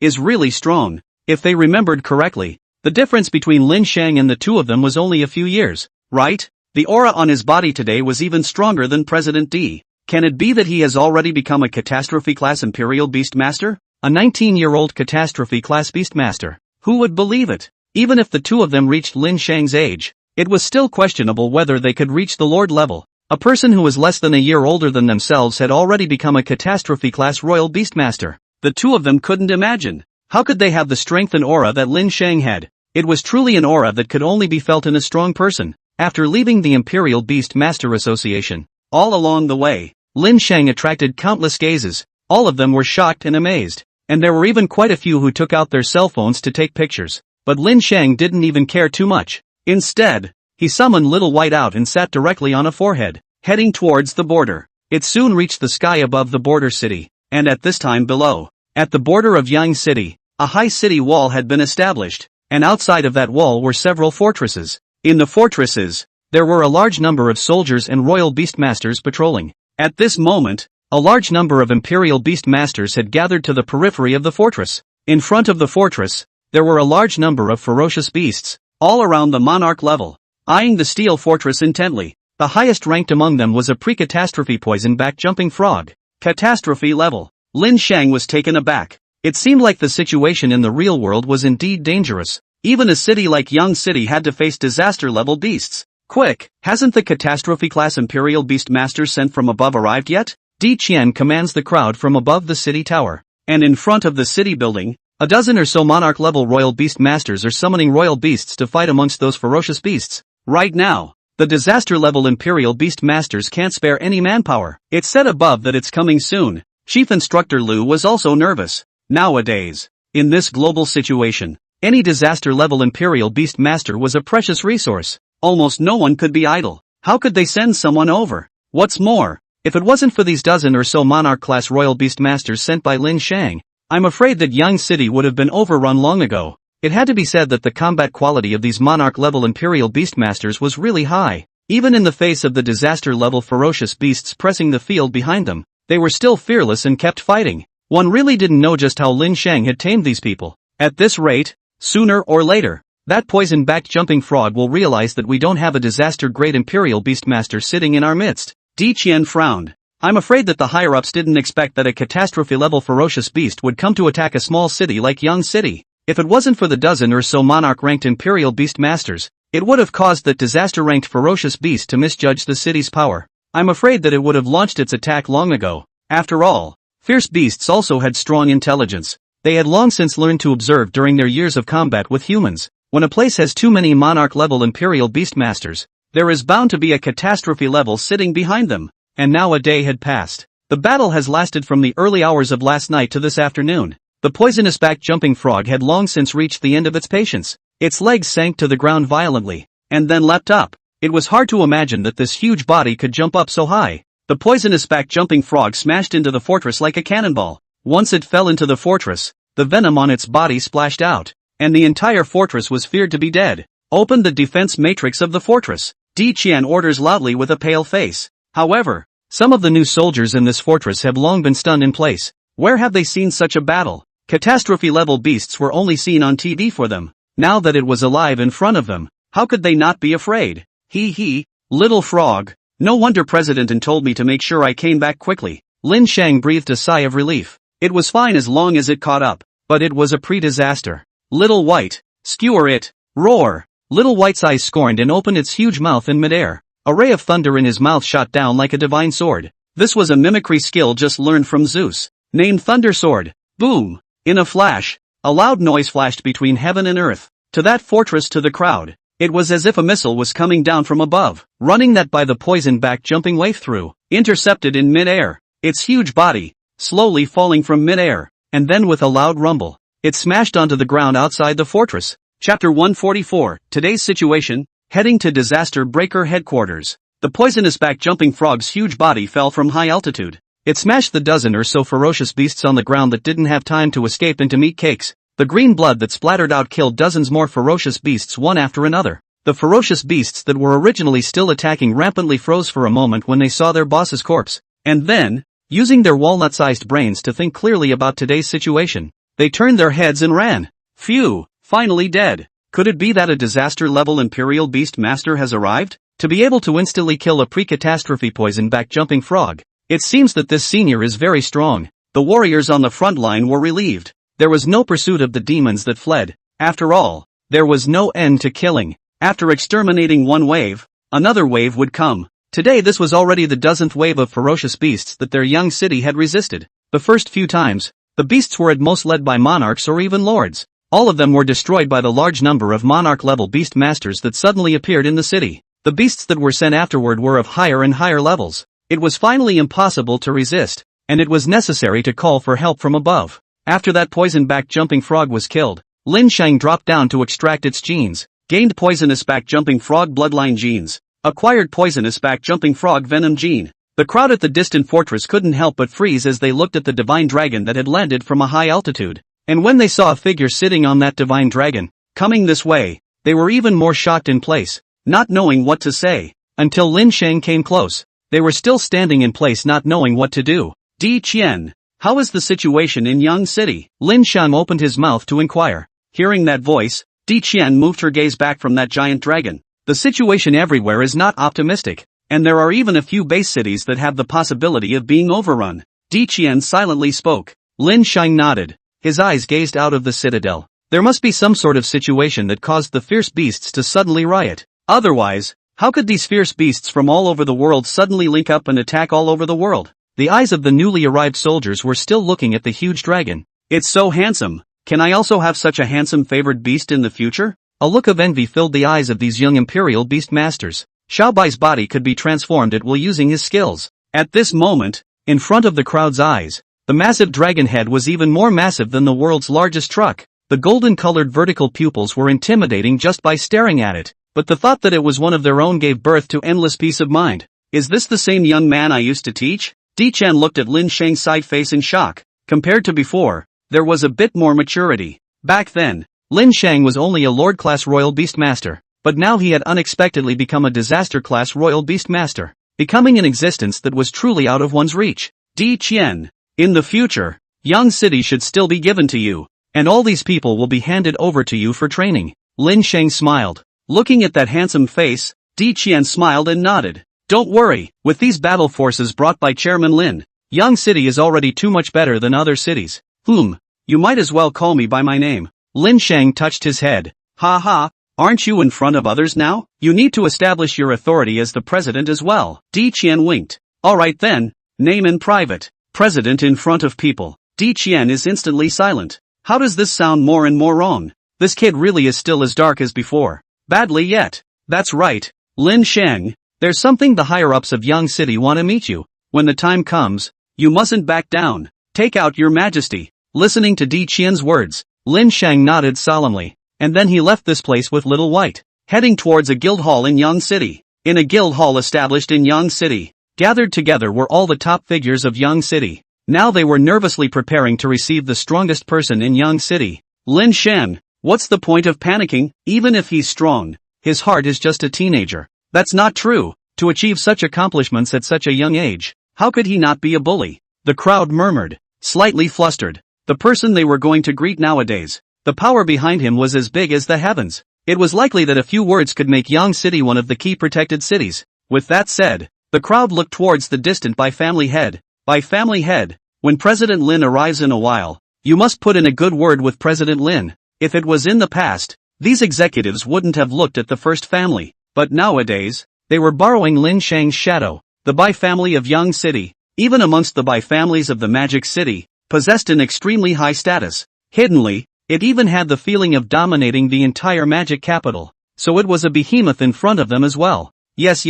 is really strong. If they remembered correctly, the difference between Lin Shang and the two of them was only a few years, right? The aura on his body today was even stronger than President D. Can it be that he has already become a catastrophe-class Imperial Beastmaster? A 19-year-old catastrophe-class Beastmaster. Who would believe it? Even if the two of them reached Lin Shang's age, it was still questionable whether they could reach the Lord level. A person who was less than a year older than themselves had already become a catastrophe-class Royal Beastmaster. The two of them couldn't imagine. How could they have the strength and aura that Lin Shang had? It was truly an aura that could only be felt in a strong person. After leaving the Imperial Beastmaster Association, all along the way, Lin Shang attracted countless gazes. All of them were shocked and amazed. And there were even quite a few who took out their cell phones to take pictures. But Lin Shang didn't even care too much. Instead, he summoned Little White out and sat directly on a forehead, heading towards the border. It soon reached the sky above the border city, and at this time below. At the border of Yang City, a high city wall had been established, and outside of that wall were several fortresses. In the fortresses, there were a large number of soldiers and royal beastmasters patrolling. At this moment, a large number of imperial beastmasters had gathered to the periphery of the fortress. In front of the fortress, there were a large number of ferocious beasts, all around the monarch level, eyeing the steel fortress intently. The highest ranked among them was a pre-catastrophe poison-back jumping frog. Catastrophe level. Lin Shang was taken aback. It seemed like the situation in the real world was indeed dangerous. Even a city like Yang City had to face disaster-level beasts. Quick, hasn't the catastrophe-class Imperial Beastmaster sent from above arrived yet? Di Qian commands the crowd from above the city tower. And in front of the city building, a dozen or so monarch-level royal beastmasters are summoning royal beasts to fight amongst those ferocious beasts. Right now, The disaster-level Imperial Beast Masters can't spare any manpower. It said above that it's coming soon. Chief Instructor Liu was also nervous. Nowadays, in this global situation, any disaster-level Imperial Beast Master was a precious resource. Almost no one could be idle. How could they send someone over? What's more, if it wasn't for these dozen or so Monarch-class Royal Beast Masters sent by Lin Shang, I'm afraid that Yang City would have been overrun long ago. It had to be said that the combat quality of these Monarch-level Imperial Beastmasters was really high. Even in the face of the disaster-level ferocious beasts pressing the field behind them, they were still fearless and kept fighting. One really didn't know just how Lin Shang had tamed these people. At this rate, sooner or later, that poison-backed jumping frog will realize that we don't have a disaster-grade Imperial Beastmaster sitting in our midst. Di Qian frowned. I'm afraid that the higher-ups didn't expect that a catastrophe-level ferocious beast would come to attack a small city like Yang City. If it wasn't for the dozen or so Monarch-ranked Imperial Beastmasters, it would have caused that disaster-ranked ferocious beast to misjudge the city's power. I'm afraid that it would have launched its attack long ago. After all, fierce beasts also had strong intelligence. They had long since learned to observe during their years of combat with humans. When a place has too many Monarch-level Imperial Beastmasters, there is bound to be a catastrophe level sitting behind them. And now a day had passed. The battle has lasted from the early hours of last night to this afternoon. The poisonous-backed jumping frog had long since reached the end of its patience. Its legs sank to the ground violently, and then leapt up. It was hard to imagine that this huge body could jump up so high. The poisonous-backed jumping frog smashed into the fortress like a cannonball. Once it fell into the fortress, the venom on its body splashed out, and the entire fortress was feared to be dead. Open the defense matrix of the fortress. Di Qian orders loudly with a pale face. However, some of the new soldiers in this fortress have long been stunned in place. Where have they seen such a battle? Catastrophe-level beasts were only seen on TV for them. Now that it was alive in front of them, how could they not be afraid? He, little frog. No wonder President told me to make sure I came back quickly. Lin Shang breathed a sigh of relief. It was fine as long as it caught up, but it was a pre-disaster. Little White, skewer it, roar. Little White's eyes scorned and opened its huge mouth in midair. A ray of thunder in his mouth shot down like a divine sword. This was a mimicry skill just learned from Zeus, named Thunder Sword. Boom! In a flash, a loud noise flashed between heaven and earth. To that fortress, to the crowd, it was as if a missile was coming down from above, running that by the poison-backed jumping wave through, intercepted in mid-air, its huge body, slowly falling from mid-air, and then with a loud rumble, it smashed onto the ground outside the fortress. Chapter 144, Today's Situation. Heading to Disaster Breaker Headquarters. The poisonous-backed jumping frog's huge body fell from high altitude. It smashed the dozen or so ferocious beasts on the ground that didn't have time to escape into meat cakes. The green blood that splattered out killed dozens more ferocious beasts one after another. The ferocious beasts that were originally still attacking rampantly froze for a moment when they saw their boss's corpse. And then, using their walnut-sized brains to think clearly about today's situation, they turned their heads and ran. Phew, finally dead. Could it be that a disaster-level Imperial Beast Master has arrived? To be able to instantly kill a pre-catastrophe poison-backed jumping frog. It seems that this senior is very strong. The warriors on the front line were relieved. There was no pursuit of the demons that fled. After all, there was no end to killing. After exterminating one wave, another wave would come. Today this was already the dozenth wave of ferocious beasts that their young city had resisted. The first few times, the beasts were at most led by monarchs or even lords. All of them were destroyed by the large number of monarch-level beast masters that suddenly appeared in the city. The beasts that were sent afterward were of higher and higher levels. It was finally impossible to resist, and it was necessary to call for help from above. After that poison-backed jumping frog was killed, Lin Shang dropped down to extract its genes, gained poisonous-backed jumping frog bloodline genes, acquired poisonous-backed jumping frog venom gene. The crowd at the distant fortress couldn't help but freeze as they looked at the divine dragon that had landed from a high altitude. And when they saw a figure sitting on that divine dragon, coming this way, they were even more shocked in place, not knowing what to say. Until Lin Shang came close, they were still standing in place not knowing what to do. Di Qian, how is the situation in Yang City? Lin Shang opened his mouth to inquire. Hearing that voice, Di Qian moved her gaze back from that giant dragon. The situation everywhere is not optimistic, and there are even a few base cities that have the possibility of being overrun. Di Qian silently spoke. Lin Shang nodded. His eyes gazed out of the citadel. There must be some sort of situation that caused the fierce beasts to suddenly riot. Otherwise, how could these fierce beasts from all over the world suddenly link up and attack all over the world? The eyes of the newly arrived soldiers were still looking at the huge dragon. It's so handsome. Can I also have such a handsome favored beast in the future? A look of envy filled the eyes of these young Imperial Beast Masters. Xiaobai's body could be transformed at will using his skills. At this moment, in front of the crowd's eyes, the massive dragon head was even more massive than the world's largest truck. The golden-colored vertical pupils were intimidating just by staring at it, but the thought that it was one of their own gave birth to endless peace of mind. Is this the same young man I used to teach? Di Qian looked at Lin Sheng's side face in shock. Compared to before, there was a bit more maturity. Back then, Lin Sheng was only a Lord-class Royal Beastmaster, but now he had unexpectedly become a disaster-class Royal Beastmaster, becoming an existence that was truly out of one's reach. Di Qian, in the future, Yang City should still be given to you, and all these people will be handed over to you for training. Lin Sheng smiled. Looking at that handsome face, Di Qian smiled and nodded. Don't worry, with these battle forces brought by Chairman Lin, Yang City is already too much better than other cities. You might as well call me by my name. Lin Sheng touched his head. Ha ha, aren't you in front of others now? You need to establish your authority as the president as well. Di Qian winked. Alright then, name in private. President in front of people. Di Qian is instantly silent. How does this sound more and more wrong? This kid really is still as dark as before. Badly yet. That's right, Lin Sheng. There's something the higher-ups of Yang City want to meet you. When the time comes, you mustn't back down. Take out your majesty. Listening to Di Qian's words, Lin Sheng nodded solemnly, and then he left this place with Little White, heading towards a guild hall in Yang City. In a guild hall established in Yang City, gathered together were all the top figures of Yang City. Now they were nervously preparing to receive the strongest person in Yang City. Lin Shen, what's the point of panicking? Even if he's strong, his heart is just a teenager. That's not true. To achieve such accomplishments at such a young age, how could he not be a bully? The crowd murmured, slightly flustered. The person they were going to greet nowadays, the power behind him was as big as the heavens. It was likely that a few words could make Yang City one of the key protected cities. With that said, the crowd looked towards the distant Bai family head. Bai family head, when President Lin arrives in a while, you must put in a good word with President Lin. If it was in the past, these executives wouldn't have looked at the first family. But nowadays, they were borrowing Lin Sheng's shadow. The Bai family of Yang City, even amongst the Bai families of the Magic City, possessed an extremely high status. Hiddenly, it even had the feeling of dominating the entire magic capital. So it was a behemoth in front of them as well. Yes,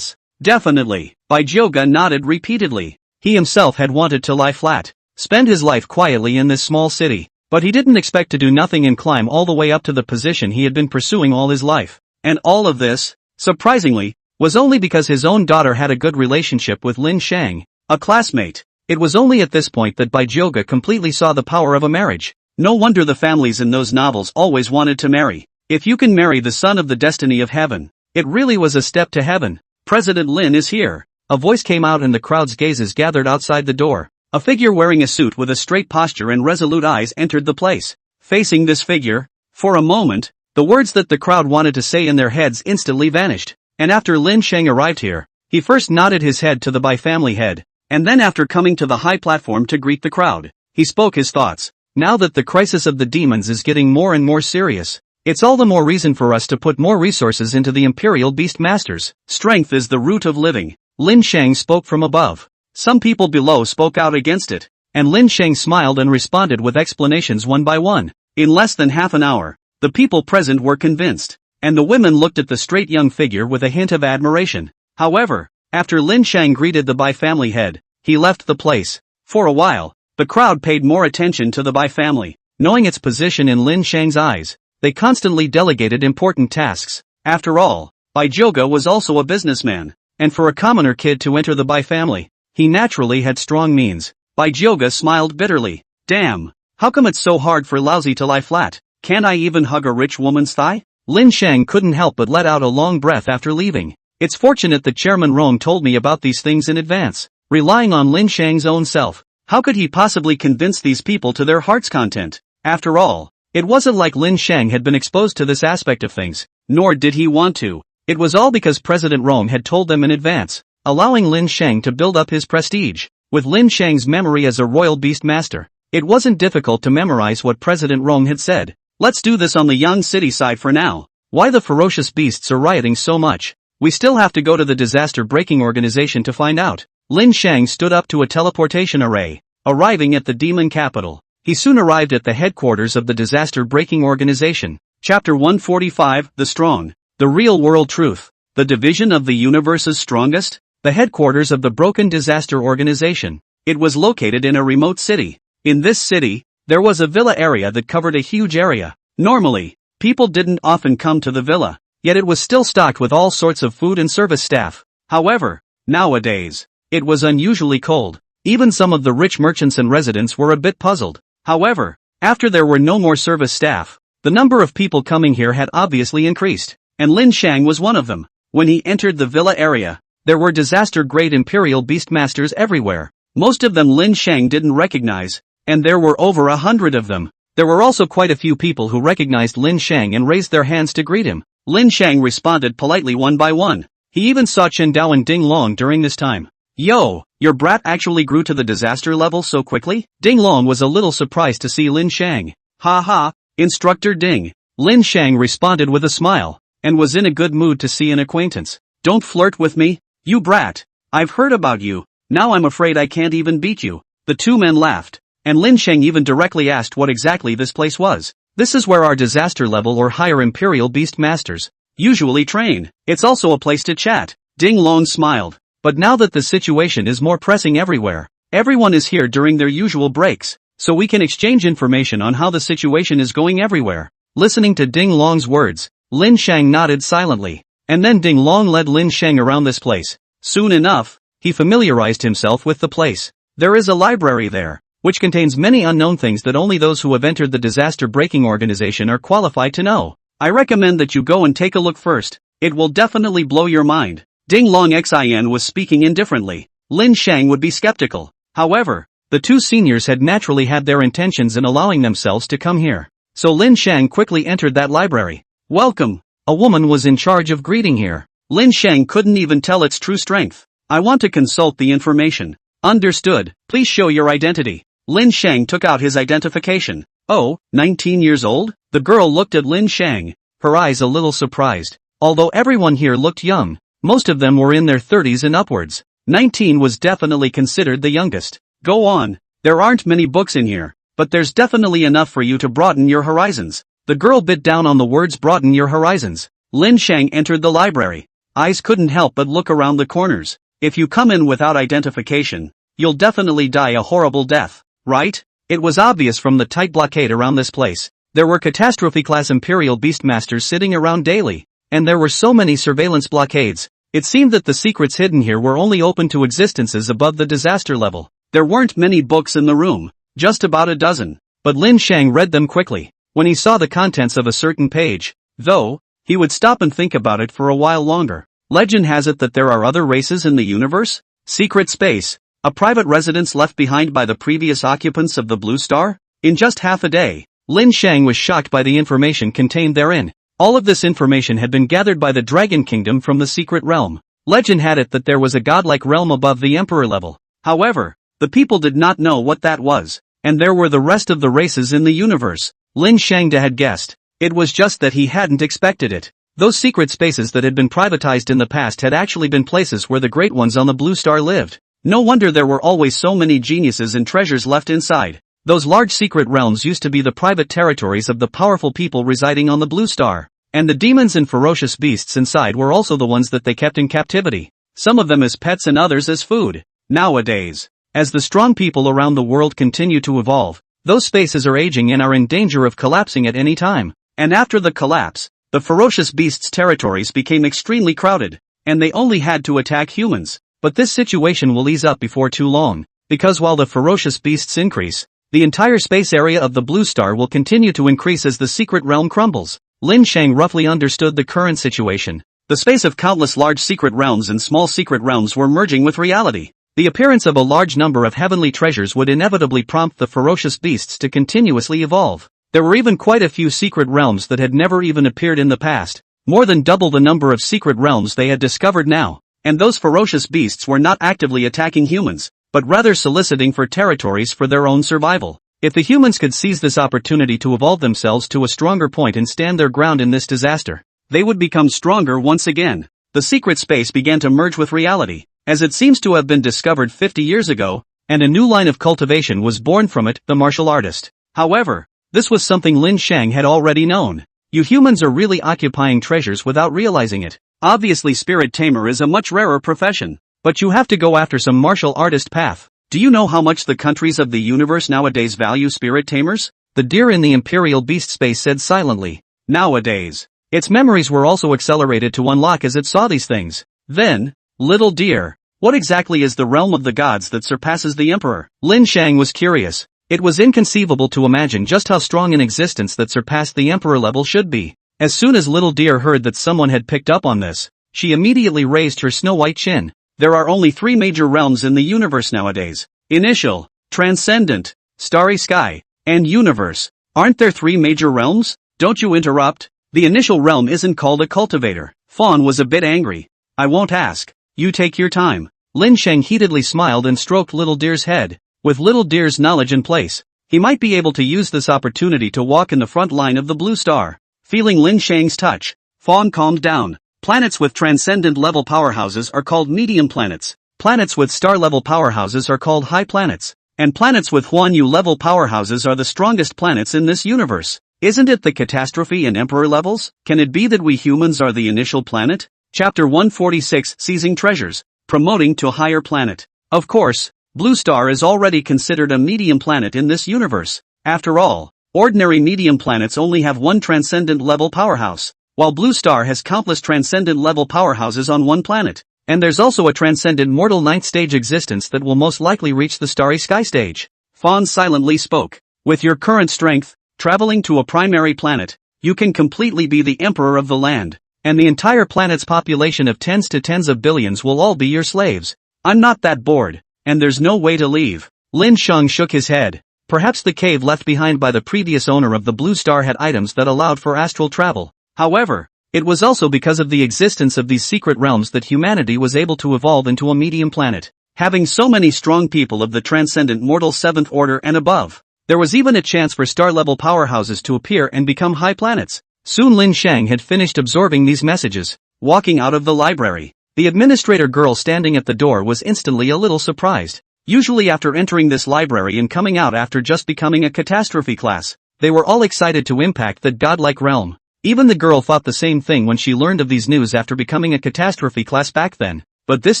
definitely. Bai Jioga nodded repeatedly. He himself had wanted to lie flat, spend his life quietly in this small city, but he didn't expect to do nothing and climb all the way up to the position he had been pursuing all his life. And all of this, surprisingly, was only because his own daughter had a good relationship with Lin Sheng, a classmate. It was only at this point that Bai Jioga completely saw the power of a marriage. No wonder the families in those novels always wanted to marry. If you can marry the son of the destiny of heaven, it really was a step to heaven. President Lin is here. A voice came out and the crowd's gazes gathered outside the door. A figure wearing a suit with a straight posture and resolute eyes entered the place. Facing this figure, for a moment, the words that the crowd wanted to say in their heads instantly vanished. And after Lin Sheng arrived here, he first nodded his head to the Bai family head, and then after coming to the high platform to greet the crowd, he spoke his thoughts. Now that the crisis of the demons is getting more and more serious, it's all the more reason for us to put more resources into the Imperial Beast Masters. Strength is the root of living. Lin Sheng spoke from above. Some people below spoke out against it, and Lin Sheng smiled and responded with explanations one by one. In less than half an hour, the people present were convinced, and the women looked at the straight young figure with a hint of admiration. However, after Lin Sheng greeted the Bai family head, he left the place. For a while, the crowd paid more attention to the Bai family. Knowing its position in Lin Sheng's eyes, they constantly delegated important tasks. After all, Bai Jioga was also a businessman, and for a commoner kid to enter the Bai family, he naturally had strong means. Bai Jioga smiled bitterly. Damn, how come it's so hard for lousy to lie flat? Can't I even hug a rich woman's thigh? Lin Sheng couldn't help but let out a long breath after leaving. It's fortunate that Chairman Rong told me about these things in advance. Relying on Lin Sheng's own self, how could he possibly convince these people to their heart's content? After all, it wasn't like Lin Sheng had been exposed to this aspect of things, nor did he want to. It was all because President Rong had told them in advance, allowing Lin Sheng to build up his prestige. With Lin Sheng's memory as a royal beast master, it wasn't difficult to memorize what President Rong had said. Let's do this on the Yang City side for now. Why the ferocious beasts are rioting so much? We still have to go to the disaster breaking organization to find out. Lin Sheng stood up to a teleportation array, arriving at the demon capital. He soon arrived at the headquarters of the disaster breaking organization. Chapter 145, The Strong. The Real World Truth. The the division of the universe's strongest, the headquarters of the Broken Disaster Organization. It was located in a remote city. In this city, there was a villa area that covered a huge area. Normally, people didn't often come to the villa, yet it was still stocked with all sorts of food and service staff. However, nowadays, it was unusually cold. Even some of the rich merchants and residents were a bit puzzled. However, after there were no more service staff, the number of people coming here had obviously increased, and Lin Shang was one of them. When he entered the villa area, there were disaster-grade Imperial Beastmasters everywhere. Most of them Lin Shang didn't recognize, and there were over 100 of them. There were also quite a few people who recognized Lin Shang and raised their hands to greet him. Lin Shang responded politely one by one. He even saw Chen Dao and Ding Long during this time. Yo, your brat actually grew to the disaster level so quickly? Ding Long was a little surprised to see Lin Shang. Ha ha, Instructor Ding. Lin Shang responded with a smile, and was in a good mood to see an acquaintance. Don't flirt with me, you brat. I've heard about you. Now I'm afraid I can't even beat you. The two men laughed, and Lin Shang even directly asked what exactly this place was. This is where our disaster level or higher Imperial Beast Masters usually train. It's also a place to chat. Ding Long smiled. But now that the situation is more pressing everywhere, everyone is here during their usual breaks, so we can exchange information on how the situation is going everywhere. Listening to Ding Long's words, Lin Shang nodded silently, and then Ding Long led Lin Shang around this place. Soon enough, he familiarized himself with the place. There is a library there, which contains many unknown things that only those who have entered the disaster breaking organization are qualified to know. I recommend that you go and take a look first. It will definitely blow your mind. Ding Long Xin was speaking indifferently. Lin Shang would be skeptical. However, the two seniors had naturally had their intentions in allowing themselves to come here. So Lin Shang quickly entered that library. Welcome. A woman was in charge of greeting here. Lin Shang couldn't even tell its true strength. I want to consult the information. Understood. Please show your identity. Lin Shang took out his identification. Oh, 19 years old? The girl looked at Lin Shang, her eyes a little surprised. Although everyone here looked young, most of them were in their 30s and upwards. 19 was definitely considered the youngest. Go on. There aren't many books in here, but there's definitely enough for you to broaden your horizons. The girl bit down on the words broaden your horizons. Lin Shang entered the library. Eyes couldn't help but look around the corners. If you come in without identification, you'll definitely die a horrible death, right? It was obvious from the tight blockade around this place. There were catastrophe-class Imperial Beastmasters sitting around daily, and there were so many surveillance blockades. It seemed that the secrets hidden here were only open to existences above the disaster level. There weren't many books in the room, just about a dozen, but Lin Shang read them quickly. When he saw the contents of a certain page, though, he would stop and think about it for a while longer. Legend has it that there are other races in the universe? Secret space, a private residence left behind by the previous occupants of the Blue Star? In just half a day, Lin Shang was shocked by the information contained therein. All of this information had been gathered by the Dragon Kingdom from the secret realm. Legend had it that there was a godlike realm above the Emperor level. However, the people did not know what that was, and there were the rest of the races in the universe. Lin Shang had guessed. It was just that he hadn't expected it. Those secret spaces that had been privatized in the past had actually been places where the great ones on the Blue Star lived. No wonder there were always so many geniuses and treasures left inside. Those large secret realms used to be the private territories of the powerful people residing on the Blue Star. And the demons and ferocious beasts inside were also the ones that they kept in captivity. Some of them as pets and others as food. Nowadays, as the strong people around the world continue to evolve, those spaces are aging and are in danger of collapsing at any time. And after the collapse, the ferocious beasts' territories became extremely crowded, and they only had to attack humans. But this situation will ease up before too long, because while the ferocious beasts increase, the entire space area of the Blue Star will continue to increase as the secret realm crumbles. Lin Shang roughly understood the current situation. The space of countless large secret realms and small secret realms were merging with reality. The appearance of a large number of heavenly treasures would inevitably prompt the ferocious beasts to continuously evolve. There were even quite a few secret realms that had never even appeared in the past, more than double the number of secret realms they had discovered now. And those ferocious beasts were not actively attacking humans, but rather soliciting for territories for their own survival. If the humans could seize this opportunity to evolve themselves to a stronger point and stand their ground in this disaster, they would become stronger once again. The secret space began to merge with reality, as it seems to have been discovered 50 years ago, and a new line of cultivation was born from it, the martial artist. However, this was something Lin Shang had already known. You humans are really occupying treasures without realizing it. Obviously spirit tamer is a much rarer profession. But you have to go after some martial artist path. Do you know how much the countries of the universe nowadays value spirit tamers? The deer in the imperial beast space said silently. Nowadays. Its memories were also accelerated to unlock as it saw these things. Then, little deer, what exactly is the realm of the gods that surpasses the emperor? Lin Shang was curious. It was inconceivable to imagine just how strong an existence that surpassed the emperor level should be. As soon as little deer heard that someone had picked up on this, she immediately raised her snow-white chin. There are only 3 major realms in the universe nowadays. Initial, transcendent, starry sky, and universe. Aren't there 3 major realms? Don't you interrupt. The initial realm isn't called a cultivator. Fawn was a bit angry. I won't ask. You take your time. Lin Shang heatedly smiled and stroked Little Deer's head. With Little Deer's knowledge in place, he might be able to use this opportunity to walk in the front line of the blue star. Feeling Lin Shang's touch, Fawn calmed down. Planets with transcendent level powerhouses are called medium planets. Planets with star level powerhouses are called high planets. And planets with Huan Yu level powerhouses are the strongest planets in this universe. Isn't it the catastrophe and emperor levels? Can it be that we humans are the initial planet? Chapter 146 Seizing Treasures. Promoting to higher planet. Of course, Blue Star is already considered a medium planet in this universe. After all, ordinary medium planets only have one transcendent level powerhouse, while Blue Star has countless transcendent level powerhouses on one planet. And there's also a transcendent mortal 9th stage existence that will most likely reach the starry sky stage. Fawn silently spoke. With your current strength, traveling to a primary planet, you can completely be the emperor of the land. And the entire planet's population of tens to tens of billions will all be your slaves. I'm not that bored. And there's no way to leave. Lin Shang shook his head. Perhaps the cave left behind by the previous owner of the Blue Star had items that allowed for astral travel. However, it was also because of the existence of these secret realms that humanity was able to evolve into a medium planet, having so many strong people of the transcendent mortal 7th order and above. There was even a chance for star-level powerhouses to appear and become high planets. Soon Lin Shang had finished absorbing these messages. Walking out of the library, the administrator girl standing at the door was instantly a little surprised. Usually after entering this library and coming out after just becoming a catastrophe class, they were all excited to impact that godlike realm. Even the girl thought the same thing when she learned of these news after becoming a catastrophe class back then. But this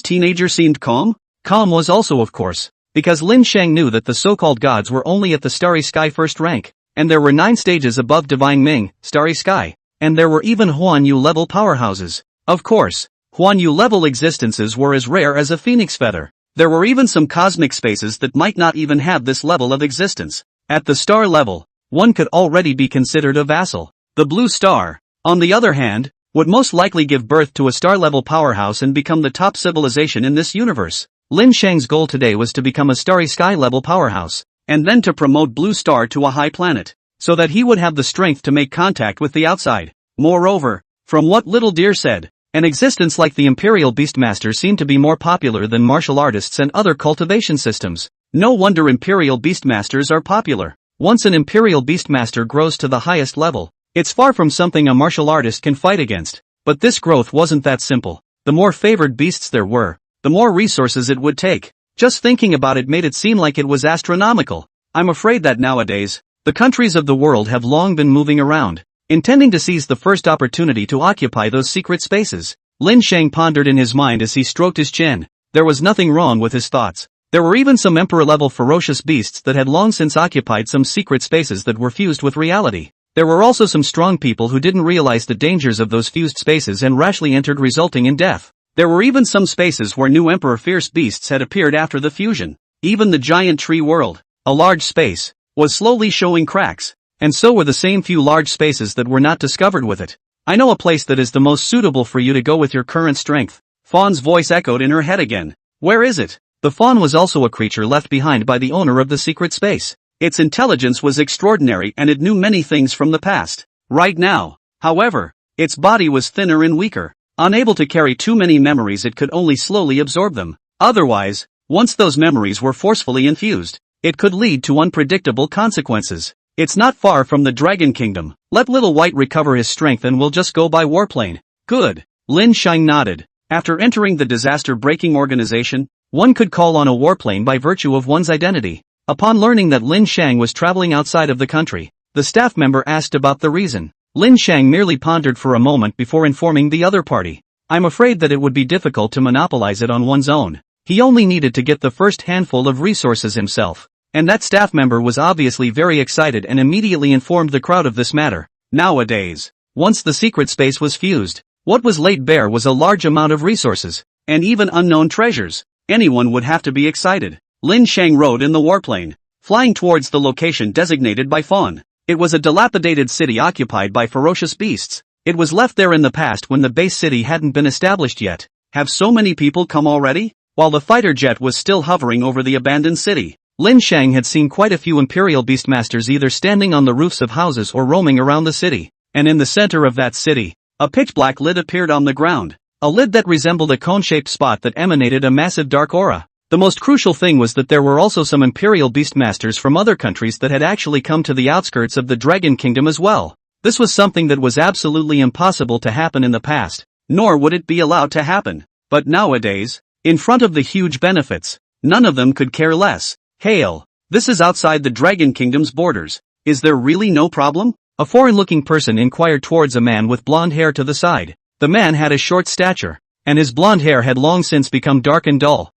teenager seemed calm? Calm was also of course, because Lin Shang knew that the so-called gods were only at the starry sky first rank, and there were 9 stages above divine Ming, starry sky, and there were even Huan Yu level powerhouses. Of course, Huan Yu level existences were as rare as a phoenix feather. There were even some cosmic spaces that might not even have this level of existence. At the star level, one could already be considered a vassal. The Blue Star, on the other hand, would most likely give birth to a star-level powerhouse and become the top civilization in this universe. Lin Shang's goal today was to become a starry sky-level powerhouse, and then to promote Blue Star to a high planet, so that he would have the strength to make contact with the outside. Moreover, from what Little Deer said, an existence like the Imperial Beastmaster seemed to be more popular than martial artists and other cultivation systems. No wonder Imperial Beastmasters are popular. Once an Imperial Beastmaster grows to the highest level, it's far from something a martial artist can fight against. But this growth wasn't that simple. The more favored beasts there were, the more resources it would take. Just thinking about it made it seem like it was astronomical. I'm afraid that nowadays, the countries of the world have long been moving around, intending to seize the first opportunity to occupy those secret spaces. Lin Shang pondered in his mind as he stroked his chin. There was nothing wrong with his thoughts. There were even some emperor-level ferocious beasts that had long since occupied some secret spaces that were fused with reality. There were also some strong people who didn't realize the dangers of those fused spaces and rashly entered, resulting in death. There were even some spaces where new emperor fierce beasts had appeared after the fusion. Even the giant tree world, a large space, was slowly showing cracks, and so were the same few large spaces that were not discovered with it. I know a place that is the most suitable for you to go with your current strength. Fawn's voice echoed in her head again. Where is it? The fawn was also a creature left behind by the owner of the secret space. Its intelligence was extraordinary and it knew many things from the past. Right now, however, its body was thinner and weaker. Unable to carry too many memories, it could only slowly absorb them. Otherwise, once those memories were forcefully infused, it could lead to unpredictable consequences. It's not far from the Dragon Kingdom. Let Little White recover his strength and we'll just go by warplane. Good. Lin Shang nodded. After entering the disaster-breaking organization, one could call on a warplane by virtue of one's identity. Upon learning that Lin Shang was traveling outside of the country, the staff member asked about the reason. Lin Shang merely pondered for a moment before informing the other party. I'm afraid that it would be difficult to monopolize it on one's own. He only needed to get the first handful of resources himself. And that staff member was obviously very excited and immediately informed the crowd of this matter. Nowadays, once the secret space was fused, what was laid bare was a large amount of resources, and even unknown treasures. Anyone would have to be excited. Lin Shang rode in the warplane, flying towards the location designated by Fawn. It was a dilapidated city occupied by ferocious beasts. It was left there in the past when the base city hadn't been established yet. Have so many people come already? While the fighter jet was still hovering over the abandoned city, Lin Shang had seen quite a few Imperial Beastmasters either standing on the roofs of houses or roaming around the city. And in the center of that city, a pitch-black lid appeared on the ground. A lid that resembled a cone-shaped spot that emanated a massive dark aura. The most crucial thing was that there were also some Imperial Beastmasters from other countries that had actually come to the outskirts of the Dragon Kingdom as well. This was something that was absolutely impossible to happen in the past, nor would it be allowed to happen. But nowadays, in front of the huge benefits, none of them could care less. Hail! This is outside the Dragon Kingdom's borders. Is there really no problem? A foreign-looking person inquired towards a man with blonde hair to the side. The man had a short stature, and his blonde hair had long since become dark and dull.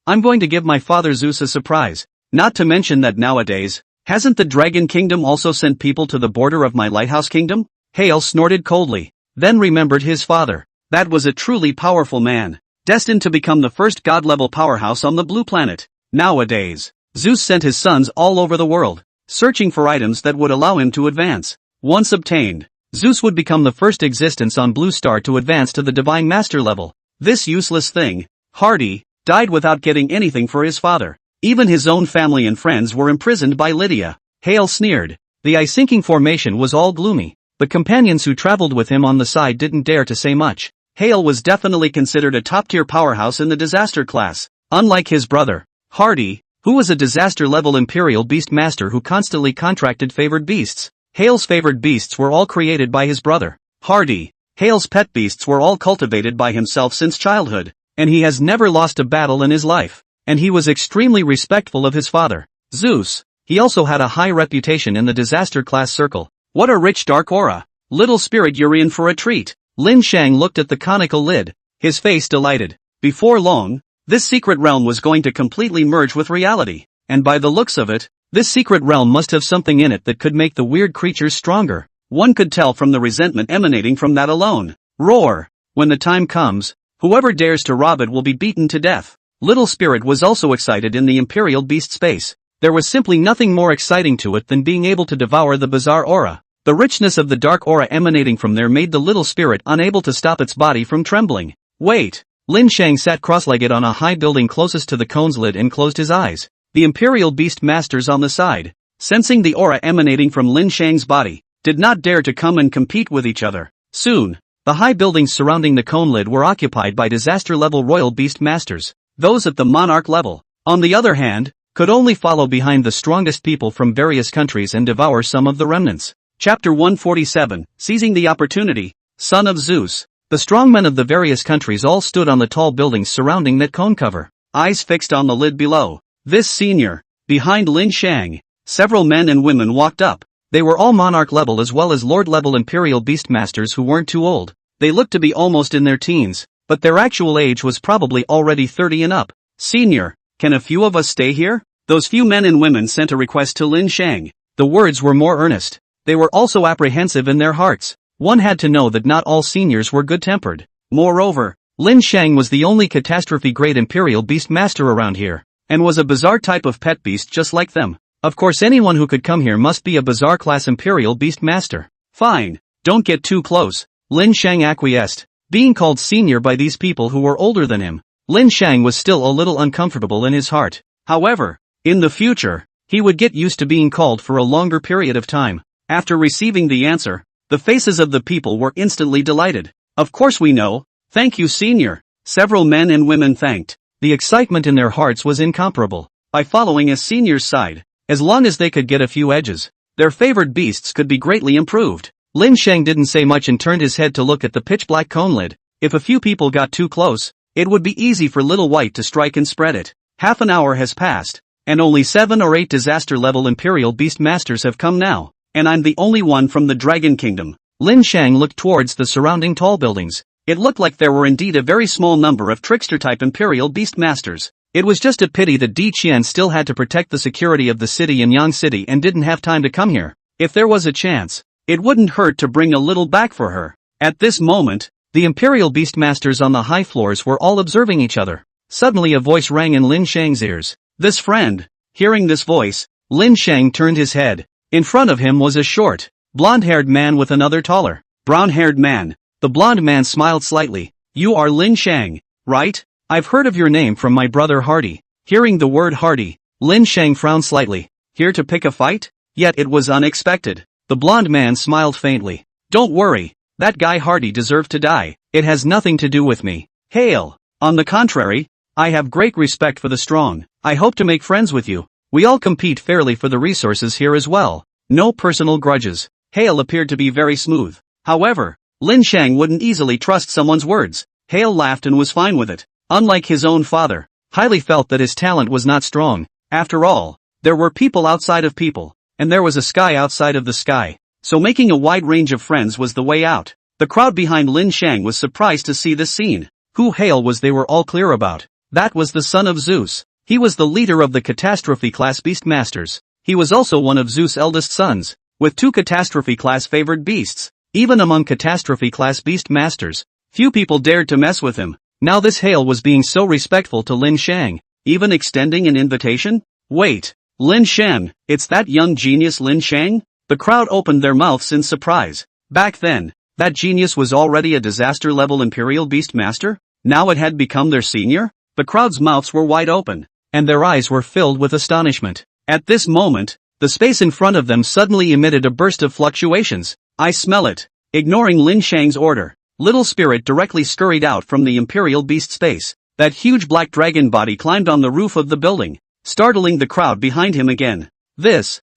I'm going to give my father Zeus a surprise. Not to mention that nowadays, hasn't the Dragon Kingdom also sent people to the border of my lighthouse kingdom? Hale snorted coldly, then remembered his father. That was a truly powerful man, destined to become the first god-level powerhouse on the blue planet. Nowadays, Zeus sent his sons all over the world, searching for items that would allow him to advance. Once obtained, Zeus would become the first existence on Blue Star to advance to the Divine Master level. This useless thing, Hardy, died without getting anything for his father. Even his own family and friends were imprisoned by Lydia. Hale sneered. The eye-sinking formation was all gloomy. The companions who traveled with him on the side didn't dare to say much. Hale was definitely considered a top-tier powerhouse in the disaster class. Unlike his brother, Hardy, who was a disaster-level Imperial Beast Master who constantly contracted favored beasts. Hale's favored beasts were all created by his brother, Hardy. Hale's pet beasts were all cultivated by himself since childhood, and he has never lost a battle in his life. And he was extremely respectful of his father, Zeus. He also had a high reputation in the disaster class circle. What a rich dark aura. Little spirit, you're in for a treat. Lin Shang looked at the conical lid, his face delighted. Before long, this secret realm was going to completely merge with reality, and by the looks of it, this secret realm must have something in it that could make the weird creatures stronger. One could tell from the resentment emanating from that alone. Roar! When the time comes, whoever dares to rob it will be beaten to death. Little Spirit was also excited in the Imperial Beast space. There was simply nothing more exciting to it than being able to devour the bizarre aura. The richness of the dark aura emanating from there made the little spirit unable to stop its body from trembling. Wait! Lin Shang sat cross-legged on a high building closest to the cone's lid and closed his eyes. The Imperial Beast Masters on the side, sensing the aura emanating from Lin Shang's body, did not dare to come and compete with each other. Soon, the high buildings surrounding the cone lid were occupied by disaster-level Royal Beast Masters. Those at the Monarch level, on the other hand, could only follow behind the strongest people from various countries and devour some of the remnants. Chapter 147, Seizing the Opportunity, Son of Zeus. The strongmen of the various countries all stood on the tall buildings surrounding that cone cover, eyes fixed on the lid below. This senior, behind Lin Shang, several men and women walked up. They were all Monarch level as well as Lord level Imperial Beastmasters who weren't too old. They looked to be almost in their teens, but their actual age was probably already 30 and up. Senior, can a few of us stay here? Those few men and women sent a request to Lin Shang. The words were more earnest. They were also apprehensive in their hearts. One had to know that not all seniors were good-tempered. Moreover, Lin Shang was the only catastrophe-grade Imperial Beastmaster around here, and was a bizarre type of pet beast just like them. Of course anyone who could come here must be a bizarre class Imperial Beastmaster. Fine, don't get too close. Lin Shang acquiesced, being called senior by these people who were older than him. Lin Shang was still a little uncomfortable in his heart. However, in the future, he would get used to being called for a longer period of time. After receiving the answer, the faces of the people were instantly delighted. Of course we know. Thank you, senior. Several men and women thanked. The excitement in their hearts was incomparable. By following a senior's side, as long as they could get a few edges, their favored beasts could be greatly improved. Lin Shang didn't say much and turned his head to look at the pitch-black cone lid. If a few people got too close, it would be easy for Little White to strike and spread it. Half an hour has passed, and only 7 or 8 disaster-level Imperial Beast Masters have come now, and I'm the only one from the Dragon Kingdom. Lin Shang looked towards the surrounding tall buildings. It looked like there were indeed a very small number of trickster-type Imperial Beast Masters. It was just a pity that Di Qian still had to protect the security of the city in Yang City and didn't have time to come here. If there was a chance, it wouldn't hurt to bring a little back for her. At this moment, the Imperial Beastmasters on the high floors were all observing each other. Suddenly a voice rang in Lin Shang's ears. This friend. Hearing this voice, Lin Shang turned his head. In front of him was a short, blonde-haired man with another taller, brown-haired man. The blonde man smiled slightly. You are Lin Shang, right? I've heard of your name from my brother Hardy. Hearing the word Hardy, Lin Shang frowned slightly. Here to pick a fight? Yet it was unexpected. The blonde man smiled faintly. Don't worry. That guy Hardy deserved to die. It has nothing to do with me. Hail. On the contrary, I have great respect for the strong. I hope to make friends with you. We all compete fairly for the resources here as well. No personal grudges. Hail appeared to be very smooth. However, Lin Shang wouldn't easily trust someone's words. Hail laughed and was fine with it. Unlike his own father, Haile felt that his talent was not strong. After all, there were people outside of people, and there was a sky outside of the sky. So making a wide range of friends was the way out. The crowd behind Lin Shang was surprised to see this scene. Who Hail was they were all clear about. That was the son of Zeus. He was the leader of the Catastrophe-class Beastmasters. He was also one of Zeus' eldest sons, with 2 Catastrophe-class favored beasts. Even among Catastrophe-class Beastmasters, few people dared to mess with him. Now this Hail was being so respectful to Lin Shang, even extending an invitation? Wait, Lin Shang, it's that young genius Lin Shang? The crowd opened their mouths in surprise. Back then, that genius was already a disaster-level Imperial Beastmaster? Now it had become their senior? The crowd's mouths were wide open, and their eyes were filled with astonishment. At this moment, the space in front of them suddenly emitted a burst of fluctuations. I smell it. Ignoring Lin Shang's order, Little Spirit directly scurried out from the Imperial Beast space. That huge black dragon body climbed on the roof of the building, startling the crowd behind him again.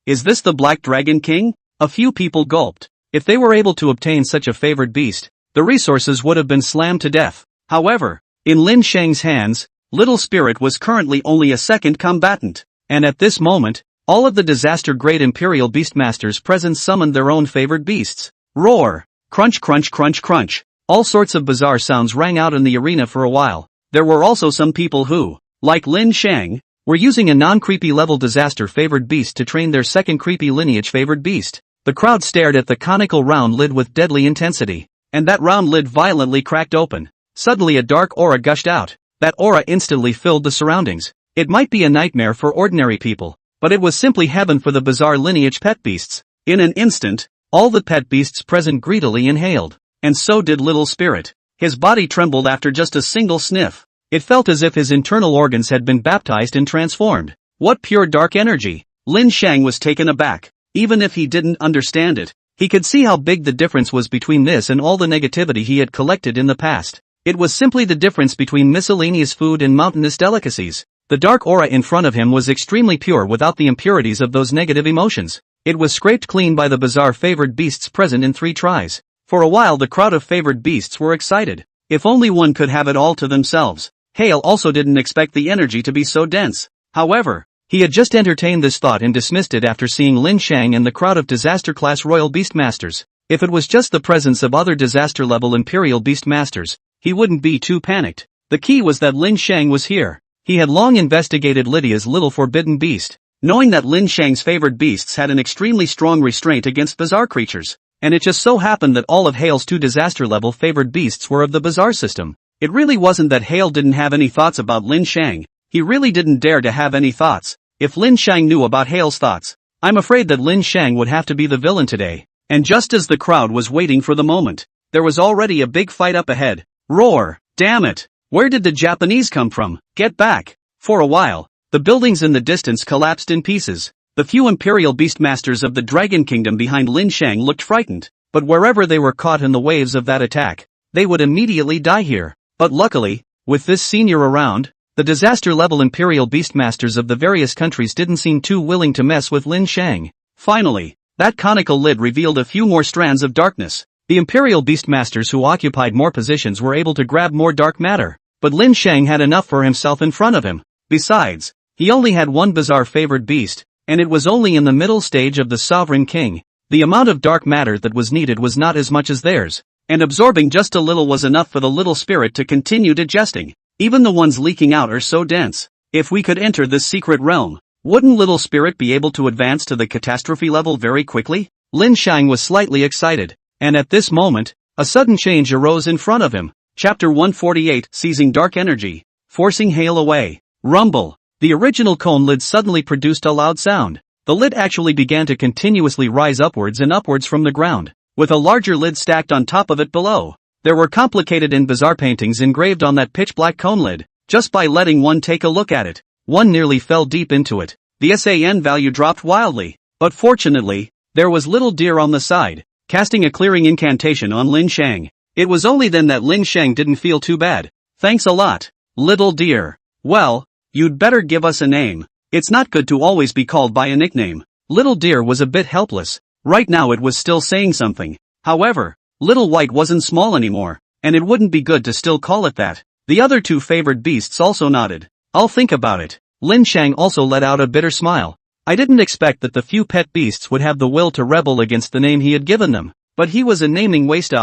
Is this the Black Dragon King? A few people gulped. If they were able to obtain such a favored beast, the resources would have been slammed to death. However, in Lin Shang's hands, Little Spirit was currently only a second combatant. And at this moment, all of the disaster-grade Imperial Beastmasters present summoned their own favored beasts. Roar! Crunch crunch crunch crunch. All sorts of bizarre sounds rang out in the arena for a while. There were also some people who, like Lin Shang, were using a non-creepy level disaster-favored beast to train their second creepy lineage-favored beast. The crowd stared at the conical round lid with deadly intensity, and that round lid violently cracked open. Suddenly a dark aura gushed out. That aura instantly filled the surroundings. It might be a nightmare for ordinary people, but it was simply heaven for the bizarre lineage pet beasts. In an instant, all the pet beasts present greedily inhaled, and so did Little Spirit. His body trembled after just a single sniff. It felt as if his internal organs had been baptized and transformed. What pure dark energy! Lin Shang was taken aback. Even if he didn't understand it, he could see how big the difference was between this and all the negativity he had collected in the past. It was simply the difference between miscellaneous food and mountainous delicacies. The dark aura in front of him was extremely pure without the impurities of those negative emotions. It was scraped clean by the bizarre favored beasts present in 3 tries. For a while the crowd of favored beasts were excited. If only one could have it all to themselves. Hail also didn't expect the energy to be so dense. However, he had just entertained this thought and dismissed it after seeing Lin Shang and the crowd of disaster-class Royal Beastmasters. If it was just the presence of other disaster-level Imperial Beastmasters, he wouldn't be too panicked. The key was that Lin Shang was here. He had long investigated Lydia's little forbidden beast, knowing that Lin Shang's favored beasts had an extremely strong restraint against bizarre creatures, and it just so happened that all of Hale's 2 disaster-level favored beasts were of the bizarre system. It really wasn't that Hale didn't have any thoughts about Lin Shang. He really didn't dare to have any thoughts. If Lin Shang knew about Hale's thoughts, I'm afraid that Lin Shang would have to be the villain today. And just as the crowd was waiting for the moment, there was already a big fight up ahead. Roar! Damn it! Where did the Japanese come from? Get back! For a while, the buildings in the distance collapsed in pieces. The few Imperial Beastmasters of the Dragon Kingdom behind Lin Shang looked frightened, but wherever they were caught in the waves of that attack, they would immediately die here. But luckily, with this senior around, the disaster-level Imperial Beastmasters of the various countries didn't seem too willing to mess with Lin Shang. Finally, that conical lid revealed a few more strands of darkness. The Imperial Beastmasters who occupied more positions were able to grab more dark matter, but Lin Shang had enough for himself in front of him. Besides, he only had one bizarre favored beast, and it was only in the middle stage of the Sovereign King. The amount of dark matter that was needed was not as much as theirs. and absorbing just a little was enough for the little spirit to continue digesting. Even the ones leaking out are so dense. If we could enter this secret realm, wouldn't little spirit be able to advance to the catastrophe level very quickly? Lin Shang was slightly excited, and at this moment, a sudden change arose in front of him. Chapter 148, Seizing Dark Energy, Forcing Hail Away. Rumble. The original cone lid suddenly produced a loud sound. The lid actually began to continuously rise upwards and upwards from the ground, with a larger lid stacked on top of it below. There were complicated and bizarre paintings engraved on that pitch-black cone lid. Just by letting one take a look at it, one nearly fell deep into it. The SAN value dropped wildly, but fortunately, there was Little Deer on the side, casting a clearing incantation on Lin Shang. It was only then that Lin Shang didn't feel too bad. Thanks a lot, Little Deer. Well, you'd better give us a name. It's not good to always be called by a nickname. Little Deer was a bit helpless. Right now it was still saying something. However, Little White wasn't small anymore, and it wouldn't be good to still call it that. The other two favored beasts also nodded. I'll think about it. Lin Shang also let out a bitter smile. I didn't expect that the few pet beasts would have the will to rebel against the name he had given them. But he was a naming waste.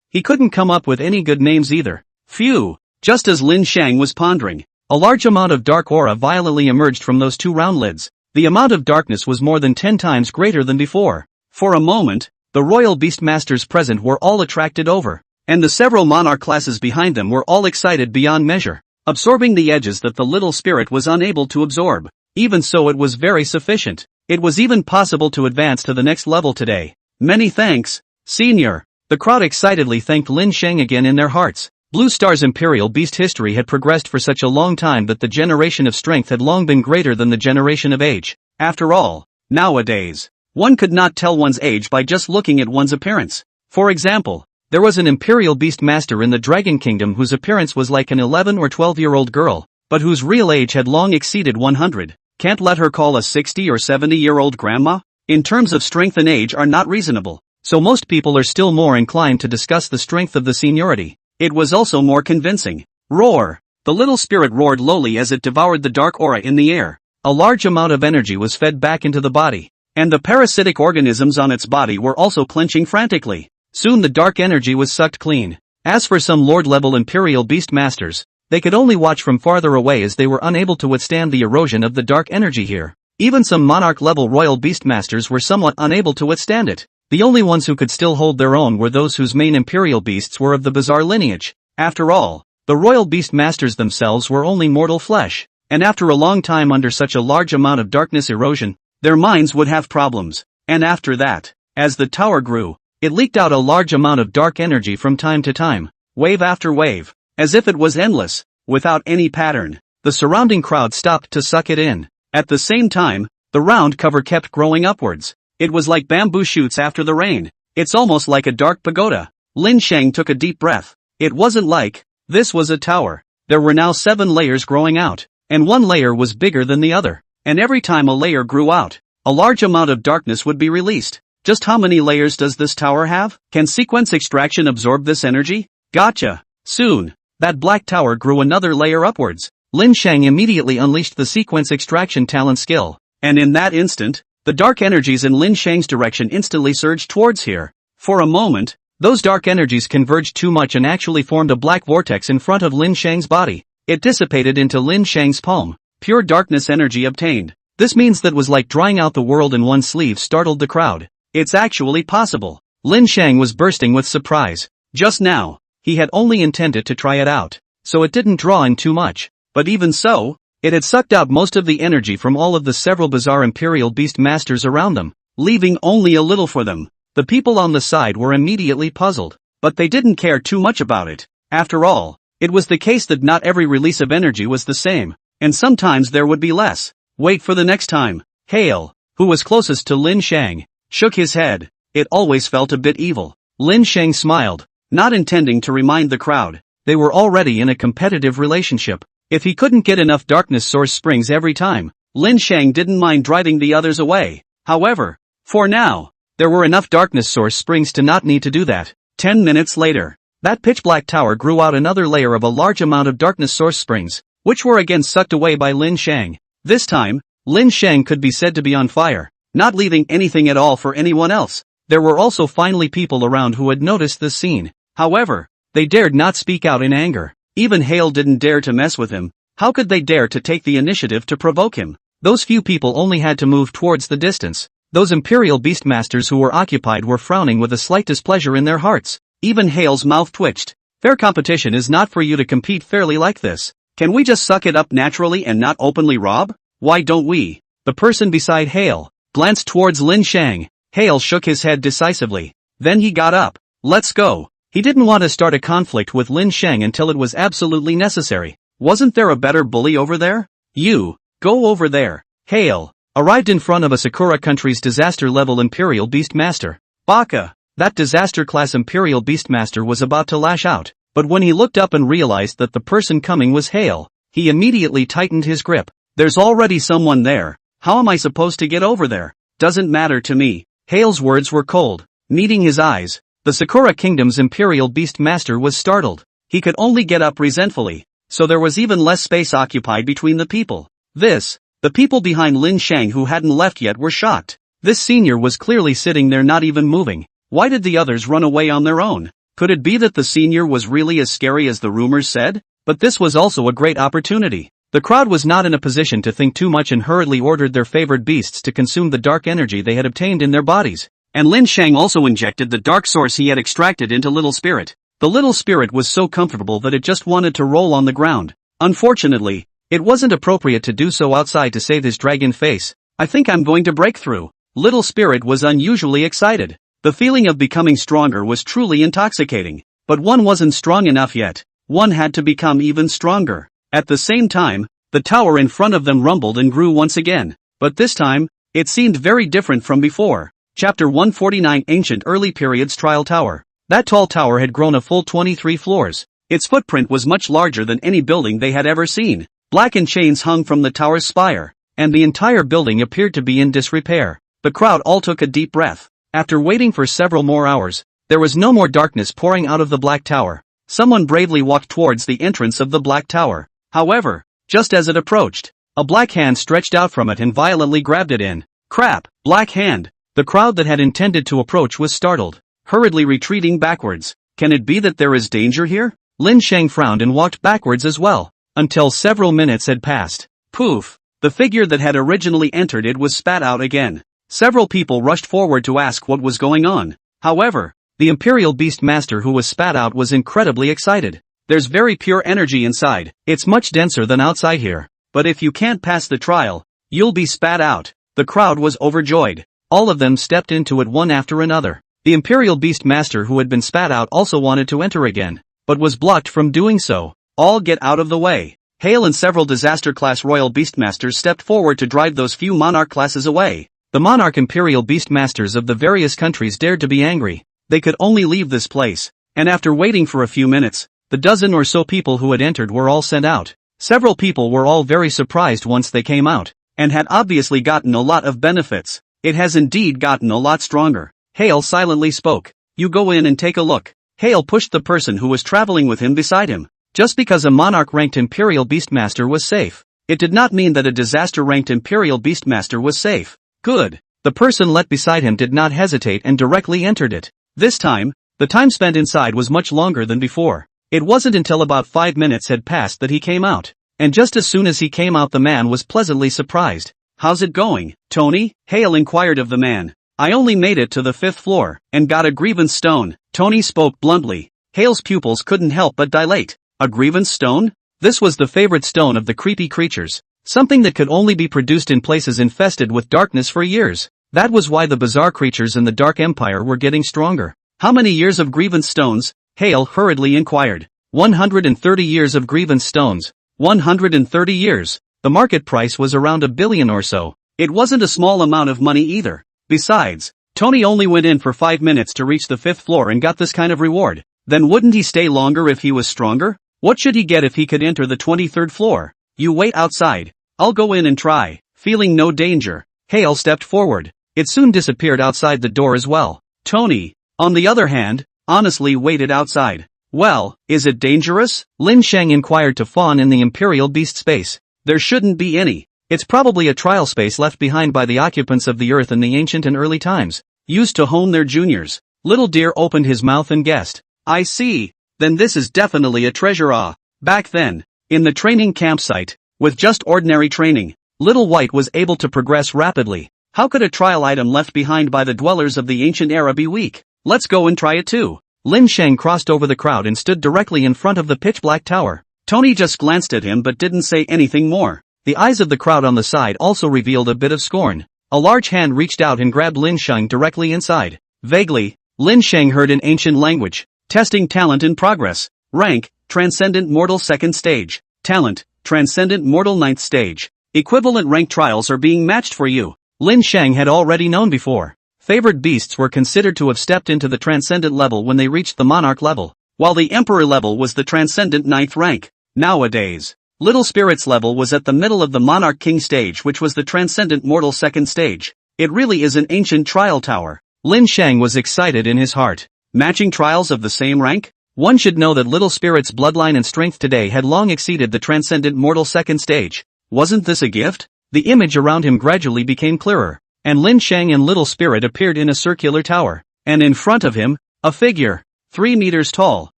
He couldn't come up with any good names either. Phew. Just as Lin Shang was pondering, a large amount of dark aura violently emerged from those two round lids. The amount of darkness was more than 10 times greater than before. For a moment, the royal beastmasters present were all attracted over, and the several monarch classes behind them were all excited beyond measure, absorbing the edges that the little spirit was unable to absorb. Even so, it was very sufficient. It was even possible to advance to the next level today. Many thanks, Senior. The crowd excitedly thanked Lin Shang again in their hearts. Blue Star's imperial beast history had progressed for such a long time that the generation of strength had long been greater than the generation of age. After all, nowadays, one could not tell one's age by just looking at one's appearance. For example, there was an imperial beast master in the Dragon Kingdom whose appearance was like an 11 or 12-year-old girl, but whose real age had long exceeded 100. Can't let her call a 60 or 70-year-old grandma? In terms of strength and age are not reasonable, so most people are still more inclined to discuss the strength of the seniority. It was also more convincing. Roar! The little spirit roared lowly as it devoured the dark aura in the air. A large amount of energy was fed back into the body, and the parasitic organisms on its body were also clenching frantically. Soon the dark energy was sucked clean. As for some lord-level imperial beast masters, they could only watch from farther away as they were unable to withstand the erosion of the dark energy here. Even some monarch-level royal beast masters were somewhat unable to withstand it. The only ones who could still hold their own were those whose main imperial beasts were of the bizarre lineage. After all, the royal beast masters themselves were only mortal flesh, and after a long time under such a large amount of darkness erosion, their minds would have problems. And after that, as the tower grew, it leaked out a large amount of dark energy from time to time, wave after wave, as if it was endless, without any pattern. The surrounding crowd stopped to suck it in. At the same time, the round cover kept growing upwards. It was like bamboo shoots after the rain. It's almost like a dark pagoda. Lin Shang took a deep breath. It wasn't like this was a tower. There were now 7 layers growing out, and one layer was bigger than the other. And every time a layer grew out, a large amount of darkness would be released. Just how many layers does this tower have? Can sequence extraction absorb this energy? Gotcha. Soon, that black tower grew another layer upwards. Lin Shang immediately unleashed the sequence extraction talent skill, and in that instant, the dark energies in Lin Shang's direction instantly surged towards here. For a moment, those dark energies converged too much and actually formed a black vortex in front of Lin Shang's body. It dissipated into Lin Shang's palm. Pure darkness energy obtained. This means that was like drying out the world in one sleeve startled the crowd. It's actually possible. Lin Shang was bursting with surprise. Just now, he had only intended to try it out, so it didn't draw in too much. But even so, it had sucked out most of the energy from all of the several bizarre imperial beast masters around them, leaving only a little for them. The people on the side were immediately puzzled, but they didn't care too much about it. After all, it was the case that not every release of energy was the same, and sometimes there would be less. Wait for the next time. Hale, who was closest to Lin Shang, shook his head. It always felt a bit evil. Lin Shang smiled, not intending to remind the crowd. They were already in a competitive relationship. If he couldn't get enough darkness source springs every time, Lin Shang didn't mind driving the others away. However, for now, there were enough darkness source springs to not need to do that. 10 minutes later, that pitch-black tower grew out another layer of a large amount of darkness source springs, which were again sucked away by Lin Shang. This time, Lin Shang could be said to be on fire, not leaving anything at all for anyone else. There were also finally people around who had noticed this scene. However, they dared not speak out in anger. Even Hale didn't dare to mess with him. How could they dare to take the initiative to provoke him? Those few people only had to move towards the distance. Those Imperial Beastmasters who were occupied were frowning with a slight displeasure in their hearts. Even Hale's mouth twitched. Fair competition is not for you to compete fairly like this. Can we just suck it up naturally and not openly rob? Why don't we? The person beside Hale glanced towards Lin Shang. Hale shook his head decisively. Then he got up. Let's go. He didn't want to start a conflict with Lin Shang until it was absolutely necessary. Wasn't there a better bully over there? You, go over there. Hale arrived in front of a Sakura country's disaster-level Imperial Beastmaster. Baka! That disaster-class Imperial Beastmaster was about to lash out, but when he looked up and realized that the person coming was Hale, he immediately tightened his grip. There's already someone there. How am I supposed to get over there? Doesn't matter to me. Hale's words were cold, meeting his eyes. The Sakura Kingdom's Imperial Beastmaster was startled. He could only get up resentfully, so there was even less space occupied between the people. The people behind Lin Shang who hadn't left yet were shocked. This senior was clearly sitting there not even moving. Why did the others run away on their own? Could it be that the senior was really as scary as the rumors said? But this was also a great opportunity. The crowd was not in a position to think too much and hurriedly ordered their favored beasts to consume the dark energy they had obtained in their bodies. And Lin Shang also injected the dark source he had extracted into Little Spirit. The little spirit was so comfortable that it just wanted to roll on the ground. Unfortunately, it wasn't appropriate to do so outside to save his dragon face. I think I'm going to break through. Little Spirit was unusually excited. The feeling of becoming stronger was truly intoxicating. But one wasn't strong enough yet. One had to become even stronger. At the same time, the tower in front of them rumbled and grew once again. But this time, it seemed very different from before. Chapter 149 Ancient Early Periods Trial Tower. That tall tower had grown a full 23 floors. Its footprint was much larger than any building they had ever seen. Blackened chains hung from the tower's spire, and the entire building appeared to be in disrepair. The crowd all took a deep breath. After waiting for several more hours, there was no more darkness pouring out of the Black Tower. Someone bravely walked towards the entrance of the Black Tower. However, just as it approached, a black hand stretched out from it and violently grabbed it in. Crap! Black hand! The crowd that had intended to approach was startled, hurriedly retreating backwards. Can it be that there is danger here? Lin Shang frowned and walked backwards as well, until several minutes had passed. Poof! The figure that had originally entered it was spat out again. Several people rushed forward to ask what was going on. However, the Imperial Beastmaster who was spat out was incredibly excited. There's very pure energy inside. It's much denser than outside here. But if you can't pass the trial, you'll be spat out. The crowd was overjoyed. All of them stepped into it one after another. The Imperial Beastmaster who had been spat out also wanted to enter again, but was blocked from doing so. All get out of the way. Hale and several disaster-class Royal Beastmasters stepped forward to drive those few Monarch classes away. The Monarch Imperial Beastmasters of the various countries dared to be angry. They could only leave this place, and after waiting for a few minutes, the dozen or so people who had entered were all sent out. Several people were all very surprised once they came out, and had obviously gotten a lot of benefits. It has indeed gotten a lot stronger. Hale silently spoke. You go in and take a look. Hale pushed the person who was traveling with him beside him. Just because a Monarch-ranked Imperial Beastmaster was safe, it did not mean that a disaster-ranked Imperial Beastmaster was safe. Good. The person let beside him did not hesitate and directly entered it. This time, the time spent inside was much longer than before. It wasn't until about 5 minutes had passed that he came out. And just as soon as he came out the man was pleasantly surprised. How's it going, Tony? Hale inquired of the man. I only made it to the 5th floor, and got a grievance stone. Tony spoke bluntly. Hale's pupils couldn't help but dilate. A grievance stone? This was the favorite stone of the creepy creatures. Something that could only be produced in places infested with darkness for years. That was why the bizarre creatures in the Dark Empire were getting stronger. How many years of grievance stones? Hale hurriedly inquired. 130 years of grievance stones. 130 years. The market price was around $1 billion or so. It wasn't a small amount of money either. Besides, Tony only went in for 5 minutes to reach the 5th floor and got this kind of reward. Then wouldn't he stay longer if he was stronger? What should he get if he could enter the 23rd floor? You wait outside. I'll go in and try. Feeling no danger, Hale stepped forward. It soon disappeared outside the door as well. Tony, on the other hand, honestly waited outside. Well, is it dangerous? Lin Shang inquired to Fawn in the Imperial Beast space. There shouldn't be any. It's probably a trial space left behind by the occupants of the Earth in the ancient and early times, used to hone their juniors. Little Deer opened his mouth and guessed. I see. Then this is definitely a treasure. Back then, in the training campsite, with just ordinary training, Little White was able to progress rapidly. How could a trial item left behind by the dwellers of the ancient era be weak? Let's go and try it too. Lin Shang crossed over the crowd and stood directly in front of the pitch-black tower. Tony just glanced at him but didn't say anything more. The eyes of the crowd on the side also revealed a bit of scorn. A large hand reached out and grabbed Lin Shang directly inside. Vaguely, Lin Shang heard an ancient language. Testing talent in progress. Rank, Transcendent Mortal 2nd stage. Talent, Transcendent Mortal 9th stage. Equivalent rank trials are being matched for you. Lin Shang had already known before. Favored beasts were considered to have stepped into the Transcendent level when they reached the Monarch level, while the Emperor level was the Transcendent 9th rank. Nowadays, Little Spirit's level was at the middle of the Monarch King stage, which was the Transcendent Mortal 2nd stage. It really is an ancient trial tower. Lin Shang was excited in his heart. Matching trials of the same rank? One should know that Little Spirit's bloodline and strength today had long exceeded the Transcendent Mortal 2nd stage. Wasn't this a gift? The image around him gradually became clearer, and Lin Shang and Little Spirit appeared in a circular tower, and in front of him, a figure, 3 meters tall,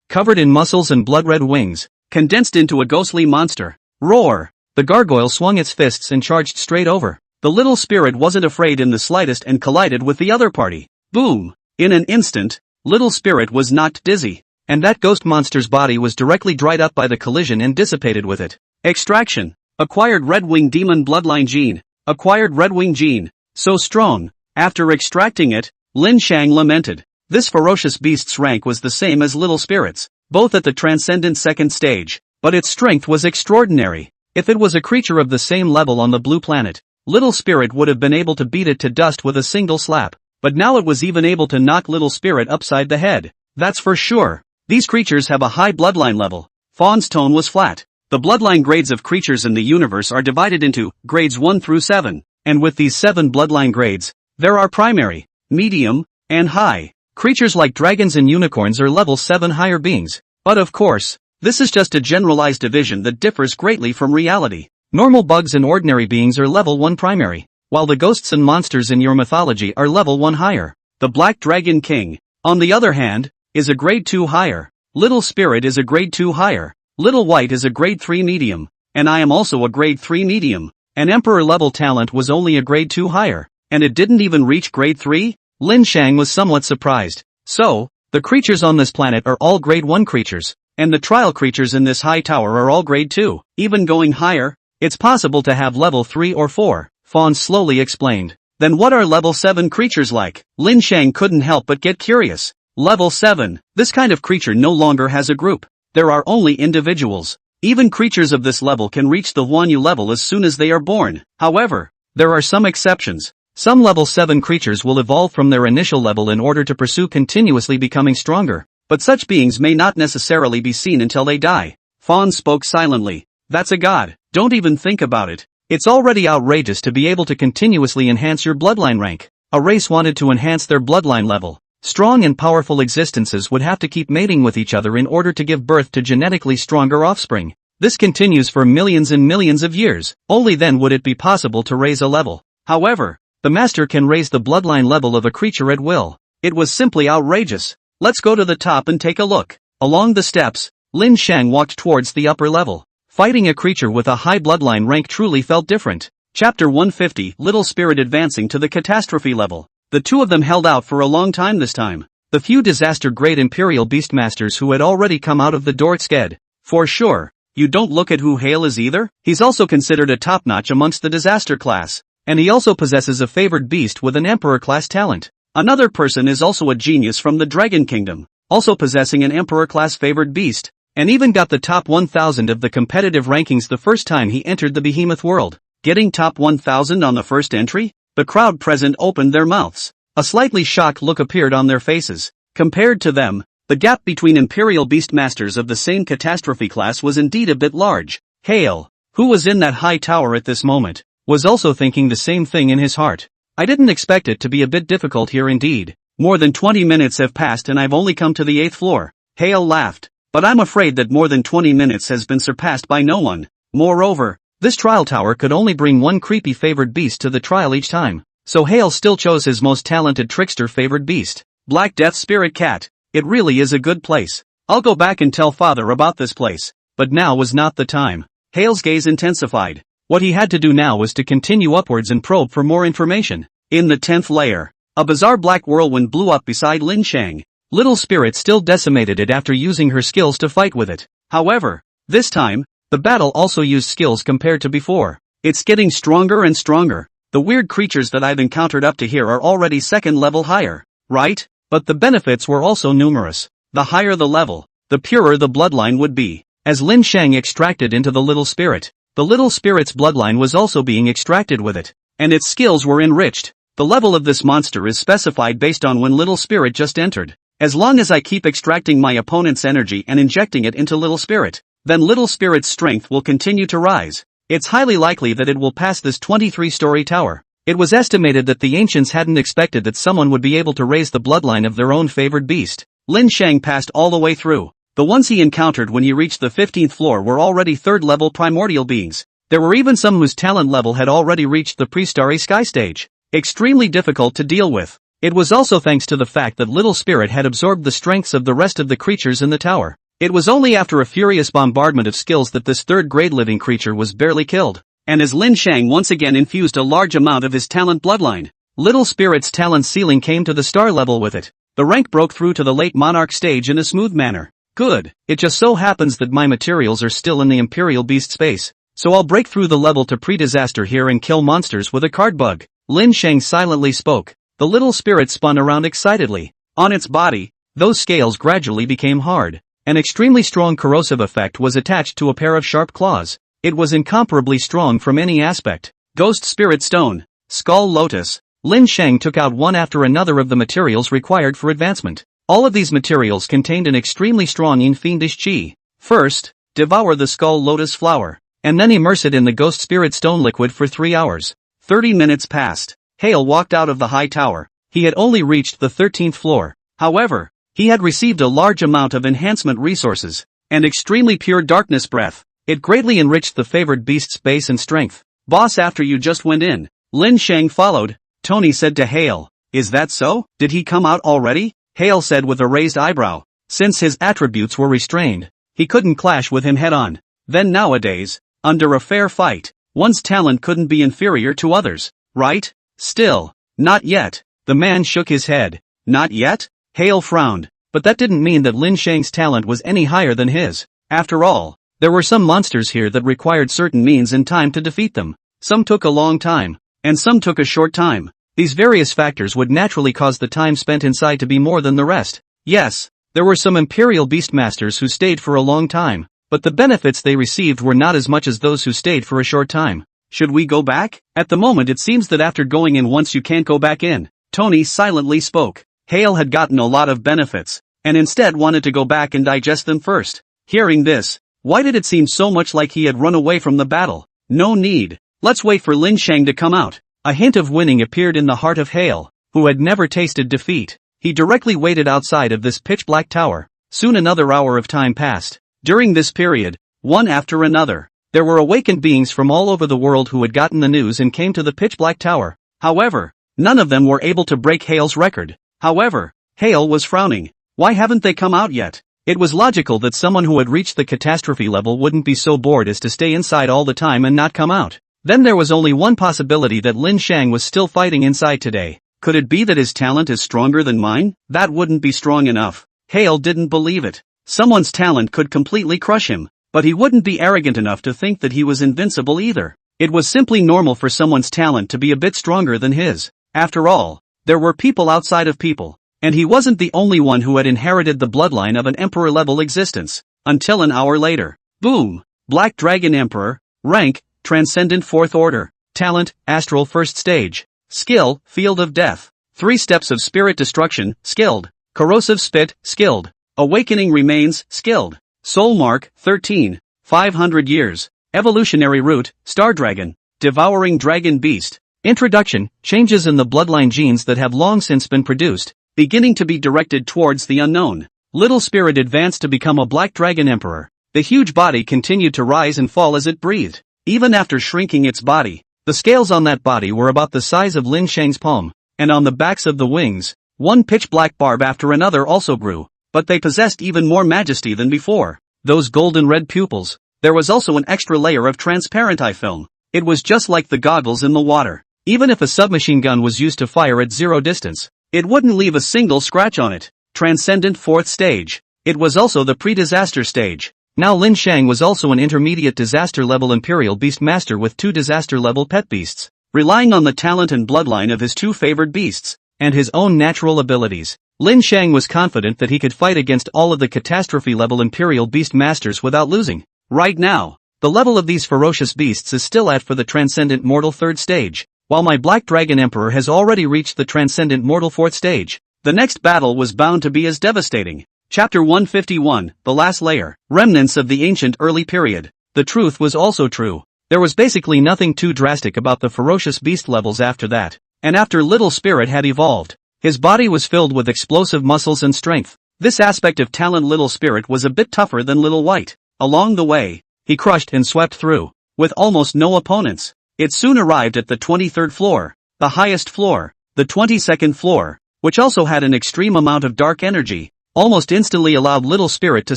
covered in muscles and blood-red wings, condensed into a ghostly monster. Roar! The gargoyle swung its fists and charged straight over. The Little Spirit wasn't afraid in the slightest and collided with the other party. Boom! In an instant, Little Spirit was knocked dizzy, and that ghost monster's body was directly dried up by the collision and dissipated with it. Extraction. Acquired Red Wing Demon Bloodline Gene. Acquired Red Wing Gene. So strong. After extracting it, Lin Shang lamented. This ferocious beast's rank was the same as Little Spirit's, both at the Transcendent 2nd stage, but its strength was extraordinary. If it was a creature of the same level on the blue planet, Little Spirit would have been able to beat it to dust with a single slap, but now it was even able to knock Little Spirit upside the head. That's for sure. These creatures have a high bloodline level. Fawn's tone was flat. The bloodline grades of creatures in the universe are divided into grades 1 through 7, and with these 7 bloodline grades, there are primary, medium, and high. Creatures like dragons and unicorns are level 7 higher beings. But of course, this is just a generalized division that differs greatly from reality. Normal bugs and ordinary beings are level 1 primary, while the ghosts and monsters in your mythology are level 1 higher. The Black Dragon King, on the other hand, is a grade 2 higher. Little Spirit is a grade 2 higher. Little White is a grade 3 medium, and I am also a grade 3 medium. An Emperor level talent was only a grade 2 higher, and it didn't even reach grade 3? Lin Shang was somewhat surprised. So, the creatures on this planet are all grade 1 creatures, and the trial creatures in this high tower are all grade 2. Even going higher, it's possible to have level 3 or 4, Fawn slowly explained. Then what are level 7 creatures like? Lin Shang couldn't help but get curious. Level 7. This kind of creature no longer has a group. There are only individuals. Even creatures of this level can reach the Wanyu level as soon as they are born. However, there are some exceptions. Some level 7 creatures will evolve from their initial level in order to pursue continuously becoming stronger, but such beings may not necessarily be seen until they die. Fawn spoke silently. That's a god. Don't even think about it. It's already outrageous to be able to continuously enhance your bloodline rank. A race wanted to enhance their bloodline level. Strong and powerful existences would have to keep mating with each other in order to give birth to genetically stronger offspring. This continues for millions and millions of years. Only then would it be possible to raise a level. However, the master can raise the bloodline level of a creature at will. It was simply outrageous. Let's go to the top and take a look. Along the steps, Lin Shang walked towards the upper level. Fighting a creature with a high bloodline rank truly felt different. Chapter 150, Little Spirit advancing to the catastrophe level. The two of them held out for a long time this time. The few disaster-grade Imperial Beastmasters who had already come out of the door sked. For sure. You don't look at who Hale is either? He's also considered a top-notch amongst the disaster class. And he also possesses a favored beast with an Emperor-class talent. Another person is also a genius from the Dragon Kingdom, also possessing an Emperor-class favored beast, and even got the top 1000 of the competitive rankings the first time he entered the Behemoth world. Getting top 1000 on the first entry? The crowd present opened their mouths. A slightly shocked look appeared on their faces. Compared to them, the gap between Imperial Beastmasters of the same catastrophe class was indeed a bit large. Hale, who was in that high tower at this moment, was also thinking the same thing in his heart. I didn't expect it to be a bit difficult here indeed. More than 20 minutes have passed and I've only come to the 8th floor. Hale laughed. But I'm afraid that more than 20 minutes has been surpassed by no one. Moreover, this trial tower could only bring one creepy favored beast to the trial each time. So Hale still chose his most talented trickster favored beast, Black Death Spirit Cat. it really is a good place. I'll go back and tell father about this place. But now was not the time. Hale's gaze intensified. What he had to do now was to continue upwards and probe for more information. In the 10th layer, a bizarre black whirlwind blew up beside Lin Shang. Little Spirit still decimated it after using her skills to fight with it. However, this time, the battle also used skills compared to before. It's getting stronger and stronger. The weird creatures that I've encountered up to here are already second level higher, right? But the benefits were also numerous. The higher the level, the purer the bloodline would be. As Lin Shang extracted into the little spirit, the little spirit's bloodline was also being extracted with it, and its skills were enriched. The level of this monster is specified based on when little spirit just entered. As long as I keep extracting my opponent's energy and injecting it into little spirit, then little spirit's strength will continue to rise. It's highly likely that it will pass this 23-story tower. It was estimated that the ancients hadn't expected that someone would be able to raise the bloodline of their own favored beast. Lin Shang passed all the way through. The ones he encountered when he reached the 15th floor were already third-level primordial beings. There were even some whose talent level had already reached the pre-starry sky stage. Extremely difficult to deal with. It was also thanks to the fact that little spirit had absorbed the strengths of the rest of the creatures in the tower. It was only after a furious bombardment of skills that this third-grade living creature was barely killed. And as Lin Shang once again infused a large amount of his talent bloodline, little spirit's talent ceiling came to the star level with it. The rank broke through to the late monarch stage in a smooth manner. Good, it just so happens that my materials are still in the Imperial Beast space, so I'll break through the level to pre-disaster here and kill monsters with a card bug. Lin Shang silently spoke. The little spirit spun around excitedly. On its body, those scales gradually became hard. An extremely strong corrosive effect was attached to a pair of sharp claws. It was incomparably strong from any aspect. Ghost Spirit Stone, Skull Lotus. Lin Shang took out one after another of the materials required for advancement. All of these materials contained an extremely strong and fiendish chi. First, devour the Skull Lotus flower, and then immerse it in the Ghost Spirit Stone liquid for 3 hours. 30 minutes passed. Hale walked out of the high tower. He had only reached the 13th floor. However, he had received a large amount of enhancement resources, and extremely pure darkness breath. It greatly enriched the favored beast's base and strength. Boss, after you just went in. Lin Shang followed. Tony said to Hale, "Is that so? Did he come out already?" Hale said with a raised eyebrow. Since his attributes were restrained, he couldn't clash with him head-on. Then nowadays, under a fair fight, one's talent couldn't be inferior to others, right? Still, not yet. The man shook his head. Not yet? Hale frowned, but that didn't mean that Lin Shang's talent was any higher than his. After all, there were some monsters here that required certain means and time to defeat them. Some took a long time, and some took a short time. These various factors would naturally cause the time spent inside to be more than the rest. Yes, there were some Imperial Beastmasters who stayed for a long time, but the benefits they received were not as much as those who stayed for a short time. Should we go back? At the moment it seems that after going in once you can't go back in. Tony silently spoke. Hale had gotten a lot of benefits, and instead wanted to go back and digest them first. Hearing this, why did it seem so much like he had run away from the battle? No need. Let's wait for Lin Shang to come out. A hint of winning appeared in the heart of Hale, who had never tasted defeat. He directly waited outside of this pitch-black tower. Soon another hour of time passed. During this period, one after another, there were awakened beings from all over the world who had gotten the news and came to the pitch-black tower. However, none of them were able to break Hale's record. However, Hale was frowning. Why haven't they come out yet? It was logical that someone who had reached the catastrophe level wouldn't be so bored as to stay inside all the time and not come out. Then there was only one possibility, that Lin Shang was still fighting inside today. Could it be that his talent is stronger than mine? That wouldn't be strong enough. Hale didn't believe it. Someone's talent could completely crush him, but he wouldn't be arrogant enough to think that he was invincible either. It was simply normal for someone's talent to be a bit stronger than his. After all, there were people outside of people, and he wasn't the only one who had inherited the bloodline of an emperor-level existence. Until an hour later. Boom! Black Dragon Emperor. Rank, Transcendent 4th Order. Talent, Astral 1st Stage. Skill, Field of Death. 3 Steps of Spirit Destruction, Skilled. Corrosive Spit, Skilled. Awakening Remains, Skilled. Soul Mark, 13. 500 years. Evolutionary Root, Star Dragon. Devouring Dragon Beast. Introduction, changes in the bloodline genes that have long since been produced, beginning to be directed towards the unknown. Little Spirit advanced to become a Black Dragon Emperor. The huge body continued to rise and fall as it breathed. Even after shrinking its body, the scales on that body were about the size of Lin Shang's palm, and on the backs of the wings, one pitch-black barb after another also grew. but they possessed even more majesty than before. Those golden red pupils. There was also an extra layer of transparent eye film. It was just like the goggles in the water. Even if a submachine gun was used to fire at zero distance, it wouldn't leave a single scratch on it. Transcendent fourth stage. It was also the pre-disaster stage. Now Lin Shang was also an intermediate disaster-level Imperial Beast Master with 2 disaster-level pet beasts, relying on the talent and bloodline of his 2 favored beasts, and his own natural abilities. Lin Shang was confident that he could fight against all of the catastrophe-level Imperial Beast Masters without losing. Right now, the level of these ferocious beasts is still at for the Transcendent Mortal 3rd stage, while my Black Dragon Emperor has already reached the Transcendent Mortal 4th stage. The next battle was bound to be as devastating. Chapter 151, The Last Layer. Remnants of the Ancient Early Period. The truth was also true. There was basically nothing too drastic about the ferocious beast levels after that. And after Little Spirit had evolved, his body was filled with explosive muscles and strength. This aspect of talent Little Spirit was a bit tougher than Little White. Along the way, he crushed and swept through, with almost no opponents. It soon arrived at the 23rd floor, the highest floor, the 22nd floor, which also had an extreme amount of dark energy. Almost instantly allowed Little Spirit to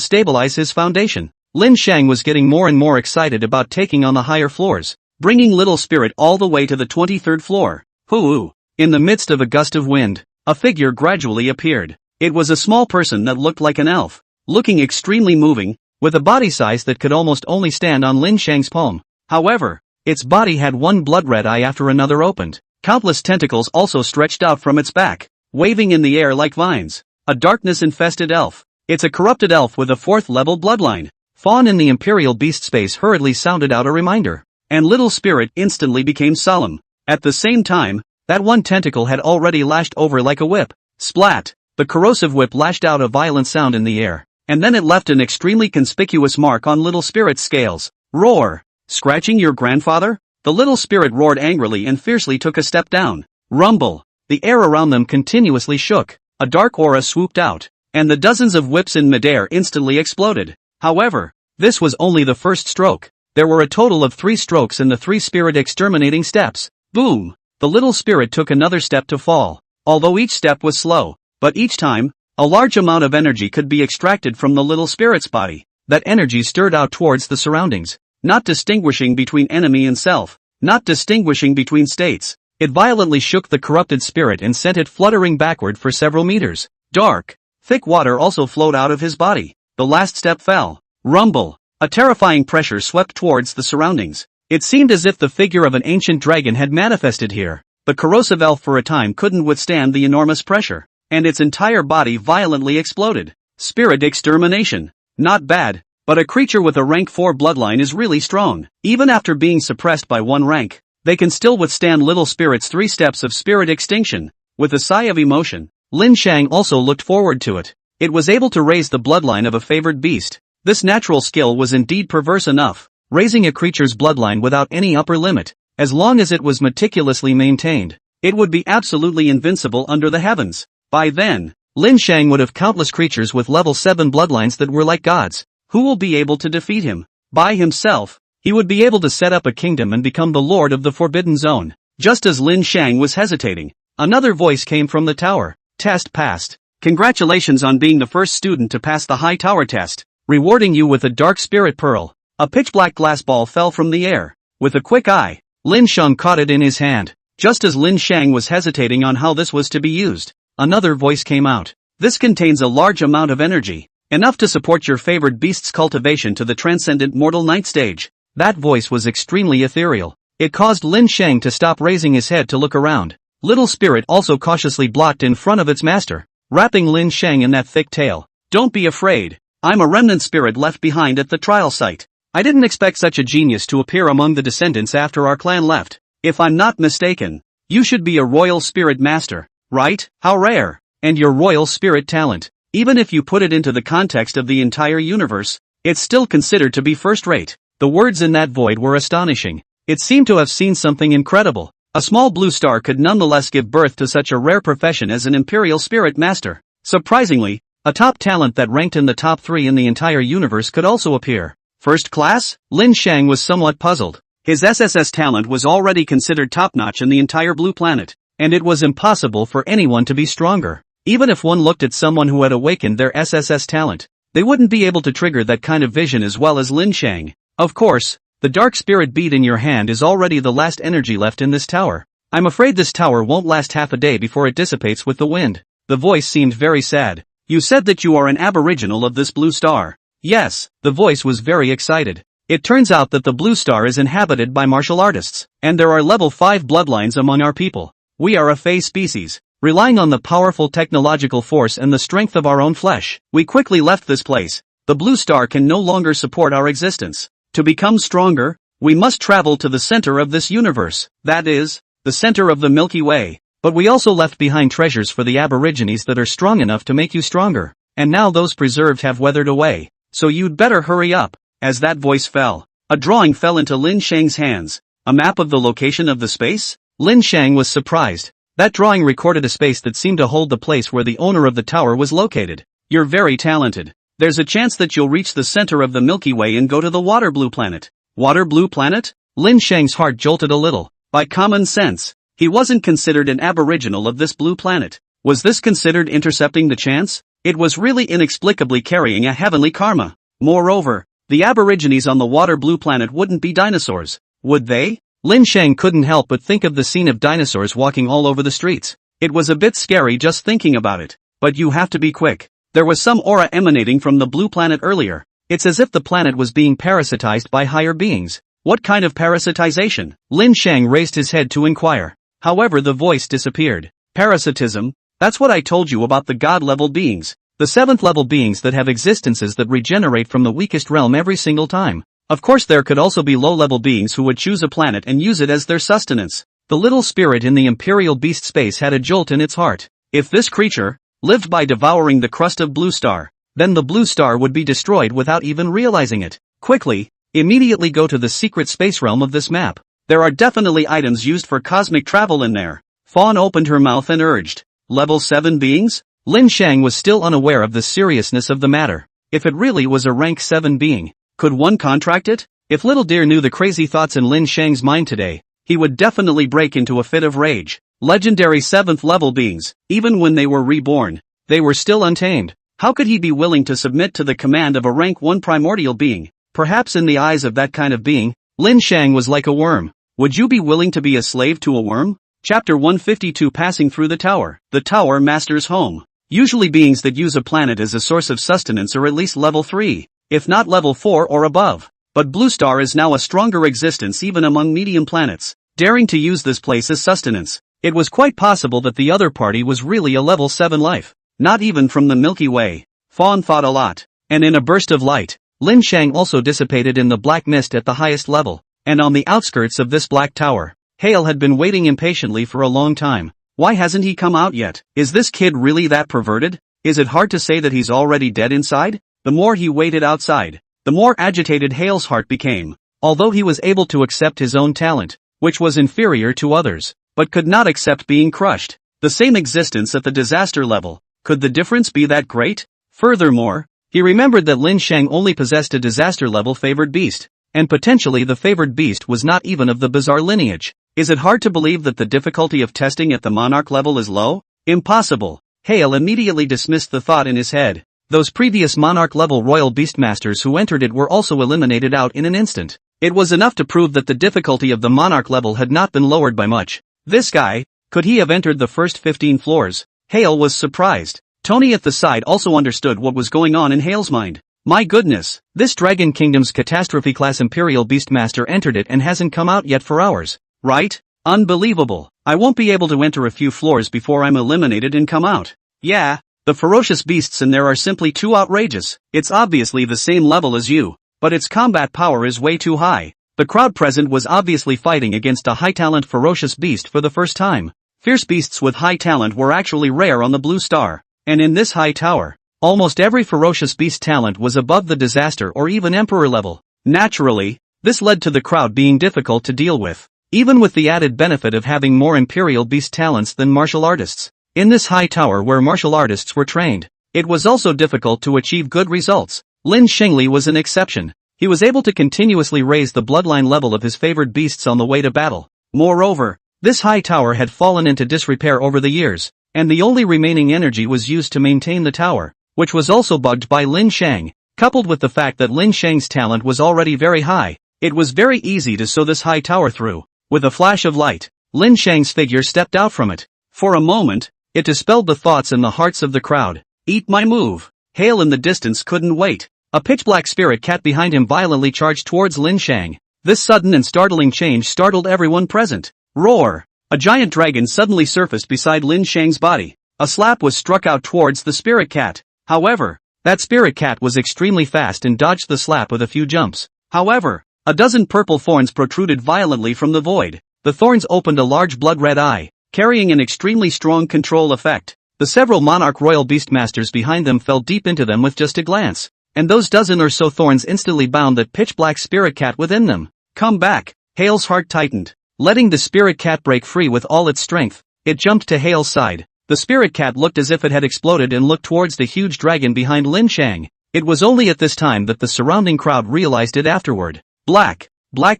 stabilize his foundation. Lin Shang was getting more and more excited about taking on the higher floors, bringing Little Spirit all the way to the 23rd floor. Hoo-oo! In the midst of a gust of wind, a figure gradually appeared. It was a small person that looked like an elf, looking extremely moving, with a body size that could almost only stand on Lin Shang's palm. However, its body had one blood-red eye after another opened. Countless tentacles also stretched out from its back, waving in the air like vines. A darkness-infested elf. It's a corrupted elf with a 4th-level bloodline. Fawn in the Imperial Beast space hurriedly sounded out a reminder, and Little Spirit instantly became solemn. At the same time, that one tentacle had already lashed over like a whip. Splat! The corrosive whip lashed out a violent sound in the air, and then it left an extremely conspicuous mark on Little Spirit's scales. Roar! Scratching your grandfather? The Little Spirit roared angrily and fiercely took a step down. Rumble! The air around them continuously shook. A dark aura swooped out, and the dozens of whips in midair instantly exploded. However, this was only the first stroke. There were a total of 3 strokes in the 3 spirit exterminating steps. Boom! The Little Spirit took another step to fall. Although each step was slow, but each time, a large amount of energy could be extracted from the Little Spirit's body. That energy stirred out towards the surroundings, not distinguishing between enemy and self, not distinguishing between states. It violently shook the corrupted spirit and sent it fluttering backward for several meters. Dark, thick water also flowed out of his body. The last step fell. Rumble! A terrifying pressure swept towards the surroundings. It seemed as if the figure of an ancient dragon had manifested here. The corrosive elf for a time couldn't withstand the enormous pressure, and its entire body violently exploded. Spirit extermination. Not bad, but a creature with a rank 4 bloodline is really strong. Even after being suppressed by 1 rank, they can still withstand Little Spirit's 3 steps of spirit extinction. With a sigh of emotion, Lin Shang also looked forward to it. It was able to raise the bloodline of a favored beast. This natural skill was indeed perverse enough, raising a creature's bloodline without any upper limit. As long as it was meticulously maintained, it would be absolutely invincible under the heavens. By then, Lin Shang would have countless creatures with level 7 bloodlines that were like gods. Who will be able to defeat him? By himself, he would be able to set up a kingdom and become the lord of the Forbidden Zone. Just as Lin Shang was hesitating, another voice came from the tower. Test passed. Congratulations on being the first student to pass the high tower test, rewarding you with a dark spirit pearl. A pitch-black glass ball fell from the air. With a quick eye, Lin Shang caught it in his hand. Just as Lin Shang was hesitating on how this was to be used, another voice came out. This contains a large amount of energy, enough to support your favored beast's cultivation to the Transcendent Mortal 9th stage. That voice was extremely ethereal. It caused Lin Shang to stop raising his head to look around. Little Spirit also cautiously blocked in front of its master, wrapping Lin Shang in that thick tail. Don't be afraid. I'm a remnant spirit left behind at the trial site. I didn't expect such a genius to appear among the descendants after our clan left. If I'm not mistaken, you should be a royal spirit master, right? How rare. And your royal spirit talent, even if you put it into the context of the entire universe, it's still considered to be first-rate. The words in that void were astonishing. It seemed to have seen something incredible. A small blue star could nonetheless give birth to such a rare profession as an imperial spirit master. Surprisingly, a top talent that ranked in the top 3 in the entire universe could also appear. First class? Lin Shang was somewhat puzzled. His SSS talent was already considered top-notch in the entire blue planet, and it was impossible for anyone to be stronger. Even if one looked at someone who had awakened their SSS talent, they wouldn't be able to trigger that kind of vision as well as Lin Shang. Of course, the dark spirit bead in your hand is already the last energy left in this tower. I'm afraid this tower won't last half a day before it dissipates with the wind. The voice seemed very sad. You said that you are an aboriginal of this blue star. Yes, the voice was very excited. It turns out that the blue star is inhabited by martial artists, and there are level 5 bloodlines among our people. We are a Fey species. Relying on the powerful technological force and the strength of our own flesh, we quickly left this place. The blue star can no longer support our existence. To become stronger, we must travel to the center of this universe, that is, the center of the Milky Way. But we also left behind treasures for the aborigines that are strong enough to make you stronger, and now those preserved have weathered away. So you'd better hurry up. As that voice fell, a drawing fell into Lin Shang's hands. A map of the location of the space? Lin Shang was surprised. That drawing recorded a space that seemed to hold the place where the owner of the tower was located. You're very talented. There's a chance that you'll reach the center of the Milky Way and go to the water blue planet. Water blue planet? Lin Shang's heart jolted a little. By common sense, he wasn't considered an aboriginal of this blue planet. Was this considered intercepting the chance? It was really inexplicably carrying a heavenly karma. Moreover, the aborigines on the water blue planet wouldn't be dinosaurs, would they? Lin Shang couldn't help but think of the scene of dinosaurs walking all over the streets. It was a bit scary just thinking about it. But you have to be quick. There was some aura emanating from the blue planet earlier. It's as if the planet was being parasitized by higher beings. What kind of parasitization? Lin Shang raised his head to inquire. However, the voice disappeared. Parasitism? That's what I told you about the god-level beings. The 7th level beings that have existences that regenerate from the weakest realm every single time. Of course there could also be low-level beings who would choose a planet and use it as their sustenance. The little spirit in the Imperial Beast space had a jolt in its heart. If this creature lived by devouring the crust of Blue Star, then the Blue Star would be destroyed without even realizing it. Quickly, immediately go to the secret space realm of this map. There are definitely items used for cosmic travel in there. Fawn opened her mouth and urged. Level 7 beings? Lin Shang was still unaware of the seriousness of the matter. If it really was a rank 7 being, could one contract it? If Little Deer knew the crazy thoughts in Lin Shang's mind today, he would definitely break into a fit of rage. Legendary 7th level beings, even when they were reborn, they were still untamed. How could he be willing to submit to the command of a rank 1 primordial being? Perhaps in the eyes of that kind of being, Lin Shang was like a worm. Would you be willing to be a slave to a worm? Chapter 152 Passing Through the Tower Master's Home. Usually beings that use a planet as a source of sustenance are at least level 3, if not level 4 or above. But Blue Star is now a stronger existence even among medium planets, daring to use this place as sustenance. It was quite possible that the other party was really a level 7 life, not even from the Milky Way. Fawn thought a lot, and in a burst of light, Lin Shang also dissipated in the black mist at the highest level, and on the outskirts of this black tower. Hale had been waiting impatiently for a long time. Why hasn't he come out yet? Is this kid really that perverted? Is it hard to say that he's already dead inside? The more he waited outside, the more agitated Hale's heart became. Although he was able to accept his own talent, which was inferior to others, but could not accept being crushed. The same existence at the disaster level. Could the difference be that great? Furthermore, he remembered that Lin Shang only possessed a disaster level favored beast, and potentially the favored beast was not even of the bizarre lineage. Is it hard to believe that the difficulty of testing at the monarch level is low? Impossible. Hale immediately dismissed the thought in his head. Those previous monarch level royal beastmasters who entered it were also eliminated out in an instant. It was enough to prove that the difficulty of the monarch level had not been lowered by much. This guy, could he have entered the first 15 floors? Hale was surprised. Tony at the side also understood what was going on in Hale's mind. My goodness, this Dragon Kingdom's catastrophe class Imperial Beastmaster entered it and hasn't come out yet for hours. Right? Unbelievable. I won't be able to enter a few floors before I'm eliminated and come out. Yeah, the ferocious beasts in there are simply too outrageous. It's obviously the same level as you, but its combat power is way too high. The crowd present was obviously fighting against a high-talent ferocious beast for the first time. Fierce beasts with high talent were actually rare on the Blue Star, and in this high tower, almost every ferocious beast talent was above the disaster or even emperor level. Naturally, this led to the crowd being difficult to deal with, even with the added benefit of having more imperial beast talents than martial artists. In this high tower where martial artists were trained, it was also difficult to achieve good results. Lin Shengli was an exception. He was able to continuously raise the bloodline level of his favored beasts on the way to battle. Moreover, this high tower had fallen into disrepair over the years, and the only remaining energy was used to maintain the tower, which was also bugged by Lin Shang. Coupled with the fact that Lin Shang's talent was already very high, it was very easy to sew this high tower through. With a flash of light, Lin Shang's figure stepped out from it. For a moment, it dispelled the thoughts in the hearts of the crowd. Eat my move. Hail in the distance couldn't wait. A pitch-black spirit cat behind him violently charged towards Lin Shang. This sudden and startling change startled everyone present. Roar! A giant dragon suddenly surfaced beside Lin Shang's body. A slap was struck out towards the spirit cat. However, that spirit cat was extremely fast and dodged the slap with a few jumps. However, a dozen purple thorns protruded violently from the void. The thorns opened a large blood-red eye, carrying an extremely strong control effect. The several monarch royal beastmasters behind them fell deep into them with just a glance, and those dozen or so thorns instantly bound that pitch-black spirit cat within them. Come back! Hale's heart tightened. Letting the spirit cat break free with all its strength, it jumped to Hale's side. The spirit cat looked as if it had exploded and looked towards the huge dragon behind Lin Shang. It was only at this time that the surrounding crowd realized it afterward. Black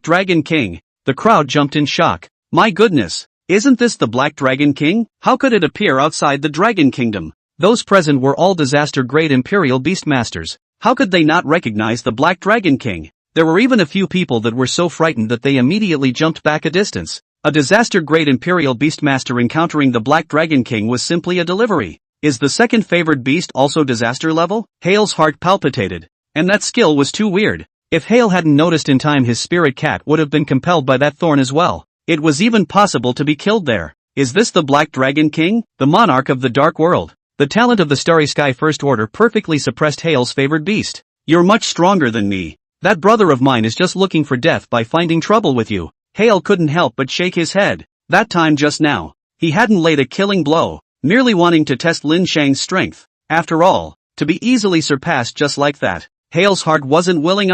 Dragon King. The crowd jumped in shock. My goodness, isn't this the Black Dragon King? How could it appear outside the Dragon Kingdom? Those present were all disaster-grade Imperial Beastmasters. How could they not recognize the Black Dragon King? There were even a few people that were so frightened that they immediately jumped back a distance. A disaster-grade Imperial Beastmaster encountering the Black Dragon King was simply a delivery. Is the second favored beast also disaster level? Hale's heart palpitated. And that skill was too weird. If Hale hadn't noticed in time, his spirit cat would have been compelled by that thorn as well. It was even possible to be killed there. Is this the Black Dragon King? The monarch of the Dark World? The talent of the Starry Sky First Order perfectly suppressed Hale's favored beast. You're much stronger than me. That brother of mine is just looking for death by finding trouble with you. Hale couldn't help but shake his head. That time just now, he hadn't laid a killing blow, merely wanting to test Lin Shang's strength. After all, to be easily surpassed just like that, Hale's heart wasn't willing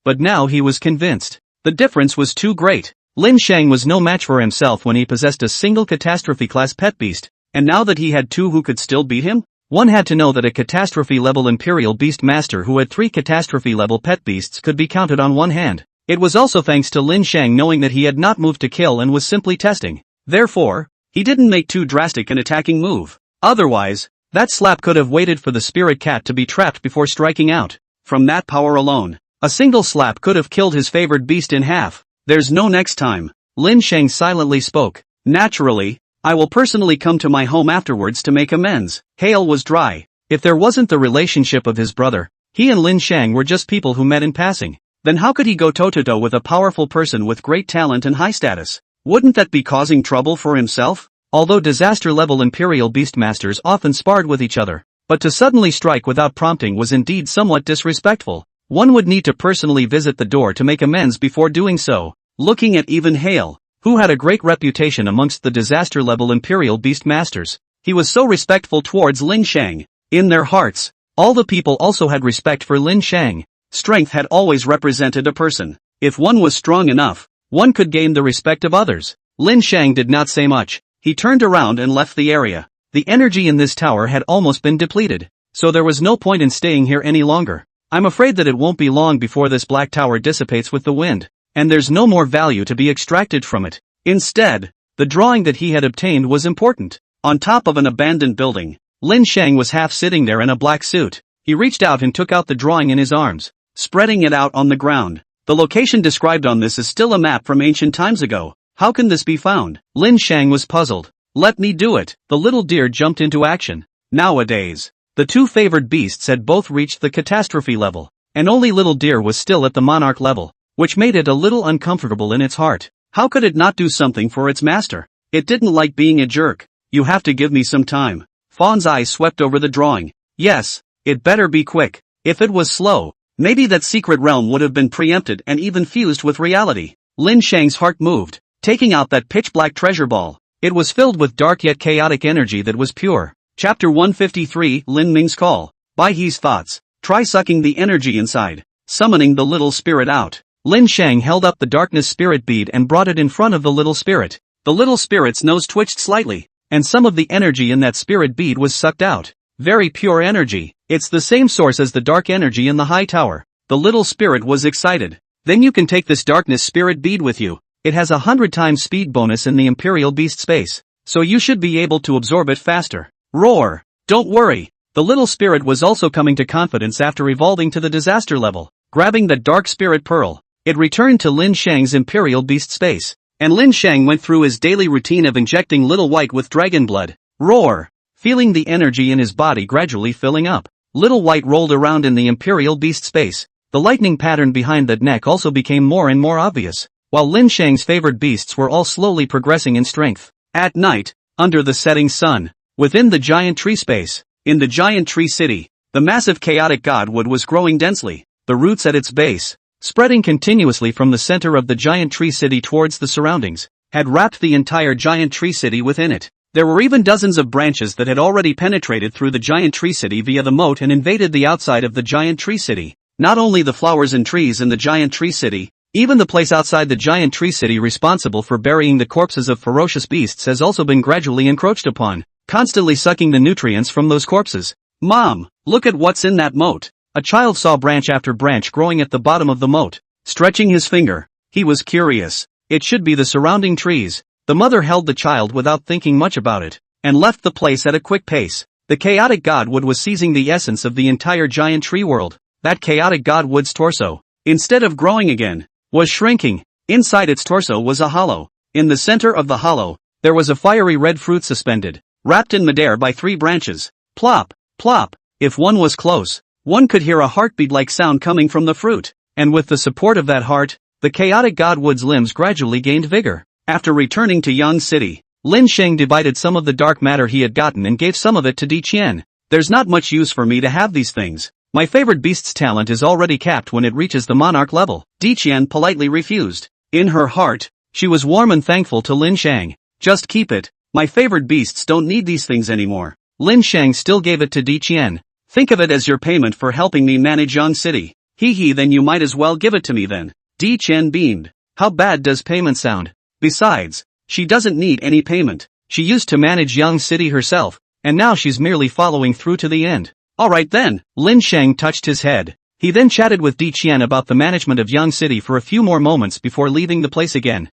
but now he was convinced. The difference was too great. Lin Shang was no match for himself when he possessed a single catastrophe-class pet beast, and now that he had two who could still beat him? One had to know that a catastrophe-level Imperial Beast Master who had 3 catastrophe-level pet beasts could be counted on one hand. It was also thanks to Lin Shang knowing that he had not moved to kill and was simply testing. Therefore, he didn't make too drastic an attacking move. Otherwise, that slap could have waited for the spirit cat to be trapped before striking out. From that power alone, a single slap could have killed his favored beast in half. There's no next time. Lin Shang silently spoke. Naturally, I will personally come to my home afterwards to make amends. Hale was dry. If there wasn't the relationship of his brother, he and Lin Shang were just people who met in passing. Then how could he go toe-to-toe with a powerful person with great talent and high status? Wouldn't that be causing trouble for himself? Although disaster-level Imperial Beastmasters often sparred with each other, but to suddenly strike without prompting was indeed somewhat disrespectful. One would need to personally visit the door to make amends before doing so. Looking at even Hale, who had a great reputation amongst the disaster-level Imperial Beastmasters, he was so respectful towards Lin Shang. In their hearts, all the people also had respect for Lin Shang. Strength had always represented a person. If one was strong enough, one could gain the respect of others. Lin Shang did not say much. He turned around and left the area. The energy in this tower had almost been depleted, so there was no point in staying here any longer. I'm afraid that it won't be long before this black tower dissipates with the wind, and there's no more value to be extracted from it. Instead, the drawing that he had obtained was important. On top of an abandoned building, Lin Shang was half sitting there in a black suit. He reached out and took out the drawing in his arms, spreading it out on the ground. The location described on this is still a map from ancient times ago. How can this be found? Lin Shang was puzzled. Let me do it. The little deer jumped into action. Nowadays, the two favored beasts had both reached the catastrophe level, and only little deer was still at the monarch level, which made it a little uncomfortable in its heart. How could it not do something for its master? It didn't like being a jerk. You have to give me some time. Fawn's eyes swept over the drawing. Yes, it better be quick. If it was slow, maybe that secret realm would have been preempted and even fused with reality. Lin Shang's heart moved, taking out that pitch-black treasure ball. It was filled with dark yet chaotic energy that was pure. Chapter 153, Lin Ming's Call. By He's thoughts. Try sucking the energy inside. Summoning the little spirit out. Lin Shang held up the darkness spirit bead and brought it in front of the little spirit. The little spirit's nose twitched slightly, and some of the energy in that spirit bead was sucked out. Very pure energy. It's the same source as the dark energy in the high tower. The little spirit was excited. Then you can take this darkness spirit bead with you. It has 100 times speed bonus in the Imperial Beast space. so you should be able to absorb it faster. Roar! Don't worry. The little spirit was also coming to confidence after evolving to the disaster level. Grabbing the dark spirit pearl, it returned to Lin Shang's imperial beast space, and Lin Shang went through his daily routine of injecting Little White with dragon blood. Roar! Feeling the energy in his body gradually filling up, Little White rolled around in the imperial beast space. The lightning pattern behind that neck also became more and more obvious, while Lin Shang's favored beasts were all slowly progressing in strength. At night, under the setting sun, within the giant tree space, in the giant tree city, the massive chaotic godwood was growing densely, the roots at its base, spreading continuously from the center of the giant tree city towards the surroundings, had wrapped the entire giant tree city within it. There were even dozens of branches that had already penetrated through the giant tree city via the moat and invaded the outside of the giant tree city. Not only the flowers and trees in the giant tree city, even the place outside the giant tree city responsible for burying the corpses of ferocious beasts has also been gradually encroached upon, constantly sucking the nutrients from those corpses. Mom, look at what's in that moat. A child saw branch after branch growing at the bottom of the moat. Stretching his finger, he was curious. It should be the surrounding trees. The mother held the child without thinking much about it, and left the place at a quick pace. The chaotic godwood was seizing the essence of the entire giant tree world. That chaotic godwood's torso, instead of growing again, was shrinking. Inside its torso was a hollow. In the center of the hollow, there was a fiery red fruit suspended, wrapped in midair by 3 branches. Plop, plop. If one was close, one could hear a heartbeat-like sound coming from the fruit, and with the support of that heart, the chaotic godwood's limbs gradually gained vigor. After returning to Yang City, Lin Shang divided some of the dark matter he had gotten and gave some of it to Di Qian. There's not much use for me to have these things. My favorite beast's talent is already capped when it reaches the monarch level. Di Qian politely refused. In her heart, she was warm and thankful to Lin Shang. Just keep it. My favorite beasts don't need these things anymore. Lin Shang still gave it to Di Qian. Think of it as your payment for helping me manage Yang City. Hee then you might as well give it to me then. Di Qian beamed. How bad does payment sound? Besides, she doesn't need any payment. She used to manage Yang City herself, and now she's merely following through to the end. Alright then, Lin Shang touched his head. He then chatted with Di Qian about the management of Yang City for a few more moments before leaving the place again.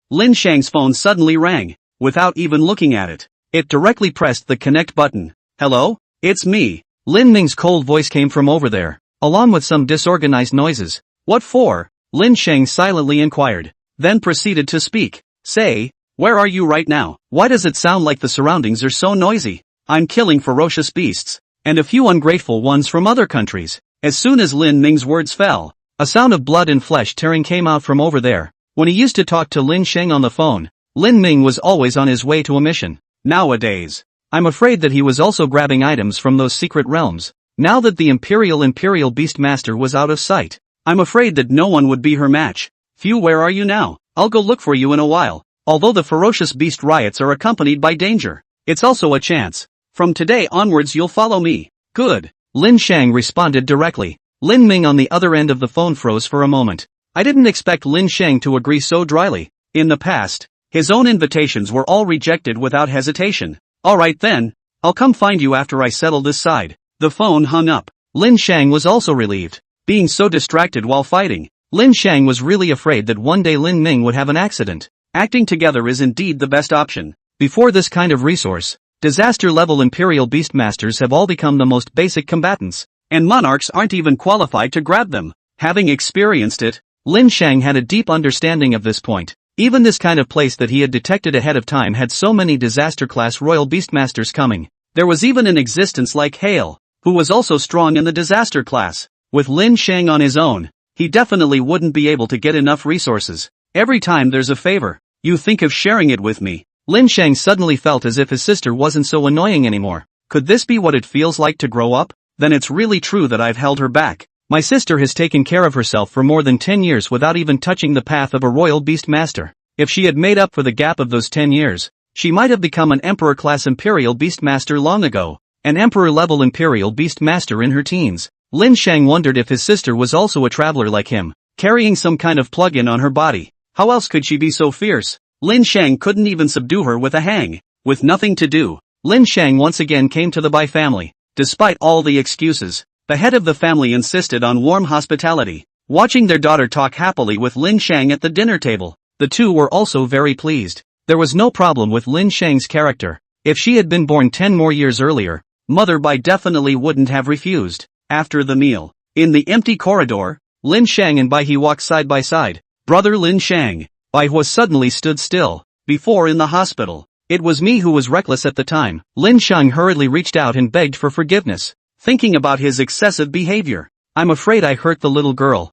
Lin Shang's phone suddenly rang. Without even looking at it, it directly pressed the connect button. Hello? It's me. Lin Ming's cold voice came from over there, along with some disorganized noises. What for? Lin Shang silently inquired, then proceeded to speak. Say, where are you right now? Why does it sound like the surroundings are so noisy? I'm killing ferocious beasts, and a few ungrateful ones from other countries. As soon as Lin Ming's words fell, a sound of blood and flesh tearing came out from over there. When he used to talk to Lin Shang on the phone, Lin Ming was always on his way to a mission. Nowadays, I'm afraid that he was also grabbing items from those secret realms. Now that the Imperial Beastmaster was out of sight, I'm afraid that no one would be her match. Phew, where are you now? I'll go look for you in a while. Although the ferocious beast riots are accompanied by danger, it's also a chance. From today onwards you'll follow me. Good. Lin Shang responded directly. Lin Ming on the other end of the phone froze for a moment. I didn't expect Lin Shang to agree so dryly. In the past, his own invitations were all rejected without hesitation. Alright then, I'll come find you after I settle this side. The phone hung up. Lin Shang was also relieved. Being so distracted while fighting, Lin Shang was really afraid that one day Lin Ming would have an accident. Acting together is indeed the best option. Before this kind of resource, disaster-level Imperial Beastmasters have all become the most basic combatants, and monarchs aren't even qualified to grab them. Having experienced it, Lin Shang had a deep understanding of this point. Even this kind of place that he had detected ahead of time had so many disaster-class Royal Beastmasters coming. There was even an existence like Hale, who was also strong in the disaster class. With Lin Shang on his own, he definitely wouldn't be able to get enough resources. Every time there's a favor, you think of sharing it with me. Lin Shang suddenly felt as if his sister wasn't so annoying anymore. Could this be what it feels like to grow up? Then it's really true that I've held her back. My sister has taken care of herself for more than 10 years without even touching the path of a royal beastmaster. If she had made up for the gap of those 10 years, she might have become an emperor-class imperial beastmaster long ago. An emperor-level imperial beastmaster in her teens. Lin Shang wondered if his sister was also a traveler like him, carrying some kind of plug-in on her body. How else could she be so fierce? Lin Shang couldn't even subdue her with a hang. With nothing to do, Lin Shang once again came to the Bai family. Despite all the excuses, the head of the family insisted on warm hospitality. Watching their daughter talk happily with Lin Shang at the dinner table, the two were also very pleased. There was no problem with Lin Shang's character. If she had been born 10 more years earlier, Mother Bai definitely wouldn't have refused. After the meal, in the empty corridor, Lin Shang and Bai He walked side by side. Brother Lin Shang, Bai Hua suddenly stood still. Before in the hospital, it was me who was reckless at the time. Lin Shang hurriedly reached out and begged for forgiveness, thinking about his excessive behavior. I'm afraid I hurt the little girl.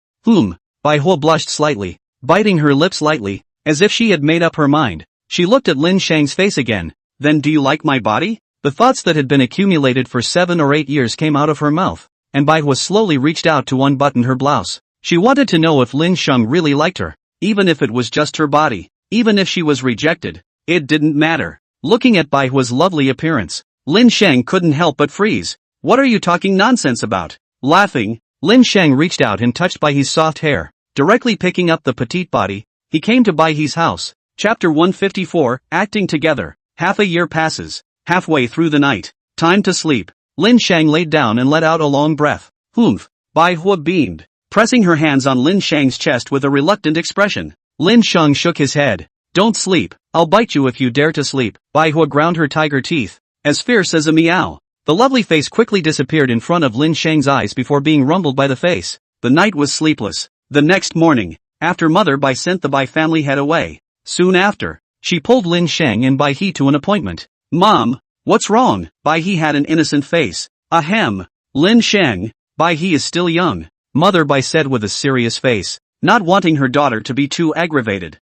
Bai Hua blushed slightly, biting her lips lightly, as if she had made up her mind. She looked at Lin Shang's face again. Then do you like my body? The thoughts that had been accumulated for 7 or 8 years came out of her mouth, and Bai Hua slowly reached out to unbutton her blouse. She wanted to know if Lin Shang really liked her, even if it was just her body, even if she was rejected. It didn't matter. Looking at Bai Hua's lovely appearance, Lin Shang couldn't help but freeze. What are you talking nonsense about? Laughing, Lin Shang reached out and touched Bai He's soft hair, directly picking up the petite body. He came to Bai He's house. Chapter 154, Acting Together. Half a year passes. Halfway through the night, time to sleep. Lin Shang laid down and let out a long breath. Bai Hua beamed, pressing her hands on Lin Shang's chest with a reluctant expression. Lin Shang shook his head. Don't sleep, I'll bite you if you dare to sleep. Bai Hua ground her tiger teeth, as fierce as a meow. The lovely face quickly disappeared in front of Lin Shang's eyes before being rumbled by the face. The night was sleepless. The next morning, after Mother Bai sent the Bai family head away, soon after, she pulled Lin Shang and Bai He to an appointment. Mom, what's wrong? Bai He had an innocent face. Ahem. Lin Shang, Bai He is still young, Mother Bai said with a serious face, not wanting her daughter to be too aggravated.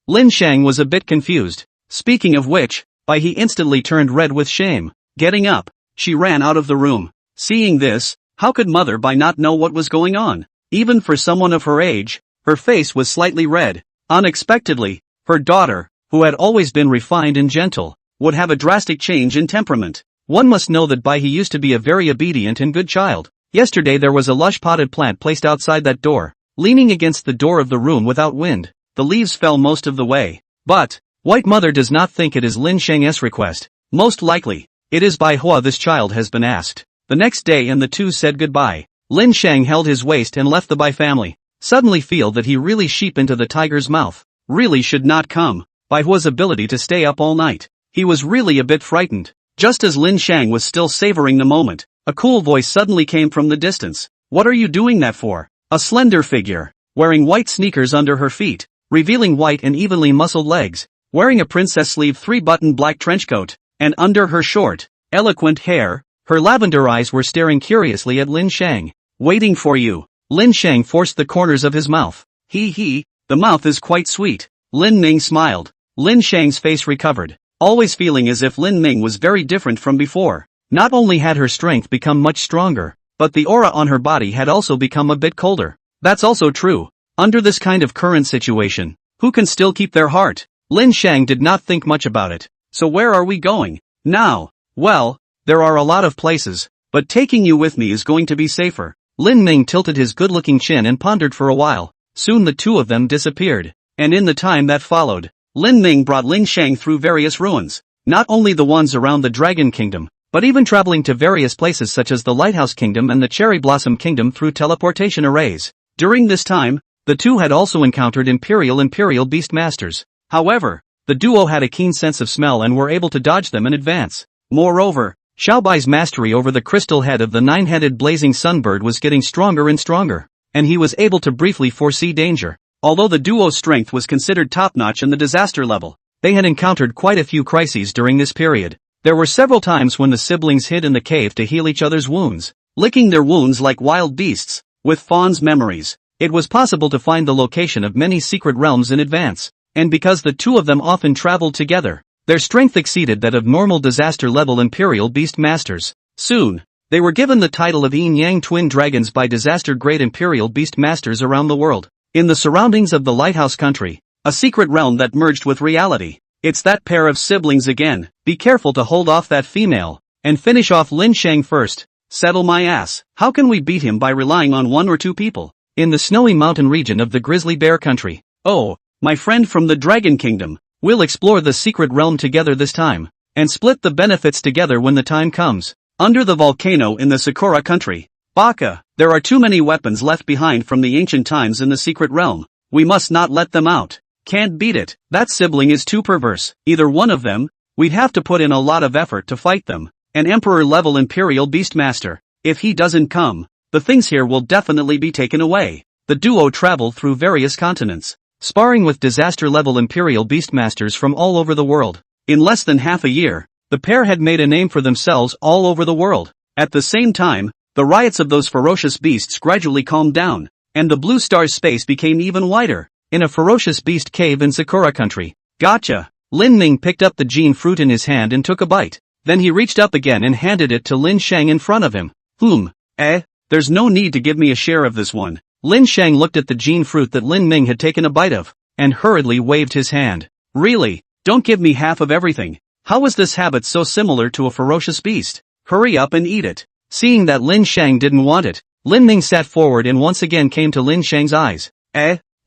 Lin Shang was a bit confused. Speaking of which, Bai He instantly turned red with shame. Getting up, she ran out of the room. Seeing this, how could Mother Bai not know what was going on? Even for someone of her age, her face was slightly red. Unexpectedly, her daughter, who had always been refined and gentle, would have a drastic change in temperament. One must know that Bai He used to be a very obedient and good child. Yesterday there was a lush potted plant placed outside that door, leaning against the door of the room without wind. The leaves fell most of the way. But, White Mother does not think it is Lin Shang's request. Most likely, it is Bai Hua this child has been asked. The next day and the two said goodbye. Lin Shang held his waist and left the Bai family. Suddenly feel that he really sheep into the tiger's mouth. Really should not come. Bai Hua's ability to stay up all night. He was really a bit frightened. Just as Lin Shang was still savoring the moment, a cool voice suddenly came from the distance. What are you doing that for? A slender figure, wearing white sneakers under her feet, revealing white and evenly muscled legs, wearing a princess sleeve 3-button black trenchcoat, and under her short, eloquent hair, her lavender eyes were staring curiously at Lin Shang. Waiting for you. Lin Shang forced the corners of his mouth. The mouth is quite sweet. Lin Ming smiled. Lin Shang's face recovered, always feeling as if Lin Ming was very different from before. Not only had her strength become much stronger, but the aura on her body had also become a bit colder. That's also true. Under this kind of current situation, who can still keep their heart? Lin Shang did not think much about it. So where are we going now? Well, there are a lot of places, but taking you with me is going to be safer. Lin Ming tilted his good-looking chin and pondered for a while. Soon the two of them disappeared, and in the time that followed, Lin Ming brought Lin Shang through various ruins, not only the ones around the Dragon Kingdom, but even traveling to various places such as the Lighthouse Kingdom and the Cherry Blossom Kingdom through teleportation arrays. During this time, the two had also encountered Imperial Beast Masters. However, the duo had a keen sense of smell and were able to dodge them in advance. Moreover, Xiaobai's mastery over the crystal head of the 9-headed blazing sunbird was getting stronger and stronger, and he was able to briefly foresee danger. Although the duo's strength was considered top-notch in the disaster level, they had encountered quite a few crises during this period. There were several times when the siblings hid in the cave to heal each other's wounds, licking their wounds like wild beasts. With Fawn's memories, it was possible to find the location of many secret realms in advance, and because the two of them often traveled together, their strength exceeded that of normal disaster-level Imperial Beast Masters. Soon, they were given the title of Yin-Yang Twin Dragons by disaster-grade Imperial Beast Masters around the world. In the surroundings of the Lighthouse Country, a secret realm that merged with reality. It's that pair of siblings again. Be careful to hold off that female, and finish off Lin Shang first. Settle my ass. How can we beat him by relying on 1 or 2 people? In the snowy mountain region of the Grizzly Bear Country. Oh, my friend from the Dragon Kingdom. We'll explore the secret realm together this time, and split the benefits together when the time comes. Under the volcano in the Sakura Country. Baka, there are too many weapons left behind from the ancient times in the secret realm. We must not let them out. Can't beat it. That sibling is too perverse. Either one of them, we'd have to put in a lot of effort to fight them. An Emperor-level Imperial Beastmaster. If he doesn't come, the things here will definitely be taken away. The duo traveled through various continents, sparring with disaster-level Imperial Beastmasters from all over the world. In less than half a year, the pair had made a name for themselves all over the world. At the same time, the riots of those ferocious beasts gradually calmed down, and the Blue Star's space became even wider. In a ferocious beast cave in Sakura country. Gotcha! Lin Ming picked up the Gene fruit in his hand and took a bite. Then he reached up again and handed it to Lin Shang in front of him. There's no need to give me a share of this one. Lin Shang looked at the Gene fruit that Lin Ming had taken a bite of, and hurriedly waved his hand. Really? Don't give me half of everything. How is this habit so similar to a ferocious beast? Hurry up and eat it. Seeing that Lin Shang didn't want it, Lin Ming sat forward and once again came to Lin Shang's eyes.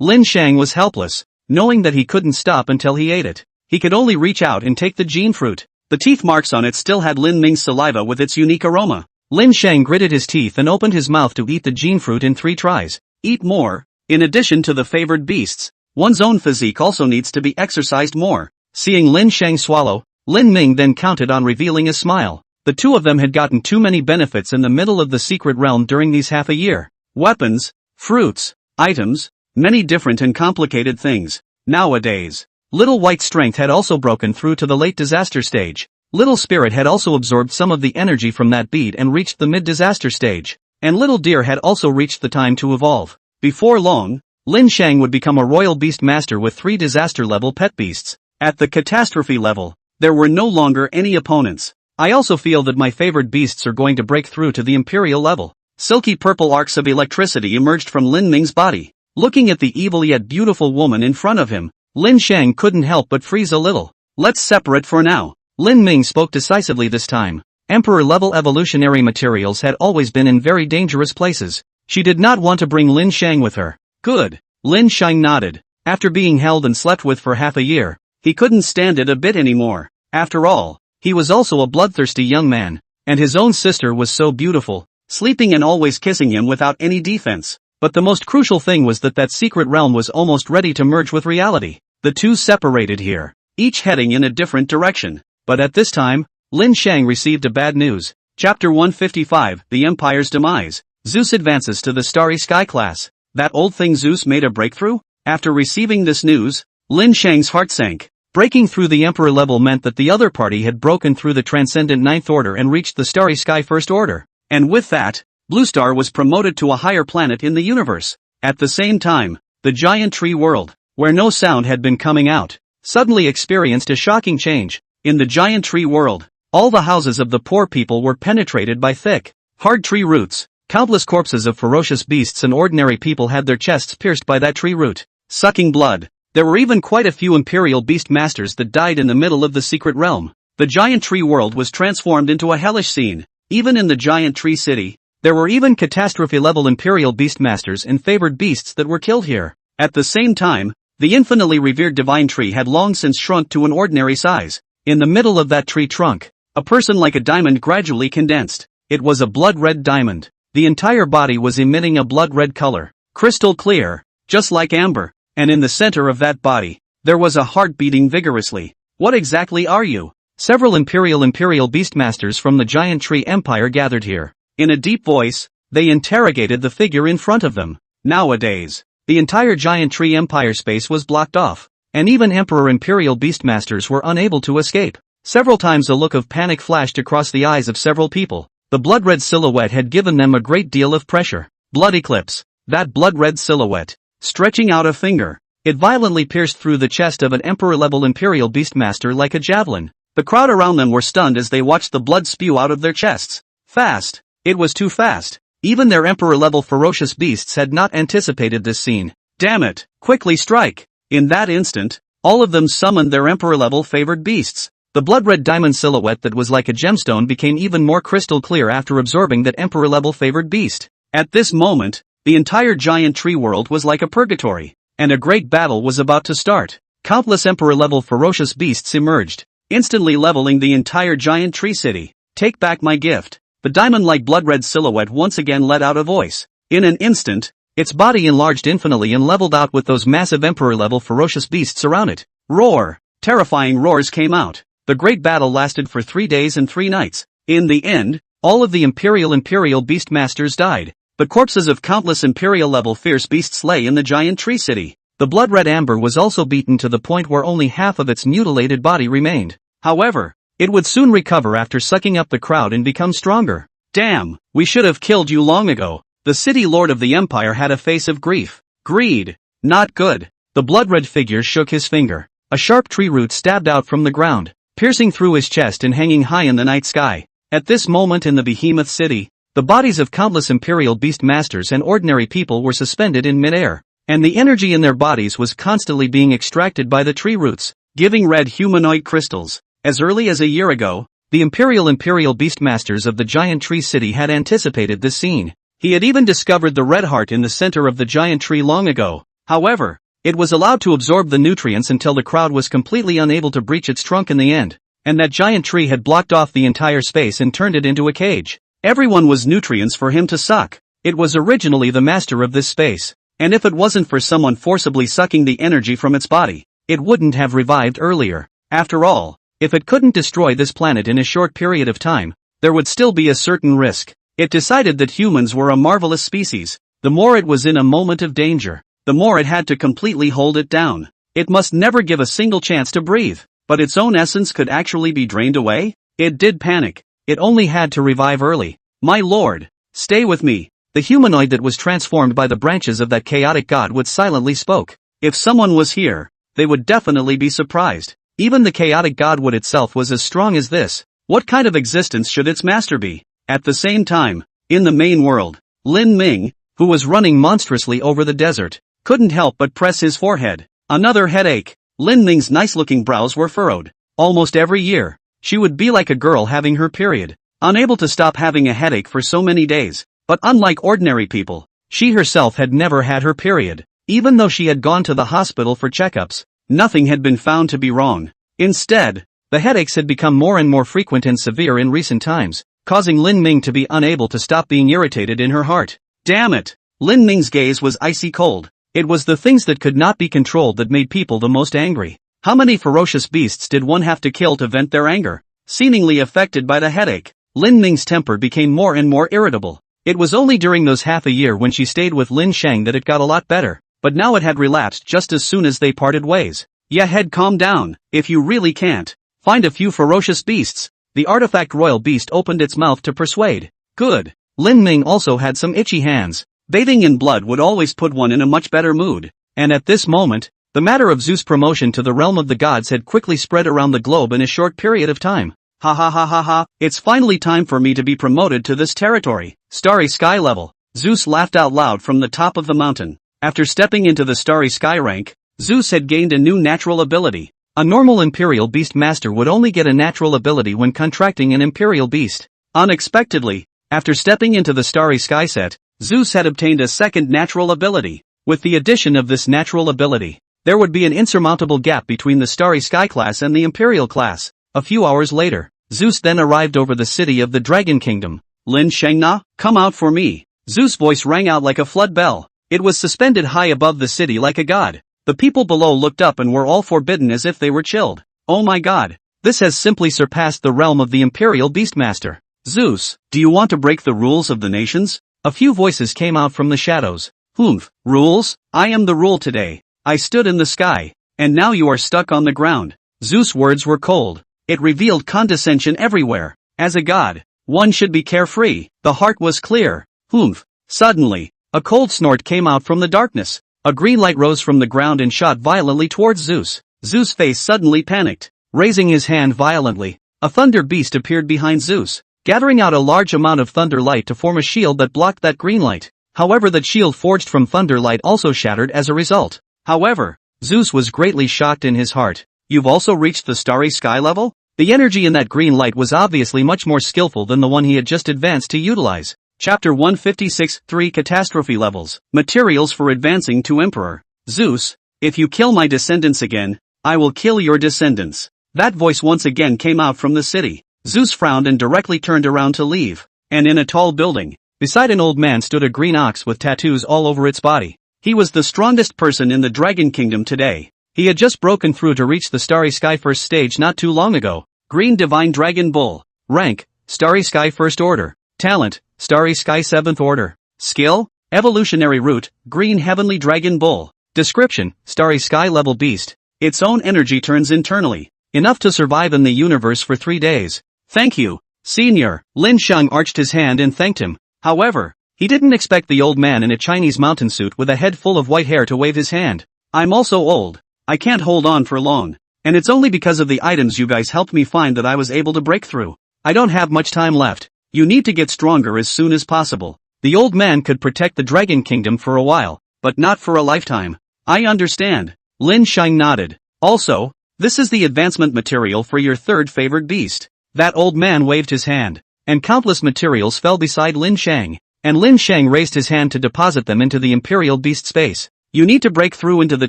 Lin Shang was helpless, knowing that he couldn't stop until he ate it. He could only reach out and take the Gene fruit. The teeth marks on it still had Lin Ming's saliva with its unique aroma. Lin Shang gritted his teeth and opened his mouth to eat the Gene fruit in 3 tries. Eat more. In addition to the favored beasts, one's own physique also needs to be exercised more. Seeing Lin Shang swallow, Lin Ming then counted on revealing a smile. The two of them had gotten too many benefits in the middle of the secret realm during these half a year. Weapons, fruits, items, many different and complicated things. Nowadays, Little White Strength had also broken through to the late disaster stage. Little Spirit had also absorbed some of the energy from that bead and reached the mid-disaster stage. And Little Deer had also reached the time to evolve. Before long, Lin Shang would become a royal beast master with 3 disaster-level pet beasts. At the catastrophe level, there were no longer any opponents. I also feel that my favored beasts are going to break through to the imperial level. Silky purple arcs of electricity emerged from Lin Ming's body. Looking at the evil yet beautiful woman in front of him, Lin Shang couldn't help but freeze a little. Let's separate for now. Lin Ming spoke decisively this time. Emperor-level evolutionary materials had always been in very dangerous places. She did not want to bring Lin Shang with her. Good. Lin Shang nodded. After being held and slept with for half a year, he couldn't stand it a bit anymore. After all, he was also a bloodthirsty young man, and his own sister was so beautiful, sleeping and always kissing him without any defense. But the most crucial thing was that secret realm was almost ready to merge with reality. The two separated here, each heading in a different direction. But at this time, Lin Shang received a bad news. Chapter 155, The Empire's Demise. Zeus advances to the Starry Sky class. That old thing Zeus made a breakthrough? After receiving this news, Lin Shang's heart sank. Breaking through the Emperor level meant that the other party had broken through the Transcendent Ninth Order and reached the Starry Sky First Order. And with that, Blue Star was promoted to a higher planet in the universe. At the same time, the giant tree world, where no sound had been coming out, suddenly experienced a shocking change. In the giant tree world, all the houses of the poor people were penetrated by thick, hard tree roots. Countless corpses of ferocious beasts and ordinary people had their chests pierced by that tree root, sucking blood. There were even quite a few imperial beast masters that died in the middle of the secret realm. The giant tree world was transformed into a hellish scene. Even in the giant tree city, there were even catastrophe-level imperial beastmasters and favored beasts that were killed here. At the same time, the infinitely revered divine tree had long since shrunk to an ordinary size. In the middle of that tree trunk, a person like a diamond gradually condensed. It was a blood-red diamond. The entire body was emitting a blood-red color, crystal clear, just like amber. And in the center of that body, there was a heart beating vigorously. What exactly are you? Several imperial beastmasters from the giant tree empire gathered here. In a deep voice, they interrogated the figure in front of them. Nowadays, the entire giant tree empire space was blocked off, and even emperor imperial beastmasters were unable to escape. Several times a look of panic flashed across the eyes of several people. The blood-red silhouette had given them a great deal of pressure. Blood eclipse. That blood-red silhouette, stretching out a finger, it violently pierced through the chest of an emperor-level imperial beastmaster like a javelin. The crowd around them were stunned as they watched the blood spew out of their chests. Fast. It was too fast. Even their emperor-level ferocious beasts had not anticipated this scene. Damn it! Quickly strike! In that instant, all of them summoned their emperor-level favored beasts. The blood-red diamond silhouette that was like a gemstone became even more crystal clear after absorbing that emperor-level favored beast. At this moment, the entire giant tree world was like a purgatory, and a great battle was about to start. Countless emperor-level ferocious beasts emerged, instantly leveling the entire giant tree city. Take back my gift. The diamond-like blood-red silhouette once again let out a voice. In an instant, its body enlarged infinitely and leveled out with those massive emperor-level ferocious beasts around it. Roar! Terrifying roars came out. The great battle lasted for 3 days and 3 nights. In the end, all of the Imperial Beastmasters died. The corpses of countless Imperial-level fierce beasts lay in the giant tree city. The blood-red amber was also beaten to the point where only half of its mutilated body remained. However, it would soon recover after sucking up the crowd and become stronger. Damn, we should have killed you long ago. The city lord of the empire had a face of grief. Greed. Not good. The blood-red figure shook his finger. A sharp tree root stabbed out from the ground, piercing through his chest and hanging high in the night sky. At this moment in the behemoth city, the bodies of countless Imperial Beastmasters and ordinary people were suspended in midair, and the energy in their bodies was constantly being extracted by the tree roots, giving red humanoid crystals. As early as a year ago, the Imperial Beastmasters of the giant tree city had anticipated this scene. He had even discovered the red heart in the center of the giant tree long ago. However, it was allowed to absorb the nutrients until the crowd was completely unable to breach its trunk in the end, and that giant tree had blocked off the entire space and turned it into a cage. Everyone was nutrients for him to suck. It was originally the master of this space, and if it wasn't for someone forcibly sucking the energy from its body, it wouldn't have revived earlier. After all, if it couldn't destroy this planet in a short period of time, there would still be a certain risk. It decided that humans were a marvelous species. The more it was in a moment of danger, the more it had to completely hold it down. It must never give a single chance to breathe. But its own essence could actually be drained away? It did panic. It only had to revive early. My lord, stay with me. The humanoid that was transformed by the branches of that chaotic god would silently spoke. If someone was here, they would definitely be surprised. Even the chaotic godwood itself was as strong as this. What kind of existence should its master be? At the same time, in the main world, Lin Ming, who was running monstrously over the desert, couldn't help but press his forehead. Another headache. Lin Ming's nice-looking brows were furrowed. Almost every year, she would be like a girl having her period, unable to stop having a headache for so many days. But unlike ordinary people, she herself had never had her period. Even though she had gone to the hospital for checkups, nothing had been found to be wrong. Instead, the headaches had become more and more frequent and severe in recent times, causing Lin Ming to be unable to stop being irritated in her heart. Damn it! Lin Ming's gaze was icy cold. It was the things that could not be controlled that made people the most angry. How many ferocious beasts did one have to kill to vent their anger? Seemingly affected by the headache, Lin Ming's temper became more and more irritable. It was only during those half a year when she stayed with Lin Shang that it got a lot better, but now it had relapsed just as soon as they parted ways. Yeah, head, calm down. If you really can't find a few ferocious beasts. The artifact royal beast opened its mouth to persuade. Good. Lin Ming also had some itchy hands. Bathing in blood would always put one in a much better mood. And at this moment, the matter of Zeus' promotion to the realm of the gods had quickly spread around the globe in a short period of time. Ha ha ha ha ha, it's finally time for me to be promoted to this territory. Starry sky level. Zeus laughed out loud from the top of the mountain. After stepping into the starry sky rank, Zeus had gained a new natural ability. A normal Imperial Beast Master would only get a natural ability when contracting an Imperial Beast. Unexpectedly, after stepping into the starry sky set, Zeus had obtained a second natural ability. With the addition of this natural ability, there would be an insurmountable gap between the starry sky class and the Imperial class. A few hours later, Zeus then arrived over the city of the Dragon Kingdom. Lin Shangna, come out for me. Zeus' voice rang out like a flood bell. It was suspended high above the city like a god. The people below looked up and were all forbidden as if they were chilled. Oh my god, this has simply surpassed the realm of the Imperial Beastmaster. Zeus, do you want to break the rules of the nations? A few voices came out from the shadows. Humph, rules? I am the rule today. I stood in the sky, and now you are stuck on the ground. Zeus' words were cold. It revealed condescension everywhere. As a god, one should be carefree. The heart was clear. Humph. Suddenly, a cold snort came out from the darkness. A green light rose from the ground and shot violently towards Zeus. Zeus' face suddenly panicked. Raising his hand violently, a thunder beast appeared behind Zeus, gathering out a large amount of thunder light to form a shield that blocked that green light. However, that shield forged from thunder light also shattered as a result. However, Zeus was greatly shocked in his heart. You've also reached the starry sky level? The energy in that green light was obviously much more skillful than the one he had just advanced to utilize. Chapter 156 3 Catastrophe Levels. Materials for advancing to Emperor. Zeus, if you kill my descendants again, I will kill your descendants. That voice once again came out from the city. Zeus frowned and directly turned around to leave. And in a tall building, Beside an old man stood a green ox with tattoos all over its body. He was the strongest person in the Dragon Kingdom today. He had just broken through to reach the Starry Sky First stage not too long ago. Green Divine Dragon Bull. Rank, Starry Sky First Order. Talent, Starry Sky 7th Order. Skill, Evolutionary Root, Green Heavenly Dragon Bull. Description, Starry Sky Level Beast. Its own energy turns internally. Enough to survive in the universe for 3 days. Thank you, Senior. Lin Sheng arched his hand and thanked him. However, he didn't expect the old man in a Chinese mountain suit with a head full of white hair to wave his hand. I'm also old. I can't hold on for long. And it's only because of the items you guys helped me find that I was able to break through. I don't have much time left. You need to get stronger as soon as possible. The old man could protect the Dragon Kingdom for a while, but not for a lifetime. I understand. Lin Sheng nodded. Also, this is the advancement material for your third favored beast. That old man waved his hand, and countless materials fell beside Lin Sheng, and Lin Sheng raised his hand to deposit them into the Imperial Beast space. You need to break through into the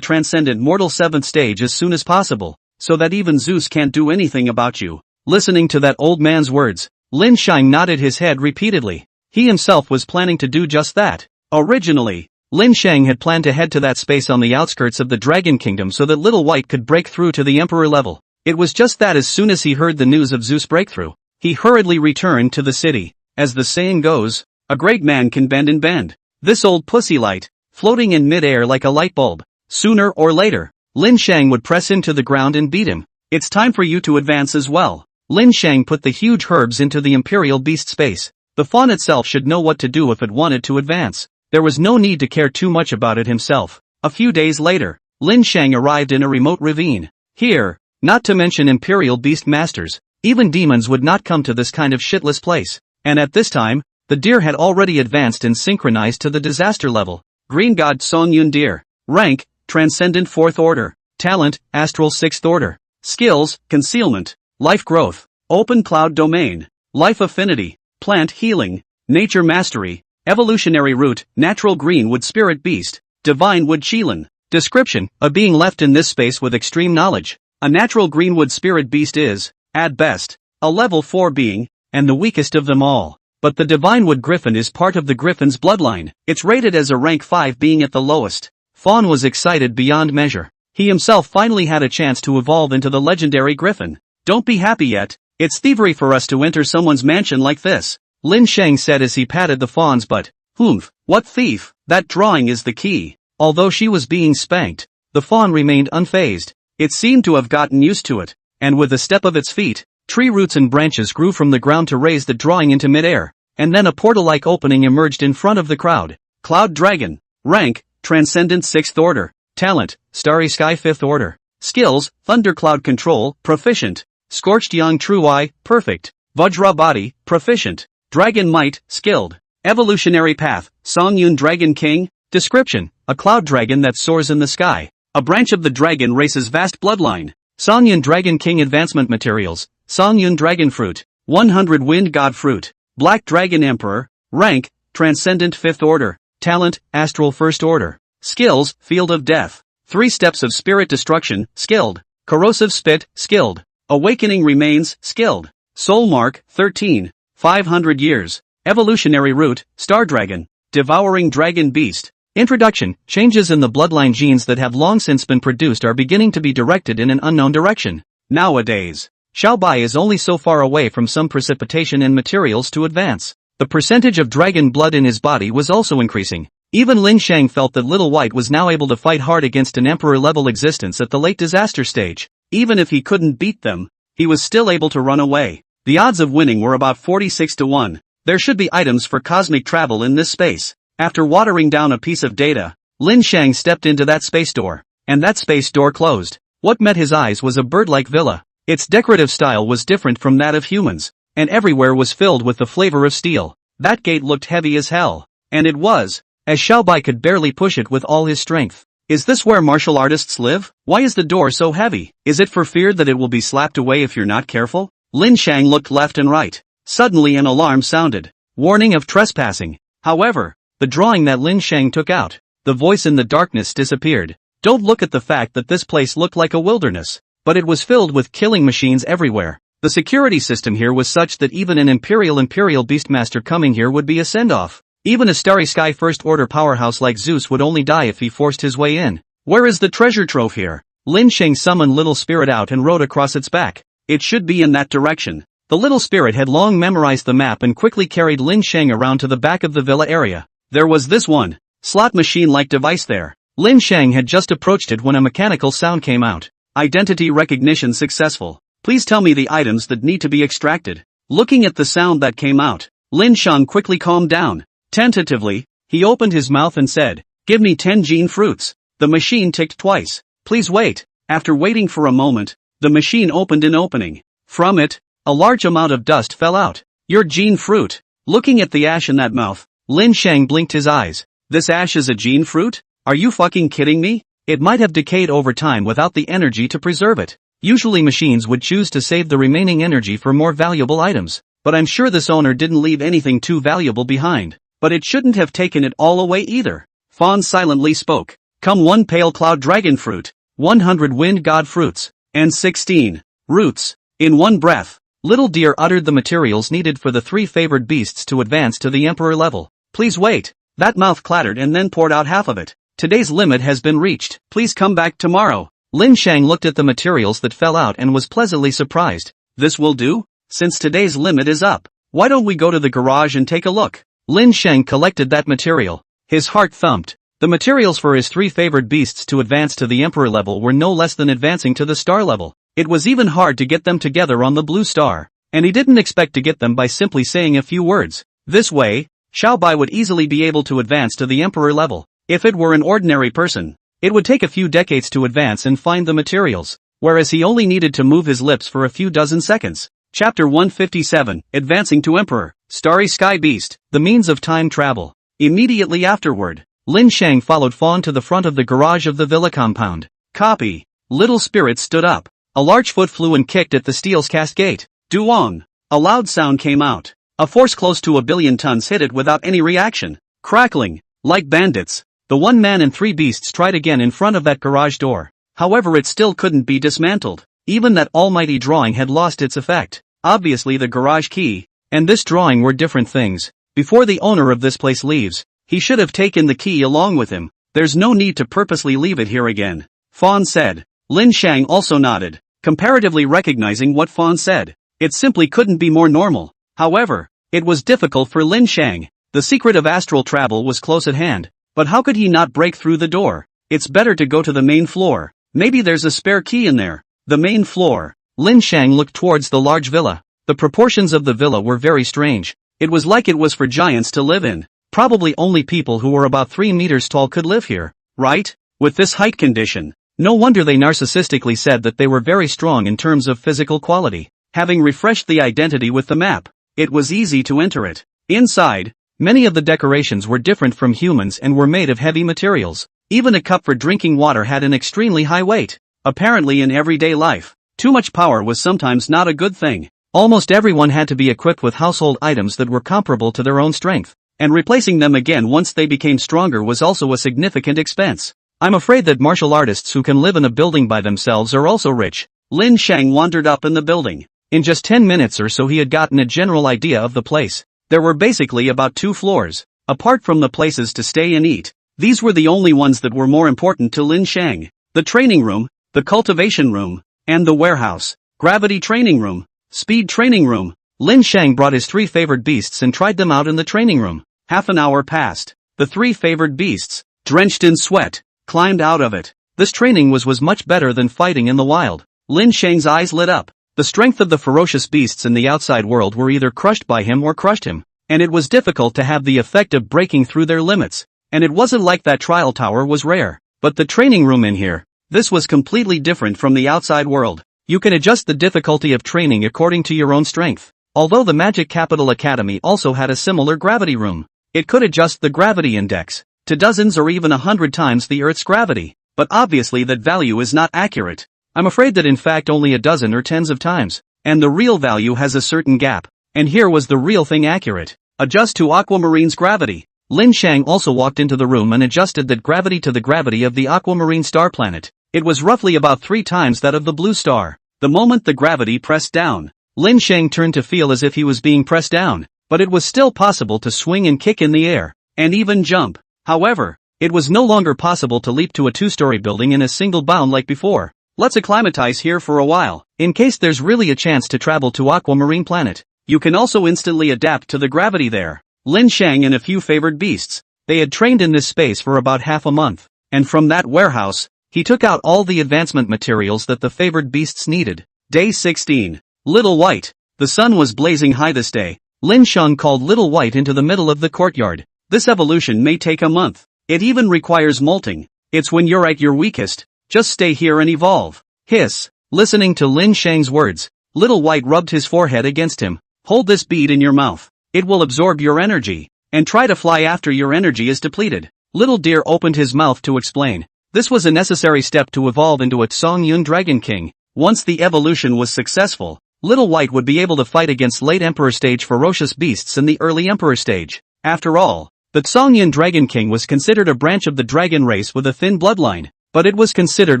Transcendent Mortal 7th stage as soon as possible, so that even Zeus can't do anything about you. Listening to that old man's words, Lin Sheng nodded his head repeatedly. He himself was planning to do just that. Originally, Lin Sheng had planned to head to that space on the outskirts of the Dragon Kingdom so that Little White could break through to the Emperor level. It was just that as soon as he heard the news of Zeus' breakthrough, he hurriedly returned to the city. As the saying goes, a great man can bend and bend. This old pussy light, floating in mid-air like a light bulb. Sooner or later, Lin Sheng would press him to the ground and beat him. It's time for you to advance as well. Lin Sheng put the huge herbs into the Imperial Beast space. The fawn itself should know what to do if it wanted to advance. There was no need to care too much about it himself. A few days later, Lin Sheng arrived in a remote ravine. Here, not to mention Imperial Beast Masters, even demons would not come to this kind of shitless place. And at this time, the deer had already advanced and synchronized to the disaster level. Green God Song Yun Deer. Rank, Transcendent 4th Order. Talent, Astral 6th Order. Skills, Concealment. Life Growth. Open Cloud Domain. Life Affinity. Plant Healing. Nature Mastery. Evolutionary Root, Natural Green Wood Spirit Beast. Divine Wood Qilin. Description, a being left in this space with extreme knowledge. A natural greenwood spirit beast is, at best, a level 4 being, and the weakest of them all. But the Divine Wood Griffin is part of the Griffin's bloodline. It's rated as a rank 5 being at the lowest. Fawn was excited beyond measure. He himself finally had a chance to evolve into the legendary Griffin. Don't be happy yet. It's thievery for us to enter someone's mansion like this, Lin Sheng said as he patted the fawn's butt. Humph, what thief? That drawing is the key. Although she was being spanked, the fawn remained unfazed. It seemed to have gotten used to it, and with the step of its feet, tree roots and branches grew from the ground to raise the drawing into midair, and then a portal-like opening emerged in front of the crowd. Cloud Dragon. Rank, Transcendent 6th Order. Talent, Starry Sky 5th Order. Skills, Thundercloud Control, Proficient. Scorched Yang True Eye, Perfect. Vajra Body, Proficient. Dragon Might, Skilled. Evolutionary Path, Song Yun Dragon King. Description, a cloud dragon that soars in the sky. A branch of the dragon race's vast bloodline. Song Yun Dragon King Advancement Materials. Song Yun Dragon Fruit. 100 Wind God Fruit. Black Dragon Emperor. Rank, Transcendent 5th Order. Talent, Astral 1st Order. Skills, Field of Death. 3 Steps of Spirit Destruction, Skilled. Corrosive Spit, Skilled. Awakening Remains, Skilled. Soul Mark, 13. 500 Years. Evolutionary Root, Star Dragon. Devouring Dragon Beast. Introduction. Changes in the bloodline genes that have long since been produced are beginning to be directed in an unknown direction. Nowadays, Xiaobai is only so far away from some precipitation and materials to advance. The percentage of dragon blood in his body was also increasing. Even Lin Sheng felt that Little White was now able to fight hard against an emperor-level existence at the late disaster stage. Even if he couldn't beat them, he was still able to run away. The odds of winning were about 46 to 1. There should be items for cosmic travel in this space. After watering down a piece of data, Lin Sheng stepped into that space door, and that space door closed. What met his eyes was a bird-like villa. Its decorative style was different from that of humans, and everywhere was filled with the flavor of steel. That gate looked heavy as hell, and it was, as Xiaobai could barely push it with all his strength. Is this where martial artists live? Why is the door so heavy? Is it for fear that it will be slapped away if you're not careful? Lin Sheng looked left and right. Suddenly an alarm sounded. Warning of trespassing. However, the drawing that Lin Sheng took out, the voice in the darkness disappeared. Don't look at the fact that this place looked like a wilderness, but it was filled with killing machines everywhere. The security system here was such that even an Imperial Beastmaster coming here would be a send-off. Even a Starry Sky First Order powerhouse like Zeus would only die if he forced his way in. Where is the treasure trove here? Lin Sheng summoned Little Spirit out and rode across its back. It should be in that direction. The Little Spirit had long memorized the map and quickly carried Lin Sheng around to the back of the villa area. There was this one slot machine-like device there. Lin Sheng had just approached it when a mechanical sound came out. Identity recognition successful. Please tell me the items that need to be extracted. Looking at the sound that came out, Lin Sheng quickly calmed down. Tentatively, he opened his mouth and said, "Give me 10 gene fruits." The machine ticked twice. "Please wait." After waiting for a moment, the machine opened an opening. From it, a large amount of dust fell out. "Your gene fruit." Looking at the ash in that mouth, Lin Sheng blinked his eyes. "This ash is a gene fruit? Are you fucking kidding me? It might have decayed over time without the energy to preserve it. Usually machines would choose to save the remaining energy for more valuable items, but I'm sure this owner didn't leave anything too valuable behind. But it shouldn't have taken it all away either." Fawn silently spoke. "Come 1 pale cloud dragon fruit, 100 wind god fruits, and 16 roots." In one breath, Little Deer uttered the materials needed for the 3 favored beasts to advance to the Emperor level. "Please wait." That mouth clattered and then poured out half of it. "Today's limit has been reached. Please come back tomorrow." Lin Sheng looked at the materials that fell out and was pleasantly surprised. "This will do? Since today's limit is up, why don't we go to the garage and take a look?" Lin Sheng collected that material. His heart thumped. The materials for his 3 favored beasts to advance to the Emperor level were no less than advancing to the star level. It was even hard to get them together on the blue star, and he didn't expect to get them by simply saying a few words. This way, Xiao Bai would easily be able to advance to the Emperor level. If it were an ordinary person, it would take a few decades to advance and find the materials, whereas he only needed to move his lips for a few dozen seconds. Chapter 157, Advancing to Emperor, Starry Sky Beast, the means of time travel. Immediately afterward, Lin Sheng followed Fawn to the front of the garage of the villa compound. Copy. Little Spirit stood up. A large foot flew and kicked at the steel's cast gate. Duong. A loud sound came out. A force close to 1 billion tons hit it without any reaction. Crackling. Like bandits, the 1 man and 3 beasts tried again in front of that garage door. However, it still couldn't be dismantled. Even that almighty drawing had lost its effect. Obviously the garage key and this drawing were different things. Before the owner of this place leaves, he should have taken the key along with him. There's no need to purposely leave it here again. Fawn said. Lin Sheng also nodded, comparatively recognizing what Fawn said. It simply couldn't be more normal. However, it was difficult for Lin Sheng. The secret of astral travel was close at hand. But how could he not break through the door? It's better to go to the main floor. Maybe there's a spare key in there. The main floor. Lin Sheng looked towards the large villa. The proportions of the villa were very strange. It was like it was for giants to live in. Probably only people who were about 3 meters tall could live here, right? With this height condition, no wonder they narcissistically said that they were very strong in terms of physical quality. Having refreshed the identity with the map, it was easy to enter it. Inside, many of the decorations were different from humans and were made of heavy materials. Even a cup for drinking water had an extremely high weight. Apparently in everyday life, too much power was sometimes not a good thing. Almost everyone had to be equipped with household items that were comparable to their own strength, and replacing them again once they became stronger was also a significant expense. I'm afraid that martial artists who can live in a building by themselves are also rich. Lin Sheng wandered up in the building. In just 10 minutes or so he had gotten a general idea of the place. There were basically about 2 floors. Apart from the places to stay and eat, these were the only ones that were more important to Lin Sheng. The training room, the cultivation room, and the warehouse. Gravity training room, speed training room. Lin Sheng brought his 3 favored beasts and tried them out in the training room. Half an hour passed. The 3 favored beasts, drenched in sweat, climbed out of it. This training was much better than fighting in the wild. Lin Sheng's eyes lit up. The strength of the ferocious beasts in the outside world were either crushed by him or crushed him, and it was difficult to have the effect of breaking through their limits. And it wasn't like that trial tower was rare. But the training room in here, this was completely different from the outside world. You can adjust the difficulty of training according to your own strength. Although the Magic Capital Academy also had a similar gravity room, it could adjust the gravity index to dozens or even 100 times the Earth's gravity. But obviously that value is not accurate. I'm afraid that in fact only a dozen or tens of times. And the real value has a certain gap. And here was the real thing accurate. Adjust to Aquamarine's gravity. Lin Sheng also walked into the room and adjusted that gravity to the gravity of the Aquamarine star planet. It was roughly about 3 times that of the blue star. The moment the gravity pressed down, Lin Shang turned to feel as if he was being pressed down, but it was still possible to swing and kick in the air, and even jump. However, it was no longer possible to leap to a two-story building in a single bound like before. Let's acclimatize here for a while, in case there's really a chance to travel to Aquamarine Planet. You can also instantly adapt to the gravity there. Lin Shang and a few favored beasts. They had trained in this space for about half a month, and from that warehouse, he took out all the advancement materials that the favored beasts needed. Day 16. Little White. The sun was blazing high this day. Lin Shang called Little White into the middle of the courtyard. This evolution may take a month. It even requires molting. It's when you're at your weakest. Just stay here and evolve. Hiss. Listening to Lin Shang's words, Little White rubbed his forehead against him. Hold this bead in your mouth. It will absorb your energy. And try to fly after your energy is depleted. Little Deer opened his mouth to explain. This was a necessary step to evolve into a Songyun Dragon King. Once the evolution was successful, Little White would be able to fight against late Emperor stage ferocious beasts in the early Emperor stage. After all, the Songyun Dragon King was considered a branch of the dragon race with a thin bloodline, but it was considered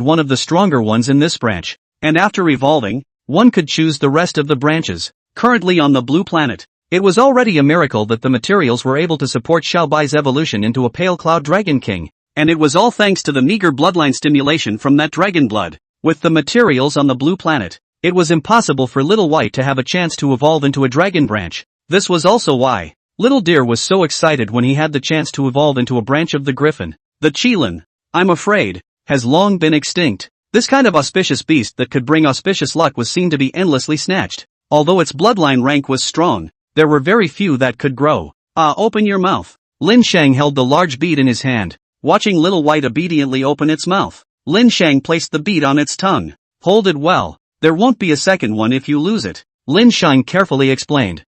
one of the stronger ones in this branch, and after evolving, one could choose the rest of the branches. Currently on the blue planet, it was already a miracle that the materials were able to support Xiaobai's evolution into a pale cloud dragon king, and it was all thanks to the meager bloodline stimulation from that dragon blood. With the materials on the blue planet, it was impossible for Little White to have a chance to evolve into a dragon branch. This was also why Little Deer was so excited when he had the chance to evolve into a branch of the griffin. The Qilin, I'm afraid, has long been extinct. This kind of auspicious beast that could bring auspicious luck was seen to be endlessly snatched. Although its bloodline rank was strong, there were very few that could grow. Open your mouth. Lin Shang held the large bead in his hand, watching Little White obediently open its mouth. Lin Shang placed the bead on its tongue. Hold it well. There won't be a second one if you lose it. Lin Shang carefully explained.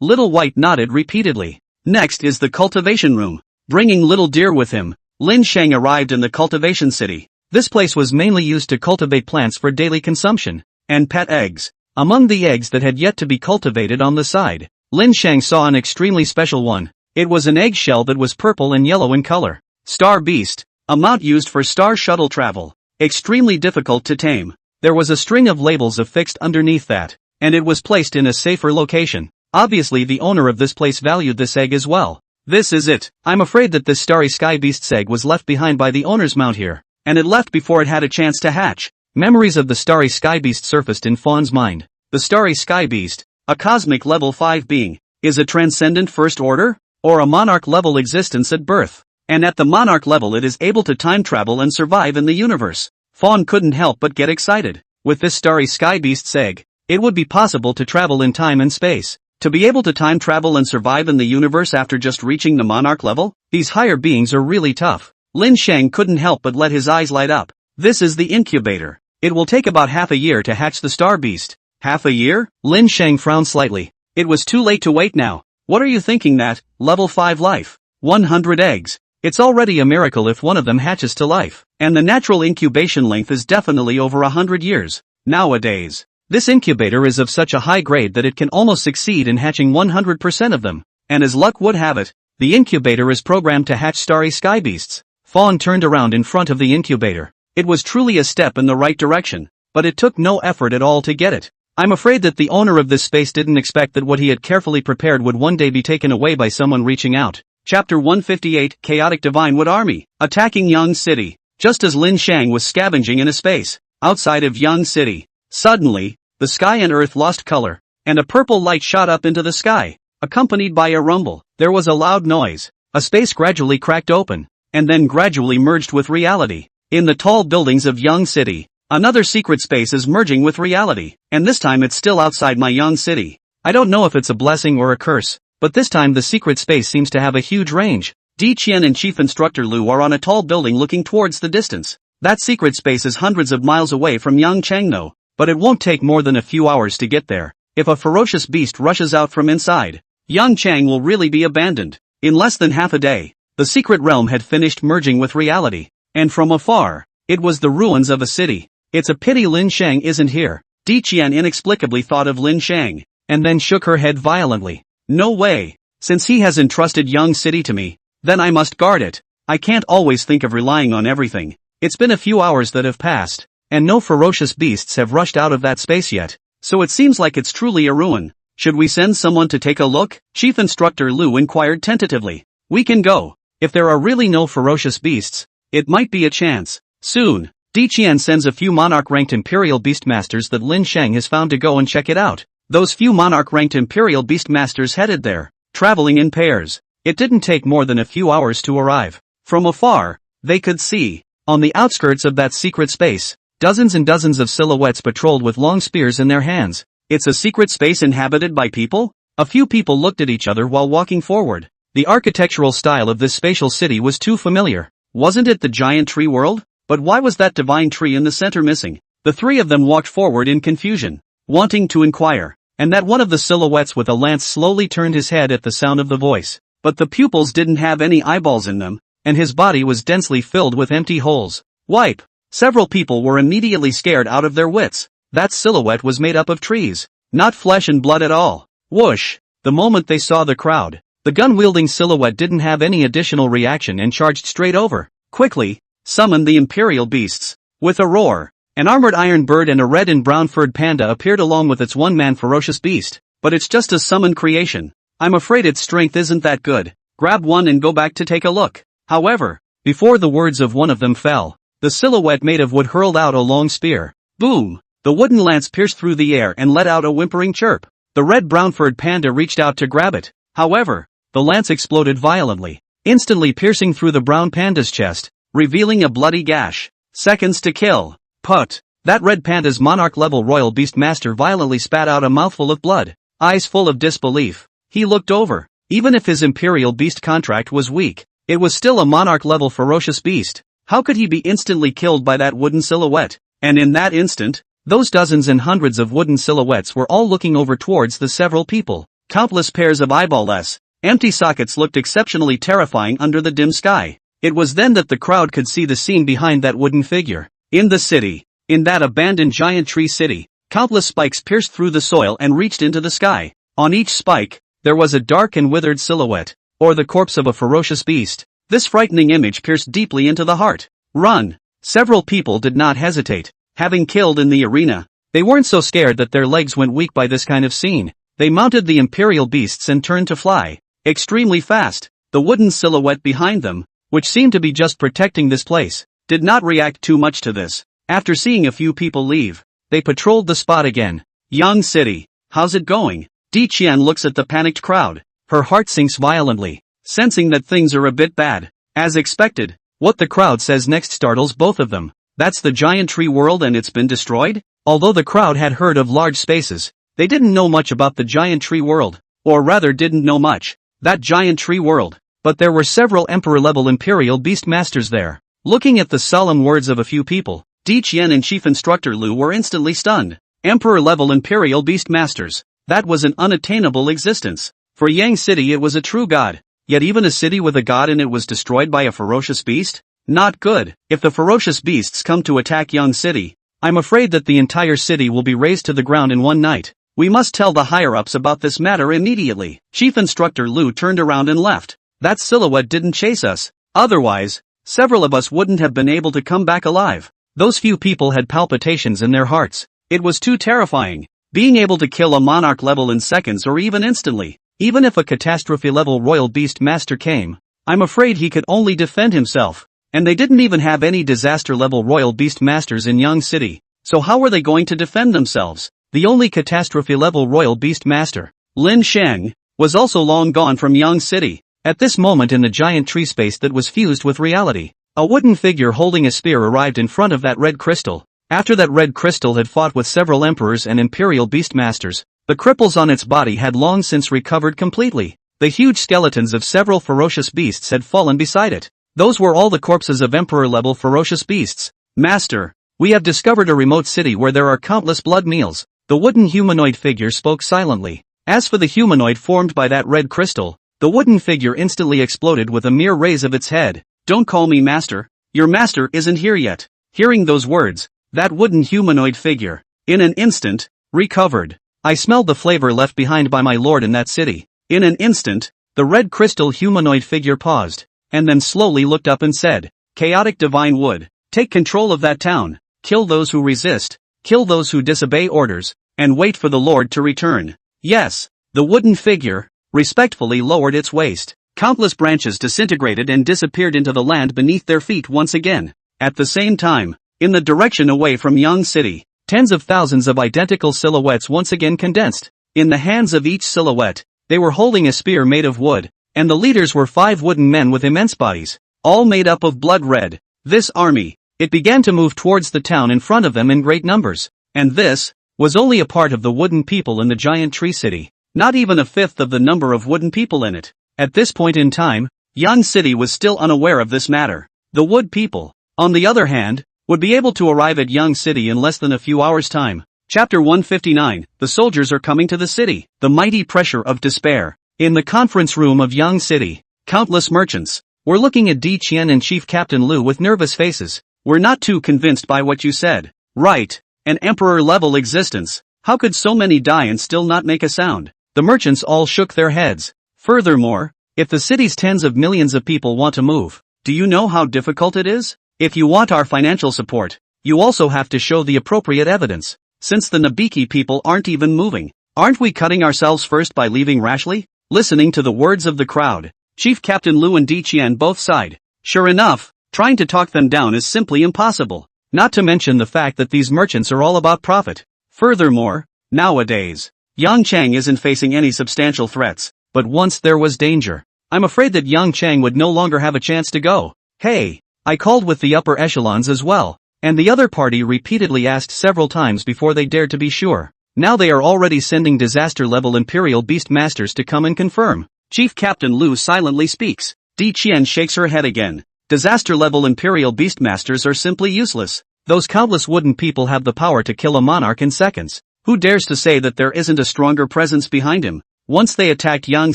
Little White nodded repeatedly. Next is the cultivation room. Bringing Little Deer with him, Lin Shang arrived in the cultivation city. This place was mainly used to cultivate plants for daily consumption, and pet eggs. Among the eggs that had yet to be cultivated on the side, Lin Shang saw an extremely special one. It was an eggshell that was purple and yellow in color. Star Beast, a mount used for star shuttle travel. Extremely difficult to tame. There was a string of labels affixed underneath that, and it was placed in a safer location. Obviously the owner of this place valued this egg as well. This is it. I'm afraid that this Starry Sky Beast's egg was left behind by the owner's mount here, and it left before it had a chance to hatch. Memories of the Starry Sky Beast surfaced in Fawn's mind. The Starry Sky Beast, a cosmic level 5 being, is a transcendent first order, or a monarch level existence at birth. And at the monarch level it is able to time travel and survive in the universe. Fawn couldn't help but get excited. With this Starry Sky Beast's egg, it would be possible to travel in time and space. To be able to time travel and survive in the universe after just reaching the monarch level, these higher beings are really tough. Lin Shang couldn't help but let his eyes light up. This is the incubator. It will take about half a year to hatch the Star Beast. Half a year? Lin Shang frowned slightly. It was too late to wait now. What are you thinking that? Level 5 life. 100 eggs. It's already a miracle if one of them hatches to life. And the natural incubation length is definitely over 100 years. Nowadays, this incubator is of such a high grade that it can almost succeed in hatching 100% of them. And as luck would have it, the incubator is programmed to hatch Starry Sky Beasts. Fawn turned around in front of the incubator. It was truly a step in the right direction, but it took no effort at all to get it. I'm afraid that the owner of this space didn't expect that what he had carefully prepared would one day be taken away by someone reaching out. Chapter 158, Chaotic Divine Wood Army, attacking Yang City. Just as Lin Shang was scavenging in a space outside of Yang City, suddenly, the sky and earth lost color, and a purple light shot up into the sky, accompanied by a rumble. There was a loud noise. A space gradually cracked open, and then gradually merged with reality. In the tall buildings of Yang City, another secret space is merging with reality, and this time it's still outside my Yang City. I don't know if it's a blessing or a curse, but this time the secret space seems to have a huge range. Di Qian and Chief Instructor Lu are on a tall building looking towards the distance. That secret space is hundreds of miles away from Yang Changno, but it won't take more than a few hours to get there. If a ferocious beast rushes out from inside, Yang Chang will really be abandoned. In less than half a day, the secret realm had finished merging with reality, and from afar, it was the ruins of a city. It's a pity Lin Shang isn't here. Di Qian inexplicably thought of Lin Shang, and then shook her head violently. No way. Since he has entrusted Yang City to me, then I must guard it. I can't always think of relying on everything. It's been a few hours that have passed, and no ferocious beasts have rushed out of that space yet. So it seems like it's truly a ruin. Should we send someone to take a look? Chief Instructor Lu inquired tentatively. We can go. If there are really no ferocious beasts, it might be a chance. Soon, Di Qian sends a few monarch-ranked Imperial Beastmasters that Lin Sheng has found to go and check it out. Those few monarch-ranked Imperial Beastmasters headed there, traveling in pairs. It didn't take more than a few hours to arrive. From afar, they could see, on the outskirts of that secret space, dozens and dozens of silhouettes patrolled with long spears in their hands. It's a secret space inhabited by people? A few people looked at each other while walking forward. The architectural style of this spatial city was too familiar. Wasn't it the giant tree world? But why was that divine tree in the center missing? The three of them walked forward in confusion, wanting to inquire, and that one of the silhouettes with a lance slowly turned his head at the sound of the voice. But the pupils didn't have any eyeballs in them, and his body was densely filled with empty holes. Wipe! Several people were immediately scared out of their wits. That silhouette was made up of trees, not flesh and blood at all. Whoosh! The moment they saw the crowd, the gun-wielding silhouette didn't have any additional reaction and charged straight over. Quickly, summoned the Imperial Beasts. With a roar, an armored iron bird and a red and brown furred panda appeared along with its one-man ferocious beast. But it's just a summoned creation. I'm afraid its strength isn't that good. Grab one and go back to take a look. However, before the words of one of them fell, the silhouette made of wood hurled out a long spear. Boom! The wooden lance pierced through the air and let out a whimpering chirp. The red brown-furred panda reached out to grab it. However, the lance exploded violently, instantly piercing through the brown panda's chest, revealing a bloody gash. Seconds to kill. Put! That red panda's monarch-level royal beastmaster violently spat out a mouthful of blood, eyes full of disbelief. He looked over. Even if his imperial beast contract was weak, it was still a monarch-level ferocious beast. How could he be instantly killed by that wooden silhouette? And in that instant, those dozens and hundreds of wooden silhouettes were all looking over towards the several people. Countless pairs of eyeball-less, empty sockets looked exceptionally terrifying under the dim sky. It was then that the crowd could see the scene behind that wooden figure. In the city, in that abandoned giant tree city, countless spikes pierced through the soil and reached into the sky. On each spike, there was a dark and withered silhouette, or the corpse of a ferocious beast. This frightening image pierced deeply into the heart. Run! Several people did not hesitate. Having killed in the arena, they weren't so scared that their legs went weak by this kind of scene. They mounted the imperial beasts and turned to fly. Extremely fast. The wooden silhouette behind them, which seemed to be just protecting this place, did not react too much to this. After seeing a few people leave, they patrolled the spot again. Young City, how's it going? Di Qian looks at the panicked crowd. Her heart sinks violently, sensing that things are a bit bad. As expected, what the crowd says next startles both of them. That's the giant tree world and it's been destroyed? Although the crowd had heard of large spaces, they didn't know much about the giant tree world. Or rather didn't know much. That giant tree world. But there were several emperor-level imperial beastmasters there. Looking at the solemn words of a few people, Di Qian and Chief Instructor Lu were instantly stunned. Emperor-level imperial beastmasters. That was an unattainable existence. For Yang City it was a true god. Yet even a city with a god in it was destroyed by a ferocious beast? Not good. If the ferocious beasts come to attack Yang City, I'm afraid that the entire city will be razed to the ground in one night. We must tell the higher-ups about this matter immediately. Chief Instructor Lu turned around and left. That silhouette didn't chase us. Otherwise, several of us wouldn't have been able to come back alive. Those few people had palpitations in their hearts. It was too terrifying. Being able to kill a monarch level in seconds or even instantly. Even if a catastrophe-level royal beast master came, I'm afraid he could only defend himself. And they didn't even have any disaster-level royal beast masters in Yang City. So how were they going to defend themselves? The only catastrophe-level royal beast master, Lin Sheng, was also long gone from Yang City. At this moment in the giant tree space that was fused with reality, a wooden figure holding a spear arrived in front of that red crystal. After that red crystal had fought with several emperors and imperial beastmasters, the cripples on its body had long since recovered completely. The huge skeletons of several ferocious beasts had fallen beside it. Those were all the corpses of emperor-level ferocious beasts. Master, we have discovered a remote city where there are countless blood meals. The wooden humanoid figure spoke silently. As for the humanoid formed by that red crystal, the wooden figure instantly exploded with a mere raise of its head. Don't call me master. Your master isn't here yet. Hearing those words, that wooden humanoid figure, in an instant, recovered. I smelled the flavor left behind by my lord in that city. In an instant, the red crystal humanoid figure paused, and then slowly looked up and said, Chaotic Divine Wood, take control of that town, kill those who resist, kill those who disobey orders, and wait for the Lord to return. Yes, the wooden figure respectfully lowered its waist. Countless branches disintegrated and disappeared into the land beneath their feet once again. At the same time, in the direction away from Yang City, tens of thousands of identical silhouettes once again condensed. In the hands of each silhouette, they were holding a spear made of wood, and the leaders were 5 wooden men with immense bodies, all made up of blood red. This army, it began to move towards the town in front of them in great numbers, and this was only a part of the wooden people in the giant tree city, not even a fifth of the number of wooden people in it. At this point in time, Yang City was still unaware of this matter. The wood people, on the other hand, would be able to arrive at Yang City in less than a few hours' time. Chapter 159, The soldiers are coming to the city. The mighty pressure of despair. In the conference room of Yang City, countless merchants were looking at Di Qian and Chief Captain Lu with nervous faces. We're not too convinced by what you said. Right, an emperor-level existence. How could so many die and still not make a sound? The merchants all shook their heads. Furthermore, if the city's tens of millions of people want to move, do you know how difficult it is? If you want our financial support, you also have to show the appropriate evidence. Since the Nabiki people aren't even moving, aren't we cutting ourselves first by leaving rashly? Listening to the words of the crowd, Chief Captain Lu and Di Qian both sighed. Sure enough, trying to talk them down is simply impossible. Not to mention the fact that these merchants are all about profit. Furthermore, nowadays, Yang Chang isn't facing any substantial threats. But once there was danger. I'm afraid that Yang Chang would no longer have a chance to go. Hey, I called with the upper echelons as well, and the other party repeatedly asked several times before they dared to be sure. Now they are already sending disaster-level Imperial Beast Masters to come and confirm. Chief Captain Lu silently speaks. Di Qian shakes her head again. Disaster-level Imperial Beast Masters are simply useless. Those countless wooden people have the power to kill a monarch in seconds. Who dares to say that there isn't a stronger presence behind him? Once they attacked Yang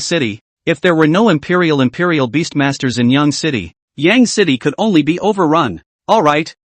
City, if there were no Imperial Beastmasters in Yang City, Yang City could only be overrun. Alright,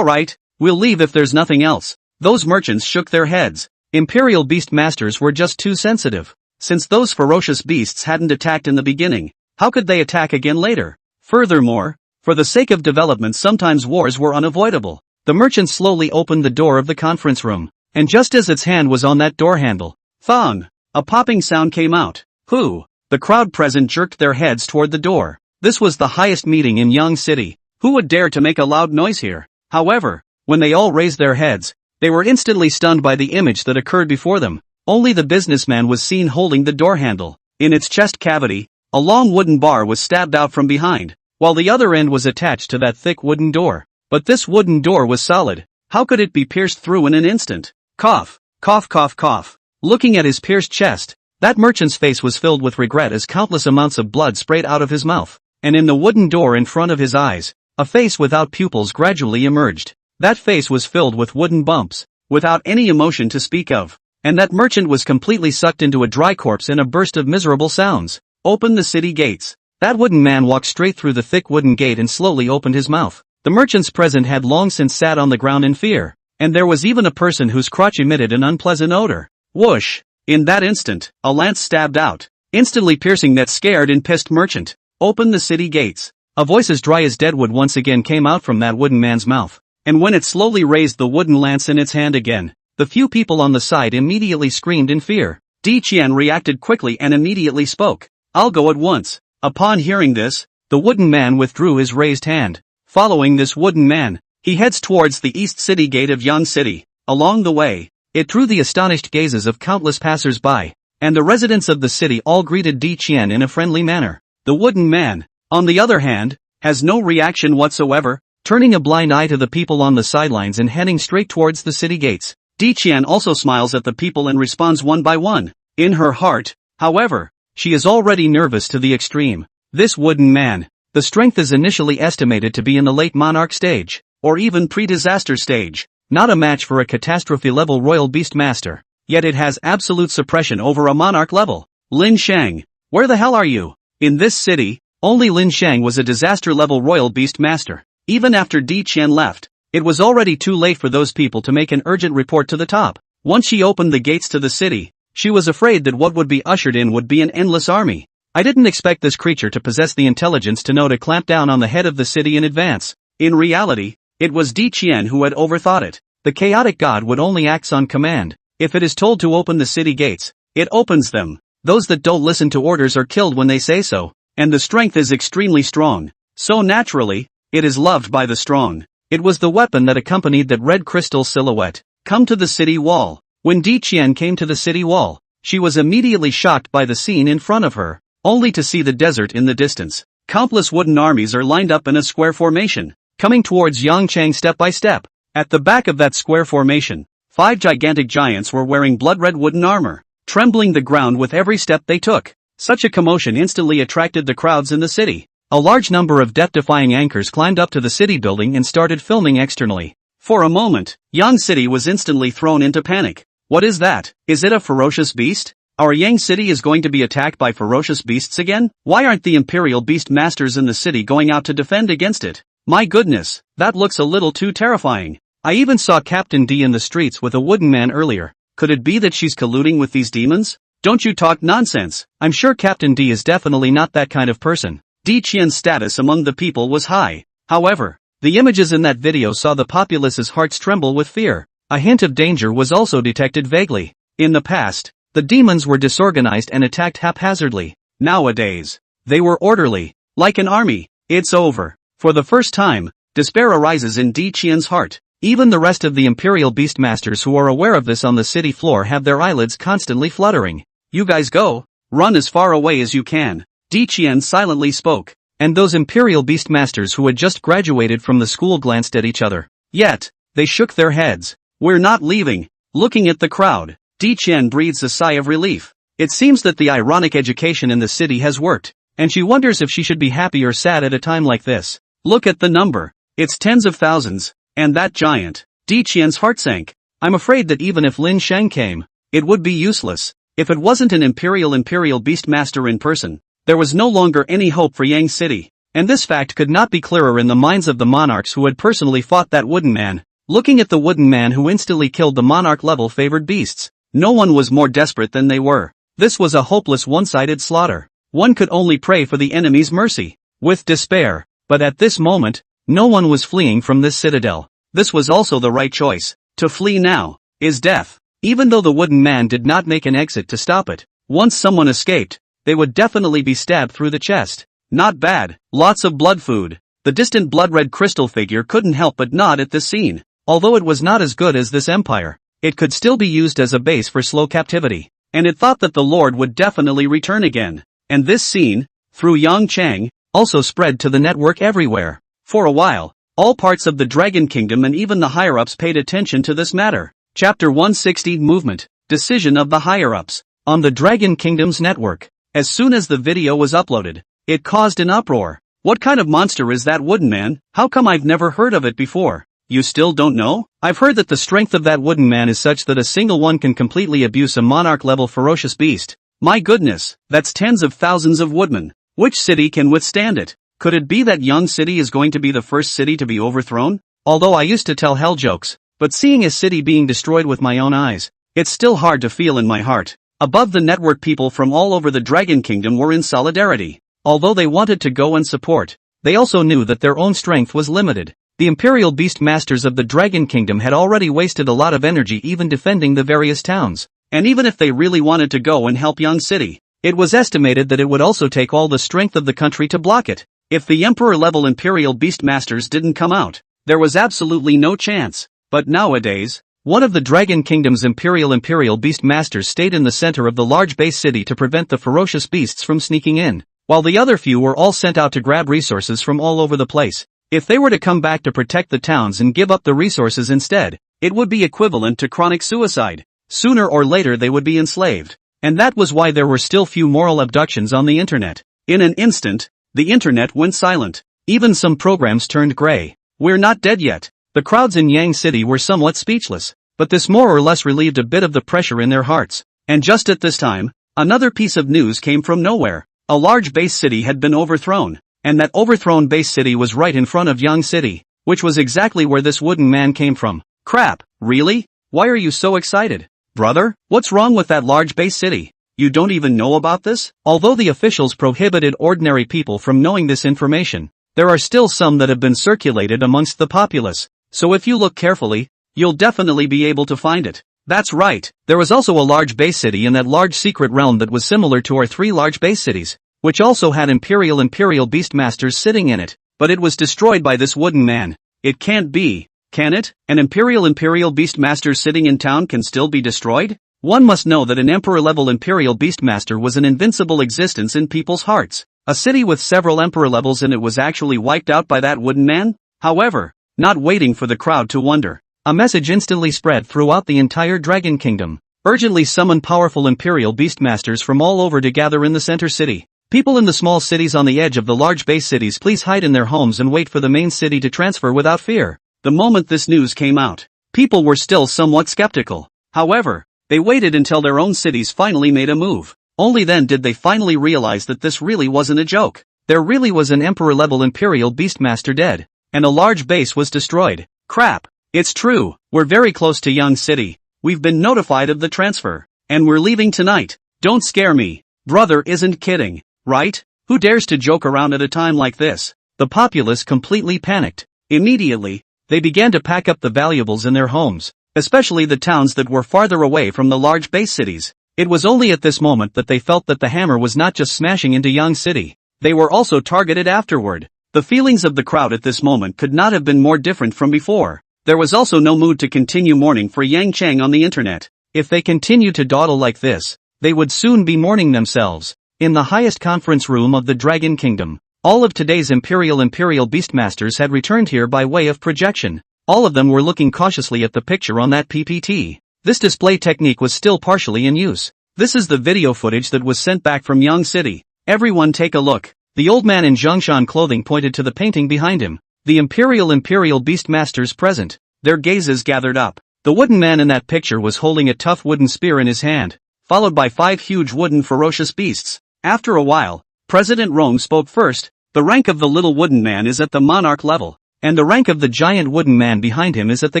we'll leave if there's nothing else. Those merchants shook their heads. Imperial Beastmasters were just too sensitive. Since those ferocious beasts hadn't attacked in the beginning, how could they attack again later? Furthermore, for the sake of development sometimes wars were unavoidable. The merchant slowly opened the door of the conference room, and just as its hand was on that door handle, thong! A popping sound came out. Who? The crowd present jerked their heads toward the door. This was the highest meeting in Yang City. Who would dare to make a loud noise here? However, when they all raised their heads, they were instantly stunned by the image that occurred before them. Only the businessman was seen holding the door handle. In its chest cavity, a long wooden bar was stabbed out from behind, while the other end was attached to that thick wooden door. But this wooden door was solid. How could it be pierced through in an instant? Cough, cough, cough, cough. Looking at his pierced chest, that merchant's face was filled with regret as countless amounts of blood sprayed out of his mouth, and in the wooden door in front of his eyes, a face without pupils gradually emerged. That face was filled with wooden bumps, without any emotion to speak of, and that merchant was completely sucked into a dry corpse in a burst of miserable sounds. Open the city gates. That wooden man walked straight through the thick wooden gate and slowly opened his mouth. The merchants present had long since sat on the ground in fear, and there was even a person whose crotch emitted an unpleasant odor. Whoosh! In that instant, a lance stabbed out, instantly piercing that scared and pissed merchant. Open the city gates. A voice as dry as deadwood once again came out from that wooden man's mouth, and when it slowly raised the wooden lance in its hand again, the few people on the side immediately screamed in fear. Di Qian reacted quickly and immediately spoke. I'll go at once. Upon hearing this, the wooden man withdrew his raised hand. Following this wooden man, he heads towards the east city gate of Yang City. Along the way, it drew the astonished gazes of countless passers-by, and the residents of the city all greeted Di Qian in a friendly manner. The wooden man, on the other hand, has no reaction whatsoever, turning a blind eye to the people on the sidelines and heading straight towards the city gates. Di Qian also smiles at the people and responds one by one. In her heart, however, she is already nervous to the extreme. This wooden man, the strength is initially estimated to be in the late monarch stage, or even pre-disaster stage. Not a match for a catastrophe-level royal beastmaster, yet it has absolute suppression over a monarch level. Lin Shang, where the hell are you? In this city, only Lin Shang was a disaster-level royal beastmaster. Even after Di Qian left, it was already too late for those people to make an urgent report to the top. Once she opened the gates to the city, she was afraid that what would be ushered in would be an endless army. I didn't expect this creature to possess the intelligence to know to clamp down on the head of the city in advance. In reality, it was Di Qian who had overthought it. The chaotic god would only act on command. If it is told to open the city gates, it opens them. Those that don't listen to orders are killed when they say so. And the strength is extremely strong. So naturally, it is loved by the strong. It was the weapon that accompanied that red crystal silhouette. Come to the city wall. When Di Qian came to the city wall, she was immediately shocked by the scene in front of her, only to see the desert in the distance. Countless wooden armies are lined up in a square formation, coming towards Yangchang step by step. At the back of that square formation, 5 gigantic giants were wearing blood-red wooden armor, trembling the ground with every step they took. Such a commotion instantly attracted the crowds in the city. A large number of death-defying anchors climbed up to the city building and started filming externally. For a moment, Yang City was instantly thrown into panic. What is that? Is it a ferocious beast? Our Yang City is going to be attacked by ferocious beasts again? Why aren't the Imperial Beast Masters in the city going out to defend against it? My goodness, that looks a little too terrifying. I even saw Captain D in the streets with a wooden man earlier. Could it be that she's colluding with these demons? Don't you talk nonsense. I'm sure Captain D is definitely not that kind of person. Di Qian's status among the people was high. However, the images in that video saw the populace's hearts tremble with fear. A hint of danger was also detected vaguely. In the past, the demons were disorganized and attacked haphazardly. Nowadays, they were orderly, like an army. It's over. For the first time, despair arises in Di Qian's heart. Even the rest of the Imperial Beastmasters who are aware of this on the city floor have their eyelids constantly fluttering. You guys go. Run as far away as you can. Di Qian silently spoke, and those Imperial Beastmasters who had just graduated from the school glanced at each other. Yet, they shook their heads. We're not leaving. Looking at the crowd, Di Qian breathes a sigh of relief. It seems that the ironic education in the city has worked, and she wonders if she should be happy or sad at a time like this. Look at the number. It's tens of thousands, and that giant. Di Qian's heart sank. I'm afraid that even if Lin Sheng came, it would be useless. If it wasn't an Imperial Beastmaster in person, there was no longer any hope for Yang City. And this fact could not be clearer in the minds of the monarchs who had personally fought that wooden man. Looking at the wooden man who instantly killed the monarch-level favored beasts, no one was more desperate than they were. This was a hopeless one-sided slaughter. One could only pray for the enemy's mercy. With despair, but at this moment, no one was fleeing from this citadel. This was also the right choice. To flee now is death. Even though the wooden man did not make an exit to stop it, once someone escaped, they would definitely be stabbed through the chest. Not bad. Lots of blood food. The distant blood-red crystal figure couldn't help but nod at this scene. Although it was not as good as this empire, it could still be used as a base for slow captivity. And it thought that the Lord would definitely return again. And this scene, through Yangchang, also spread to the network everywhere. For a while, all parts of the Dragon Kingdom and even the higher-ups paid attention to this matter. Chapter 160 Movement, Decision of the Higher-ups. On the Dragon Kingdom's network, as soon as the video was uploaded, it caused an uproar. What kind of monster is that wooden man? How come I've never heard of it before? You still don't know? I've heard that the strength of that wooden man is such that a single one can completely abuse a monarch-level ferocious beast. My goodness, that's tens of thousands of woodmen. Which city can withstand it? Could it be that Yang City is going to be the first city to be overthrown? Although I used to tell hell jokes, but seeing a city being destroyed with my own eyes, it's still hard to feel in my heart. Above the network, people from all over the Dragon Kingdom were in solidarity. Although they wanted to go and support, they also knew that their own strength was limited. The Imperial Beast Masters of the Dragon Kingdom had already wasted a lot of energy even defending the various towns. And even if they really wanted to go and help Yang City, it was estimated that it would also take all the strength of the country to block it. If the Emperor-level Imperial Beast Masters didn't come out, there was absolutely no chance. But nowadays, one of the Dragon Kingdom's Imperial Beast Masters stayed in the center of the large base city to prevent the ferocious beasts from sneaking in, while the other few were all sent out to grab resources from all over the place. If they were to come back to protect the towns and give up the resources instead, it would be equivalent to chronic suicide. Sooner or later they would be enslaved. And that was why there were still few moral abductions on the internet. In an instant, the internet went silent. Even some programs turned gray. We're not dead yet. The crowds in Yang City were somewhat speechless, but this more or less relieved a bit of the pressure in their hearts. And just at this time, another piece of news came from nowhere. A large base city had been overthrown. And that overthrown base city was right in front of Yang City, which was exactly where this wooden man came from. Crap, really? Why are you so excited? Brother, what's wrong with that large base city? You don't even know about this? Although the officials prohibited ordinary people from knowing this information, there are still some that have been circulated amongst the populace. So if you look carefully, you'll definitely be able to find it. That's right, there was also a large base city in that large secret realm that was similar to our 3 large base cities, which also had Imperial Beastmasters sitting in it, but it was destroyed by this wooden man. It can't be, can it? An Imperial Beastmaster sitting in town can still be destroyed? One must know that an Emperor-level Imperial Beastmaster was an invincible existence in people's hearts. A city with several Emperor levels in it was actually wiped out by that wooden man? However, not waiting for the crowd to wonder, a message instantly spread throughout the entire Dragon Kingdom. Urgently summon powerful Imperial Beastmasters from all over to gather in the center city. People in the small cities on the edge of the large base cities, please hide in their homes and wait for the main city to transfer without fear. The moment this news came out, people were still somewhat skeptical. However, they waited until their own cities finally made a move. Only then did they finally realize that this really wasn't a joke. There really was an Emperor-level Imperial Beastmaster dead, and a large base was destroyed. Crap. It's true, we're very close to Young City. We've been notified of the transfer, and we're leaving tonight. Don't scare me. Brother isn't kidding, right? Who dares to joke around at a time like this? The populace completely panicked. Immediately, they began to pack up the valuables in their homes, especially the towns that were farther away from the large base cities. It was only at this moment that they felt that the hammer was not just smashing into Young City. They were also targeted afterward. The feelings of the crowd at this moment could not have been more different from before. There was also no mood to continue mourning for Yang Chang on the internet. If they continued to dawdle like this, they would soon be mourning themselves. In the highest conference room of the Dragon Kingdom, all of today's Imperial Beastmasters had returned here by way of projection. All of them were looking cautiously at the picture on that PPT. This display technique was still partially in use. This is the video footage that was sent back from Young City. Everyone take a look. The old man in Zhongshan clothing pointed to the painting behind him. The Imperial Beastmasters present, their gazes gathered up. The wooden man in that picture was holding a tough wooden spear in his hand, followed by 5 huge wooden ferocious beasts. After a while, President Rong spoke first. The rank of the little wooden man is at the monarch level, and the rank of the giant wooden man behind him is at the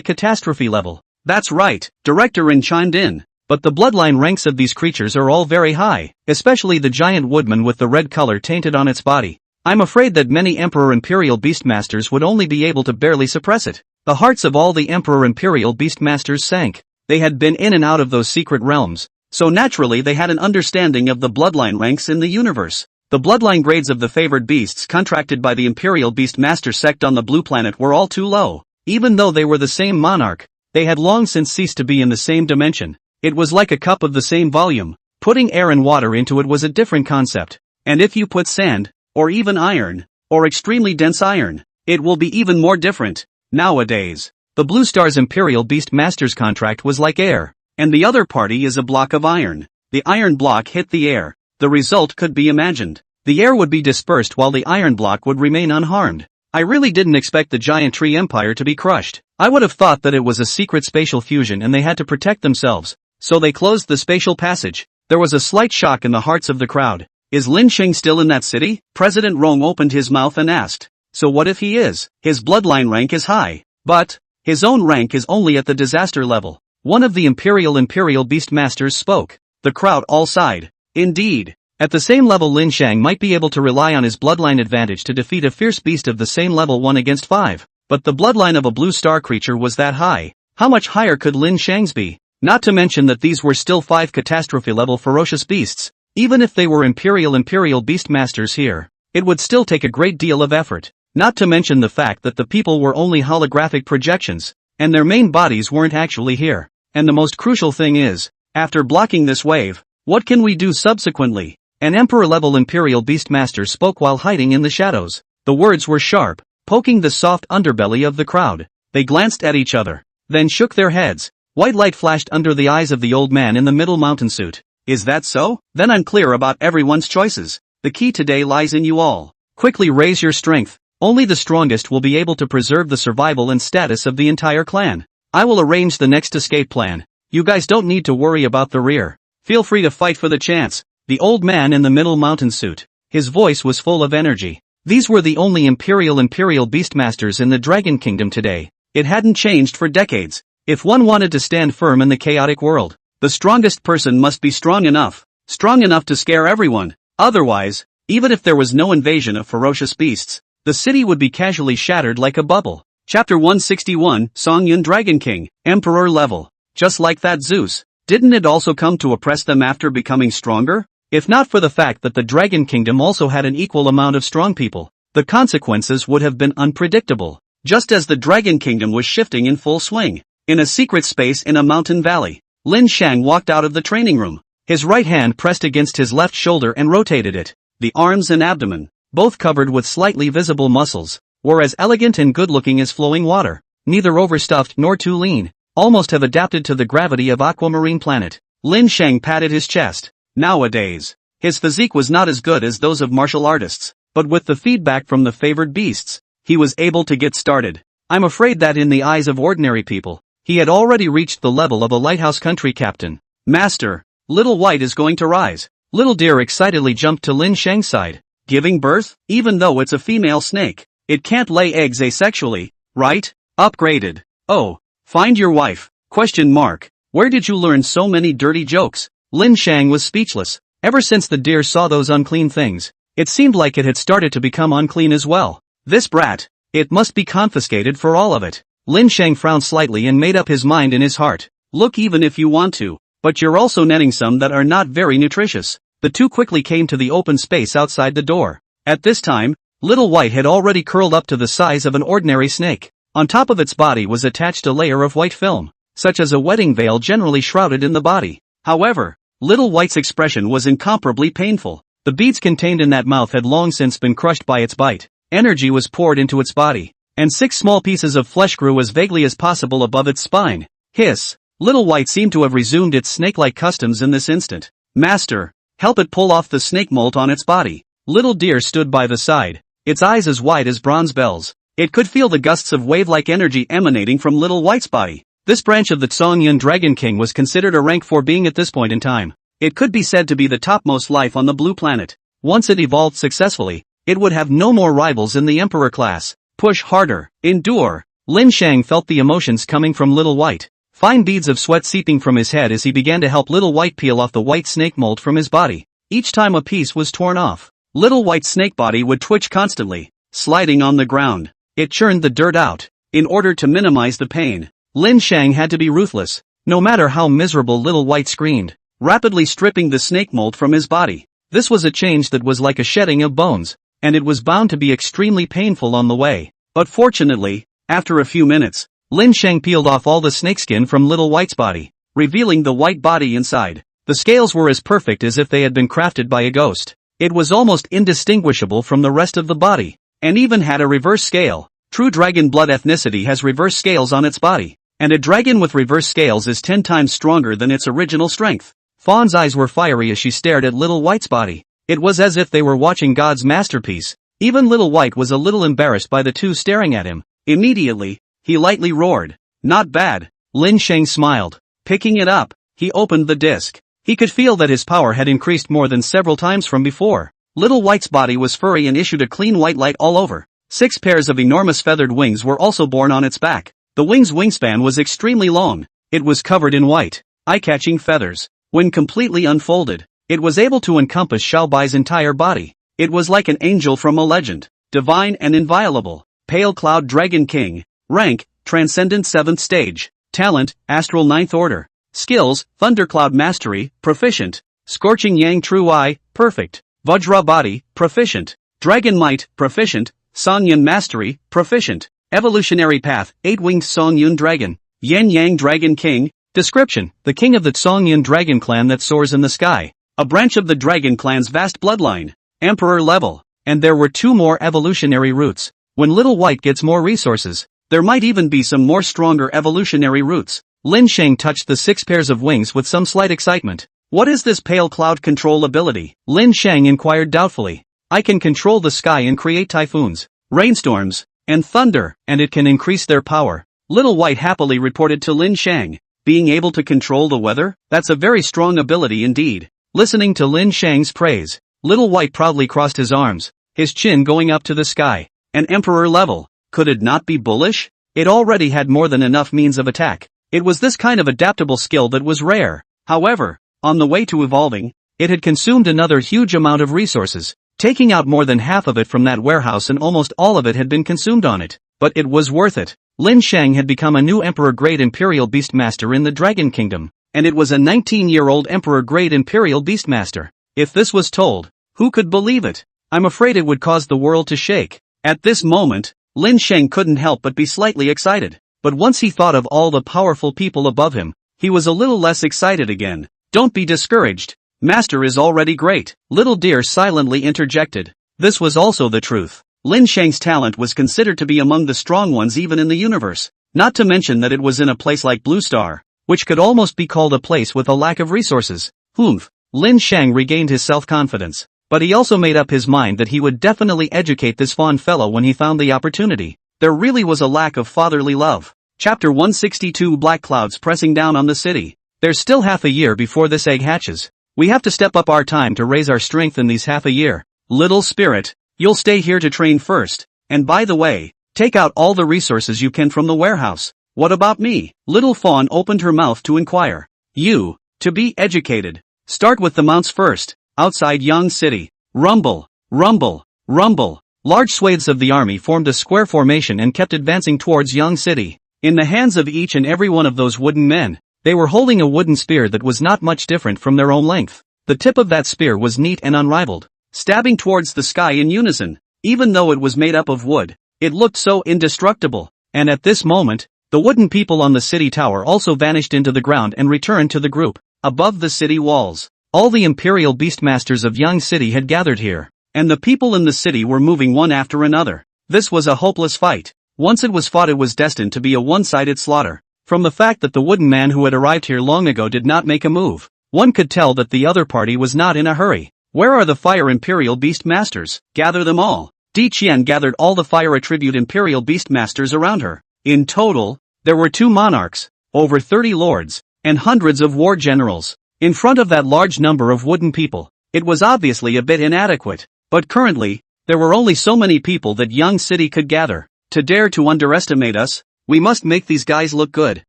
catastrophe level. That's right, Director Rin chimed in. But the bloodline ranks of these creatures are all very high, especially the giant woodman with the red color tainted on its body. I'm afraid that many Emperor Imperial Beastmasters would only be able to barely suppress it. The hearts of all the Emperor Imperial Beastmasters sank. They had been in and out of those secret realms, so naturally they had an understanding of the bloodline ranks in the universe. The bloodline grades of the favored beasts contracted by the Imperial Beastmaster sect on the blue planet were all too low. Even though they were the same monarch, they had long since ceased to be in the same dimension. It was like a cup of the same volume. Putting air and water into it was a different concept. And if you put sand, or even iron, or extremely dense iron, it will be even more different. Nowadays, the Blue Star's Imperial Beastmaster's contract was like air, and the other party is a block of iron. The iron block hit the air. The result could be imagined. The air would be dispersed while the iron block would remain unharmed. I really didn't expect the giant tree empire to be crushed. I would have thought that it was a secret spatial fusion and they had to protect themselves, so they closed the spatial passage. There was a slight shock in the hearts of the crowd. Is Lin Sheng still in that city? President Rong opened his mouth and asked. So what if he is? His bloodline rank is high, but his own rank is only at the disaster level. One of the Imperial Beastmasters spoke. The crowd all sighed. Indeed. At the same level, Lin Shang might be able to rely on his bloodline advantage to defeat a fierce beast of the same level 1 against 5. But the bloodline of a blue star creature was that high. How much higher could Lin Shang's be? Not to mention that these were still 5 catastrophe level ferocious beasts. Even if they were Imperial Beastmasters here, it would still take a great deal of effort. Not to mention the fact that the people were only holographic projections, and their main bodies weren't actually here. And the most crucial thing is, after blocking this wave, what can we do subsequently? An Emperor-level Imperial Beastmaster spoke while hiding in the shadows. The words were sharp, poking the soft underbelly of the crowd. They glanced at each other, then shook their heads. White light flashed under the eyes of the old man in the middle mountain suit. Is that so? Then I'm clear about everyone's choices. The key today lies in you all. Quickly raise your strength. Only the strongest will be able to preserve the survival and status of the entire clan. I will arrange the next escape plan. You guys don't need to worry about the rear. Feel free to fight for the chance. The old man in the middle mountain suit. His voice was full of energy. These were the only Imperial Beastmasters in the Dragon Kingdom today. It hadn't changed for decades. If one wanted to stand firm in the chaotic world, the strongest person must be strong enough to scare everyone. Otherwise, even if there was no invasion of ferocious beasts, the city would be casually shattered like a bubble. Chapter 161, Song Yun Dragon King, Emperor Level. just like that Zeus. Didn't it also come to oppress them after becoming stronger? If not for the fact that the Dragon Kingdom also had an equal amount of strong people, the consequences would have been unpredictable. Just as the Dragon Kingdom was shifting in full swing, in a secret space in a mountain valley, Lin Shang walked out of the training room. His right hand pressed against his left shoulder and rotated it. The arms and abdomen, both covered with slightly visible muscles, were as elegant and good-looking as flowing water, neither overstuffed nor too lean, almost have adapted to the gravity of aquamarine planet. Lin Shang patted his chest. Nowadays, his physique was not as good as those of martial artists, but with the feedback from the favored beasts, he was able to get started. I'm afraid that in the eyes of ordinary people, he had already reached the level of a lighthouse country captain. Master, Little White is going to rise. Little Deer excitedly jumped to Lin Shang's side. Giving birth? Even though it's a female snake, it can't lay eggs asexually, right? Upgraded. Oh, find your wife? Question mark. Where did you learn so many dirty jokes? Lin Shang was speechless. Ever since the deer saw those unclean things, it seemed like it had started to become unclean as well. This brat, it must be confiscated for all of it. Lin Shang frowned slightly and made up his mind in his heart. Look, even if you want to, but you're also netting some that are not very nutritious. The two quickly came to the open space outside the door. At this time, Little White had already curled up to the size of an ordinary snake. On top of its body was attached a layer of white film, such as a wedding veil generally shrouded in the body. However, Little White's expression was incomparably painful. The beads contained in that mouth had long since been crushed by its bite. Energy was poured into its body, and 6 small pieces of flesh grew as vaguely as possible above its spine. Hiss! Little White seemed to have resumed its snake-like customs in this instant. Master, help it pull off the snake molt on its body. Little Deer stood by the side, its eyes as wide as bronze bells. It could feel the gusts of wave-like energy emanating from Little White's body. This branch of the Tsongyun Dragon King was considered a rank 4 being at this point in time. It could be said to be the topmost life on the blue planet. Once it evolved successfully, it would have no more rivals in the Emperor class. Push harder, endure. Lin Shang felt the emotions coming from Little White. Fine beads of sweat seeping from his head as he began to help Little White peel off the white snake mold from his body. Each time a piece was torn off, Little White's snake body would twitch constantly, sliding on the ground. It churned the dirt out. In order to minimize the pain, Lin Shang had to be ruthless, no matter how miserable Little White screamed, rapidly stripping the snake mold from his body. This was a change that was like a shedding of bones, and it was bound to be extremely painful on the way. But fortunately, after a few minutes, Lin Shang peeled off all the snakeskin from Little White's body, revealing the white body inside. The scales were as perfect as if they had been crafted by a ghost. It was almost indistinguishable from the rest of the body, and even had a reverse scale. True dragon blood ethnicity has reverse scales on its body, and a dragon with reverse scales is 10 times stronger than its original strength. Fawn's eyes were fiery as she stared at Little White's body. It was as if they were watching God's masterpiece. Even Little White was a little embarrassed by the two staring at him. Immediately, he lightly roared. Not bad. Lin Shang smiled. Picking it up, he opened the disc. He could feel that his power had increased more than several times from before. Little White's body was furry and issued a clean white light all over. 6 pairs of enormous feathered wings were also borne on its back. The wing's wingspan was extremely long. It was covered in white, eye-catching feathers. When completely unfolded, it was able to encompass Xiao Bai's entire body. It was like an angel from a legend, divine and inviolable. Pale Cloud Dragon King. Rank, Transcendent 7th Stage. Talent, Astral 9th Order. Skills, Thundercloud Mastery, Proficient. Scorching Yang True Eye, Perfect. Vajra Body, Proficient. Dragon Might, Proficient. Songyun Mastery, Proficient. Evolutionary Path, 8-Winged Songyun Dragon. Yen Yang Dragon King. Description: the king of the Tsongyun Dragon clan that soars in the sky. A branch of the Dragon clan's vast bloodline. Emperor level. And there were 2 more evolutionary roots. When Little White gets more resources, there might even be some more stronger evolutionary roots. Lin Shang touched the 6 pairs of wings with some slight excitement. What is this pale cloud control ability? Lin Shang inquired doubtfully. I can control the sky and create typhoons, rainstorms, and thunder, and it can increase their power. Little White happily reported to Lin Shang. Being able to control the weather? That's a very strong ability indeed. Listening to Lin Shang's praise, Little White proudly crossed his arms, his chin going up to the sky. An emperor level. Could it not be bullish? It already had more than enough means of attack. It was this kind of adaptable skill that was rare. However, on the way to evolving, it had consumed another huge amount of resources, taking out more than half of it from that warehouse, and almost all of it had been consumed on it. But it was worth it. Lin Shang had become a new emperor-grade imperial beastmaster in the Dragon Kingdom, and it was a 19-year-old emperor-grade imperial beastmaster. If this was told, who could believe it? I'm afraid it would cause the world to shake. At this moment, Lin Shang couldn't help but be slightly excited. But once he thought of all the powerful people above him, he was a little less excited again. Don't be discouraged. Master is already great, Little Deer silently interjected. This was also the truth. Lin Shang's talent was considered to be among the strong ones even in the universe, not to mention that it was in a place like Blue Star, which could almost be called a place with a lack of resources. Humph. Lin Shang regained his self-confidence, but he also made up his mind that he would definitely educate this fawn fellow when he found the opportunity. There really was a lack of fatherly love. Chapter 162 Black clouds pressing down on the city. There's still half a year before this egg hatches. We have to step up our time to raise our strength in these half a year. Little spirit, you'll stay here to train first, and by the way, take out all the resources you can from the warehouse. What about me? Little fawn opened her mouth to inquire. You, to be educated. Start with the mounts first. Outside Yang City. Rumble, rumble, rumble. Large swathes of the army formed a square formation and kept advancing towards Yang City. In the hands of each and every one of those wooden men, they were holding a wooden spear that was not much different from their own length. The tip of that spear was neat and unrivaled, stabbing towards the sky in unison. Even though it was made up of wood, it looked so indestructible. And at this moment, the wooden people on the city tower also vanished into the ground and returned to the group. Above the city walls, all the imperial beastmasters of Yang City had gathered here, and the people in the city were moving one after another. This was a hopeless fight. Once it was fought, it was destined to be a one-sided slaughter. From the fact that the wooden man who had arrived here long ago did not make a move, one could tell that the other party was not in a hurry. Where are the fire imperial beastmasters? Gather them all. Di Qian gathered all the fire attribute imperial beastmasters around her. In total, there were 2 monarchs, over 30 lords, and hundreds of war generals. In front of that large number of wooden people, it was obviously a bit inadequate, but currently, there were only so many people that Yang City could gather. To dare to underestimate us, we must make these guys look good.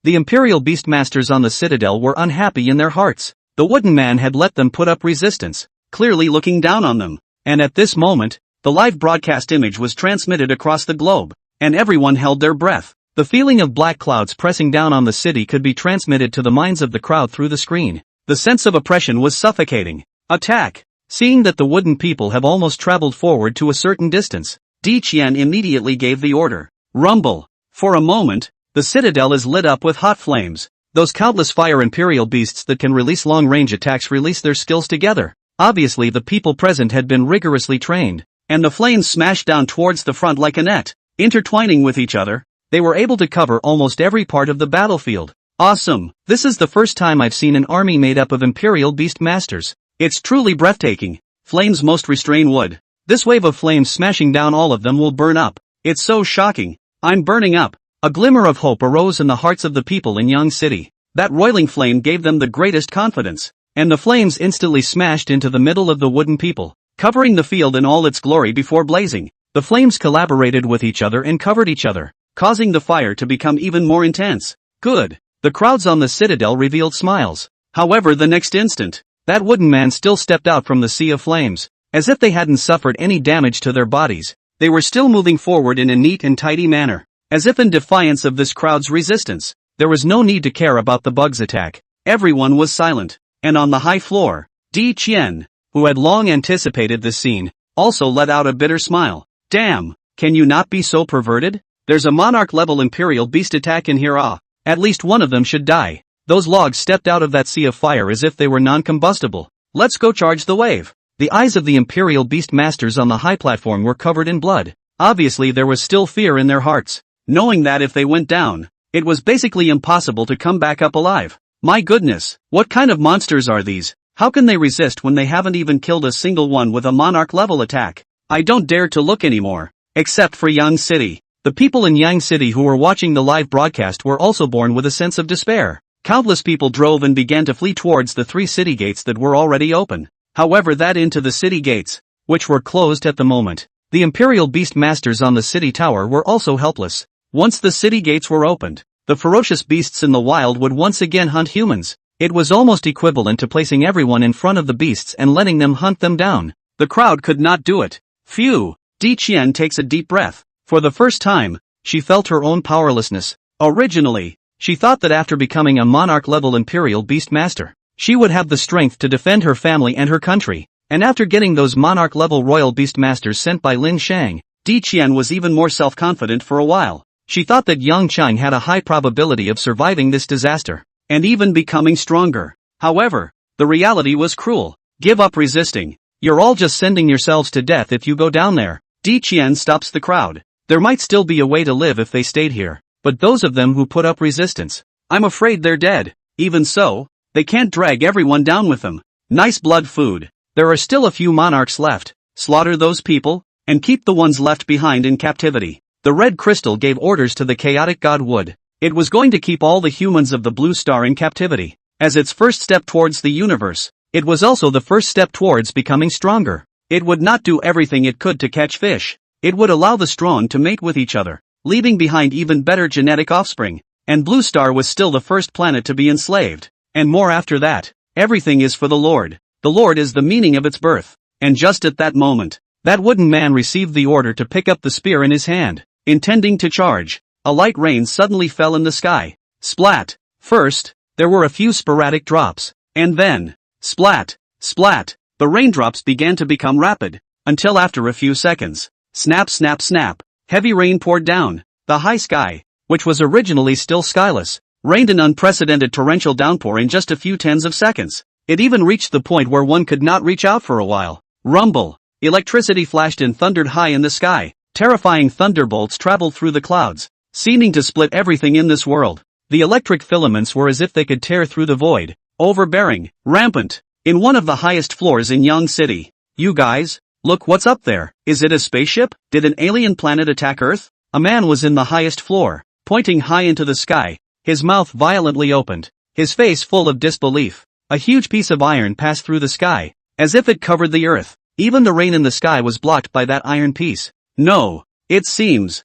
The imperial beastmasters on the citadel were unhappy in their hearts. The wooden man had let them put up resistance, clearly looking down on them. And at this moment, the live broadcast image was transmitted across the globe, and everyone held their breath. The feeling of black clouds pressing down on the city could be transmitted to the minds of the crowd through the screen. The sense of oppression was suffocating. Attack! Seeing that the wooden people have almost traveled forward to a certain distance, Di Qian immediately gave the order. Rumble! For a moment, the citadel is lit up with hot flames. Those countless fire imperial beasts that can release long-range attacks release their skills together. Obviously the people present had been rigorously trained, and the flames smashed down towards the front like a net. Intertwining with each other, they were able to cover almost every part of the battlefield. Awesome! This is the first time I've seen an army made up of imperial beastmasters. It's truly breathtaking. Flames most restrain wood. This wave of flames smashing down all of them will burn up. It's so shocking. I'm burning up. A glimmer of hope arose in the hearts of the people in Yang City. That roiling flame gave them the greatest confidence, and the flames instantly smashed into the middle of the wooden people, covering the field in all its glory before blazing. The flames collaborated with each other and covered each other, causing the fire to become even more intense. Good. The crowds on the citadel revealed smiles. However, the next instant, that wooden man still stepped out from the sea of flames. As if they hadn't suffered any damage to their bodies, they were still moving forward in a neat and tidy manner. As if in defiance of this crowd's resistance, there was no need to care about the bug's attack. Everyone was silent. And on the high floor, Di Qian, who had long anticipated this scene, also let out a bitter smile. Damn, can you not be so perverted? There's a monarch-level imperial beast attack in here. At least one of them should die. Those logs stepped out of that sea of fire as if they were non-combustible. Let's go charge the wave. The eyes of the imperial beastmasters on the high platform were covered in blood. Obviously there was still fear in their hearts, knowing that if they went down, it was basically impossible to come back up alive. My goodness, what kind of monsters are these? How can they resist when they haven't even killed a single one with a monarch-level attack? I don't dare to look anymore. Except for Yang City. The people in Yang City who were watching the live broadcast were also born with a sense of despair. Countless people drove and began to flee towards the 3 city gates that were already open. However, that into the city gates, which were closed at the moment. The imperial beastmasters on the city tower were also helpless. Once the city gates were opened, the ferocious beasts in the wild would once again hunt humans. It was almost equivalent to placing everyone in front of the beasts and letting them hunt them down. The crowd could not do it. Phew! Di Qian takes a deep breath. For the first time, she felt her own powerlessness. Originally, she thought that after becoming a monarch-level Imperial Beastmaster, she would have the strength to defend her family and her country. And after getting those monarch-level royal beastmasters sent by Lin Shang, Di Qian was even more self-confident for a while. She thought that Yang Chang had a high probability of surviving this disaster, and even becoming stronger. However, the reality was cruel. Give up resisting. You're all just sending yourselves to death if you go down there. Di Qian stops the crowd. There might still be a way to live if they stayed here, but those of them who put up resistance, I'm afraid they're dead. Even so, they can't drag everyone down with them. Nice blood food. There are still a few monarchs left. Slaughter those people, and keep the ones left behind in captivity. The red crystal gave orders to the chaotic god Wood. It was going to keep all the humans of the Blue Star in captivity. As its first step towards the universe, it was also the first step towards becoming stronger. It would not do everything it could to catch fish. It would allow the strong to mate with each other, leaving behind even better genetic offspring. And Blue Star was still the first planet to be enslaved. And more after that. Everything is for the Lord. The Lord is the meaning of its birth. And just at that moment, that wooden man received the order to pick up the spear in his hand, intending to charge. A light rain suddenly fell in the sky. Splat. First, there were a few sporadic drops, and then, splat, splat, the raindrops began to become rapid, until after a few seconds, snap snap snap, heavy rain poured down. The high sky, which was originally still skyless, rained an unprecedented torrential downpour in just a few tens of seconds. It even reached the point where one could not reach out for a while. Rumble. Electricity flashed and thundered high in the sky. Terrifying thunderbolts traveled through the clouds, seeming to split everything in this world. The electric filaments were as if they could tear through the void. Overbearing, rampant, in one of the highest floors in Yang City. You guys, look what's up there. Is it a spaceship? Did an alien planet attack Earth? A man was in the highest floor, pointing high into the sky, his mouth violently opened, his face full of disbelief. A huge piece of iron passed through the sky, as if it covered the earth. Even the rain in the sky was blocked by that iron piece. No, it seems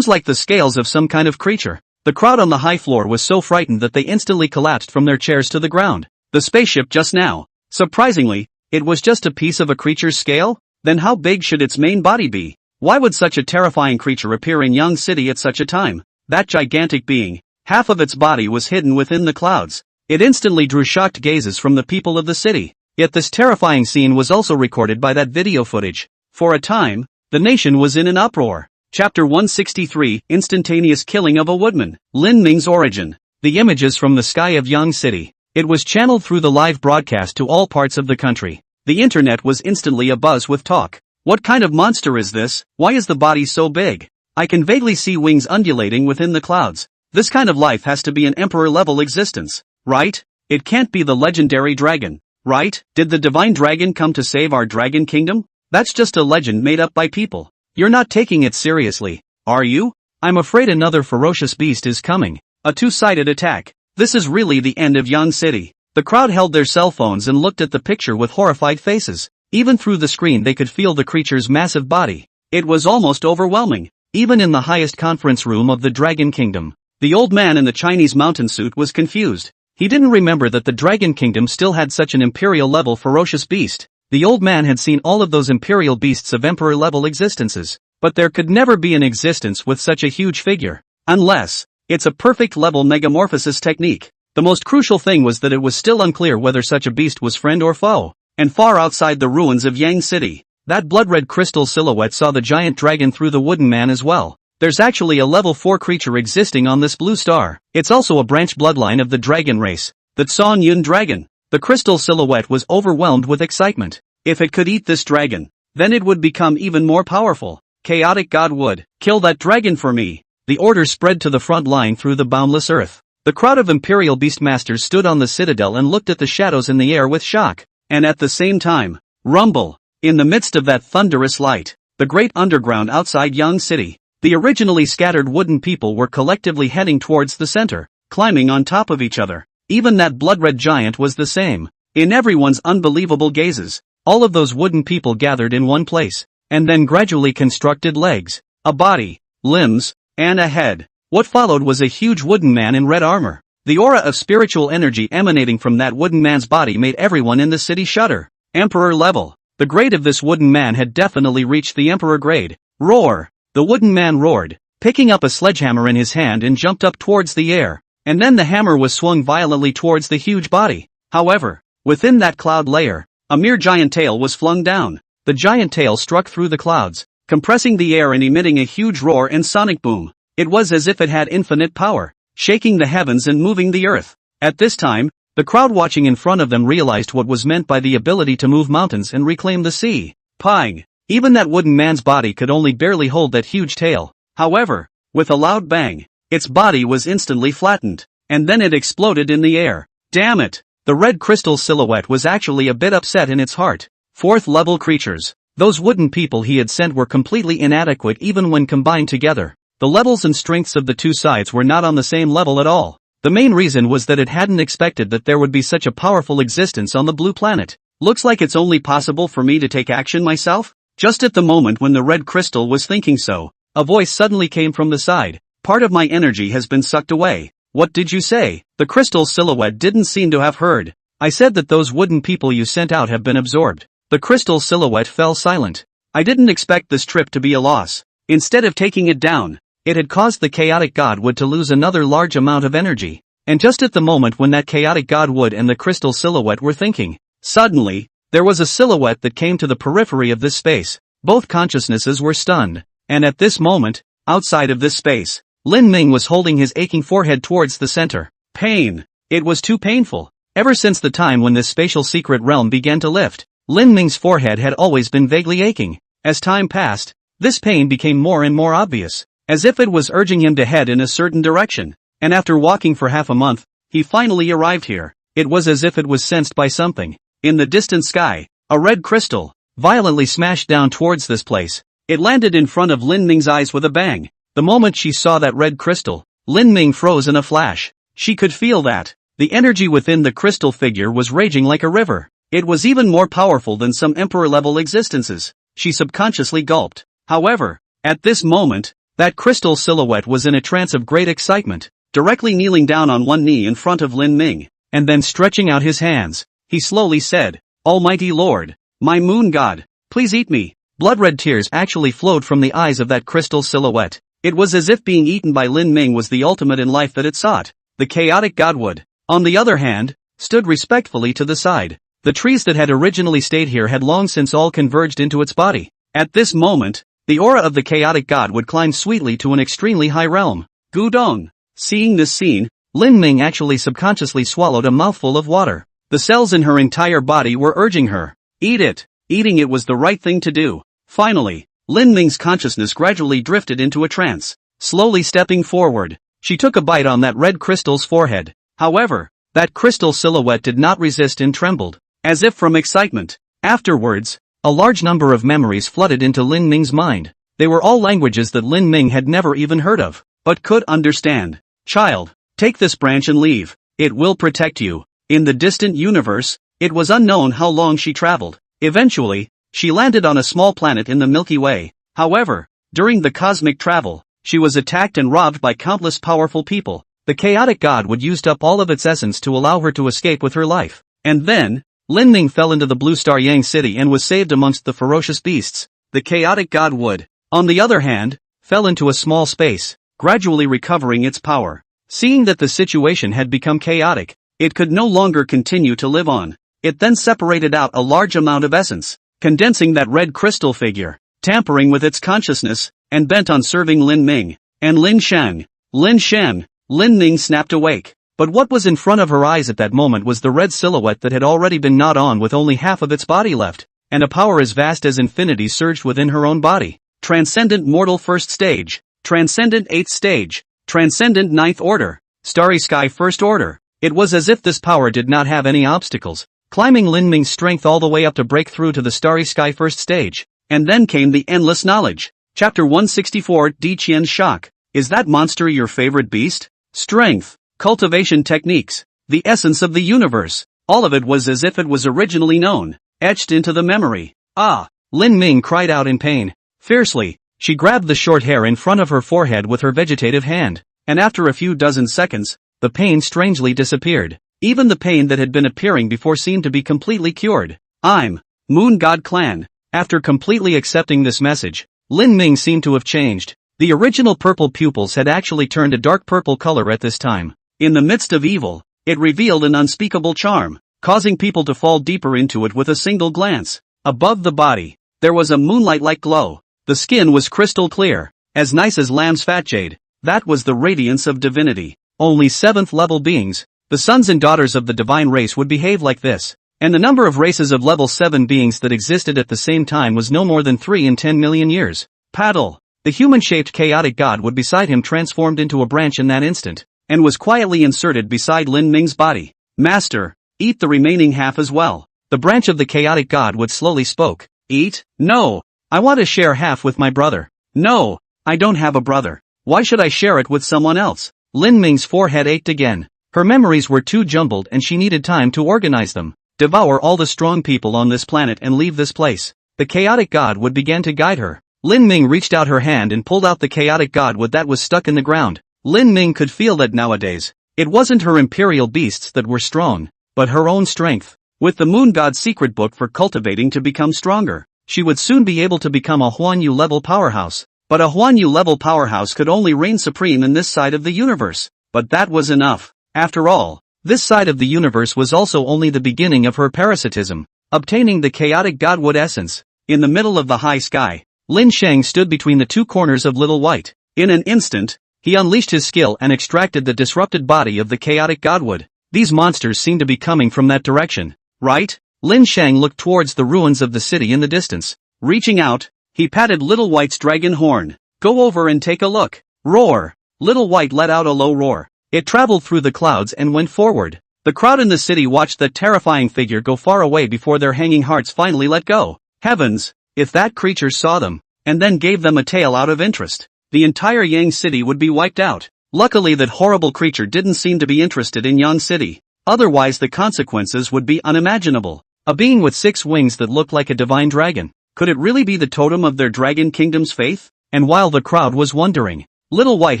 like the scales of some kind of creature. The crowd on the high floor was so frightened that they instantly collapsed from their chairs to the ground. The spaceship just now. Surprisingly, it was just a piece of a creature's scale? Then how big should its main body be? Why would such a terrifying creature appear in Yang City at such a time? That gigantic being, half of its body was hidden within the clouds. It instantly drew shocked gazes from the people of the city. Yet this terrifying scene was also recorded by that video footage. For a time, the nation was in an uproar. Chapter 163, Instantaneous Killing of a Woodman. Lin Ming's Origin. The images from the sky of Yang City. It was channeled through the live broadcast to all parts of the country. The internet was instantly abuzz with talk. What kind of monster is this? Why is the body so big? I can vaguely see wings undulating within the clouds. This kind of life has to be an emperor-level existence, right? It can't be the legendary dragon, right? Did the divine dragon come to save our dragon kingdom? That's just a legend made up by people. You're not taking it seriously, are you? I'm afraid another ferocious beast is coming. A two-sided attack. This is really the end of Yang City. The crowd held their cell phones and looked at the picture with horrified faces. Even through the screen they could feel the creature's massive body. It was almost overwhelming. Even in the highest conference room of the Dragon Kingdom, the old man in the Chinese mountain suit was confused. He didn't remember that the Dragon Kingdom still had such an imperial-level ferocious beast. The old man had seen all of those imperial beasts of emperor-level existences, but there could never be an existence with such a huge figure. Unless, it's a perfect-level megamorphosis technique. The most crucial thing was that it was still unclear whether such a beast was friend or foe. And far outside the ruins of Yang City, that blood-red crystal silhouette saw the giant dragon through the wooden man as well. There's actually a level 4 creature existing on this blue star. It's also a branch bloodline of the dragon race, the Tsong Yun dragon. The crystal silhouette was overwhelmed with excitement. If it could eat this dragon, then it would become even more powerful. Chaotic God would kill that dragon for me. The order spread to the front line through the boundless earth. The crowd of imperial beastmasters stood on the citadel and looked at the shadows in the air with shock. And at the same time, rumble. In the midst of that thunderous light, the great underground outside Yang City, the originally scattered wooden people were collectively heading towards the center, climbing on top of each other. Even that blood-red giant was the same. In everyone's unbelievable gazes, all of those wooden people gathered in one place, and then gradually constructed legs, a body, limbs, and a head. What followed was a huge wooden man in red armor. The aura of spiritual energy emanating from that wooden man's body made everyone in the city shudder. Emperor level. The grade of this wooden man had definitely reached the emperor grade. Roar. The wooden man roared, picking up a sledgehammer in his hand and jumped up towards the air, and then the hammer was swung violently towards the huge body. However, within that cloud layer, a mere giant tail was flung down. The giant tail struck through the clouds, compressing the air and emitting a huge roar and sonic boom. It was as if it had infinite power, shaking the heavens and moving the earth. At this time, the crowd watching in front of them realized what was meant by the ability to move mountains and reclaim the sea. Pang! Even that wooden man's body could only barely hold that huge tail. However, with a loud bang, its body was instantly flattened, and then it exploded in the air. Damn it! The red crystal silhouette was actually a bit upset in its heart. Fourth-level creatures. Those wooden people he had sent were completely inadequate even when combined together. The levels and strengths of the two sides were not on the same level at all. The main reason was that it hadn't expected that there would be such a powerful existence on the blue planet. Looks like it's only possible for me to take action myself? Just at the moment when the red crystal was thinking so, a voice suddenly came from the side. Part of my energy has been sucked away. What did you say? The crystal silhouette didn't seem to have heard. I said that those wooden people you sent out have been absorbed. The crystal silhouette fell silent. I didn't expect this trip to be a loss. Instead of taking it down, it had caused the chaotic godwood to lose another large amount of energy. And just at the moment when that chaotic godwood and the crystal silhouette were thinking, suddenly, there was a silhouette that came to the periphery of this space. Both consciousnesses were stunned. And at this moment, outside of this space, Lin Ming was holding his aching forehead towards the center. Pain. It was too painful. Ever since the time when this spatial secret realm began to lift, Lin Ming's forehead had always been vaguely aching. As time passed, this pain became more and more obvious, as if it was urging him to head in a certain direction. And after walking for half a month, he finally arrived here. It was as if it was sensed by something. In the distant sky, a red crystal violently smashed down towards this place. It landed in front of Lin Ming's eyes with a bang. The moment she saw that red crystal, Lin Ming froze in a flash. She could feel that the energy within the crystal figure was raging like a river. It was even more powerful than some emperor-level existences. She subconsciously gulped. However, at this moment, that crystal silhouette was in a trance of great excitement, directly kneeling down on one knee in front of Lin Ming, and then stretching out his hands. He slowly said, "Almighty Lord, my moon god, please eat me." Blood-red tears actually flowed from the eyes of that crystal silhouette. It was as if being eaten by Lin Ming was the ultimate in life that it sought. The chaotic godwood, on the other hand, stood respectfully to the side. The trees that had originally stayed here had long since all converged into its body. At this moment, the aura of the chaotic godwood climbed sweetly to an extremely high realm. Gudong. Seeing this scene, Lin Ming actually subconsciously swallowed a mouthful of water. The cells in her entire body were urging her. Eat it. Eating it was the right thing to do. Finally, Lin Ming's consciousness gradually drifted into a trance. Slowly stepping forward, she took a bite on that red crystal's forehead. However, that crystal silhouette did not resist and trembled, as if from excitement. Afterwards, a large number of memories flooded into Lin Ming's mind. They were all languages that Lin Ming had never even heard of, but could understand. Child, take this branch and leave. It will protect you. In the distant universe, it was unknown how long she traveled. Eventually, she landed on a small planet in the Milky Way. However, during the cosmic travel, she was attacked and robbed by countless powerful people. The chaotic godwood used up all of its essence to allow her to escape with her life. And then, Lin Ming fell into the Blue Star Yang city and was saved amongst the ferocious beasts. The chaotic godwood, on the other hand, fell into a small space, gradually recovering its power. Seeing that the situation had become chaotic, it could no longer continue to live on. It then separated out a large amount of essence, condensing that red crystal figure, tampering with its consciousness, and bent on serving Lin Ming. And Lin Shen. Lin Ming snapped awake. But what was in front of her eyes at that moment was the red silhouette that had already been gnawed on with only half of its body left, and a power as vast as infinity surged within her own body. Transcendent Mortal First Stage. Transcendent 8th Stage. Transcendent 9th Order. Starry Sky First Order. It was as if this power did not have any obstacles, climbing Lin Ming's strength all the way up to break through to the Starry Sky First Stage. And then came the endless knowledge. Chapter 164 Di Qian's Shock. Is that monster your favorite beast? Strength. Cultivation techniques. The essence of the universe. All of it was as if it was originally known, etched into the memory. Ah! Lin Ming cried out in pain. Fiercely, she grabbed the short hair in front of her forehead with her vegetative hand, and after a few dozen seconds, the pain strangely disappeared. Even the pain that had been appearing before seemed to be completely cured. I'm Moon God Clan. After completely accepting this message, Lin Ming seemed to have changed. The original purple pupils had actually turned a dark purple color at this time. In the midst of evil, it revealed an unspeakable charm, causing people to fall deeper into it with a single glance. Above the body, there was a moonlight-like glow. The skin was crystal clear, as nice as lamb's fat jade. That was the radiance of divinity. Only 7th-level beings, the sons and daughters of the divine race, would behave like this. And the number of races of level 7 beings that existed at the same time was no more than 3 in 10 million years. Paddle. The human-shaped chaotic god would beside him transformed into a branch in that instant, and was quietly inserted beside Lin Ming's body. Master, eat the remaining half as well. The branch of the chaotic god would slowly spoke. Eat? No. I want to share half with my brother. No. I don't have a brother. Why should I share it with someone else? Lin Ming's forehead ached again. Her memories were too jumbled and she needed time to organize them. Devour all the strong people on this planet and leave this place. The chaotic god would begin to guide her. Lin Ming reached out her hand and pulled out the chaotic godwood that was stuck in the ground. Lin Ming could feel that nowadays, it wasn't her imperial beasts that were strong, but her own strength. With the moon god's secret book for cultivating to become stronger, she would soon be able to become a Huanyu level powerhouse. But a Huanyu level powerhouse could only reign supreme in this side of the universe. But that was enough. After all, this side of the universe was also only the beginning of her parasitism. Obtaining the chaotic godwood essence. In the middle of the high sky, Lin Shang stood between the two corners of Little White. In an instant, he unleashed his skill and extracted the disrupted body of the chaotic godwood. These monsters seemed to be coming from that direction, right? Lin Shang looked towards the ruins of the city in the distance. Reaching out, he patted Little White's dragon horn. Go over and take a look. Roar! Little White let out a low roar. It traveled through the clouds and went forward. The crowd in the city watched that terrifying figure go far away before their hanging hearts finally let go. Heavens, if that creature saw them, and then gave them a tail out of interest, the entire Yang city would be wiped out. Luckily that horrible creature didn't seem to be interested in Yang city. Otherwise the consequences would be unimaginable. A being with 6 wings that looked like a divine dragon. Could it really be the totem of their dragon kingdom's faith? And while the crowd was wondering, Little White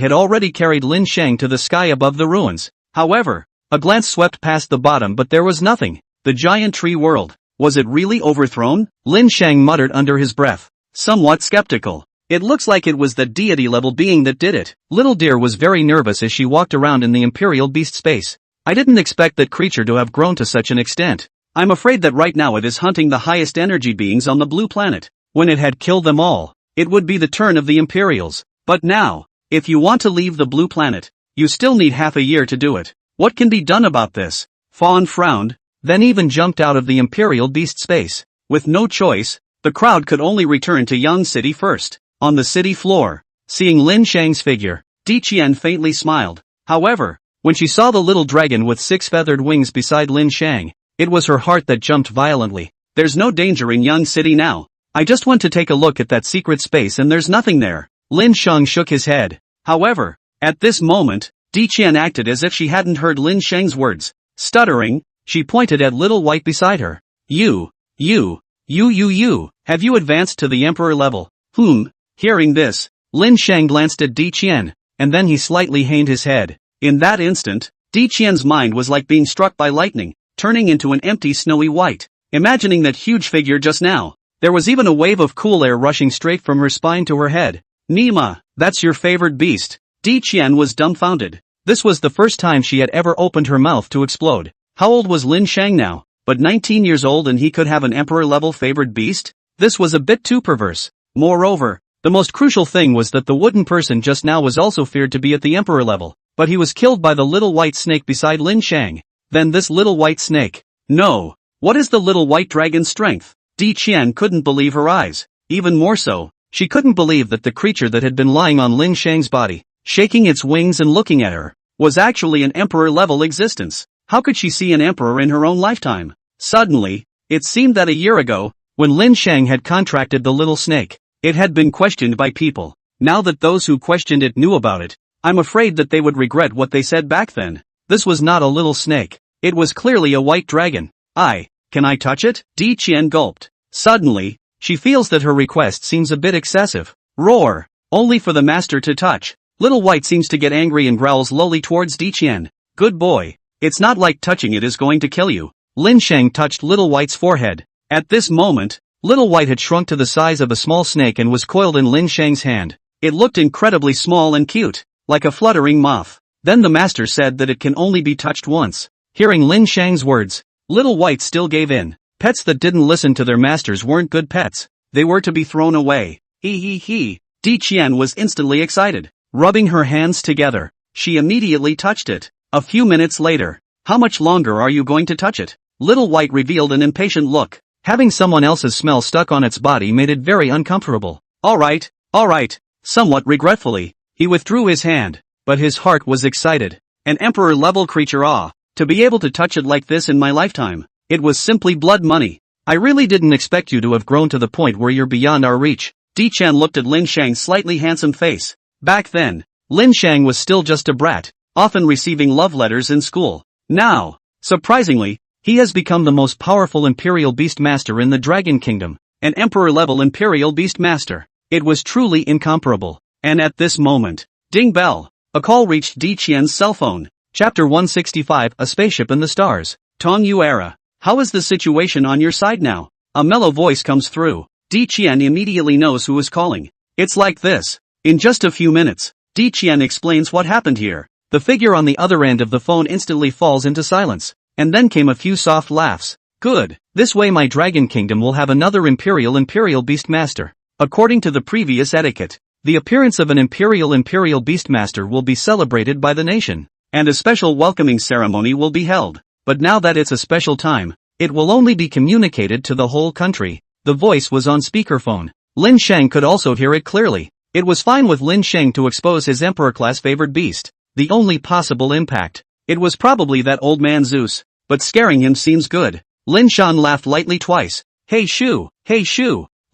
had already carried Lin Shang to the sky above the ruins. However, a glance swept past the bottom but there was nothing. The giant tree world. Was it really overthrown? Lin Shang muttered under his breath, somewhat skeptical. It looks like it was the deity-level being that did it. Little Deer was very nervous as she walked around in the Imperial Beast space. I didn't expect that creature to have grown to such an extent. I'm afraid that right now it is hunting the highest energy beings on the blue planet. When it had killed them all, it would be the turn of the Imperials. But now, if you want to leave the blue planet, you still need half a year to do it. What can be done about this? Fawn frowned, then even jumped out of the Imperial Beast space. With no choice, the crowd could only return to Yang City first. On the city floor, seeing Lin Shang's figure, Di Qian faintly smiled. However, when she saw the little dragon with 6 feathered wings beside Lin Shang, it was her heart that jumped violently. There's no danger in Yang City now. I just want to take a look at that secret space and there's nothing there. Lin Shang shook his head. However, at this moment, Di Qian acted as if she hadn't heard Lin Shang's words. Stuttering, she pointed at Little White beside her. You, have you advanced to the Emperor level? Hearing this, Lin Shang glanced at Di Qian, and then he slightly hanged his head. In that instant, Di Qian's mind was like being struck by lightning, turning into an empty snowy white. Imagining that huge figure just now, there was even a wave of cool air rushing straight from her spine to her head. Nima, that's your favorite beast. Di Qian was dumbfounded. This was the first time she had ever opened her mouth to explode. How old was Lin Shang now? But 19 years old and he could have an emperor-level favored beast? This was a bit too perverse. Moreover, the most crucial thing was that the wooden person just now was also feared to be at the emperor level, but he was killed by the little white snake beside Lin Shang. Then this little white snake. No. What is the little white dragon's strength? Di Qian couldn't believe her eyes. Even more so, she couldn't believe that the creature that had been lying on Lin Shang's body, shaking its wings and looking at her, was actually an emperor-level existence. How could she see an emperor in her own lifetime? Suddenly, it seemed that a year ago, when Lin Shang had contracted the little snake, it had been questioned by people. Now that those who questioned it knew about it, I'm afraid that they would regret what they said back then. This was not a little snake. It was clearly a white dragon. Can I touch it? Di Qian gulped. Suddenly, she feels that her request seems a bit excessive. Roar! Only for the master to touch. Little White seems to get angry and growls lowly towards Di Qian. Good boy. It's not like touching it is going to kill you. Lin Shang touched Little White's forehead. At this moment, Little White had shrunk to the size of a small snake and was coiled in Lin Shang's hand. It looked incredibly small and cute, like a fluttering moth. Then the master said that it can only be touched once. Hearing Lin Shang's words, Little White still gave in. Pets that didn't listen to their masters weren't good pets. They were to be thrown away. He. Di Qian was instantly excited. Rubbing her hands together, she immediately touched it. A few minutes later, how much longer are you going to touch it? Little White revealed an impatient look. Having someone else's smell stuck on its body made it very uncomfortable. Alright. Somewhat regretfully, he withdrew his hand, but his heart was excited. An emperor-level creature, to be able to touch it like this in my lifetime. It was simply blood money. I really didn't expect you to have grown to the point where you're beyond our reach. Di Qian looked at Lin Shang's slightly handsome face. Back then, Lin Shang was still just a brat, often receiving love letters in school. Now, surprisingly, he has become the most powerful Imperial Beast Master in the Dragon Kingdom, an Emperor-level Imperial Beast Master. It was truly incomparable. And at this moment, ding bell, a call reached Di Qian's cell phone. Chapter 165, A Spaceship in the Stars. Tong Yuera, how is the situation on your side now? A mellow voice comes through. Di Qian immediately knows who is calling. It's like this. In just a few minutes, Di Qian explains what happened here. The figure on the other end of the phone instantly falls into silence. And then came a few soft laughs. Good. This way my Dragon Kingdom will have another Imperial Beast Master. According to the previous etiquette, the appearance of an Imperial Beastmaster will be celebrated by the nation, and a special welcoming ceremony will be held. But now that it's a special time, it will only be communicated to the whole country. The voice was on speakerphone. Lin Shang could also hear it clearly. It was fine with Lin Shang to expose his Emperor-class favored beast. The only possible impact, it was probably that old man Zeus, but scaring him seems good. Lin Shan laughed lightly twice. Hey Shu.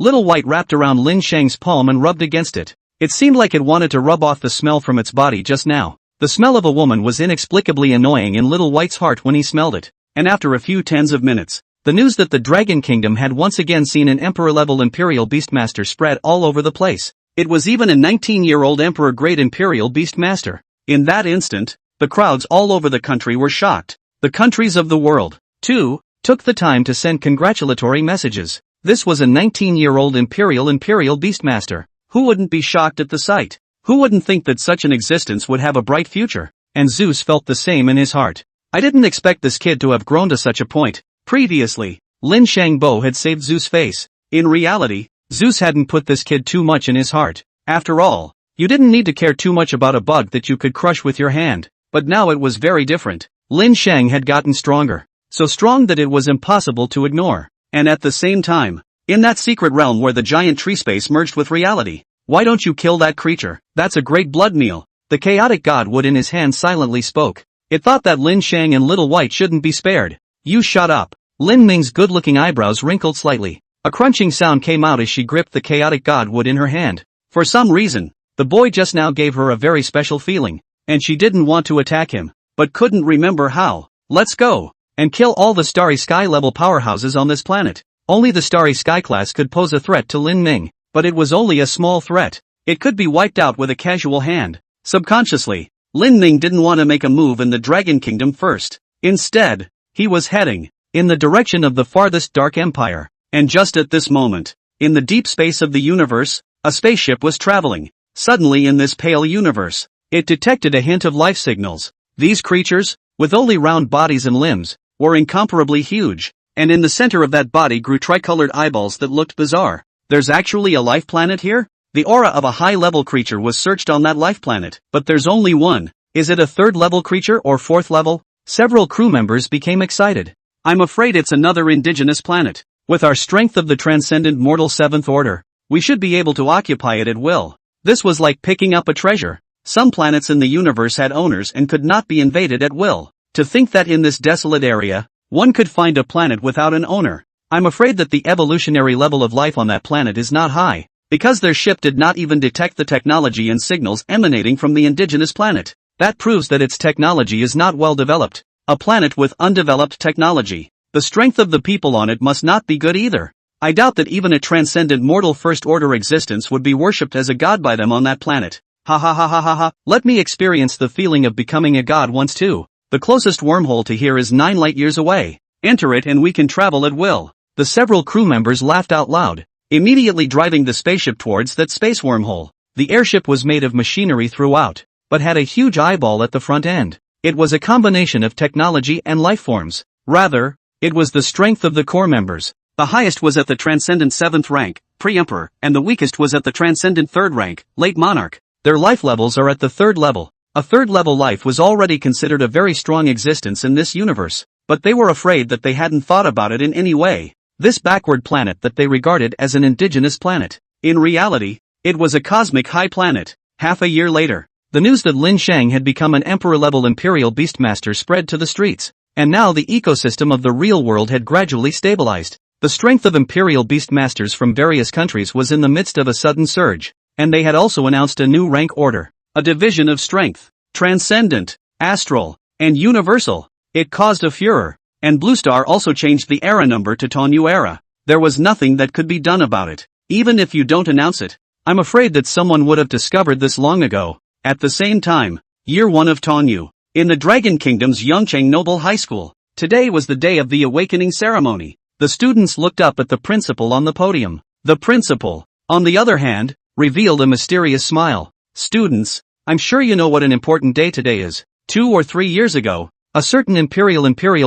Little White wrapped around Lin Shang's palm and rubbed against it. It seemed like it wanted to rub off the smell from its body just now. The smell of a woman was inexplicably annoying in Little White's heart when he smelled it. And after a few tens of minutes, the news that the Dragon Kingdom had once again seen an Emperor-level Imperial Beastmaster spread all over the place. It was even a 19-year-old Emperor-grade Imperial Beastmaster. In that instant, the crowds all over the country were shocked. The countries of the world, too, took the time to send congratulatory messages. This was a 19-year-old Imperial Beastmaster. Who wouldn't be shocked at the sight? Who wouldn't think that such an existence would have a bright future? And Zeus felt the same in his heart. I didn't expect this kid to have grown to such a point. Previously, Lin Shangbo had saved Zeus' face. In reality, Zeus hadn't put this kid too much in his heart. After all, you didn't need to care too much about a bug that you could crush with your hand. But now it was very different. Lin Shang had gotten stronger. So strong that it was impossible to ignore. And at the same time, in that secret realm where the giant tree space merged with reality, why don't you kill that creature? That's a great blood meal. The chaotic godwood in his hand silently spoke. It thought that Lin Shang and Little White shouldn't be spared. You shut up. Lin Ming's good-looking eyebrows wrinkled slightly. A crunching sound came out as she gripped the chaotic godwood in her hand. For some reason, the boy just now gave her a very special feeling, and she didn't want to attack him, but couldn't remember how. Let's go and kill all the Starry Sky level powerhouses on this planet. Only the Starry Sky class could pose a threat to Lin Ming, but it was only a small threat. It could be wiped out with a casual hand. Subconsciously, Lin Ming didn't want to make a move in the Dragon Kingdom first. Instead, he was heading in the direction of the farthest Dark Empire. And just at this moment, in the deep space of the universe, a spaceship was traveling. Suddenly in this pale universe, it detected a hint of life signals. These creatures, with only round bodies and limbs, were incomparably huge, and in the center of that body grew tricolored eyeballs that looked bizarre. There's actually a life planet here? The aura of a high-level creature was searched on that life planet, but there's only one. Is it a third-level creature or fourth level? Several crew members became excited. I'm afraid it's another indigenous planet. With our strength of the transcendent mortal seventh order, we should be able to occupy it at will. This was like picking up a treasure. Some planets in the universe had owners and could not be invaded at will. To think that in this desolate area, one could find a planet without an owner. I'm afraid that the evolutionary level of life on that planet is not high, because their ship did not even detect the technology and signals emanating from the indigenous planet. That proves that its technology is not well developed. A planet with undeveloped technology. The strength of the people on it must not be good either. I doubt that even a transcendent mortal first-order existence would be worshipped as a god by them on that planet. Ha ha ha ha ha ha. Let me experience the feeling of becoming a god once too. The closest wormhole to here is 9 light years away. Enter it and we can travel at will. The several crew members laughed out loud, immediately driving the spaceship towards that space wormhole. The airship was made of machinery throughout, but had a huge eyeball at the front end. It was a combination of technology and life forms. Rather, it was the strength of the core members. The highest was at the transcendent 7th rank, pre-emperor, and the weakest was at the transcendent 3rd rank, late monarch. Their life levels are at the 3rd level. A 3rd level life was already considered a very strong existence in this universe, but they were afraid that they hadn't thought about it in any way. This backward planet that they regarded as an indigenous planet. In reality, it was a cosmic high planet. Half a year later, the news that Lin Shang had become an emperor-level imperial beastmaster spread to the streets, and now the ecosystem of the real world had gradually stabilized. The strength of imperial beastmasters from various countries was in the midst of a sudden surge, and they had also announced a new rank order, a division of strength, transcendent, astral, and universal. It caused a furor, and Blue Star also changed the era number to Tonu era. There was nothing that could be done about it. Even if you don't announce it, I'm afraid that someone would have discovered this long ago. At the same time, year 1 of Tonu, in the Dragon Kingdom's Yongcheng Noble High School, today was the day of the awakening ceremony. The students looked up at the principal on the podium. The principal, on the other hand, revealed a mysterious smile. Students, I'm sure you know what an important day today is. 2 or 3 years ago, a certain imperial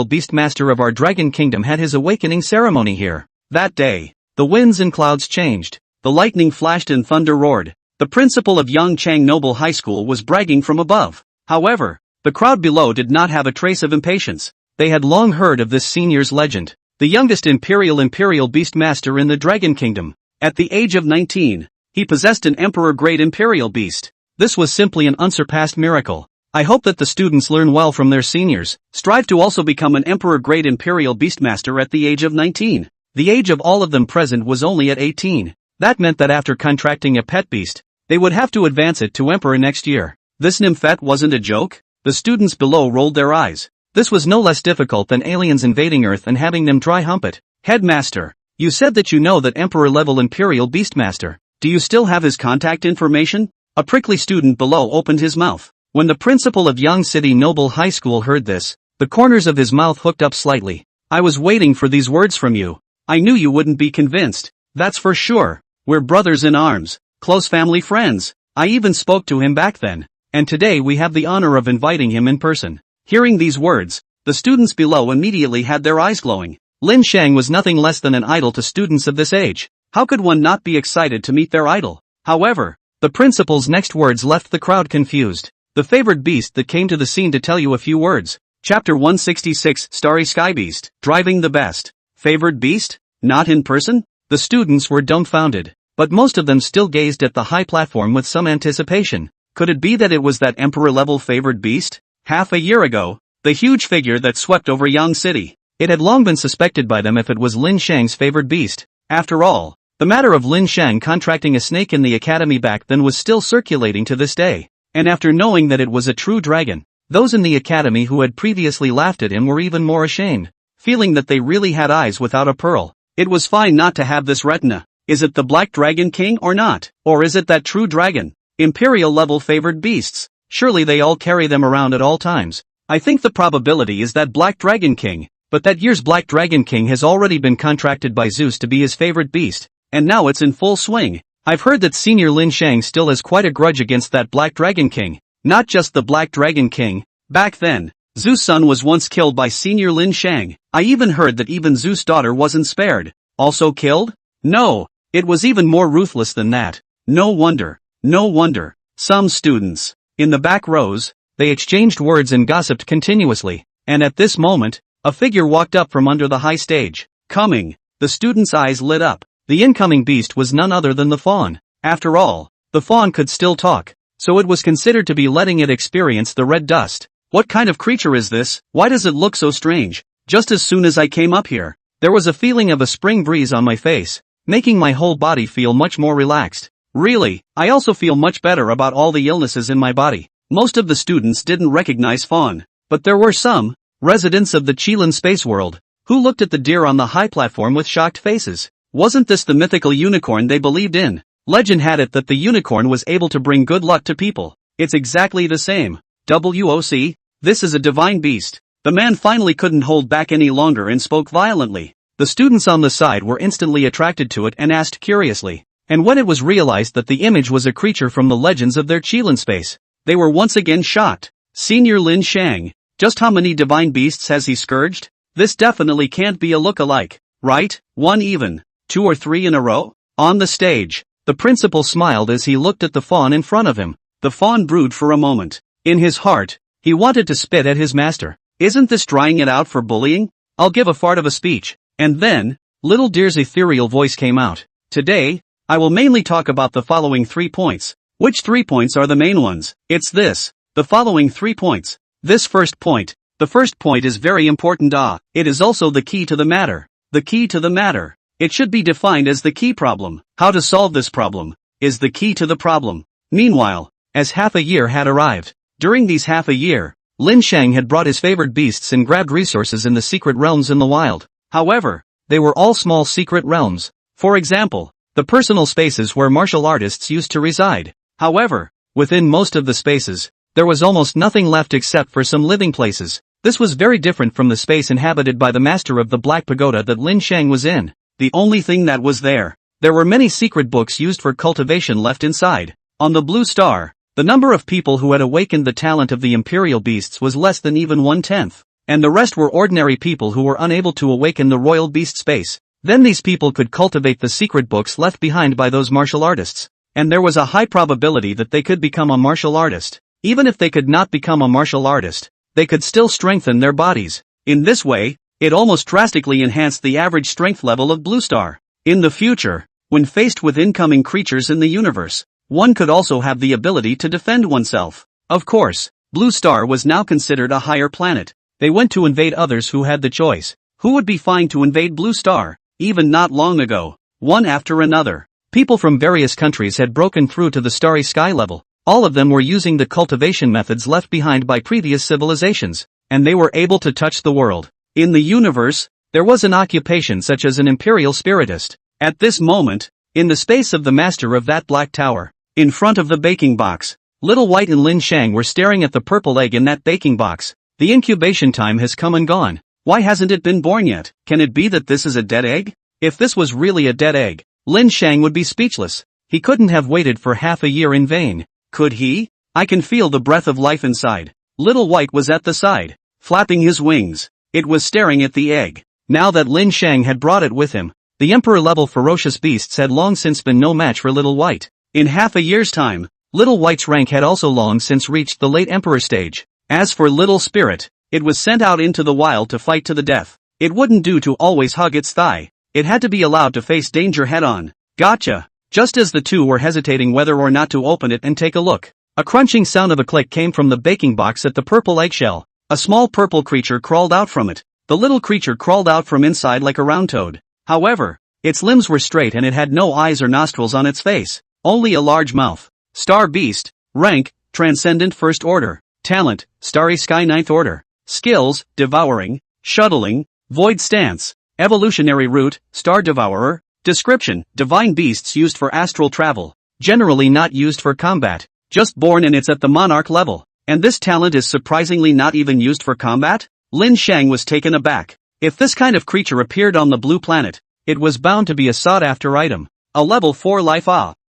beastmaster of our Dragon Kingdom had his awakening ceremony here. That day, the winds and clouds changed, the lightning flashed and thunder roared. The principal of Yongcheng Noble High School was bragging from above. However, the crowd below did not have a trace of impatience. They had long heard of this senior's legend. The youngest imperial beastmaster in the Dragon Kingdom. At the age of 19, he possessed an emperor-grade imperial beast. This was simply an unsurpassed miracle. I hope that the students learn well from their seniors, strive to also become an emperor-grade imperial beastmaster at the age of 19. The age of all of them present was only at 18. That meant that after contracting a pet beast, they would have to advance it to emperor next year. This nymphette wasn't a joke? The students below rolled their eyes. This was no less difficult than aliens invading Earth and having them dry hump it. Headmaster, you said that you know that emperor-level imperial beastmaster. Do you still have his contact information? A prickly student below opened his mouth. When the principal of Yang City Noble High School heard this, the corners of his mouth hooked up slightly. I was waiting for these words from you. I knew you wouldn't be convinced. That's for sure. We're brothers in arms, close family friends. I even spoke to him back then, and today we have the honor of inviting him in person. Hearing these words, the students below immediately had their eyes glowing. Lin Shang was nothing less than an idol to students of this age. How could one not be excited to meet their idol? However, the principal's next words left the crowd confused. The favored beast that came to the scene to tell you a few words. Chapter 166, Starry Sky Beast, driving the best. Favored beast? Not in person? The students were dumbfounded, but most of them still gazed at the high platform with some anticipation. Could it be that it was that emperor-level favored beast? Half a year ago, the huge figure that swept over Yang City. It had long been suspected by them if it was Lin Shang's favored beast. After all, the matter of Lin Shang contracting a snake in the academy back then was still circulating to this day. And after knowing that it was a true dragon, those in the academy who had previously laughed at him were even more ashamed, feeling that they really had eyes without a pearl. It was fine not to have this retina. Is it the Black Dragon King or not? Or is it that true dragon? Imperial-level favored beasts. Surely they all carry them around at all times. I think the probability is that Black Dragon King, but that year's Black Dragon King has already been contracted by Zeus to be his favorite beast, and now it's in full swing. I've heard that Senior Lin Shang still has quite a grudge against that Black Dragon King. Not just the Black Dragon King. Back then, Zeus' son was once killed by Senior Lin Shang. I even heard that even Zeus' daughter wasn't spared. Also killed? No, it was even more ruthless than that. No wonder. No wonder. Some students, in the back rows, they exchanged words and gossiped continuously, and at this moment, a figure walked up from under the high stage. Coming, the students' eyes lit up. The incoming beast was none other than the fawn. After all, the fawn could still talk, so it was considered to be letting it experience the red dust. What kind of creature is this? Why does it look so strange? Just as soon as I came up here, there was a feeling of a spring breeze on my face, making my whole body feel much more relaxed. Really, I also feel much better about all the illnesses in my body. Most of the students didn't recognize fawn, but there were some, residents of the Qilin space world, who looked at the deer on the high platform with shocked faces. Wasn't this the mythical unicorn they believed in? Legend had it that the unicorn was able to bring good luck to people. It's exactly the same. WOC, this is a divine beast. The man finally couldn't hold back any longer and spoke violently. The students on the side were instantly attracted to it and asked curiously, And when it was realized that the image was a creature from the legends of their Qilin space, they were once again shocked. Senior Lin Shang, just how many divine beasts has he scourged? This definitely can't be a look-alike, right? One even, 2 or 3 in a row? On the stage, the principal smiled as he looked at the fawn in front of him. The fawn brewed for a moment. In his heart, he wanted to spit at his master. Isn't this drying it out for bullying? I'll give a fart of a speech. And then, Little Deer's ethereal voice came out. Today, I will mainly talk about the following 3 points. Which 3 points are the main ones? It's this. The following 3 points. This first point. The first point is very important. It is also the key to the matter. The key to the matter. It should be defined as the key problem. How to solve this problem is the key to the problem. Meanwhile, as half a year had arrived, during these half a year, Lin Shang had brought his favored beasts and grabbed resources in the secret realms in the wild. However, they were all small secret realms. For example, the personal spaces where martial artists used to reside. However, within most of the spaces, there was almost nothing left except for some living places. This was very different from the space inhabited by the master of the Black Pagoda that Lin Shang was in. The only thing that was there were many secret books used for cultivation left inside. On the Blue Star, the number of people who had awakened the talent of the imperial beasts was less than even 1/10, and the rest were ordinary people who were unable to awaken the royal beast space. Then these people could cultivate the secret books left behind by those martial artists, and there was a high probability that they could become a martial artist. Even if they could not become a martial artist, they could still strengthen their bodies. In this way, it almost drastically enhanced the average strength level of Blue Star. In the future, when faced with incoming creatures in the universe, one could also have the ability to defend oneself. Of course, Blue Star was now considered a higher planet. They went to invade others who had the choice. Who would be fine to invade Blue Star? Even not long ago, one after another, people from various countries had broken through to the starry sky level. All of them were using the cultivation methods left behind by previous civilizations, and they were able to touch the world. In the universe, there was an occupation such as an imperial spiritist. At this moment, in the space of the master of that black tower, in front of the baking box, Little White and Lin Shang were staring at the purple egg in that baking box. The incubation time has come and gone. Why hasn't it been born yet? Can it be that this is a dead egg? If this was really a dead egg, Lin Shang would be speechless. He couldn't have waited for half a year in vain. Could he? I can feel the breath of life inside. Little White was at the side, flapping his wings. It was staring at the egg. Now that Lin Shang had brought it with him, the emperor-level ferocious beasts had long since been no match for Little White. In half a year's time, Little White's rank had also long since reached the late emperor stage. As for Little Spirit, it was sent out into the wild to fight to the death. It wouldn't do to always hug its thigh. It had to be allowed to face danger head-on. Gotcha. Just as the two were hesitating whether or not to open it and take a look, a crunching sound of a click came from the baking box at the purple eggshell. A small purple creature crawled out from it. The little creature crawled out from inside like a round toad. However, its limbs were straight and it had no eyes or nostrils on its face, only a large mouth. Star Beast. Rank, Transcendent First Order. Talent, Starry Sky Ninth Order. Skills, Devouring, Shuttling, Void Stance. Evolutionary Route, Star Devourer. Description, Divine Beasts used for astral travel. Generally not used for combat. Just born and it's at the Monarch level. And this talent is surprisingly not even used for combat? Lin Shang was taken aback. If this kind of creature appeared on the blue planet, it was bound to be a sought-after item. A level 4 life.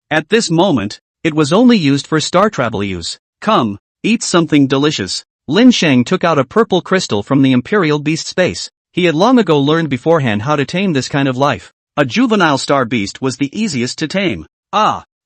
At this moment, it was only used for star travel use. Come, eat something delicious. Lin Shang took out a purple crystal from the Imperial Beast space. He had long ago learned beforehand how to tame this kind of life. A juvenile star beast was the easiest to tame.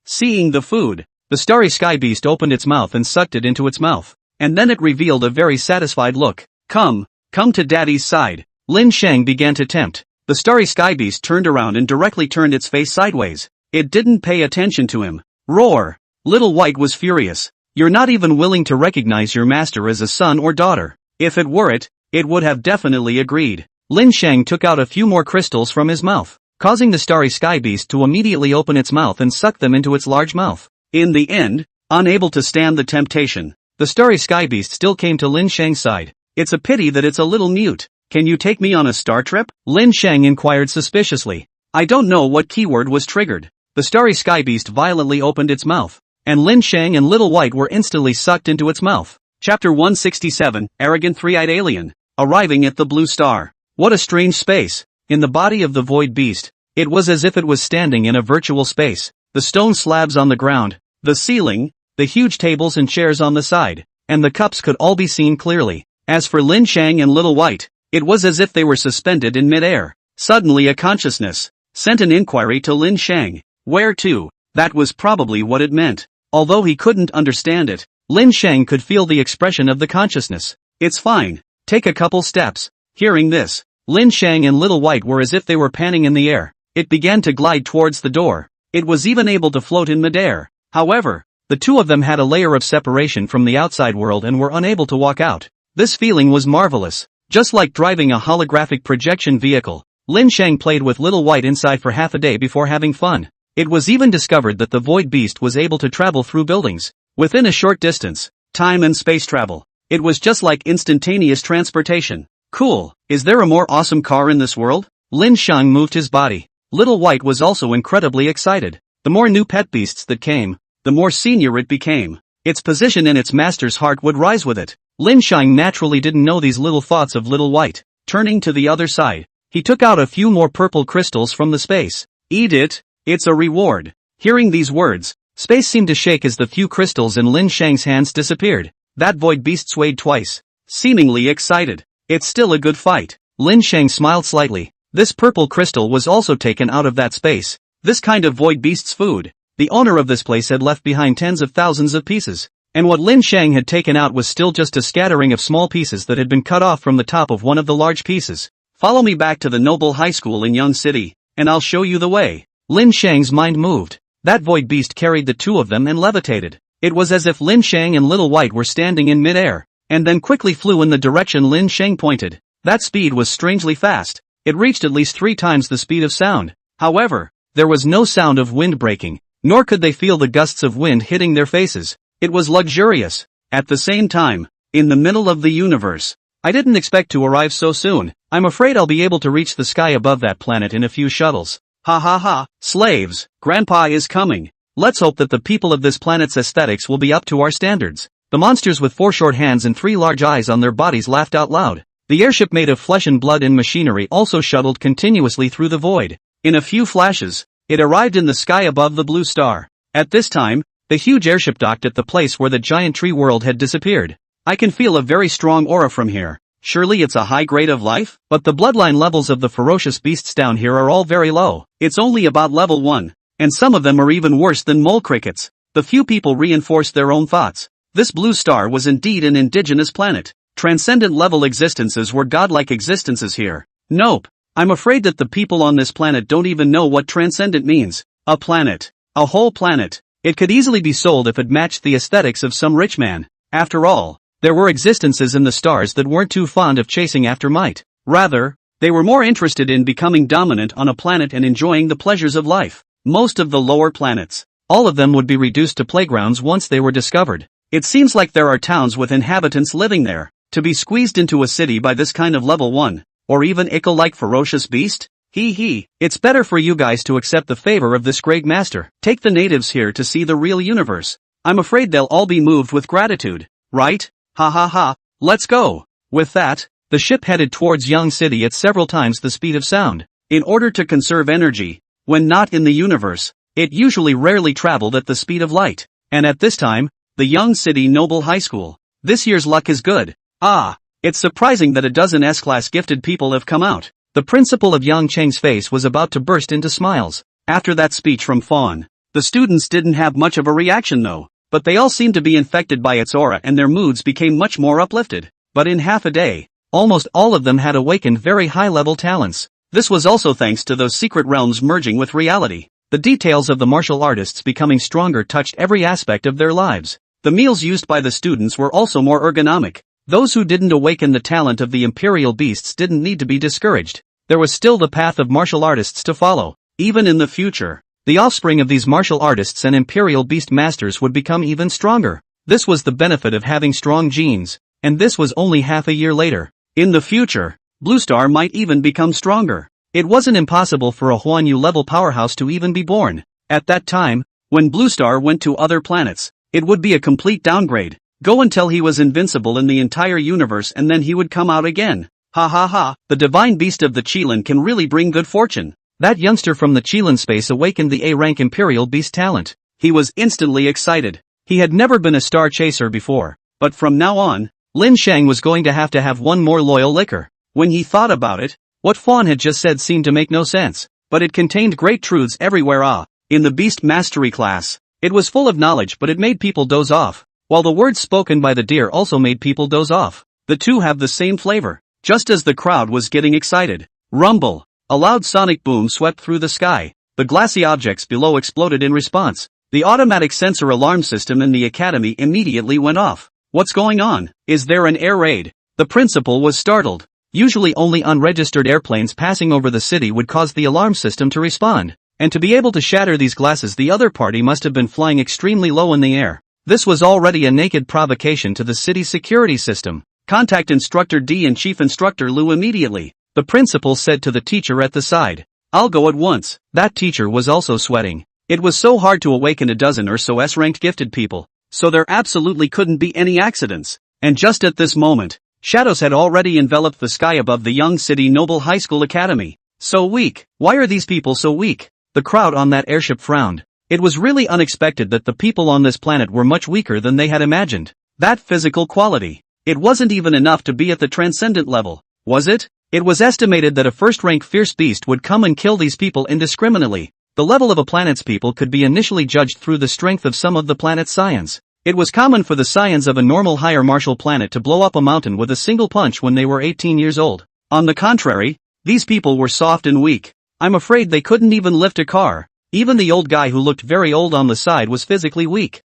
Seeing the food, the starry sky beast opened its mouth and sucked it into its mouth. And then it revealed a very satisfied look. Come to daddy's side. Lin Shang began to tempt. The starry sky beast turned around and directly turned its face sideways. It didn't pay attention to him. Roar! Little White was furious. You're not even willing to recognize your master as a son or daughter. If it were it would have definitely agreed. Lin Shang took out a few more crystals from his mouth, causing the starry sky beast to immediately open its mouth and suck them into its large mouth. In the end, unable to stand the temptation, the starry sky beast still came to Lin Shang's side. It's a pity that it's a little mute. Can you take me on a star trip? Lin Shang inquired suspiciously. I don't know what keyword was triggered. The starry sky beast violently opened its mouth, and Lin Shang and Little White were instantly sucked into its mouth. Chapter 167, Arrogant Three-Eyed Alien. Arriving at the Blue Star. What a strange space. In the body of the void beast, it was as if it was standing in a virtual space. the stone slabs on the ground, the ceiling, the huge tables and chairs on the side, and the cups could all be seen clearly. As for Lin Shang and Little White, it was as if they were suspended in mid-air. Suddenly a consciousness sent an inquiry to Lin Shang. Where to? That was probably what it meant. Although he couldn't understand it, Lin Shang could feel the expression of the consciousness. It's fine. Take a couple steps. Hearing this, Lin Shang and Little White were as if they were panning in the air. It began to glide towards the door. It was even able to float in midair. However, the two of them had a layer of separation from the outside world and were unable to walk out. This feeling was marvelous. Just like driving a holographic projection vehicle, Lin Shang played with Little White inside for half a day before having fun. It was even discovered that the void beast was able to travel through buildings within a short distance. Time and space travel. It was just like instantaneous transportation. Cool. Is there a more awesome car in this world? Lin Shang moved his body. Little White was also incredibly excited. The more new pet beasts that came, the more senior it became. Its position in its master's heart would rise with it. Lin Shang naturally didn't know these little thoughts of Little White. Turning to the other side, he took out a few more purple crystals from the space. Eat it, it's a reward. Hearing these words, space seemed to shake as the few crystals in Lin Shang's hands disappeared. That void beast swayed twice, seemingly excited. It's still a good fight. Lin Shang smiled slightly. This purple crystal was also taken out of that space. This kind of void beast's food. The owner of this place had left behind tens of thousands of pieces. And what Lin Shang had taken out was still just a scattering of small pieces that had been cut off from the top of one of the large pieces. Follow me back to the Noble High School in Young City, and I'll show you the way. Lin Shang's mind moved. That void beast carried the two of them and levitated. It was as if Lin Shang and Little White were standing in mid-air, and then quickly flew in the direction Lin Shang pointed. That speed was strangely fast. It reached at least 3 times the speed of sound. However, there was no sound of wind breaking, nor could they feel the gusts of wind hitting their faces. It was luxurious. At the same time, in the middle of the universe. I didn't expect to arrive so soon. I'm afraid I'll be able to reach the sky above that planet in a few shuttles. Ha ha ha, slaves, Grandpa is coming. Let's hope that the people of this planet's aesthetics will be up to our standards. The monsters with 4 short hands and 3 large eyes on their bodies laughed out loud. The airship made of flesh and blood and machinery also shuttled continuously through the void. In a few flashes, it arrived in the sky above the blue star. At this time, the huge airship docked at the place where the giant tree world had disappeared. I can feel a very strong aura from here. Surely it's a high grade of life? But the bloodline levels of the ferocious beasts down here are all very low. It's only about level 1. And some of them are even worse than mole crickets. The few people reinforced their own thoughts. This blue star was indeed an indigenous planet. Transcendent level existences were godlike existences here. Nope. I'm afraid that the people on this planet don't even know what transcendent means. A planet. A whole planet. It could easily be sold if it matched the aesthetics of some rich man. After all, there were existences in the stars that weren't too fond of chasing after might. Rather, they were more interested in becoming dominant on a planet and enjoying the pleasures of life. Most of the lower planets, all of them would be reduced to playgrounds once they were discovered. It seems like there are towns with inhabitants living there. To be squeezed into a city by this kind of level 1, or even ickle-like ferocious beast? It's better for you guys to accept the favor of this great master. Take the natives here to see the real universe. I'm afraid they'll all be moved with gratitude. Right? Ha ha ha, let's go. With that, the ship headed towards Young City at several times the speed of sound. In order to conserve energy, when not in the universe, it usually rarely traveled at the speed of light. And at this time, the Young City Noble High School. This year's luck is good. It's surprising that a dozen S-class gifted people have come out. The principal of Yang Cheng's face was about to burst into smiles. After that speech from Fawn, the students didn't have much of a reaction though, but they all seemed to be infected by its aura and their moods became much more uplifted. But in half a day, almost all of them had awakened very high-level talents. This was also thanks to those secret realms merging with reality. The details of the martial artists becoming stronger touched every aspect of their lives. The meals used by the students were also more ergonomic. Those who didn't awaken the talent of the imperial beasts didn't need to be discouraged. There was still the path of martial artists to follow. Even in the future, the offspring of these martial artists and imperial beast masters would become even stronger. This was the benefit of having strong genes, and this was only half a year later. In the future, Blue Star might even become stronger. It wasn't impossible for a Huan Yu-level powerhouse to even be born. At that time, when Blue Star went to other planets, it would be a complete downgrade. Go until he was invincible in the entire universe and then he would come out again. Ha ha ha, the divine beast of the Qilin can really bring good fortune. That youngster from the Chilan space awakened the A-rank Imperial Beast talent. He was instantly excited. He had never been a star chaser before, but from now on, Lin Shang was going to have one more loyal licker. When he thought about it, what Fawn had just said seemed to make no sense, but it contained great truths everywhere. In the Beast Mastery class, it was full of knowledge, but it made people doze off, while the words spoken by the deer also made people doze off. The two have the same flavor. Just as the crowd was getting excited, rumble! A loud sonic boom swept through the sky. The glassy objects below exploded in response. The automatic sensor alarm system in the academy immediately went off. What's going on? Is there an air raid? The principal was startled. Usually only unregistered airplanes passing over the city would cause the alarm system to respond. And to be able to shatter these glasses, the other party must have been flying extremely low in the air. This was already a naked provocation to the city's security system. Contact Instructor D and Chief Instructor Lu immediately, the principal said to the teacher at the side. I'll go at once. That teacher was also sweating. It was so hard to awaken a dozen or so S-ranked gifted people, so there absolutely couldn't be any accidents. And just at this moment, shadows had already enveloped the sky above the young city Noble High School Academy. So weak. Why are these people so weak? The crowd on that airship frowned. It was really unexpected that the people on this planet were much weaker than they had imagined. That physical quality. It wasn't even enough to be at the transcendent level, was it? It was estimated that a first-rank fierce beast would come and kill these people indiscriminately. The level of a planet's people could be initially judged through the strength of some of the planet's scions. It was common for the scions of a normal higher martial planet to blow up a mountain with a single punch when they were 18 years old. On the contrary, these people were soft and weak. I'm afraid they couldn't even lift a car. Even the old guy who looked very old on the side was physically weak.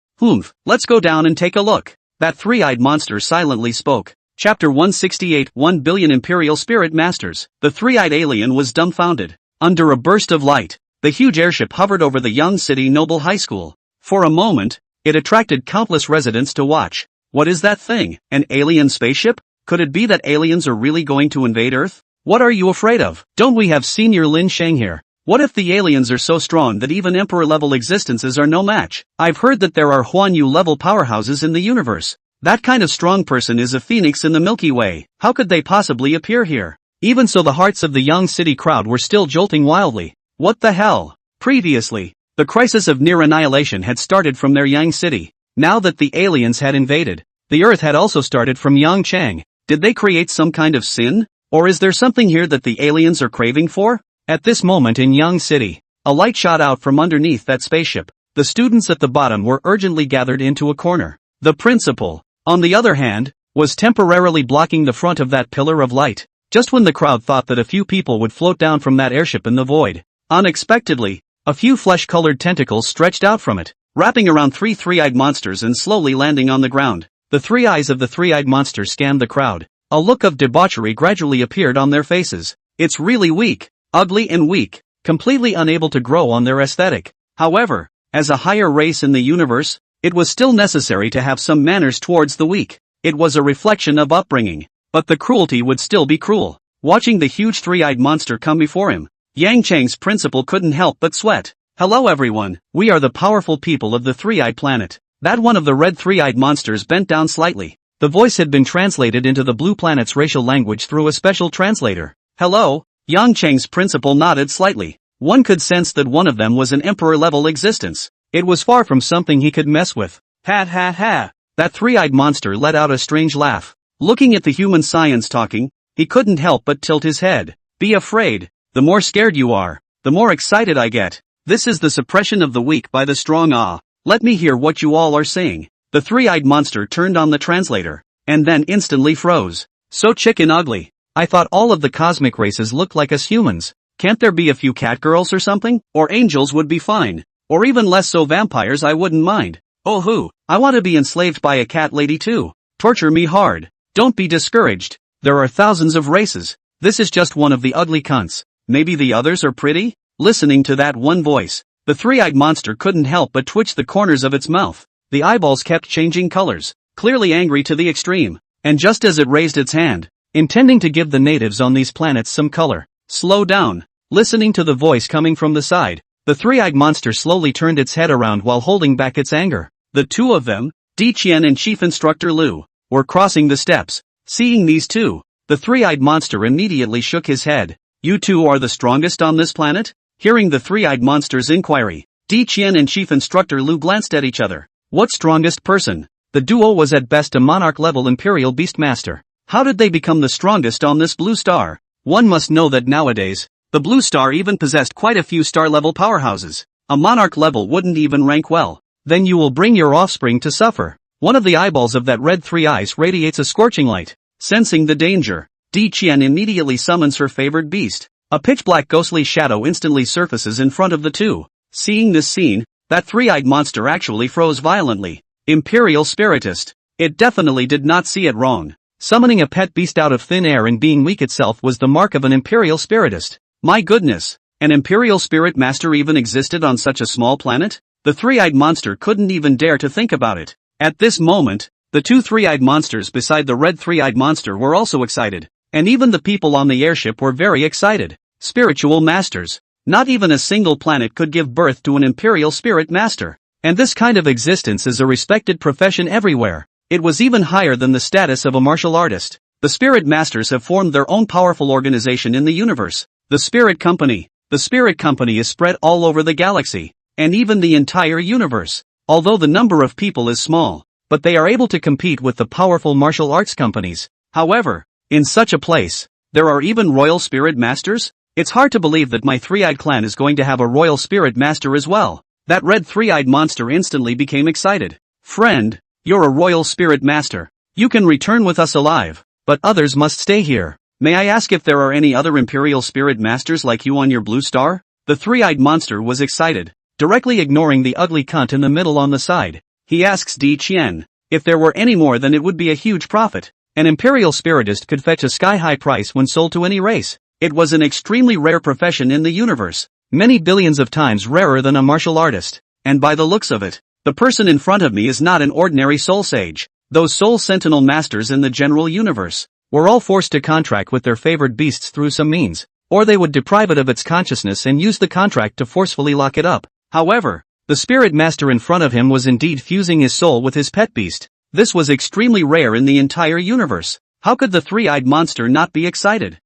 Let's go down and take a look. That three-eyed monster silently spoke. Chapter 168, 1 Billion Imperial Spirit Masters. The three-eyed alien was dumbfounded. Under a burst of light, the huge airship hovered over the young city Noble High School. For a moment, it attracted countless residents to watch. What is that thing? An alien spaceship? Could it be that aliens are really going to invade Earth? What are you afraid of? Don't we have Senior Lin Shang here? What if the aliens are so strong that even Emperor-level existences are no match? I've heard that there are Huan Yu-level powerhouses in the universe. That kind of strong person is a phoenix in the Milky Way. How could they possibly appear here? Even so, the hearts of the young city crowd were still jolting wildly. What the hell? Previously, the crisis of near annihilation had started from their Yang city. Now that the aliens had invaded, the Earth had also started from Yangchang. Did they create some kind of sin? Or is there something here that the aliens are craving for? At this moment in Yang City, a light shot out from underneath that spaceship. The students at the bottom were urgently gathered into a corner. The principal, on the other hand, was temporarily blocking the front of that pillar of light. Just when the crowd thought that a few people would float down from that airship in the void, unexpectedly, a few flesh-colored tentacles stretched out from it, wrapping around three three-eyed monsters and slowly landing on the ground. The three eyes of the three-eyed monster scanned the crowd. A look of debauchery gradually appeared on their faces. It's really weak, ugly and weak, completely unable to grow on their aesthetic. However, as a higher race in the universe, it was still necessary to have some manners towards the weak. It was a reflection of upbringing. But the cruelty would still be cruel. Watching the huge three-eyed monster come before him, Yang Chang's principal couldn't help but sweat. Hello everyone, we are the powerful people of the three-eyed planet. That one of the red three-eyed monsters bent down slightly. The voice had been translated into the blue planet's racial language through a special translator. Hello? Yang Chang's principal nodded slightly. One could sense that one of them was an emperor-level existence. It was far from something he could mess with. Ha ha ha. That three-eyed monster let out a strange laugh. Looking at the human science talking, he couldn't help but tilt his head. Be afraid. The more scared you are, the more excited I get. This is the suppression of the weak by the strong. Let me hear what you all are saying. The three-eyed monster turned on the translator, and then instantly froze. So chicken ugly. I thought all of the cosmic races looked like us humans. Can't there be a few catgirls or something? Or angels would be fine. Or even less so vampires, I wouldn't mind. Oh hoo, I want to be enslaved by a cat lady too. Torture me hard. Don't be discouraged. There are thousands of races. This is just one of the ugly cunts. Maybe the others are pretty? Listening to that one voice, the three-eyed monster couldn't help but twitch the corners of its mouth. The eyeballs kept changing colors, clearly angry to the extreme. And just as it raised its hand, intending to give the natives on these planets some color, slow down. Listening to the voice coming from the side, the three-eyed monster slowly turned its head around while holding back its anger. The two of them, Di Qian and Chief Instructor Lu, were crossing the steps. Seeing these two, the three-eyed monster immediately shook his head. You two are the strongest on this planet? Hearing the three-eyed monster's inquiry, Di Qian and Chief Instructor Lu glanced at each other. What strongest person? The duo was at best a monarch-level Imperial Beastmaster. How did they become the strongest on this blue star? One must know that nowadays, the blue star even possessed quite a few star-level powerhouses. A monarch level wouldn't even rank well. Then you will bring your offspring to suffer. One of the eyeballs of that red three eyes radiates a scorching light. Sensing the danger, Di Qian immediately summons her favored beast. A pitch-black ghostly shadow instantly surfaces in front of the two. Seeing this scene, that three-eyed monster actually froze violently. Imperial Spiritist. It definitely did not see it wrong. Summoning a pet beast out of thin air and being weak itself was the mark of an Imperial Spiritist. My goodness. An Imperial Spirit Master even existed on such a small planet? The three-eyed monster couldn't even dare to think about it. At this moment, the two three-eyed monsters beside the red three-eyed monster were also excited. And even the people on the airship were very excited. Spiritual Masters. Not even a single planet could give birth to an Imperial Spirit Master. And this kind of existence is a respected profession everywhere. It was even higher than the status of a martial artist. The Spirit Masters have formed their own powerful organization in the universe. The Spirit Company. The Spirit Company is spread all over the galaxy, and even the entire universe. Although the number of people is small, but they are able to compete with the powerful martial arts companies. However, in such a place, there are even Royal Spirit Masters? It's hard to believe that my three-eyed clan is going to have a Royal Spirit Master as well. That red three-eyed monster instantly became excited. Friend, you're a Royal Spirit Master. You can return with us alive, but others must stay here. May I ask if there are any other Imperial Spirit Masters like you on your blue star? The three-eyed monster was excited, directly ignoring the ugly cunt in the middle on the side. He asks Di Qian, if there were any more then it would be a huge profit. An Imperial Spiritist could fetch a sky-high price when sold to any race. It was an extremely rare profession in the universe, many billions of times rarer than a martial artist. And by the looks of it, the person in front of me is not an ordinary soul sage. Those soul sentinel masters in the general universe were all forced to contract with their favored beasts through some means, or they would deprive it of its consciousness and use the contract to forcefully lock it up. However, the spirit master in front of him was indeed fusing his soul with his pet beast. This was extremely rare in the entire universe. How could the three-eyed monster not be excited?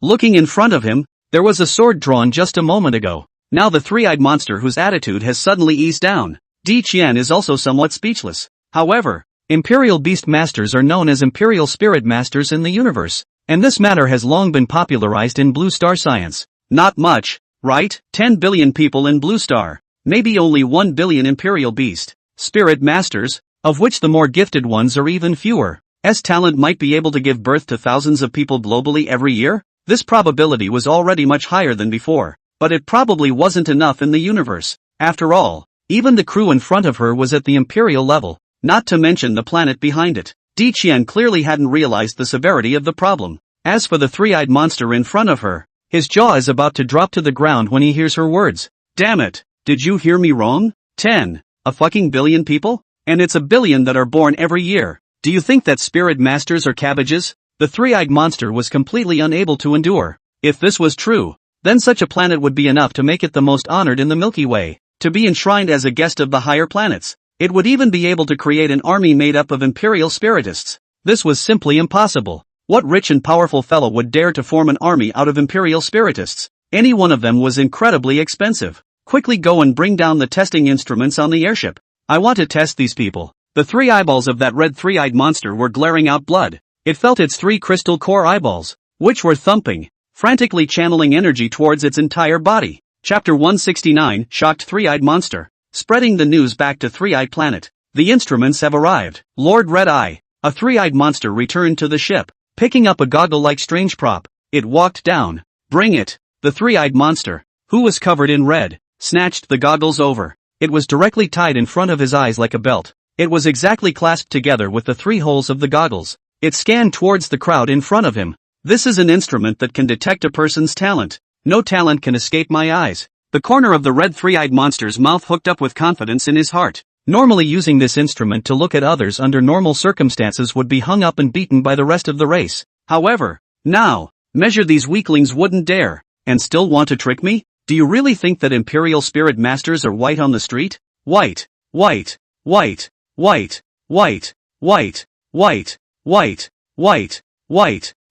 Looking in front of him, there was a sword drawn just a moment ago. Now the three-eyed monster whose attitude has suddenly eased down. Di Qian is also somewhat speechless. However, Imperial Beast Masters are known as Imperial Spirit Masters in the universe, and this matter has long been popularized in Blue Star science. Not much, right? 10 billion people in Blue Star. Maybe only 1 billion Imperial Beast Spirit Masters, of which the more gifted ones are even fewer. Talent might be able to give birth to thousands of people globally every year? This probability was already much higher than before, but it probably wasn't enough in the universe. After all, even the crew in front of her was at the Imperial level, not to mention the planet behind it. Di Qian clearly hadn't realized the severity of the problem. As for the three-eyed monster in front of her, his jaw is about to drop to the ground when he hears her words. Damn it, did you hear me wrong? 10. A fucking billion people? And it's a billion that are born every year. Do you think that spirit masters are cabbages? The three-eyed monster was completely unable to endure. If this was true, then such a planet would be enough to make it the most honored in the Milky Way, to be enshrined as a guest of the higher planets. It would even be able to create an army made up of Imperial Spiritists. This was simply impossible. What rich and powerful fellow would dare to form an army out of Imperial Spiritists? Any one of them was incredibly expensive. Quickly go and bring down the testing instruments on the airship. I want to test these people. The three eyeballs of that red three-eyed monster were glaring out blood. It felt its three crystal core eyeballs, which were thumping, frantically channeling energy towards its entire body. Chapter 169, Shocked Three-Eyed Monster. Spreading the news back to Three-Eyed Planet. The instruments have arrived. Lord Red Eye, a three-eyed monster returned to the ship, picking up a goggle-like strange prop. It walked down. Bring it. The three-eyed monster, who was covered in red, snatched the goggles over. It was directly tied in front of his eyes like a belt. It was exactly clasped together with the three holes of the goggles. It scanned towards the crowd in front of him. This is an instrument that can detect a person's talent. No talent can escape my eyes. The corner of the red three-eyed monster's mouth hooked up with confidence in his heart. Normally using this instrument to look at others under normal circumstances would be hung up and beaten by the rest of the race. However, now, measure these weaklings wouldn't dare, and still want to trick me? Do you really think that Imperial Spirit Masters are white on the street? White, white, white, white, white, white, white, white, white, white,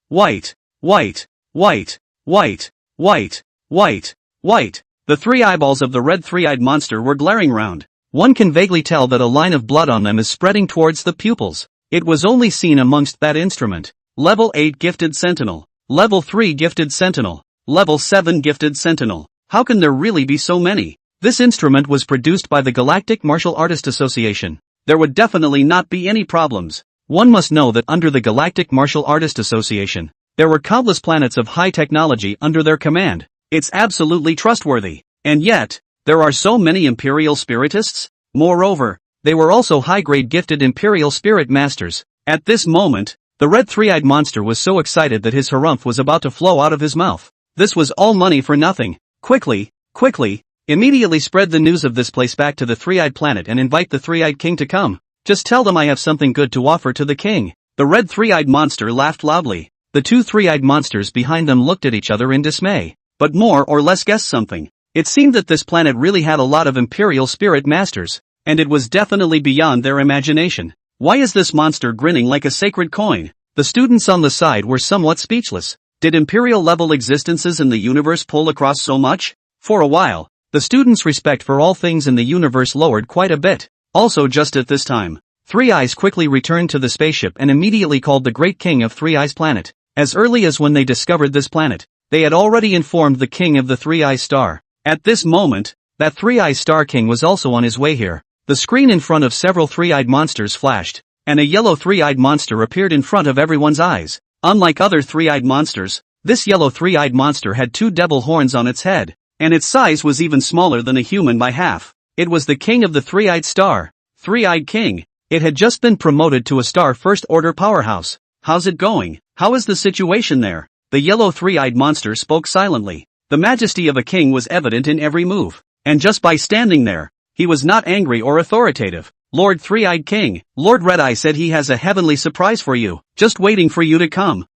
white, white, white, White, white, white, white. The three eyeballs of the red three-eyed monster were glaring round. One can vaguely tell that a line of blood on them is spreading towards the pupils. It was only seen amongst that instrument. Level 8 Gifted Sentinel. Level 3 Gifted Sentinel. Level 7 Gifted Sentinel. How can there really be so many? This instrument was produced by the Galactic Martial Artist Association. There would definitely not be any problems. One must know that under the Galactic Martial Artist Association, there were countless planets of high technology under their command. It's absolutely trustworthy. And yet, there are so many Imperial Spiritists? Moreover, they were also high-grade gifted Imperial Spirit Masters. At this moment, the red three-eyed monster was so excited that his harumph was about to flow out of his mouth. This was all money for nothing. Quickly, immediately spread the news of this place back to the three-eyed planet and invite the three-eyed king to come. Just tell them I have something good to offer to the king. The red three-eyed monster laughed loudly. The two three-eyed monsters behind them looked at each other in dismay, but more or less guessed something. It seemed that this planet really had a lot of Imperial Spirit Masters, and it was definitely beyond their imagination. Why is this monster grinning like a sacred coin? The students on the side were somewhat speechless. Did Imperial-level existences in the universe pull across so much? For a while, the students' respect for all things in the universe lowered quite a bit. Also just at this time, Three Eyes quickly returned to the spaceship and immediately called the Great King of Three Eyes Planet. As early as when they discovered this planet, they had already informed the King of the Three Eyes Star. At this moment, that Three Eyes Star King was also on his way here. The screen in front of several three-eyed monsters flashed, and a yellow three-eyed monster appeared in front of everyone's eyes. Unlike other three-eyed monsters, this yellow three-eyed monster had two devil horns on its head, and its size was even smaller than a human by half. It was the King of the Three-Eyed Star, Three-Eyed King. It had just been promoted to a Star First Order powerhouse. How's it going? How is the situation there? The yellow three-eyed monster spoke silently. The majesty of a king was evident in every move, and just by standing there, he was not angry or authoritative. Lord Three-Eyed King, Lord Red Eye said he has a heavenly surprise for you, just waiting for you to come.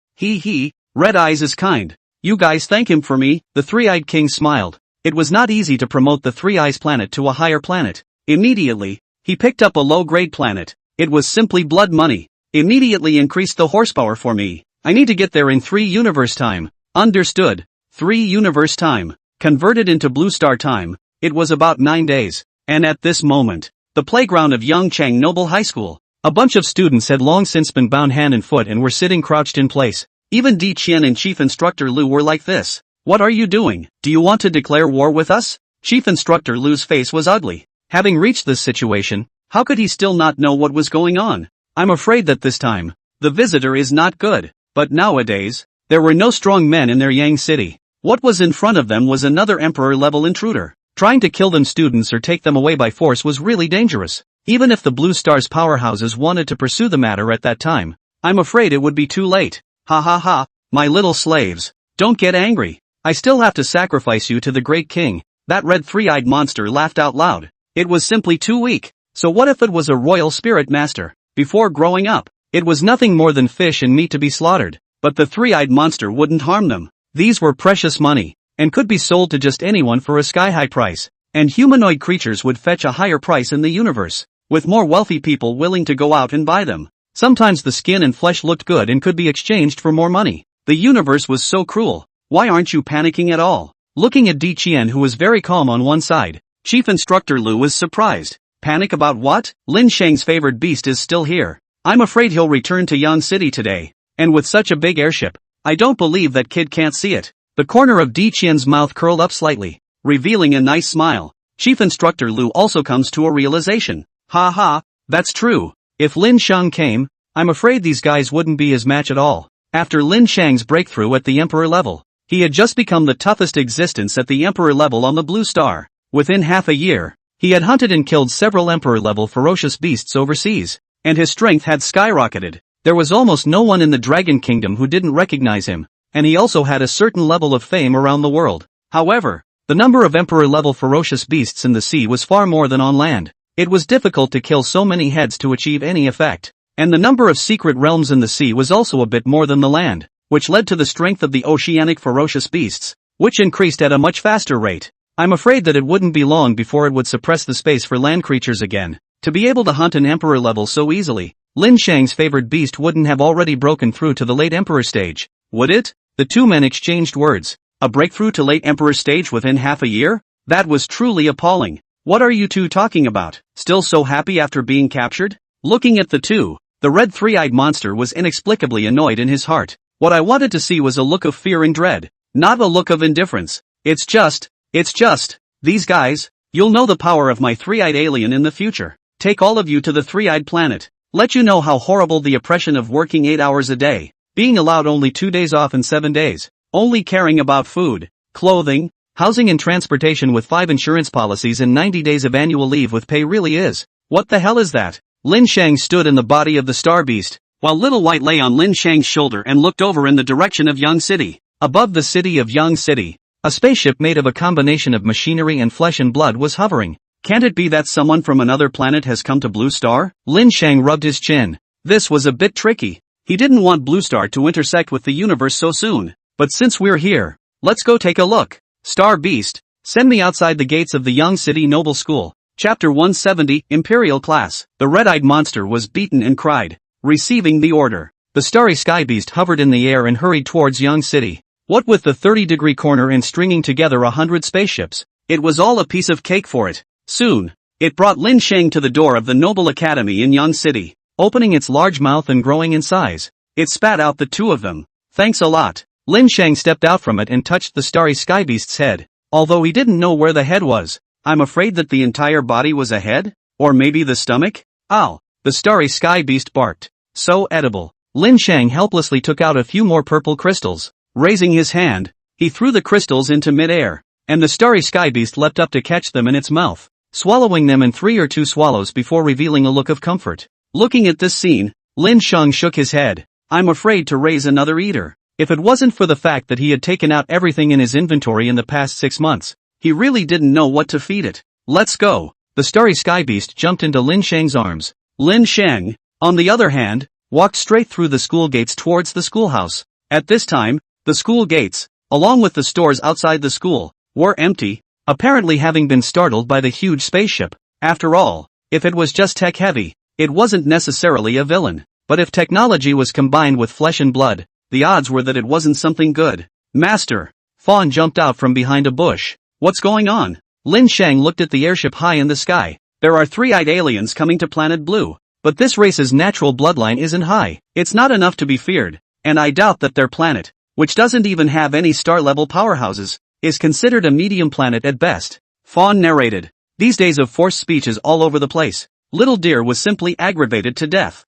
Red Eyes is kind. You guys thank him for me. The Three-Eyed King smiled. It was not easy to promote the Three Eyes planet to a higher planet. Immediately, he picked up a low-grade planet. It was simply blood money. Immediately increased the horsepower for me. I need to get there in 3 universe time. Understood. 3 universe time. Converted into blue star time, it was about 9 days. And at this moment, the playground of Yangchang Noble High School, a bunch of students had long since been bound hand and foot and were sitting crouched in place. Even Di Qian and Chief Instructor Lu were like this. What are you doing? Do you want to declare war with us? Chief Instructor Lu's face was ugly. Having reached this situation, how could he still not know what was going on? I'm afraid that this time, the visitor is not good. But nowadays, there were no strong men in their Yang city. What was in front of them was another emperor-level intruder. Trying to kill them students or take them away by force was really dangerous. Even if the Blue Star's powerhouses wanted to pursue the matter at that time, I'm afraid it would be too late. Ha, my little slaves. Don't get angry. I still have to sacrifice you to the Great King. That red three-eyed monster laughed out loud. It was simply too weak. So what if it was a royal spirit master? Before growing up, it was nothing more than fish and meat to be slaughtered. But the three-eyed monster wouldn't harm them. These were precious money, and could be sold to just anyone for a sky-high price. And humanoid creatures would fetch a higher price in the universe, with more wealthy people willing to go out and buy them. Sometimes the skin and flesh looked good and could be exchanged for more money. The universe was so cruel. Why aren't you panicking at all? Looking at Di Qian, who was very calm on one side, Chief Instructor Lu was surprised. Panic about what? Lin Shang's favored beast is still here. I'm afraid he'll return to Yang City today. And with such a big airship, I don't believe that kid can't see it. The corner of Di Qian's mouth curled up slightly, revealing a nice smile. Chief Instructor Lu also comes to a realization. Ha, that's true. If Lin Shang came, I'm afraid these guys wouldn't be his match at all. After Lin Shang's breakthrough at the Emperor level, he had just become the toughest existence at the Emperor level on the Blue Star. Within half a year, he had hunted and killed several Emperor-level ferocious beasts overseas, and his strength had skyrocketed. There was almost no one in the Dragon Kingdom who didn't recognize him, and he also had a certain level of fame around the world. However, the number of Emperor-level ferocious beasts in the sea was far more than on land. It was difficult to kill so many heads to achieve any effect, and the number of secret realms in the sea was also a bit more than the land, which led to the strength of the oceanic ferocious beasts, which increased at a much faster rate. I'm afraid that it wouldn't be long before it would suppress the space for land creatures again. To be able to hunt an Emperor level so easily, Lin Shang's favored beast wouldn't have already broken through to the late Emperor stage, would it? The two men exchanged words. A breakthrough to late Emperor stage within half a year? That was truly appalling. What are you two talking about? Still so happy after being captured? Looking at the two, the red three-eyed monster was inexplicably annoyed in his heart. What I wanted to see was a look of fear and dread, not a look of indifference. It's just, these guys, you'll know the power of my three-eyed alien in the future. Take all of you to the three-eyed planet. Let you know how horrible the oppression of working 8 hours a day, being allowed only 2 days off in 7 days, only caring about food, clothing, housing and transportation with 5 insurance policies and 90 days of annual leave with pay really is. What the hell is that? Lin Shang stood in the body of the star beast, while Little White lay on Lin Shang's shoulder and looked over in the direction of Yang City. Above the city of Yang City, a spaceship made of a combination of machinery and flesh and blood was hovering. Can't it be that someone from another planet has come to Blue Star? Lin Shang rubbed his chin. This was a bit tricky. He didn't want Blue Star to intersect with the universe so soon. But since we're here, let's go take a look. Star Beast, send me outside the gates of the Yang City Noble School. Chapter 170, Imperial Class. The red-eyed monster was beaten and cried, receiving the order. The starry sky beast hovered in the air and hurried towards Yang City. What with the 30-degree corner and stringing together 100 spaceships, it was all a piece of cake for it. Soon, it brought Lin Shang to the door of the Noble Academy in Yang City. Opening its large mouth and growing in size, it spat out the two of them. Thanks a lot. Lin Shang stepped out from it and touched the starry sky beast's head. Although he didn't know where the head was, I'm afraid that the entire body was a head? Or maybe the stomach? Ow! The starry sky beast barked. So edible. Lin Shang helplessly took out a few more purple crystals. Raising his hand, he threw the crystals into mid-air, and the starry sky beast leapt up to catch them in its mouth, swallowing them in 3 or 2 swallows before revealing a look of comfort. Looking at this scene, Lin Shang shook his head. I'm afraid to raise another eater. If it wasn't for the fact that he had taken out everything in his inventory in the past 6 months, he really didn't know what to feed it. Let's go. The starry sky beast jumped into Lin Shang's arms. Lin Shang, on the other hand, walked straight through the school gates towards the schoolhouse. At this time, the school gates, along with the stores outside the school, were empty, apparently having been startled by the huge spaceship. After all, if it was just tech-heavy, it wasn't necessarily a villain. But if technology was combined with flesh and blood, the odds were that it wasn't something good. Master! Fawn jumped out from behind a bush. What's going on? Lin Shang looked at the airship high in the sky. There are three-eyed aliens coming to planet Blue. But this race's natural bloodline isn't high. It's not enough to be feared. And I doubt that their planet, which doesn't even have any star-level powerhouses, is considered a medium planet at best. Fawn narrated. These days of forced speech is all over the place. Little Deer was simply aggravated to death.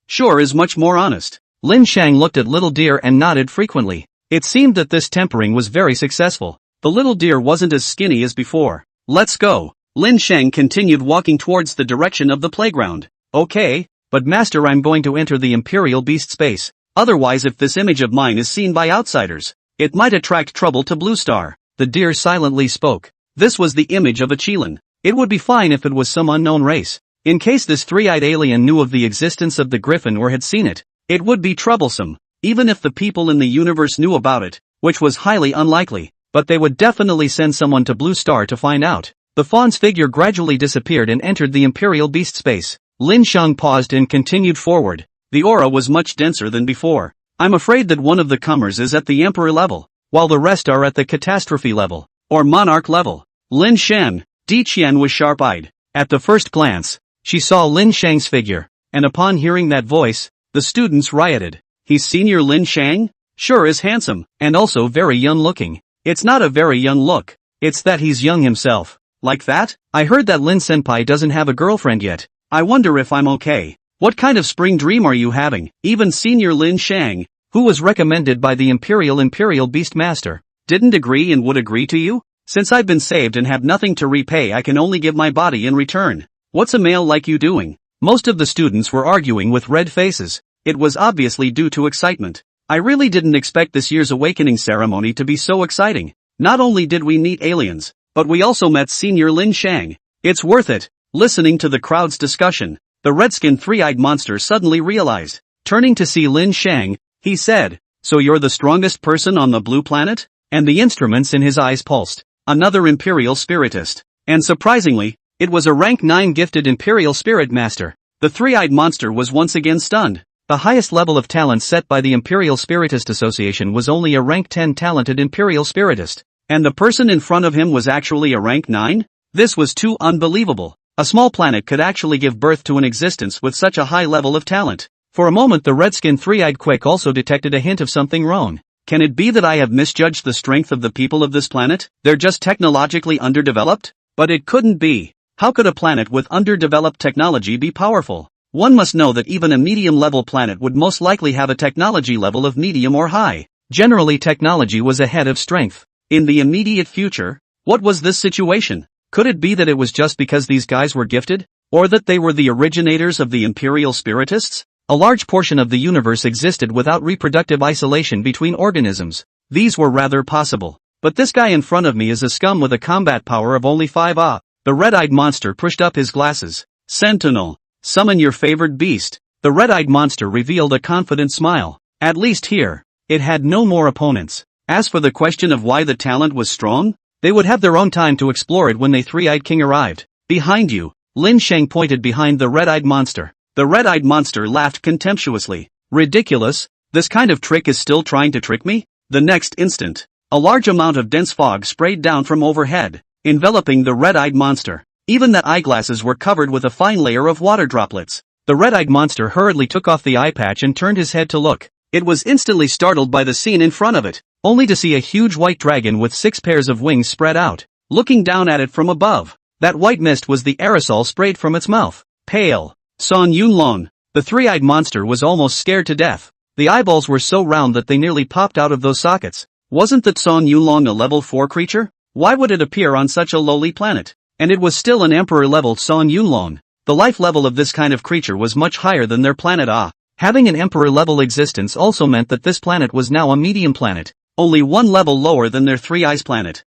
Sure is much more honest. Lin Shang looked at Little Deer and nodded frequently. It seemed that this tempering was very successful. The little deer wasn't as skinny as before. Let's go. Lin Shang continued walking towards the direction of the playground. Okay, but master, I'm going to enter the Imperial Beast space. Otherwise, if this image of mine is seen by outsiders, it might attract trouble to Blue Star. The deer silently spoke. This was the image of a Qilin. It would be fine if it was some unknown race. In case this three-eyed alien knew of the existence of the griffin or had seen it, it would be troublesome. Even if the people in the universe knew about it, which was highly unlikely, but they would definitely send someone to Blue Star to find out. The fawn's figure gradually disappeared and entered the Imperial Beast space. Lin Shang paused and continued forward. The aura was much denser than before. I'm afraid that one of the comers is at the Emperor level, while the rest are at the Catastrophe level, or Monarch level. Lin Shan, Di Qian was sharp-eyed. At the first glance, she saw Lin Shang's figure, and upon hearing that voice, the students rioted. He's Senior Lin Shang? Sure is handsome, and also very young-looking. It's not a very young look, it's that he's young himself. Like that? I heard that Lin Senpai doesn't have a girlfriend yet. I wonder if I'm okay. What kind of spring dream are you having? Even Senior Lin Shang, who was recommended by the Imperial Beast Master, didn't agree and would agree to you? Since I've been saved and have nothing to repay, I can only give my body in return. What's a male like you doing? Most of the students were arguing with red faces. It was obviously due to excitement. I really didn't expect this year's awakening ceremony to be so exciting. Not only did we meet aliens, but we also met Senior Lin Shang. It's worth it. Listening to the crowd's discussion, the red-skinned three-eyed monster suddenly realized. Turning to see Lin Shang, he said, "So you're the strongest person on the blue planet?" And the instruments in his eyes pulsed. Another Imperial Spiritist. And surprisingly, it was a rank 9 gifted Imperial Spirit Master. The three-eyed monster was once again stunned. The highest level of talent set by the Imperial Spiritist Association was only a rank 10 talented Imperial Spiritist. And the person in front of him was actually a rank 9? This was too unbelievable. A small planet could actually give birth to an existence with such a high level of talent. For a moment the red-skinned three-eyed Quick also detected a hint of something wrong. Can it be that I have misjudged the strength of the people of this planet? They're just technologically underdeveloped? But it couldn't be. How could a planet with underdeveloped technology be powerful? One must know that even a medium-level planet would most likely have a technology level of medium or high. Generally technology was ahead of strength. In the immediate future, what was this situation? Could it be that it was just because these guys were gifted? Or that they were the originators of the Imperial Spiritists? A large portion of the universe existed without reproductive isolation between organisms. These were rather possible. But this guy in front of me is a scum with a combat power of only 5 Ah. The red-eyed monster pushed up his glasses. Sentinel, summon your favored beast. The red-eyed monster revealed a confident smile. At least here, it had no more opponents. As for the question of why the talent was strong, they would have their own time to explore it when the three-eyed king arrived. Behind you, Lin Sheng pointed behind the red-eyed monster. The red-eyed monster laughed contemptuously. Ridiculous, this kind of trick is still trying to trick me? The next instant, a large amount of dense fog sprayed down from overhead, enveloping the red-eyed monster. Even the eyeglasses were covered with a fine layer of water droplets. The red-eyed monster hurriedly took off the eye patch and turned his head to look. It was instantly startled by the scene in front of it, only to see a huge white dragon with 6 pairs of wings spread out, looking down at it from above. That white mist was the aerosol sprayed from its mouth. Pale. Son Yunlong. The three-eyed monster was almost scared to death. The eyeballs were so round that they nearly popped out of those sockets. Wasn't that Son Yunlong a level 4 creature? Why would it appear on such a lowly planet? And it was still an emperor-level Son Yunlong. The life level of this kind of creature was much higher than their planet Ah. Having an emperor-level existence also meant that this planet was now a medium planet, only one level lower than their three-eyes planet.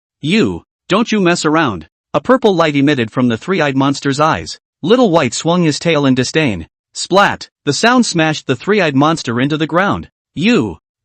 Don't you mess around. A purple light emitted from the three-eyed monster's eyes. Little White swung his tail in disdain. Splat! The sound smashed the three-eyed monster into the ground.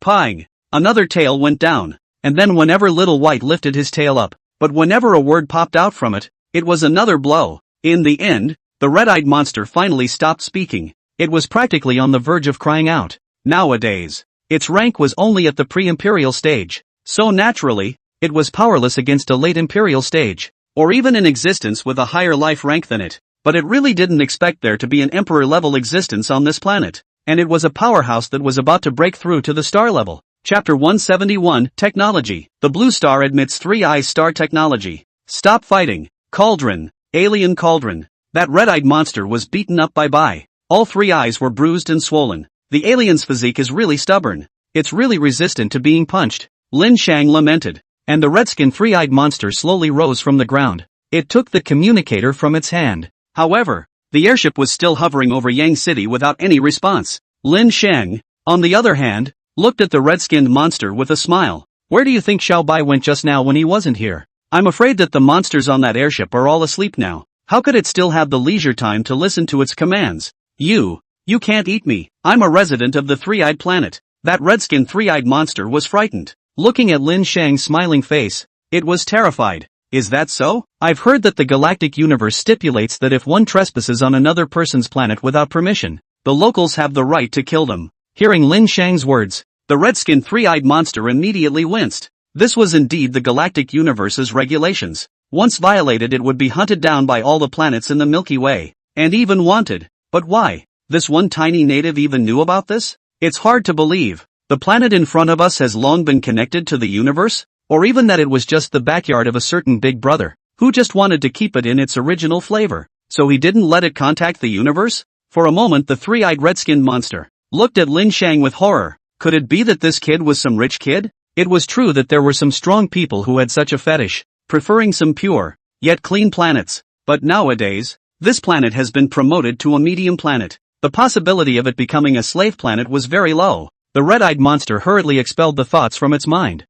Pang! Another tail went down. And then whenever Little White lifted his tail up, but whenever a word popped out from it, it was another blow. In the end, the red-eyed monster finally stopped speaking. It was practically on the verge of crying out. Nowadays, its rank was only at the pre-imperial stage. So naturally, it was powerless against a late imperial stage, or even an existence with a higher life rank than it. But it really didn't expect there to be an emperor-level existence on this planet, and it was a powerhouse that was about to break through to the star level. Chapter 171, Technology. The blue star admits 3-eyes star technology. Stop fighting. Cauldron. Alien cauldron. That red-eyed monster was beaten up by. All 3 eyes were bruised and swollen. The alien's physique is really stubborn. It's really resistant to being punched. Lin Shang lamented. And the red-skinned 3-eyed monster slowly rose from the ground. It took the communicator from its hand. However, the airship was still hovering over Yang City without any response. Lin Shang, on the other hand, looked at the red-skinned monster with a smile. Where do you think Xiao Bai went just now when he wasn't here? I'm afraid that the monsters on that airship are all asleep now. How could it still have the leisure time to listen to its commands? You can't eat me. I'm a resident of the three-eyed planet. That red-skinned three-eyed monster was frightened. Looking at Lin Shang's smiling face, it was terrified. Is that so? I've heard that the galactic universe stipulates that if one trespasses on another person's planet without permission, the locals have the right to kill them. Hearing Lin Shang's words, the red-skinned three-eyed monster immediately winced. This was indeed the galactic universe's regulations. Once violated, it would be hunted down by all the planets in the Milky Way, and even wanted. But why? This one tiny native even knew about this? It's hard to believe. The planet in front of us has long been connected to the universe? Or even that it was just the backyard of a certain big brother, who just wanted to keep it in its original flavor, so he didn't let it contact the universe? For a moment the three-eyed red-skinned monster looked at Lin Shang with horror. Could it be that this kid was some rich kid? It was true that there were some strong people who had such a fetish, preferring some pure, yet clean planets. But nowadays, this planet has been promoted to a medium planet. The possibility of it becoming a slave planet was very low. The red-eyed monster hurriedly expelled the thoughts from its mind.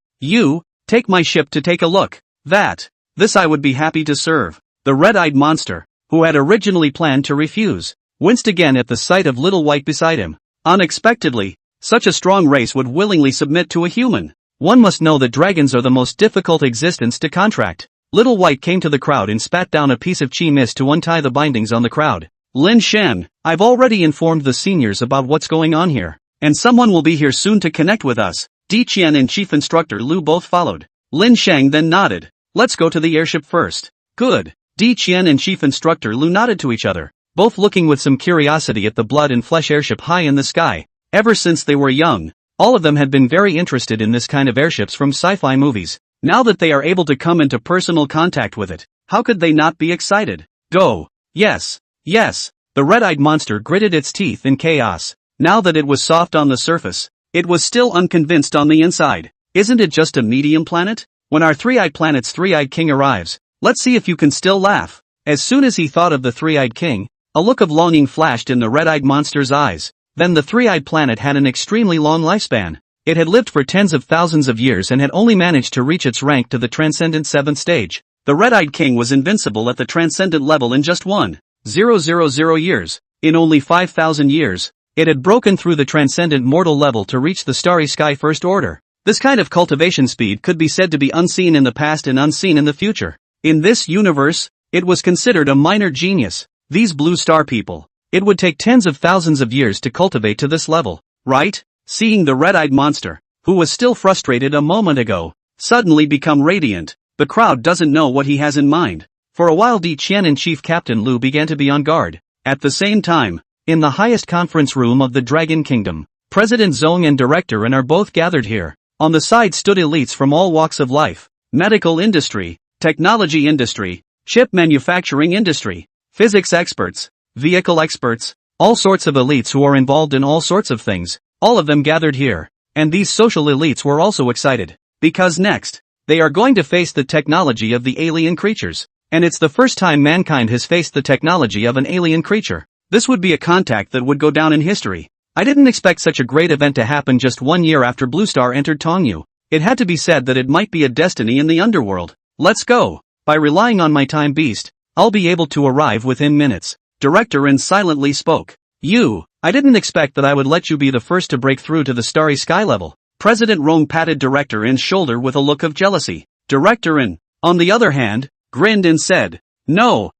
Take my ship to take a look. This I would be happy to serve. The red-eyed monster, who had originally planned to refuse, winced again at the sight of Little White beside him. Unexpectedly, such a strong race would willingly submit to a human. One must know that dragons are the most difficult existence to contract. Little White came to the crowd and spat down a piece of chi mist to untie the bindings on the crowd. Lin Shan, I've already informed the seniors about what's going on here, and someone will be here soon to connect with us. Di Qian and Chief Instructor Lu both followed. Lin Shang then nodded. Let's go to the airship first. Good. Di Qian and Chief Instructor Lu nodded to each other, both looking with some curiosity at the blood and flesh airship high in the sky. Ever since they were young, all of them had been very interested in this kind of airships from sci-fi movies. Now that they are able to come into personal contact with it, how could they not be excited? Go. Yes. Yes. The red-eyed monster gritted its teeth in chaos. Now that it was soft on the surface, it was still unconvinced on the inside. Isn't it just a medium planet? When our three-eyed planet's three-eyed king arrives, let's see if you can still laugh. As soon as he thought of the three-eyed king, a look of longing flashed in the red-eyed monster's eyes. Then the three-eyed planet had an extremely long lifespan. It had lived for tens of thousands of years and had only managed to reach its rank to the transcendent 7th stage. The red-eyed king was invincible at the transcendent level in just 1,000 years. In only 5,000 years, it had broken through the transcendent mortal level to reach the starry sky first order. This kind of cultivation speed could be said to be unseen in the past and unseen in the future. In this universe, it was considered a minor genius. These blue star people, it would take tens of thousands of years to cultivate to this level, right? Seeing the red-eyed monster, who was still frustrated a moment ago, suddenly become radiant, the crowd doesn't know what he has in mind. For a while Di Qian and Chief Captain Lu began to be on guard. At the same time, in the highest conference room of the Dragon Kingdom, President Zhong and Director Ren are both gathered here. On the side stood elites from all walks of life: medical industry, technology industry, chip manufacturing industry, physics experts, vehicle experts, all sorts of elites who are involved in all sorts of things, all of them gathered here. And these social elites were also excited, because next, they are going to face the technology of the alien creatures. And it's the first time mankind has faced the technology of an alien creature. This would be a contact that would go down in history. I didn't expect such a great event to happen just 1 year after Blue Star entered Tongyu. It had to be said that it might be a destiny in the underworld. Let's go. By relying on my time beast, I'll be able to arrive within minutes. Director Ren silently spoke. I didn't expect that I would let you be the first to break through to the starry sky level. President Rong patted Director Ren's shoulder with a look of jealousy. Director Ren, on the other hand, grinned and said, No,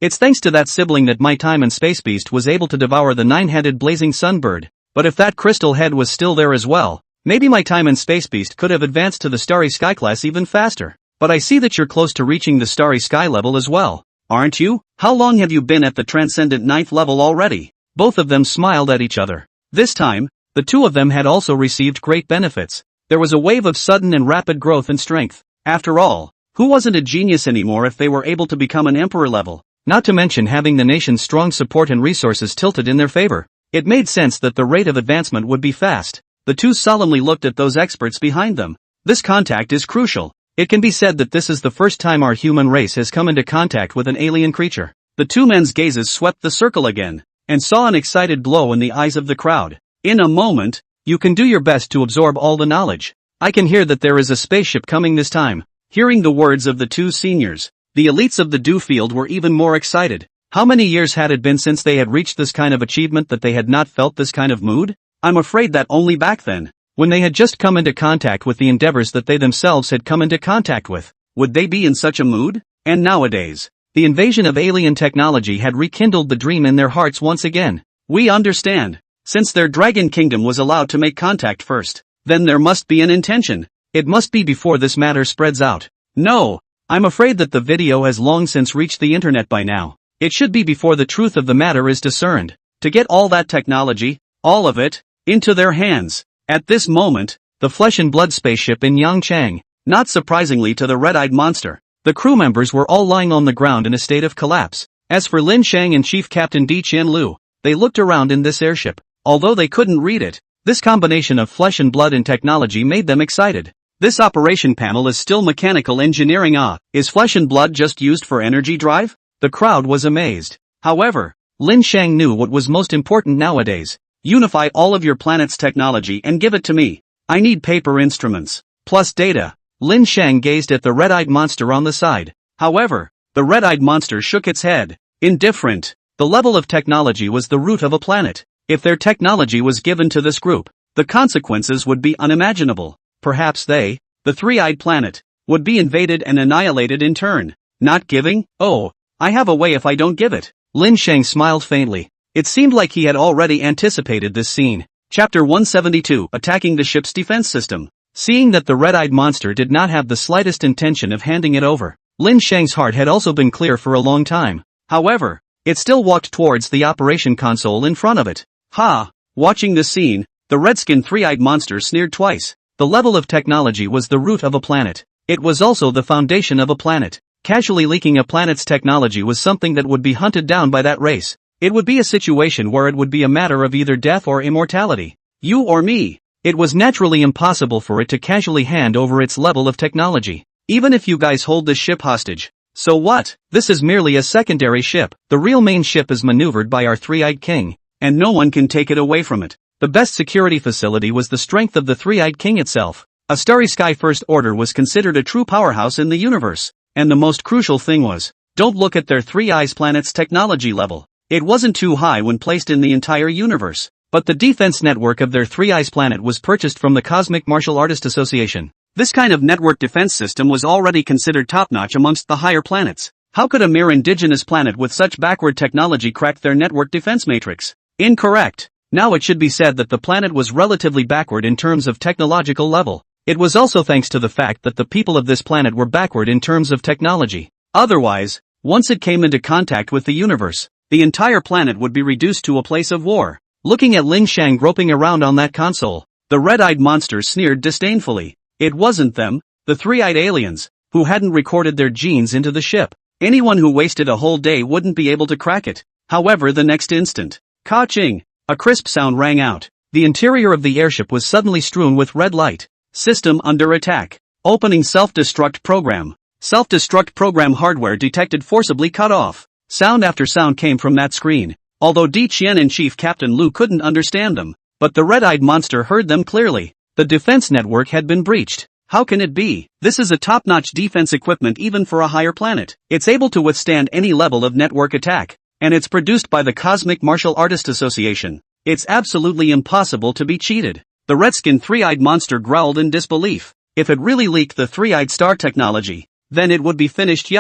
it's thanks to that sibling that my time and space beast was able to devour the 9-headed blazing sunbird. But if that crystal head was still there as well, maybe my time and space beast could have advanced to the starry sky class even faster. But I see that you're close to reaching the starry sky level as well, aren't you? How long have you been at the transcendent 9th level already? Both of them smiled at each other. This time, the two of them had also received great benefits. There was a wave of sudden and rapid growth and strength. After all, who wasn't a genius anymore if they were able to become an emperor level? Not to mention having the nation's strong support and resources tilted in their favor. It made sense that the rate of advancement would be fast. The two solemnly looked at those experts behind them. This contact is crucial. It can be said that this is the first time our human race has come into contact with an alien creature. The two men's gazes swept the circle again, and saw an excited glow in the eyes of the crowd. In a moment, you can do your best to absorb all the knowledge. I can hear that there is a spaceship coming this time. Hearing the words of the two seniors, the elites of the Dew Field were even more excited. How many years had it been since they had reached this kind of achievement that they had not felt this kind of mood? I'm afraid that only back then, when they had just come into contact with the endeavors that they themselves had come into contact with, would they be in such a mood? And nowadays, the invasion of alien technology had rekindled the dream in their hearts once again. We understand. Since their Dragon Kingdom was allowed to make contact first, then there must be an intention. It must be before this matter spreads out. No, I'm afraid that the video has long since reached the internet by now. It should be before the truth of the matter is discerned. To get all that technology, all of it, into their hands. At this moment, the flesh and blood spaceship in Yangchang, not surprisingly to the red-eyed monster, the crew members were all lying on the ground in a state of collapse. As for Lin Shang and Chief Captain Di Qian Lu, they looked around in this airship. Although they couldn't read it, this combination of flesh and blood and technology made them excited. This operation panel is still mechanical engineering. Is flesh and blood just used for energy drive? The crowd was amazed. However, Lin Shang knew what was most important nowadays. Unify all of your planet's technology and give it to me. I need paper instruments, plus data. Lin Shang gazed at the red-eyed monster on the side. However, the red-eyed monster shook its head. Indifferent. The level of technology was the root of a planet. If their technology was given to this group, the consequences would be unimaginable. Perhaps they, the three-eyed planet, would be invaded and annihilated in turn. Not giving? Oh, I have a way if I don't give it. Lin Sheng smiled faintly. It seemed like he had already anticipated this scene. Chapter 172, Attacking the ship's defense system. Seeing that the red-eyed monster did not have the slightest intention of handing it over, Lin Sheng's heart had also been clear for a long time. However, it still walked towards the operation console in front of it. Ha! Watching this scene, the red-skinned three-eyed monster sneered twice. The level of technology was the root of a planet. It was also the foundation of a planet. Casually leaking a planet's technology was something that would be hunted down by that race. It would be a situation where it would be a matter of either death or immortality. You or me. It was naturally impossible for it to casually hand over its level of technology. Even if you guys hold this ship hostage. So what? This is merely a secondary ship. The real main ship is maneuvered by our three-eyed king, and no one can take it away from it. The best security facility was the strength of the three-eyed king itself. A starry sky First Order was considered a true powerhouse in the universe. And the most crucial thing was, don't look at their Three Eyes planet's technology level. It wasn't too high when placed in the entire universe. But the defense network of their Three Eyes planet was purchased from the Cosmic Martial Artist Association. This kind of network defense system was already considered top-notch amongst the higher planets. How could a mere indigenous planet with such backward technology crack their network defense matrix? Incorrect. Now it should be said that the planet was relatively backward in terms of technological level. It was also thanks to the fact that the people of this planet were backward in terms of technology. Otherwise, once it came into contact with the universe, the entire planet would be reduced to a place of war. Looking at Lin Sheng groping around on that console, the red-eyed monster sneered disdainfully. It wasn't them, the three-eyed aliens, who hadn't recorded their genes into the ship. Anyone who wasted a whole day wouldn't be able to crack it. However, the next instant, ka-ching, a crisp sound rang out. The interior of the airship was suddenly strewn with red light. System under attack. Opening self-destruct program. Self-destruct program hardware detected forcibly cut off. Sound after sound came from that screen. Although Di Qian and Chief Captain Lu couldn't understand them, but the red-eyed monster heard them clearly. The defense network had been breached. How can it be? This is a top-notch defense equipment even for a higher planet. It's able to withstand any level of network attack. And it's produced by the Cosmic Martial Artist Association. It's absolutely impossible to be cheated. The red-skinned three-eyed monster growled in disbelief. If it really leaked the three-eyed star technology, then it would be finished.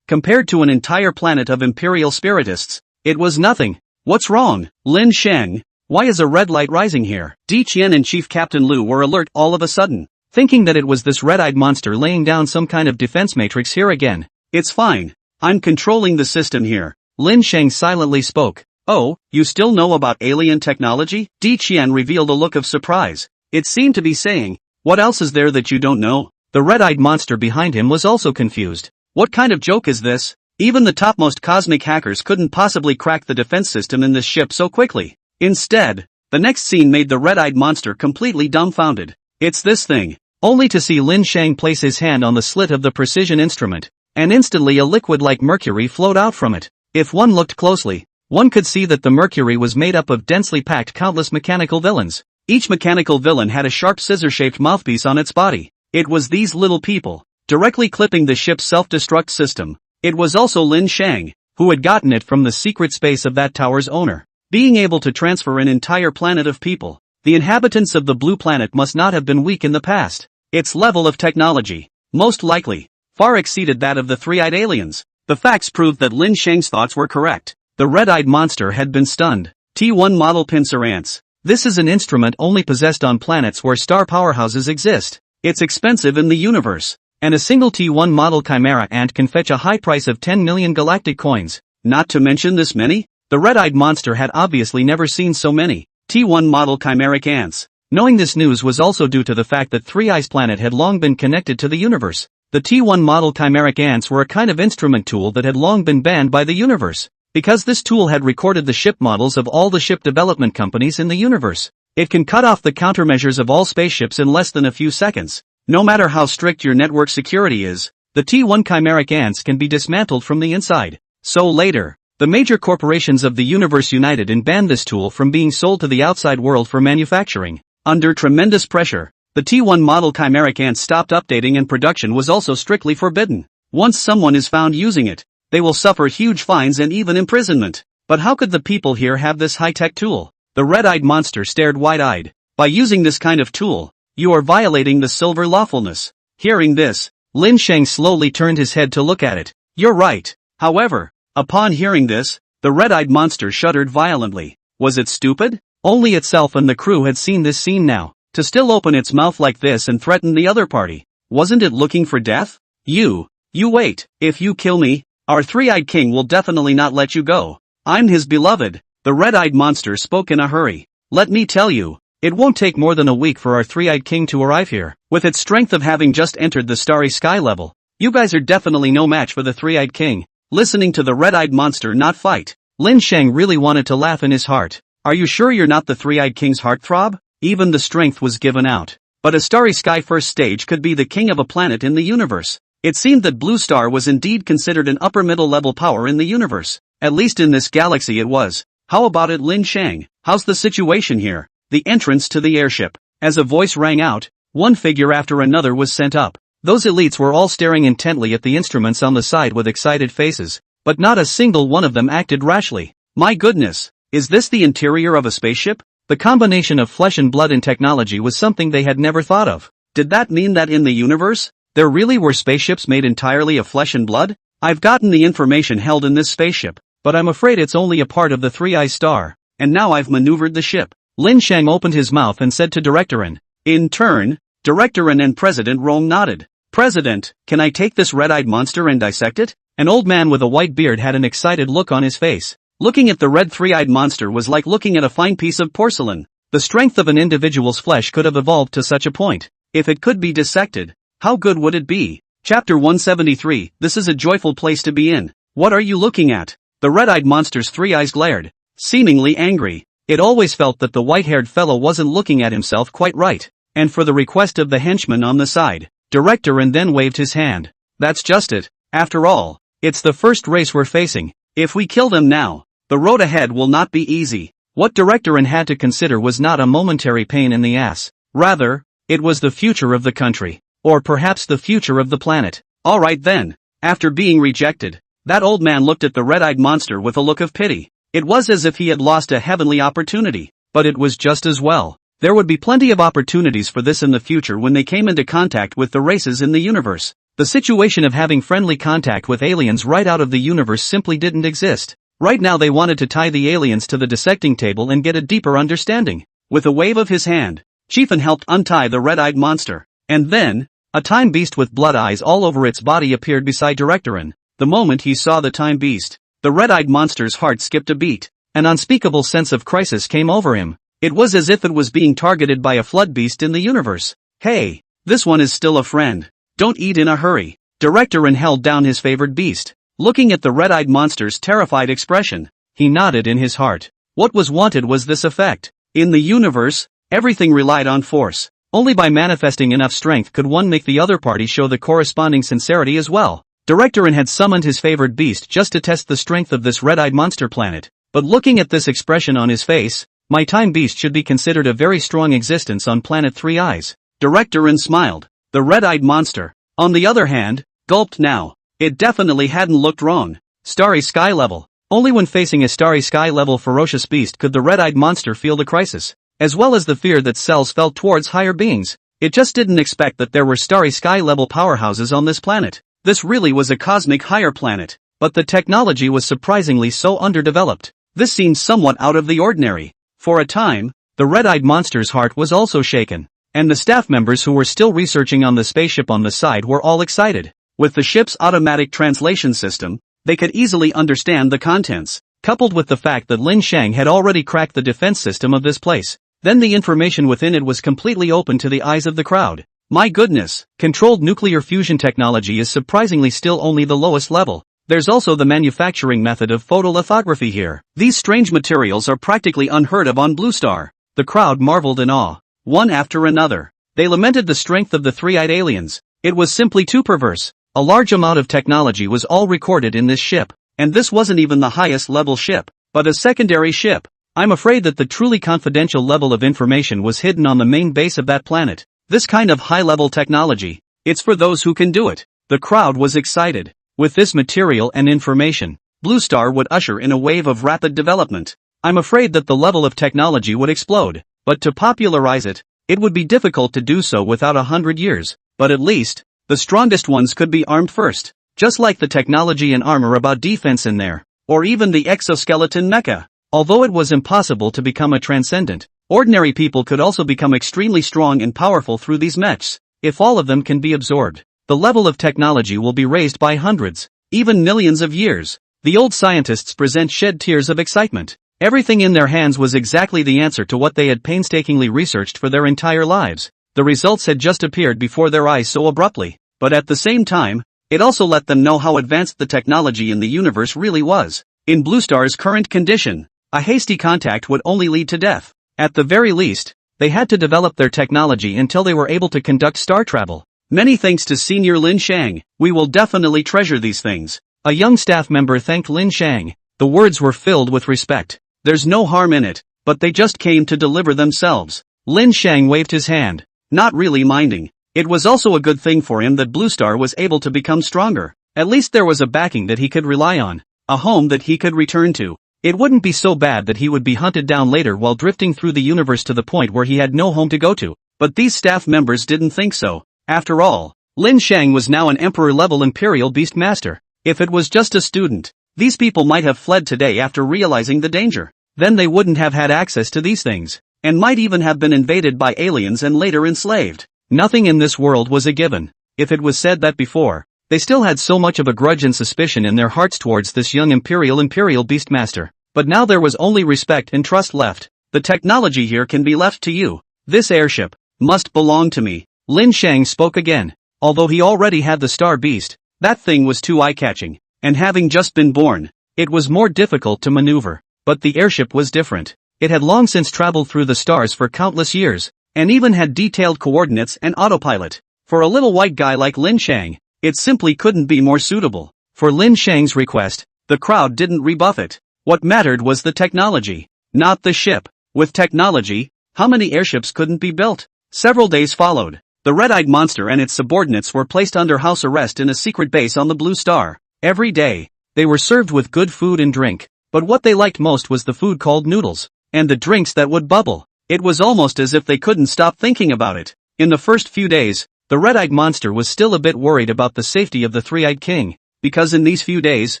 Compared to an entire planet of Imperial Spiritists, it was nothing. What's wrong, Lin Sheng? Why is a red light rising here? Di Qian and Chief Captain Lu were alert all of a sudden, thinking that it was this red-eyed monster laying down some kind of defense matrix here again. It's fine. I'm controlling the system here. Lin Sheng silently spoke. Oh, you still know about alien technology? Di Qian revealed a look of surprise. It seemed to be saying, what else is there that you don't know? The red-eyed monster behind him was also confused. What kind of joke is this? Even the topmost cosmic hackers couldn't possibly crack the defense system in this ship so quickly. Instead, the next scene made the red-eyed monster completely dumbfounded. It's this thing. Only to see Lin Sheng place his hand on the slit of the precision instrument, and instantly a liquid like mercury flowed out from it. If one looked closely, one could see that the mercury was made up of densely packed countless mechanical villains. Each mechanical villain had a sharp scissor-shaped mouthpiece on its body. It was these little people, directly clipping the ship's self-destruct system. It was also Lin Sheng, who had gotten it from the secret space of that tower's owner. Being able to transfer an entire planet of people, the inhabitants of the blue planet must not have been weak in the past. Its level of technology, most likely, far exceeded that of the three-eyed aliens. The facts proved that Lin Sheng's thoughts were correct. The red-eyed monster had been stunned. T1 model pincer ants. This is an instrument only possessed on planets where star powerhouses exist. It's expensive in the universe, and a single T1 model chimera ant can fetch a high price of 10 million galactic coins. Not to mention this many? The red-eyed monster had obviously never seen so many T1 model chimeric ants. Knowing this news was also due to the fact that Three Eyes planet had long been connected to the universe. The T1 model chimeric ants were a kind of instrument tool that had long been banned by the universe. Because this tool had recorded the ship models of all the ship development companies in the universe, it can cut off the countermeasures of all spaceships in less than a few seconds. No matter how strict your network security is, the T1 chimeric ants can be dismantled from the inside. So later, the major corporations of the universe united and banned this tool from being sold to the outside world for manufacturing. Under tremendous pressure, the T1 model chimeric ants stopped updating and production was also strictly forbidden. Once someone is found using it, they will suffer huge fines and even imprisonment. But how could the people here have this high-tech tool? The red-eyed monster stared wide-eyed. By using this kind of tool, you are violating the silver lawfulness. Hearing this, Lin Sheng slowly turned his head to look at it. You're right. However, upon hearing this, The red-eyed monster shuddered violently. Was it stupid? Only itself and the crew had seen this scene now. To still open its mouth like this and threaten the other party. Wasn't it looking for death? You wait. If you kill me, our three-eyed king will definitely not let you go. I'm his beloved. The red-eyed monster spoke in a hurry. Let me tell you, it won't take more than a week for our three-eyed king to arrive here. With its strength of having just entered the starry sky level, you guys are definitely no match for the three-eyed king. Listening to the red-eyed monster not fight, Lin Shang really wanted to laugh in his heart. Are you sure you're not the three-eyed king's heartthrob? Even the strength was given out. But a starry sky first stage could be the king of a planet in the universe. It seemed that Blue Star was indeed considered an upper middle level power in the universe. At least in this galaxy it was. How about it, Lin Shang? How's the situation here? The entrance to the airship. As a voice rang out, one figure after another was sent up. Those elites were all staring intently at the instruments on the side with excited faces. But not a single one of them acted rashly. My goodness, is this the interior of a spaceship? The combination of flesh and blood and technology was something they had never thought of. Did that mean that in the universe, there really were spaceships made entirely of flesh and blood? I've gotten the information held in this spaceship, but I'm afraid it's only a part of the Three-Eyes Star, and now I've maneuvered the ship. Lin Shang opened his mouth and said to Directorin. In turn, Directorin and President Rong nodded. President, can I take this red-eyed monster and dissect it? An old man with a white beard had an excited look on his face. Looking at the red three-eyed monster was like looking at a fine piece of porcelain. The strength of an individual's flesh could have evolved to such a point. If it could be dissected, how good would it be? Chapter 173, this is a joyful place to be in. What are you looking at? The red-eyed monster's three eyes glared, seemingly angry. It always felt that the white-haired fellow wasn't looking at himself quite right. And for the request of the henchman on the side, Directorin then waved his hand. That's just it. After all, it's the first race we're facing. If we kill them now, the road ahead will not be easy. What Directorin had to consider was not a momentary pain in the ass. Rather, it was the future of the country. Or perhaps the future of the planet. Alright then. After being rejected, that old man looked at the red-eyed monster with a look of pity. It was as if he had lost a heavenly opportunity. But it was just as well. There would be plenty of opportunities for this in the future when they came into contact with the races in the universe. The situation of having friendly contact with aliens right out of the universe simply didn't exist. Right now they wanted to tie the aliens to the dissecting table and get a deeper understanding. With a wave of his hand, Chiefin helped untie the red-eyed monster. And then, a time beast with blood eyes all over its body appeared beside Directorin. The moment he saw the time beast, the red-eyed monster's heart skipped a beat. An unspeakable sense of crisis came over him. It was as if it was being targeted by a flood beast in the universe. Hey, this one is still a friend. Don't eat in a hurry. Directorin held down his favored beast. Looking at the red-eyed monster's terrified expression, he nodded in his heart. What was wanted was this effect. In the universe, everything relied on force. Only by manifesting enough strength could one make the other party show the corresponding sincerity as well. Directorin had summoned his favored beast just to test the strength of this red-eyed monster planet. But looking at this expression on his face, my time beast should be considered a very strong existence on planet Three Eyes. Directorin smiled. The red-eyed monster, on the other hand, gulped now. It definitely hadn't looked wrong. Starry sky level. Only when facing a starry sky level ferocious beast could the red-eyed monster feel the crisis, as well as the fear that cells felt towards higher beings. It just didn't expect that there were starry sky level powerhouses on this planet. This really was a cosmic higher planet, but the technology was surprisingly so underdeveloped. This seemed somewhat out of the ordinary. For a time, the red-eyed monster's heart was also shaken, and the staff members who were still researching on the spaceship on the side were all excited. With the ship's automatic translation system, they could easily understand the contents, coupled with the fact that Lin Shang had already cracked the defense system of this place. Then the information within it was completely open to the eyes of the crowd. My goodness, controlled nuclear fusion technology is surprisingly still only the lowest level. There's also the manufacturing method of photolithography here. These strange materials are practically unheard of on Blue Star. The crowd marveled in awe. One after another, they lamented the strength of the three-eyed aliens. It was simply too perverse. A large amount of technology was all recorded in this ship, and this wasn't even the highest level ship, but a secondary ship. I'm afraid that the truly confidential level of information was hidden on the main base of that planet. This kind of high-level technology, it's for those who can do it. The crowd was excited. With this material and information, Blue Star would usher in a wave of rapid development. I'm afraid that the level of technology would explode, but to popularize it, it would be difficult to do so without 100 years, but at least, the strongest ones could be armed first, just like the technology and armor about defense in there. or even the exoskeleton mecha. Although it was impossible to become a transcendent, ordinary people could also become extremely strong and powerful through these mechs. If all of them can be absorbed, the level of technology will be raised by hundreds, even millions of years. The old scientists shed tears of excitement. Everything in their hands was exactly the answer to what they had painstakingly researched for their entire lives. The results had just appeared before their eyes so abruptly, but at the same time, it also let them know how advanced the technology in the universe really was. In Blue Star's current condition, a hasty contact would only lead to death. At the very least, they had to develop their technology until they were able to conduct star travel. Many thanks to Senior Lin Shang, we will definitely treasure these things. A young staff member thanked Lin Shang. The words were filled with respect. There's no harm in it, but they just came to deliver themselves. Lin Shang waved his hand, not really minding. It was also a good thing for him that Blue Star was able to become stronger. At least there was a backing that he could rely on, a home that he could return to. It wouldn't be so bad that he would be hunted down later while drifting through the universe to the point where he had no home to go to. But these staff members didn't think so. After all, Lin Shang was now an emperor-level Imperial Beast Master. If it was just a student, these people might have fled today after realizing the danger. Then they wouldn't have had access to these things, and might even have been invaded by aliens and later enslaved. Nothing in this world was a given. If it was said that before, they still had so much of a grudge and suspicion in their hearts towards this young Imperial Beastmaster. But now there was only respect and trust left. The technology here can be left to you. This airship must belong to me. Lin Shang spoke again. Although he already had the Star Beast, that thing was too eye-catching. And having just been born, it was more difficult to maneuver. But the airship was different. It had long since traveled through the stars for countless years, and even had detailed coordinates and autopilot. For a little white guy like Lin Shang, it simply couldn't be more suitable. For Lin Shang's request, the crowd didn't rebuff it. What mattered was the technology, not the ship. With technology, how many airships couldn't be built? Several days followed. The red-eyed monster and its subordinates were placed under house arrest in a secret base on the Blue Star. Every day, they were served with good food and drink, but what they liked most was the food called noodles, and the drinks that would bubble. It was almost as if they couldn't stop thinking about it. In the first few days, the red-eyed monster was still a bit worried about the safety of the three-eyed king, because in these few days,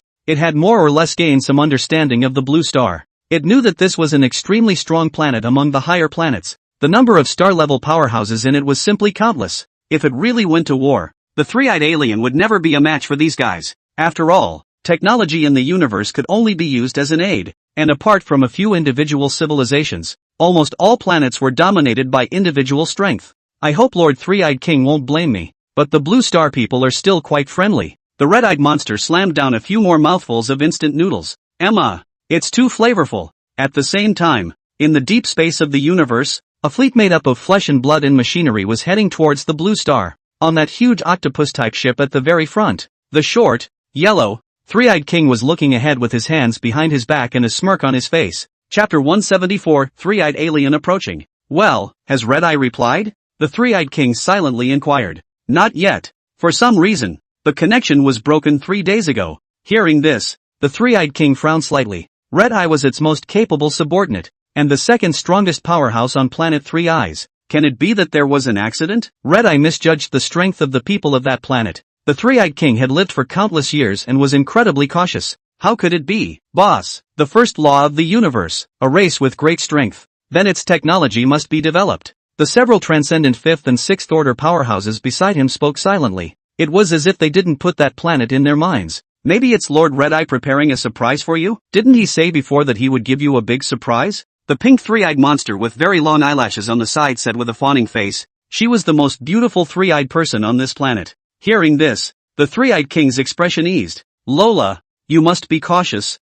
it had more or less gained some understanding of the Blue Star. It knew that this was an extremely strong planet among the higher planets. The number of star-level powerhouses in it was simply countless. If it really went to war, the three-eyed alien would never be a match for these guys. After all, technology in the universe could only be used as an aid, and apart from a few individual civilizations, almost all planets were dominated by individual strength. I hope Lord Three-Eyed King won't blame me, but the Blue Star people are still quite friendly. The red-eyed monster slammed down a few more mouthfuls of instant noodles. Emma, it's too flavorful. At the same time, in the deep space of the universe, a fleet made up of flesh and blood and machinery was heading towards the Blue Star, on that huge octopus-type ship at the very front. The short, yellow, three-eyed king was looking ahead with his hands behind his back and a smirk on his face. Chapter 174, Three-Eyed Alien Approaching. Well, has Red Eye replied? The three-eyed king silently inquired. Not yet. For some reason, the connection was broken 3 days ago. Hearing this, the three-eyed king frowned slightly. Red Eye was its most capable subordinate, and the second strongest powerhouse on planet Three Eyes. Can it be that there was an accident? Red Eye misjudged the strength of the people of that planet. The three-eyed king had lived for countless years and was incredibly cautious. How could it be? Boss, the first law of the universe, a race with great strength. Then its technology must be developed. The several transcendent fifth and sixth order powerhouses beside him spoke silently. It was as if they didn't put that planet in their minds. Maybe it's Lord Red Eye preparing a surprise for you? Didn't he say before that he would give you a big surprise? The pink three-eyed monster with very long eyelashes on the side said with a fawning face. She was the most beautiful three-eyed person on this planet. Hearing this, the three-eyed king's expression eased. Lola, you must be cautious,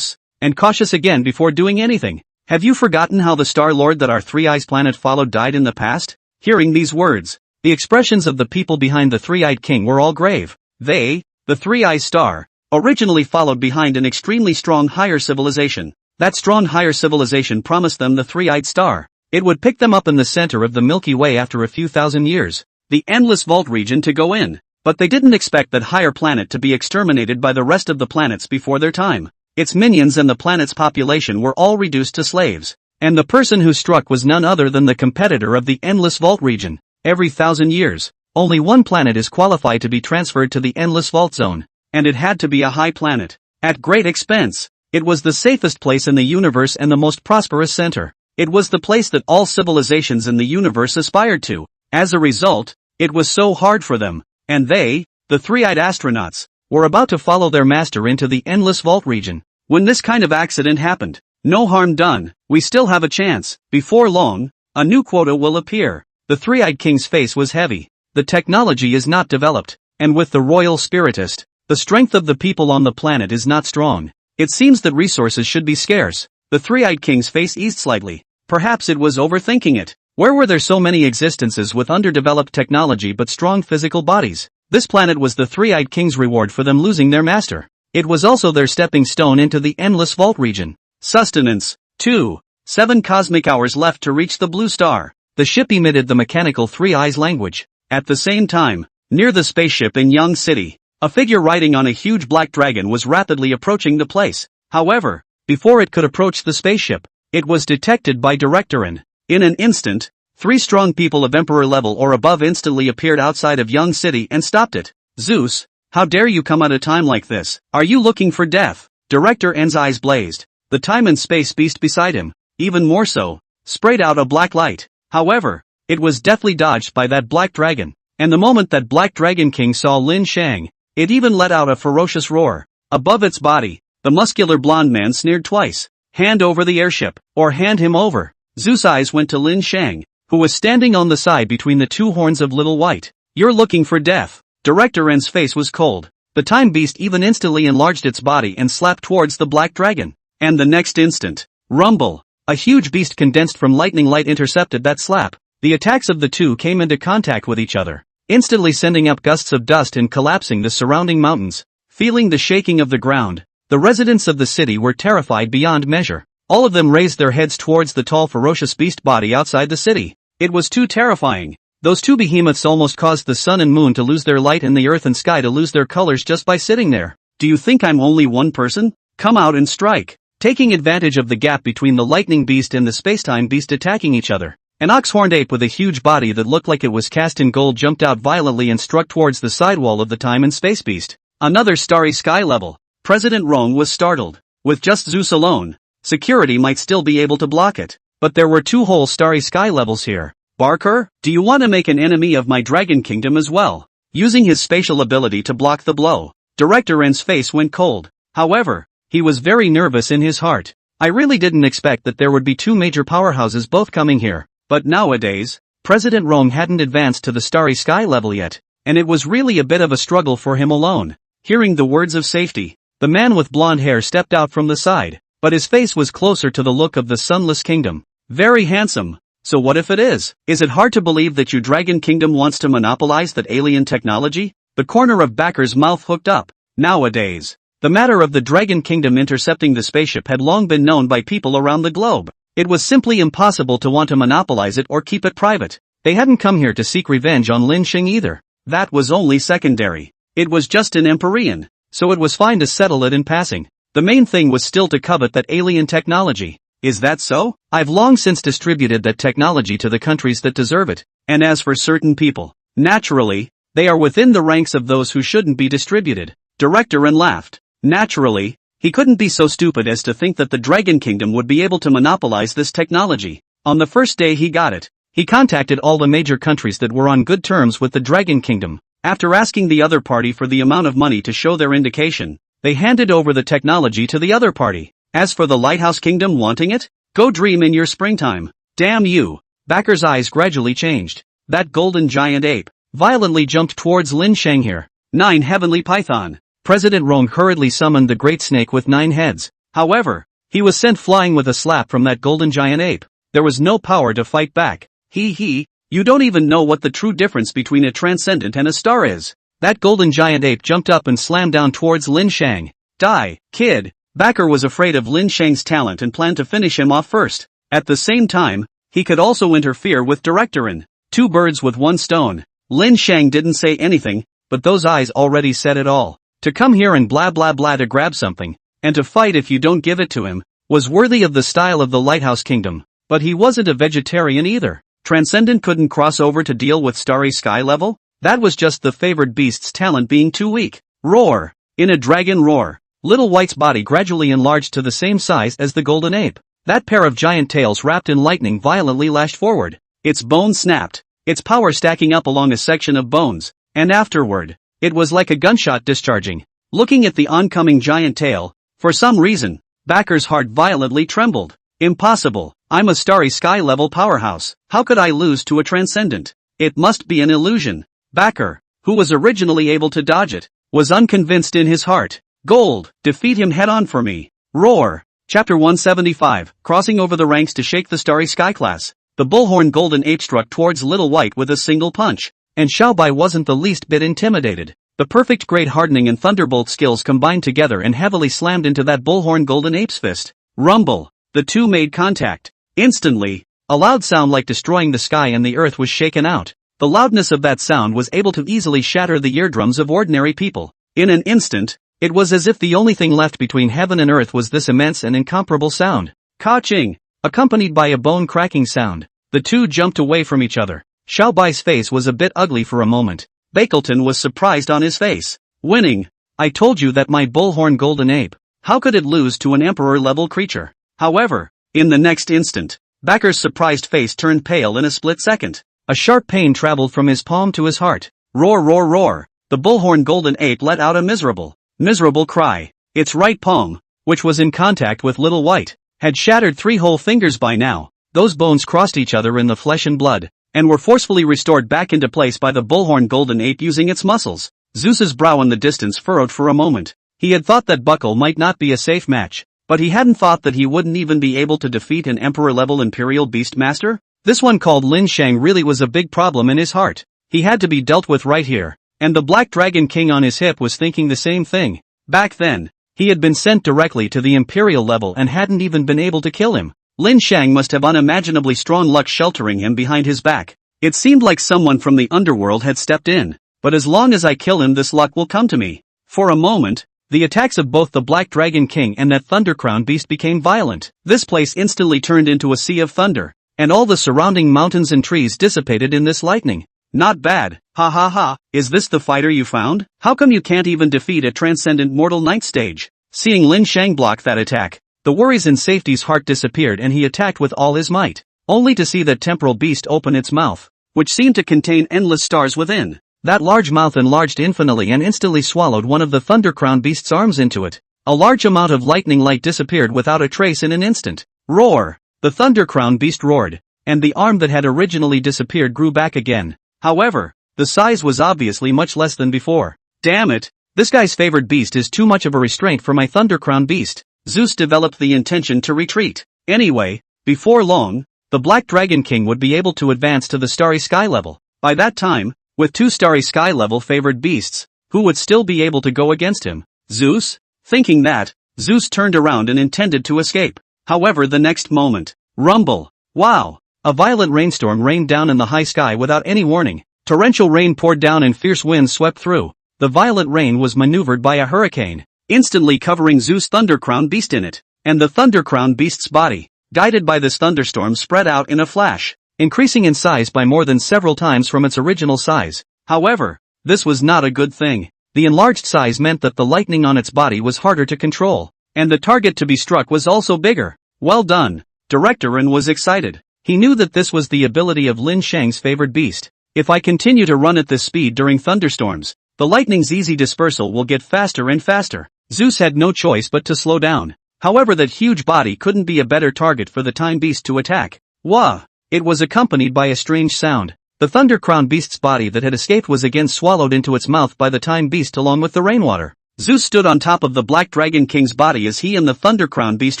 and cautious again before doing anything. Have you forgotten how the Star Lord that our Three Eyes planet followed died in the past? Hearing these words, the expressions of the people behind the three-eyed king were all grave. They, the Three Eyes Star, originally followed behind an extremely strong higher civilization. That strong higher civilization promised them the three-eyed star. It would pick them up in the center of the Milky Way after a few thousand years, the endless vault region to go in. But they didn't expect that higher planet to be exterminated by the rest of the planets before their time. Its minions and the planet's population were all reduced to slaves. And the person who struck was none other than the competitor of the endless vault region. Every 1,000 years, only one planet is qualified to be transferred to the endless vault zone. And it had to be a high planet. At great expense. It was the safest place in the universe and the most prosperous center. It was the place that all civilizations in the universe aspired to. As a result, it was so hard for them, and they, the three-eyed astronauts, were about to follow their master into the endless vault region. When this kind of accident happened, no harm done, we still have a chance. Before long, a new quota will appear. The three-eyed king's face was heavy. The technology is not developed, and with the royal spiritist, the strength of the people on the planet is not strong. It seems that resources should be scarce. The three-eyed king's face eased slightly. Perhaps it was overthinking it. Where were there so many existences with underdeveloped technology but strong physical bodies? This planet was the three-eyed king's reward for them losing their master. It was also their stepping stone into the endless vault region. Sustenance. 2. 7 cosmic hours left to reach the blue star. The ship emitted the mechanical Three Eyes language. At the same time, near the spaceship in Young City, a figure riding on a huge black dragon was rapidly approaching the place. However, before it could approach the spaceship, it was detected by Directorin. In an instant, 3 strong people of Emperor level or above instantly appeared outside of Young City and stopped it. Zeus, how dare you come at a time like this? Are you looking for death? Director N's eyes blazed. The time and space beast beside him, even more so, sprayed out a black light. However, it was deftly dodged by that black dragon, and the moment that Black Dragon King saw Lin Shang, it even let out a ferocious roar. Above its body, the muscular blonde man sneered twice. Hand over the airship, or hand him over. Zeus' eyes went to Lin Shang, who was standing on the side between the 2 horns of Little White. You're looking for death. Director N's face was cold. The time beast even instantly enlarged its body and slapped towards the black dragon. And the next instant, rumble. A huge beast condensed from lightning light intercepted that slap. The attacks of the two came into contact with each other, instantly sending up gusts of dust and collapsing the surrounding mountains. Feeling the shaking of the ground, the residents of the city were terrified beyond measure. All of them raised their heads towards the tall ferocious beast body outside the city. It was too terrifying. Those 2 behemoths almost caused the sun and moon to lose their light and the earth and sky to lose their colors just by sitting there. Do you think I'm only one person? Come out and strike. Taking advantage of the gap between the lightning beast and the spacetime beast attacking each other, an ox-horned ape with a huge body that looked like it was cast in gold jumped out violently and struck towards the sidewall of the time and space beast. Another starry sky level. President Rong was startled. With just Zeus alone, security might still be able to block it. But there were 2 whole starry sky levels here. Barker, do you want to make an enemy of my Dragon Kingdom as well? Using his spatial ability to block the blow, Director N's face went cold. However, he was very nervous in his heart. I really didn't expect that there would be 2 major powerhouses both coming here. But nowadays, President Rong hadn't advanced to the starry sky level yet, and it was really a bit of a struggle for him alone. Hearing the words of safety, the man with blonde hair stepped out from the side, but his face was closer to the look of the Sunless Kingdom. Very handsome. So what if it is? Is it hard to believe that your Dragon Kingdom wants to monopolize that alien technology? The corner of Backer's mouth hooked up. Nowadays, the matter of the Dragon Kingdom intercepting the spaceship had long been known by people around the globe. It was simply impossible to want to monopolize it or keep it private. They hadn't come here to seek revenge on Lin Shing either. That was only secondary. It was just an Empyrean, so it was fine to settle it in passing. The main thing was still to covet that alien technology. Is that so? I've long since distributed that technology to the countries that deserve it. And as for certain people, naturally, they are within the ranks of those who shouldn't be distributed. Director N laughed. Naturally, he couldn't be so stupid as to think that the Dragon Kingdom would be able to monopolize this technology. On the first day he got it, he contacted all the major countries that were on good terms with the Dragon Kingdom. After asking the other party for the amount of money to show their indication, they handed over the technology to the other party. As for the Lighthouse Kingdom wanting it, go dream in your springtime. Damn you. Backer's eyes gradually changed. That golden giant ape violently jumped towards Lin Shang here. 9 heavenly python. President Rong hurriedly summoned the great snake with 9 heads. However, he was sent flying with a slap from that golden giant ape. There was no power to fight back. You don't even know what the true difference between a transcendent and a star is. That golden giant ape jumped up and slammed down towards Lin Shang. Die, kid. Backer was afraid of Lin Shang's talent and planned to finish him off first. At the same time, he could also interfere with Directorin. 2 birds with 1 stone. Lin Shang didn't say anything, but those eyes already said it all. To come here and blah blah blah to grab something, and to fight if you don't give it to him, was worthy of the style of the Lighthouse Kingdom. But he wasn't a vegetarian either. Transcendent couldn't cross over to deal with starry sky level? That was just the favored beast's talent being too weak. Roar! In a dragon roar, Little White's body gradually enlarged to the same size as the golden ape. That pair of giant tails wrapped in lightning violently lashed forward. Its bones snapped, its power stacking up along a section of bones, and afterward, it was like a gunshot discharging. Looking at the oncoming giant tail, for some reason, Backer's heart violently trembled. Impossible, I'm a starry sky level powerhouse. How could I lose to a transcendent? It must be an illusion. Backer, who was originally able to dodge it, was unconvinced in his heart. Gold, defeat him head on for me. Roar. Chapter 175, crossing over the ranks to shake the starry sky class. The bullhorn golden ape struck towards Little White with a single punch, and Xiaobai wasn't the least bit intimidated. The perfect great hardening and thunderbolt skills combined together and heavily slammed into that bullhorn golden ape's fist. Rumble. The two made contact. Instantly, a loud sound like destroying the sky and the earth was shaken out. The loudness of that sound was able to easily shatter the eardrums of ordinary people. In an instant, it was as if the only thing left between heaven and earth was this immense and incomparable sound. Ka-ching! Accompanied by a bone-cracking sound, the two jumped away from each other. Xiaobai's face was a bit ugly for a moment. Bakleton was surprised on his face. Winning! I told you that my bullhorn golden ape. How could it lose to an emperor-level creature? However, in the next instant, Backer's surprised face turned pale in a split second. A sharp pain traveled from his palm to his heart. Roar, roar, roar! The bullhorn golden ape let out a miserable cry. Its right palm, which was in contact with Little White, had shattered 3 whole fingers by now. Those bones crossed each other in the flesh and blood, and were forcefully restored back into place by the bullhorn golden ape using its muscles. Zeus's brow in the distance furrowed for a moment. He had thought that Buckle might not be a safe match, but he hadn't thought that he wouldn't even be able to defeat an emperor-level imperial beast master. This one called Lin Shang really was a big problem in his heart. He had to be dealt with right here, and the Black Dragon King on his hip was thinking the same thing. Back then, he had been sent directly to the imperial level and hadn't even been able to kill him. Lin Shang must have unimaginably strong luck sheltering him behind his back. It seemed like someone from the underworld had stepped in, but as long as I kill him this luck will come to me. For a moment, the attacks of both the Black Dragon King and that Thundercrown beast became violent. This place instantly turned into a sea of thunder, and all the surrounding mountains and trees dissipated in this lightning. Not bad, ha ha ha, is this the fighter you found? How come you can't even defeat a transcendent mortal ninth stage? Seeing Lin Shang block that attack, the worries in Safety's heart disappeared and he attacked with all his might, only to see that temporal beast open its mouth, which seemed to contain endless stars within. That large mouth enlarged infinitely and instantly swallowed one of the Thundercrown beast's arms into it. A large amount of lightning light disappeared without a trace in an instant. Roar! The Thundercrown beast roared, and the arm that had originally disappeared grew back again. However, the size was obviously much less than before. Damn it! This guy's favored beast is too much of a restraint for my Thundercrown beast. Zeus developed the intention to retreat. Anyway, before long, the Black Dragon King would be able to advance to the Starry Sky level. By that time, with 2 Starry Sky level favored beasts, who would still be able to go against him? Zeus? Thinking that, Zeus turned around and intended to escape. However, the next moment, rumble! Wow! A violent rainstorm rained down in the high sky without any warning. Torrential rain poured down and fierce winds swept through. The violent rain was maneuvered by a hurricane, instantly covering Zeus' Thundercrown beast in it, and the Thundercrown beast's body, guided by this thunderstorm, spread out in a flash, increasing in size by more than several times from its original size. However, this was not a good thing. The enlarged size meant that the lightning on its body was harder to control, and the target to be struck was also bigger. Well done, Director, and was excited. He knew that this was the ability of Lin Shang's favored beast. If I continue to run at this speed during thunderstorms, the lightning's easy dispersal will get faster and faster. Zeus had no choice but to slow down. However, that huge body couldn't be a better target for the time beast to attack. Wah! It was accompanied by a strange sound. The Thundercrown beast's body that had escaped was again swallowed into its mouth by the time beast along with the rainwater. Zeus stood on top of the Black Dragon King's body as he and the Thundercrown beast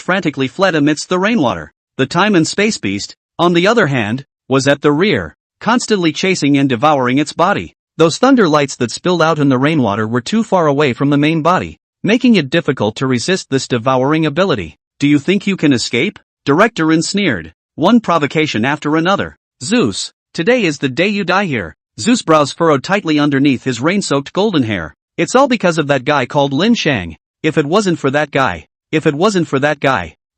frantically fled amidst the rainwater. The time and space beast, on the other hand, was at the rear, constantly chasing and devouring its body. Those thunder lights that spilled out in the rainwater were too far away from the main body, making it difficult to resist this devouring ability. Do you think you can escape? Director sneered. One provocation after another. Zeus, today is the day you die here. Zeus' brows furrowed tightly underneath his rain-soaked golden hair. It's all because of that guy called Lin Shang. If it wasn't for that guy,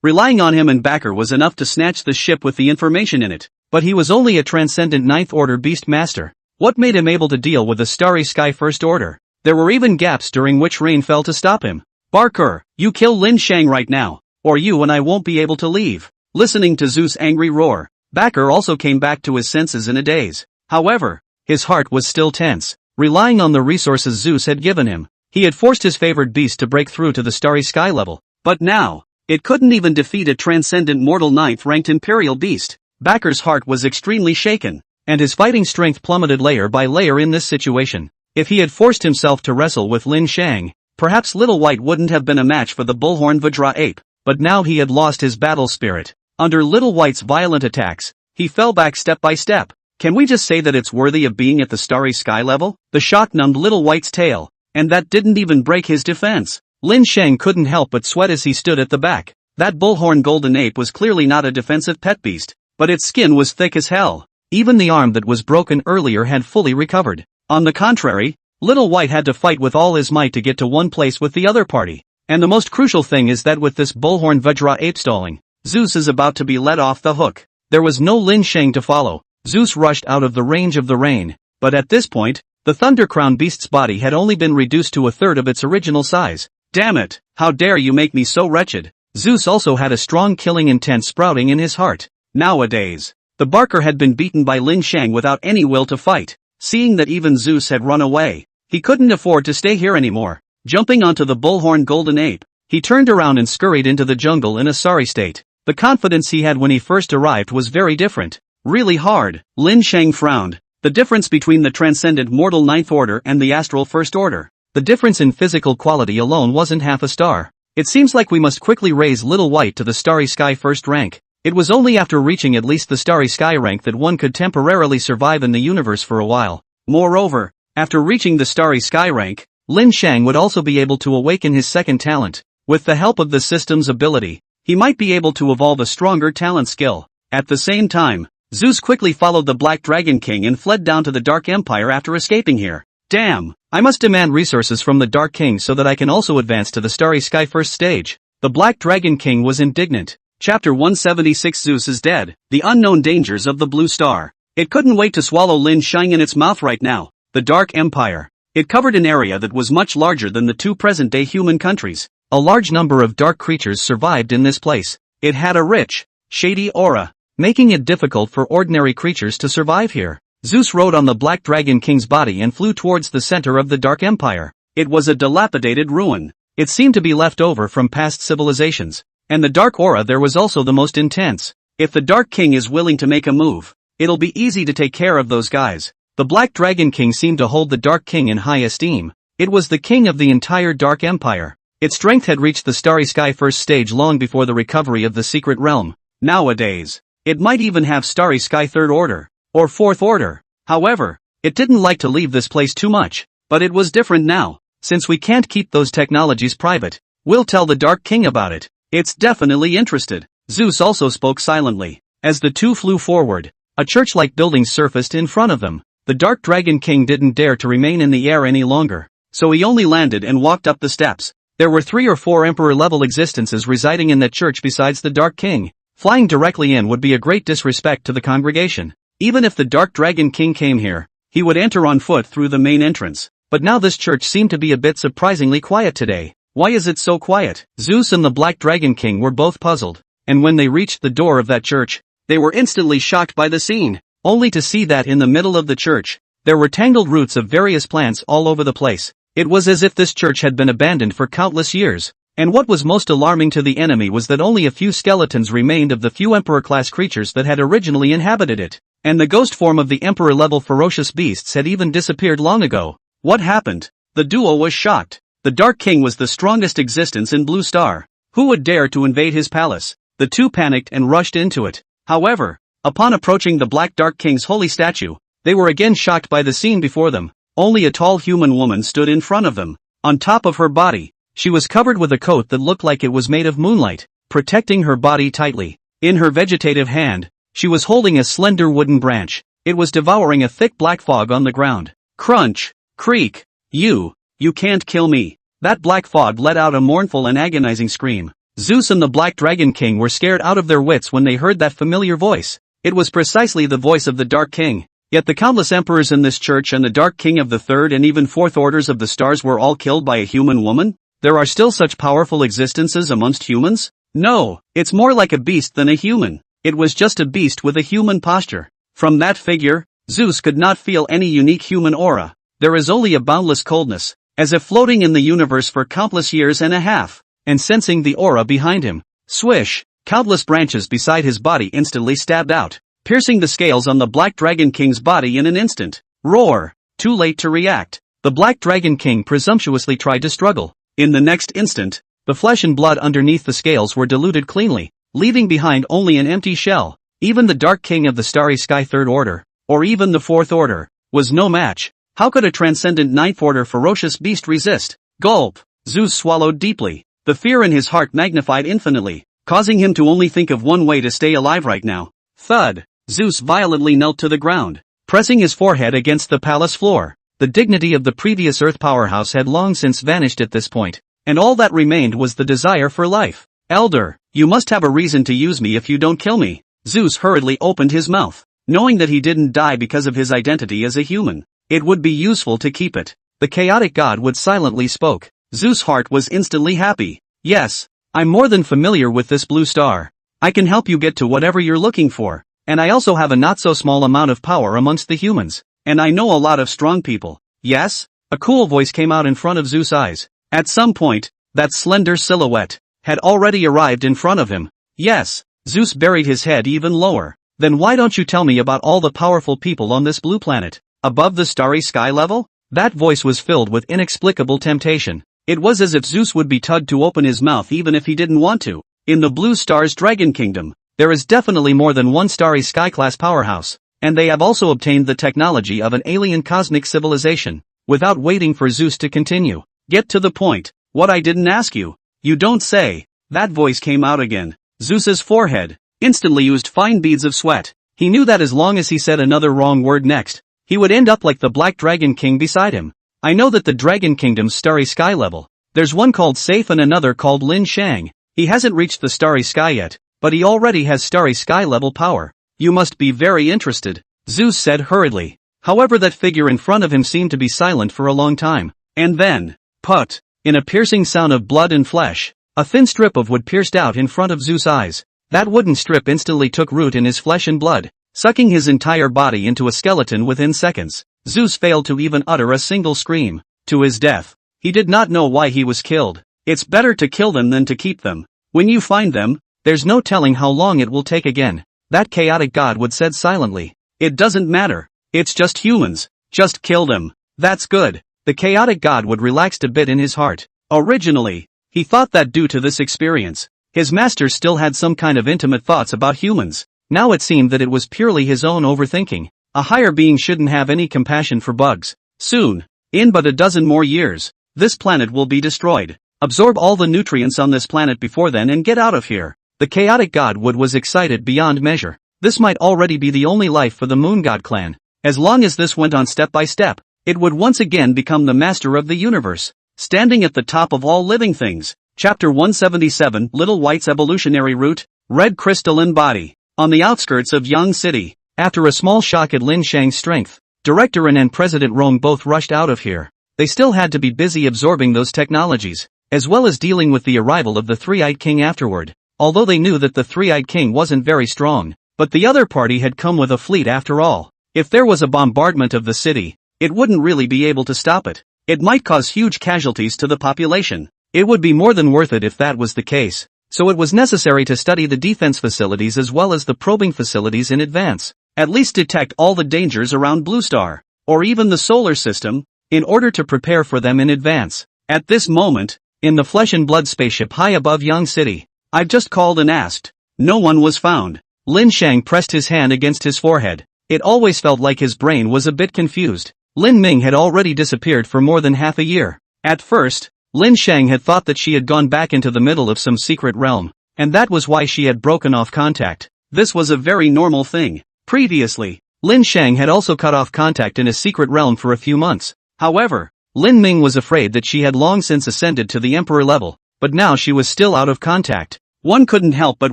relying on him and Backer was enough to snatch the ship with the information in it. But he was only a transcendent ninth order beast master. What made him able to deal with the Starry Sky First Order? There were even gaps during which rain fell to stop him. Barker, you kill Lin Shang right now, or you and I won't be able to leave. Listening to Zeus' angry roar, Barker also came back to his senses in a daze. However, his heart was still tense. Relying on the resources Zeus had given him, he had forced his favored beast to break through to the starry sky level. But now, it couldn't even defeat a transcendent mortal 9th-ranked imperial beast. Barker's heart was extremely shaken, and his fighting strength plummeted layer by layer in this situation. If he had forced himself to wrestle with Lin Shang, perhaps Little White wouldn't have been a match for the bullhorn Vajra ape, but now he had lost his battle spirit. Under Little White's violent attacks, he fell back step by step. Can we just say that it's worthy of being at the starry sky level? The shock numbed Little White's tail, and that didn't even break his defense. Lin Shang couldn't help but sweat as he stood at the back. That bullhorn golden ape was clearly not a defensive pet beast, but its skin was thick as hell. Even the arm that was broken earlier had fully recovered. On the contrary, Little White had to fight with all his might to get to one place with the other party. And the most crucial thing is that with this bullhorn Vajra ape stalling, Zeus is about to be let off the hook. There was no Lin Shang to follow. Zeus rushed out of the range of the rain, but at this point, the Thunder Crown beast's body had only been reduced to a third of its original size. Damn it, how dare you make me so wretched? Zeus also had a strong killing intent sprouting in his heart. Nowadays, the Barker had been beaten by Lin Shang without any will to fight. Seeing that even Zeus had run away, he couldn't afford to stay here anymore. Jumping onto the bullhorn golden ape, he turned around and scurried into the jungle in a sorry state. The confidence he had when he first arrived was very different. Really hard. Lin Shang frowned. The difference between the transcendent mortal 9th order and the astral 1st order. The difference in physical quality alone wasn't half a star. It seems like we must quickly raise Little White to the starry sky 1st rank. It was only after reaching at least the starry sky rank that one could temporarily survive in the universe for a while. Moreover, after reaching the starry sky rank, Lin Shang would also be able to awaken his second talent. With the help of the system's ability, he might be able to evolve a stronger talent skill. At the same time, Zeus quickly followed the Black Dragon King and fled down to the Dark Empire after escaping here. Damn, I must demand resources from the Dark King so that I can also advance to the Starry Sky 1st stage. The Black Dragon King was indignant. Chapter 176 Zeus is dead. The unknown dangers of the Blue Star. It couldn't wait to swallow Lin Shang in its mouth right now. The Dark Empire. It covered an area that was much larger than the two present-day human countries. A large number of dark creatures survived in this place. It had a rich, shady aura, making it difficult for ordinary creatures to survive here. Zeus rode on the Black Dragon King's body and flew towards the center of the Dark Empire. It was a dilapidated ruin. It seemed to be left over from past civilizations. And the dark aura there was also the most intense. If the Dark King is willing to make a move, it'll be easy to take care of those guys. The Black Dragon King seemed to hold the Dark King in high esteem. It was the king of the entire Dark Empire. Its strength had reached the Starry Sky 1st stage long before the recovery of the Secret Realm. Nowadays, it might even have Starry Sky 3rd order, or 4th order. However, it didn't like to leave this place too much. But it was different now. Since we can't keep those technologies private, we'll tell the Dark King about it. It's definitely interested. Zeus also spoke silently. As the two flew forward, a church-like building surfaced in front of them. The Dark Dragon King didn't dare to remain in the air any longer, so he only landed and walked up the steps. There were 3 or 4 Emperor-level existences residing in that church besides the Dark King. Flying directly in would be a great disrespect to the congregation. Even if the Dark Dragon King came here, he would enter on foot through the main entrance. But now this church seemed to be a bit surprisingly quiet today. Why is it so quiet? Zeus and the Black Dragon King were both puzzled, and when they reached the door of that church, they were instantly shocked by the scene, only to see that in the middle of the church, there were tangled roots of various plants all over the place. It was as if this church had been abandoned for countless years. And what was most alarming to the enemy was that only a few skeletons remained of the few Emperor-class creatures that had originally inhabited it. And the ghost form of the Emperor-level ferocious beasts had even disappeared long ago. What happened? The duo was shocked. The Dark King was the strongest existence in Blue Star. Who would dare to invade his palace? The two panicked and rushed into it. However, upon approaching the Black Dark King's holy statue, they were again shocked by the scene before them. Only a tall human woman stood in front of them. On top of her body, she was covered with a coat that looked like it was made of moonlight, protecting her body tightly. In her vegetative hand, she was holding a slender wooden branch. It was devouring a thick black fog on the ground. Crunch! Creak! You can't kill me. That black fog let out a mournful and agonizing scream. Zeus and the Black Dragon King were scared out of their wits when they heard that familiar voice. It was precisely the voice of the Dark King. Yet the countless emperors in this church and the Dark King of the 3rd and even 4th orders of the stars were all killed by a human woman? There are still such powerful existences amongst humans? No, it's more like a beast than a human. It was just a beast with a human posture. From that figure, Zeus could not feel any unique human aura. There is only a boundless coldness, as if floating in the universe for countless years and a half, and sensing the aura behind him. Swish! Countless branches beside his body instantly stabbed out, piercing the scales on the Black Dragon King's body in an instant. Roar! Too late to react. The Black Dragon King presumptuously tried to struggle. In the next instant, the flesh and blood underneath the scales were diluted cleanly, leaving behind only an empty shell. Even the Dark King of the Starry Sky Third Order, or even the Fourth Order, was no match. How could a transcendent Ninth Order ferocious beast resist? Gulp! Zeus swallowed deeply, the fear in his heart magnified infinitely, causing him to only think of one way to stay alive right now. Thud! Zeus violently knelt to the ground, pressing his forehead against the palace floor. The dignity of the previous Earth powerhouse had long since vanished at this point, and all that remained was the desire for life. Elder, you must have a reason to use me if you don't kill me. Zeus hurriedly opened his mouth, knowing that he didn't die because of his identity as a human. It would be useful to keep it. The chaotic god would silently spoke. Zeus' heart was instantly happy. Yes, I'm more than familiar with this blue star. I can help you get to whatever you're looking for, and I also have a not so small amount of power amongst the humans, and I know a lot of strong people. Yes? A cool voice came out in front of Zeus' eyes. At some point, that slender silhouette had already arrived in front of him. Yes. Zeus buried his head even lower. Then why don't you tell me about all the powerful people on this blue planet, above the starry sky level? That voice was filled with inexplicable temptation. It was as if Zeus would be tugged to open his mouth even if he didn't want to. In the Blue Star's Dragon Kingdom, there is definitely more than one starry sky-class powerhouse, and they have also obtained the technology of an alien cosmic civilization. Without waiting for Zeus to continue, get to the point. What I didn't ask you. You don't say. That voice came out again. Zeus's forehead instantly oozed fine beads of sweat. He knew that as long as he said another wrong word next, he would end up like the Black Dragon King beside him. I know that the Dragon Kingdom's starry sky level, there's one called Safe and another called Lin Shang. He hasn't reached the starry sky yet, but he already has starry sky level power. You must be very interested, Zeus said hurriedly. However, that figure in front of him seemed to be silent for a long time, and then, put, in a piercing sound of blood and flesh, a thin strip of wood pierced out in front of Zeus' eyes. That wooden strip instantly took root in his flesh and blood, sucking his entire body into a skeleton within seconds. Zeus failed to even utter a single scream. To his death. He did not know why he was killed. It's better to kill them than to keep them. When you find them, there's no telling how long it will take again. That chaotic god would said silently. It doesn't matter. It's just humans. Just kill them. That's good. The chaotic god would relaxed a bit in his heart. Originally, he thought that due to this experience, his master still had some kind of intimate thoughts about humans. Now it seemed that it was purely his own overthinking. A higher being shouldn't have any compassion for bugs. Soon, in but a dozen more years, this planet will be destroyed. Absorb all the nutrients on this planet before then and get out of here. The chaotic god Wood was excited beyond measure. This might already be the only life for the Moon God clan. As long as this went on step by step, it would once again become the master of the universe, standing at the top of all living things. Chapter 177, Little White's Evolutionary Route, Red Crystalline Body. On the outskirts of Yang City, after a small shock at Lin Shang's strength, Director and President Rong both rushed out of here. They still had to be busy absorbing those technologies, as well as dealing with the arrival of the Three-Eyed King afterward. Although they knew that the Three-Eyed King wasn't very strong, but the other party had come with a fleet after all. If there was a bombardment of the city, it wouldn't really be able to stop it. It might cause huge casualties to the population. It would be more than worth it if that was the case. So it was necessary to study the defense facilities as well as the probing facilities in advance. At least detect all the dangers around Blue Star, or even the solar system, in order to prepare for them in advance. At this moment, in the flesh and blood spaceship high above Yang City, I've just called and asked. No one was found. Lin Shang pressed his hand against his forehead. It always felt like his brain was a bit confused. Lin Ming had already disappeared for more than half a year. At first, Lin Shang had thought that she had gone back into the middle of some secret realm, and that was why she had broken off contact. This was a very normal thing. Previously, Lin Shang had also cut off contact in a secret realm for a few months. However, Lin Ming was afraid that she had long since ascended to the emperor level, but now she was still out of contact. One couldn't help but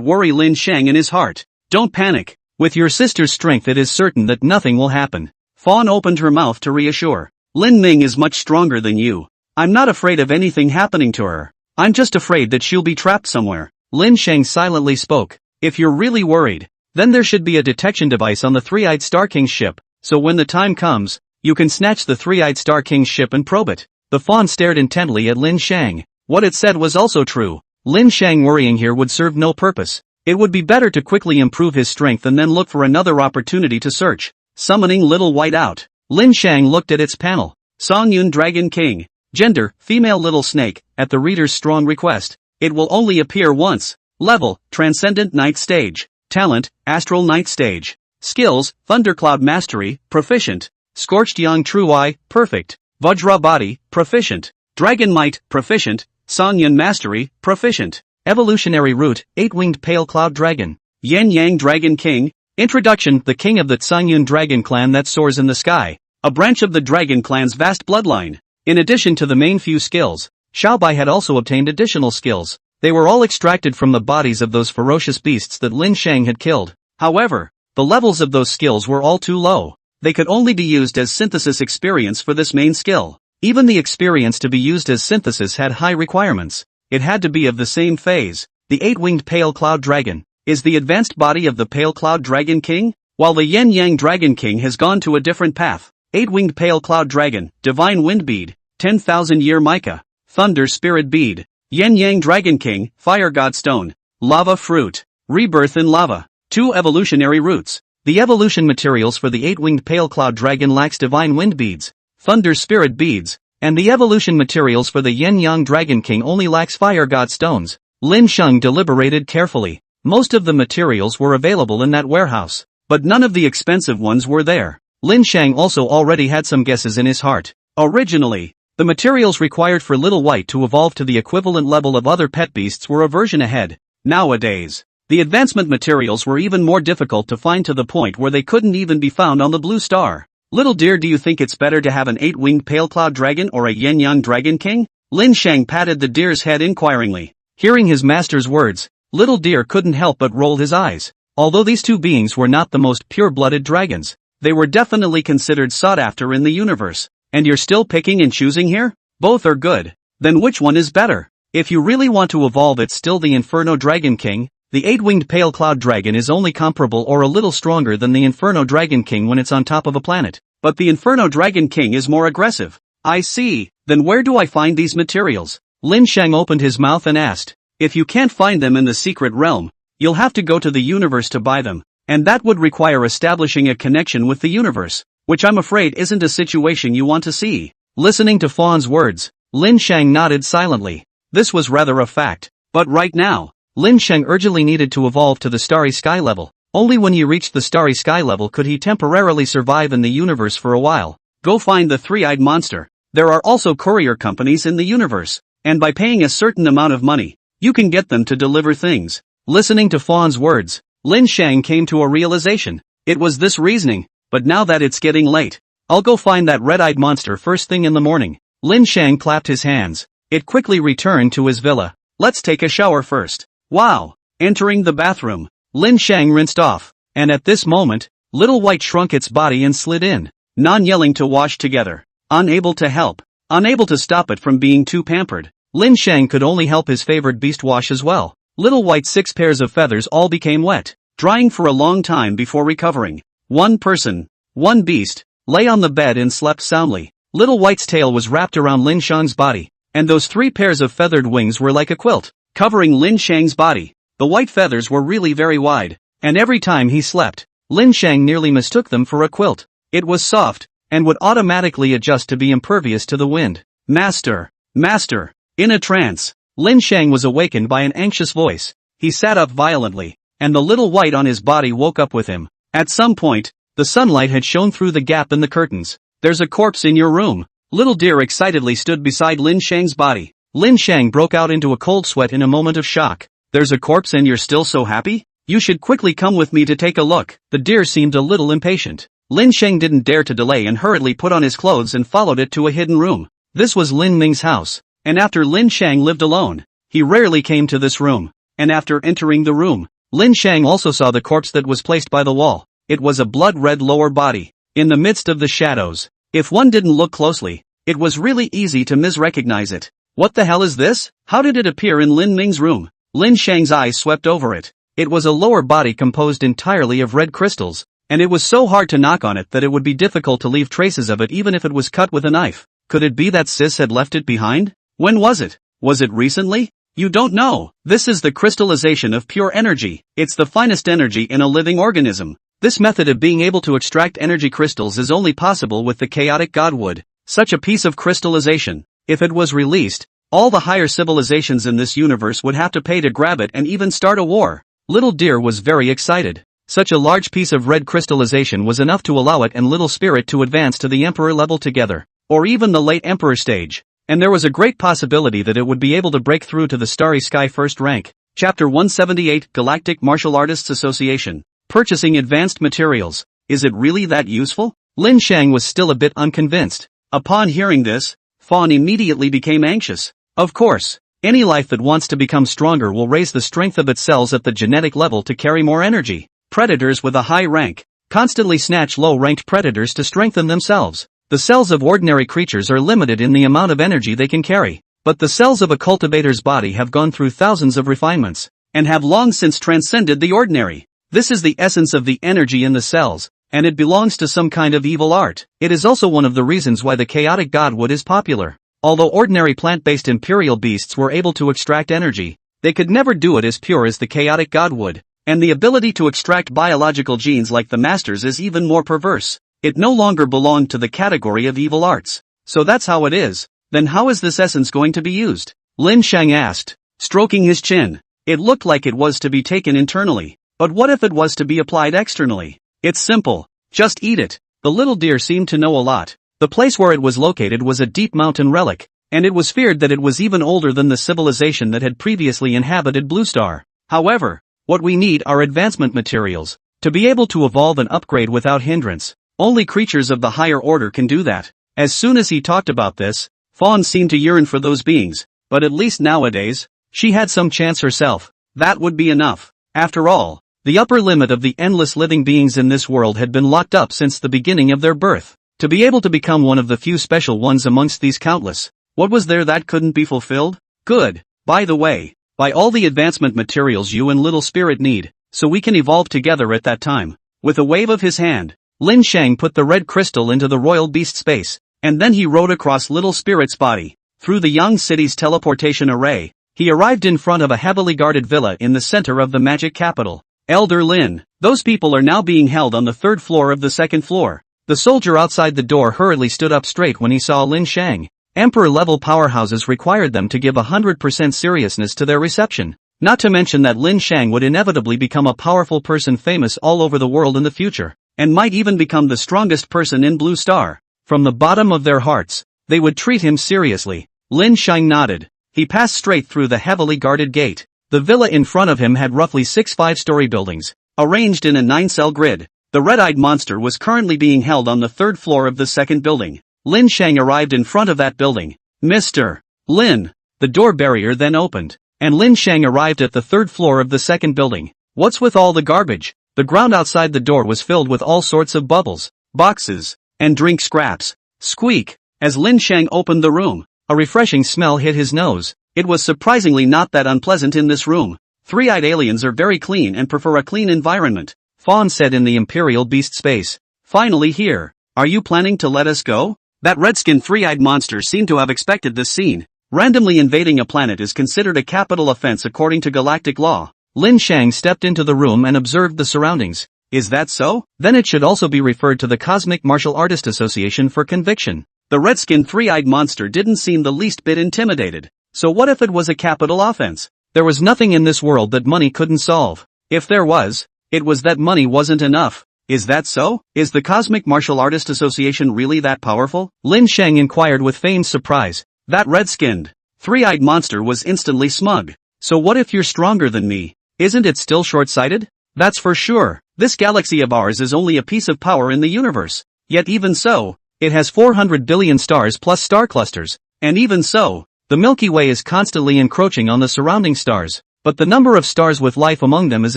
worry Lin Shang in his heart. Don't panic. With your sister's strength it is certain that nothing will happen. Fawn opened her mouth to reassure. Lin Ming is much stronger than you. I'm not afraid of anything happening to her. I'm just afraid that she'll be trapped somewhere. Lin Shang silently spoke. If you're really worried, then there should be a detection device on the Three-Eyed Star King's ship, so when the time comes, you can snatch the Three-Eyed Star King's ship and probe it. The fawn stared intently at Lin Shang. What it said was also true. Lin Shang worrying here would serve no purpose. It would be better to quickly improve his strength and then look for another opportunity to search. Summoning Little White out. Lin Shang looked at its panel. Songyun Dragon King. Gender, female little snake, at the reader's strong request. It will only appear once. Level, Transcendent Night Stage. Talent, Astral Night Stage. Skills, Thundercloud Mastery, Proficient. Scorched Young True Eye, Perfect. Vajra Body, Proficient. Dragon Might, Proficient. Songyun Mastery, Proficient. Evolutionary Root, Eight-Winged Pale Cloud Dragon. Yen Yang Dragon King. Introduction, the king of the Songyun Dragon clan that soars in the sky. A branch of the Dragon clan's vast bloodline. In addition to the main few skills, Xiaobai had also obtained additional skills. They were all extracted from the bodies of those ferocious beasts that Lin Shang had killed. However, the levels of those skills were all too low. They could only be used as synthesis experience for this main skill. Even the experience to be used as synthesis had high requirements. It had to be of the same phase. The Eight-Winged Pale Cloud Dragon is the advanced body of the Pale Cloud Dragon King, while the Yen Yang Dragon King has gone to a different path. Eight-Winged Pale Cloud Dragon, Divine Wind Bead, 10,000 Year Mica, Thunder Spirit Bead, Yen Yang Dragon King, Fire God Stone, Lava Fruit, Rebirth in Lava, 2 evolutionary roots. The evolution materials for the Eight-Winged Pale Cloud Dragon lacks Divine Wind Beads, Thunder Spirit Beads, and the evolution materials for the Yen Yang Dragon King only lacks Fire God Stones. Lin Shang deliberated carefully. Most of the materials were available in that warehouse, but none of the expensive ones were there. Lin Shang also already had some guesses in his heart. Originally, the materials required for Little White to evolve to the equivalent level of other pet beasts were a version ahead. Nowadays, the advancement materials were even more difficult to find to the point where they couldn't even be found on the Blue Star. Little dear, do you think it's better to have an 8-winged pale cloud dragon or a Yen Yang Dragon King? Lin Shang patted the deer's head inquiringly. Hearing his master's words, Little Deer couldn't help but roll his eyes. Although these two beings were not the most pure-blooded dragons, they were definitely considered sought after in the universe. And you're still picking and choosing here? Both are good. Then which one is better? If you really want to evolve, it's still the Inferno Dragon King. The 8-winged pale cloud dragon is only comparable or a little stronger than the Inferno Dragon King when it's on top of a planet. But the Inferno Dragon King is more aggressive. I see. Then where do I find these materials? Lin Shang opened his mouth and asked. If you can't find them in the secret realm, you'll have to go to the universe to buy them. And that would require establishing a connection with the universe, which I'm afraid isn't a situation you want to see. Listening to Fawn's words, Lin Shang nodded silently. This was rather a fact. But right now, Lin Shang urgently needed to evolve to the Starry Sky level. Only when he reached the Starry Sky level could he temporarily survive in the universe for a while. Go find the three-eyed monster. There are also courier companies in the universe, and by paying a certain amount of money, you can get them to deliver things. Listening to Fawn's words, Lin Shang came to a realization. It was this reasoning, but now that it's getting late, I'll go find that red-eyed monster first thing in the morning. Lin Shang clapped his hands. It quickly returned to his villa. Let's take a shower first. Wow! Entering the bathroom, Lin Shang rinsed off, and at this moment, Little White shrunk its body and slid in, non-yelling to wash together. Unable to help, unable to stop it from being too pampered, Lin Shang could only help his favored beast wash as well. Little White's 6 pairs of feathers all became wet, drying for a long time before recovering. One person, one beast, lay on the bed and slept soundly. Little White's tail was wrapped around Lin Shang's body, and those 3 pairs of feathered wings were like a quilt, covering Lin Shang's body. The white feathers were really very wide, and every time he slept, Lin Shang nearly mistook them for a quilt. It was soft, and would automatically adjust to be impervious to the wind. Master! Master! In a trance, Lin Shang was awakened by an anxious voice. He sat up violently, and the little white on his body woke up with him. At some point, the sunlight had shone through the gap in the curtains. There's a corpse in your room. Little Deer excitedly stood beside Lin Shang's body. Lin Shang broke out into a cold sweat in a moment of shock. There's a corpse and you're still so happy? You should quickly come with me to take a look. The deer seemed a little impatient. Lin Shang didn't dare to delay and hurriedly put on his clothes and followed it to a hidden room. This was Lin Ming's house, and after Lin Shang lived alone, he rarely came to this room. And after entering the room, Lin Shang also saw the corpse that was placed by the wall. It was a blood-red lower body, in the midst of the shadows. If one didn't look closely, It was really easy to misrecognize it. What the hell is this? How did it appear in Lin Ming's room? Lin Shang's eyes swept over it. It was a lower body composed entirely of red crystals, and it was so hard to knock on it that it would be difficult to leave traces of it even if it was cut with a knife. Could it be that Sis had left it behind? When was it? Was it recently? You don't know. This is the crystallization of pure energy. It's the finest energy in a living organism. This method of being able to extract energy crystals is only possible with the chaotic godwood. Such a piece of crystallization, if it was released, all the higher civilizations in this universe would have to pay to grab it and even start a war. Little Deer was very excited. Such a large piece of red crystallization was enough to allow it and Little Spirit to advance to the Emperor level together, or even the late Emperor stage. And there was a great possibility that it would be able to break through to the Starry Sky first rank. Chapter 178 Galactic Martial Artists Association. Purchasing advanced materials. Is it really that useful? Lin Shang was still a bit unconvinced. Upon hearing this, Fawn immediately became anxious. Of course, any life that wants to become stronger will raise the strength of its cells at the genetic level to carry more energy. Predators with a high rank constantly snatch low-ranked predators to strengthen themselves. The cells of ordinary creatures are limited in the amount of energy they can carry, but the cells of a cultivator's body have gone through thousands of refinements, and have long since transcended the ordinary. This is the essence of the energy in the cells, and it belongs to some kind of evil art. It is also one of the reasons why the chaotic godwood is popular. Although ordinary plant-based imperial beasts were able to extract energy, they could never do it as pure as the chaotic godwood, and the ability to extract biological genes like the masters is even more perverse. It no longer belonged to the category of evil arts. So that's how it is. Then how is this essence going to be used? Lin Shang asked, stroking his chin. It looked like it was to be taken internally. But what if it was to be applied externally? It's simple. Just eat it. The little deer seemed to know a lot. The place where it was located was a deep mountain relic, and it was feared that it was even older than the civilization that had previously inhabited Blue Star. However, what we need are advancement materials, to be able to evolve and upgrade without hindrance. Only creatures of the higher order can do that. As soon as he talked about this, Fawn seemed to yearn for those beings, but at least nowadays, she had some chance herself. That would be enough. After all, the upper limit of the endless living beings in this world had been locked up since the beginning of their birth. To be able to become one of the few special ones amongst these countless, what was there that couldn't be fulfilled? Good. By the way, buy all the advancement materials you and Little Spirit need, so we can evolve together at that time. With a wave of his hand, Lin Shang put the red crystal into the royal beast space, and then he rode across Little Spirit's body. Through the young city's teleportation array, he arrived in front of a heavily guarded villa in the center of the magic capital. Elder Lin, those people are now being held on the third floor of the second floor. The soldier outside the door hurriedly stood up straight when he saw Lin Shang. Emperor-level powerhouses required them to give 100% seriousness to their reception. Not to mention that Lin Shang would inevitably become a powerful person famous all over the world in the future, and might even become the strongest person in Blue Star. From the bottom of their hearts, they would treat him seriously. Lin Shang nodded. He passed straight through the heavily guarded gate. The villa in front of him had roughly 6 5-story buildings, arranged in a 9-cell grid. The red-eyed monster was currently being held on the third floor of the second building. Lin Shang arrived in front of that building. Mr. Lin. The door barrier then opened, and Lin Shang arrived at the third floor of the second building. What's with all the garbage? The ground outside the door was filled with all sorts of bubbles, boxes, and drink scraps. Squeak! As Lin Shang opened the room, a refreshing smell hit his nose. It was surprisingly not that unpleasant in this room. Three-eyed aliens are very clean and prefer a clean environment, Fawn said in the Imperial Beast space. Finally here. Are you planning to let us go? That red-skinned three-eyed monster seemed to have expected this scene. Randomly invading a planet is considered a capital offense according to galactic law. Lin Shang stepped into the room and observed the surroundings. Is that so? Then it should also be referred to the Cosmic Martial Artist Association for conviction. The red-skinned three-eyed monster didn't seem the least bit intimidated. So what if it was a capital offense? There was nothing in this world that money couldn't solve. If there was, it was that money wasn't enough. Is that so? Is the Cosmic Martial Artist Association really that powerful? Lin Shang inquired with feigned surprise. That red-skinned, three-eyed monster was instantly smug. So what if you're stronger than me? Isn't it still short-sighted? That's for sure. This galaxy of ours is only a piece of power in the universe. Yet even so, it has 400 billion stars plus star clusters. And even so, the Milky Way is constantly encroaching on the surrounding stars. But the number of stars with life among them is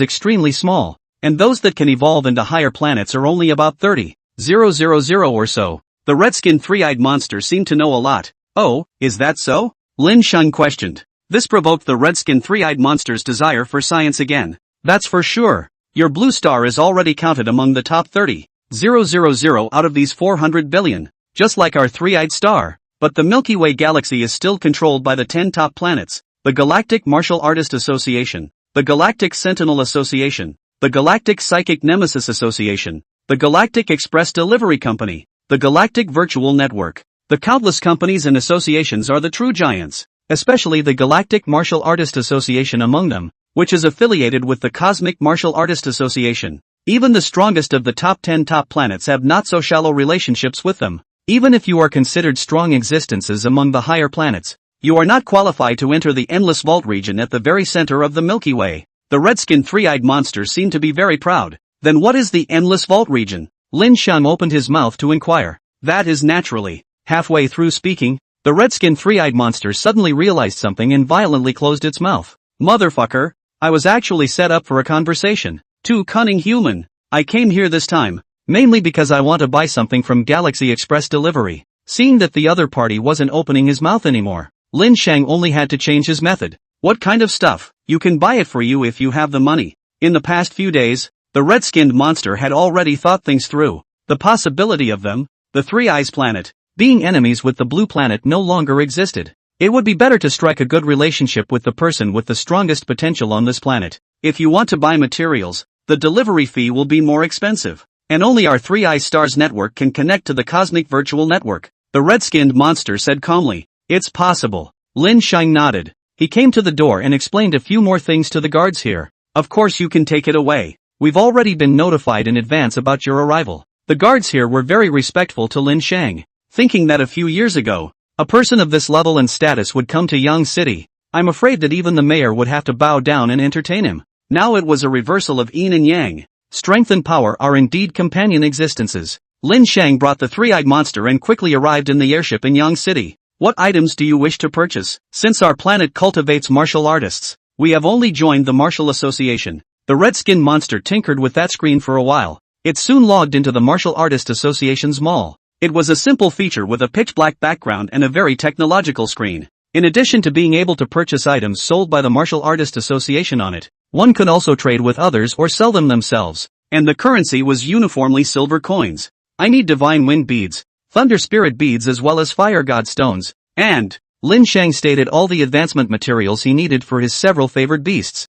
extremely small. And those that can evolve into higher planets are only about 30,000 or so. The red-skinned three-eyed monster seemed to know a lot. Oh, is that so? Lin Sheng questioned. This provoked the red-skinned three-eyed monster's desire for science again. That's for sure. Your blue star is already counted among the top 30,000 out of these 400 billion, just like our three-eyed star. But the Milky Way galaxy is still controlled by the 10 top planets: the Galactic Martial Artist Association, the Galactic Sentinel Association, the Galactic Psychic Nemesis Association, the Galactic Express Delivery Company, the Galactic Virtual Network. The countless companies and associations are the true giants, especially the Galactic Martial Artist Association among them, which is affiliated with the Cosmic Martial Artist Association. Even the strongest of the top 10 top planets have not so shallow relationships with them. Even if you are considered strong existences among the higher planets, you are not qualified to enter the Endless Vault region at the very center of the Milky Way. The red-skinned three-eyed monster seemed to be very proud. Then what is the Endless Vault region? Lin Sheng opened his mouth to inquire. That is naturally. Halfway through speaking, the red-skinned three-eyed monster suddenly realized something and violently closed its mouth. Motherfucker, I was actually set up for a conversation. Too cunning human. I came here this time, mainly because I want to buy something from Galaxy Express Delivery. Seeing that the other party wasn't opening his mouth anymore, Lin Sheng only had to change his method. What kind of stuff? You can buy it for you if you have the money. In the past few days, the red-skinned monster had already thought things through. The possibility of them, the Three Eyes planet, being enemies with the blue planet no longer existed. It would be better to strike a good relationship with the person with the strongest potential on this planet. If you want to buy materials, the delivery fee will be more expensive, and only our Three Eyes Stars network can connect to the Cosmic Virtual Network. The red-skinned monster said calmly. It's possible. Lin Sheng nodded. He came to the door and explained a few more things to the guards here. Of course you can take it away. We've already been notified in advance about your arrival. The guards here were very respectful to Lin Sheng, thinking that a few years ago, a person of this level and status would come to Yang City. I'm afraid that even the mayor would have to bow down and entertain him. Now it was a reversal of yin and yang. Strength and power are indeed companion existences. Lin Sheng brought the three-eyed monster and quickly arrived in the airship in Yang City. What items do you wish to purchase? Since our planet cultivates martial artists, we have only joined the Martial Association. The red-skinned monster tinkered with that screen for a while. It soon logged into the Martial Artist Association's mall. It was a simple feature with a pitch-black background and a very technological screen. In addition to being able to purchase items sold by the Martial Artist Association on it, one could also trade with others or sell them themselves. And the currency was uniformly silver coins. I need Divine Wind beads, Thunder Spirit beads as well as Fire God stones, and Lin Sheng stated all the advancement materials he needed for his several favored beasts.